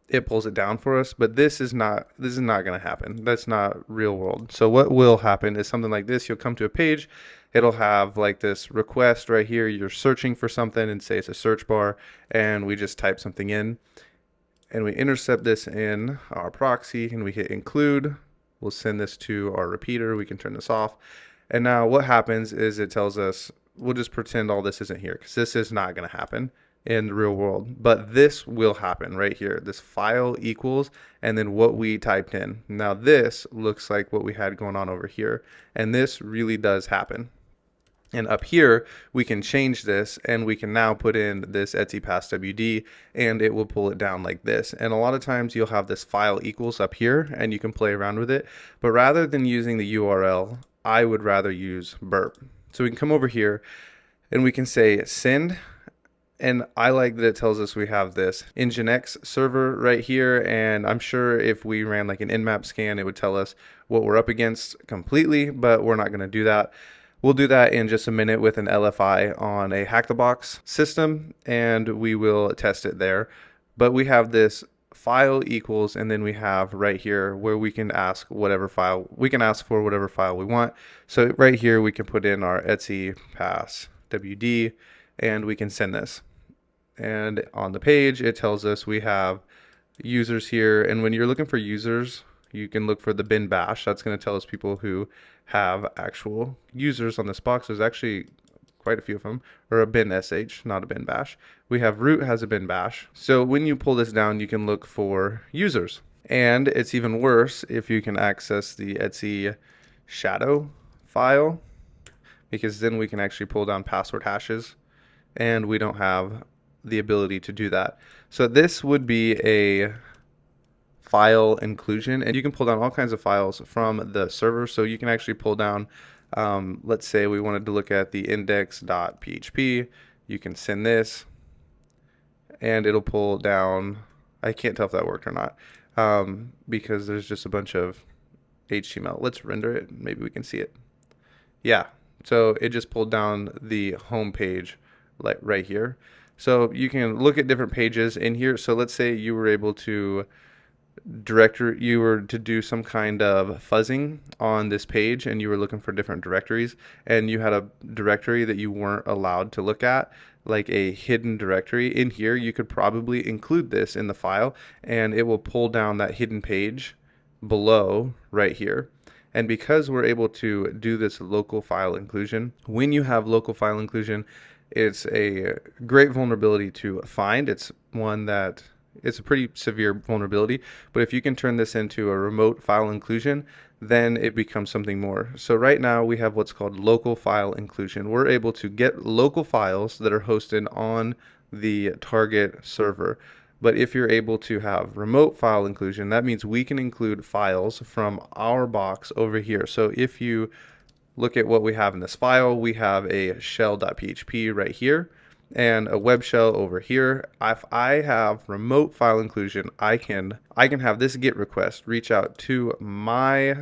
it pulls it down for us, but this is not going to happen. That's not real world. So what will happen is something like this. You'll come to a page, it'll have like this request right here. You're searching for something and say it's a search bar, and we just type something in and we intercept this in our proxy and we hit include. We'll send this to our repeater. We can turn this off. And now what happens is it tells us, we'll just pretend all this isn't here because this is not going to happen in the real world, but this will happen right here. This file equals and then what we typed in. Now this looks like what we had going on over here, and this really does happen. And up here we can change this, and we can now put in this etc pass wd, and it will pull it down like this. And a lot of times you'll have this file equals up here and you can play around with it, but rather than using the URL, I would rather use burp. So we can come over here and we can say send. And I like that it tells us we have this Nginx server right here, and I'm sure if we ran like an nmap scan, it would tell us what we're up against completely, but we're not going to do that. We'll do that in just a minute with an LFI on a Hack the Box system, and we will test it there. But we have this file equals, and then we have right here where we can ask whatever file, we can ask for whatever file we want. So right here we can put in our etc pass wd, and we can send this. And on the page, it tells us we have users here. And when you're looking for users, you can look for the bin bash. That's going to tell us people who have actual users on this box. There's actually quite a few of them, or a bin sh, not a bin bash. We have root has a bin bash. So when you pull this down, you can look for users. And it's even worse if you can access the etc shadow file, because then we can actually pull down password hashes, and we don't have the ability to do that. So this would be a file inclusion, and you can pull down all kinds of files from the server. So you can actually pull down, let's say we wanted to look at the index.php, you can send this and it'll pull down, I can't tell if that worked or not, because there's just a bunch of HTML. Let's render it, maybe we can see it. Yeah, So it just pulled down the home page like right here. So you can look at different pages in here. So let's say you were able to you were to do some kind of fuzzing on this page and you were looking for different directories and you had a directory that you weren't allowed to look at, like a hidden directory in here, you could probably include this in the file and it will pull down that hidden page below right here. And because we're able to do this local file inclusion, when you have local file inclusion, it's a great vulnerability to find. It's one that it's a pretty severe vulnerability, but if you can turn this into a remote file inclusion, then it becomes something more. So right now we have what's called local file inclusion. We're able to get local files that are hosted on the target server. But if you're able to have remote file inclusion, that means we can include files from our box over here. So if you look at what we have in this file, we have a shell.php right here and a web shell over here. If I have remote file inclusion, I can have this GET request reach out to my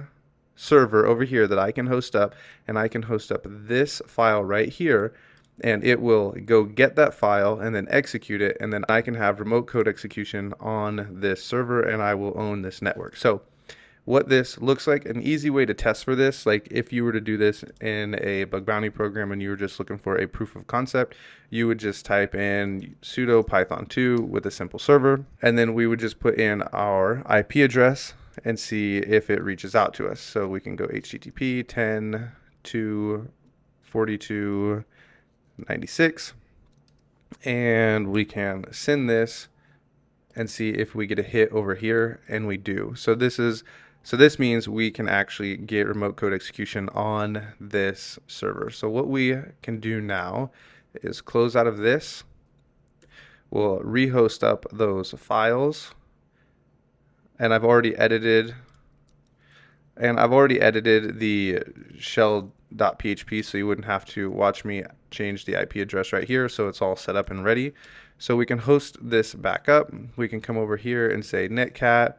server over here that I can host up, and I can host up this file right here, and it will go get that file and then execute it, and then I can have remote code execution on this server and I will own this network. So what this looks like, an easy way to test for this, like if you were to do this in a bug bounty program and you were just looking for a proof of concept, you would just type in sudo python2 with a simple server, and then we would just put in our IP address and see if it reaches out to us. So we can go http 10.2.42.96 and we can send this and see if we get a hit over here, and we do. So this means we can actually get remote code execution on this server. So what we can do now is close out of this. We'll rehost up those files, and I've already edited the shell.php, so you wouldn't have to watch me change the IP address right here. So it's all set up and ready. So we can host this back up. We can come over here and say netcat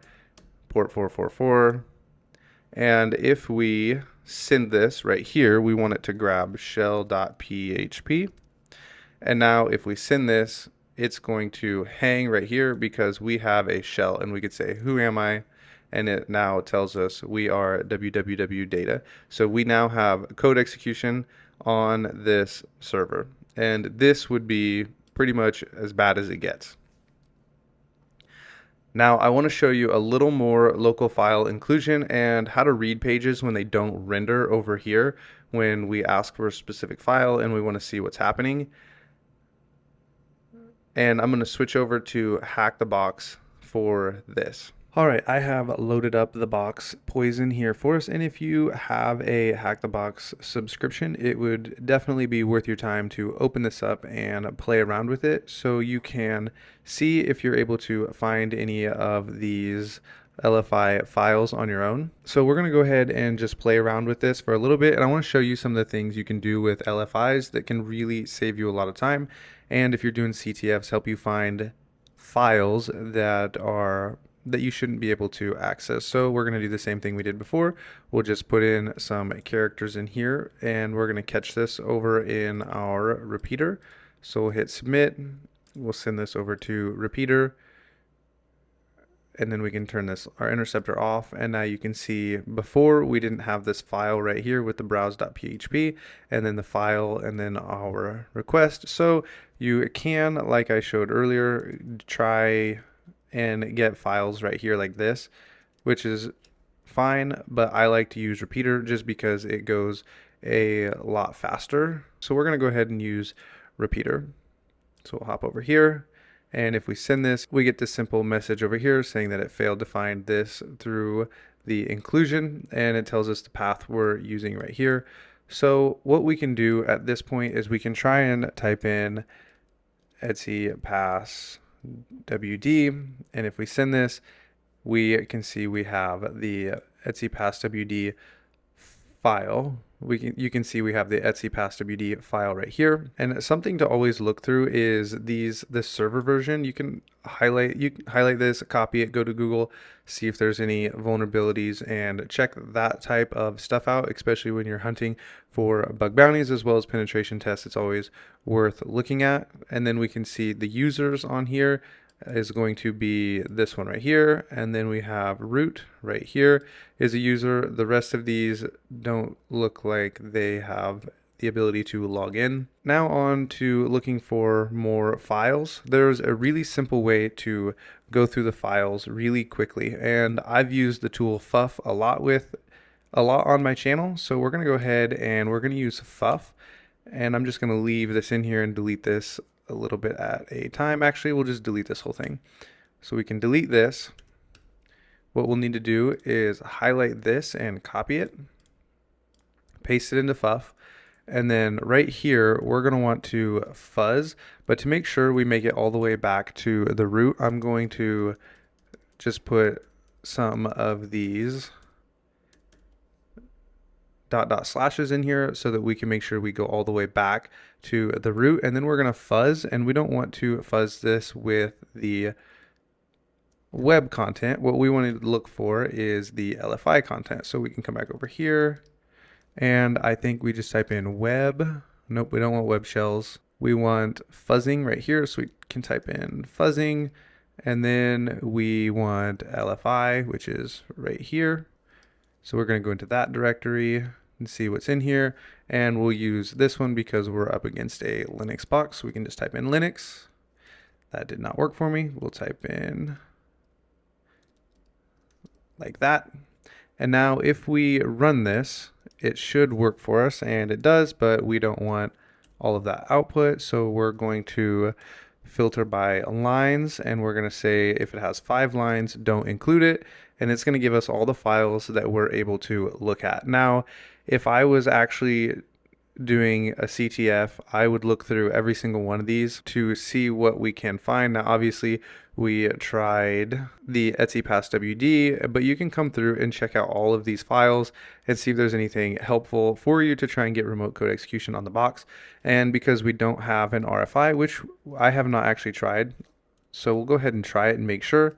port 444. And if we send this right here, we want it to grab shell.php. And now if we send this, it's going to hang right here because we have a shell, and we could say, who am I? And it now tells us we are www data. So we now have code execution on this server. And this would be pretty much as bad as it gets. Now I want to show you a little more local file inclusion and how to read pages when they don't render over here when we ask for a specific file and we want to see what's happening. And I'm going to switch over to Hack the Box for this. All right, I have loaded up the box Poison here for us, and if you have a Hack the Box subscription, it would definitely be worth your time to open this up and play around with it so you can see if you're able to find any of these LFI files on your own. So we're going to go ahead and just play around with this for a little bit, and I want to show you some of the things you can do with LFIs that can really save you a lot of time, and if you're doing CTFs, help you find files that you shouldn't be able to access. So we're going to do the same thing we did before. We'll just put in some characters in here, and we're going to catch this over in our repeater. So we'll hit submit. We'll send this over to repeater, and then we can turn our interceptor off. And now you can see before we didn't have this file right here with the browse.php and then the file and then our request. So you can, like I showed earlier, try and get files right here like this, which is fine, but I like to use repeater just because it goes a lot faster. So we're going to go ahead and use repeater. So we'll hop over here, and if we send this, we get this simple message over here saying that it failed to find this through the inclusion, and it tells us the path we're using right here. So what we can do at this point is we can try and type in etc pass WD, and if we send this, we can see we have the etc pass WD file you can see we have the etc passwd file right here. And something to always look through is this server version. You can highlight this, copy it, go to Google, see if there's any vulnerabilities, and check that type of stuff out, especially when you're hunting for bug bounties as well as penetration tests. It's always worth looking at. And then we can see the users on here is going to be this one right here, and then we have root right here is a user. The rest of these don't look like they have the ability to log in. Now on to looking for more files. There's a really simple way to go through the files really quickly, and I've used the tool FUF a lot on my channel. So we're going to go ahead and we're going to use FUF, and I'm just going to leave this in here and delete this a little bit at a time. Actually, we'll just delete this whole thing. So we can delete this. What we'll need to do is highlight this and copy it, paste it into FUF, and then right here we're going to want to fuzz, but to make sure we make it all the way back to the root, I'm going to just put some of these dot slashes in here so that we can make sure we go all the way back to the root. And then we're going to fuzz, and we don't want to fuzz this with the web content. What we want to look for is the LFI content. So we can come back over here, and I think we just type in web. Nope, we don't want web shells. We want fuzzing right here, so we can type in fuzzing, and then we want LFI, which is right here. So we're going to go into that directory and see what's in here. And we'll use this one because we're up against a Linux box. So we can just type in Linux. That did not work for me. We'll type in like that. And now if we run this, it should work for us, and it does, but we don't want all of that output. So we're going to filter by lines, and we're going to say if it has 5 lines, don't include it. And it's going to give us all the files that we're able to look at. Now, if I was actually doing a CTF, I would look through every single one of these to see what we can find. Now, obviously, we tried the etc passwd, but you can come through and check out all of these files and see if there's anything helpful for you to try and get remote code execution on the box. And because we don't have an RFI, which I have not actually tried, so we'll go ahead and try it and make sure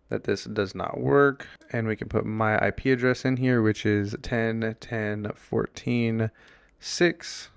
that this does not work. And we can put my IP address in here, which is 10.10.14.6,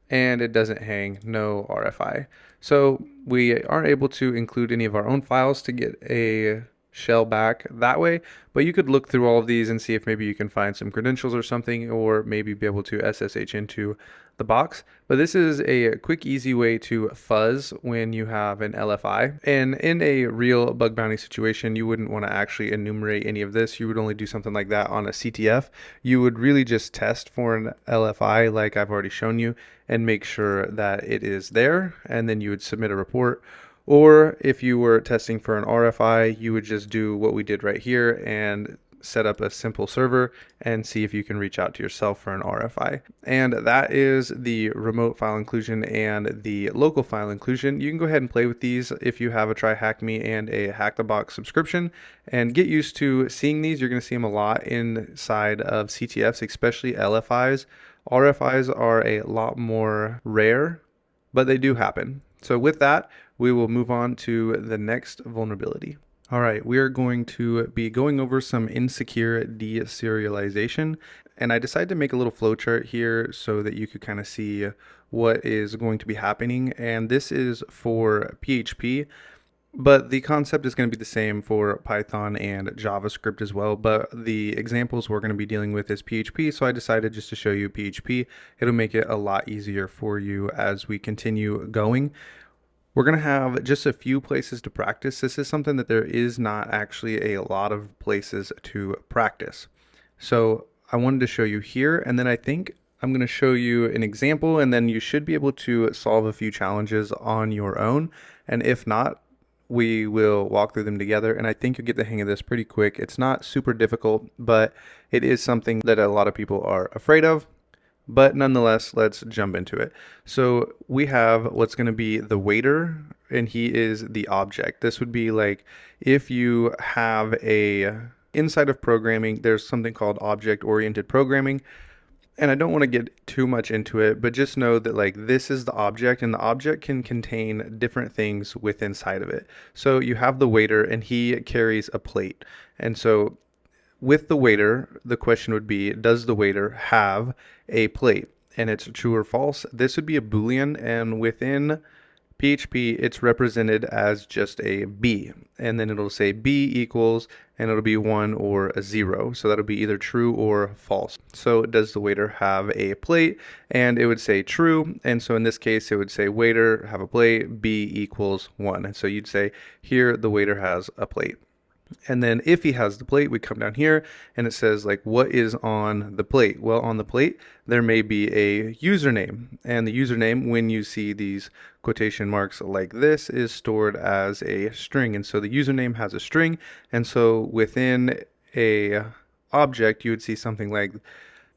and it doesn't hang, no RFI. So we aren't able to include any of our own files to get a shell back that way, but you could look through all of these and see if maybe you can find some credentials or something, or maybe be able to SSH into the box. But this is a quick, easy way to fuzz when you have an LFI. And in a real bug bounty situation, you wouldn't want to actually enumerate any of this. You would only do something like that on a CTF. You would really just test for an LFI like I've already shown you and make sure that it is there, and then you would submit a report. Or if you were testing for an RFI, you would just do what we did right here and set up a simple server and see if you can reach out to yourself for an RFI. And that is the remote file inclusion and the local file inclusion. You can go ahead and play with these if you have a Try Hack Me and a Hack the Box subscription, and get used to seeing these. You're going to see them a lot inside of CTFs, especially LFIs. RFIs are a lot more rare, but they do happen. So with that, we will move on to the next vulnerability. All right, we are going to be going over some insecure deserialization, and I decided to make a little flowchart here so that you could kind of see what is going to be happening. And this is for PHP, but the concept is going to be the same for Python and JavaScript as well. But the examples we're going to be dealing with is PHP, so I decided just to show you PHP. It'll make it a lot easier for you as we continue going. We're going to have just a few places to practice. This is something that there is not actually a lot of places to practice. So I wanted to show you here, and then I think I'm going to show you an example, and then you should be able to solve a few challenges on your own. And if not, we will walk through them together, and I think you'll get the hang of this pretty quick. It's not super difficult, but it is something that a lot of people are afraid of. But nonetheless, let's jump into it. So we have what's going to be the waiter, and he is the object. This would be like if you have a Inside of programming, there's something called object-oriented programming. And I don't want to get too much into it, but just know that like this is the object, and the object can contain different things within inside of it. So you have the waiter, and he carries a plate. And so with the waiter, the question would be, does the waiter have a plate? And it's true or false. This would be a Boolean, and within PHP, it's represented as just a B, and then it'll say B equals, and it'll be 1 or a 0. So that'll be either true or false. So does the waiter have a plate? And it would say true. And so in this case, it would say waiter have a plate, B equals 1. And so you'd say here the waiter has a plate. And then if he has the plate, we come down here and it says like, what is on the plate? Well, on the plate, there may be a username, and the username, when you see these quotation marks like this, is stored as a string. And so the username has a string. And so within a object, you would see something like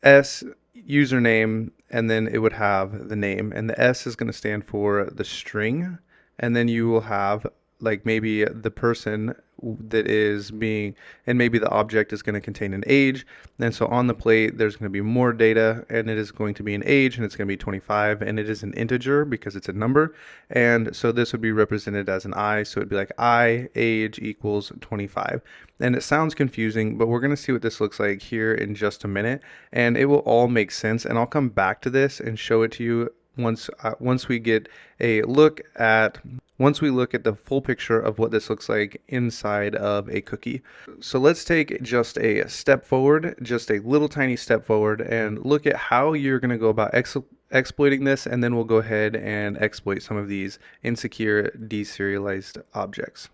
S username, and then it would have the name, and the S is going to stand for the string. And then you will have like maybe the person that is being, and maybe the object is going to contain an age. And so on the plate, there's going to be more data, and it is going to be an age, and it's going to be 25, and it is an integer because it's a number. And so this would be represented as an I. So it'd be like I age equals 25. And it sounds confusing, but we're going to see what this looks like here in just a minute, and it will all make sense. And I'll come back to this and show it to you once we get a look at the full picture of what this looks like inside of a cookie. So let's take just a step forward, just a little tiny step forward, and look at how you're going to go about exploiting this, and then we'll go ahead and exploit some of these insecure deserialized objects.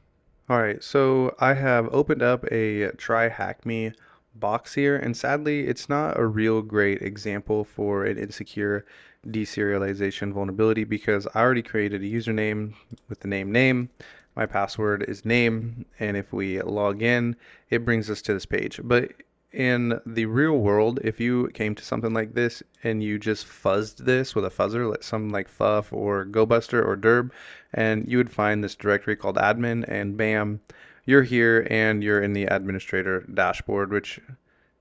All right, so I have opened up a try hack me box here, and sadly it's not a real great example for an insecure deserialization vulnerability because I already created a username with the name. My password is name, and if we log in, it brings us to this page. But in the real world, if you came to something like this and you just fuzzed this with a fuzzer, like something like fuff or GoBuster or derb, and you would find this directory called admin, and bam, you're here and you're in the administrator dashboard, which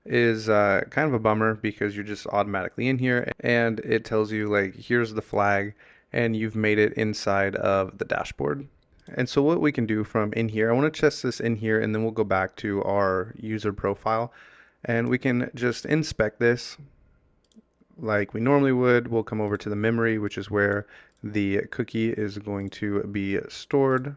is kind of a bummer because you're just automatically in here, and it tells you like, here's the flag, and you've made it inside of the dashboard. And so what we can do from in here, I want to test this in here, and then we'll go back to our user profile, and we can just inspect this like we normally would. We'll come over to the memory, which is where the cookie is going to be stored.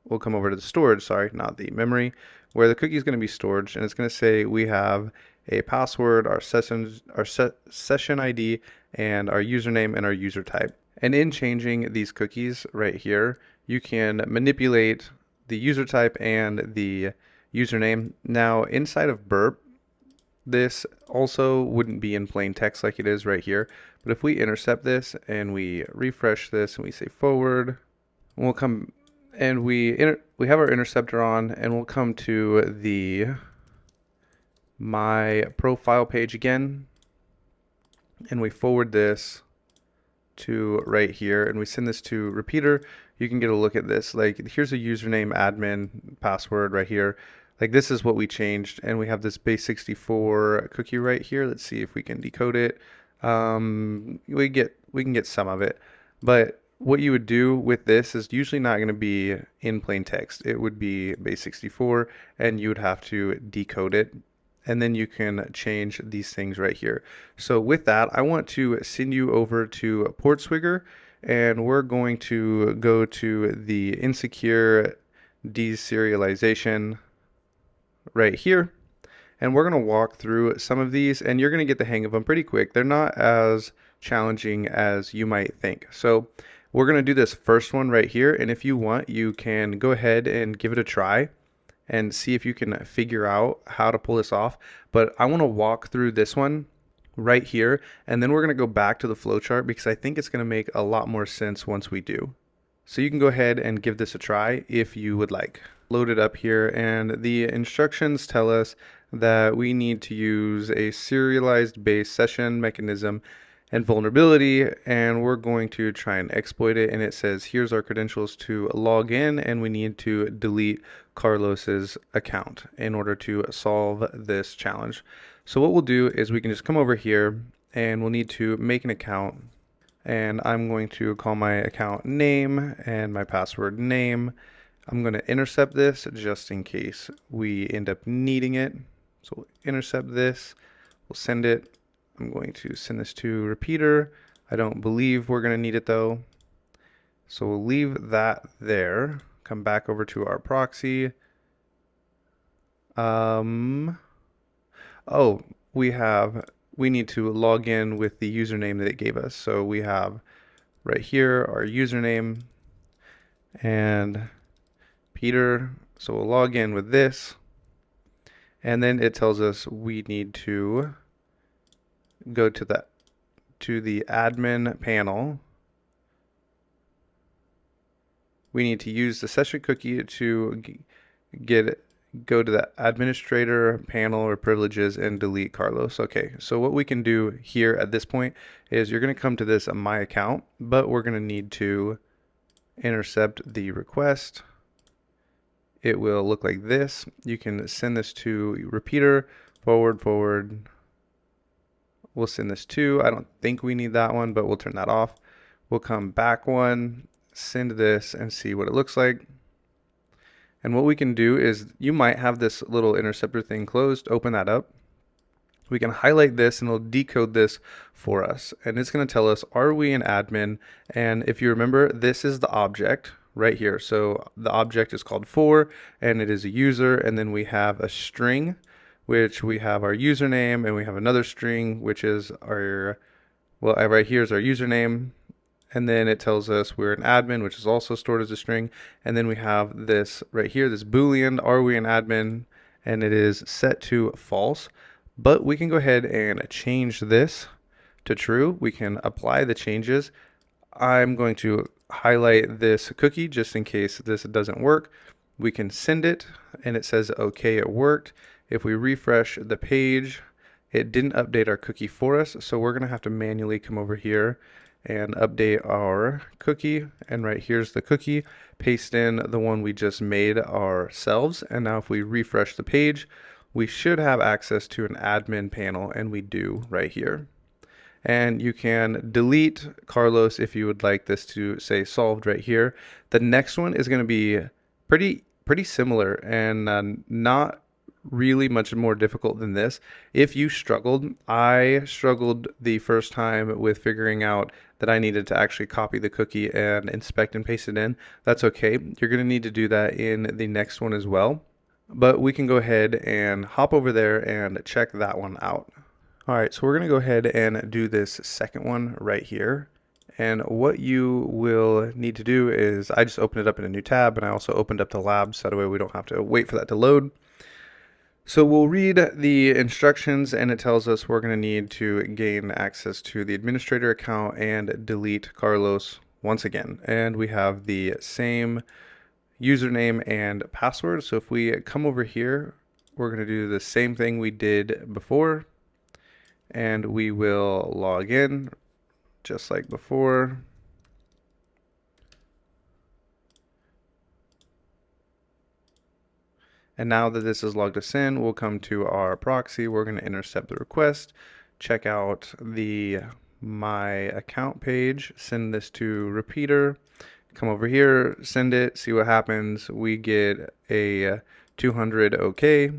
We'll come over to the storage, sorry, not the memory, where the cookie is going to be stored, and it's going to say we have a password, our session ID, and our username and our user type. And in changing these cookies right here, you can manipulate the user type and the username. Now inside of burp, this also wouldn't be in plain text like it is right here, but if we intercept this and we refresh this and we say forward, we'll come and we have our interceptor on, and we'll come to the my profile page again, and we forward this to right here, and we send this to repeater. You can get a look at this. Like, here's a username, admin, password right here. Like, this is what we changed, and we have this base64 cookie right here. Let's see if we can decode it. We can get some of it, but what you would do with this is usually not going to be in plain text. It would be base64, and you would have to decode it, and then you can change these things right here. So with that, I want to send you over to PortSwigger, and we're going to go to the insecure deserialization right here, and we're going to walk through some of these, and you're going to get the hang of them pretty quick. They're not as challenging as you might think. So we're going to do this first one right here, and if you want, you can go ahead and give it a try and see if you can figure out how to pull this off. But I want to walk through this one right here, and then we're going to go back to the flowchart because I think it's going to make a lot more sense once we do. So you can go ahead and give this a try if you would like. Load it up here, and the instructions tell us that we need to use a serialized base session mechanism, and vulnerability, and we're going to try and exploit it. And it says, here's our credentials to log in, and we need to delete Carlos's account in order to solve this challenge. So what we'll do is we can just come over here and we'll need to make an account, and I'm going to call my account name and my password name. I'm going to intercept this just in case we end up needing it. So we'll intercept this, we'll send it. I'm going to send this to repeater. I don't believe we're going to need it though. So we'll leave that there. Come back over to our proxy. Oh, we need to log in with the username that it gave us. So we have right here our username and Peter. So we'll log in with this. And then it tells us we need to go to the admin panel. We need to use the session cookie to go to the administrator panel or privileges and delete Carlos. Okay, so what we can do here at this point is you're going to come to this my account, but we're going to need to intercept the request. It will look like this. You can send this to repeater forward. We'll send this to, I don't think we need that one, but we'll turn that off. We'll come back one, send this, and see what it looks like. And what we can do is, you might have this little interceptor thing closed. Open that up. We can highlight this and it'll decode this for us. And it's going to tell us, are we an admin? And if you remember, this is the object right here. So the object is called for, and it is a user. And then we have a string, which we have our username, and we have another string, which is our, well, right here is our username. And then it tells us we're an admin, which is also stored as a string. And then we have this right here, this Boolean, are we an admin? And it is set to false. But we can go ahead and change this to true. We can apply the changes. I'm going to highlight this cookie just in case this doesn't work. We can send it, and it says, okay, it worked. If we refresh the page, it didn't update our cookie for us. So we're going to have to manually come over here and update our cookie. And right here's the cookie, paste in the one we just made ourselves. And now if we refresh the page, we should have access to an admin panel, and we do right here. And you can delete Carlos if you would like this to say solved right here. The next one is going to be pretty similar and not really much more difficult than this. If you struggled, I struggled the first time with figuring out that I needed to actually copy the cookie and inspect and paste it in. That's okay. You're going to need to do that in the next one as well. But we can go ahead and hop over there and check that one out. All right, so we're going to go ahead and do this second one right here. And what you will need to do is, I just opened it up in a new tab, and I also opened up the lab so that way we don't have to wait for that to load. So we'll read the instructions, and it tells us we're going to need to gain access to the administrator account and delete Carlos once again. And we have the same username and password. So if we come over here, we're going to do the same thing we did before, and we will log in just like before. And now that this has logged us in, we'll come to our proxy. We're going to intercept the request, check out the my account page, send this to repeater, come over here, send it, see what happens. We get a 200 OK.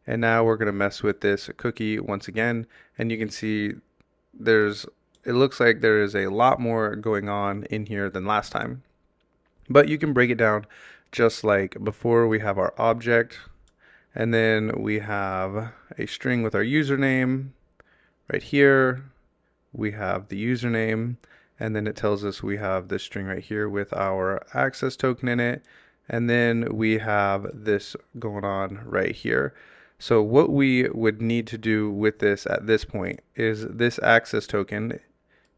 And now we're going to mess with this cookie once again. And you can see it looks like there is a lot more going on in here than last time. But you can break it down just like before. We have our object, and then we have a string with our username right here. We have the username, and then it tells us we have this string right here with our access token in it. And then we have this going on right here. So what we would need to do with this at this point is, this access token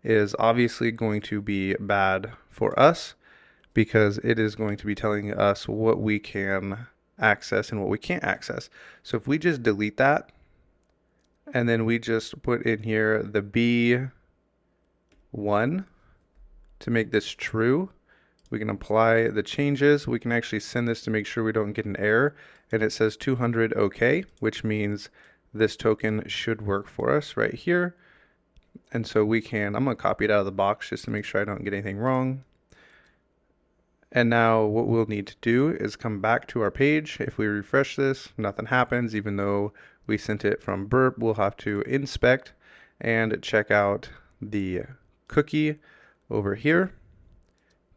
is obviously going to be bad for us, because it is going to be telling us what we can access and what we can't access. So if we just delete that, and then we just put in here the B 1 to make this true. We can apply the changes. We can actually send this to make sure we don't get an error. And it says 200 OK, which means this token should work for us right here. And so we can, I'm going to copy it out of the box just to make sure I don't get anything wrong. And now what we'll need to do is come back to our page. If we refresh this, nothing happens. Even though we sent it from burp, we'll have to inspect and check out the cookie over here.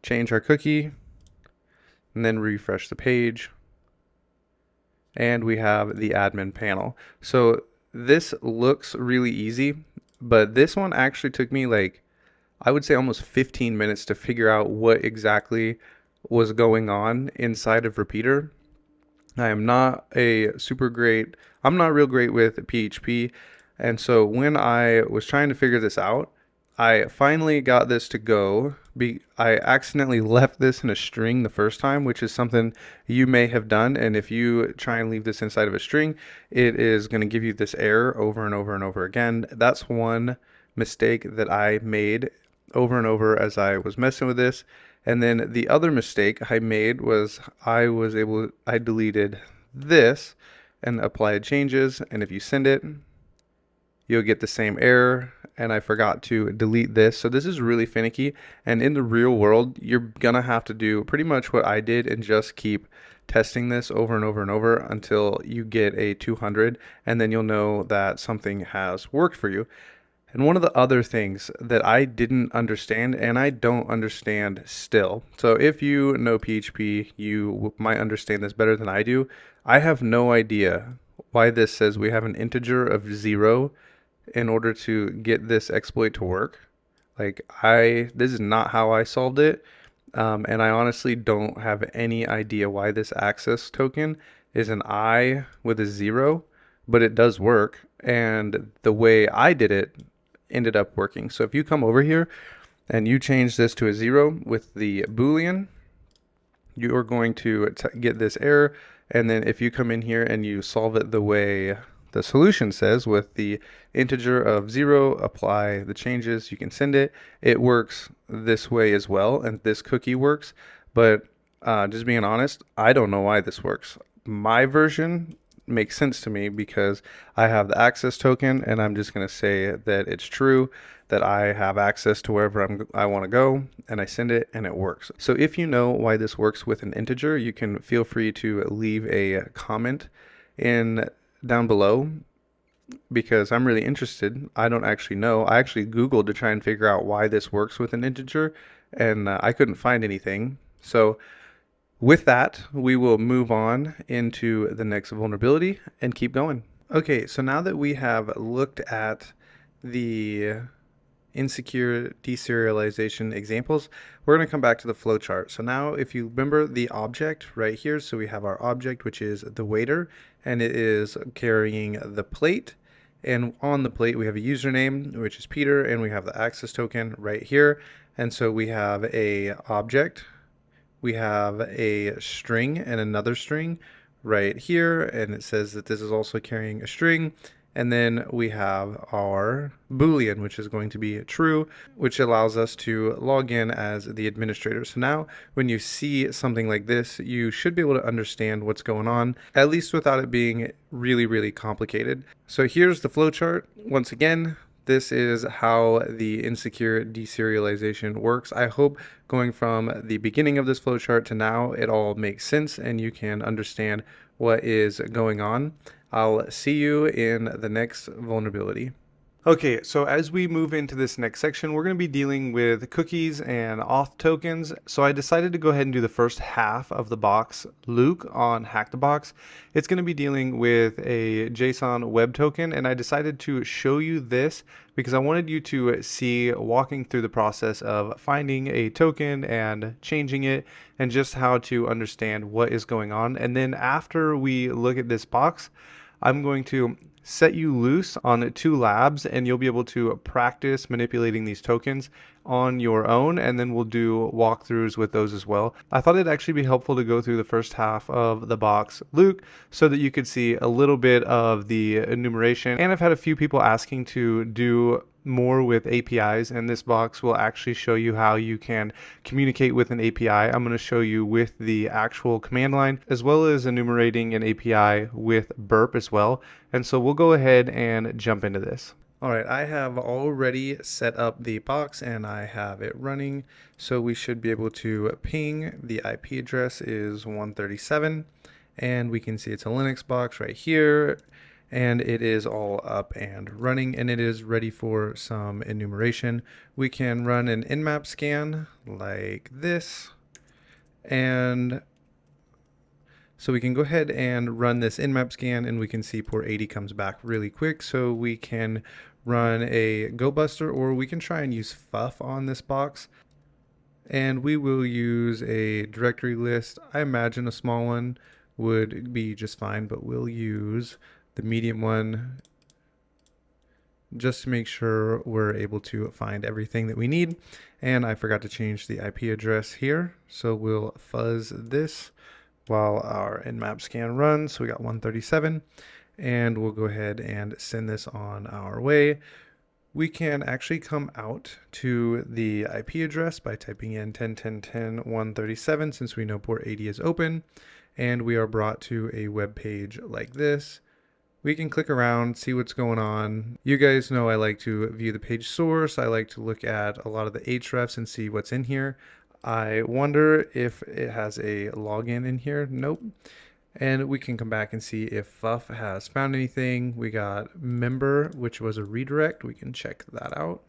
Change our cookie and then refresh the page. And we have the admin panel. So this looks really easy, but this one actually took me like, I would say almost 15 minutes to figure out what exactly was going on inside of Repeater. I am not I'm not real great with PHP. And so when I was trying to figure this out, I finally got this to go. I accidentally left this in a string the first time, which is something you may have done. And if you try and leave this inside of a string, it is going to give you this error over and over and over again. That's one mistake that I made over and over as I was messing with this. And then the other mistake I made was I deleted this and applied changes. And if you send it, you'll get the same error. And I forgot to delete this. So this is really finicky. And in the real world, you're gonna have to do pretty much what I did and just keep testing this over and over and over until you get a 200. And then you'll know that something has worked for you. And one of the other things that I didn't understand, and I don't understand still, so if you know PHP, you might understand this better than I do. I have no idea why this says we have an integer of 0 in order to get this exploit to work. Like this is not how I solved it. And I honestly don't have any idea why this access token is an I with a 0, but it does work. And the way I did it ended up working. So if you come over here and you change this to a 0 with the Boolean, you are going to get this error. And then if you come in here and you solve it the way the solution says with the integer of 0, apply the changes, you can send it. It works this way as well, and this cookie works. But just being honest, I don't know why this works. My version makes sense to me because I have the access token, and I'm just going to say that it's true, that I have access to wherever I want to go, and I send it and it works. So if you know why this works with an integer, you can feel free to leave a comment down below, because I'm really interested. I don't actually know. I actually Googled to try and figure out why this works with an integer, and I couldn't find anything. So with that, we will move on into the next vulnerability and keep going. Okay, so now that we have looked at the insecure deserialization examples, we're going to come back to the flowchart. So now if you remember the object right here, so we have our object, which is the waiter, and it is carrying the plate. And on the plate, we have a username, which is Peter, and we have the access token right here. And so we have a object, we have a string and another string right here, and it says that this is also carrying a string. And then we have our Boolean, which is going to be true, which allows us to log in as the administrator. So now when you see something like this, you should be able to understand what's going on, at least without it being really, really complicated. So here's the flowchart. Once again, this is how the insecure deserialization works. I hope going from the beginning of this flowchart to now, it all makes sense and you can understand what is going on. I'll see you in the next vulnerability. Okay, so as we move into this next section, we're going to be dealing with cookies and auth tokens. So I decided to go ahead and do the first half of the box, Luke, on Hack the Box. It's going to be dealing with a JSON web token, and I decided to show you this because I wanted you to see walking through the process of finding a token and changing it and just how to understand what is going on. And then after we look at this box, I'm going to set you loose on 2 labs, and you'll be able to practice manipulating these tokens on your own, and then we'll do walkthroughs with those as well. I thought it'd actually be helpful to go through the first half of the box, Luke, so that you could see a little bit of the enumeration. And I've had a few people asking to do more with APIs, and this box will actually show you how you can communicate with an API. I'm going to show you with the actual command line, as well as enumerating an API with burp as well. And so we'll go ahead and jump into this. All right, I have already set up the box and I have it running. So we should be able to ping. The IP address is 137, and we can see it's a Linux box right here. And it is all up and running, and it is ready for some enumeration. We can run an nmap scan like this, and so we can go ahead and run this nmap scan, and we can see port 80 comes back really quick. So we can run a GoBuster, or we can try and use FUF on this box. And we will use a directory list. I imagine a small one would be just fine, but we'll use the medium one just to make sure we're able to find everything that we need. And I forgot to change the IP address here, so we'll fuzz this while our nmap scan runs. So we got 137, and we'll go ahead and send this on our way. We can actually come out to the IP address by typing in 10.10.10.137, since we know port 80 is open, and we are brought to a web page like this. We can click around, see what's going on. You guys know I like to view the page source. I like to look at a lot of the hrefs and see what's in here. I wonder if it has a login in here. Nope. And we can come back and see if FUF has found anything. We got member, which was a redirect. We can check that out.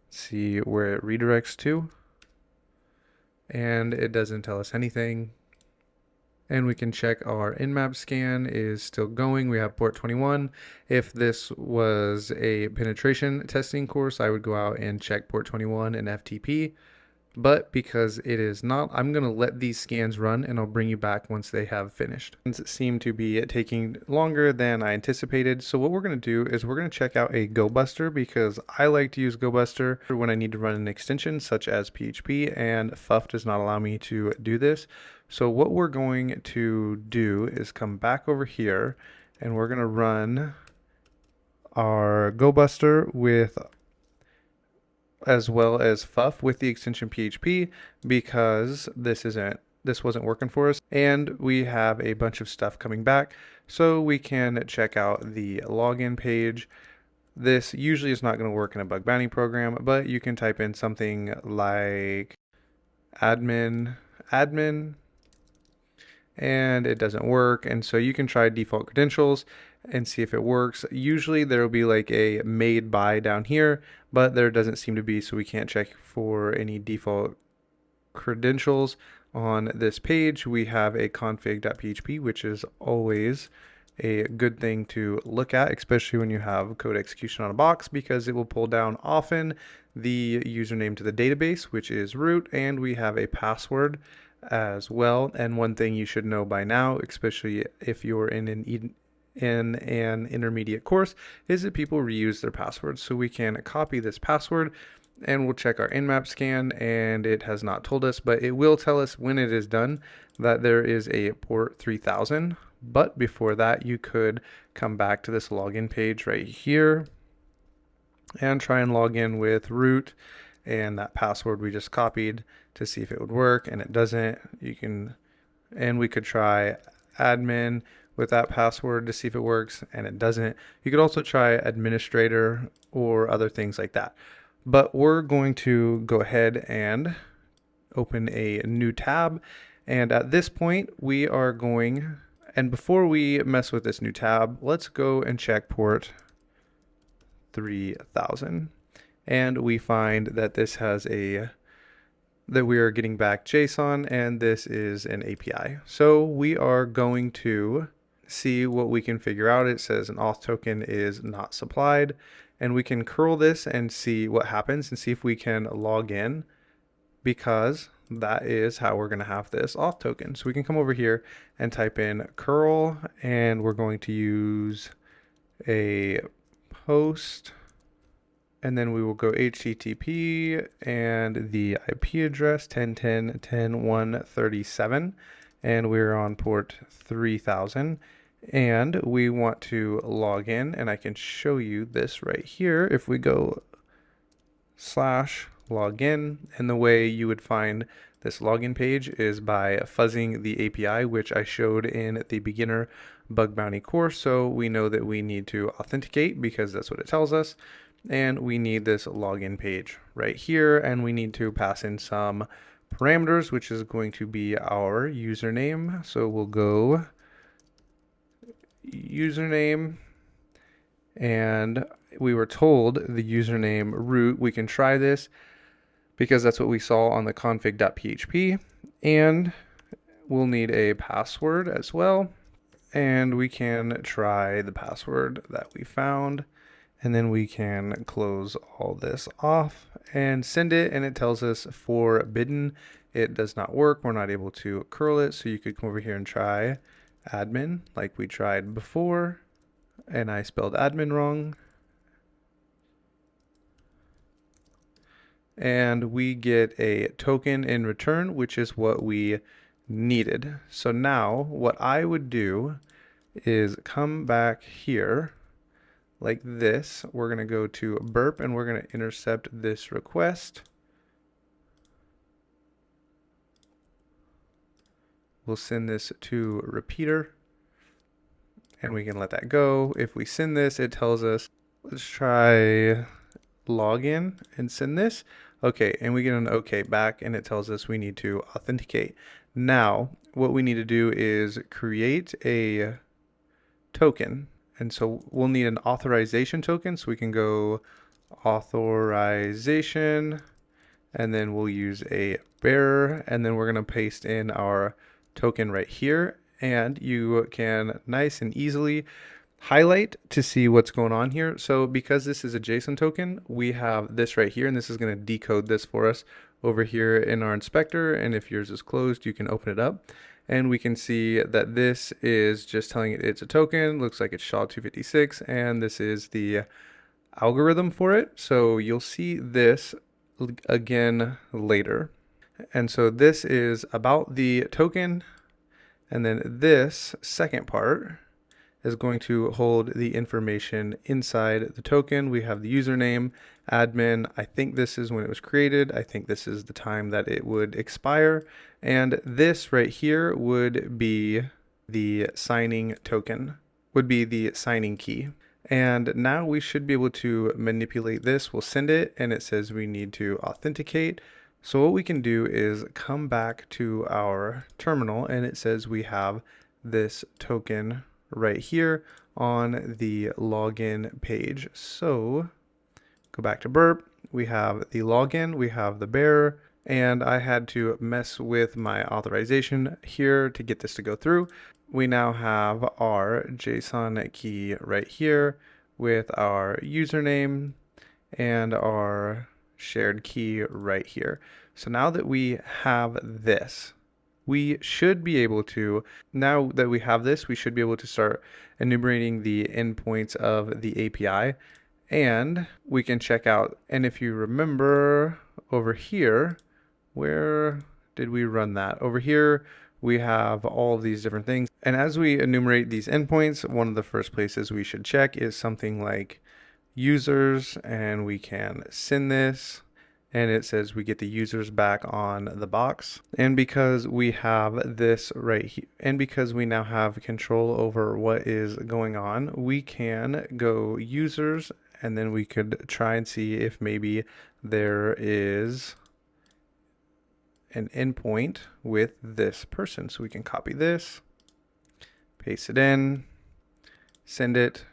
See where it redirects to. And it doesn't tell us anything. And we can check our nmap scan is still going. We have port 21. If this was a penetration testing course, I would go out and check port 21 and FTP. But because it is not, I'm going to let these scans run, and I'll bring you back once they have finished. It seem to be taking longer than I anticipated. So what we're going to do is we're going to check out a GoBuster, because I like to use GoBuster when I need to run an extension such as PHP, and FUF does not allow me to do this. So what we're going to do is come back over here, and we're going to run our GoBuster with as well as FUF with the extension PHP, because this wasn't working for us, and we have a bunch of stuff coming back. So we can check out the login page. This usually is not going to work in a bug bounty program, but you can type in something like admin, and it doesn't work. And so you can try default credentials and see if it works. Usually there will be like a made by down here, but there doesn't seem to be, so we can't check for any default credentials on this page. We have a config.php, which is always a good thing to look at, especially when you have code execution on a box, because it will pull down often the username to the database, which is root, and we have a password as well. And one thing you should know by now, especially if you're in an intermediate course, is that people reuse their passwords. So we can copy this password, and we'll check our nmap scan, and it has not told us, but it will tell us when it is done that there is a port 3000. But before that, you could come back to this login page right here and try and log in with root and that password we just copied to see if it would work, and it doesn't. And we could try admin with that password to see if it works, and it doesn't. You could also try administrator or other things like that. But we're going to go ahead and open a new tab, and at this point we are going, and before we mess with this new tab, let's go and check port 3000, and we find that this has that we are getting back JSON, and this is an API. So we are going to see what we can figure out. It says an auth token is not supplied, and we can curl this and see what happens and see if we can log in, because that is how we're going to have this auth token. So we can come over here and type in curl, and we're going to use a post, and then we will go HTTP and the IP address 10.10.10.137, and we're on port 3000, and we want to log in, and I can show you this right here. If we go /login. And the way you would find this login page is by fuzzing the API, which I showed in the beginner bug bounty course. So we know that we need to authenticate because that's what it tells us. And we need this login page right here. And we need to pass in some parameters, which is going to be our username. So we'll go username, and we were told the username root. We can try this because that's what we saw on the config.php, and we'll need a password as well, and we can try the password that we found, and then we can close all this off and send it, and it tells us forbidden. It does not work. We're not able to curl it, so you could come over here and try admin like we tried before, and I spelled admin wrong. And we get a token in return, which is what we needed. So now what I would do is come back here like this. We're going to go to burp and we're going to intercept this request. We'll send this to repeater and we can let that go. If we send this, it tells us, let's try login and send this. Okay, and we get an okay back and it tells us we need to authenticate. Now, what we need to do is create a token. And so we'll need an authorization token, so we can go authorization, and then we'll use a bearer, and then we're going to paste in our token right here, and you can nice and easily highlight to see what's going on here. So because this is a JSON token, we have this right here, and this is going to decode this for us over here in our inspector. And if yours is closed, you can open it up and we can see that this is just telling it it's a token. Looks like it's SHA-256, and this is the algorithm for it. So you'll see this again later. And so this is about the token, and then this second part is going to hold the information inside the token. We have the username, admin. I think this is when it was created. I think this is the time that it would expire. And this right here would be the signing token, would be the signing key. And now we should be able to manipulate this. We'll send it and it says we need to authenticate. So what we can do is come back to our terminal and it says we have this token right here on the login page. So go back to burp, we have the login, we have the bearer, and I had to mess with my authorization here to get this to go through. We now have our JSON key right here with our username and our shared key right here. So now that we have this, we should be able to, now that we have this, we should be able to start enumerating the endpoints of the API, and we can check out. And if you remember over here, where did we run that? Over here, we have all of these different things. And as we enumerate these endpoints, one of the first places we should check is something like users, and we can send this. And it says we get the users back on the box. And because we have this right here, and because we now have control over what is going on, we can go users, and then we could try and see if maybe there is an endpoint with this person. So we can copy this, paste it in, send it,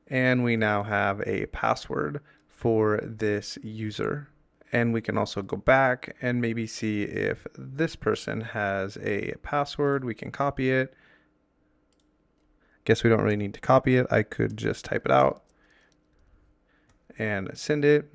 and we now have a password for this user. And we can also go back and maybe see if this person has a password. We can copy it. Guess we don't really need to copy it. I could just type it out and send it.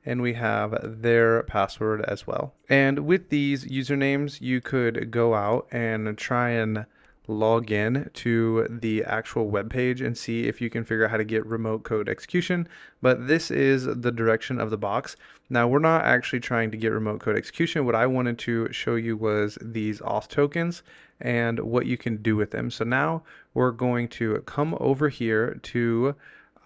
And we have their password as well. And with these usernames, you could go out and try and log in to the actual web page and see if you can figure out how to get remote code execution. But this is the direction of the box. Now we're not actually trying to get remote code execution. What I wanted to show you was these auth tokens and what you can do with them. So now we're going to come over here to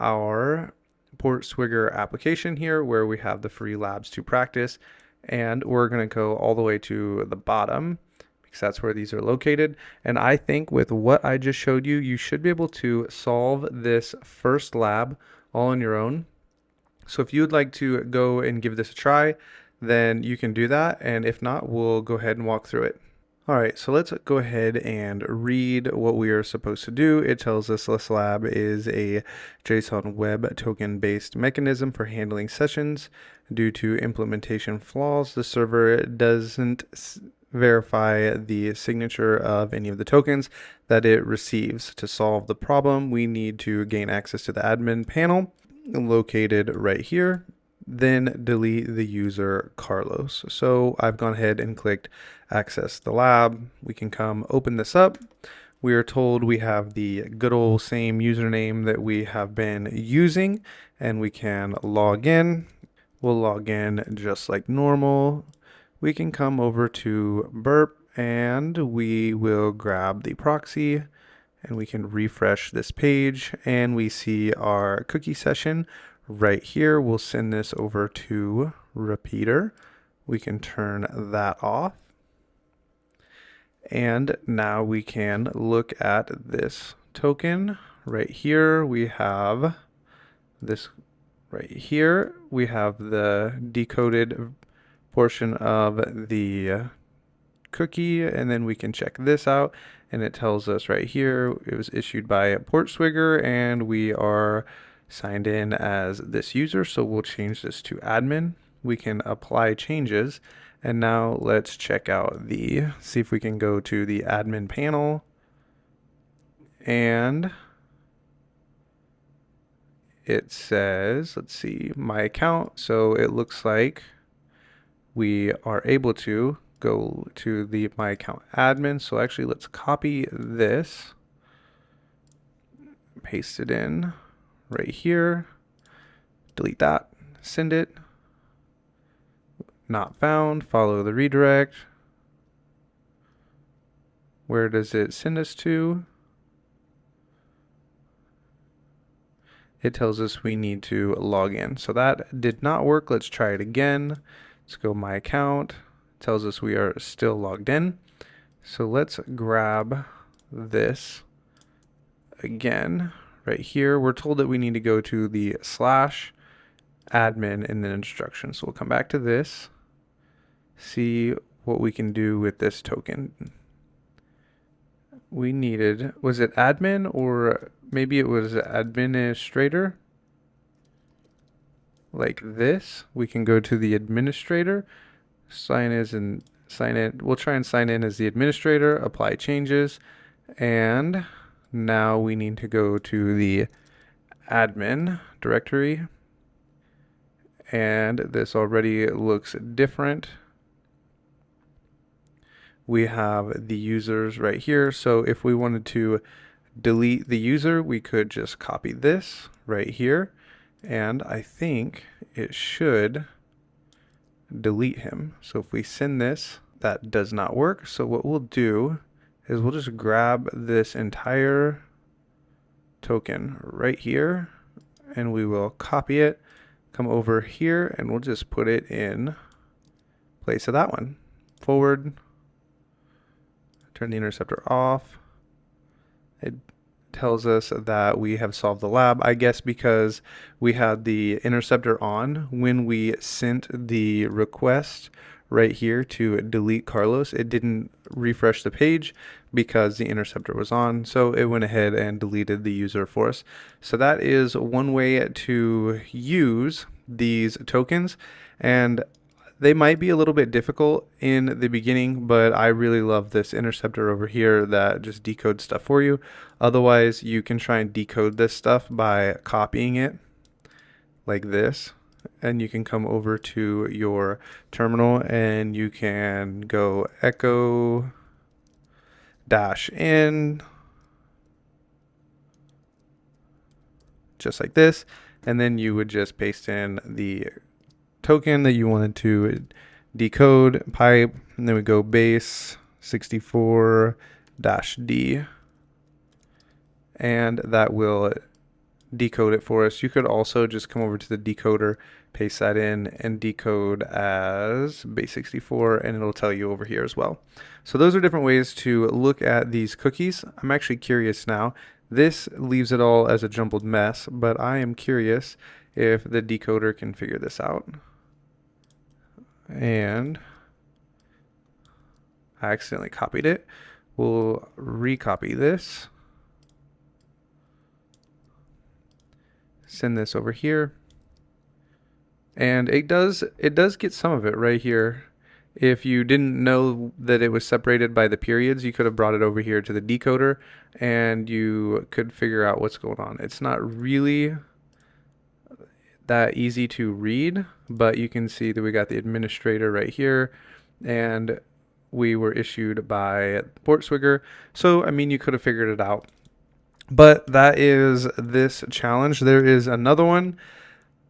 our Portswigger application here where we have the free labs to practice, and we're going to go all the way to the bottom because that's where these are located. And I think with what I just showed you, you should be able to solve this first lab all on your own. So if you would like to go and give this a try, then you can do that. And if not, we'll go ahead and walk through it. All right, so let's go ahead and read what we are supposed to do. It tells us this lab is a JSON web token based mechanism for handling sessions. Due to implementation flaws, the server doesn't verify the signature of any of the tokens that it receives. To solve the problem, we need to gain access to the admin panel located right here, then delete the user Carlos. So I've gone ahead and clicked access the lab. We can come open this up. We are told we have the good old same username that we have been using, and we can log in. We'll log in just like normal. We can come over to Burp and we will grab the proxy and we can refresh this page and we see our cookie session right here. We'll send this over to Repeater. We can turn that off. And now we can look at this token right here. We have this right here. We have the decoded portion of the cookie, and then we can check this out and it tells us right here it was issued by Portswigger and we are signed in as this user, so we'll change this to admin. We can apply changes, and now let's check out see if we can go to the admin panel, and it says, let's see, my account. So it looks like we are able to go to the my account admin. So actually let's copy this, paste it in right here, delete that, send it, not found, follow the redirect. Where does it send us to? It tells us we need to log in. So that did not work. Let's try it again. Let's go my account. It tells us we are still logged in. So let's grab this again right here. We're told that we need to go to the /admin in the instructions. So we'll come back to this, see what we can do with this token. We needed, was it admin or maybe it was administrator? Like this, we can go to the administrator, sign in. We'll try and sign in as the administrator, apply changes, and now we need to go to the admin directory, and this already looks different. We have the users right here. So if we wanted to delete the user, we could just copy this right here. And I think it should delete him. So if we send this, that does not work. So what we'll do is we'll just grab this entire token right here and we will copy it, come over here, and we'll just put it in place of that one. Forward. Turn the interceptor off. It tells us that we have solved the lab, I guess because we had the interceptor on when we sent the request right here to delete Carlos. It didn't refresh the page because the interceptor was on, so it went ahead and deleted the user for us. So that is one way to use these tokens, and they might be a little bit difficult in the beginning, but I really love this interceptor over here that just decodes stuff for you. Otherwise, you can try and decode this stuff by copying it like this. And you can come over to your terminal and you can go echo -in, just like this. And then you would just paste in the token that you wanted to decode, pipe, and then we go base 64-D, and that will decode it for us. You could also just come over to the decoder, paste that in, and decode as base64, and it'll tell you over here as well. So those are different ways to look at these cookies. I'm actually curious now. This leaves it all as a jumbled mess, but I am curious if the decoder can figure this out. And I accidentally copied it. We'll recopy this. Send this over here. And it does get some of it right here. If you didn't know that it was separated by the periods, you could have brought it over here to the decoder and you could figure out what's going on. It's not really that easy to read, but you can see that we got the administrator right here, and we were issued by Portswigger. So, I mean, you could have figured it out. But that is this challenge. There is another one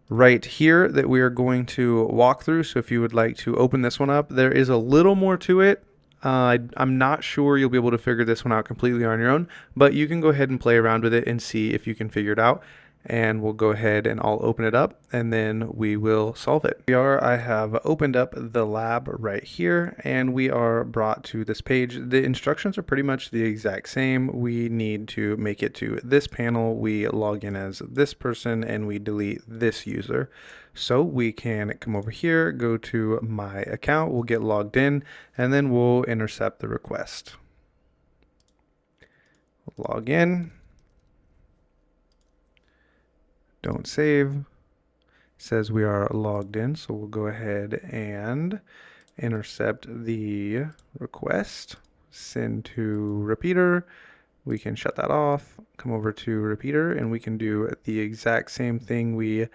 right here that we are going to walk through. So if you would like to open this one up, there is a little more to it. I'm not sure you'll be able to figure this one out completely on your own, but you can go ahead and play around with it and see if you can figure it out. And we'll go ahead and I'll open it up and then we will solve it. I have opened up the lab right here and we are brought to this page. The instructions are pretty much the exact same. We need to make it to this panel. We log in as this person and we delete this user. So we can come over here, go to my account, we'll get logged in, and then we'll intercept the request. Log in. Don't save. It says we are logged in, so we'll go ahead and intercept the request. Send to repeater. We can shut that off. Come over to repeater, and we can do the exact same thing we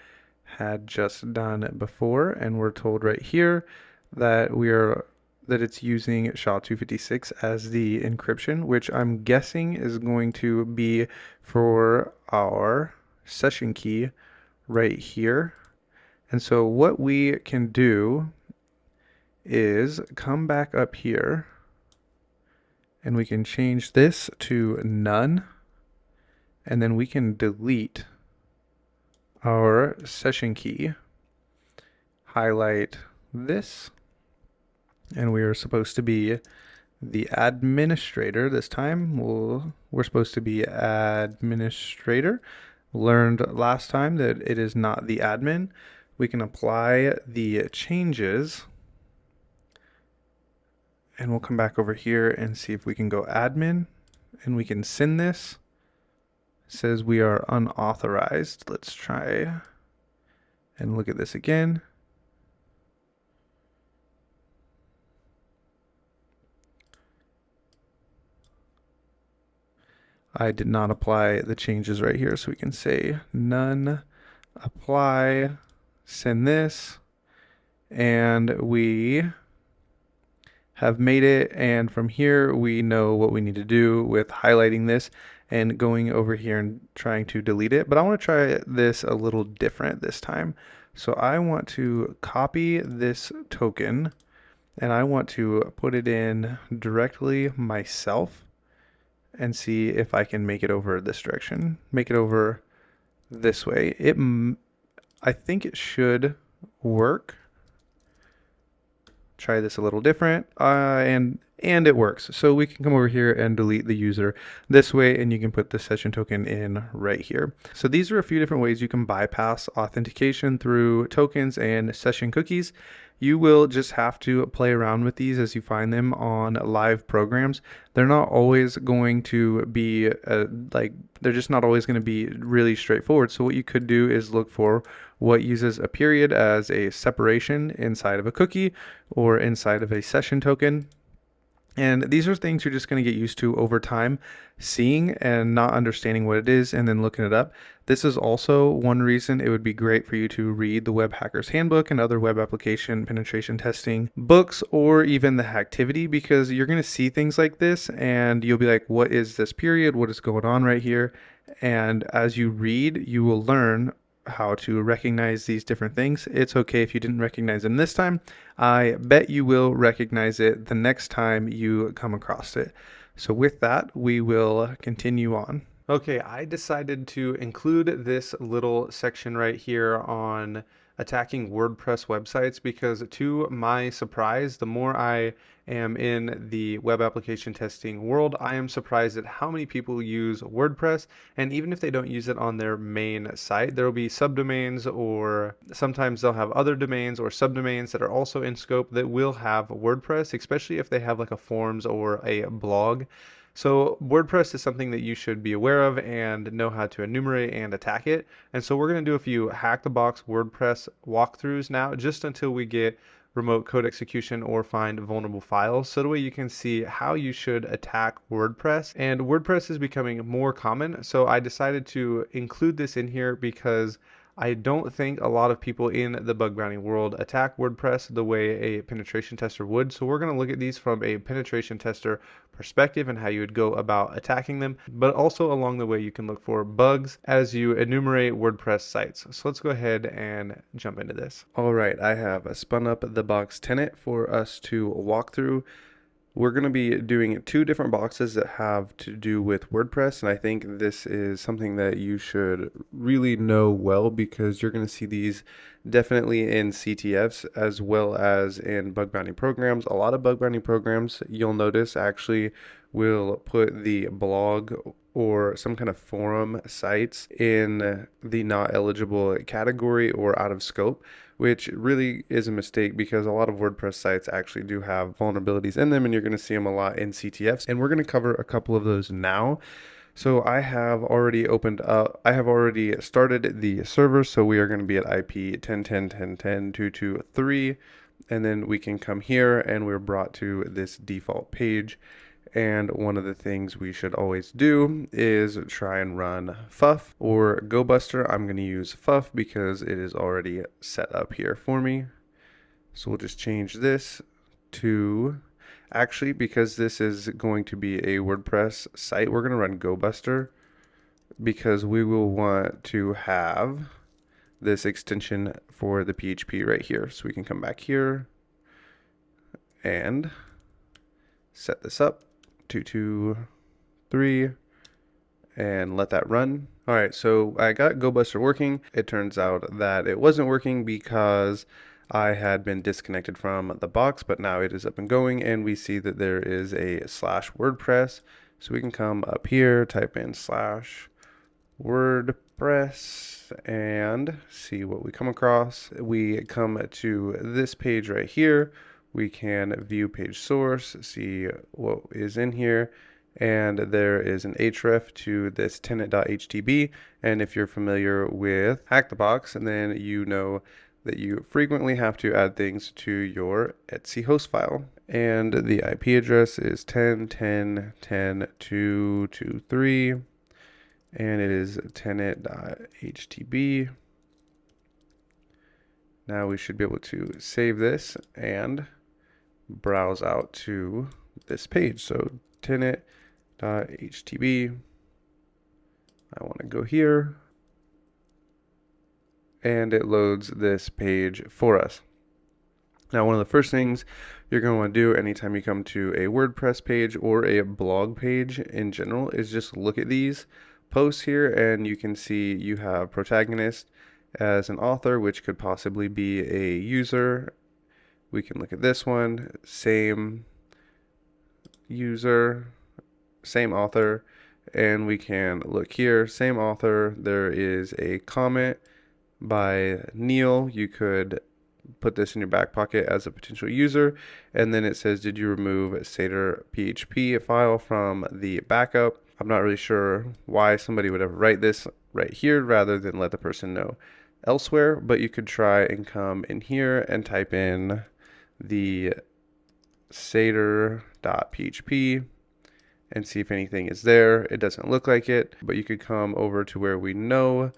had just done before. And we're told right here that it's using SHA-256 as the encryption, which I'm guessing is going to be for our session key right here. And so what we can do is come back up here and we can change this to none, and then we can delete our session key, highlight this, and we are supposed to be the administrator this time. We're supposed to be administrator. Learned last time that it is not the admin. We can apply the changes and we'll come back over here and see if we can go admin and we can send this. It says we are unauthorized. Let's try and look at this again. I did not apply the changes right here, so we can say none, apply, send this, and we have made it. And from here, we know what we need to do with highlighting this and going over here and trying to delete it. But I want to try this a little different this time. So I want to copy this token and I want to put it in directly myself and see if I can make it over this direction, make it over this way. I think it should work. Try this a little different, and it works. So we can come over here and delete the user this way, and you can put the session token in right here. So these are a few different ways you can bypass authentication through tokens and session cookies. You will just have to play around with these as you find them on live programs. They're not always going to be they're just not always going to be really straightforward. So what you could do is look for what uses a period as a separation inside of a cookie or inside of a session token. And these are things you're just going to get used to over time, seeing and not understanding what it is and then looking it up. This is also one reason it would be great for you to read the Web Hacker's Handbook and other web application penetration testing books, or even the Hacktivity, because you're going to see things like this and you'll be like, what is this period? What is going on right here? And as you read, you will learn how to recognize these different things. It's okay if you didn't recognize them this time. I bet you will recognize it the next time you come across it. So with that, we will continue on. Okay, I decided to include this little section right here on attacking WordPress websites because, to my surprise, the more I am in the web application testing world, I am surprised at how many people use WordPress. And even if they don't use it on their main site, there will be subdomains, or sometimes they'll have other domains or subdomains that are also in scope that will have WordPress, especially if they have like a forums or a blog. So WordPress is something that you should be aware of and know how to enumerate and attack it. And so we're going to do a few hack the box WordPress walkthroughs now, just until we get remote code execution or find vulnerable files. So that way you can see how you should attack WordPress. And WordPress is becoming more common. So I decided to include this in here because I don't think a lot of people in the bug bounty world attack WordPress the way a penetration tester would. So we're going to look at these from a penetration tester perspective and how you would go about attacking them, but also along the way you can look for bugs as you enumerate WordPress sites. So let's go ahead and jump into this. All right, I have spun up the box tenant for us to walk through. We're going to be doing two different boxes that have to do with WordPress, and I think this is something that you should really know well because you're going to see these definitely in CTFs as well as in bug bounty programs. A lot of bug bounty programs, you'll notice, actually will put the blog or some kind of forum sites in the not eligible category or out of scope, which really is a mistake because a lot of WordPress sites actually do have vulnerabilities in them, and you're going to see them a lot in CTFs. And we're going to cover a couple of those now. So I have already started the server. So we are going to be at IP 10.10.10.10.223. And then we can come here and we're brought to this default page. And one of the things we should always do is try and run FUF or GoBuster. I'm going to use FUF because it is already set up here for me. So we'll just change this to, actually, because this is going to be a WordPress site, we're going to run GoBuster because we will want to have this extension for the PHP right here. So we can come back here and set this up. 223 and let that run. All right, so I got GoBuster working. It turns out that it wasn't working because I had been disconnected from the box, but now it is up and going, and we see that there is a /WordPress. So we can come up here, type in /WordPress and see what we come across. We come to this page right here. We can view page source, see what is in here, and there is an href to this tenant.htb. And if you're familiar with Hack the Box, and then you know that you frequently have to add things to your Etsy host file. And the IP address is 10.10.10.223, and it is tenant.htb. Now we should be able to save this and browse out to this page. So tenant.htb. I want to go here, and it loads this page for us. Now, one of the first things you're going to want to do anytime you come to a WordPress page or a blog page in general is just look at these posts here, and you can see you have protagonist as an author, which could possibly be a user. We can look at this one, same user, same author, and we can look here, same author. There is a comment by Neil. You could put this in your back pocket as a potential user, and then it says, did you remove Seder PHP file from the backup? I'm not really sure why somebody would ever write this right here rather than let the person know elsewhere, but you could try and come in here and type in the Seder.php and see if anything is there. It doesn't look like it, but you could come over to where we know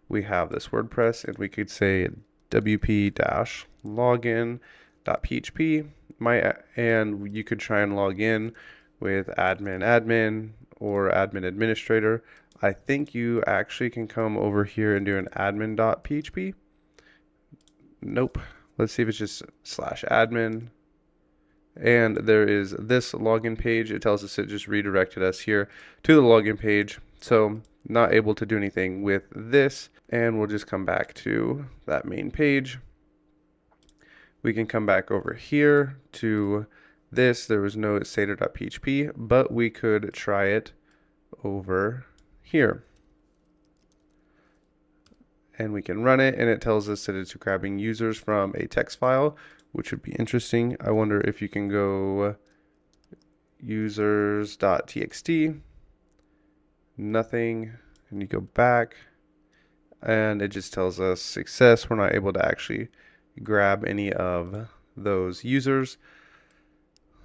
we have this WordPress, and we could say wp-login.php, and you could try and log in with admin or admin administrator. I think you actually can come over here and do an admin.php. Nope. Let's see if it's just /admin. And there is this login page. It tells us it just redirected us here to the login page. So not able to do anything with this, and we'll just come back to that main page. We can come back over here to this. There was no satyr.php, but we could try it over here. And we can run it, and it tells us that it's grabbing users from a text file, which would be interesting. I wonder if you can go users.txt, nothing, and you go back, and it just tells us success. We're not able to actually grab any of those users.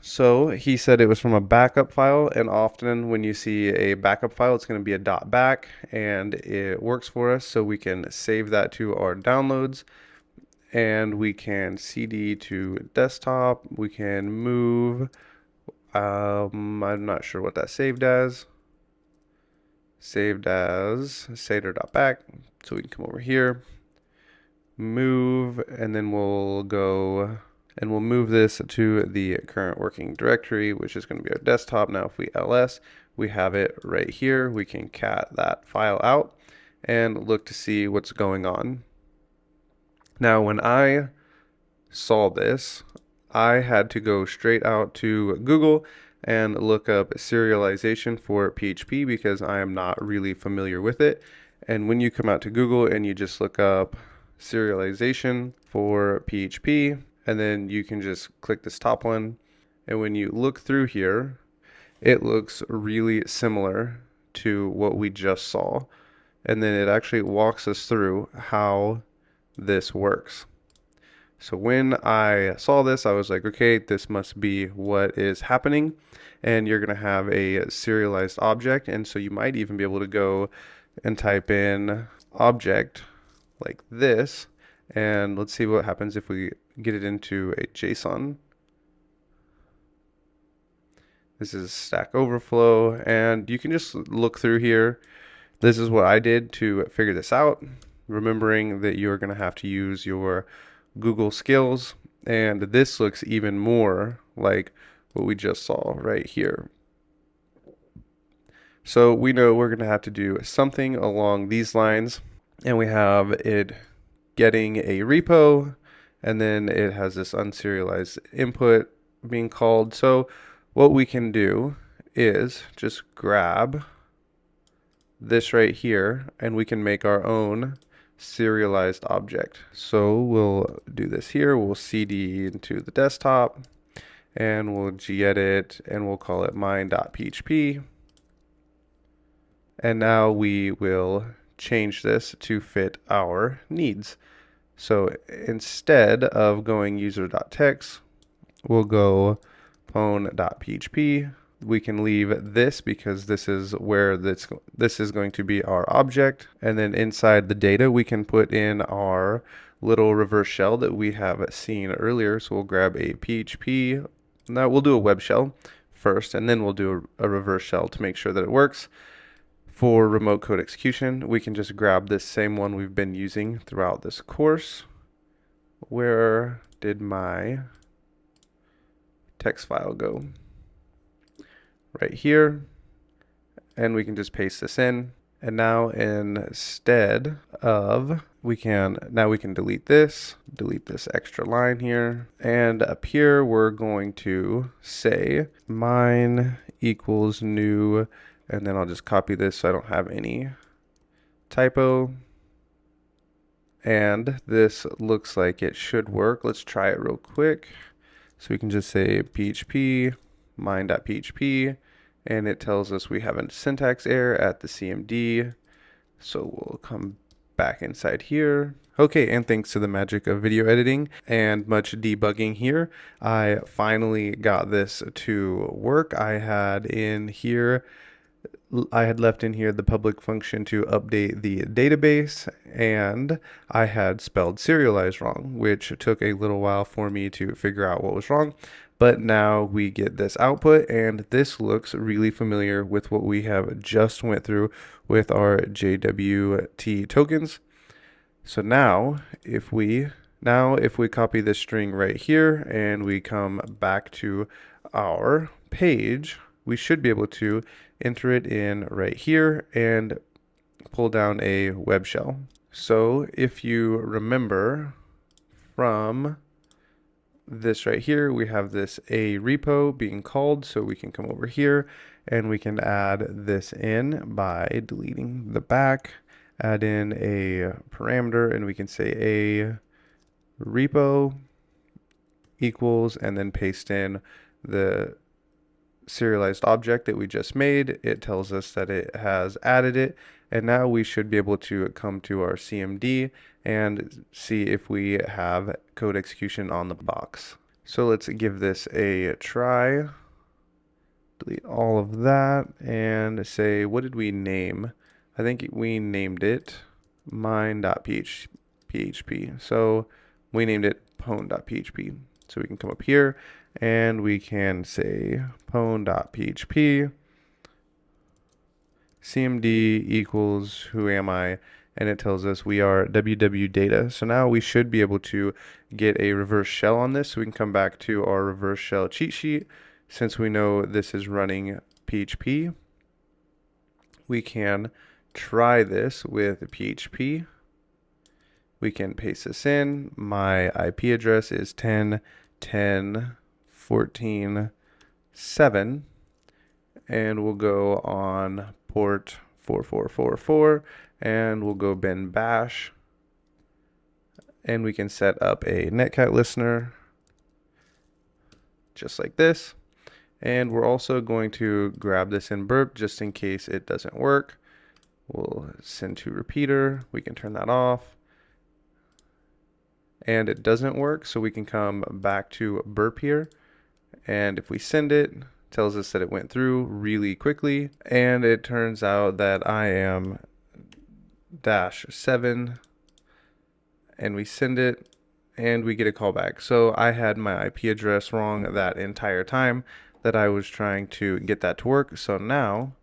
So he said it was from a backup file, and often when you see a backup file, it's going to be a .back, and it works for us. So we can save that to our downloads, and we can CD to desktop. We can move. I'm not sure what that saved as. Saved as satyr.back. So we can come over here, move, and then we'll go. And we'll move this to the current working directory, which is going to be our desktop. Now, if we ls, we have it right here. We can cat that file out and look to see what's going on. Now, when I saw this, I had to go straight out to Google and look up serialization for PHP because I am not really familiar with it. And when you come out to Google and you just look up serialization for PHP, and then you can just click this top one. And when you look through here, it looks really similar to what we just saw. And then it actually walks us through how this works. So when I saw this, I was like, okay, this must be what is happening. And you're going to have a serialized object. And so you might even be able to go and type in object like this. And let's see what happens if we get it into a JSON. This is Stack Overflow, and you can just look through here. This is what I did to figure this out, remembering that you're going to have to use your Google skills, and this looks even more like what we just saw right here. So we know we're going to have to do something along these lines, and we have it getting a repo, and then it has this unserialized input being called. So what we can do is just grab this right here, and we can make our own serialized object. So we'll do this here. We'll cd into the desktop, and we'll gedit, and we'll call it mine.php. And now we will change this to fit our needs. So instead of going user.text, we'll go pwn.php. We can leave this because this is where this is going to be our object. And then inside the data, we can put in our little reverse shell that we have seen earlier. So we'll grab a PHP. Now we'll do a web shell first, and then we'll do a reverse shell to make sure that it works. For remote code execution, we can just grab this same one we've been using throughout this course. Where did my text file go? Right here. And we can just paste this in. And now instead of, we can delete this extra line here. And up here, we're going to say mine equals new. And then I'll just copy this so I don't have any typo. And this looks like it should work. Let's try it real quick. So we can just say php, mine.php, and it tells us we have a syntax error at the CMD. So we'll come back inside here. Okay, and thanks to the magic of video editing and much debugging here, I finally got this to work. I had left in here the public function to update the database, and I had spelled serialize wrong, which took a little while for me to figure out what was wrong. But now we get this output, and this looks really familiar with what we have just went through with our JWT tokens. So now if we copy this string right here and we come back to our page, we should be able to enter it in right here and pull down a web shell. So if you remember from this right here, we have this a repo being called, so we can come over here and we can add this in by deleting the back, add in a parameter, and we can say a repo equals, and then paste in the serialized object that we just made. It tells us that it has added it, and now we should be able to come to our CMD and see if we have code execution on the box. So let's give this a try. Delete all of that and say, what did we name? I think we named it mine.php. So we named it pwn.php. So we can come up here and we can say pwn.php cmd equals who am I, and it tells us we are ww data. So now we should be able to get a reverse shell on this, so we can come back to our reverse shell cheat sheet. Since we know this is running PHP, we can try this with PHP. We can paste this in. My IP address is 10.10.14.7, and we'll go on port 4444, and we'll go bin bash, and we can set up a netcat listener just like this. And we're also going to grab this in burp just in case it doesn't work. We'll send to repeater. We can turn that off. And it doesn't work, so we can come back to burp here. And if we send it, it tells us that it went through really quickly. And it turns out that I am -7. And we send it, and we get a callback. So I had my IP address wrong that entire time that I was trying to get that to work. So now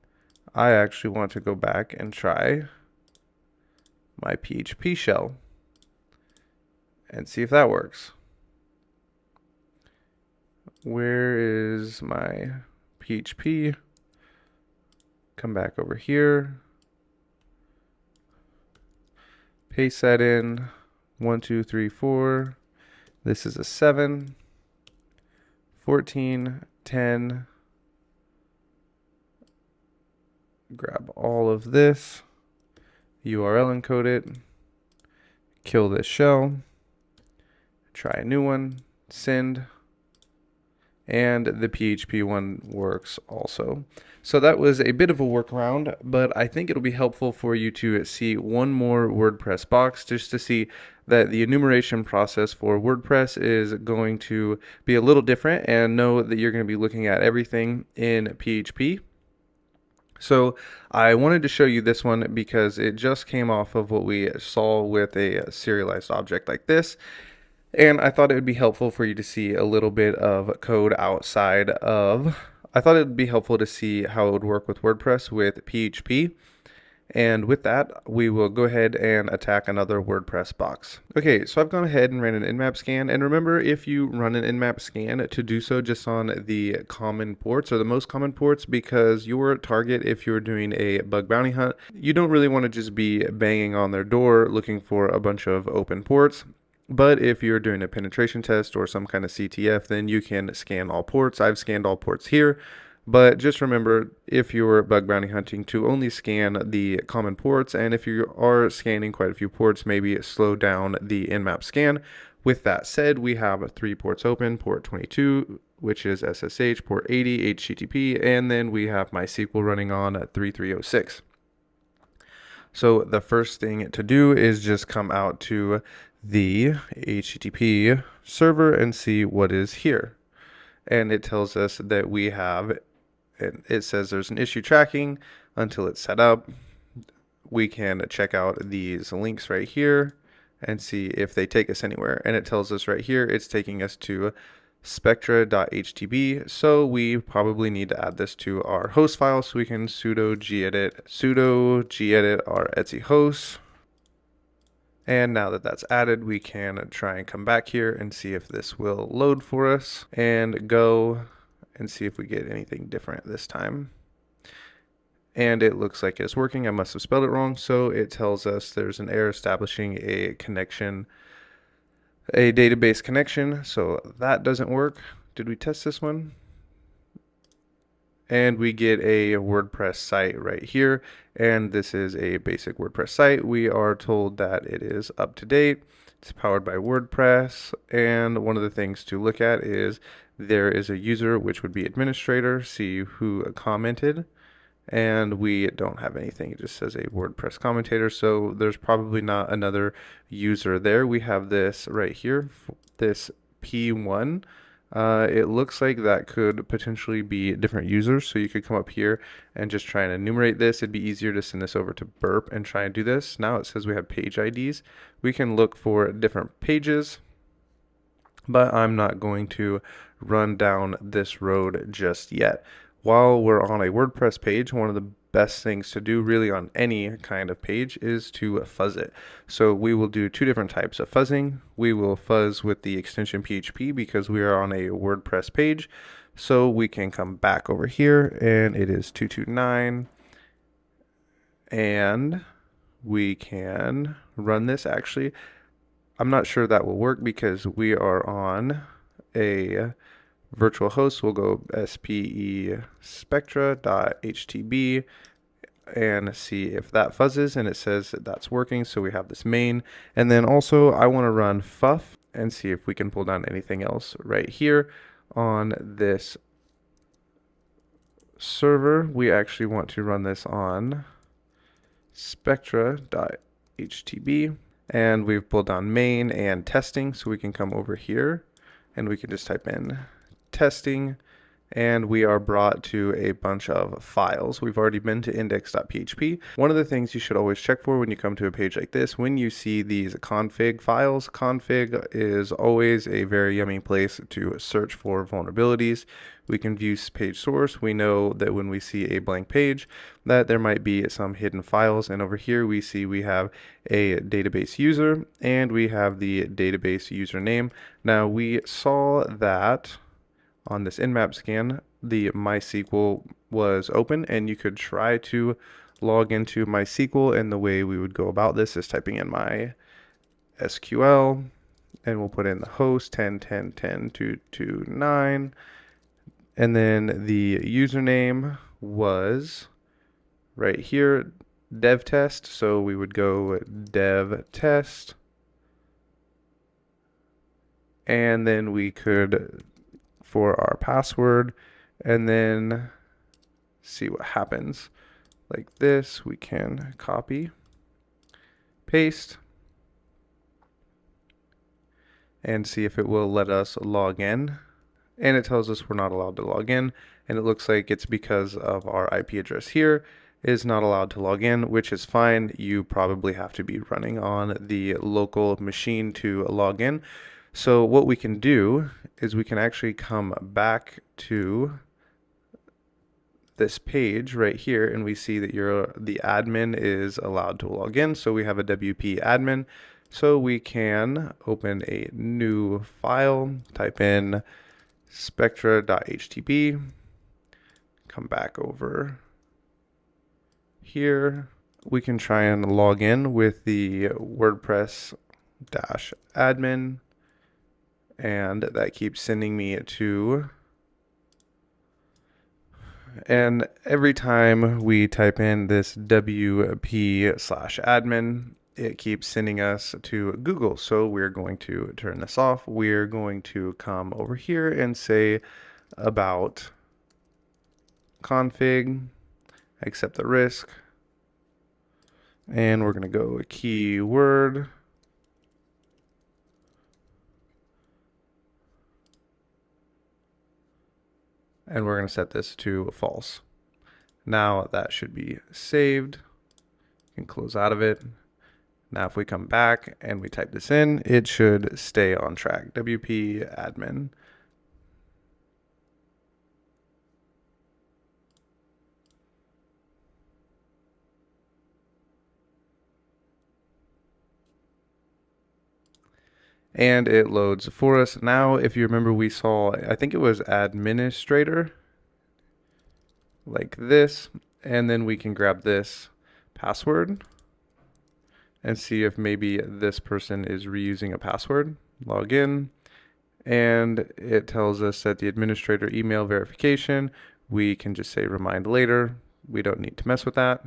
I actually want to go back and try my PHP shell and see if that works. Where is my PHP? Come back over here. Paste that in. 1, 2, 3, 4. This is a 7. 14, 10. Grab all of this. URL encode it. Kill this shell. Try a new one. Send. And the PHP one works also. So that was a bit of a workaround, but I think it'll be helpful for you to see one more WordPress box just to see that the enumeration process for WordPress is going to be a little different, and know that you're going to be looking at everything in PHP. So I wanted to show you this one because it just came off of what we saw with a serialized object like this. And I thought it would be helpful for you to see a little bit of code outside of, I thought it would be helpful to see how it would work with WordPress with PHP. And with that, we will go ahead and attack another WordPress box. Okay, so I've gone ahead and ran an nmap scan. And remember, if you run an nmap scan, to do so just on the common ports or the most common ports, because your target, if you're doing a bug bounty hunt, you don't really want to just be banging on their door looking for a bunch of open ports. But if you're doing a penetration test or some kind of CTF, then you can scan all ports. I've scanned all ports here. But just remember, if you're bug bounty hunting, to only scan the common ports. And if you are scanning quite a few ports, maybe slow down the nmap scan. With that said, we have 3 ports open: port 22, which is SSH, port 80, HTTP, and then we have MySQL running on at 3306. So the first thing to do is just come out to the HTTP server and see what is here. And it tells us that we have, it says there's an issue tracking until it's set up. We can check out these links right here and see if they take us anywhere. And it tells us right here, it's taking us to spectra.htb. So we probably need to add this to our host file. So we can sudo gedit our etc host. And now that that's added, we can try and come back here and see if this will load for us, and go and see if we get anything different this time. And it looks like it's working. I must have spelled it wrong. So it tells us there's an error establishing a connection, a database connection. So that doesn't work. Did we test this one? And we get a WordPress site right here. And this is a basic WordPress site. We are told that it is up to date. It's powered by WordPress. And one of the things to look at is there is a user, which would be administrator, see who commented. And we don't have anything. It just says a WordPress commentator. So there's probably not another user there. We have this right here, this P1. It looks like that could potentially be different users. So you could come up here and just try and enumerate this. It'd be easier to send this over to Burp and try and do this. Now it says we have page IDs. We can look for different pages, but I'm not going to run down this road just yet. While we're on a WordPress page, one of the best things to do really on any kind of page is to fuzz it. So we will do two different types of fuzzing. We will fuzz with the extension PHP because we are on a WordPress page. So we can come back over here and it is 229 and we can run this. Actually, I'm not sure that will work because we are on a virtual host. We'll go SPE spectra.htb and see if that fuzzes, and it says that that's working. So we have this main, and then also I want to run fuff and see if we can pull down anything else right here on this server. We actually want to run this on spectra.htb, and we've pulled down main and testing, so we can come over here and we can just type in testing, and we are brought to a bunch of files. We've already been to index.php. One of the things you should always check for when you come to a page like this, when you see these config files, config is always a very yummy place to search for vulnerabilities. We can view page source. We know that when we see a blank page that there might be some hidden files, and over here we see we have a database user and we have the database username. Now we saw that on this nmap scan, the MySQL was open, and you could try to log into MySQL, and the way we would go about this is typing in my SQL, and we'll put in the host 10.10.10.229, and then the username was right here, dev test, so we would go dev test, and then we could for our password and then see what happens. Like this, we can copy, paste, and see if it will let us log in. And it tells us we're not allowed to log in, and it looks like it's because of our IP address here is not allowed to log in, which is fine. You probably have to be running on the local machine to log in. So what we can do is we can actually come back to this page right here, and we see that the admin is allowed to log in. So we have a WP admin. So we can open a new file, type in spectra.htb, come back over here. We can try and log in with the WordPress-admin. And that keeps sending me to, and every time we type in this WP/admin, it keeps sending us to Google. So we're going to turn this off. We're going to come over here and say about config, accept the risk, and we're going to go keyword. And we're going to set this to false. Now that should be saved. You can close out of it. Now if we come back and we type this in, it should stay on track. WP admin. and it loads for us. Now, if you remember, we saw, I think it was administrator, like this, and then we can grab this password and see if maybe this person is reusing a password. Log in, and it tells us that the administrator email verification, we can just say remind later. We don't need to mess with that.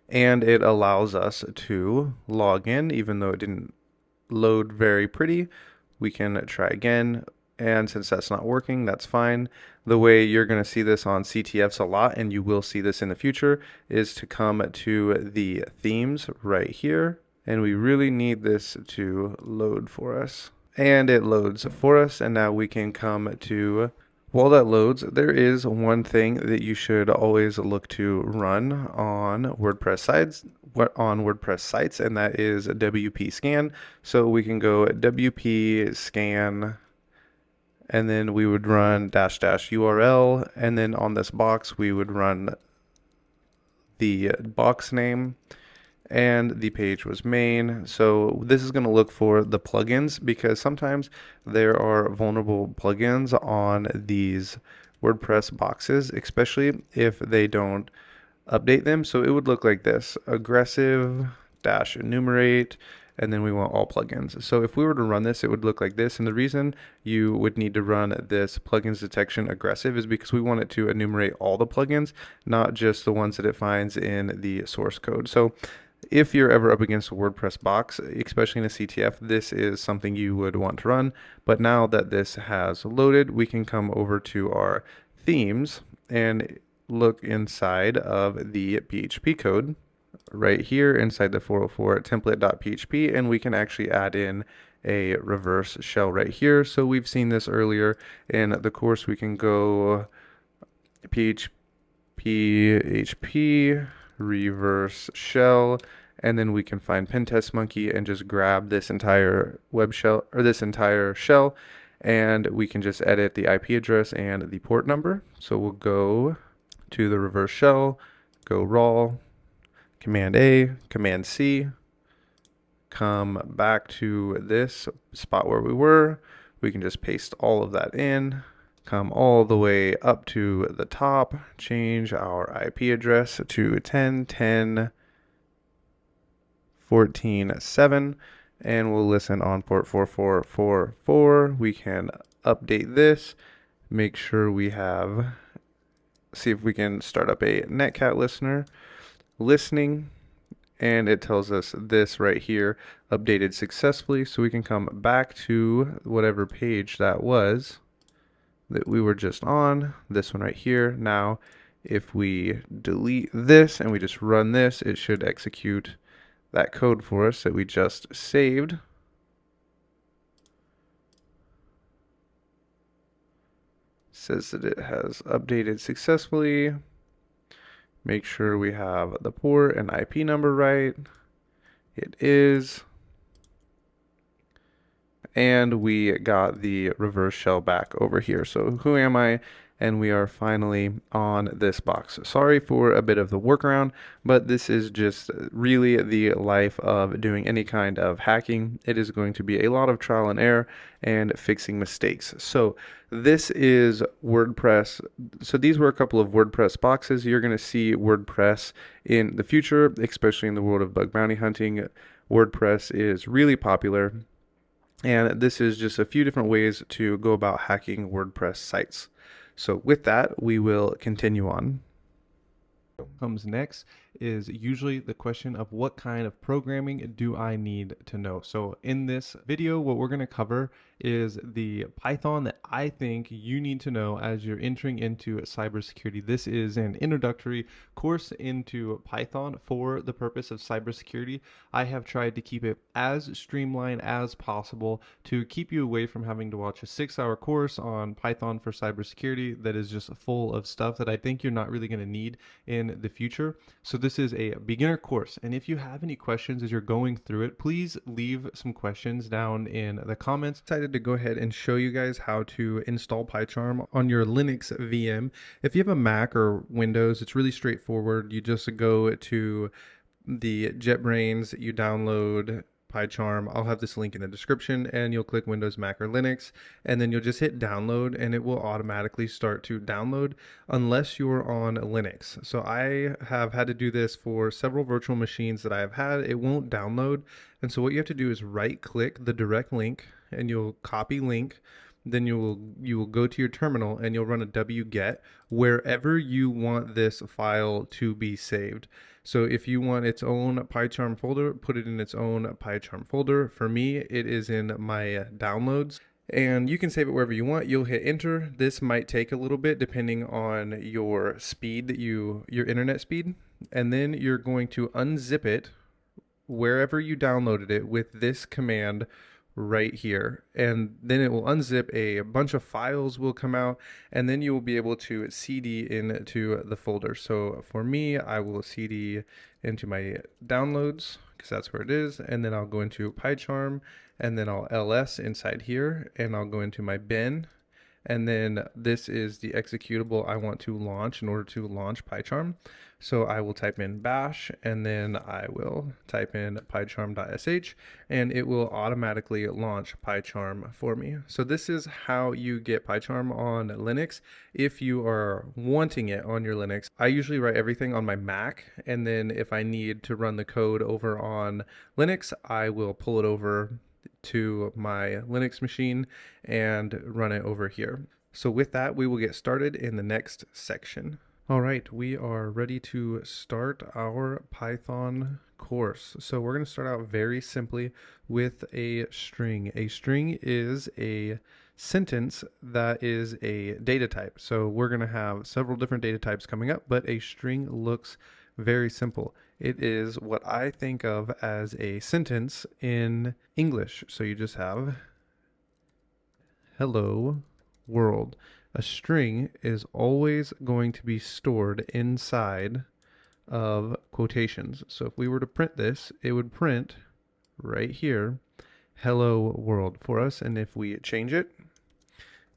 And it allows us to log in, even though it didn't load very pretty. We can try again, and since that's not working, that's fine. The way you're going to see this on CTFs a lot, and you will see this in the future, is to come to the themes right here, and we really need this to load for us. And it loads for us, and now we can come to, while that loads, there is one thing that you should always look to run on WordPress sites, and that is WP scan. So we can go WP scan, and then we would run -- URL, and then on this box we would run the box name, and the page was main. So this is going to look for the plugins, because sometimes there are vulnerable plugins on these WordPress boxes, especially if they don't update them. So it would look like this: aggressive - enumerate, and then we want all plugins. So if we were to run this, it would look like this. And the reason you would need to run this plugins detection aggressive is because we want it to enumerate all the plugins, not just the ones that it finds in the source code. So if you're ever up against a WordPress box, especially in a CTF, this is something you would want to run. But now that this has loaded, we can come over to our themes and look inside of the PHP code right here inside the 404 template.php, and we can actually add in a reverse shell right here. So we've seen this earlier in the course. We can go PHP reverse shell, and then we can find Pentest Monkey and just grab this entire web shell, or this entire shell, and we can just edit the IP address and the port number. So we'll go to the reverse shell, go raw, Command A, Command C, come back to this spot where we were. We can just paste all of that in, come all the way up to the top, change our IP address to 10.10.14.7, and we'll listen on port 4444. We can update this, make sure we have, see if we can start up a Netcat listener, listening, and it tells us this right here, updated successfully. So we can come back to whatever page that was that we were just on, this one right here. Now if we delete this and we just run this, it should execute that code for us that we just saved. Says that it has updated successfully. Make sure we have the port and IP number right. It is. And we got the reverse shell back over here. So who am I? And we are finally on this box. Sorry for a bit of the workaround, but this is just really the life of doing any kind of hacking. It is going to be a lot of trial and error and fixing mistakes. So this is WordPress. So these were a couple of WordPress boxes. You're going to see WordPress in the future, especially in the world of bug bounty hunting. WordPress is really popular. And this is just a few different ways to go about hacking WordPress sites. So with that, we will continue on. Comes next is usually the question of what kind of programming do I need to know. So in this video, what we're going to cover is the Python that I think you need to know as you're entering into cybersecurity. This is an introductory course into Python for the purpose of cybersecurity. I have tried to keep it as streamlined as possible to keep you away from having to watch a 6-hour course on Python for cybersecurity that is just full of stuff that I think you're not really going to need in the future. So this is a beginner course, and if you have any questions as you're going through it, please leave some questions down in the comments. Decided to go ahead and show you guys how to install PyCharm on your Linux VM. If you have a Mac or Windows, it's really straightforward. You just go to the JetBrains, you download PyCharm, I'll have this link in the description, and you'll click Windows, Mac, or Linux, and then you'll just hit download, and it will automatically start to download unless you're on Linux. So I have had to do this for several virtual machines that I've had. It won't download, and so what you have to do is right click the direct link, and you'll copy link. Then you will go to your terminal and you'll run a wget wherever you want this file to be saved. So if you want its own PyCharm folder, put it in its own PyCharm folder. For me, it is in my downloads. And you can save it wherever you want. You'll hit enter. This might take a little bit depending on your speed your internet speed. And then you're going to unzip it wherever you downloaded it with this command right here, and then it will unzip. A bunch of files will come out, and then you will be able to cd into the folder. So for me, I will cd into my downloads because that's where it is, and then I'll go into PyCharm, and then I'll ls inside here, and I'll go into my bin, and then this is the executable I want to launch in order to launch PyCharm. So I will type in bash, and then I will type in pycharm.sh, and it will automatically launch PyCharm for me. So this is how you get PyCharm on Linux if you are wanting it on your Linux. I usually write everything on my Mac, and then if I need to run the code over on Linux, I will pull it over to my Linux machine and run it over here. So with that, we will get started in the next section. All right, we are ready to start our Python course. So we're going to start out very simply with a string. A string is a sentence that is a data type. So we're going to have several different data types coming up, but a string looks very simple. It is what I think of as a sentence in English. So you just have hello world. A string is always going to be stored inside of quotations. So if we were to print this, it would print right here, hello world for us. And if we change it,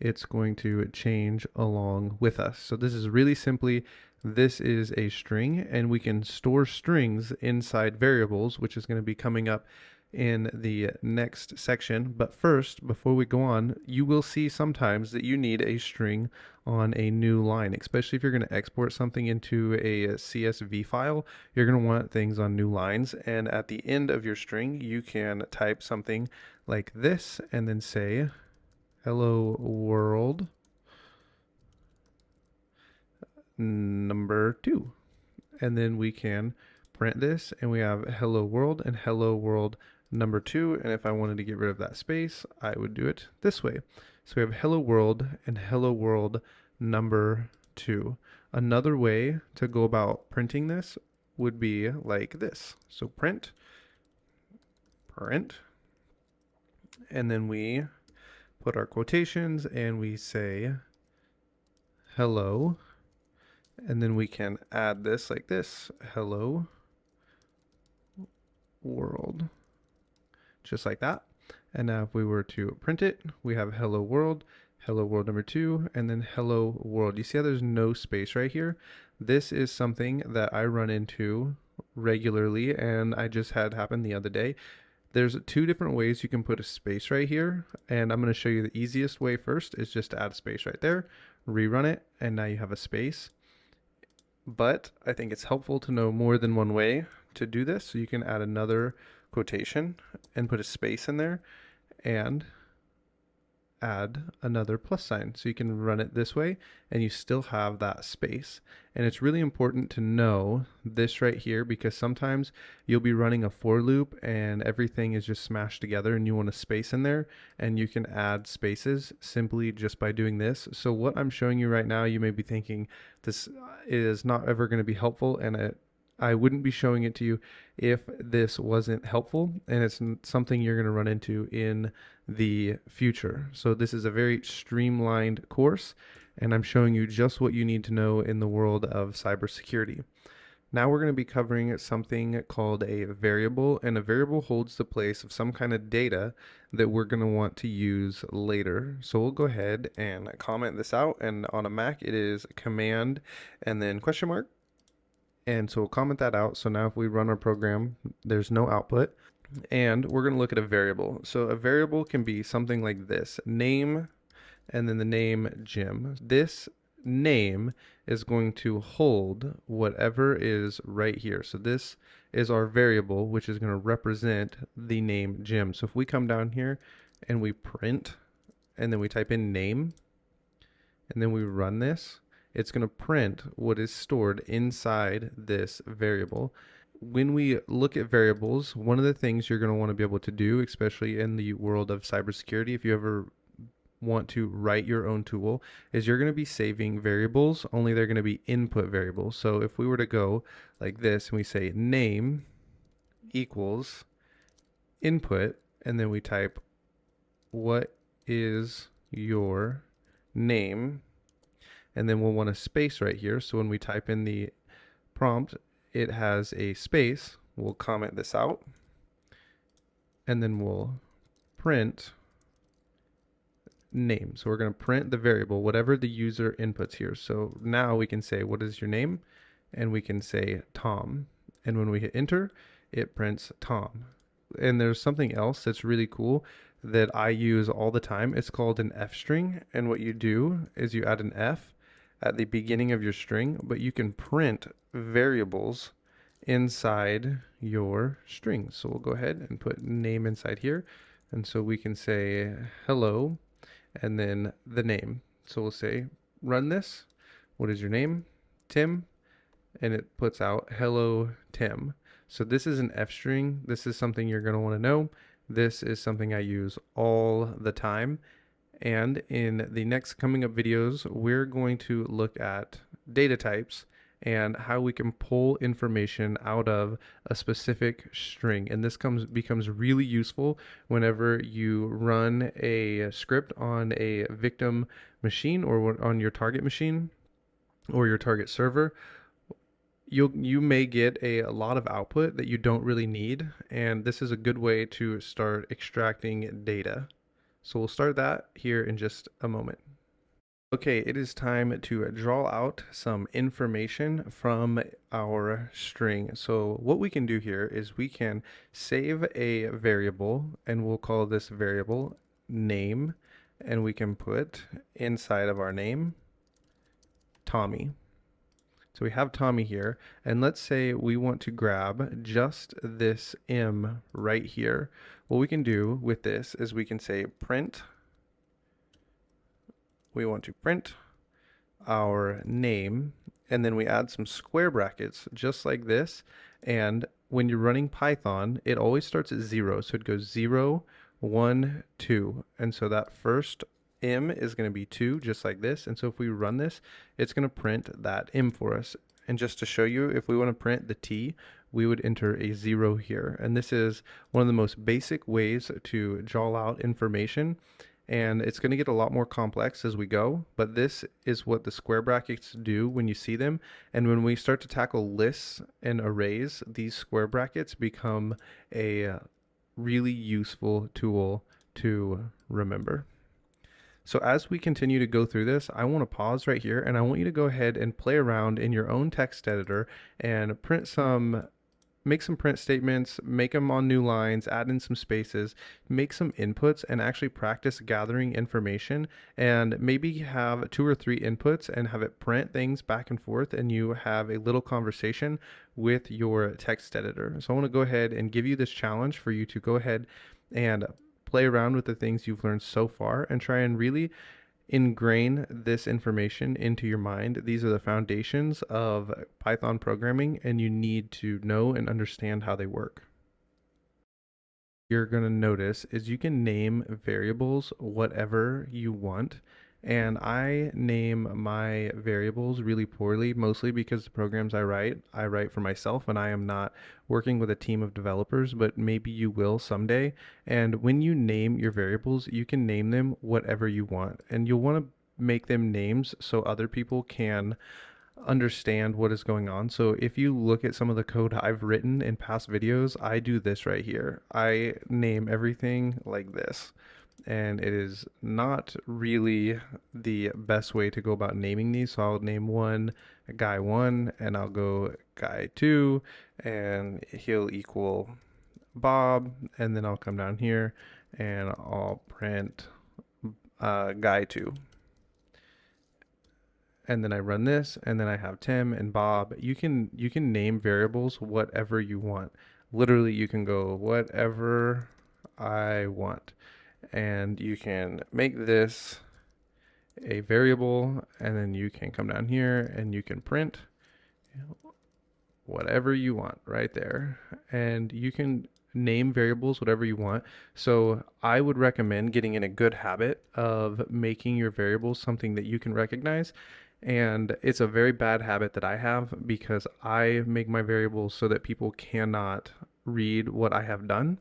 it's going to change along with us. So this is really simply, this is a string, and we can store strings inside variables, which is going to be coming up in the next section. But first, before we go on, you will see sometimes that you need a string on a new line, especially if you're going to export something into a CSV file. You're going to want things on new lines, and at the end of your string you can type something like this and then say hello world number 2, and then we can print this, and we have hello world and hello world number 2. And if I wanted to get rid of that space, I would do it this way. So we have hello world and hello world number 2. Another way to go about printing this would be like this. So print, and then we put our quotations and we say hello, and then we can add this like this, hello world, just like that. And now if we were to print it, we have hello world number 2, and then hello world. You see how there's no space right here? This is something that I run into regularly, and I just had happen the other day. There's 2 different ways you can put a space right here, and I'm going to show you the easiest way first is just to add a space right there, rerun it, and now you have a space. But I think it's helpful to know more than one way to do this. So you can add another quotation and put a space in there and add another plus sign. So you can run it this way and you still have that space. And it's really important to know this right here, because sometimes you'll be running a for loop and everything is just smashed together and you want a space in there, and you can add spaces simply just by doing this. So what I'm showing you right now, you may be thinking this is not ever going to be helpful, and I wouldn't be showing it to you if this wasn't helpful, and it's something you're going to run into in the future. So this is a very streamlined course, and I'm showing you just what you need to know in the world of cybersecurity. Now we're going to be covering something called a variable, and a variable holds the place of some kind of data that we're going to want to use later. So we'll go ahead and comment this out, and on a Mac it is command and then question mark. And so we'll comment that out. So now if we run our program, there's no output. And we're going to look at a variable. So a variable can be something like this: name, and then the name Jim. This name is going to hold whatever is right here. So this is our variable, which is going to represent the name Jim. So if we come down here and we print, and then we type in name, and then we run this, it's going to print what is stored inside this variable. When we look at variables, one of the things you're going to want to be able to do, especially in the world of cybersecurity, if you ever want to write your own tool, is you're going to be saving variables, only they're going to be input variables. So if we were to go like this and we say name equals input, and then we type what is your name, and then we'll want a space right here. So when we type in the prompt, it has a space. We'll comment this out, and then we'll print name. So we're going to print the variable, whatever the user inputs here. So now we can say, what is your name? And we can say Tom. And when we hit enter, it prints Tom. And there's something else that's really cool that I use all the time. It's called an F string. And what you do is you add an F at the beginning of your string, but you can print variables inside your string. So we'll go ahead and put name inside here. And so we can say hello, and then the name. So we'll say run this. What is your name? Tim. And it puts out hello Tim. So this is an F string. This is something you're going to want to know. This is something I use all the time. And in the next coming up videos, we're going to look at data types and how we can pull information out of a specific string. And this becomes really useful whenever you run a script on a victim machine or on your target machine or your target server. You may get a lot of output that you don't really need, and this is a good way to start extracting data. So we'll start that here in just a moment. Okay, it is time to draw out some information from our string. So what we can do here is we can save a variable, and we'll call this variable name, and we can put inside of our name Tommy. So we have Tommy here, and let's say we want to grab just this M right here. What we can do with this is we can say print. We want to print our name, and then we add some square brackets just like this. And when you're running Python, it always starts at 0. So it goes 0, 1, 2. And so that first M is going to be 2, just like this. And so if we run this, it's going to print that M for us. And just to show you, if we want to print the T, we would enter a 0 here. And this is one of the most basic ways to draw out information. And it's going to get a lot more complex as we go, but this is what the square brackets do when you see them. And when we start to tackle lists and arrays, these square brackets become a really useful tool to remember. So as we continue to go through this, I want to pause right here, and I want you to go ahead and play around in your own text editor and make some print statements, make them on new lines, add in some spaces, make some inputs, and actually practice gathering information, and maybe have 2 or 3 inputs and have it print things back and forth, and you have a little conversation with your text editor. So I want to go ahead and give you this challenge for you to go ahead and play around with the things you've learned so far and try and really ingrain this information into your mind. These are the foundations of Python programming, and you need to know and understand how they work. You're going to notice is you can name variables whatever you want. And I name my variables really poorly, mostly because the programs I write for myself, and I am not working with a team of developers, but maybe you will someday. And when you name your variables, you can name them whatever you want. And you'll want to make them names so other people can understand what is going on. So if you look at some of the code I've written in past videos, I do this right here. I name everything like this. And it is not really the best way to go about naming these. So I'll name one guy 1, and I'll go guy 2, and he'll equal Bob, and then I'll come down here and I'll print guy 2. And then I run this, and then I have Tim and Bob. You can name variables whatever you want. Literally, you can go whatever I want, and you can make this a variable, and then you can come down here and you can print whatever you want right there, and you can name variables whatever you want. So I would recommend getting in a good habit of making your variables something that you can recognize. And it's a very bad habit that I have, because I make my variables so that people cannot read what I have done.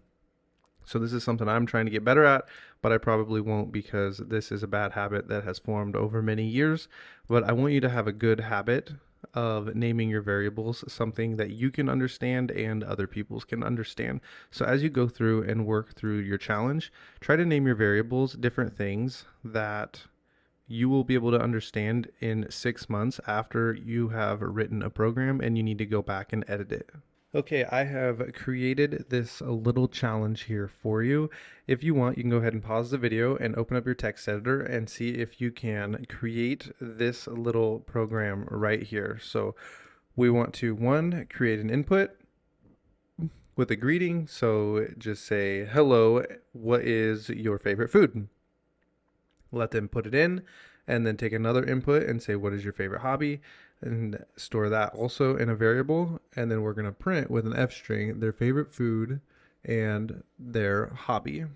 So this is something I'm trying to get better at, but I probably won't, because this is a bad habit that has formed over many years. But I want you to have a good habit of naming your variables something that you can understand and other people's can understand. So as you go through and work through your challenge, try to name your variables different things that you will be able to understand in 6 months after you have written a program and you need to go back and edit it. Okay, I have created this little challenge here for you. If you want, you can go ahead and pause the video and open up your text editor and see if you can create this little program right here. So we want to, 1, create an input with a greeting. So just say, hello, what is your favorite food? Let them put it in, and then take another input and say, what is your favorite hobby? And store that also in a variable. And then we're going to print with an F string their favorite food and their hobby.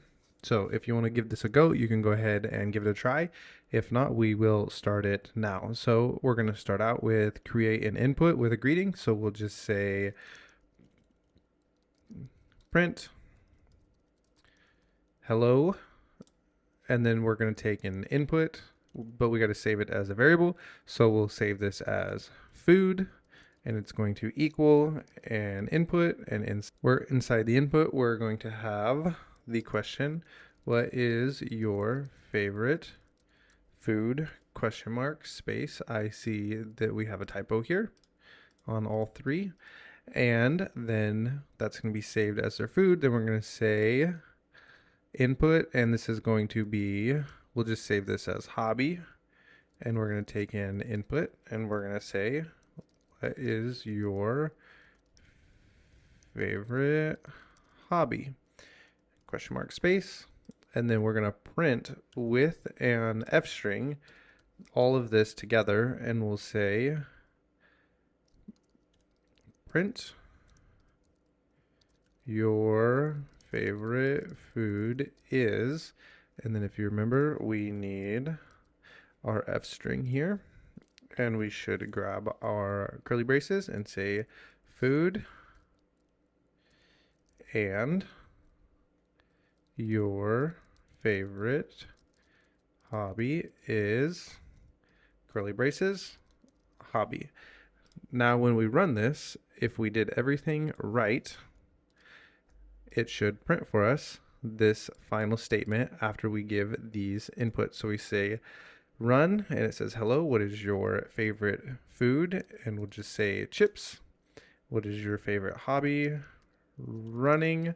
So if you want to give this a go, you can go ahead and give it a try. If not, we will start it now. So we're going to start out with create an input with a greeting. So we'll just say print hello. And then we're going to take an input, but we got to save it as a variable. So we'll save this as food, and it's going to equal an input. And inside the input, we're going to have the question, what is your favorite food? Question mark, space. I see that we have a typo here on all 3. And then that's going to be saved as their food. Then we're going to say input, and this is going to be, we'll just save this as hobby, and we're going to take in input, and we're going to say, what is your favorite hobby? Question mark, space. And then we're going to print with an F string all of this together, and we'll say print your favorite food is, and then if you remember, we need our F string here, and we should grab our curly braces and say food and your favorite hobby is curly braces hobby. Now when we run this, if we did everything right, it should print for us this final statement after we give these inputs. So we say run, and it says, hello, what is your favorite food? And we'll just say chips. What is your favorite hobby? Running.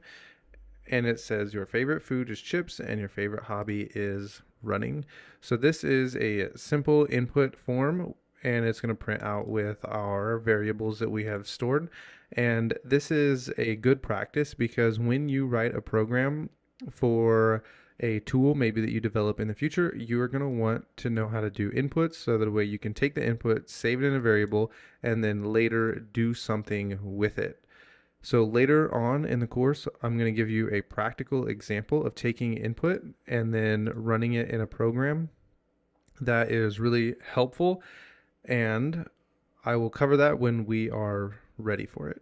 And it says your favorite food is chips and your favorite hobby is running. So this is a simple input form, and it's going to print out with our variables that we have stored. And this is a good practice, because when you write a program for a tool maybe that you develop in the future, you are going to want to know how to do inputs, so that way you can take the input, save it in a variable, and then later do something with it. So later on in the course, I'm going to give you a practical example of taking input and then running it in a program that is really helpful, and I will cover that when we are ready for it.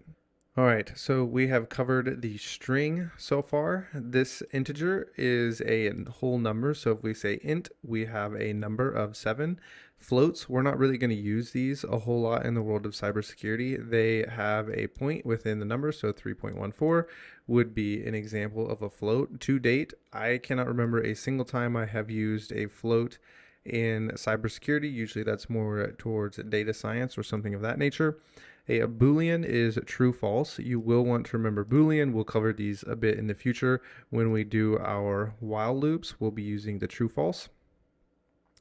All right, so we have covered the string so far. This integer is a whole number. So if we say int, we have a number of 7. Floats, we're not really going to use these a whole lot in the world of cybersecurity. They have a point within the number, so 3.14 would be an example of a float. To date, I cannot remember a single time I have used a float in cybersecurity. Usually that's more towards data science or something of that nature. A Boolean is true, false. You will want to remember Boolean. We'll cover these a bit in the future. When we do our while loops, we'll be using the true, false.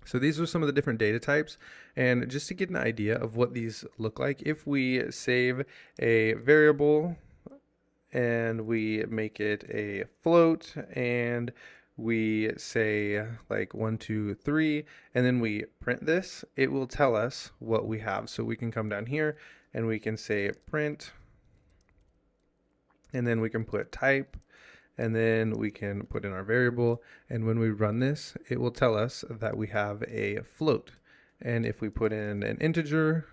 So these are some of the different data types, and just to get an idea of what these look like, if we save a variable and we make it a float and we say like 1, 2, 3, and then we print this, it will tell us what we have. So we can come down here and we can say print, and then we can put type, and then we can put in our variable, and when we run this, it will tell us that we have a float. And if we put in an integer,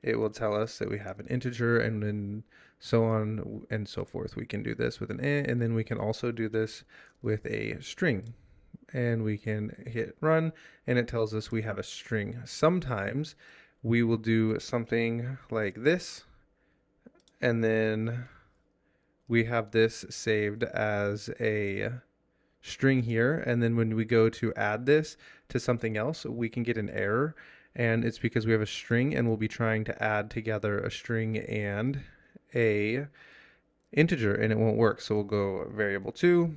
it will tell us that we have an integer, and then so on and so forth. We can do this with an int, and then we can also do this with a string. And we can hit run, and it tells us we have a string. Sometimes we will do something like this, and then we have this saved as a string here, and then when we go to add this to something else, we can get an error, and it's because we have a string and we'll be trying to add together a string and a integer, and it won't work. So we'll go variable 2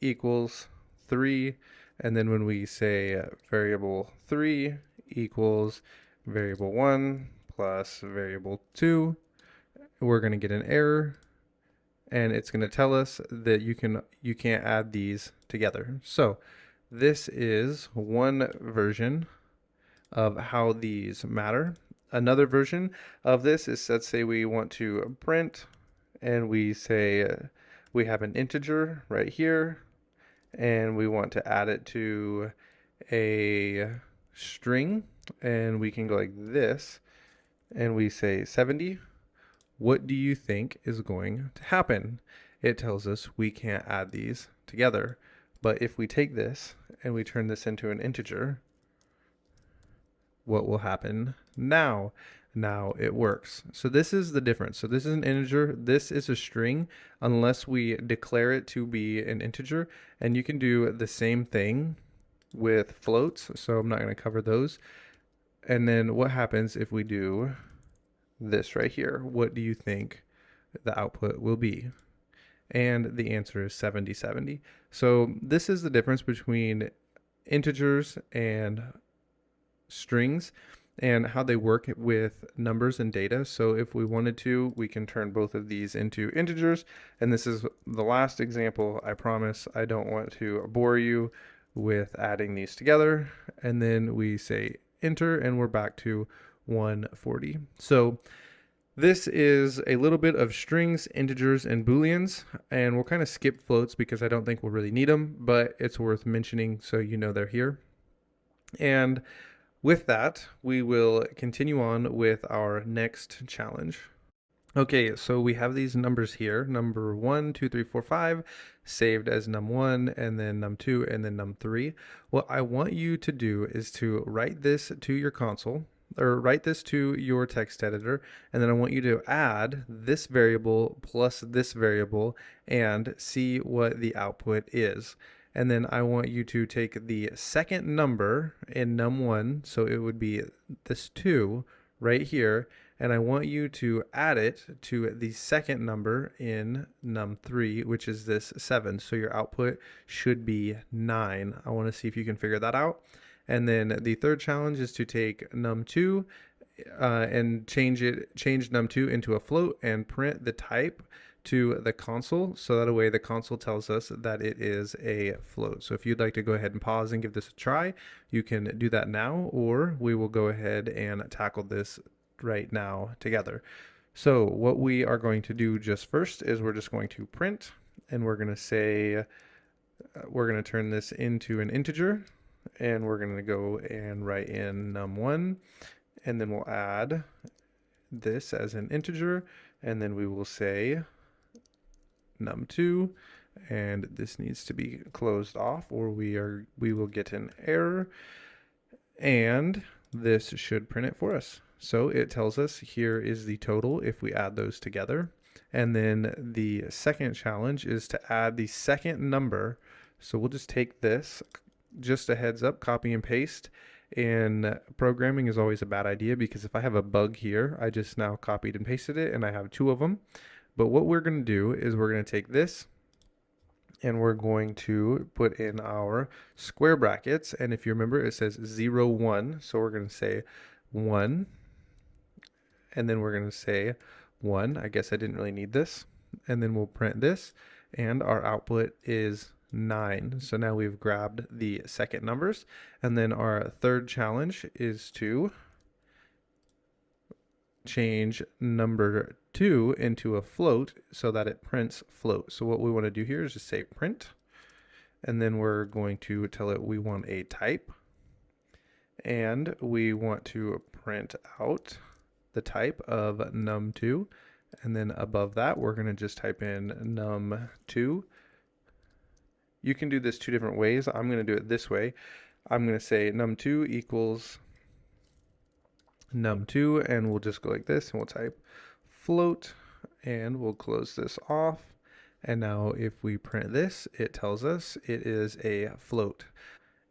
equals 3, and then when we say variable 3 equals variable 1 plus variable 2, we're going to get an error, and it's going to tell us that you can't add these together. So this is one version of how these matter. Another version of this is, let's say we want to print, and we say we have an integer right here, and we want to add it to a string, and we can go like this, and we say 70. What do you think is going to happen? It tells us we can't add these together. But if we take this and we turn this into an integer, what will happen now? Now it works. So this is the difference. So this is an integer, this is a string, unless we declare it to be an integer. And you can do the same thing with floats, so I'm not going to cover those. And then what happens if we do this right here? What do you think the output will be? And the answer is 7070. So this is the difference between integers and strings and how they work with numbers and data. So if we wanted to, we can turn both of these into integers. And this is the last example. I promise I don't want to bore you with adding these together. And then we say enter, and we're back to 140. So this is a little bit of strings, integers, and booleans, and we'll kind of skip floats because I don't think we'll really need them, but it's worth mentioning so you know they're here. And with that, we will continue on with our next challenge. Okay, so we have these numbers here, number 1, 2, 3, 4, 5, saved as num1, and then num2, and then num3. What I want you to do is to write this to your console, or write this to your text editor, and then I want you to add this variable plus this variable and see what the output is. And then I want you to take the second number in num1, so it would be this 2 right here, and I want you to add it to the second number in num3, which is this 7. So your output should be 9. I want to see if you can figure that out. And then the third challenge is to take num2 and change num2 into a float and print the type to the console, so that way the console tells us that it is a float. So if you'd like to go ahead and pause and give this a try, you can do that now, or we will go ahead and tackle this right now together. So what we are going to do just first is we're just going to print, and we're going to say we're going to turn this into an integer, and we're going to go and write in num1, and then we'll add this as an integer, and then we will say num2, and this needs to be closed off or we will get an error, and this should print it for us. So it tells us here is the total if we add those together. And then the second challenge is to add the second number. So we'll just take this, just a heads up, copy and paste, in programming is always a bad idea, because if I have a bug here, I just now copied and pasted it and I have two of them. But what we're going to do is we're going to take this and we're going to put in our square brackets. And if you remember, it says 0, 1. So we're going to say 1, and then we're going to say 1. I guess I didn't really need this. And then we'll print this, and our output is 9. So now we've grabbed the second numbers. And then our third challenge is to change number 2 into a float so that it prints float. So what we want to do here is just say print, and then we're going to tell it we want a type, and we want to print out the type of num2, and then above that we're going to just type in num2. You can do this two different ways. I'm going to do it this way. I'm going to say num2 equals num2, and we'll just go like this, and we'll type float, and we'll close this off. And now if we print this, it tells us it is a float.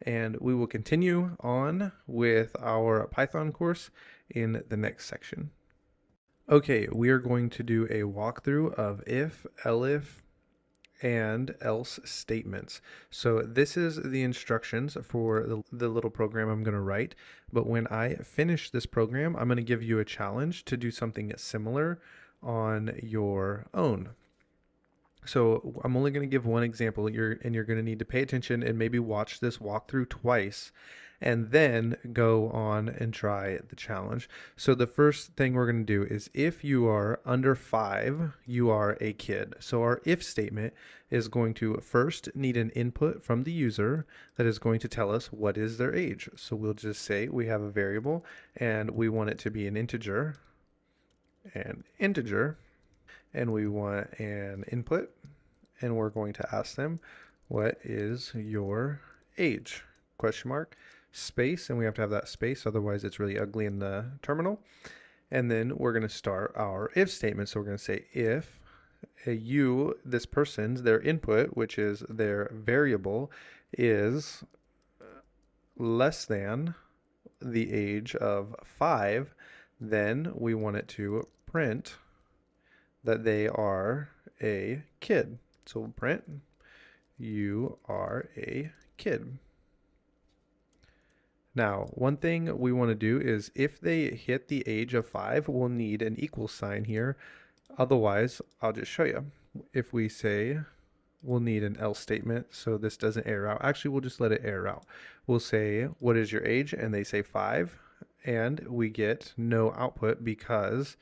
And we will continue on with our Python course in the next section. Okay, we are going to do a walkthrough of if, elif, and else statements. So this is the instructions for the little program I'm going to write. But when I finish this program, I'm going to give you a challenge to do something similar on your own. So I'm only going to give one example. You're going to need to pay attention and maybe watch this walkthrough twice, and then go on and try the challenge. So the first thing we're going to do is, if you are under 5, you are a kid. So our if statement is going to first need an input from the user that is going to tell us what is their age. So we'll just say we have a variable and we want it to be an integer, and we want an input, and we're going to ask them, what is your age? Question mark, space, and we have to have that space, otherwise it's really ugly in the terminal. And then we're going to start our if statement. So we're going to say if this person's, their input, which is their variable, is less than the age of 5, then we want it to print that they are a kid. So we'll print, you are a kid. Now, one thing we want to do is, if they hit the age of 5, we'll need an equal sign here. Otherwise, I'll just show you. If we say, we'll need an else statement so this doesn't error out. Actually, we'll just let it error out. We'll say, what is your age? And they say 5. And we get no output because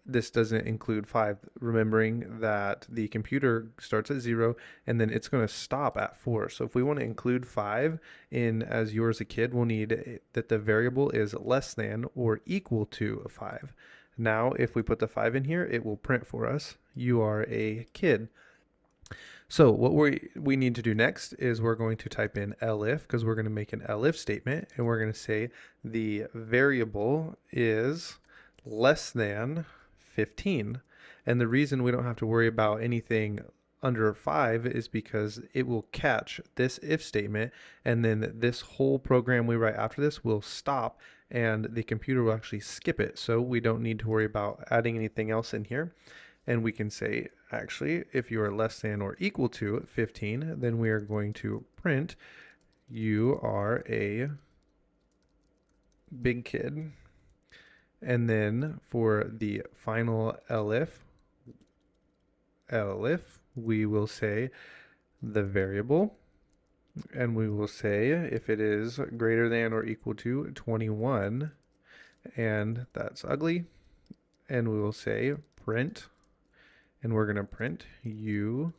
this doesn't include 5, remembering that the computer starts at 0 and then it's going to stop at 4. So if we want to include 5 in as yours a kid, we'll need that the variable is less than or equal to 5. Now, if we put the 5 in here, it will print for us, you are a kid. So what we need to do next is we're going to type in elif, because we're going to make an elif statement, and we're going to say the variable is less than 15. And the reason we don't have to worry about anything under 5 is because it will catch this if statement, and then this whole program we write after this will stop, and the computer will actually skip it. So we don't need to worry about adding anything else in here. And we can say, actually, if you are less than or equal to 15, then we are going to print, you are a big kid. And then for the final elif, we will say the variable, and we will say if it is greater than or equal to 21, and that's ugly, and we will say print, and we're going to print you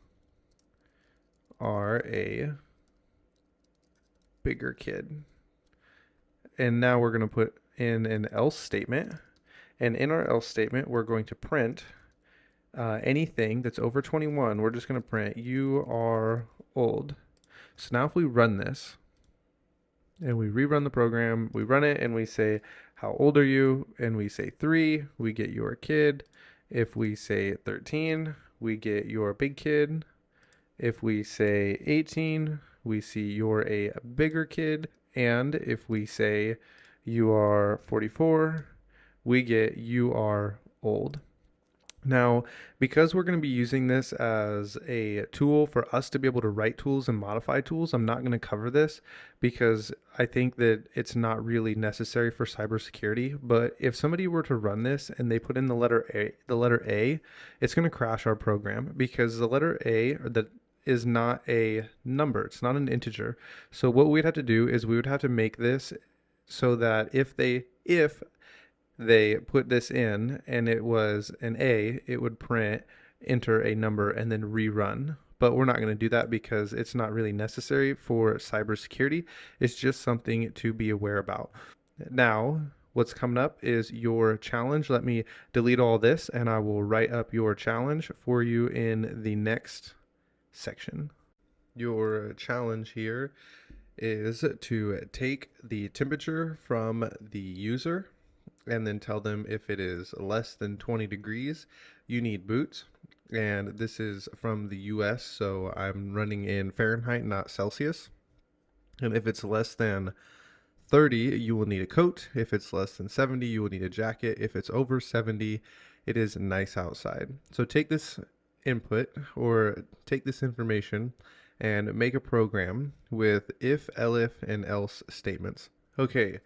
are a bigger kid. And now we're going to put in an else statement, and in our else statement we're going to print anything that's over 21. We're just going to print you are old. So now if we run this and we rerun the program, we run it and we say how old are you, and we say 3, we get your kid. If we say 13, we get your big kid. If we say 18, we see you're a bigger kid. And if we say you are 44, we get you are old. Now, because we're going to be using this as a tool for us to be able to write tools and modify tools, I'm not going to cover this because I think that it's not really necessary for cybersecurity. But if somebody were to run this and they put in the letter A, it's going to crash our program because the letter A that is not a number, it's not an integer. So what we'd have to do is we would have to make this so that if they put this in and it was an A, it would print, enter a number, and then rerun. But we're not going to do that because it's not really necessary for cybersecurity. It's just something to be aware about. Now, what's coming up is your challenge. Let me delete all this and I will write up your challenge for you in the next section. Your challenge here is to take the temperature from the user and then tell them if it is less than 20 degrees, you need boots. And this is from the US, so I'm running in Fahrenheit, not Celsius. And if it's less than 30, you will need a coat. If it's less than 70, you will need a jacket. If it's over 70, it is nice outside. So take this input or take this information and make a program with if, elif, and else statements. Okay.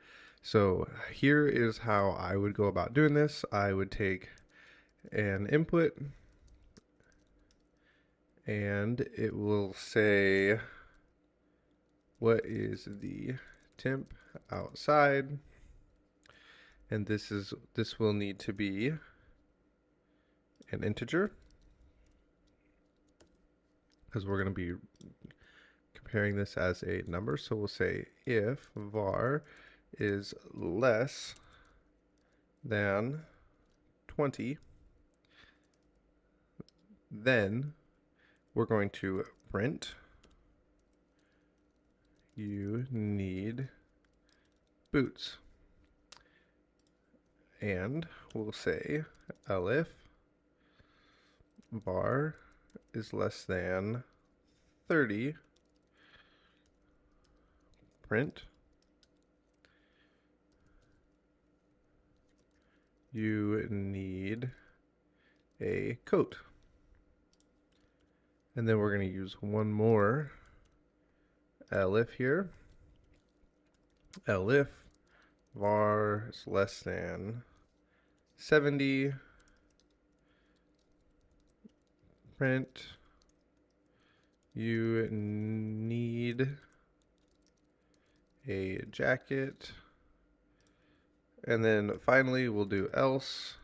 So here is how I would go about doing this. I would take an input and it will say, what is the temp outside? And this will need to be an integer because we're going to be comparing this as a number. So we'll say if var is less than 20, then we're going to print you need boots. And we'll say elif var is less than 30, print you need a coat. And then we're going to use one more elif here. Elif var is less than 70, print you need a jacket. And then finally we'll do else,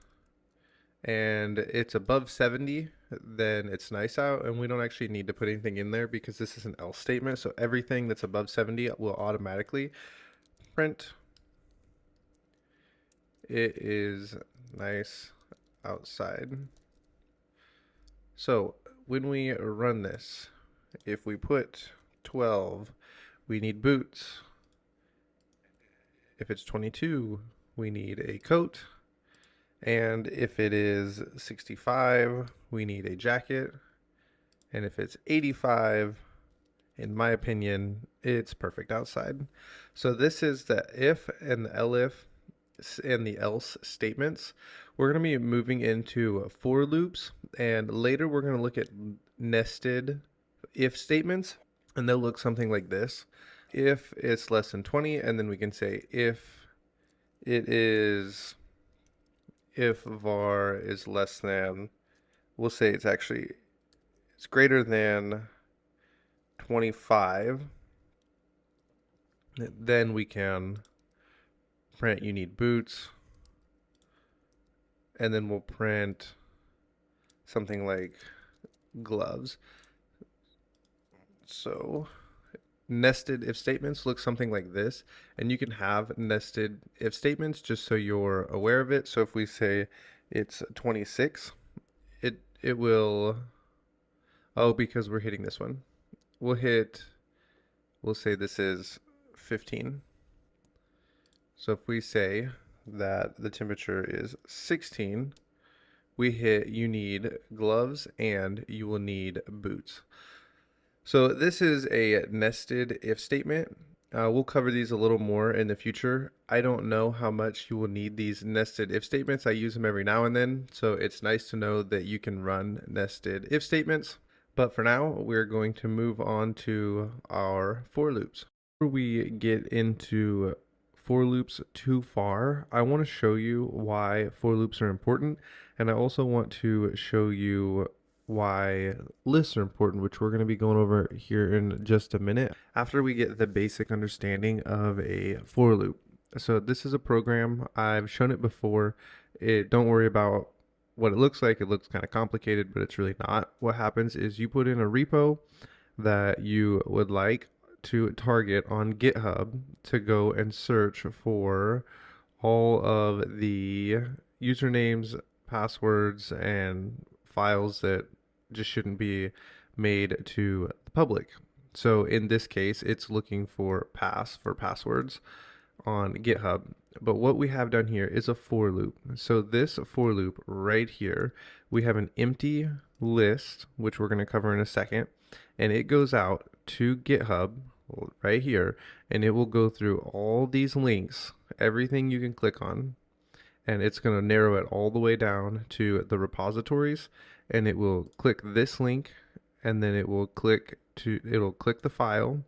and it's above 70, then it's nice out, and we don't actually need to put anything in there because this is an else statement. So everything that's above 70 will automatically print it is nice outside. So when we run this, if we put 12, we need boots. If it's 22, we need a coat. And if it is 65, we need a jacket. And if it's 85, in my opinion, it's perfect outside. So this is the if and the elif and the else statements. We're going to be moving into for loops, and later we're going to look at nested if statements, and they'll look something like this. If it's less than 20, and then we can say if var is less than, we'll say it's greater than 25, then we can print you need boots, and then we'll print something like gloves. So nested if statements look something like this, and you can have nested if statements just so you're aware of it. So if we say it's 26, it will, oh, because we're hitting this one, we'll say this is 15. So if we say that the temperature is 16, we hit you need gloves and you will need boots. So this is a nested if statement. We'll cover these a little more in the future. I don't know how much you will need these nested if statements. I use them every now and then, so it's nice to know that you can run nested if statements. But for now, we're going to move on to our for loops. Before we get into for loops too far, I want to show you why for loops are important, and I also want to show you why lists are important, which we're going to be going over here in just a minute after we get the basic understanding of a for loop. So this is a program. I've shown it before. Don't worry about what it looks like. It looks kind of complicated, but it's really not. What happens is you put in a repo that you would like to target on GitHub to go and search for all of the usernames, passwords, and files that just shouldn't be made to the public. So in this case, it's looking for passwords on GitHub. But what we have done here is a for loop. So this for loop right here, we have an empty list, which we're going to cover in a second, and it goes out to GitHub right here, and it will go through all these links, everything you can click on, and it's going to narrow it all the way down to the repositories, and it will click this link, and then it'll click the file,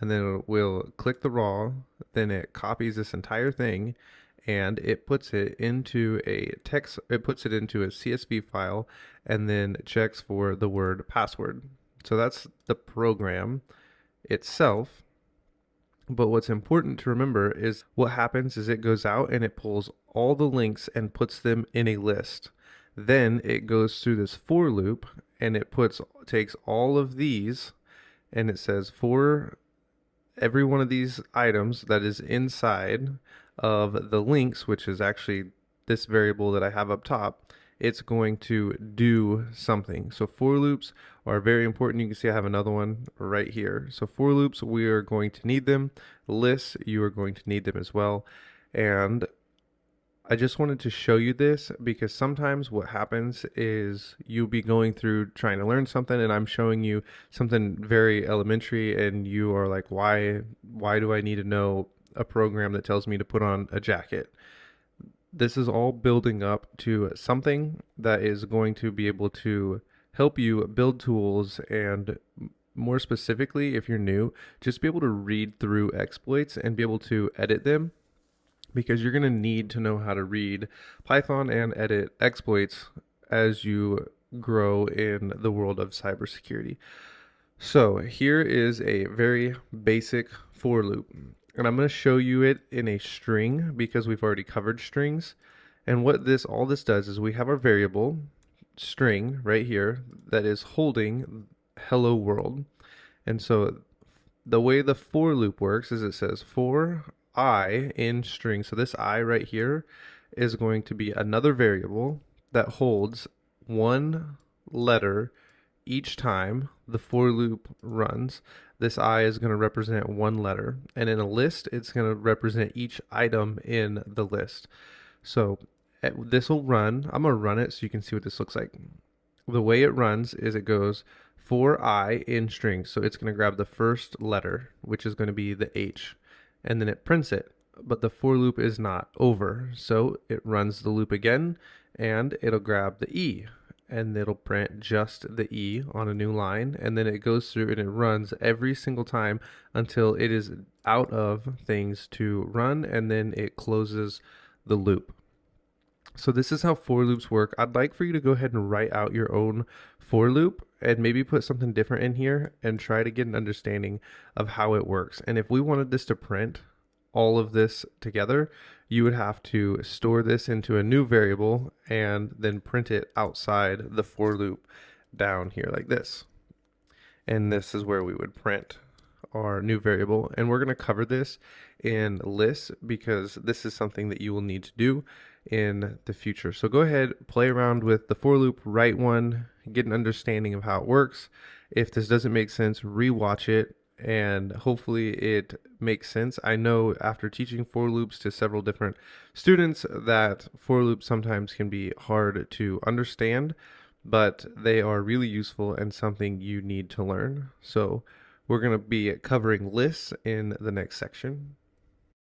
and then it will click the raw, then it copies this entire thing, and it puts it into a CSV file, and then checks for the word password. So that's the program itself. But what's important to remember is what happens is it goes out and it pulls all the links and puts them in a list. Then it goes through this for loop and it takes all of these, and it says for every one of these items that is inside of the links, which is actually this variable that I have up top, it's going to do something. So for loops are very important. You can see I have another one right here. So for loops, we are going to need them. Lists, you are going to need them as well. And I just wanted to show you this because sometimes what happens is you'll be going through trying to learn something, and I'm showing you something very elementary, and you are like, why do I need to know a program that tells me to put on a jacket? This is all building up to something that is going to be able to help you build tools, and more specifically, if you're new, just be able to read through exploits and be able to edit them, because you're going to need to know how to read Python and edit exploits as you grow in the world of cybersecurity. So here is a very basic for loop, and I'm going to show you it in a string because we've already covered strings. And what all this does is we have our variable string right here that is holding hello world. And so the way the for loop works is it says for I in string. So this I right here is going to be another variable that holds one letter each time the for loop runs. This I is going to represent one letter, and in a list it's going to represent each item in the list. So this will run. I'm going to run it so you can see what this looks like. The way it runs is it goes for I in string, so it's going to grab the first letter, which is going to be the H, and then it prints it. But the for loop is not over, so it runs the loop again, and it'll grab the E, and it'll print just the E on a new line, and then it goes through and it runs every single time until it is out of things to run, and then it closes the loop. So this is how for loops work. I'd like for you to go ahead and write out your own for loop and maybe put something different in here and try to get an understanding of how it works. And if we wanted this to print all of this together, you would have to store this into a new variable and then print it outside the for loop down here like this. And this is where we would print our new variable. And we're going to cover this in lists because this is something that you will need to do in the future. So go ahead, play around with the for loop, write one, get an understanding of how it works. If this doesn't make sense, rewatch it, and hopefully it makes sense. I know after teaching for loops to several different students that for loops sometimes can be hard to understand, but they are really useful and something you need to learn. So we're going to be covering lists in the next section.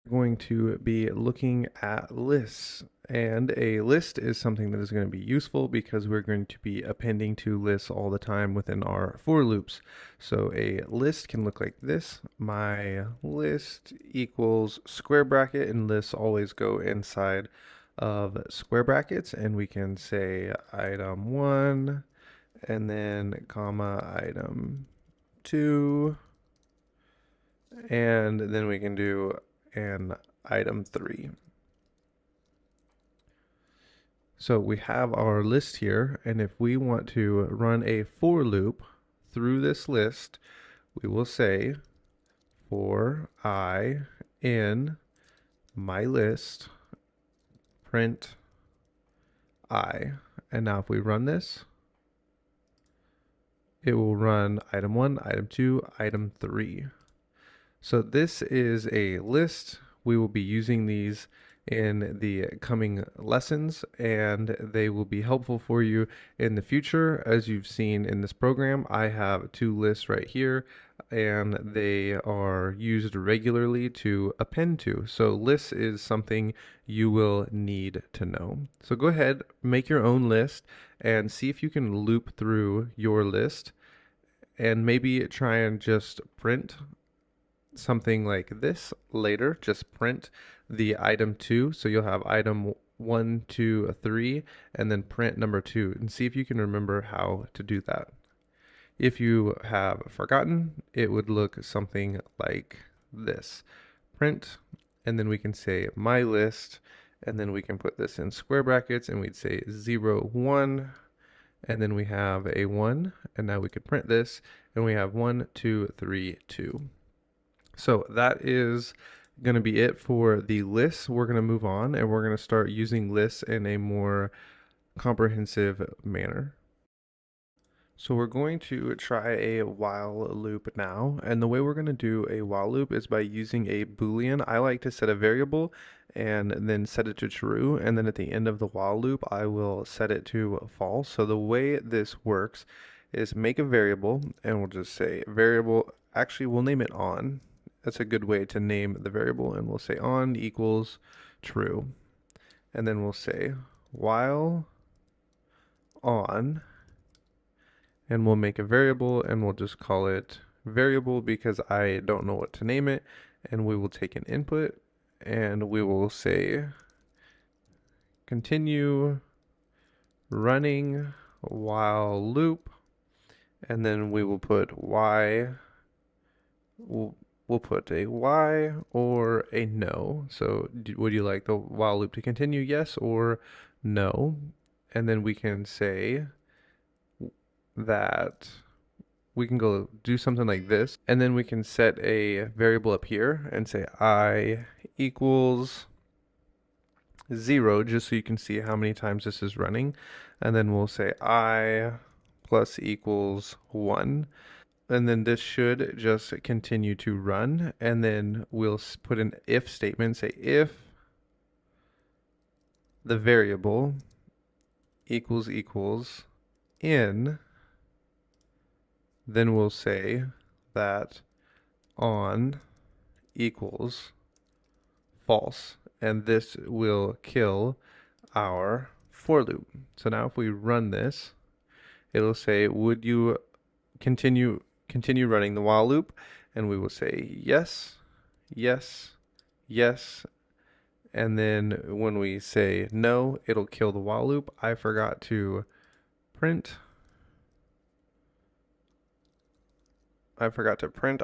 We're going to be looking at lists, and a list is something that is going to be useful because we're going to be appending to lists all the time within our for loops. So a list can look like this. My list equals square bracket, and lists always go inside of square brackets, and we can say item 1 and then comma item 2, and then we can do an item 3. So we have our list here, and if we want to run a for loop through this list, we will say for I in my list print I. And now if we run this, it will run item 1, item 2, item 3. So this is a list. We will be using these in the coming lessons, and they will be helpful for you in the future. As you've seen in this program, I have 2 lists right here, and they are used regularly to append to. So lists is something you will need to know. So go ahead, make your own list and see if you can loop through your list, and maybe try and just print something like this later. Just print the item 2, so you'll have item 1, 2, 3, and then print number 2, and see if you can remember how to do that. If you have forgotten, it would look something like this. Print, and then we can say my list, and then we can put this in square brackets, and we'd say 0, 1, and then we have a 1, and now we could print this, and we have 1, 2, 3, 2. So that is going to be it for the lists. We're going to move on, and we're going to start using lists in a more comprehensive manner. So we're going to try a while loop now, and the way we're going to do a while loop is by using a Boolean. I like to set a variable and then set it to true, and then at the end of the while loop I will set it to false. So the way this works is make a variable, and we'll just say variable, actually we'll name it on. That's a good way to name the variable, and we'll say on equals true, and then we'll say while on, and we'll make a variable, and we'll just call it variable because I don't know what to name it, and we will take an input, and we will say continue running while loop, and then we will put y, we'll put a y or a no. So would you like the while loop to continue, yes or no? And then we can say that we can go do something like this, and then we can set a variable up here and say I equals 0, just so you can see how many times this is running, and then we'll say I plus equals 1, and then this should just continue to run, and then we'll put an if statement, say if the variable equals in, then we'll say that on equals false, and this will kill our for loop. So now if we run this, it'll say, would you continue running the while loop? And we will say yes, yes, yes, and then when we say no, it'll kill the while loop. I forgot to print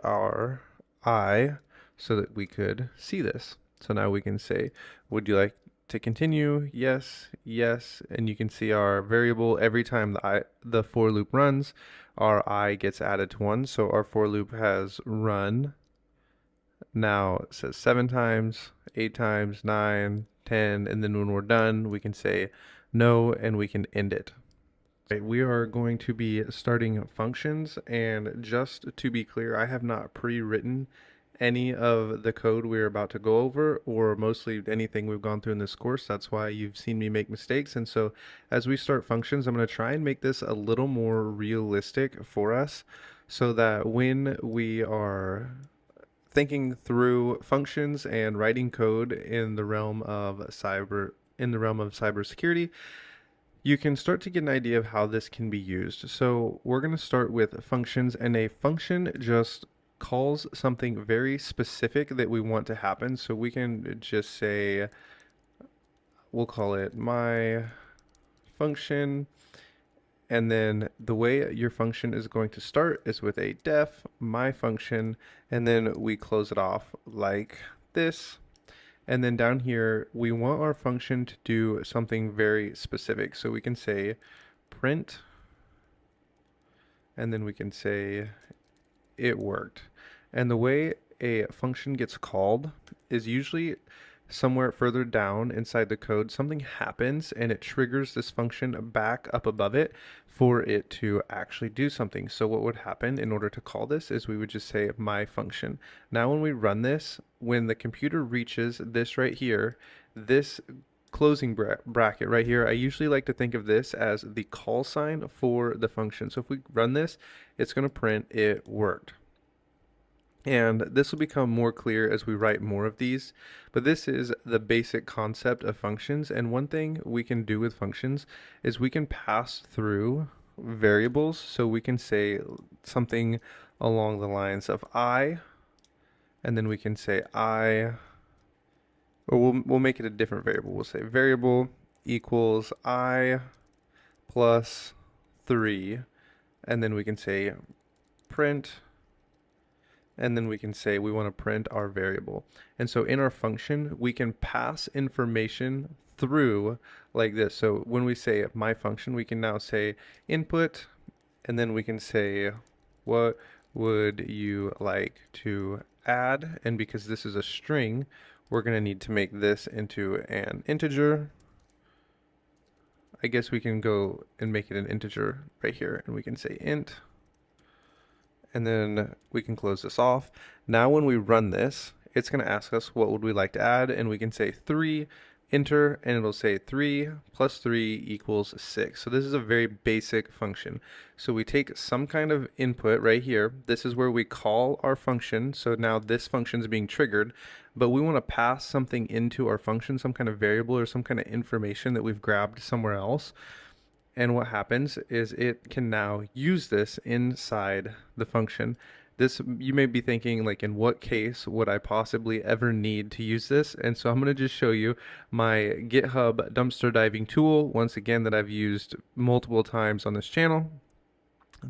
our I so that we could see this. So now we can say, would you like to continue? Yes, yes, and you can see our variable, every time the for loop runs, our I gets added to 1. So our for loop has run, now it says 7 times, 8 times, 9, 10, and then when we're done, we can say no, and we can end it. Okay, we are going to be starting functions, and just to be clear, I have not pre-written any of the code we're about to go over, or mostly anything we've gone through in this course. That's why you've seen me make mistakes. And so as we start functions, I'm going to try and make this a little more realistic for us so that when we are thinking through functions and writing code in the realm of cybersecurity, you can start to get an idea of how this can be used. So we're going to start with functions, and a function just calls something very specific that we want to happen. So we can just say, we'll call it my function, and then the way your function is going to start is with a def my function, and then we close it off like this. And then down here, we want our function to do something very specific. So we can say print, and then we can say it worked. And the way a function gets called is usually somewhere further down inside the code. Something happens and it triggers this function back up above it for it to actually do something. So what would happen in order to call this is we would just say my function. Now when we run this, when the computer reaches this right here, this closing bracket right here, I usually like to think of this as the call sign for the function. So if we run this, it's going to print it worked. And this will become more clear as we write more of these, but this is the basic concept of functions. And one thing we can do with functions is we can pass through variables. So we can say something along the lines of I, and then we can say I, or we'll make it a different variable. We'll say variable equals I plus 3, and then we can say print, and then we can say we want to print our variable. And so in our function, we can pass information through like this. So when we say my function, we can now say input, and then we can say, what would you like to add? And because this is a string, we're going to need to make this into an integer. I guess we can go and make it an integer right here, and we can say int. And then we can close this off. Now when we run this, it's going to ask us what would we like to add, and we can say 3, enter, and it'll say 3 plus 3 equals 6. So this is a very basic function. So we take some kind of input right here. This is where we call our function. So now this function is being triggered, but we want to pass something into our function, some kind of variable or some kind of information that we've grabbed somewhere else. And what happens is it can now use this inside the function. This, you may be thinking, like, in what case would I possibly ever need to use this? And so I'm going to just show you my GitHub dumpster diving tool, once again, that I've used multiple times on this channel.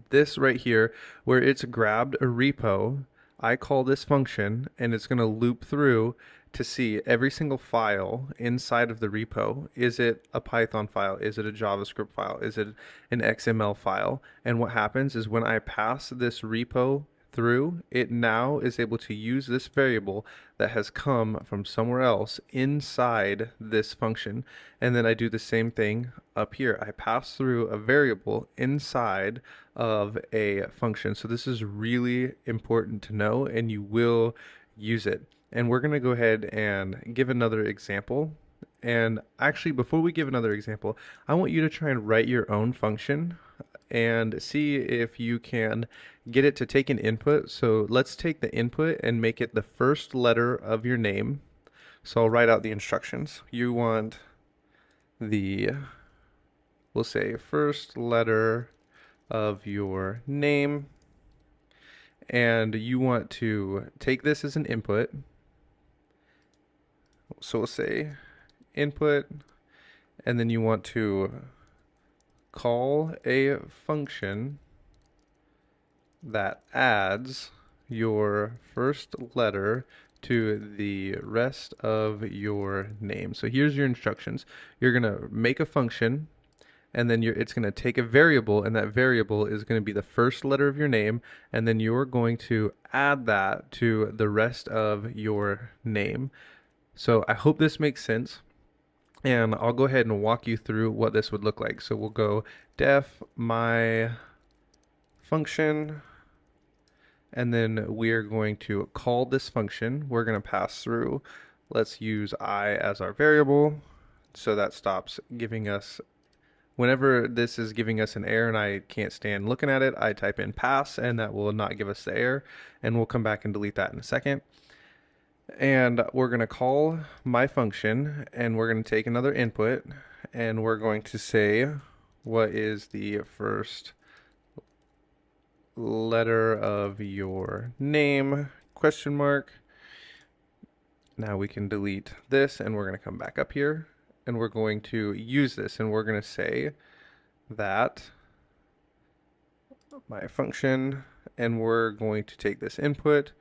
This right here, where it's grabbed a repo, I call this function, and it's going to loop through to see every single file inside of the repo. Is it a Python file? Is it a JavaScript file? Is it an XML file? And what happens is when I pass this repo through, it now is able to use this variable that has come from somewhere else inside this function. And then I do the same thing up here. I pass through a variable inside of a function. So this is really important to know, and you will use it. And we're going to go ahead and give another example. And actually, before we give another example, I want you to try and write your own function and see if you can get it to take an input. So let's take the input and make it the first letter of your name. So I'll write out the instructions. You want the, we'll say, first letter of your name, and you want to take this as an input. So we'll say input, and then you want to call a function that adds your first letter to the rest of your name. So here's your instructions. You're going to make a function, and then it's going to take a variable, and that variable is going to be the first letter of your name, and then you're going to add that to the rest of your name. So I hope this makes sense, and I'll go ahead and walk you through what this would look like. So we'll go def my function, and then we're going to call this function. We're going to pass through, let's use I as our variable, so that stops giving us, whenever this is giving us an error and I can't stand looking at it, I type in pass and that will not give us the error, and we'll come back and delete that in a second. And we're going to call my function, and we're going to take another input, and we're going to say what is the first letter of your name, question mark. Now we can delete this, and we're going to come back up here, and we're going to use this, and we're going to say that my function, and we're going to take this input,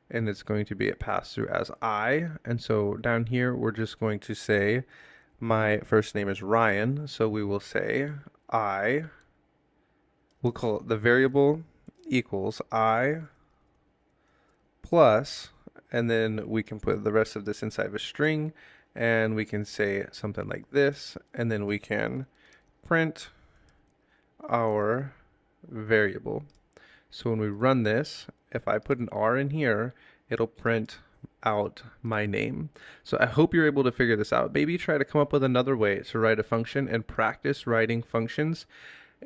and it's going to be a pass through as I. And so down here, we're just going to say my first name is Ryan. So we will say we'll call it the variable equals I plus, and then we can put the rest of this inside of a string, and we can say something like this, and then we can print our variable. So when we run this, if I put an R in here, it'll print out my name. So I hope you're able to figure this out. Maybe try to come up with another way to write a function and practice writing functions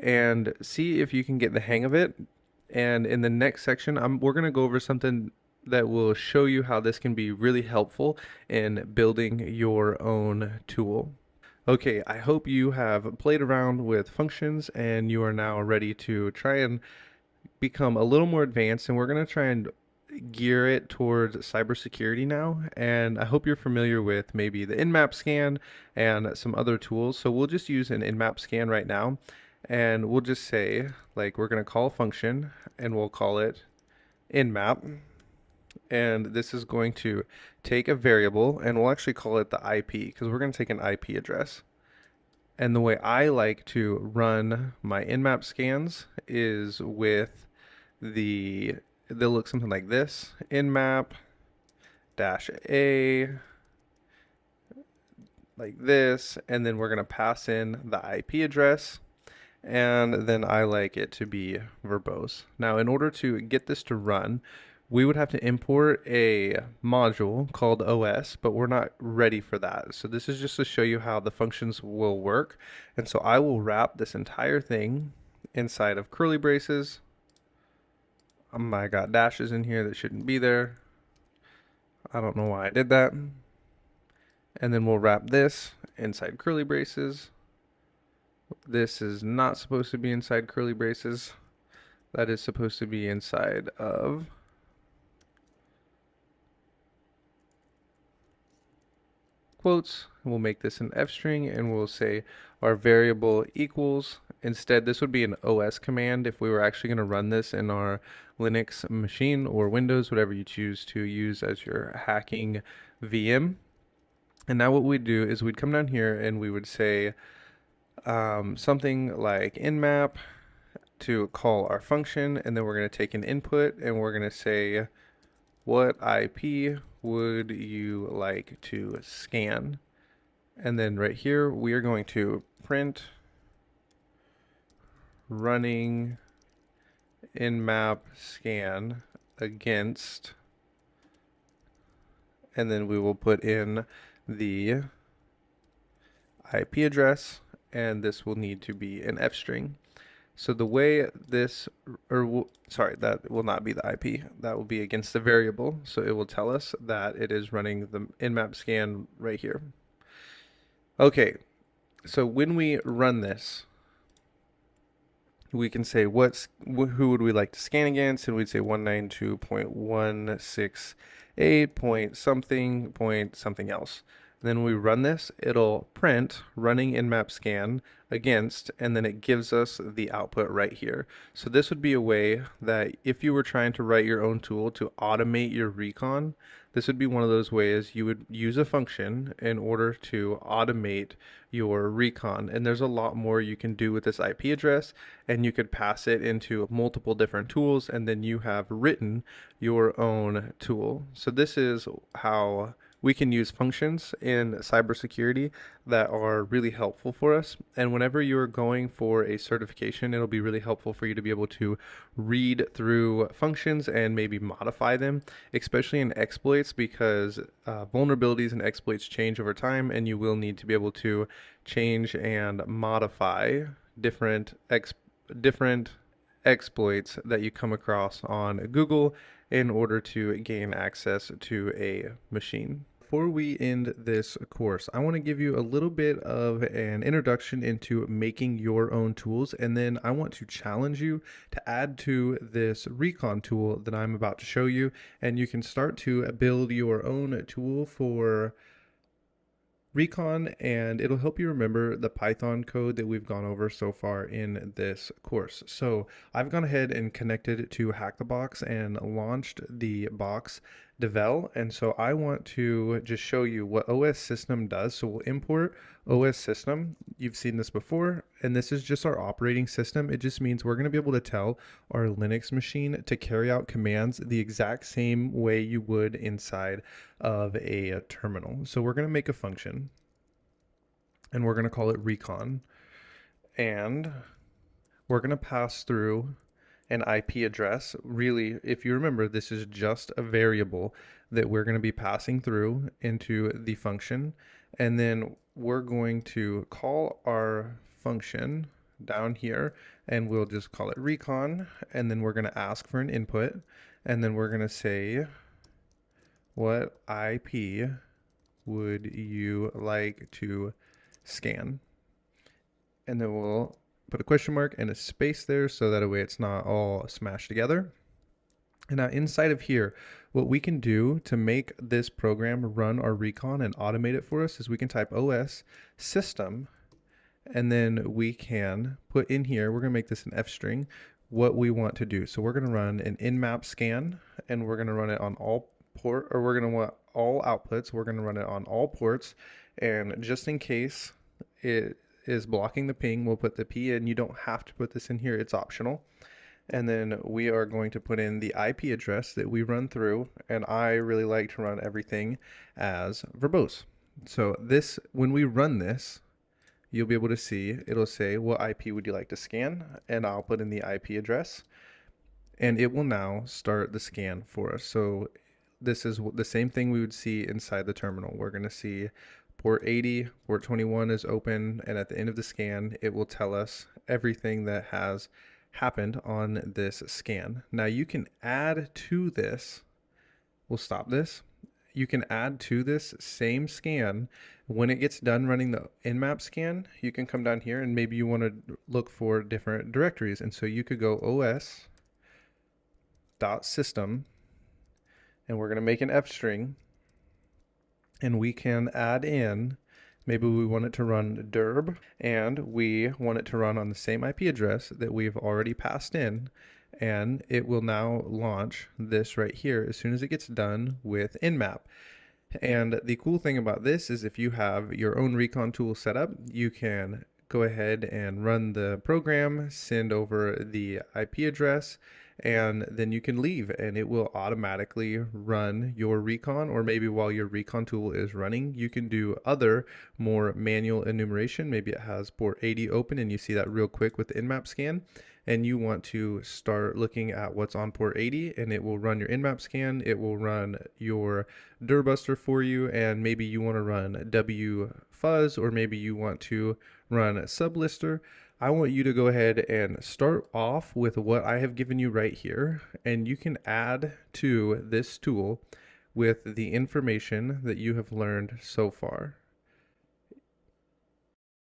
and see if you can get the hang of it. And in the next section, we're going to go over something that will show you how this can be really helpful in building your own tool. Okay, I hope you have played around with functions and you are now ready to try and become a little more advanced, and we're going to try and gear it towards cybersecurity now. And I hope you're familiar with maybe the Nmap scan and some other tools. So we'll just use an Nmap scan right now, and we'll just say, like, we're going to call a function and we'll call it Nmap. And this is going to take a variable, and we'll actually call it the IP because we're going to take an IP address. And the way I like to run my Nmap scans is with they'll look something like this: Nmap -a, like this, and then we're going to pass in the IP address, and then I like it to be verbose. Now, in order to get this to run, we would have to import a module called OS, but we're not ready for that. So this is just to show you how the functions will work. And so I will wrap this entire thing inside of curly braces. I got dashes in here that shouldn't be there. I don't know why I did that. And then we'll wrap this inside curly braces. This is not supposed to be inside curly braces. That is supposed to be inside of quotes. We'll make this an F string, and we'll say our variable equals. Instead, this would be an OS command if we were actually going to run this in our Linux machine or Windows, whatever you choose to use as your hacking VM. And now what we'd do is we'd come down here and we would say something like Nmap to call our function, and then we're going to take an input and we're going to say, what IP would you like to scan? And then right here we are going to print running Nmap scan against, and then we will put in the IP address, and this will need to be an F string. So the way this, sorry, that will not be the IP. That will be against the variable. So it will tell us that it is running the Nmap scan right here. Okay, so when we run this, we can say who would we like to scan against, and we'd say 192.168 point something else. And then when we run this, it'll print running Nmap scan against, and then it gives us the output right here. So this would be a way that if you were trying to write your own tool to automate your recon, this would be one of those ways you would use a function in order to automate your recon. And there's a lot more you can do with this IP address, and you could pass it into multiple different tools, and then you have written your own tool. So this is how we can use functions in cybersecurity that are really helpful for us. And whenever you're going for a certification, it'll be really helpful for you to be able to read through functions and maybe modify them, especially in exploits, because vulnerabilities and exploits change over time, and you will need to be able to change and modify different exploits that you come across on Google in order to gain access to a machine. Before we end this course, I want to give you a little bit of an introduction into making your own tools, and then I want to challenge you to add to this Recon tool that I'm about to show you, and you can start to build your own tool for Recon, and it'll help you remember the Python code that we've gone over so far in this course. So I've gone ahead and connected to Hack the Box and launched the box devel. And so I want to just show you what OS system does. So we'll import OS system. You've seen this before, and this is just our operating system. It just means we're going to be able to tell our Linux machine to carry out commands the exact same way you would inside of a terminal. So we're going to make a function, and we're going to call it Recon, and we're going to pass through an IP address. Really, if you remember, this is just a variable that we're going to be passing through into the function, and then we're going to call our function down here, and we'll just call it Recon, and then we're going to ask for an input, and then we're going to say, what IP would you like to scan? And then we'll put a question mark and a space there so that way it's not all smashed together. And now inside of here, what we can do to make this program run our Recon and automate it for us is we can type OS system, and then we can put in here, we're going to make this an F string, what we want to do. So we're going to run an in-map scan, and we're going to run it on all we're going to want all outputs. We're going to run it on all ports, and just in case it is blocking the ping, we'll put the P in. You don't have to put this in here, it's optional. And then we are going to put in the IP address that we run through, and I really like to run everything as verbose. So this, when we run this, you'll be able to see, it'll say, what IP would you like to scan? And I'll put in the IP address, and it will now start the scan for us. So this is the same thing we would see inside the terminal. We're going to see port 80, port 21 is open, and at the end of the scan, it will tell us everything that has happened on this scan. Now you can add to this, we'll stop this, you can add to this same scan. When it gets done running the in-map scan, you can come down here and maybe you want to look for different directories, and so you could go os.system, and we're going to make an F string, and we can add in, maybe we want it to run derb, and we want it to run on the same IP address that we've already passed in, and it will now launch this right here as soon as it gets done with nmap. And the cool thing about this is if you have your own Recon tool set up, you can go ahead and run the program, send over the IP address, and then you can leave and it will automatically run your Recon. Or maybe while your Recon tool is running, you can do other more manual enumeration. Maybe it has port 80 open and you see that real quick with the nmap scan, and you want to start looking at what's on port 80, and it will run your nmap scan, it will run your dirbuster for you, and maybe you want to run wfuzz, or maybe you want to run sublister. I want you to go ahead and start off with what I have given you right here, and you can add to this tool with the information that you have learned so far.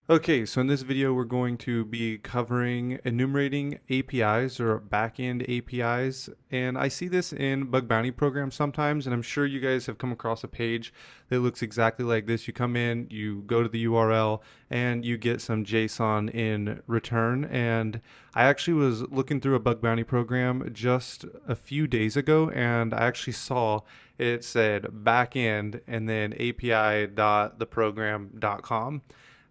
Okay, so in this video, we're going to be covering enumerating APIs or backend APIs. And I see this in bug bounty programs sometimes, and I'm sure you guys have come across a page that looks exactly like this. You come in, you go to the URL, and you get some JSON in return. And I actually was looking through a bug bounty program just a few days ago, and I actually saw it said backend and then api.theprogram.com.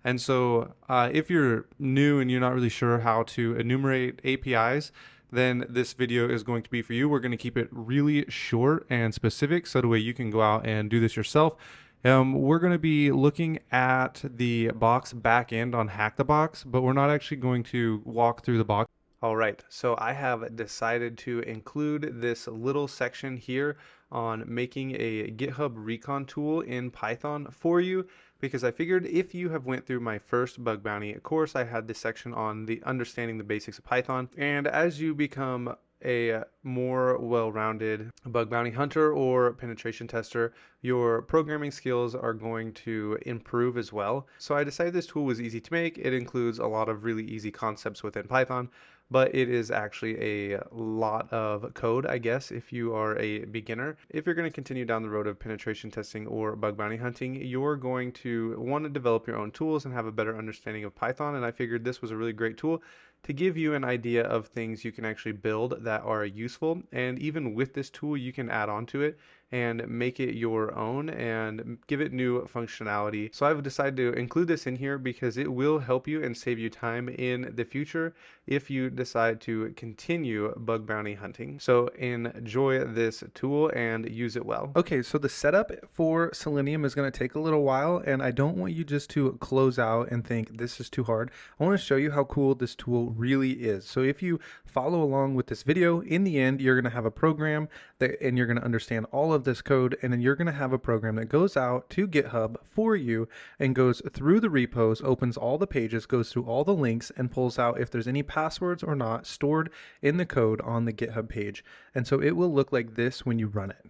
And so if you're new and you're not really sure how to enumerate APIs, then this video is going to be for you. We're going to keep it really short and specific so the way you can go out and do this yourself. We're going to be looking at the box backend on Hack the Box, but we're not actually going to walk through the box. All right, so I have decided to include this little section here on making a GitHub Recon tool in Python for you, because I figured if you have went through my first bug bounty course, I had this section on the understanding the basics of Python. And as you become a more well-rounded bug bounty hunter or penetration tester, your programming skills are going to improve as well. So I decided this tool was easy to make. It includes a lot of really easy concepts within Python, but it is actually a lot of code, I guess, if you are a beginner. If you're going to continue down the road of penetration testing or bug bounty hunting, you're going to want to develop your own tools and have a better understanding of Python. And I figured this was a really great tool to give you an idea of things you can actually build that are useful. And even with this tool, you can add on to it and make it your own and give it new functionality. So I've decided to include this in here because it will help you and save you time in the future if you decide to continue bug bounty hunting. So enjoy this tool and use it well. Okay, so the setup for Selenium is going to take a little while, and I don't want you just to close out and think this is too hard. I want to show you how cool this tool really is. So if you follow along with this video, in the end, you're going to have a program and you're going to understand all of this code, and then you're going to have a program that goes out to GitHub for you and goes through the repos, opens all the pages, goes through all the links, and pulls out if there's any passwords or not stored in the code on the GitHub page. And so it will look like this when you run it.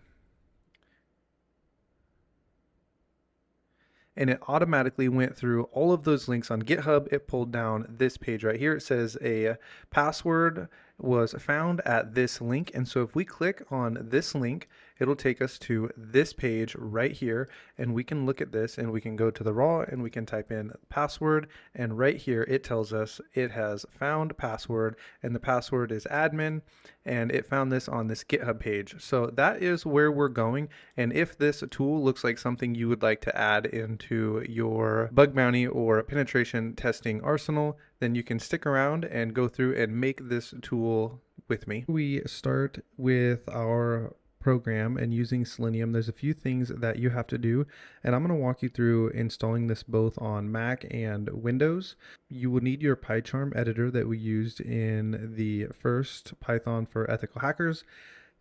And it automatically went through all of those links on GitHub. It pulled down this page right here. It says a password was found at this link. And so if we click on this link, it'll take us to this page right here, and we can look at this and we can go to the raw and we can type in password, and right here it tells us it has found password, and the password is admin, and it found this on this GitHub page. So that is where we're going. And if this tool looks like something you would like to add into your bug bounty or penetration testing arsenal, then you can stick around and go through and make this tool with me. We start with our program and using Selenium. There's a few things that you have to do, and I'm going to walk you through installing this both on Mac and Windows. You will need your PyCharm editor that we used in the first Python for Ethical Hackers,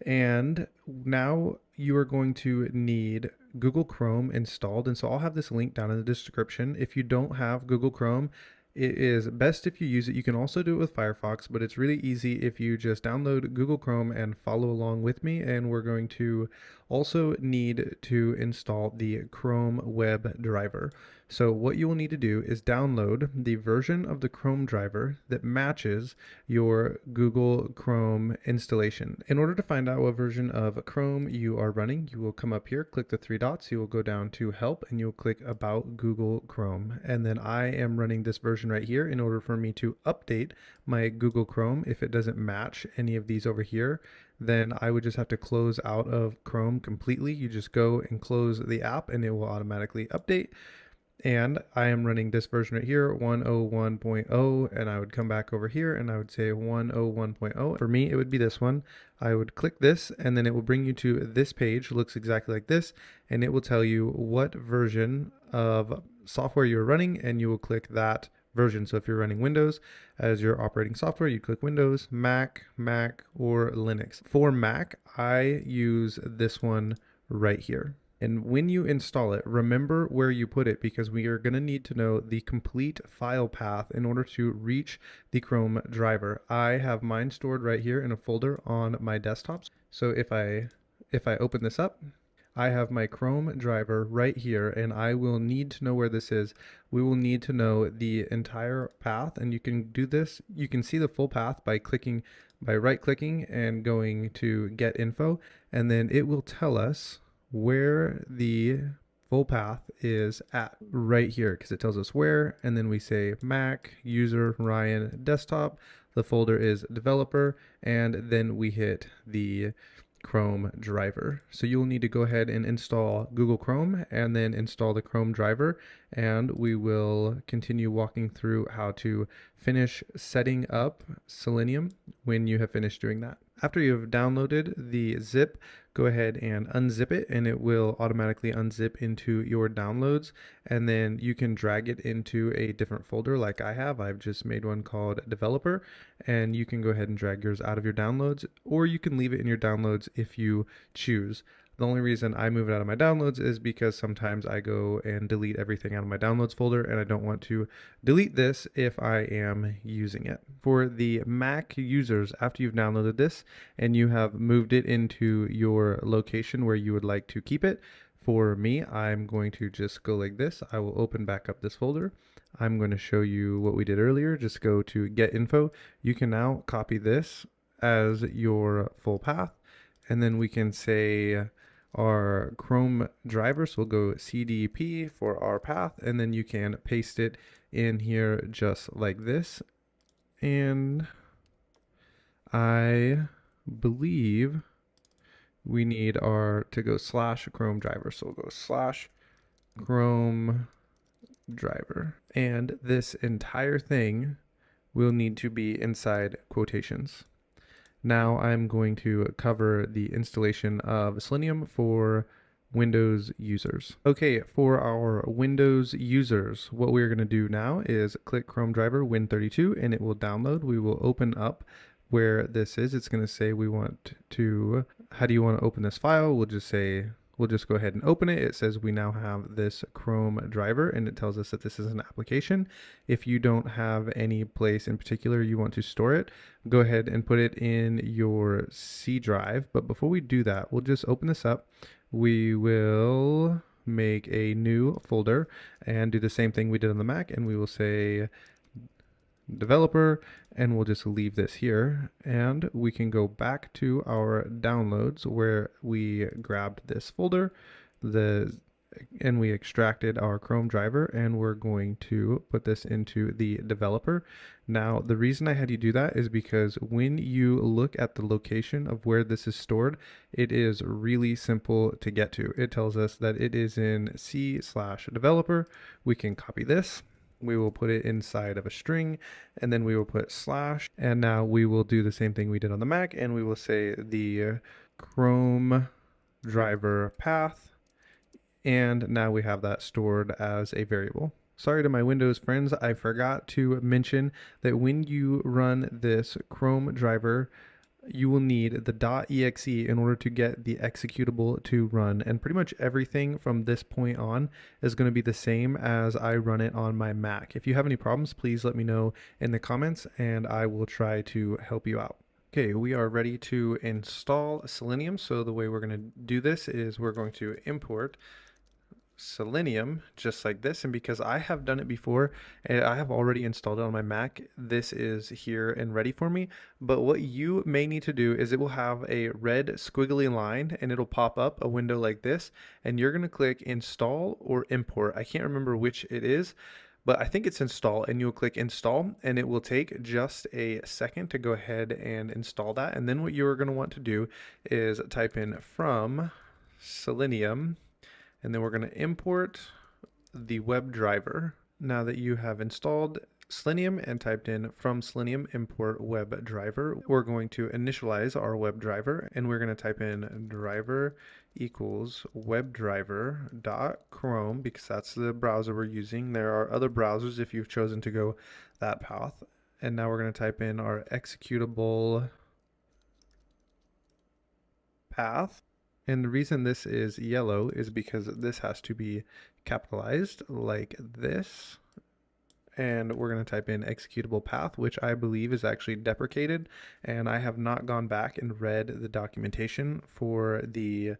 and now you are going to need Google Chrome installed, and so I'll have this link down in the description. If you don't have Google Chrome, it is best if you use it. You can also do it with Firefox, but it's really easy if you just download Google Chrome and follow along with me. And we're going to also need to install the Chrome web driver. So what you will need to do is download the version of the Chrome driver that matches your Google Chrome installation. In order to find out what version of Chrome you are running, you will come up here, click the three dots, you will go down to Help, and you'll click About Google Chrome. And then I am running this version right here. In order for me to update my Google Chrome, if it doesn't match any of these over here, then I would just have to close out of Chrome completely. You just go and close the app and it will automatically update. And I am running this version right here, 101.0, and I would come back over here and I would say 101.0. For me, it would be this one. I would click this and then it will bring you to this page. It looks exactly like this, and it will tell you what version of software you're running, and you will click that version. So if you're running Windows as your operating software, you click Windows, Mac, or Linux. For Mac, I use this one right here. And when you install it, remember where you put it, because we are going to need to know the complete file path in order to reach the Chrome driver. I have mine stored right here in a folder on my desktop. So if I open this up, I have my Chrome driver right here, and I will need to know where this is. We will need to know the entire path, and you can do this. You can see the full path by right-clicking and going to Get Info, and then it will tell us where the full path is at right here, because it tells us where, and then we say Mac, user, Ryan, desktop, the folder is developer, and then we hit the Chrome driver. So you'll need to go ahead and install Google Chrome and then install the Chrome driver, and we will continue walking through how to finish setting up Selenium when you have finished doing that. After you have downloaded the zip, go ahead and unzip it, and it will automatically unzip into your downloads, and then you can drag it into a different folder like I have. I've just made one called developer, and you can go ahead and drag yours out of your downloads, or you can leave it in your downloads if you choose. The only reason I move it out of my downloads is because sometimes I go and delete everything out of my downloads folder, and I don't want to delete this if I am using it. For the Mac users, after you've downloaded this and you have moved it into your location where you would like to keep it, for me, I'm going to just go like this. I will open back up this folder. I'm going to show you what we did earlier. Just go to get info. You can now copy this as your full path, and then we can say our Chrome driver. So we'll go CDP for our path, and then you can paste it in here just like this. And I believe we need to go slash Chrome driver. So we'll go slash Chrome driver. And this entire thing will need to be inside quotations. Now I'm going to cover the installation of Selenium for Windows users. Okay, for our Windows users, what we're going to do now is click Chrome driver Win32 and it will download. We will open up where this is. It's going to say we want to, how do you want to open this file? We'll just go ahead and open it. It says we now have this Chrome driver, and it tells us that this is an application. If you don't have any place in particular you want to store it, go ahead and put it in your C drive. But before we do that, we'll just open this up. We will make a new folder and do the same thing we did on the Mac, and we will say developer, and we'll just leave this here, and we can go back to our downloads where we grabbed this folder and we extracted our Chrome driver, and we're going to put this into the developer. Now the reason I had you do that is because when you look at the location of where this is stored, it is really simple to get to. It tells us that it is in C/developer. We can copy this. We will put it inside of a string, and then we will put slash, and now we will do the same thing we did on the Mac, and we will say the Chrome driver path, and now we have that stored as a variable. Sorry to my Windows friends, I forgot to mention that when you run this Chrome driver, you will need the .exe in order to get the executable to run, and pretty much everything from this point on is going to be the same as I run it on my Mac. If you have any problems, please let me know in the comments and I will try to help you out. Okay, we are ready to install Selenium. So the way we're going to do this is we're going to import Selenium just like this, and because I have done it before and I have already installed it on my Mac, this is here and ready for me. But what you may need to do is it will have a red squiggly line and it'll pop up a window like this, and you're going to click install or import. I can't remember which it is, but I think it's install, and you'll click install, and it will take just a second to go ahead and install that. And then what you're going to want to do is type in from Selenium, and then we're going to import the web driver. Now that you have installed Selenium and typed in from Selenium import web driver, we're going to initialize our web driver, and we're going to type in driver equals webdriver.chrome because that's the browser we're using. There are other browsers if you've chosen to go that path. And now we're going to type in our executable path. And the reason this is yellow is because this has to be capitalized like this. And we're going to type in executable path, which I believe is actually deprecated. And I have not gone back and read the documentation for the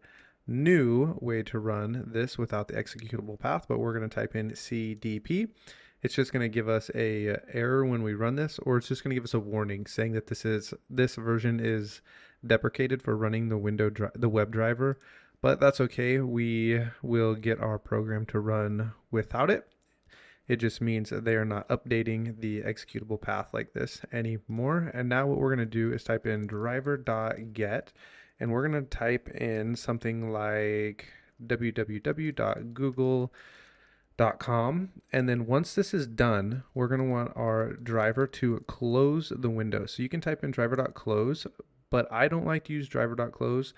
new way to run this without the executable path, but we're going to type in CDP. It's just going to give us a error when we run this, or it's just going to give us a warning saying that this version is deprecated for running the web driver, but that's okay. We will get our program to run without it. It just means that they are not updating the executable path like this anymore. And now what we're going to do is type in driver.get, and we're going to type in something like www.google.com And then once this is done, we're going to want our driver to close the window. So you can type in driver.close, but I don't like to use driver.close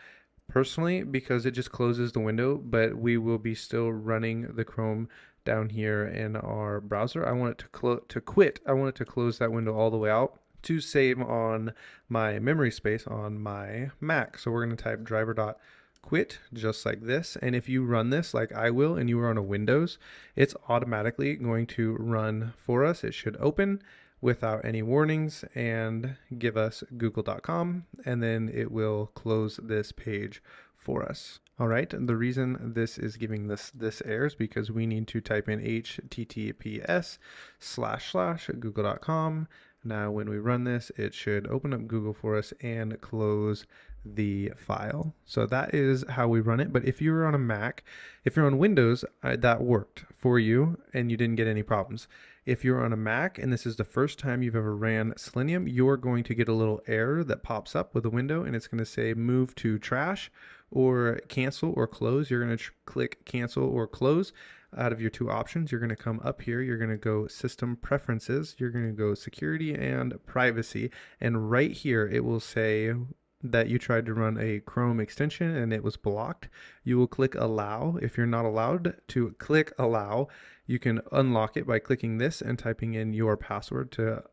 personally because it just closes the window, but we will be still running the Chrome down here in our browser. I want it to quit. I want it to close that window all the way out to save on my memory space on my Mac. So we're going to type driver.quit just like this. And if you run this like I will and you are on a Windows, it's automatically going to run for us. It should open without any warnings and give us google.com, and then it will close this page for us. All right, the reason this is giving this error is because we need to type in https://google.com. Now when we run this, it should open up Google for us and close the file. So that is how we run it. But if you're on a Mac, if you're on Windows, that worked for you and you didn't get any problems. If you're on a Mac and this is the first time you've ever ran Selenium, you're going to get a little error that pops up with a window and it's going to say move to trash or cancel or close. You're going to click cancel or close. Out of your two options, you're going to come up here, you're going to go system preferences, you're going to go security and privacy, and right here it will say that you tried to run a Chrome extension and it was blocked. You will click allow. If you're not allowed to click allow, you can unlock it by clicking this and typing in your password to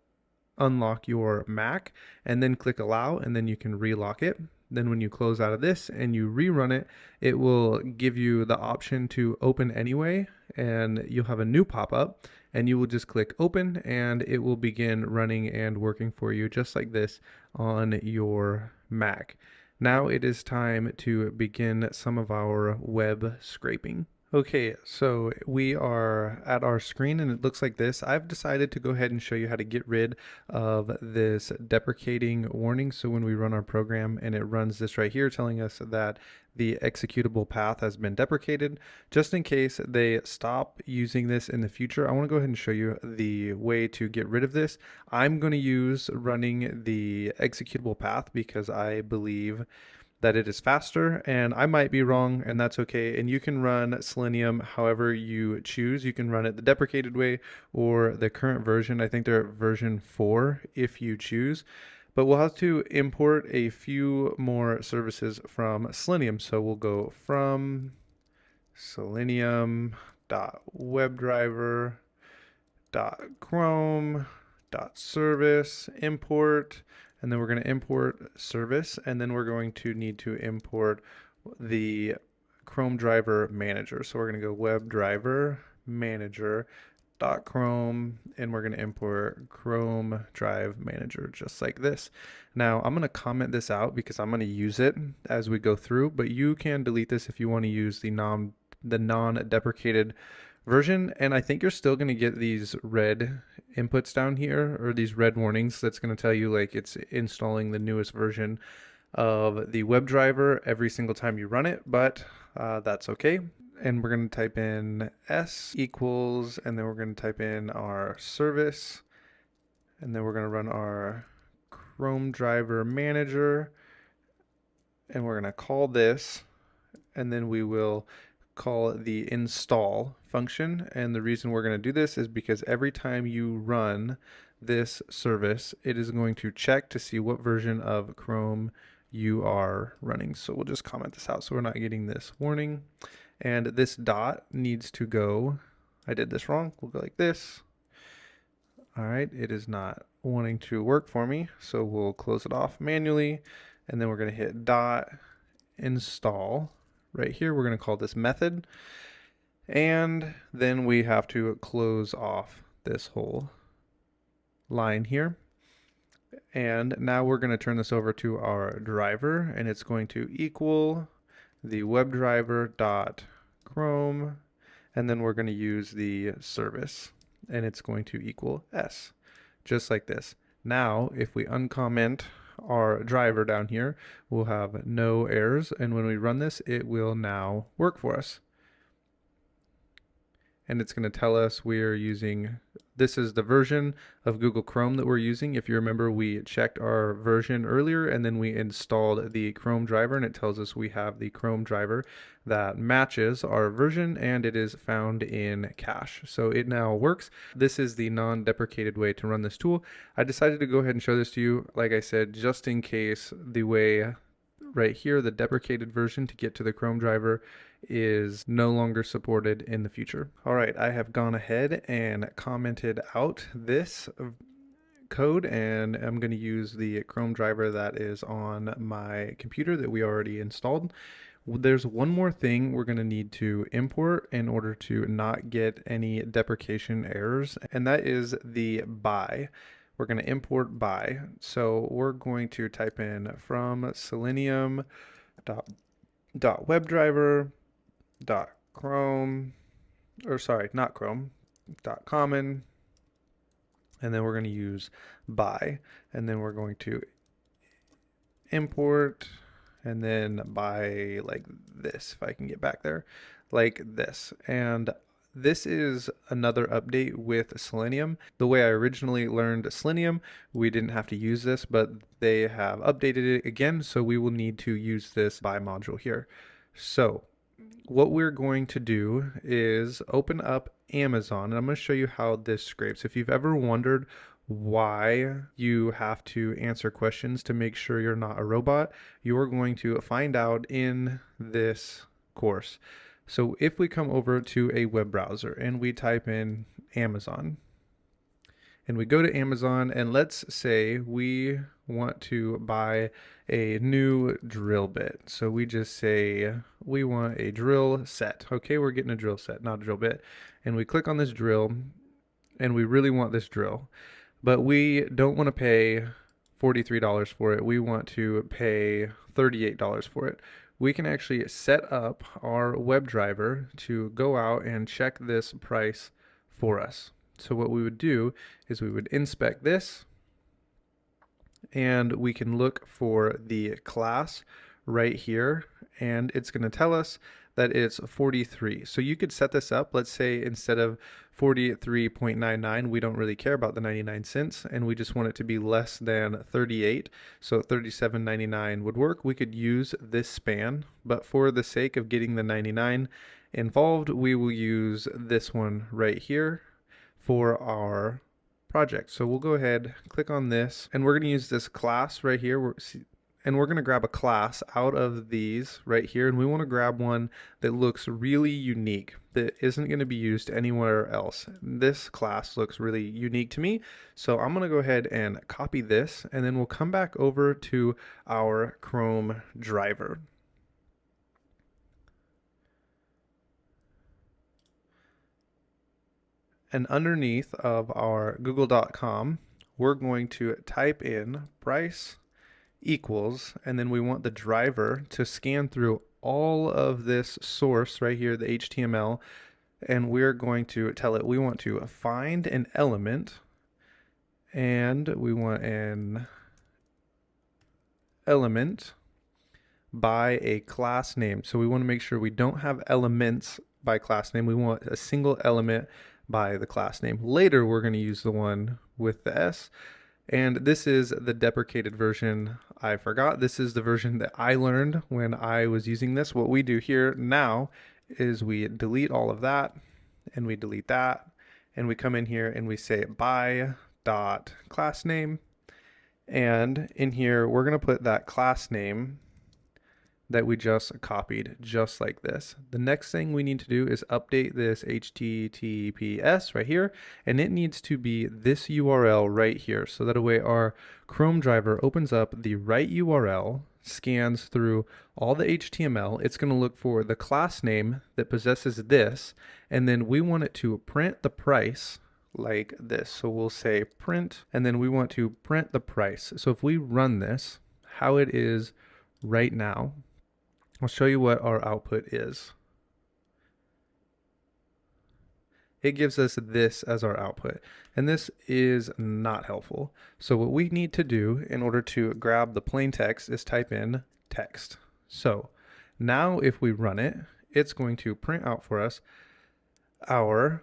unlock your Mac, and then click allow, and then you can relock it. Then when you close out of this and you rerun it, it will give you the option to open anyway, and you'll have a new pop-up, and you will just click open and it will begin running and working for you just like this on your Mac. Now it is time to begin some of our web scraping. Okay, so we are at our screen and it looks like this. I've decided to go ahead and show you how to get rid of this deprecating warning. So when we run our program and it runs this right here telling us that the executable path has been deprecated, just in case they stop using this in the future, I want to go ahead and show you the way to get rid of this. I'm going to use running the executable path because I believe that it is faster, and I might be wrong, and that's okay. And you can run Selenium however you choose. You can run it the deprecated way or the current version. I think they're at version 4 if you choose. But we'll have to import a few more services from Selenium. So we'll go from selenium.webdriver.chrome.service import, and then we're going to import service, and then we're going to need to import the Chrome driver manager. So we're going to go WebDriver manager.chrome, and we're going to import Chrome drive manager just like this. Now I'm going to comment this out because I'm going to use it as we go through, but you can delete this if you want to use the non-deprecated version, and I think you're still going to get these red inputs down here, or these red warnings that's going to tell you like it's installing the newest version of the WebDriver every single time you run it, but that's okay. And we're going to type in s equals, and then we're going to type in our service, and then we're going to run our Chrome driver manager, and we're going to call this, and then we will call the install function. And the reason we're going to do this is because every time you run this service, it is going to check to see what version of Chrome you are running. So we'll just comment this out so we're not getting this warning. And this dot needs to go, I did this wrong, we'll go like this. All right, it is not wanting to work for me, so we'll close it off manually, and then we're going to hit dot install. Right here, we're going to call this method, and then we have to close off this whole line here. And now we're going to turn this over to our driver, and it's going to equal the WebDriver.chrome, and then we're going to use the service, and it's going to equal s, just like this. Now, if we uncomment our driver down here, we'll have no errors, and when we run this, it will now work for us. and it's going to tell us we're using, this is the version of Google Chrome that we're using. If you remember, we checked our version earlier and then we installed the Chrome driver, and it tells us we have the Chrome driver that matches our version and it is found in cache. So it now works. This is the non-deprecated way to run this tool. I decided to go ahead and show this to you, like I said, just in case the way right here, the deprecated version to get to the Chrome driver is no longer supported in the future. All right, I have gone ahead and commented out this code, and I'm going to use the Chrome driver that is on my computer that we already installed. There's one more thing we're going to need to import in order to not get any deprecation errors, and that is the by. We're going to import by. So we're going to type in from selenium dot WebDriver dot Chrome, or sorry, not Chrome, dot common, and then we're going to use by, and then we're going to import, and then by like this, if I can get back there, like this. And this is another update with Selenium. The way I originally learned Selenium, we didn't have to use this, but they have updated it again, so we will need to use this by module here. So what we're going to do is open up Amazon, and I'm going to show you how this scrapes. If you've ever wondered why you have to answer questions to make sure you're not a robot, you're going to find out in this course. So if we come over to a web browser and we type in Amazon, and we go to Amazon, and let's say we want to buy a new drill bit. So we just say we want a drill set. Okay, we're getting a drill set, not a drill bit. And we click on this drill, and we really want this drill, but we don't want to pay $43 for it. We want to pay $38 for it. We can actually set up our web driver to go out and check this price for us. So what we would do is we would inspect this, and we can look for the class right here, and it's going to tell us that it's 43. So you could set this up. Let's say instead of 43.99, we don't really care about the 99 cents, and we just want it to be less than 38. So 37.99 would work. We could use this span, but for the sake of getting the 99 involved, we will use this one right here for our project. So we'll go ahead, click on this, and we're going to use this class right here. And we're going to grab a class out of these right here, and we want to grab one that looks really unique, that isn't going to be used anywhere else. This class looks really unique to me, so I'm going to go ahead and copy this, and then we'll come back over to our Chrome driver. And underneath of our google.com, we're going to type in price equals, and then we want the driver to scan through all of this source right here, the HTML, and we're going to tell it we want to find an element, and we want an element by a class name. So we want to make sure we don't have elements by class name. We want a single element by the class name. Later we're going to use the one with the S, and this is the deprecated version. I forgot this is the version that I learned when I was using this. What we do here now is we delete all of that, and we delete that, and we come in here and we say by dot class name, and in here we're going to put that class name that we just copied, just like this. The next thing we need to do is update this HTTPS right here, and it needs to be this URL right here, so that way our Chrome driver opens up the right URL, scans through all the HTML, it's going to look for the class name that possesses this, and then we want it to print the price like this. So we'll say print, and then we want to print the price. So if we run this, how it is right now, I'll show you what our output is. It gives us this as our output, and this is not helpful. So what we need to do in order to grab the plain text is type in text. So now if we run it, it's going to print out for us our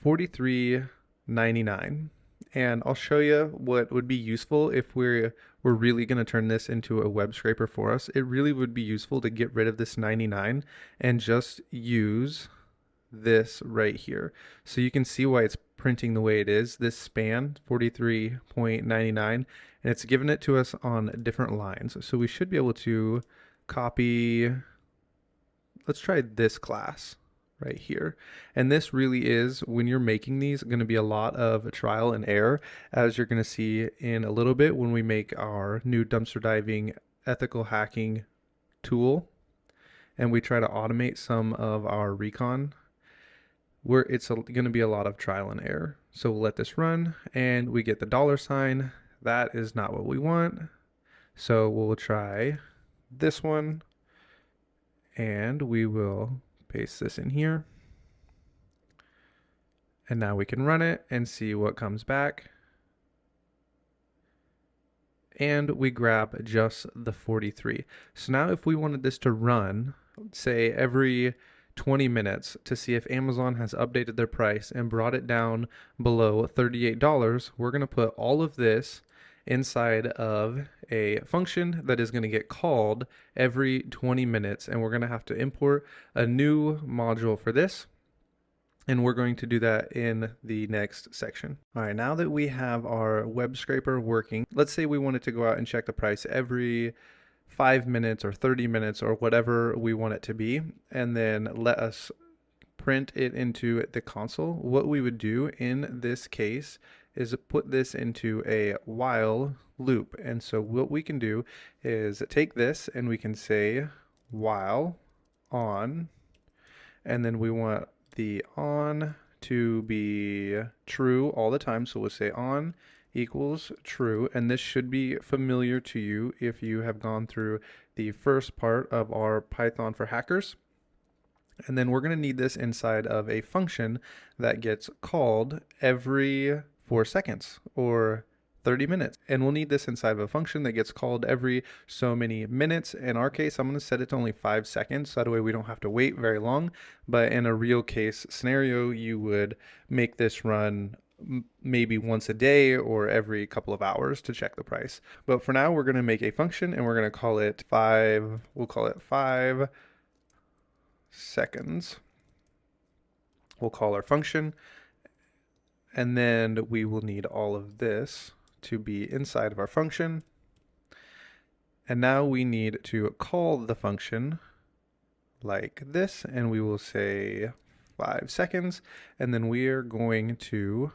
$43.99. And I'll show you what would be useful if we're really going to turn this into a web scraper for us. It really would be useful to get rid of this 99 and just use this right here. So you can see why it's printing the way it is. This span 43.99, and it's given it to us on different lines. So we should be able to copy, let's try this class right here. And this really is, when you're making these, going to be a lot of trial and error, as you're going to see in a little bit when we make our new dumpster diving ethical hacking tool and we try to automate some of our Recon, where it's going to be a lot of trial and error. So we'll let this run and we get the $sign. That is not what we want. So we'll try this one and we will paste this in here. And now we can run it and see what comes back. And we grab just the 43. So now if we wanted this to run, say every 20 minutes to see if Amazon has updated their price and brought it down below $38, we're going to put all of this inside of a function that is going to get called every 20 minutes. And we're going to have to import a new module for this. And we're going to do that in the next section. All right, now that we have our web scraper working, let's say we wanted to go out and check the price every 5 minutes or 30 minutes or whatever we want it to be, and then let us print it into the console. What we would do in this case is put this into a while loop. And so what we can do is take this and we can say while on, and then we want the on to be true all the time. So we'll say on equals true, and this should be familiar to you if you have gone through the first part of our Python for hackers. And then we're going to need this inside of a function that gets called every 4 seconds or 30 minutes. And we'll need this inside of a function that gets called every so many minutes. In our case, I'm going to set it to only 5 seconds. So that way we don't have to wait very long. But in a real case scenario, you would make this run maybe once a day or every couple of hours to check the price. But for now, we're going to make a function and we're going to call it we'll call it 5 seconds. We'll call our function, and then we will need all of this to be inside of our function. And now we need to call the function like this, and we will say 5 seconds, and then we are going to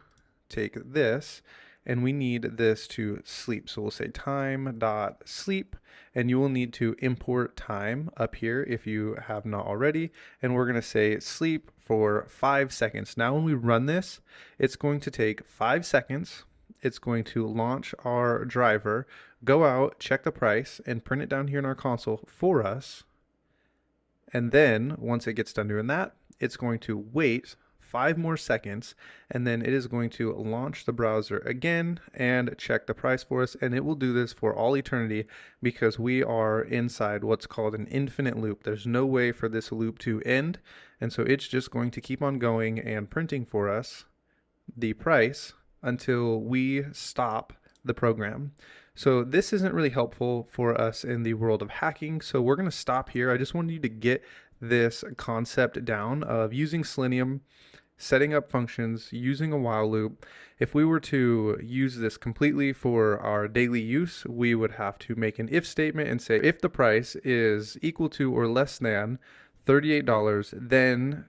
take this and we need this to sleep. So we'll say time.sleep, and you will need to import time up here if you have not already. And we're going to say sleep for 5 seconds. Now when we run this, it's going to take 5 seconds. It's going to launch our driver, go out, check the price, and print it down here in our console for us. And then once it gets done doing that, it's going to wait 5 more seconds, and then it is going to launch the browser again and check the price for us. And it will do this for all eternity because we are inside what's called an infinite loop. There's no way for this loop to end. And so it's just going to keep on going and printing for us the price until we stop the program. So this isn't really helpful for us in the world of hacking. So we're going to stop here. I just wanted you to get this concept down of using Selenium, setting up functions, using a while loop. If we were to use this completely for our daily use, we would have to make an if statement and say if the price is equal to or less than $38, then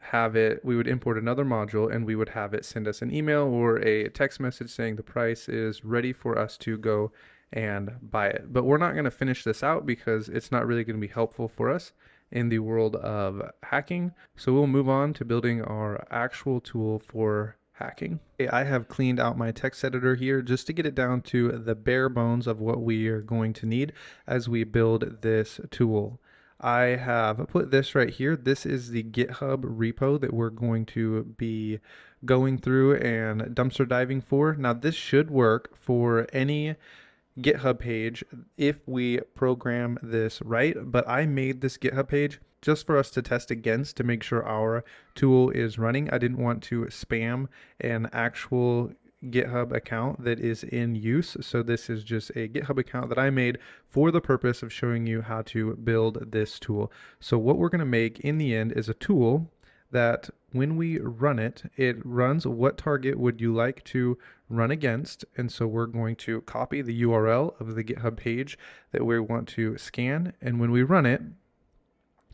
we would import another module and we would have it send us an email or a text message saying the price is ready for us to go and buy it. But we're not going to finish this out because it's not really going to be helpful for us in the world of hacking. So we'll move on to building our actual tool for hacking. Okay, I have cleaned out my text editor here just to get it down to the bare bones of what we are going to need as we build this tool. I have put this right here. This is the GitHub repo that we're going to be going through and dumpster diving for. Now this should work for any GitHub page if we program this right, but I made this GitHub page just for us to test against to make sure our tool is running. I didn't want to spam an actual GitHub account that is in use. So this is just a GitHub account that I made for the purpose of showing you how to build this tool. So what we're going to make in the end is a tool that when we run it, it runs what target would you like to run against. And so we're going to copy the URL of the GitHub page that we want to scan. And when we run it,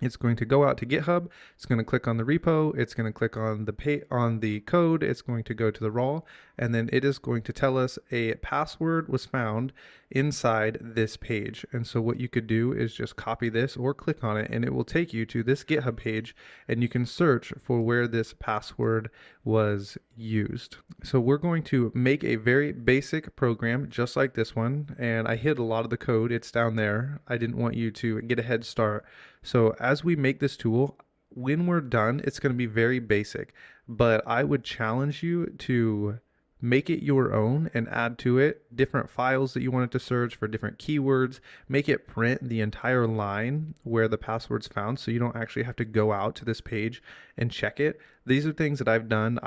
it's going to go out to GitHub. It's going to click on the repo. It's going to click on the code. It's going to go to the raw, and then it is going to tell us a password was found inside this page. And so what you could do is just copy this or click on it, and it will take you to this GitHub page, and you can search for where this password was used. So we're going to make a very basic program just like this one, and I hid a lot of the code. It's down there. I didn't want you to get a head start. So as we make this tool, when we're done, it's going to be very basic, but I would challenge you to make it your own and add to it different files that you want it to search for different keywords. Make it print the entire line where the password's found, so you don't actually have to go out to this page and check it. These are things that I've done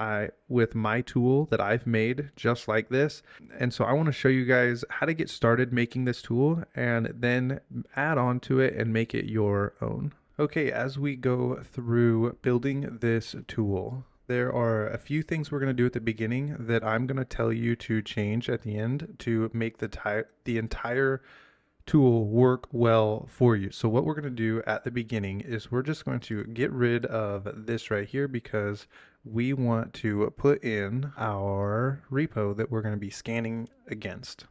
with my tool that I've made just like this. And so I want to show you guys how to get started making this tool and then add on to it and make it your own. Okay, as we go through building this tool, there are a few things we're going to do at the beginning that I'm going to tell you to change at the end to make the entire tool work well for you. So what we're going to do at the beginning is we're just going to get rid of this right here because we want to put in our repo that we're going to be scanning against.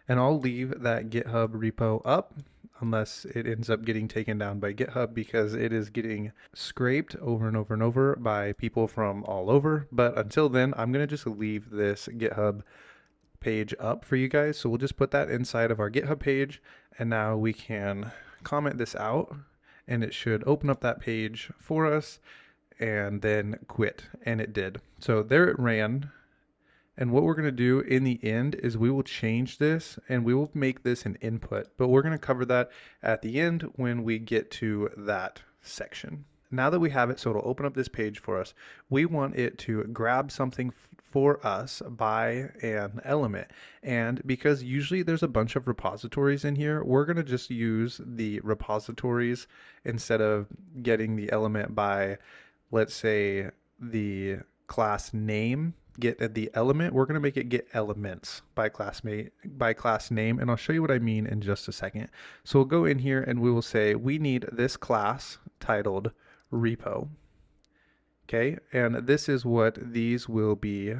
And I'll leave that GitHub repo up unless it ends up getting taken down by GitHub because it is getting scraped over and over and over by people from all over. But until then, I'm going to just leave this GitHub page up for you guys. So we'll just put that inside of our GitHub page, and now we can comment this out and it should open up that page for us and then quit, and it did. So there it ran. And what we're going to do in the end is we will change this and we will make this an input, but we're going to cover that at the end when we get to that section. Now that we have it, so it'll open up this page for us, we want it to grab something for us by an element. And because usually there's a bunch of repositories in here, we're going to just use the repositories instead of getting the element by, let's say, the class name. Get the element, we're going to make it get elements by class name, and I'll show you what I mean in just a second. So we'll go in here and we will say we need this class titled repo. Okay, and this is what these will be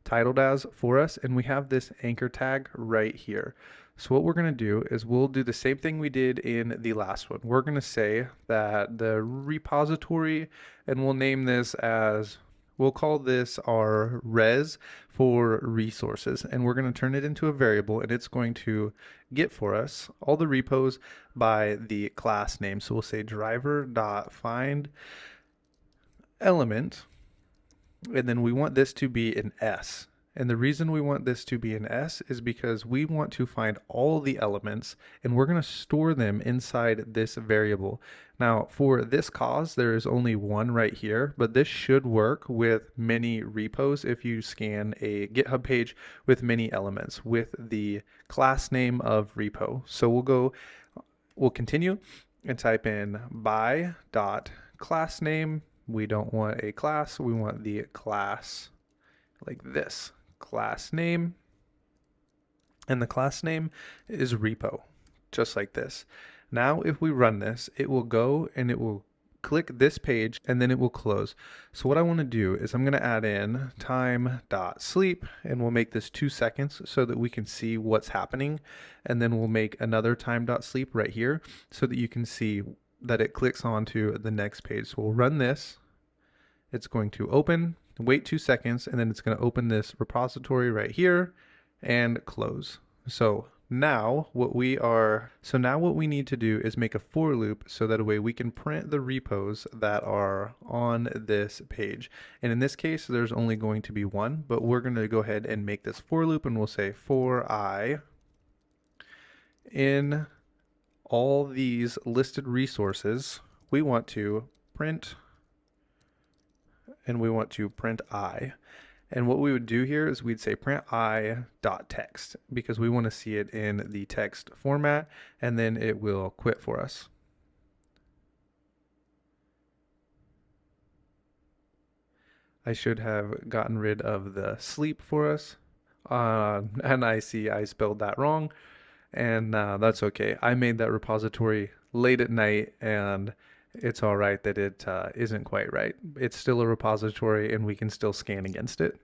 titled as for us, and we have this anchor tag right here. So what we're going to do is we'll do the same thing we did in the last one. We're going to say that the repository, and we'll name this as, we'll call this our res for resources, and we're going to turn it into a variable, and it's going to get for us all the repos by the class name. So we'll say driver.find element, and then we want this to be an S. And the reason we want this to be an S is because we want to find all the elements and we're going to store them inside this variable. Now for this cause, there is only one right here, but this should work with many repos if you scan a GitHub page with many elements with the class name of repo. So we'll continue and type in by.class name. We don't want a class, we want the class like this. Class name, and the class name is repo, just like this. Now if we run this, it will go and it will click this page and then it will close. So what I want to do is I'm going to add in time.sleep, and we'll make this 2 seconds so that we can see what's happening, and then we'll make another time.sleep right here so that you can see that it clicks onto the next page. So we'll run this, it's going to open, wait 2 seconds, and then it's going to open this repository right here and close. So now what we need to do is make a for loop so that way we can print the repos that are on this page. And in this case, there's only going to be one, but we're going to go ahead and make this for loop, and we'll say for I in all these listed resources, we want to print, and we want to print I. And what we would do here is we'd say print I.text because we want to see it in the text format, and then it will quit for us. I should have gotten rid of the sleep for us. And I see I spelled that wrong, and that's okay. I made that repository late at night, and it's all right that it isn't quite right. It's still a repository, and we can still scan against it.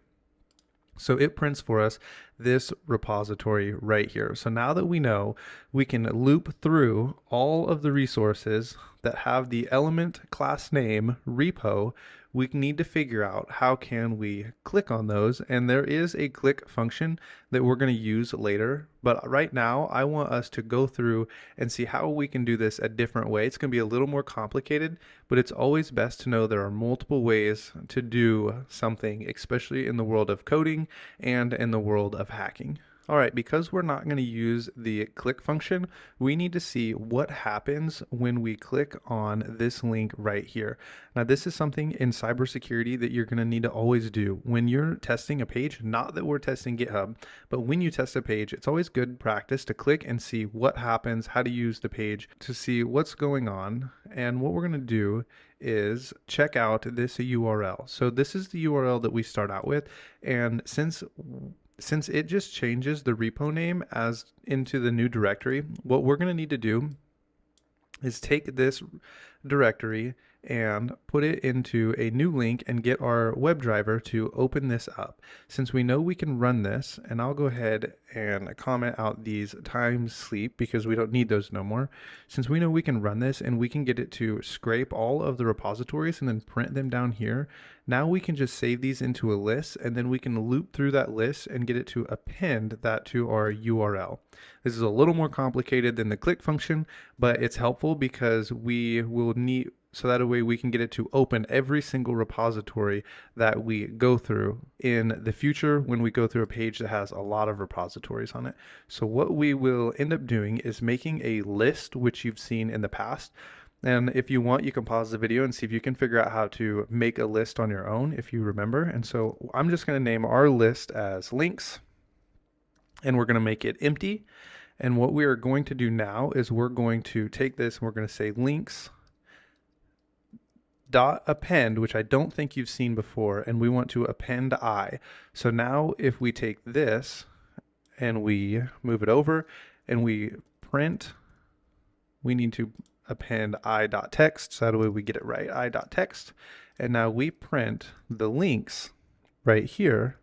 So it prints for us this repository right here. So now that we know, we can loop through all of the resources that have the element class name repo. We need to figure out how can we click on those, and there is a click function that we're going to use later, but right now I want us to go through and see how we can do this a different way. It's going to be a little more complicated, but it's always best to know there are multiple ways to do something, especially in the world of coding and in the world of hacking. All right, because we're not going to use the click function, we need to see what happens when we click on this link right here. Now, this is something in cybersecurity that you're going to need to always do. When you're testing a page, not that we're testing GitHub, but when you test a page, it's always good practice to click and see what happens, how to use the page to see what's going on. And what we're going to do is check out this URL. So this is the URL that we start out with, and since it just changes the repo name as into the new directory, what we're going to need to do is take this directory and put it into a new link and get our WebDriver to open this up. Since we know we can run this, and I'll go ahead and comment out these times sleep because we don't need those no more. Since we know we can run this and we can get it to scrape all of the repositories and then print them down here, now we can just save these into a list, and then we can loop through that list and get it to append that to our URL. This is a little more complicated than the click function, but it's helpful because we will need, so that way we can get it to open every single repository that we go through in the future when we go through a page that has a lot of repositories on it. So what we will end up doing is making a list, which you've seen in the past. And if you want, you can pause the video and see if you can figure out how to make a list on your own if you remember. And so I'm just going to name our list as links, and we're going to make it empty. And what we are going to do now is we're going to take this and we're going to say links dot append, which I don't think you've seen before, and we want to append I. So now if we take this and we move it over and we print, we need to append I.text, so that way we get it right, I.text. And now we print the links right here.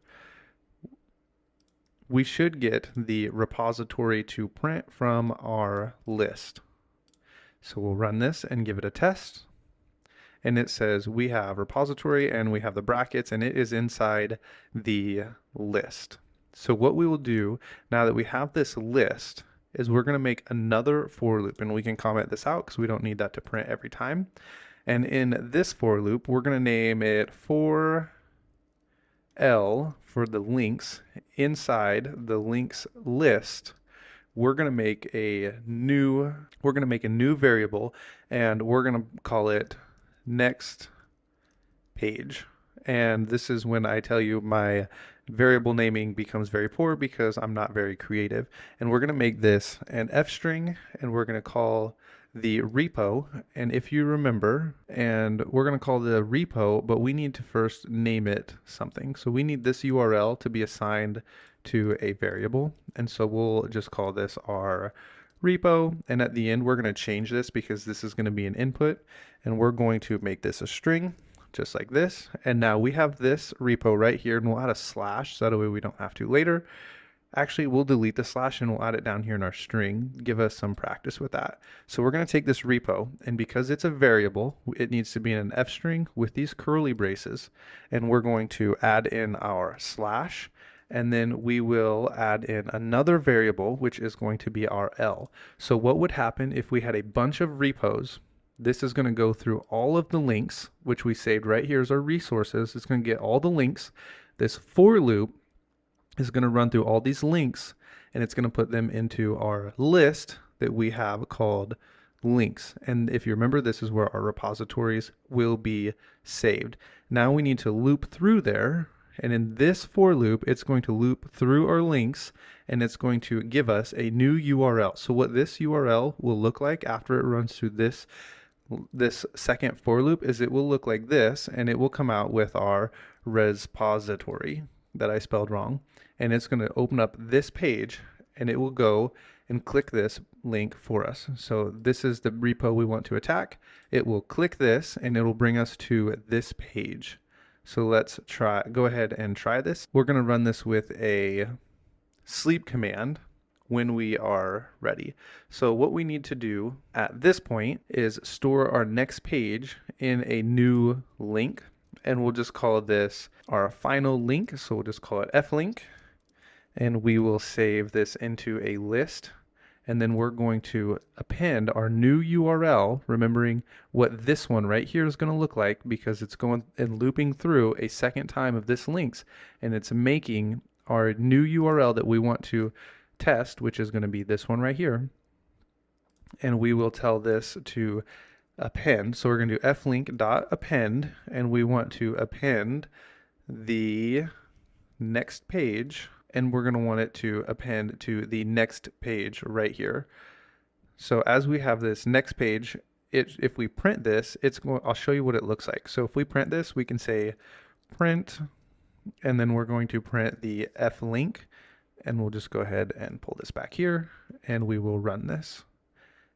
We should get the repository to print from our list. So we'll run this and give it a test. And it says we have repository and we have the brackets, and it is inside the list. So what we will do now that we have this list is we're going to make another for loop, and we can comment this out because we don't need that to print every time. And in this for loop, we're going to name it for L for the links. Inside the links list, we're going to make a new variable, and we're going to call it next page. And this is when I tell you my variable naming becomes very poor because I'm not very creative. And we're going to make this an F string, and we're going to call the repo. And if you remember, and we're going to call the repo, but we need to first name it something. So we need this URL to be assigned to a variable. And so we'll just call this our repo. And at the end, we're going to change this because this is going to be an input, and we're going to make this a string, just like this. And now we have this repo right here, and we'll add a slash so that way we don't have to later. Actually, we'll delete the slash and we'll add it down here in our string, give us some practice with that. So we're going to take this repo, and because it's a variable, it needs to be in an F string with these curly braces, and we're going to add in our slash, and then we will add in another variable, which is going to be our L. So what would happen if we had a bunch of repos? This is going to go through all of the links, which we saved right here as our resources. It's going to get all the links. This for loop is going to run through all these links, and it's going to put them into our list that we have called links. And if you remember, this is where our repositories will be saved. Now we need to loop through there, and in this for loop, it's going to loop through our links, and it's going to give us a new URL. So what this URL will look like after it runs through this second for loop is it will look like this, and it will come out with our repository that I spelled wrong, and it's going to open up this page, and it will go and click this link for us. So this is the repo we want to attack. It will click this, and it will bring us to this page. So let's go ahead and try this. We're going to run this with a sleep command when we are ready. So what we need to do at this point is store our next page in a new link, and we'll just call this our final link. So we'll just call it flink, and we will save this into a list, and then we're going to append our new URL, remembering what this one right here is going to look like, because it's going and looping through a second time of this links, and it's making our new URL that we want to test, which is going to be this one right here, and we will tell this to append. So we're going to do flink.append, and we want to append the next page, and we're going to want it to append to the next page right here. So as we have this next page, if we print this, I'll show you what it looks like. So if we print this, we can say print, and then we're going to print the flink, and we'll just go ahead and pull this back here, and we will run this,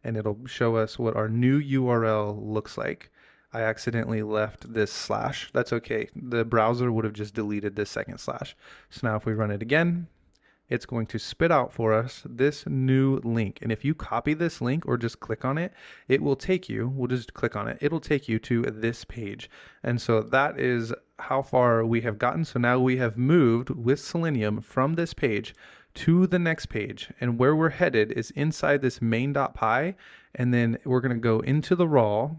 and it'll show us what our new URL looks like. I accidentally left this slash. That's okay. The browser would have just deleted this second slash. So now if we run it again, it's going to spit out for us this new link. And if you copy this link or just click on it, it will take you, we'll just click on it, it'll take you to this page. And so that is how far we have gotten. So now we have moved with Selenium from this page to the next page, and where we're headed is inside this main.py, and then we're going to go into the raw.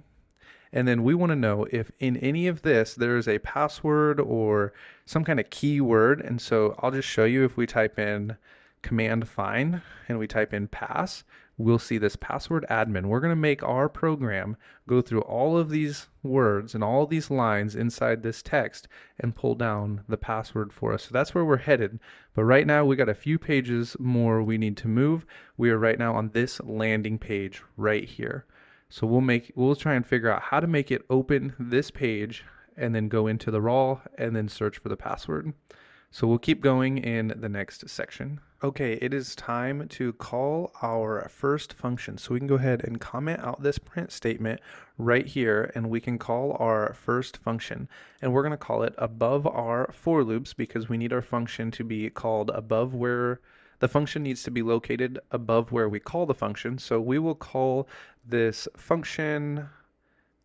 And then we want to know if in any of this there's a password or some kind of keyword. And so I'll just show you. If we type in command find and we type in pass, we'll see this password admin. We're going to make our program go through all of these words and all these lines inside this text and pull down the password for us. So that's where we're headed. But right now we got a few pages more we need to move. We are right now on this landing page right here. So we'll try and figure out how to make it open this page and then go into the raw and then search for the password. So we'll keep going in the next section. Okay, it is time to call our first function. So we can go ahead and comment out this print statement right here, and we can call our first function. And we're going to call it above our for loops, because we need our function to be called above where the function needs to be located above where we call the function. So we will call this function,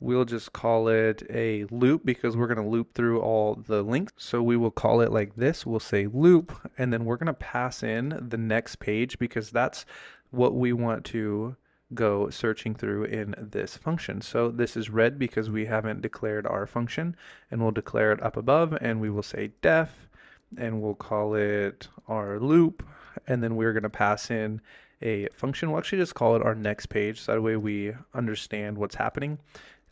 we'll just call it a loop, because we're going to loop through all the links. So we will call it like this. We'll say loop, and then we're going to pass in the next page, because that's what we want to go searching through in this function. So this is red because we haven't declared our function, and we'll declare it up above, and we will say def, and we'll call it our loop, and then we're going to pass in a function. We'll actually just call it our next page, so that way we understand what's happening.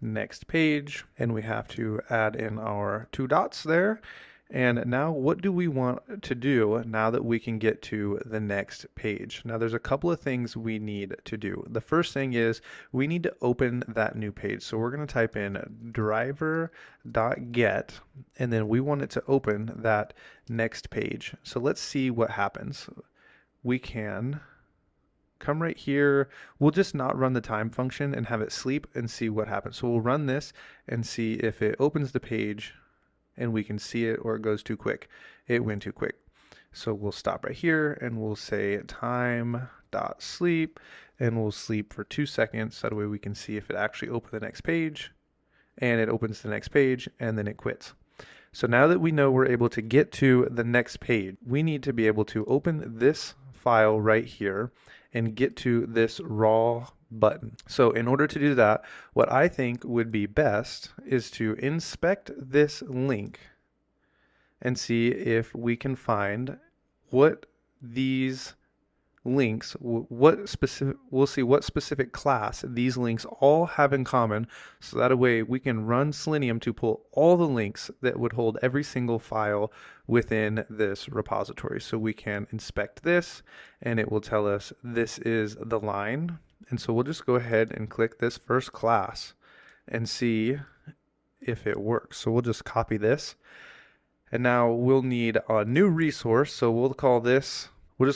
Next page, and we have to add in our 2 dots there. And now what do we want to do now that we can get to the next page? Now there's a couple of things we need to do. The first thing is we need to open that new page. So we're going to type in driver.get, and then we want it to open that next page. So let's see what happens. We can come right here. We'll just not run the time function and have it sleep and see what happens. So we'll run this and see if it opens the page and we can see it, or it goes too quick. It went too quick. So we'll stop right here and we'll say time.sleep, and we'll sleep for 2 seconds. So that way we can see if it actually opened the next page, and it opens the next page, and then it quits. So now that we know we're able to get to the next page, we need to be able to open this file right here and get to this raw button. So in order to do that, what I think would be best is to inspect this link and see if we can find what these links, we'll see what specific class these links all have in common, so that way we can run Selenium to pull all the links that would hold every single file within this repository. So we can inspect this and it will tell us this is the line. And so we'll just go ahead and click this first class and see if it works. So we'll just copy this. And now we'll need a new resource. So we'll just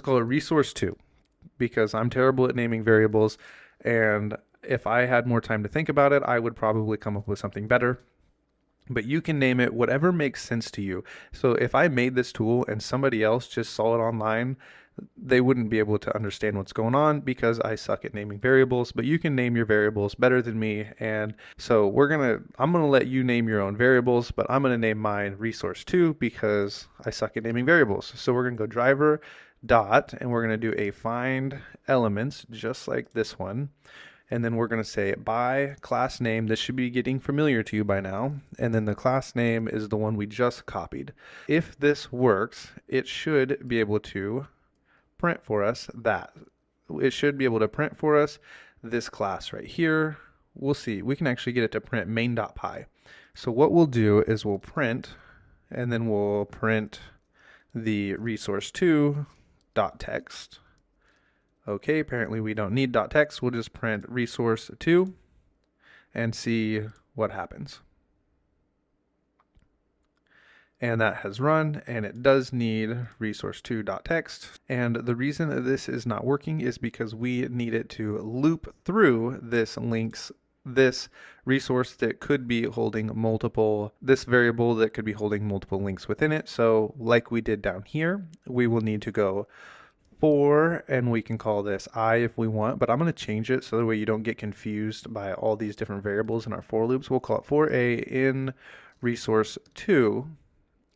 call it resource 2, because I'm terrible at naming variables. And if I had more time to think about it, I would probably come up with something better. But you can name it whatever makes sense to you. So if I made this tool and somebody else just saw it online, they wouldn't be able to understand what's going on because I suck at naming variables. But you can name your variables better than me, and so I'm gonna let you name your own variables, but I'm gonna name mine resource 2 because I suck at naming variables. So we're gonna go driver dot, and we're gonna do a find elements just like this one, and then we're gonna say by class name. This should be getting familiar to you by now, and then the class name is the one we just copied. If this works, it should be able to print for us that. It should be able to print for us this class right here. We'll see. We can actually get it to print main.py. So what we'll do is we'll print, and then we'll print the resource2.text. Okay, apparently we don't need .text. We'll just print resource2 and see what happens. And that has run, and it does need resource2.text. And the reason that this is not working is because we need it to loop through this resource that could be holding this variable that could be holding multiple links within it. So like we did down here, we will need to go for, and we can call this I if we want, but I'm going to change it so that way you don't get confused by all these different variables in our for loops. We'll call it for a in resource2.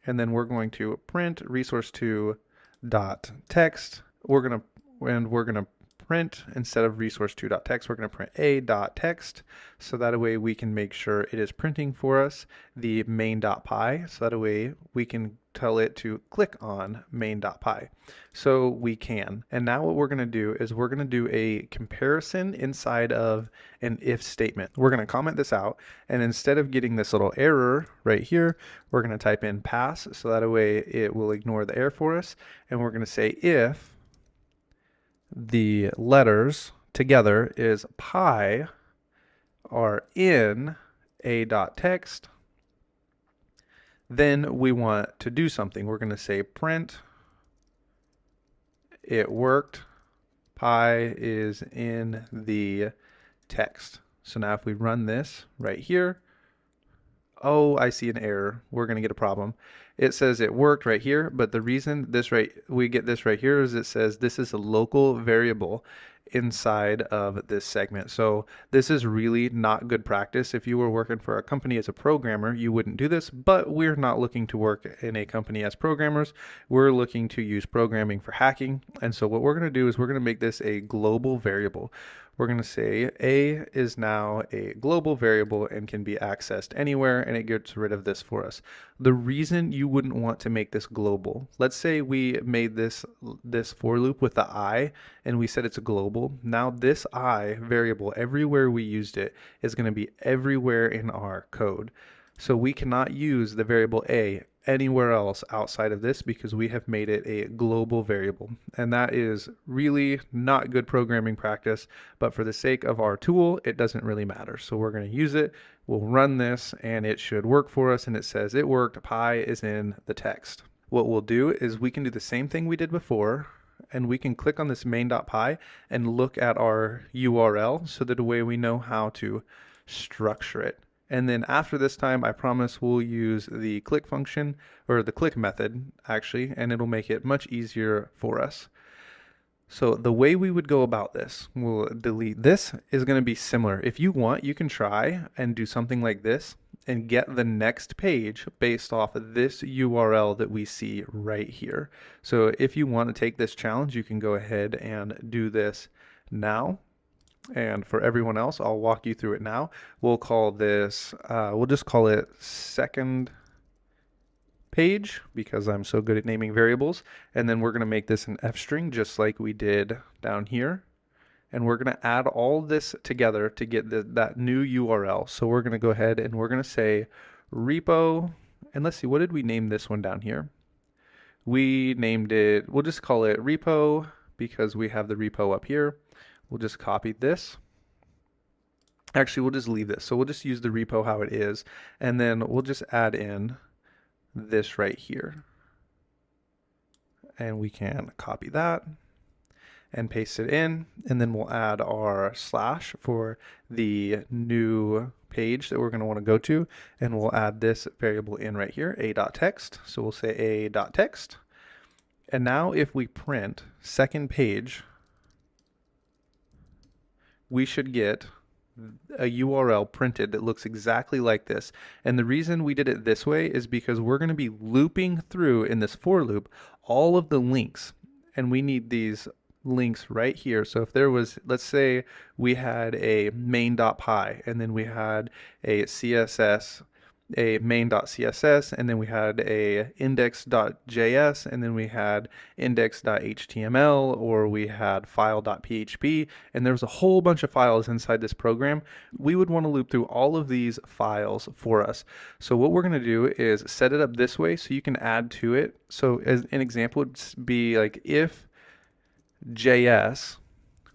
And then we're going to print resource2.text. We're going to print, instead of resource2.text, we're going to print a.text. So that way we can make sure it is printing for us the main.py. So that way we can tell it to click on main.py. So we can. And now what we're going to do is we're going to do a comparison inside of an if statement. We're going to comment this out, and instead of getting this little error right here, we're going to type in pass, so that way it will ignore the error for us. And we're going to say if the letters together is pi are in a.text, then we want to do something. We're going to say print it worked, pi is in the text. So now if we run this right here, oh, I see an error. We're going to get a problem. It says it worked right here, but the reason we get this right here is it says this is a local variable inside of this segment. So this is really not good practice. If you were working for a company as a programmer, you wouldn't do this, but we're not looking to work in a company as programmers. We're looking to use programming for hacking. And so what we're going to do is we're going to make this a global variable. We're going to say A is now a global variable and can be accessed anywhere, and it gets rid of this for us. The reason you wouldn't want to make this global, let's say we made this for loop with the I and we said it's a global. Now this I variable, everywhere we used it, is going to be everywhere in our code. So we cannot use the variable A anywhere else outside of this because we have made it a global variable. And that is really not good programming practice, but for the sake of our tool, it doesn't really matter. So we're going to use it. We'll run this and it should work for us. And it says it worked. Pi is in the text. What we'll do is we can do the same thing we did before, and we can click on this main.py and look at our URL so that the way we know how to structure it. And then after this time, I promise we'll use the click function, or the click method actually, and it'll make it much easier for us. So the way we would go about this, we'll delete this, is going to be similar. If you want, you can try and do something like this and get the next page based off of this URL that we see right here. So if you want to take this challenge, you can go ahead and do this now. And for everyone else, I'll walk you through it now. We'll call this, we'll just call it second page because I'm so good at naming variables. And then we're going to make this an f string just like we did down here. And we're going to add all this together to get that new URL. So we're going to go ahead and we're going to say repo, and let's see, what did we name this one down here? We named it, we'll just call it repo because we have the repo up here. We'll just copy this. Actually, we'll just leave this. So we'll just use the repo how it is, and then we'll just add in this right here. And we can copy that and paste it in, and then we'll add our slash for the new page that we're going to want to go to, and we'll add this variable in right here, a.text. So we'll say a.text, and now if we print second page, we should get a URL printed that looks exactly like this. And the reason we did it this way is because we're going to be looping through in this for loop all of the links, and we need these links right here. So if there was, let's say we had a main.py, and then we had a CSS, a main.css, and then we had a index.js, and then we had index.html, or we had file.php, and there was a whole bunch of files inside this program. We would want to loop through all of these files for us. So what we're going to do is set it up this way so you can add to it. So as an example would be like if JS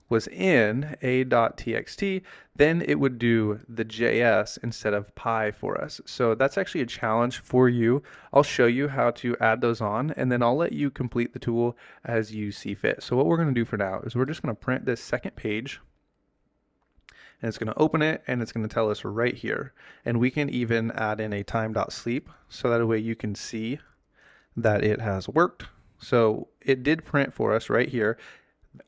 was in a.txt, then it would do the JS instead of py for us. So that's actually a challenge for you. I'll show you how to add those on, and then I'll let you complete the tool as you see fit. So what we're going to do for now is we're just going to print this second page, and it's going to open it, and it's going to tell us right here. And we can even add in a time.sleep so that way you can see that it has worked. So it did print for us right here.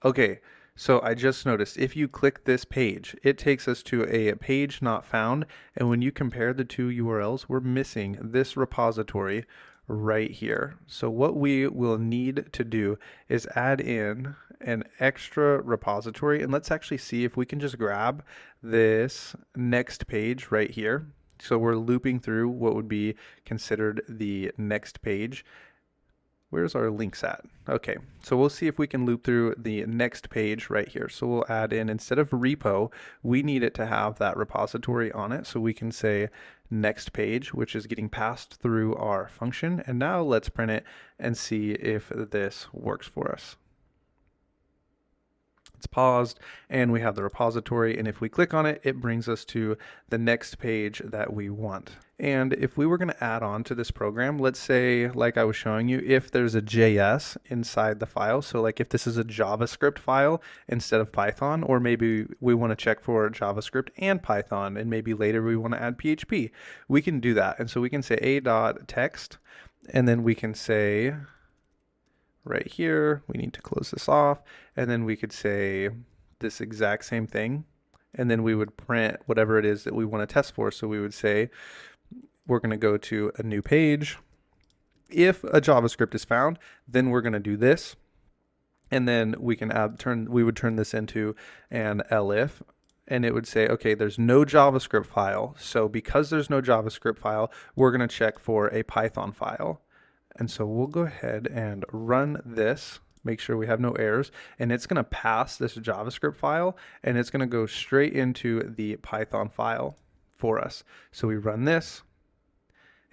Okay, so I just noticed if you click this page, it takes us to a page not found. And when you compare the two URLs, we're missing this repository right here. So what we will need to do is add in an extra repository, and let's actually see if we can just grab this next page right here. So we're looping through what would be considered the next page. Where's our links at? Okay, so we'll see if we can loop through the next page right here. So we'll add in, instead of repo, we need it to have that repository on it. So we can say next page, which is getting passed through our function. And now let's print it and see if this works for us. It's paused, and we have the repository, and if we click on it, it brings us to the next page that we want. And if we were going to add on to this program, let's say, like I was showing you, if there's a JS inside the file, so like if this is a JavaScript file instead of Python, or maybe we want to check for JavaScript and Python, and maybe later we want to add PHP, we can do that. And so we can say a.text, and then we can say right here, we need to close this off, and then we could say this exact same thing, and then we would print whatever it is that we want to test for. So we would say we're going to go to a new page. If a JavaScript is found, then we're going to do this, and then we can we would turn this into an elif, and it would say, okay, there's no JavaScript file. So because there's no JavaScript file, we're going to check for a Python file. And so we'll go ahead and run this, make sure we have no errors, and it's going to pass this JavaScript file, and it's going to go straight into the Python file for us. So we run this,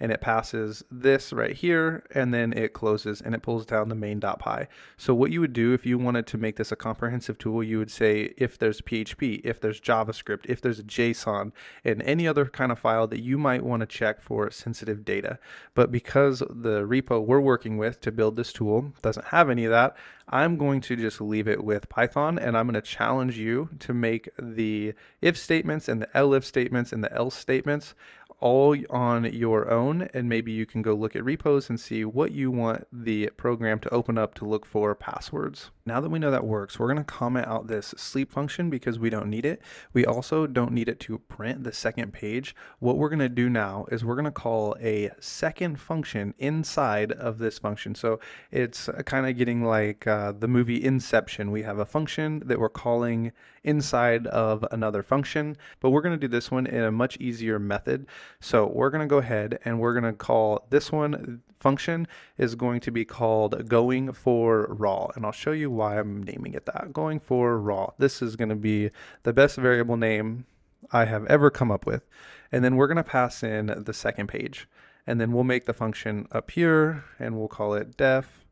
and it passes this right here, and then it closes and it pulls down the main.py. So what you would do if you wanted to make this a comprehensive tool, you would say if there's PHP, if there's JavaScript, if there's a JSON, and any other kind of file that you might want to check for sensitive data. But because the repo we're working with to build this tool doesn't have any of that, I'm going to just leave it with Python, and I'm going to challenge you to make the if statements and the elif statements and the else statements all on your own, and maybe you can go look at repos and see what you want the program to open up to look for passwords. Now that we know that works, we're going to comment out this sleep function because we don't need it. We also don't need it to print the second page. What we're going to do now is we're going to call a second function inside of this function. So it's kind of getting like the movie Inception. We have a function that we're calling inside of another function, but we're going to do this one in a much easier method. So we're going to go ahead and we're going to call this one function is going to be called going for raw. And I'll show you why I'm naming it that. Going for raw. This is going to be the best variable name I have ever come up with. And then we're going to pass in the second page. And then we'll make the function up here and we'll call it def.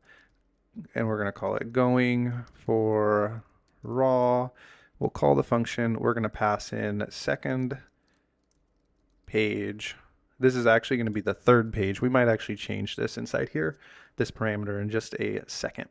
And we're going to call it going for raw. We'll call the function. We're going to pass in second page. This is actually going to be the third page. We might actually change this inside here, this parameter, in just a second.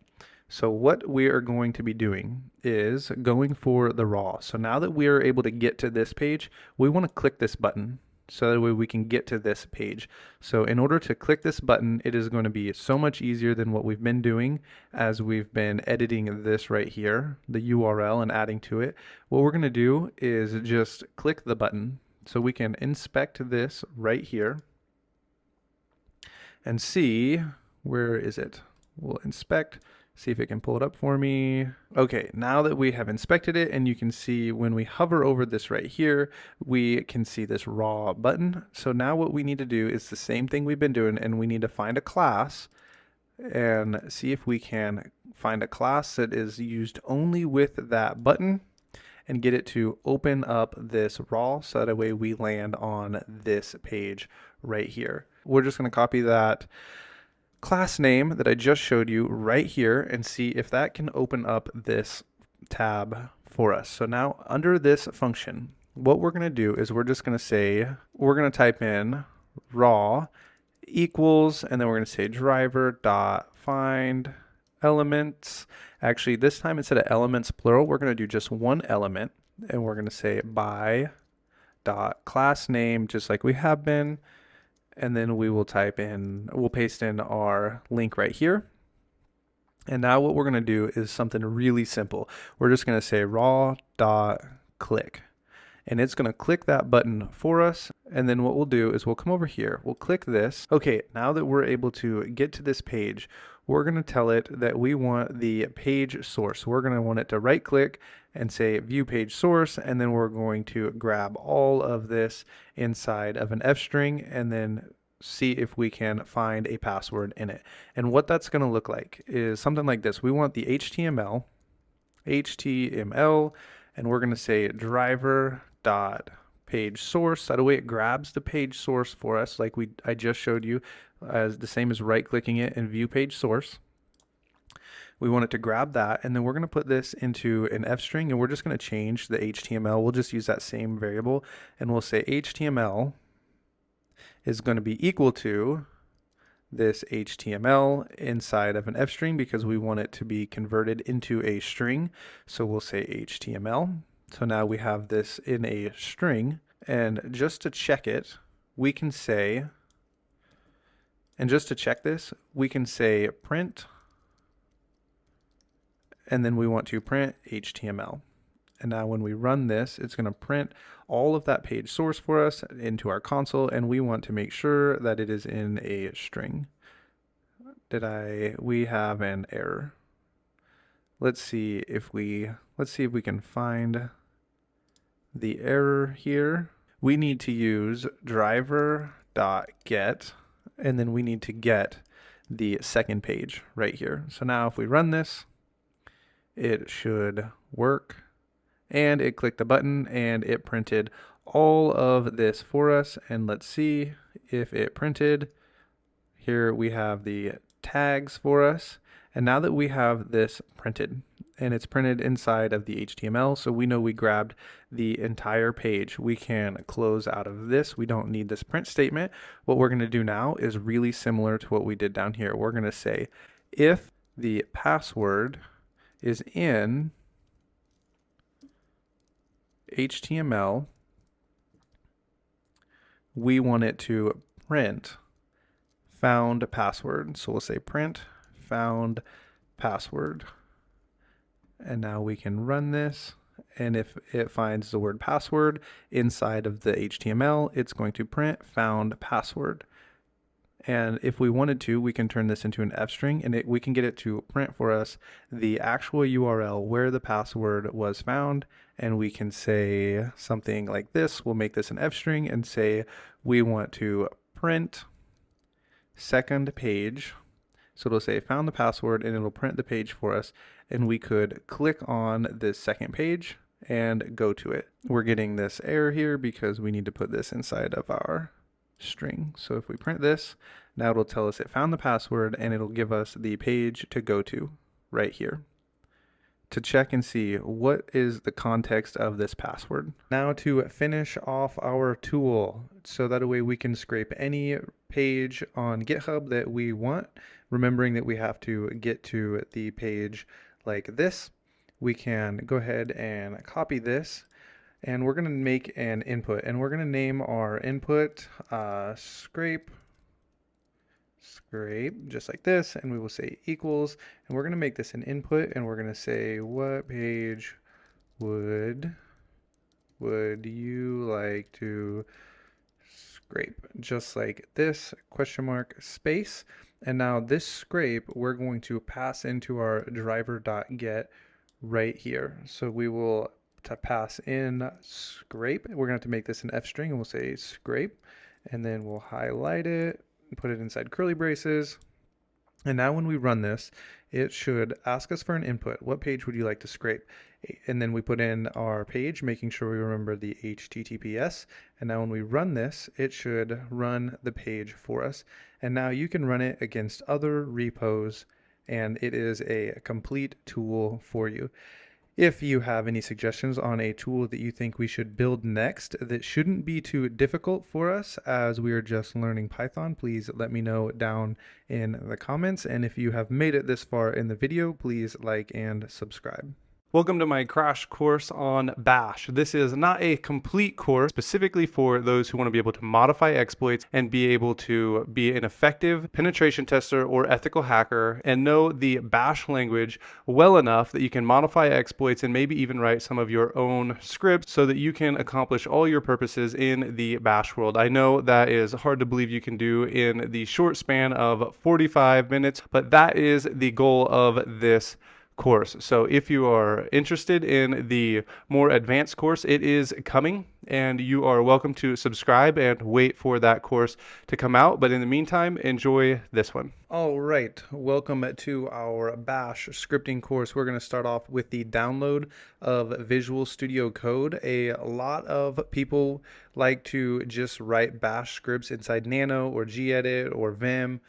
So what we are going to be doing is going for the raw. So now that we are able to get to this page, we want to click this button so that way we can get to this page. So in order to click this button, it is going to be so much easier than what we've been doing as we've been editing this right here, the URL, and adding to it. What we're going to do is just click the button. So we can inspect this right here and see, where is it? We'll inspect, see if it can pull it up for me. Okay, now that we have inspected it, and you can see when we hover over this right here, we can see this raw button. So now what we need to do is the same thing we've been doing, and we need to find a class and see if we can find a class that is used only with that button and get it to open up this raw so that way we land on this page right here. We're just going to copy that class name that I just showed you right here and see if that can open up this tab for us. So now under this function, what we're going to do is we're just going to say, we're going to type in raw equals, and then we're going to say driver dot find elements. Actually, this time instead of elements plural, we're going to do just one element, and we're going to say by dot class name, just like we have been, and then we will type in, we'll paste in our link right here. And now what we're going to do is something really simple. We're just going to say raw dot click, and it's going to click that button for us. And then what we'll do is we'll come over here, we'll click this. Okay, now that we're able to get to this page, we're going to tell it that we want the page source. We're going to want it to right click and say view page source, and then we're going to grab all of this inside of an F string and then see if we can find a password in it. And what that's going to look like is something like this. We want the HTML, and we're going to say driver dot page source. That way it grabs the page source for us, like I just showed you, as the same as right clicking it and view page source. We want it to grab that, and then we're going to put this into an F string, and we're just going to change the HTML. We'll just use that same variable, and we'll say HTML is going to be equal to this HTML inside of an F string because we want it to be converted into a string. So we'll say HTML. So now we have this in a string, and just to check it, we can say, and just to check this, we can say print, and then we want to print HTML. And now when we run this, it's going to print all of that page source for us into our console, and we want to make sure that it is in a string. We have an error. Let's see if we can find the error here. We need to use driver.get, and then we need to get the second page right here. So now if we run this, it should work. And it clicked the button and it printed all of this for us. And let's see if it printed. Here we have the tags for us. And now that we have this printed, and it's printed inside of the HTML, so we know we grabbed the entire page, we can close out of this. We don't need this print statement. What we're going to do now is really similar to what we did down here. We're going to say if the password is in HTML, we want it to print found password. So we'll say print found password. And now we can run this. And if it finds the word password inside of the HTML, it's going to print found password. And if we wanted to, we can turn this into an F string, and we can get it to print for us the actual URL where the password was found. And we can say something like this. We'll make this an F string and say we want to print second page. So it'll say found the password, and it'll print the page for us. And we could click on this second page and go to it. We're getting this error here because we need to put this inside of our string. So if we print this, now it'll tell us it found the password, and it'll give us the page to go to right here to check and see what is the context of this password. Now to finish off our tool, so that way we can scrape any page on GitHub that we want, remembering that we have to get to the page like this. We can go ahead and copy this, and we're going to make an input, and we're going to name our input scrape, just like this, and we will say equals, and we're going to make this an input, and we're going to say what page would you like to scrape, just like this, question mark, space. And now this scrape we're going to pass into our driver.get right here. So we will to pass in scrape. We're going to have to make this an F string, and we'll say scrape, and then we'll highlight it and put it inside curly braces. And now when we run this, it should ask us for an input. What page would you like to scrape? And then we put in our page, making sure we remember the HTTPS. And now when we run this, it should run the page for us. And now you can run it against other repos, and it is a complete tool for you. If you have any suggestions on a tool that you think we should build next that shouldn't be too difficult for us as we are just learning Python, please let me know down in the comments. And if you have made it this far in the video, please like and subscribe. Welcome to my crash course on Bash. This is not a complete course specifically for those who want to be able to modify exploits and be able to be an effective penetration tester or ethical hacker and know the Bash language well enough that you can modify exploits and maybe even write some of your own scripts so that you can accomplish all your purposes in the Bash world. I know that is hard to believe you can do in the short span of 45 minutes, but that is the goal of this course. So if you are interested in the more advanced course, it is coming, and you are welcome to subscribe and wait for that course to come out. But in the meantime, enjoy this one. All right, welcome to our Bash scripting course. We're going to start off with the download of Visual Studio Code. A lot of people like to just write Bash scripts inside Nano or gedit or Vim,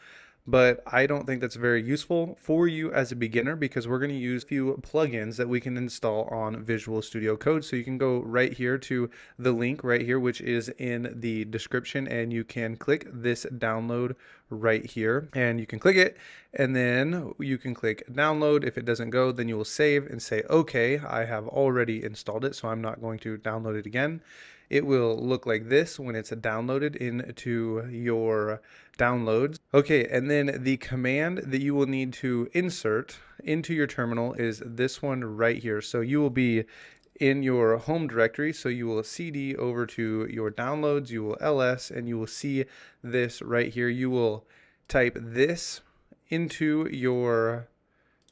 but I don't think that's very useful for you as a beginner, because we're going to use a few plugins that we can install on Visual Studio Code. So you can go right here to the link right here, which is in the description, and you can click this download right here, and you can click it, and then you can click download. If it doesn't go, then you will save and say, okay, I have already installed it, so I'm not going to download it again. It will look like this when it's downloaded into your downloads. Okay, and then the command that you will need to insert into your terminal is this one right here. So you will be in your home directory, so you will cd over to your downloads, you will ls, and you will see this right here. You will type this into your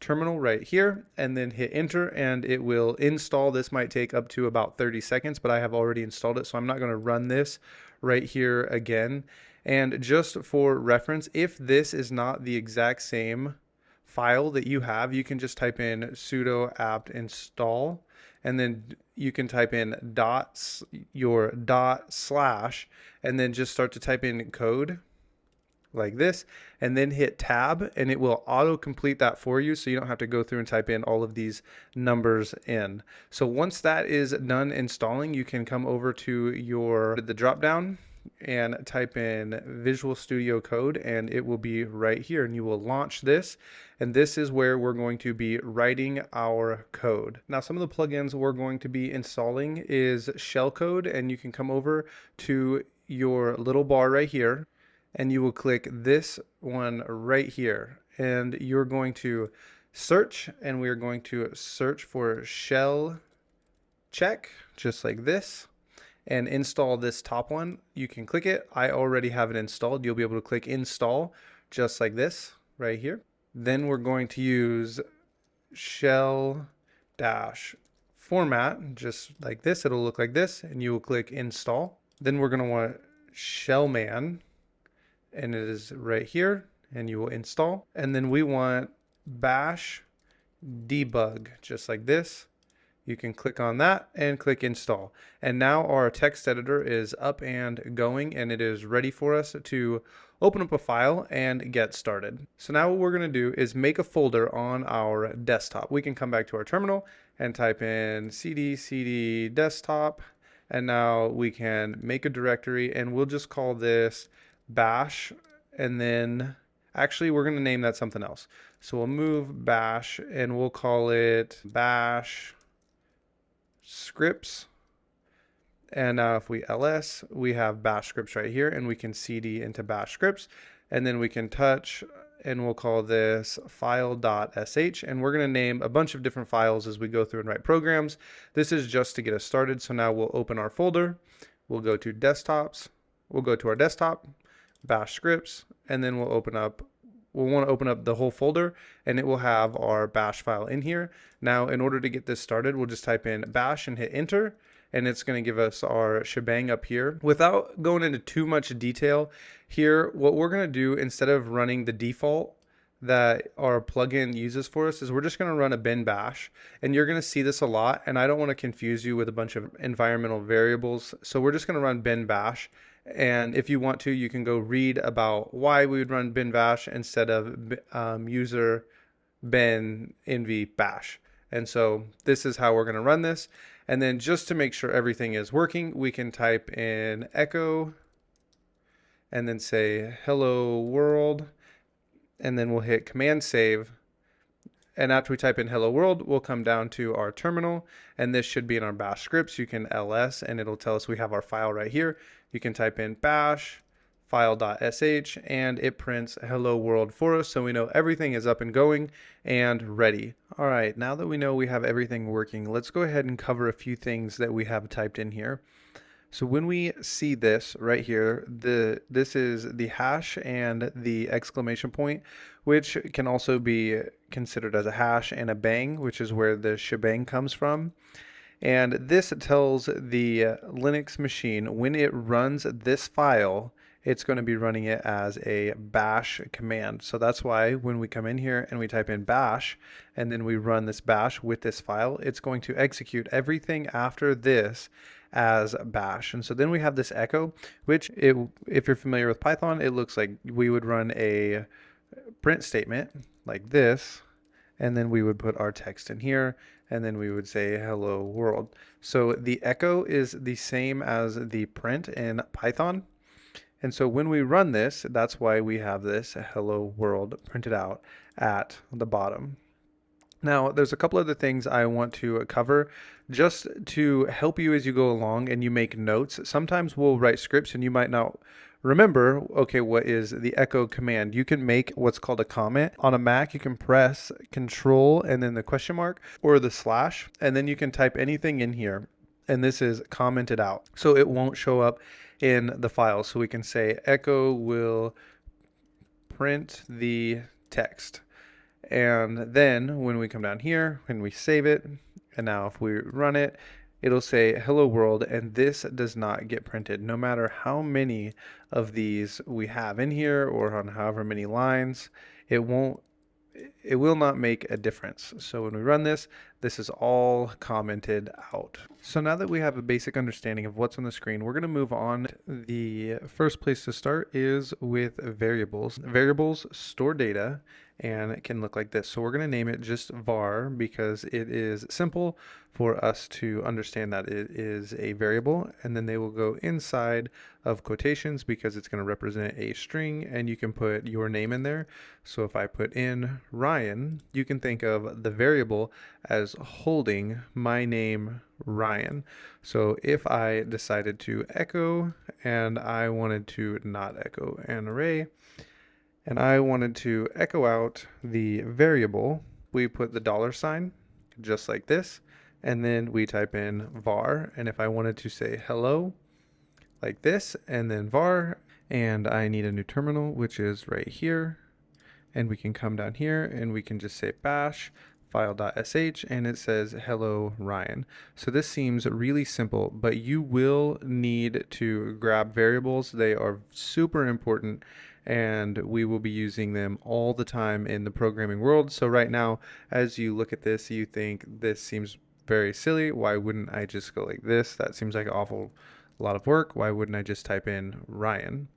terminal right here and then hit enter, and it will install. This might take up to about 30 seconds, but I have already installed it, so I'm not going to run this right here again. And just for reference, if this is not the exact same file that you have, you can just type in sudo apt install, and then you can type in your slash, and then just start to type in code like this, and then hit tab, and it will auto complete that for you, so you don't have to go through and type in all of these numbers in. So once that is done installing, you can come over to the drop down and type in Visual Studio Code, and it will be right here, and you will launch this, and this is where we're going to be writing our code. Now, some of the plugins we're going to be installing is shellcode, and you can come over to your little bar right here, and you will click this one right here, and you're going to search, and we are going to search for shell check, just like this. and install this top one, you can click it. I already have it installed. You'll be able to click install just like this right here. Then we're going to use shell dash format just like this. It'll look like this, and you will click install. Then we're going to want shellman, and it is right here, and you will install. And then we want bash debug just like this. You can click on that and click install. And now our text editor is up and going, and it is ready for us to open up a file and get started. So now what we're going to do is make a folder on our desktop. We can come back to our terminal and type in cd desktop, and now we can make a directory, and we'll just call this bash, and then actually we're going to name that something else. So we'll move bash and we'll call it bash scripts. And now if we ls, we have bash scripts right here, and we can cd into bash scripts, and then we can touch, and we'll call this file.sh, and we're going to name a bunch of different files as we go through and write programs. This is just to get us started. So now we'll open our folder, we'll go to desktops, we'll go to our desktop, bash scripts, and then we'll want to open up the whole folder, and it will have our bash file in here. Now, in order to get this started, we'll just type in bash and hit enter, and it's going to give us our shebang up here. Without going into too much detail here, what we're going to do instead of running the default that our plugin uses for us is we're just going to run a bin bash, and you're going to see this a lot, and I don't want to confuse you with a bunch of environmental variables. So we're just going to run bin bash. And if you want to, you can go read about why we would run bin bash instead of user bin env bash. And so this is how we're going to run this. And then just to make sure everything is working, we can type in echo and then say hello world, and then we'll hit command save. And after we type in hello world, we'll come down to our terminal, and this should be in our bash scripts. You can ls, and it'll tell us we have our file right here. You can type in bash file.sh, and it prints hello world for us, so we know everything is up and going and ready. All right, now that we know we have everything working, let's go ahead and cover a few things that we have typed in here. So when we see this right here, this is the hash and the exclamation point, which can also be considered as a hash, and a bang, which is where the shebang comes from. And this tells the Linux machine when it runs this file, it's going to be running it as a bash command. So that's why when we come in here and we type in bash, and then we run this bash with this file, it's going to execute everything after this as bash. And so then we have this echo, which if you're familiar with Python, it looks like we would run a print statement like this, and then we would put our text in here, and then we would say hello world. So the echo is the same as the print in Python. And so when we run this, that's why we have this hello world printed out at the bottom. Now, there's a couple other things I want to cover just to help you as you go along and you make notes. Sometimes we'll write scripts and you might not remember, okay, what is the echo command? You can make what's called a comment. On a Mac, you can press Control and then the question mark or the slash, and then you can type anything in here. And this is commented out, so it won't show up in the file. So we can say echo will print the text. And then when we come down here, when we save it, and now if we run it, it'll say hello world, and this does not get printed no matter how many of these we have in here or on however many lines. It will not make a difference. So when we run this, this is all commented out. So now that we have a basic understanding of what's on the screen, we're going to move on. The first place to start is with variables. Variables store data, and it can look like this. So we're going to name it just var because it is simple for us to understand that it is a variable, and then they will go inside of quotations because it's going to represent a string, and you can put your name in there. So if I put in Ryan, you can think of the variable as holding my name Ryan. So if I decided to echo and I wanted to not echo an array, and I wanted to echo out the variable, we put the $, just like this, and then we type in var. And if I wanted to say hello like this, and then var, and I need a new terminal, which is right here, and we can come down here and we can just say bash file.sh, and it says hello Ryan. So this seems really simple, but you will need to grab variables. They are super important, and we will be using them all the time in the programming world. So right now, as you look at this, you think this seems very silly. Why wouldn't I just go like this? That seems like an awful lot of work. Why wouldn't I just type in Ryan?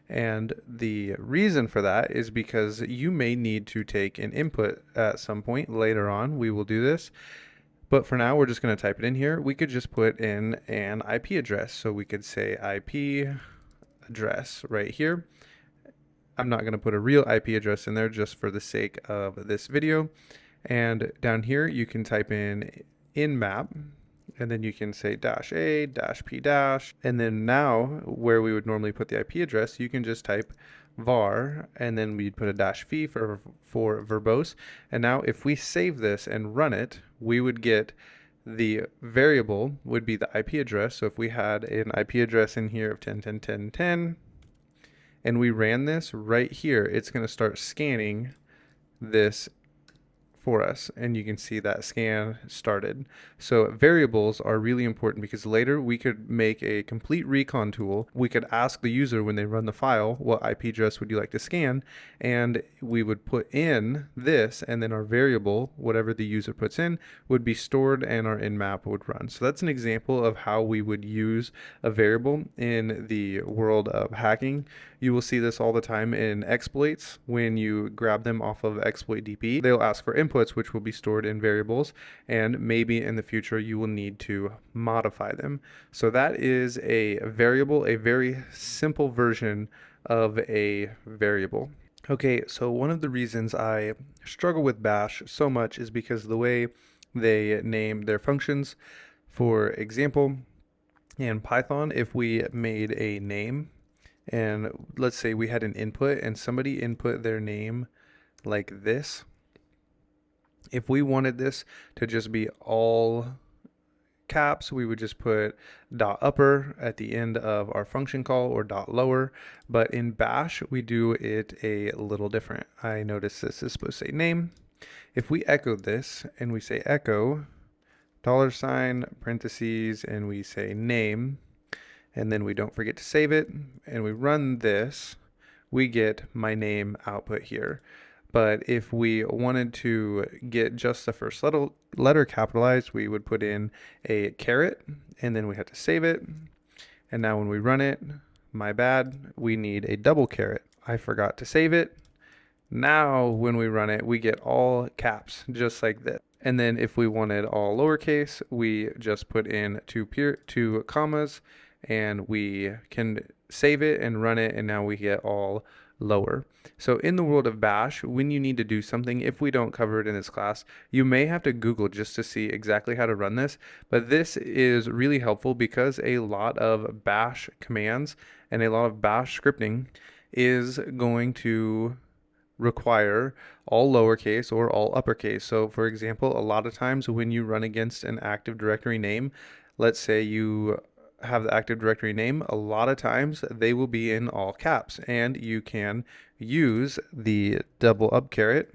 And the reason for that is because you may need to take an input at some point later on. We will do this. But for now, we're just going to type it in here. We could just put in an IP address. So we could say IP address right here. I'm not going to put a real IP address in there just for the sake of this video. And down here, you can type in map. And then you can say -a, -p dash, and then now where we would normally put the IP address, you can just type var, and then we'd put a -v for verbose. And now if we save this and run it, we would get the variable would be the IP address. So if we had an IP address in here of 10.10.10.10, and we ran this right here, it's going to start scanning this for us, and you can see that scan started. So variables are really important because later we could make a complete recon tool. We could ask the user when they run the file, what IP address would you like to scan? And we would put in this, and then our variable, whatever the user puts in, would be stored and our in-map would run. So that's an example of how we would use a variable in the world of hacking. You will see this all the time in exploits. When you grab them off of exploit DB, they'll ask for inputs, which will be stored in variables, and maybe in the future you will need to modify them. So that is a variable, a very simple version of a variable. Okay, so one of the reasons I struggle with Bash so much is because of the way they name their functions. For example, in Python, if we made a name, and let's say we had an input and somebody input their name like this, if we wanted this to just be all caps, we would just put .upper at the end of our function call or $lower. But in Bash, we do it a little different. I noticed this is supposed to say name. If we echo this and we say echo $, parentheses, and we say name, and then we don't forget to save it, and we run this, we get my name output here. But if we wanted to get just the first letter capitalized, we would put in a caret, and then we have to save it. And now when we run it, my bad, we need a double caret. I forgot to save it. Now when we run it, we get all caps, just like this. And then if we wanted all lowercase, we just put in two commas, and we can save it and run it, and now we get all lower. So in the world of Bash, when you need to do something, if we don't cover it in this class, you may have to Google just to see exactly how to run this. But this is really helpful because a lot of Bash commands and a lot of Bash scripting is going to require all lowercase or all uppercase. So for example, a lot of times when you run against an Active Directory name, let's say you have the Active Directory name, a lot of times they will be in all caps, and you can use the double up caret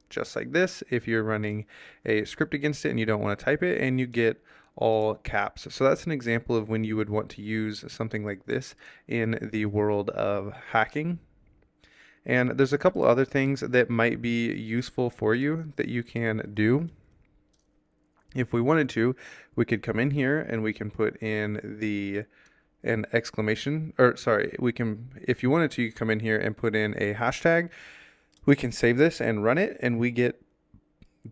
just like this if you're running a script against it and you don't want to type it, and you get all caps. So that's an example of when you would want to use something like this in the world of hacking. And there's a couple other things that might be useful for you that you can do. If we wanted to, we could come in here and we can put in an exclamation, or sorry, we can, if you wanted to, you come in here and put in a hashtag. We can save this and run it, and we get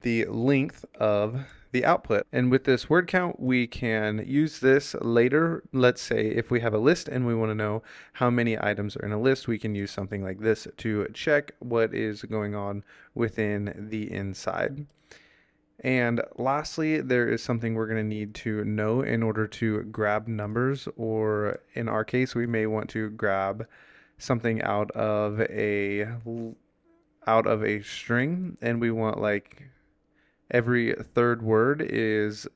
the length of the output. And with this word count, we can use this later. Let's say if we have a list and we want to know how many items are in a list, we can use something like this to check what is going on within the inside. And lastly, there is something we're going to need to know in order to grab numbers, or in our case, we may want to grab something out of a string, and we want like every third word is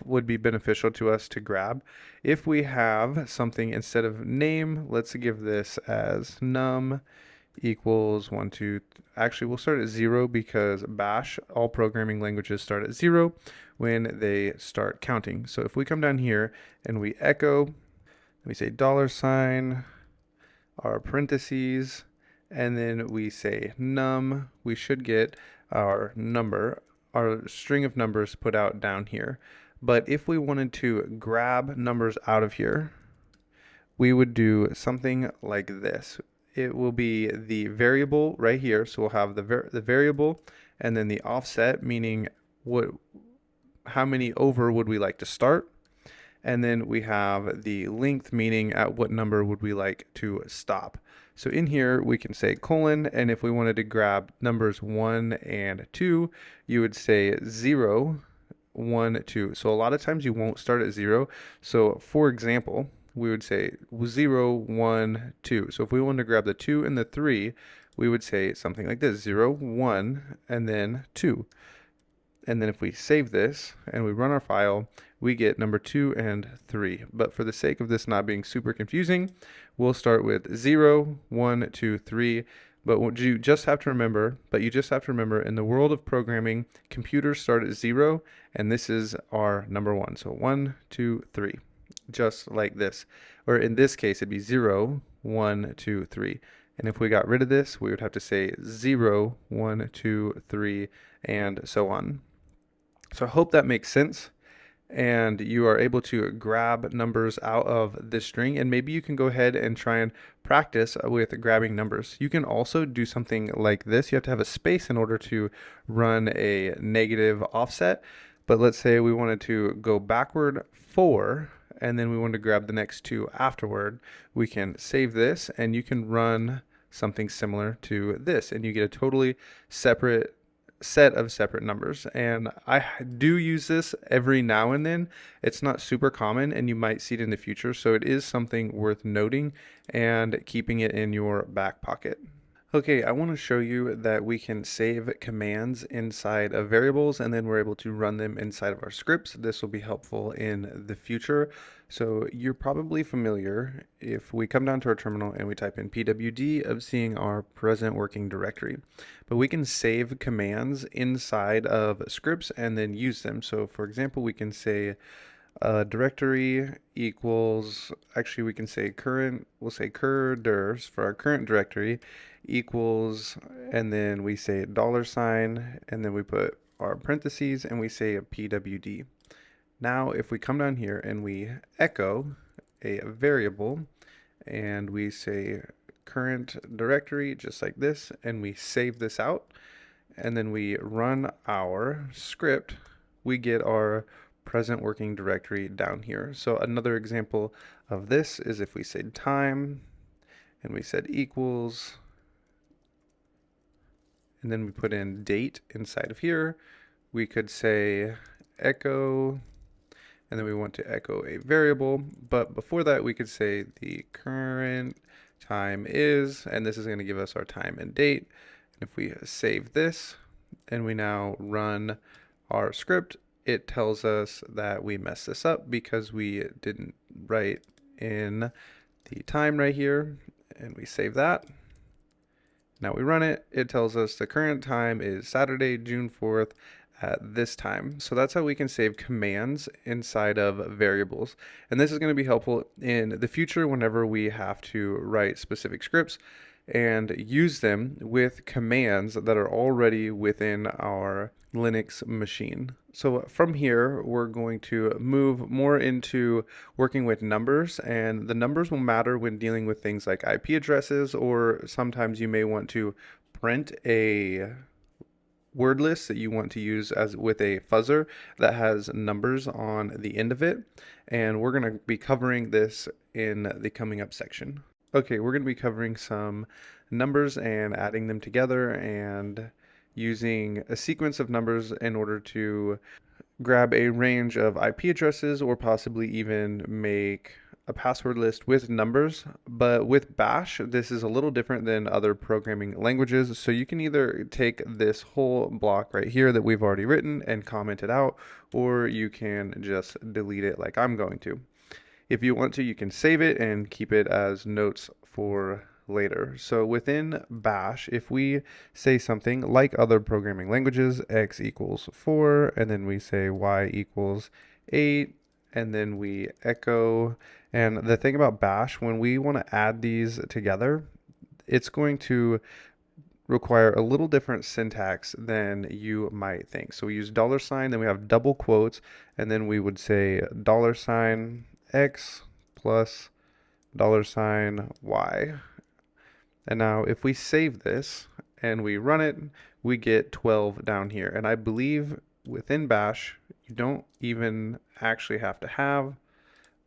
would be beneficial to us to grab. If we have something instead of name, let's give this as num equals 1, 2, actually we'll start at 0 because bash, all programming languages start at 0 when they start counting. So if we come down here and we echo, we say $, our parentheses, and then we say num, we should get our number, our string of numbers put out down here. But if we wanted to grab numbers out of here, we would do something like this. It will be the variable right here. So we'll have the variable and then the offset, meaning how many over would we like to start. And then we have the length, meaning at what number would we like to stop. So in here we can say colon, and if we wanted to grab numbers 1 and 2, you would say 0, 1, 2. So a lot of times you won't start at 0. So for example, we would say 0, 1, 2. So if we wanted to grab the 2 and the 3, we would say something like this, 0, 1, and then 2. And then if we save this and we run our file, we get number 2 and 3. But for the sake of this not being super confusing, we'll start with 0, 1, 2, 3. But what you just have to remember, in the world of programming, computers start at 0, and this is our number 1. So 1, 2, 3, just like this. Or in this case, it'd be 0, 1, 2, 3. And if we got rid of this, we would have to say 0, 1, 2, 3, and so on. So I hope that makes sense and you are able to grab numbers out of this string, and maybe you can go ahead and try and practice with grabbing numbers. You can also do something like this. You have to have a space in order to run a negative offset, but let's say we wanted to go backward 4 and then we want to grab the next 2 afterward. We can save this and you can run something similar to this and you get a totally separate set of separate numbers. And I do use this every now and then. It's not super common and you might see it in the future, so it is something worth noting and keeping it in your back pocket. Okay, I want to show you that we can save commands inside of variables and then we're able to run them inside of our scripts. This will be helpful in the future. So you're probably familiar if we come down to our terminal and we type in pwd of seeing our present working directory. But we can save commands inside of scripts and then use them. So for example, we can say directory equals, actually we can say current, we'll say cur-dirs for our current directory equals, and then we say $, and then we put our parentheses and we say a pwd. Now if we come down here and we echo a variable and we say current directory just like this and we save this out and then we run our script, we get our present working directory down here. So another example of this is if we said time and we said equals and then we put in date inside of here, we could say echo and then we want to echo a variable, but before that we could say the current time is, and this is going to give us our time and date. And if we save this and we now run our script, it tells us that we messed this up because we didn't write in the time right here, and we save that. Now we run it, it tells us the current time is Saturday, June 4th at this time. So that's how we can save commands inside of variables. And this is going to be helpful in the future whenever we have to write specific scripts and use them with commands that are already within our Linux machine. So from here, we're going to move more into working with numbers, and the numbers will matter when dealing with things like IP addresses, or sometimes you may want to print a word list that you want to use as with a fuzzer that has numbers on the end of it. And we're going to be covering this in the coming up section. Okay, we're going to be covering some numbers and adding them together and using a sequence of numbers in order to grab a range of IP addresses or possibly even make a password list with numbers, but with Bash, this is a little different than other programming languages. So you can either take this whole block right here that we've already written and comment it out, or you can just delete it like I'm going to. If you want to, you can save it and keep it as notes for later. So within Bash, if we say something like other programming languages, x equals 4, and then we say y equals 8, and then we echo. And the thing about Bash, when we want to add these together, it's going to require a little different syntax than you might think. So we use $, then we have double quotes, and then we would say $x plus $y. And now if we save this and we run it, we get 12 down here. And I believe within Bash, you don't even actually have to have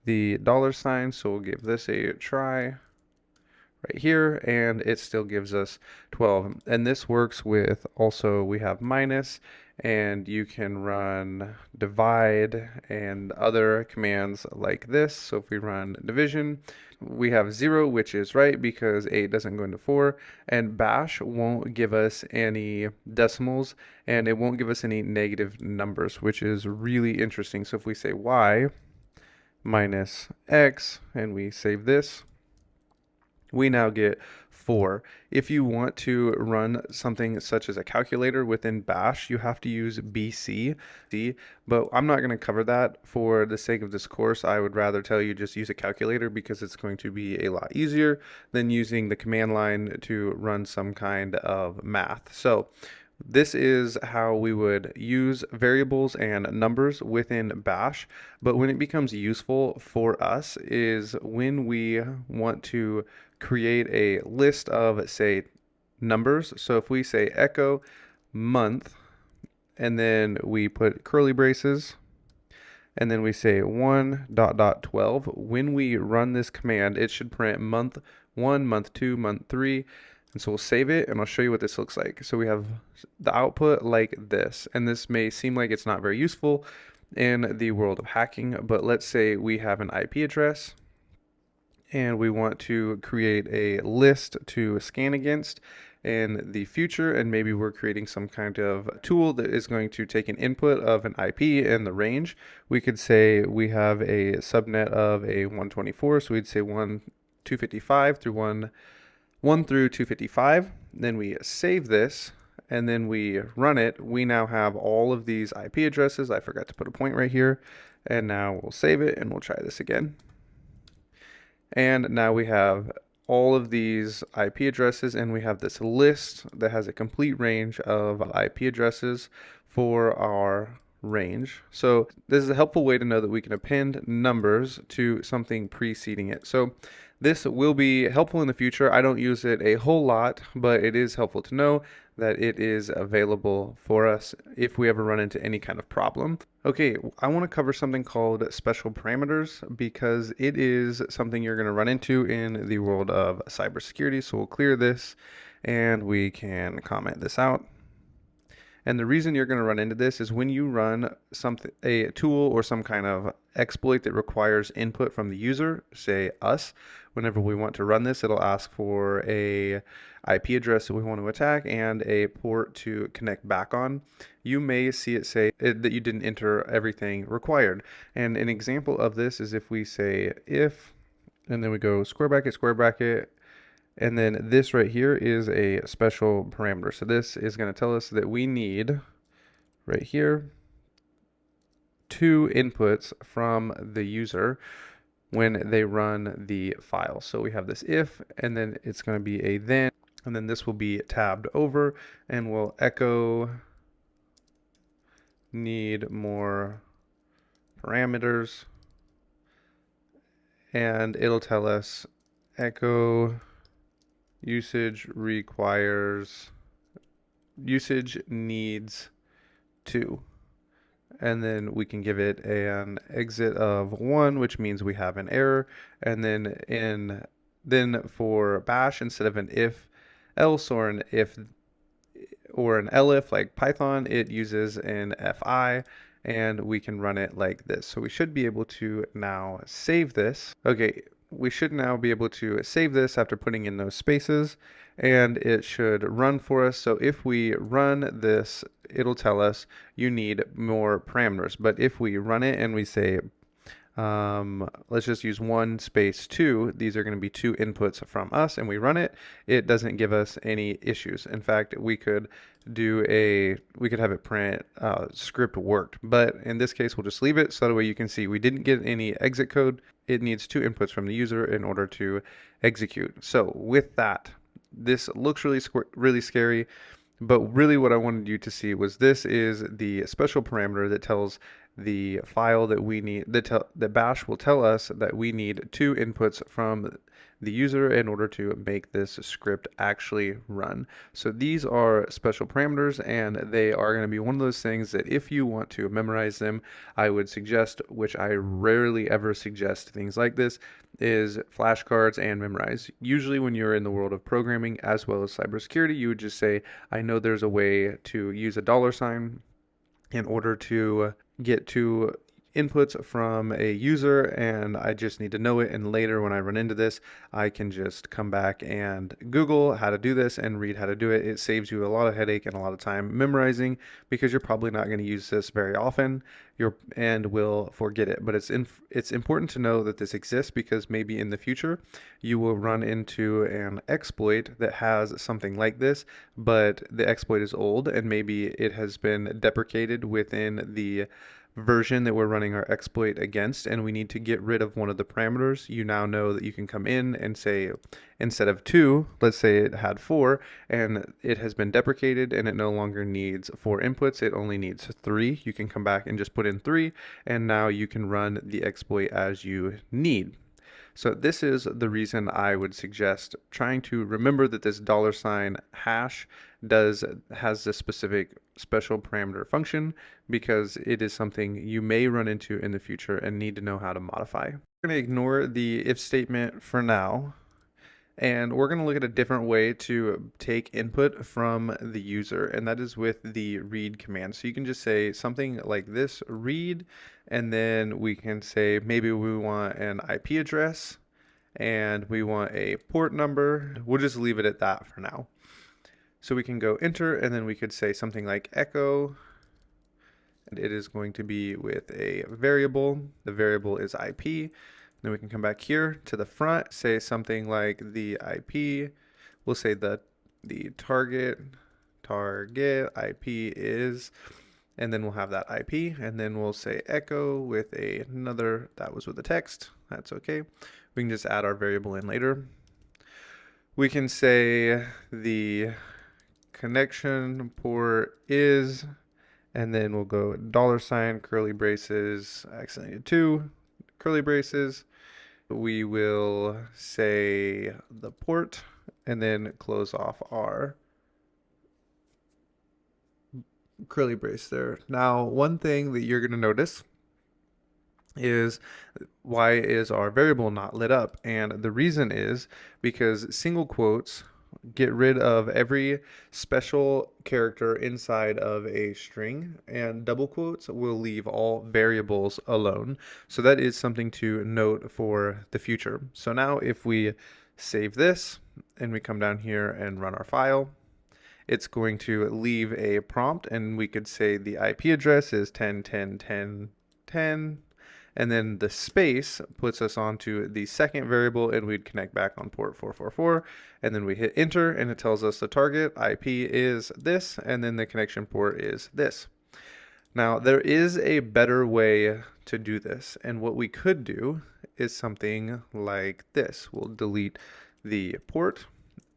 the $, so we'll give this a try right here, and it still gives us 12. And this works with also, we have minus, and you can run divide and other commands like this. So if we run division, we have 0, which is right because 8 doesn't go into 4, and Bash won't give us any decimals, and it won't give us any negative numbers, which is really interesting. So if we say y minus x and we save this, we now get 4. If you want to run something such as a calculator within Bash, you have to use BC, but I'm not going to cover that for the sake of this course. I would rather tell you just use a calculator because it's going to be a lot easier than using the command line to run some kind of math. So this is how we would use variables and numbers within Bash, but when it becomes useful for us is when we want to create a list of, say, numbers. So if we say echo month, and then we put curly braces, and then we say 1.12, when we run this command, it should print month 1, month 2, month 3, and so we'll save it, and I'll show you what this looks like. So we have the output like this, and this may seem like it's not very useful in the world of hacking, but let's say we have an IP address, and we want to create a list to scan against in the future, and maybe we're creating some kind of tool that is going to take an input of an IP and the range. We could say we have a subnet of a 124, so we'd say 255 through 1 through 255. Then we save this, and then we run it. We now have all of these IP addresses. I forgot to put a point right here, and now we'll save it, and we'll try this again. And now we have all of these IP addresses, and we have this list that has a complete range of IP addresses for our range. So this is a helpful way to know that we can append numbers to something preceding it. So this will be helpful in the future. I don't use it a whole lot, but it is helpful to know that it is available for us if we ever run into any kind of problem. Okay, I want to cover something called special parameters because it is something you're going to run into in the world of cybersecurity. So we'll clear this and we can comment this out. And the reason you're going to run into this is when you run a tool or some kind of exploit that requires input from the user, say us. Whenever we want to run this, it'll ask for a IP address that we want to attack and a port to connect back on. You may see it say that you didn't enter everything required. And an example of this is if we say if, and then we go square bracket, and then this right here is a special parameter. So this is going to tell us that we need right here 2 inputs from the user when they run the file. So we have this if, and then it's going to be a then, and then this will be tabbed over, and we'll echo need more parameters, and it'll tell us echo usage needs 2, and then we can give it an exit of 1, which means we have an error. And then for Bash, instead of an if else or an if or an elif like Python, it uses an fi, and we can run it like this. So we should be able to now save this. Okay, we should now be able to save this after putting in those spaces, and it should run for us. So if we run this, it'll tell us you need more parameters. But if we run it and we say, let's just use 1 space 2, these are going to be 2 inputs from us, and we run it, it doesn't give us any issues. In fact, we could have it print script worked, but in this case we'll just leave it so that way you can see we didn't get any exit code. It needs 2 inputs from the user in order to execute. So with that, this looks really scary, but really what I wanted you to see was this is the special parameter that tells the file that we need, that bash will tell us that we need 2 inputs from the user in order to make this script actually run. So these are special parameters, and they are going to be one of those things that if you want to memorize them, I would suggest, which I rarely ever suggest things like this, is flashcards and memorize. Usually when you're in the world of programming as well as cybersecurity, you would just say, I know there's a way to use a $sign in order to get to inputs from a user, and I just need to know it, and later when I run into this I can just come back and Google how to do this and read how to do it. It saves you a lot of headache and a lot of time memorizing, because you're probably not going to use this very often and will forget it. But it's important to know that this exists, because maybe in the future you will run into an exploit that has something like this, but the exploit is old and maybe it has been deprecated within the version that we're running our exploit against, and we need to get rid of one of the parameters. You now know that you can come in and say, instead of 2, let's say it had 4, and it has been deprecated and it no longer needs 4 inputs, it only needs 3. You can come back and just put in 3, and now you can run the exploit as you need. So this is the reason I would suggest trying to remember that this $hash has this specific special parameter function, because it is something you may run into in the future and need to know how to modify. We're going to ignore the if statement for now, and we're going to look at a different way to take input from the user, and that is with the read command. So you can just say something like this, read, and then we can say maybe we want an IP address and we want a port number. We'll just leave it at that for now. So we can go enter, and then we could say something like echo, and it is going to be with a variable. The variable is IP. Then we can come back here to the front, say something like the IP. We'll say the target IP is, and then we'll have that IP, and then we'll say echo with another, that was with the text. That's okay. We can just add our variable in later. We can say the connection port is, and then we'll go $, curly braces, accidentally 2, curly braces. We will say the port, and then close off our curly brace there. Now, one thing that you're going to notice is why is our variable not lit up? And the reason is because single quotes get rid of every special character inside of a string, and double quotes will leave all variables alone. So that is something to note for the future. So now if we save this and we come down here and run our file, it's going to leave a prompt, and we could say the IP address is 10.10.10.10, and then the space puts us onto the second variable, and we'd connect back on port 444, and then we hit enter, and it tells us the target IP is this, and then the connection port is this. Now, there is a better way to do this, and what we could do is something like this. We'll delete the port,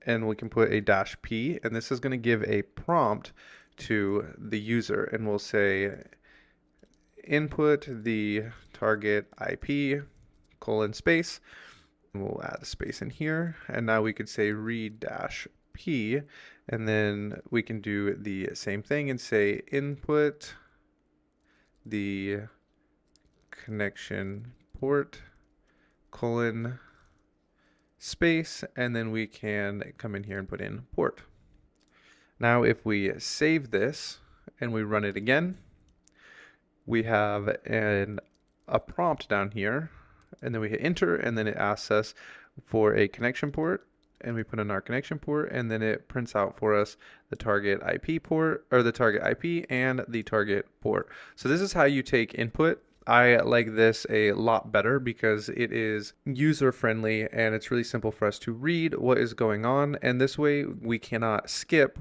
and we can put a -p, and this is going to give a prompt to the user, and we'll say input the target IP :space, and we'll add a space in here, and now we could say read -p, and then we can do the same thing and say input the connection port :space, and then we can come in here and put in port. Now if we save this and we run it again, we have a prompt down here, and then we hit enter, and then it asks us for a connection port, and we put in our connection port, and then it prints out for us the target IP port, or the target IP and the target port. So this is how you take input. I like this a lot better because it is user friendly and it's really simple for us to read what is going on, and this way we cannot skip,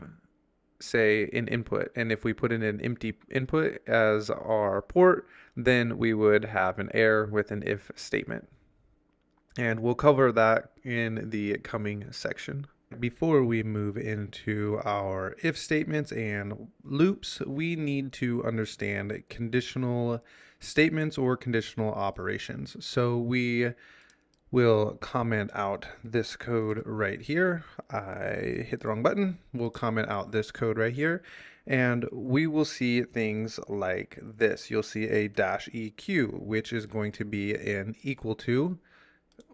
say, an input. And if we put in an empty input as our port, then we would have an error with an if statement. And we'll cover that in the coming section. Before we move into our if statements and loops, we need to understand conditional statements or conditional operations. So we will comment out this code right here. I hit the wrong button. We'll comment out this code right here, and we will see things like this. You'll see a -eq, which is going to be an equal to,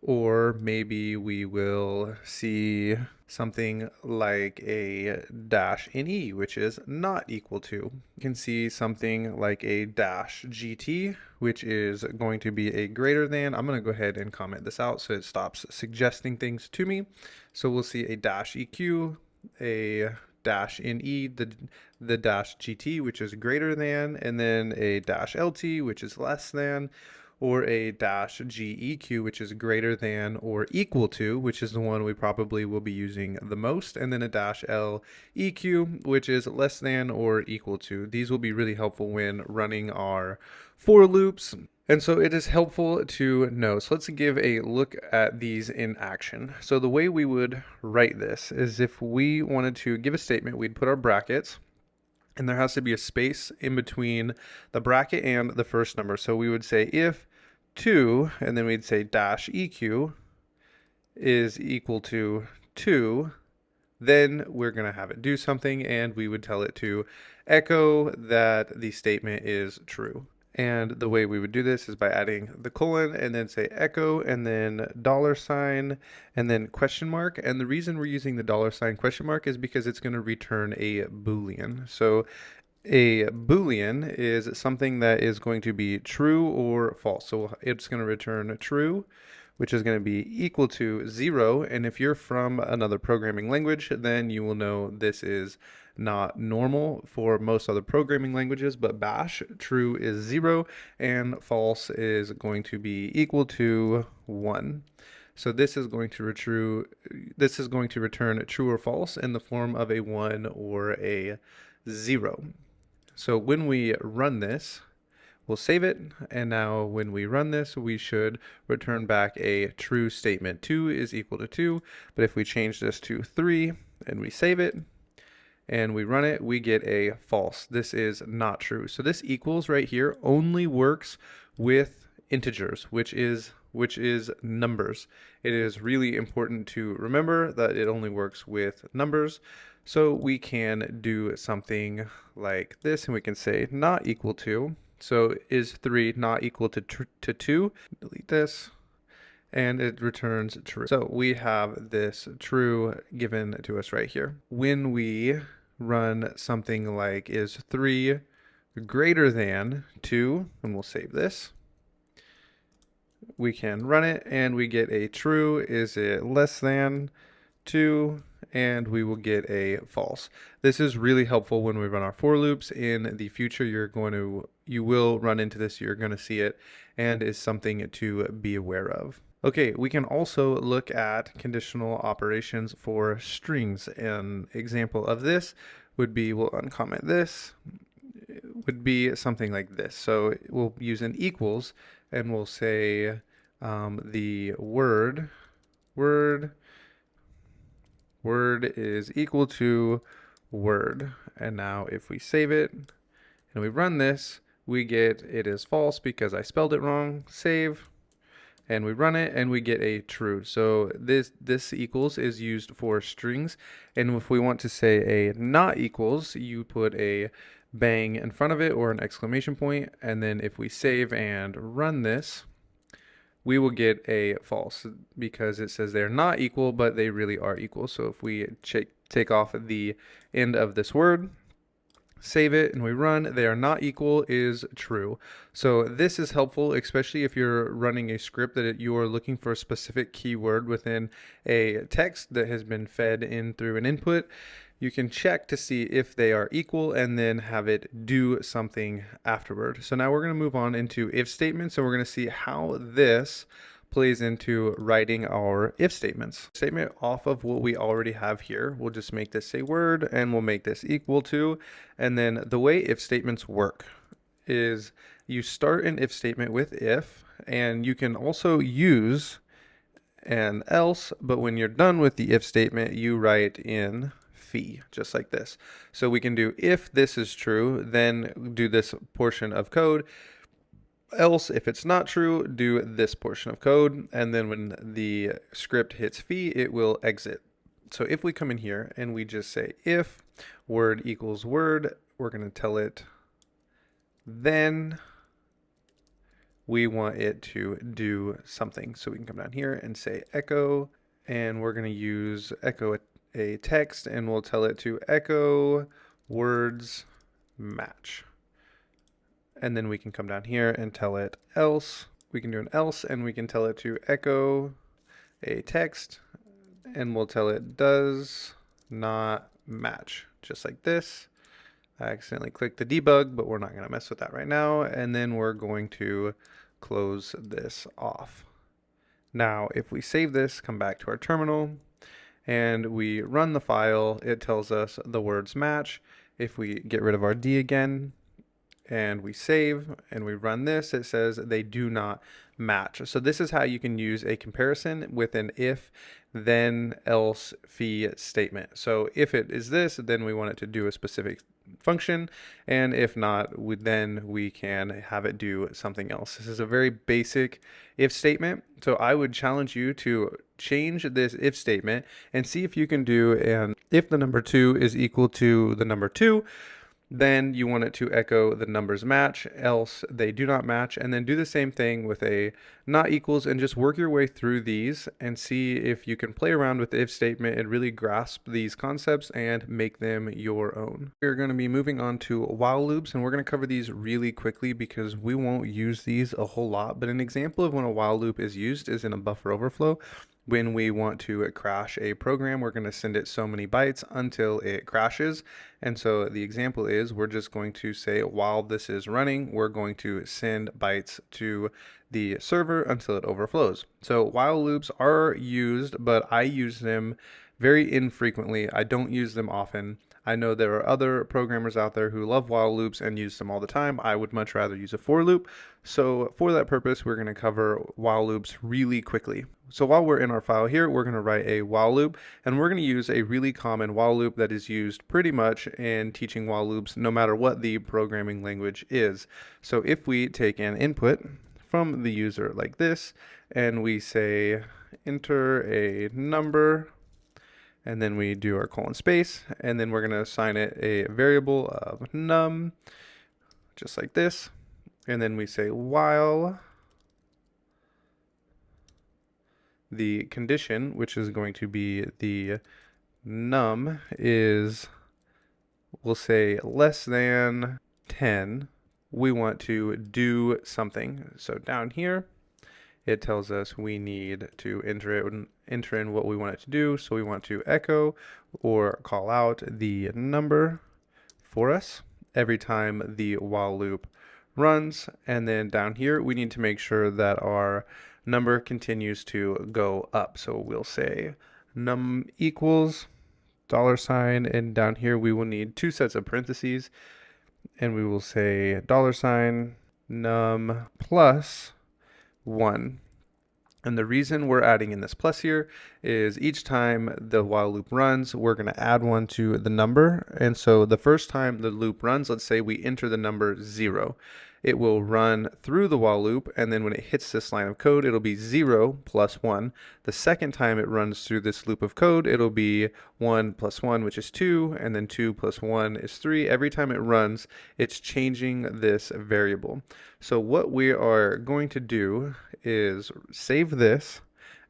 or maybe we will see something like a -ne, which is not equal to. You can see something like a -gt, which is going to be a greater than. I'm going to go ahead and comment this out so it stops suggesting things to me. So we'll see a -eq, a -ne, the -gt, which is greater than, and then a -lt, which is less than, or a -geq, which is greater than or equal to, which is the one we probably will be using the most, and then a -leq, which is less than or equal to. These will be really helpful when running our for loops, and so it is helpful to know. So let's give a look at these in action. So the way we would write this is, if we wanted to give a statement, we'd put our brackets, and there has to be a space in between the bracket and the first number. So we would say if 2, and then we'd say -eq is equal to 2, then we're going to have it do something, and we would tell it to echo that the statement is true. And the way we would do this is by adding the colon and then say echo and then $, and then question mark. And the reason we're using the $, question mark, is because it's going to return a Boolean. So a Boolean is something that is going to be true or false. So it's going to return true, which is going to be equal to 0. And if you're from another programming language, then you will know this is not normal for most other programming languages, but Bash, true is 0 and false is going to be equal to 1. So this is going to return true or false in the form of a 1 or a 0. So when we run this, we'll save it, and now when we run this, we should return back a true statement. 2 is equal to 2, but if we change this to 3 and we save it and we run it, we get a false. This is not true. So this equals right here only works with integers, which is numbers. It is really important to remember that it only works with numbers. So we can do something like this, and we can say not equal to. So is 3 not equal to 2? Delete this, and it returns true. So we have this true given to us right here. When we run something like is 3 greater than 2, and we'll save this, we can run it and we get a true. Is it less than 2? And we will get a false. This is really helpful when we run our for loops. In the future, you will run into this, you're going to see it, and is something to be aware of. Okay, we can also look at conditional operations for strings. An example of this would be, we'll uncomment this, would be something like this. So we'll use an equals, and we'll say the word is equal to word. And now if we save it and we run this, we get it is false because I spelled it wrong. Save, and we run it and we get a true. So this equals is used for strings, and if we want to say a not equals, you put a bang in front of it or an exclamation point, and then if we save and run this, we will get a false because it says they're not equal, but they really are equal. So if we take off the end of this word, save it and we run, they are not equal is true. So this is helpful, especially if you're running a script that you are looking for a specific keyword within a text that has been fed in through an input. You can check to see if they are equal and then have it do something afterward. So now we're going to move on into if statements, and we're going to see how this plays into writing our if statements. Statement off of what we already have here. We'll just make this a word and we'll make this equal to, and then the way if statements work is you start an if statement with if, and you can also use an else, but when you're done with the if statement, you write in fee, just like this. So we can do if this is true, then do this portion of code. Else, if it's not true, do this portion of code, and then when the script hits fee, it will exit. So if we come in here and we just say if word equals word, we're going to tell it then we want it to do something. So we can come down here and say echo, and we're going to use echo a text, and we'll tell it to echo words match. And then we can come down here and tell it else. We can do an else, and we can tell it to echo a text, and we'll tell it does not match, just like this. I accidentally clicked the debug, but we're not going to mess with that right now. And then we're going to close this off. Now, if we save this, come back to our terminal, and we run the file, it tells us the words match. If we get rid of our D again, and we save and we run this, it says they do not match. So this is how you can use a comparison with an if, then, else, fee statement. So if it is this, then we want it to do a specific function, and if not, then we can have it do something else. This is a very basic if statement, so I would challenge you to change this if statement and see if you can do an if the number 2 is equal to the number 2, then you want it to echo the numbers match, else they do not match, and then do the same thing with a not equals, and just work your way through these and see if you can play around with the if statement and really grasp these concepts and make them your own. We're going to be moving on to while loops, and we're going to cover these really quickly because we won't use these a whole lot, but an example of when a while loop is used is in a buffer overflow. When we want to crash a program, we're going to send it so many bytes until it crashes. And so the example is we're just going to say while this is running, we're going to send bytes to the server until it overflows. So while loops are used, but I use them very infrequently. I don't use them often. I know there are other programmers out there who love while loops and use them all the time. I would much rather use a for loop. So for that purpose, we're going to cover while loops really quickly. So while we're in our file here, we're going to write a while loop, and we're going to use a really common while loop that is used pretty much in teaching while loops, no matter what the programming language is. So if we take an input from the user like this, and we say enter a number, and then we do our colon space, and then we're going to assign it a variable of num, just like this, and then we say while the condition, which is going to be the num, is, we'll say less than 10, we want to do something. So down here, it tells us we need to enter in what we want it to do. So we want to echo or call out the number for us every time the while loop runs. And then down here, we need to make sure that our number continues to go up. So we'll say num equals $, and down here we will need 2 sets of parentheses, and we will say $, num plus 1. And the reason we're adding in this plus here is each time the while loop runs, we're going to add 1 to the number. And so the first time the loop runs, let's say we enter the number 0. It will run through the while loop, and then when it hits this line of code, it'll be 0 plus 1. The second time it runs through this loop of code, it'll be 1 plus 1, which is 2, and then 2 plus 1 is 3. Every time it runs, it's changing this variable. So what we are going to do is save this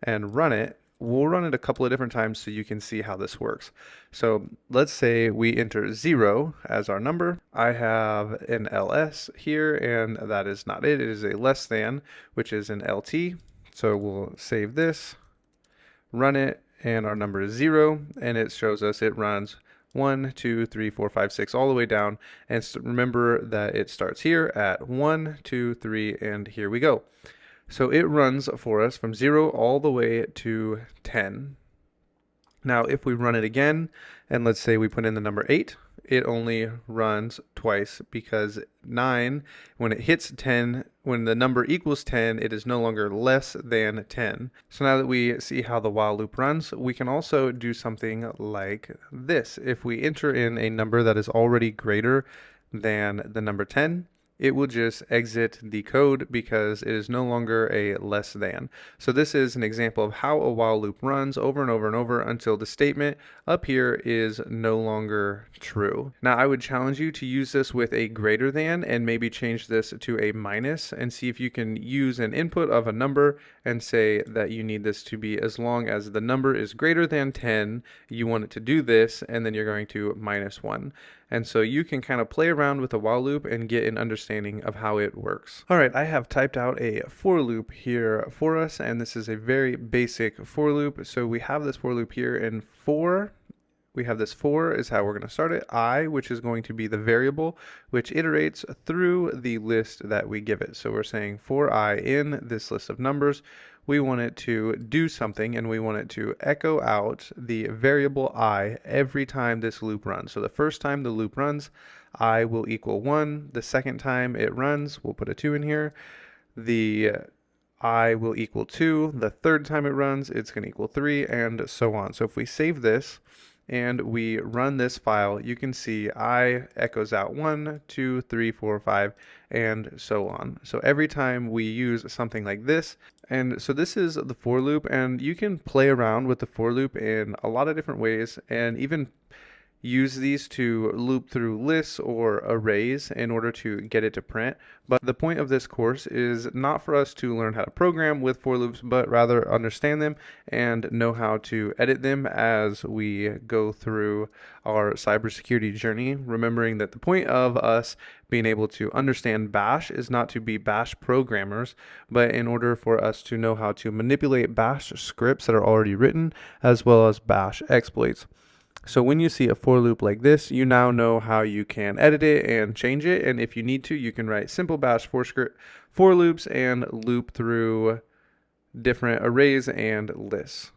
and run it we'll run it a couple of different times so you can see how this works. So let's say we enter 0 as our number. I have an ls here, and that is not it. It is a less than, which is an lt. So we'll save this, run it, and our number is 0, and it shows us it runs 1, 2, 3, 4, 5, 6, all the way down. And remember that it starts here at 1, 2, 3, and here we go. So it runs for us from 0 all the way to 10. Now, if we run it again, and let's say we put in the number 8, it only runs twice, because 9, when it hits 10, when the number equals 10, it is no longer less than 10. So now that we see how the while loop runs, we can also do something like this. If we enter in a number that is already greater than the number 10, it will just exit the code because it is no longer a less than. So this is an example of how a while loop runs over and over and over until the statement up here is no longer true. Now I would challenge you to use this with a greater than, and maybe change this to a minus, and see if you can use an input of a number and say that you need this to be as long as the number is greater than 10, you want it to do this, and then you're going to -1. And so you can kind of play around with a while loop and get an understanding of how it works. All right, I have typed out a for loop here for us, and this is a very basic for loop. So we have this for loop here in for. We have this for is how we're going to start it. I, which is going to be the variable, which iterates through the list that we give it. So we're saying for I in this list of numbers, we want it to do something, and we want it to echo out the variable I every time this loop runs. So the first time the loop runs, I will equal 1. The second time it runs, we'll put a 2 in here. The I will equal 2. The third time it runs, it's going to equal 3, and so on. So if we save this and we run this file, you can see I echoes out 1, 2, 3, 4, 5, and so on. So every time we use something like this, and so this is the for loop, and you can play around with the for loop in a lot of different ways, and even use these to loop through lists or arrays in order to get it to print. But the point of this course is not for us to learn how to program with for loops, but rather understand them and know how to edit them as we go through our cybersecurity journey, remembering that the point of us being able to understand Bash is not to be Bash programmers, but in order for us to know how to manipulate Bash scripts that are already written, as well as Bash exploits. So when you see a for loop like this, you now know how you can edit it and change it. And if you need to, you can write simple Bash for loops and loop through different arrays and lists.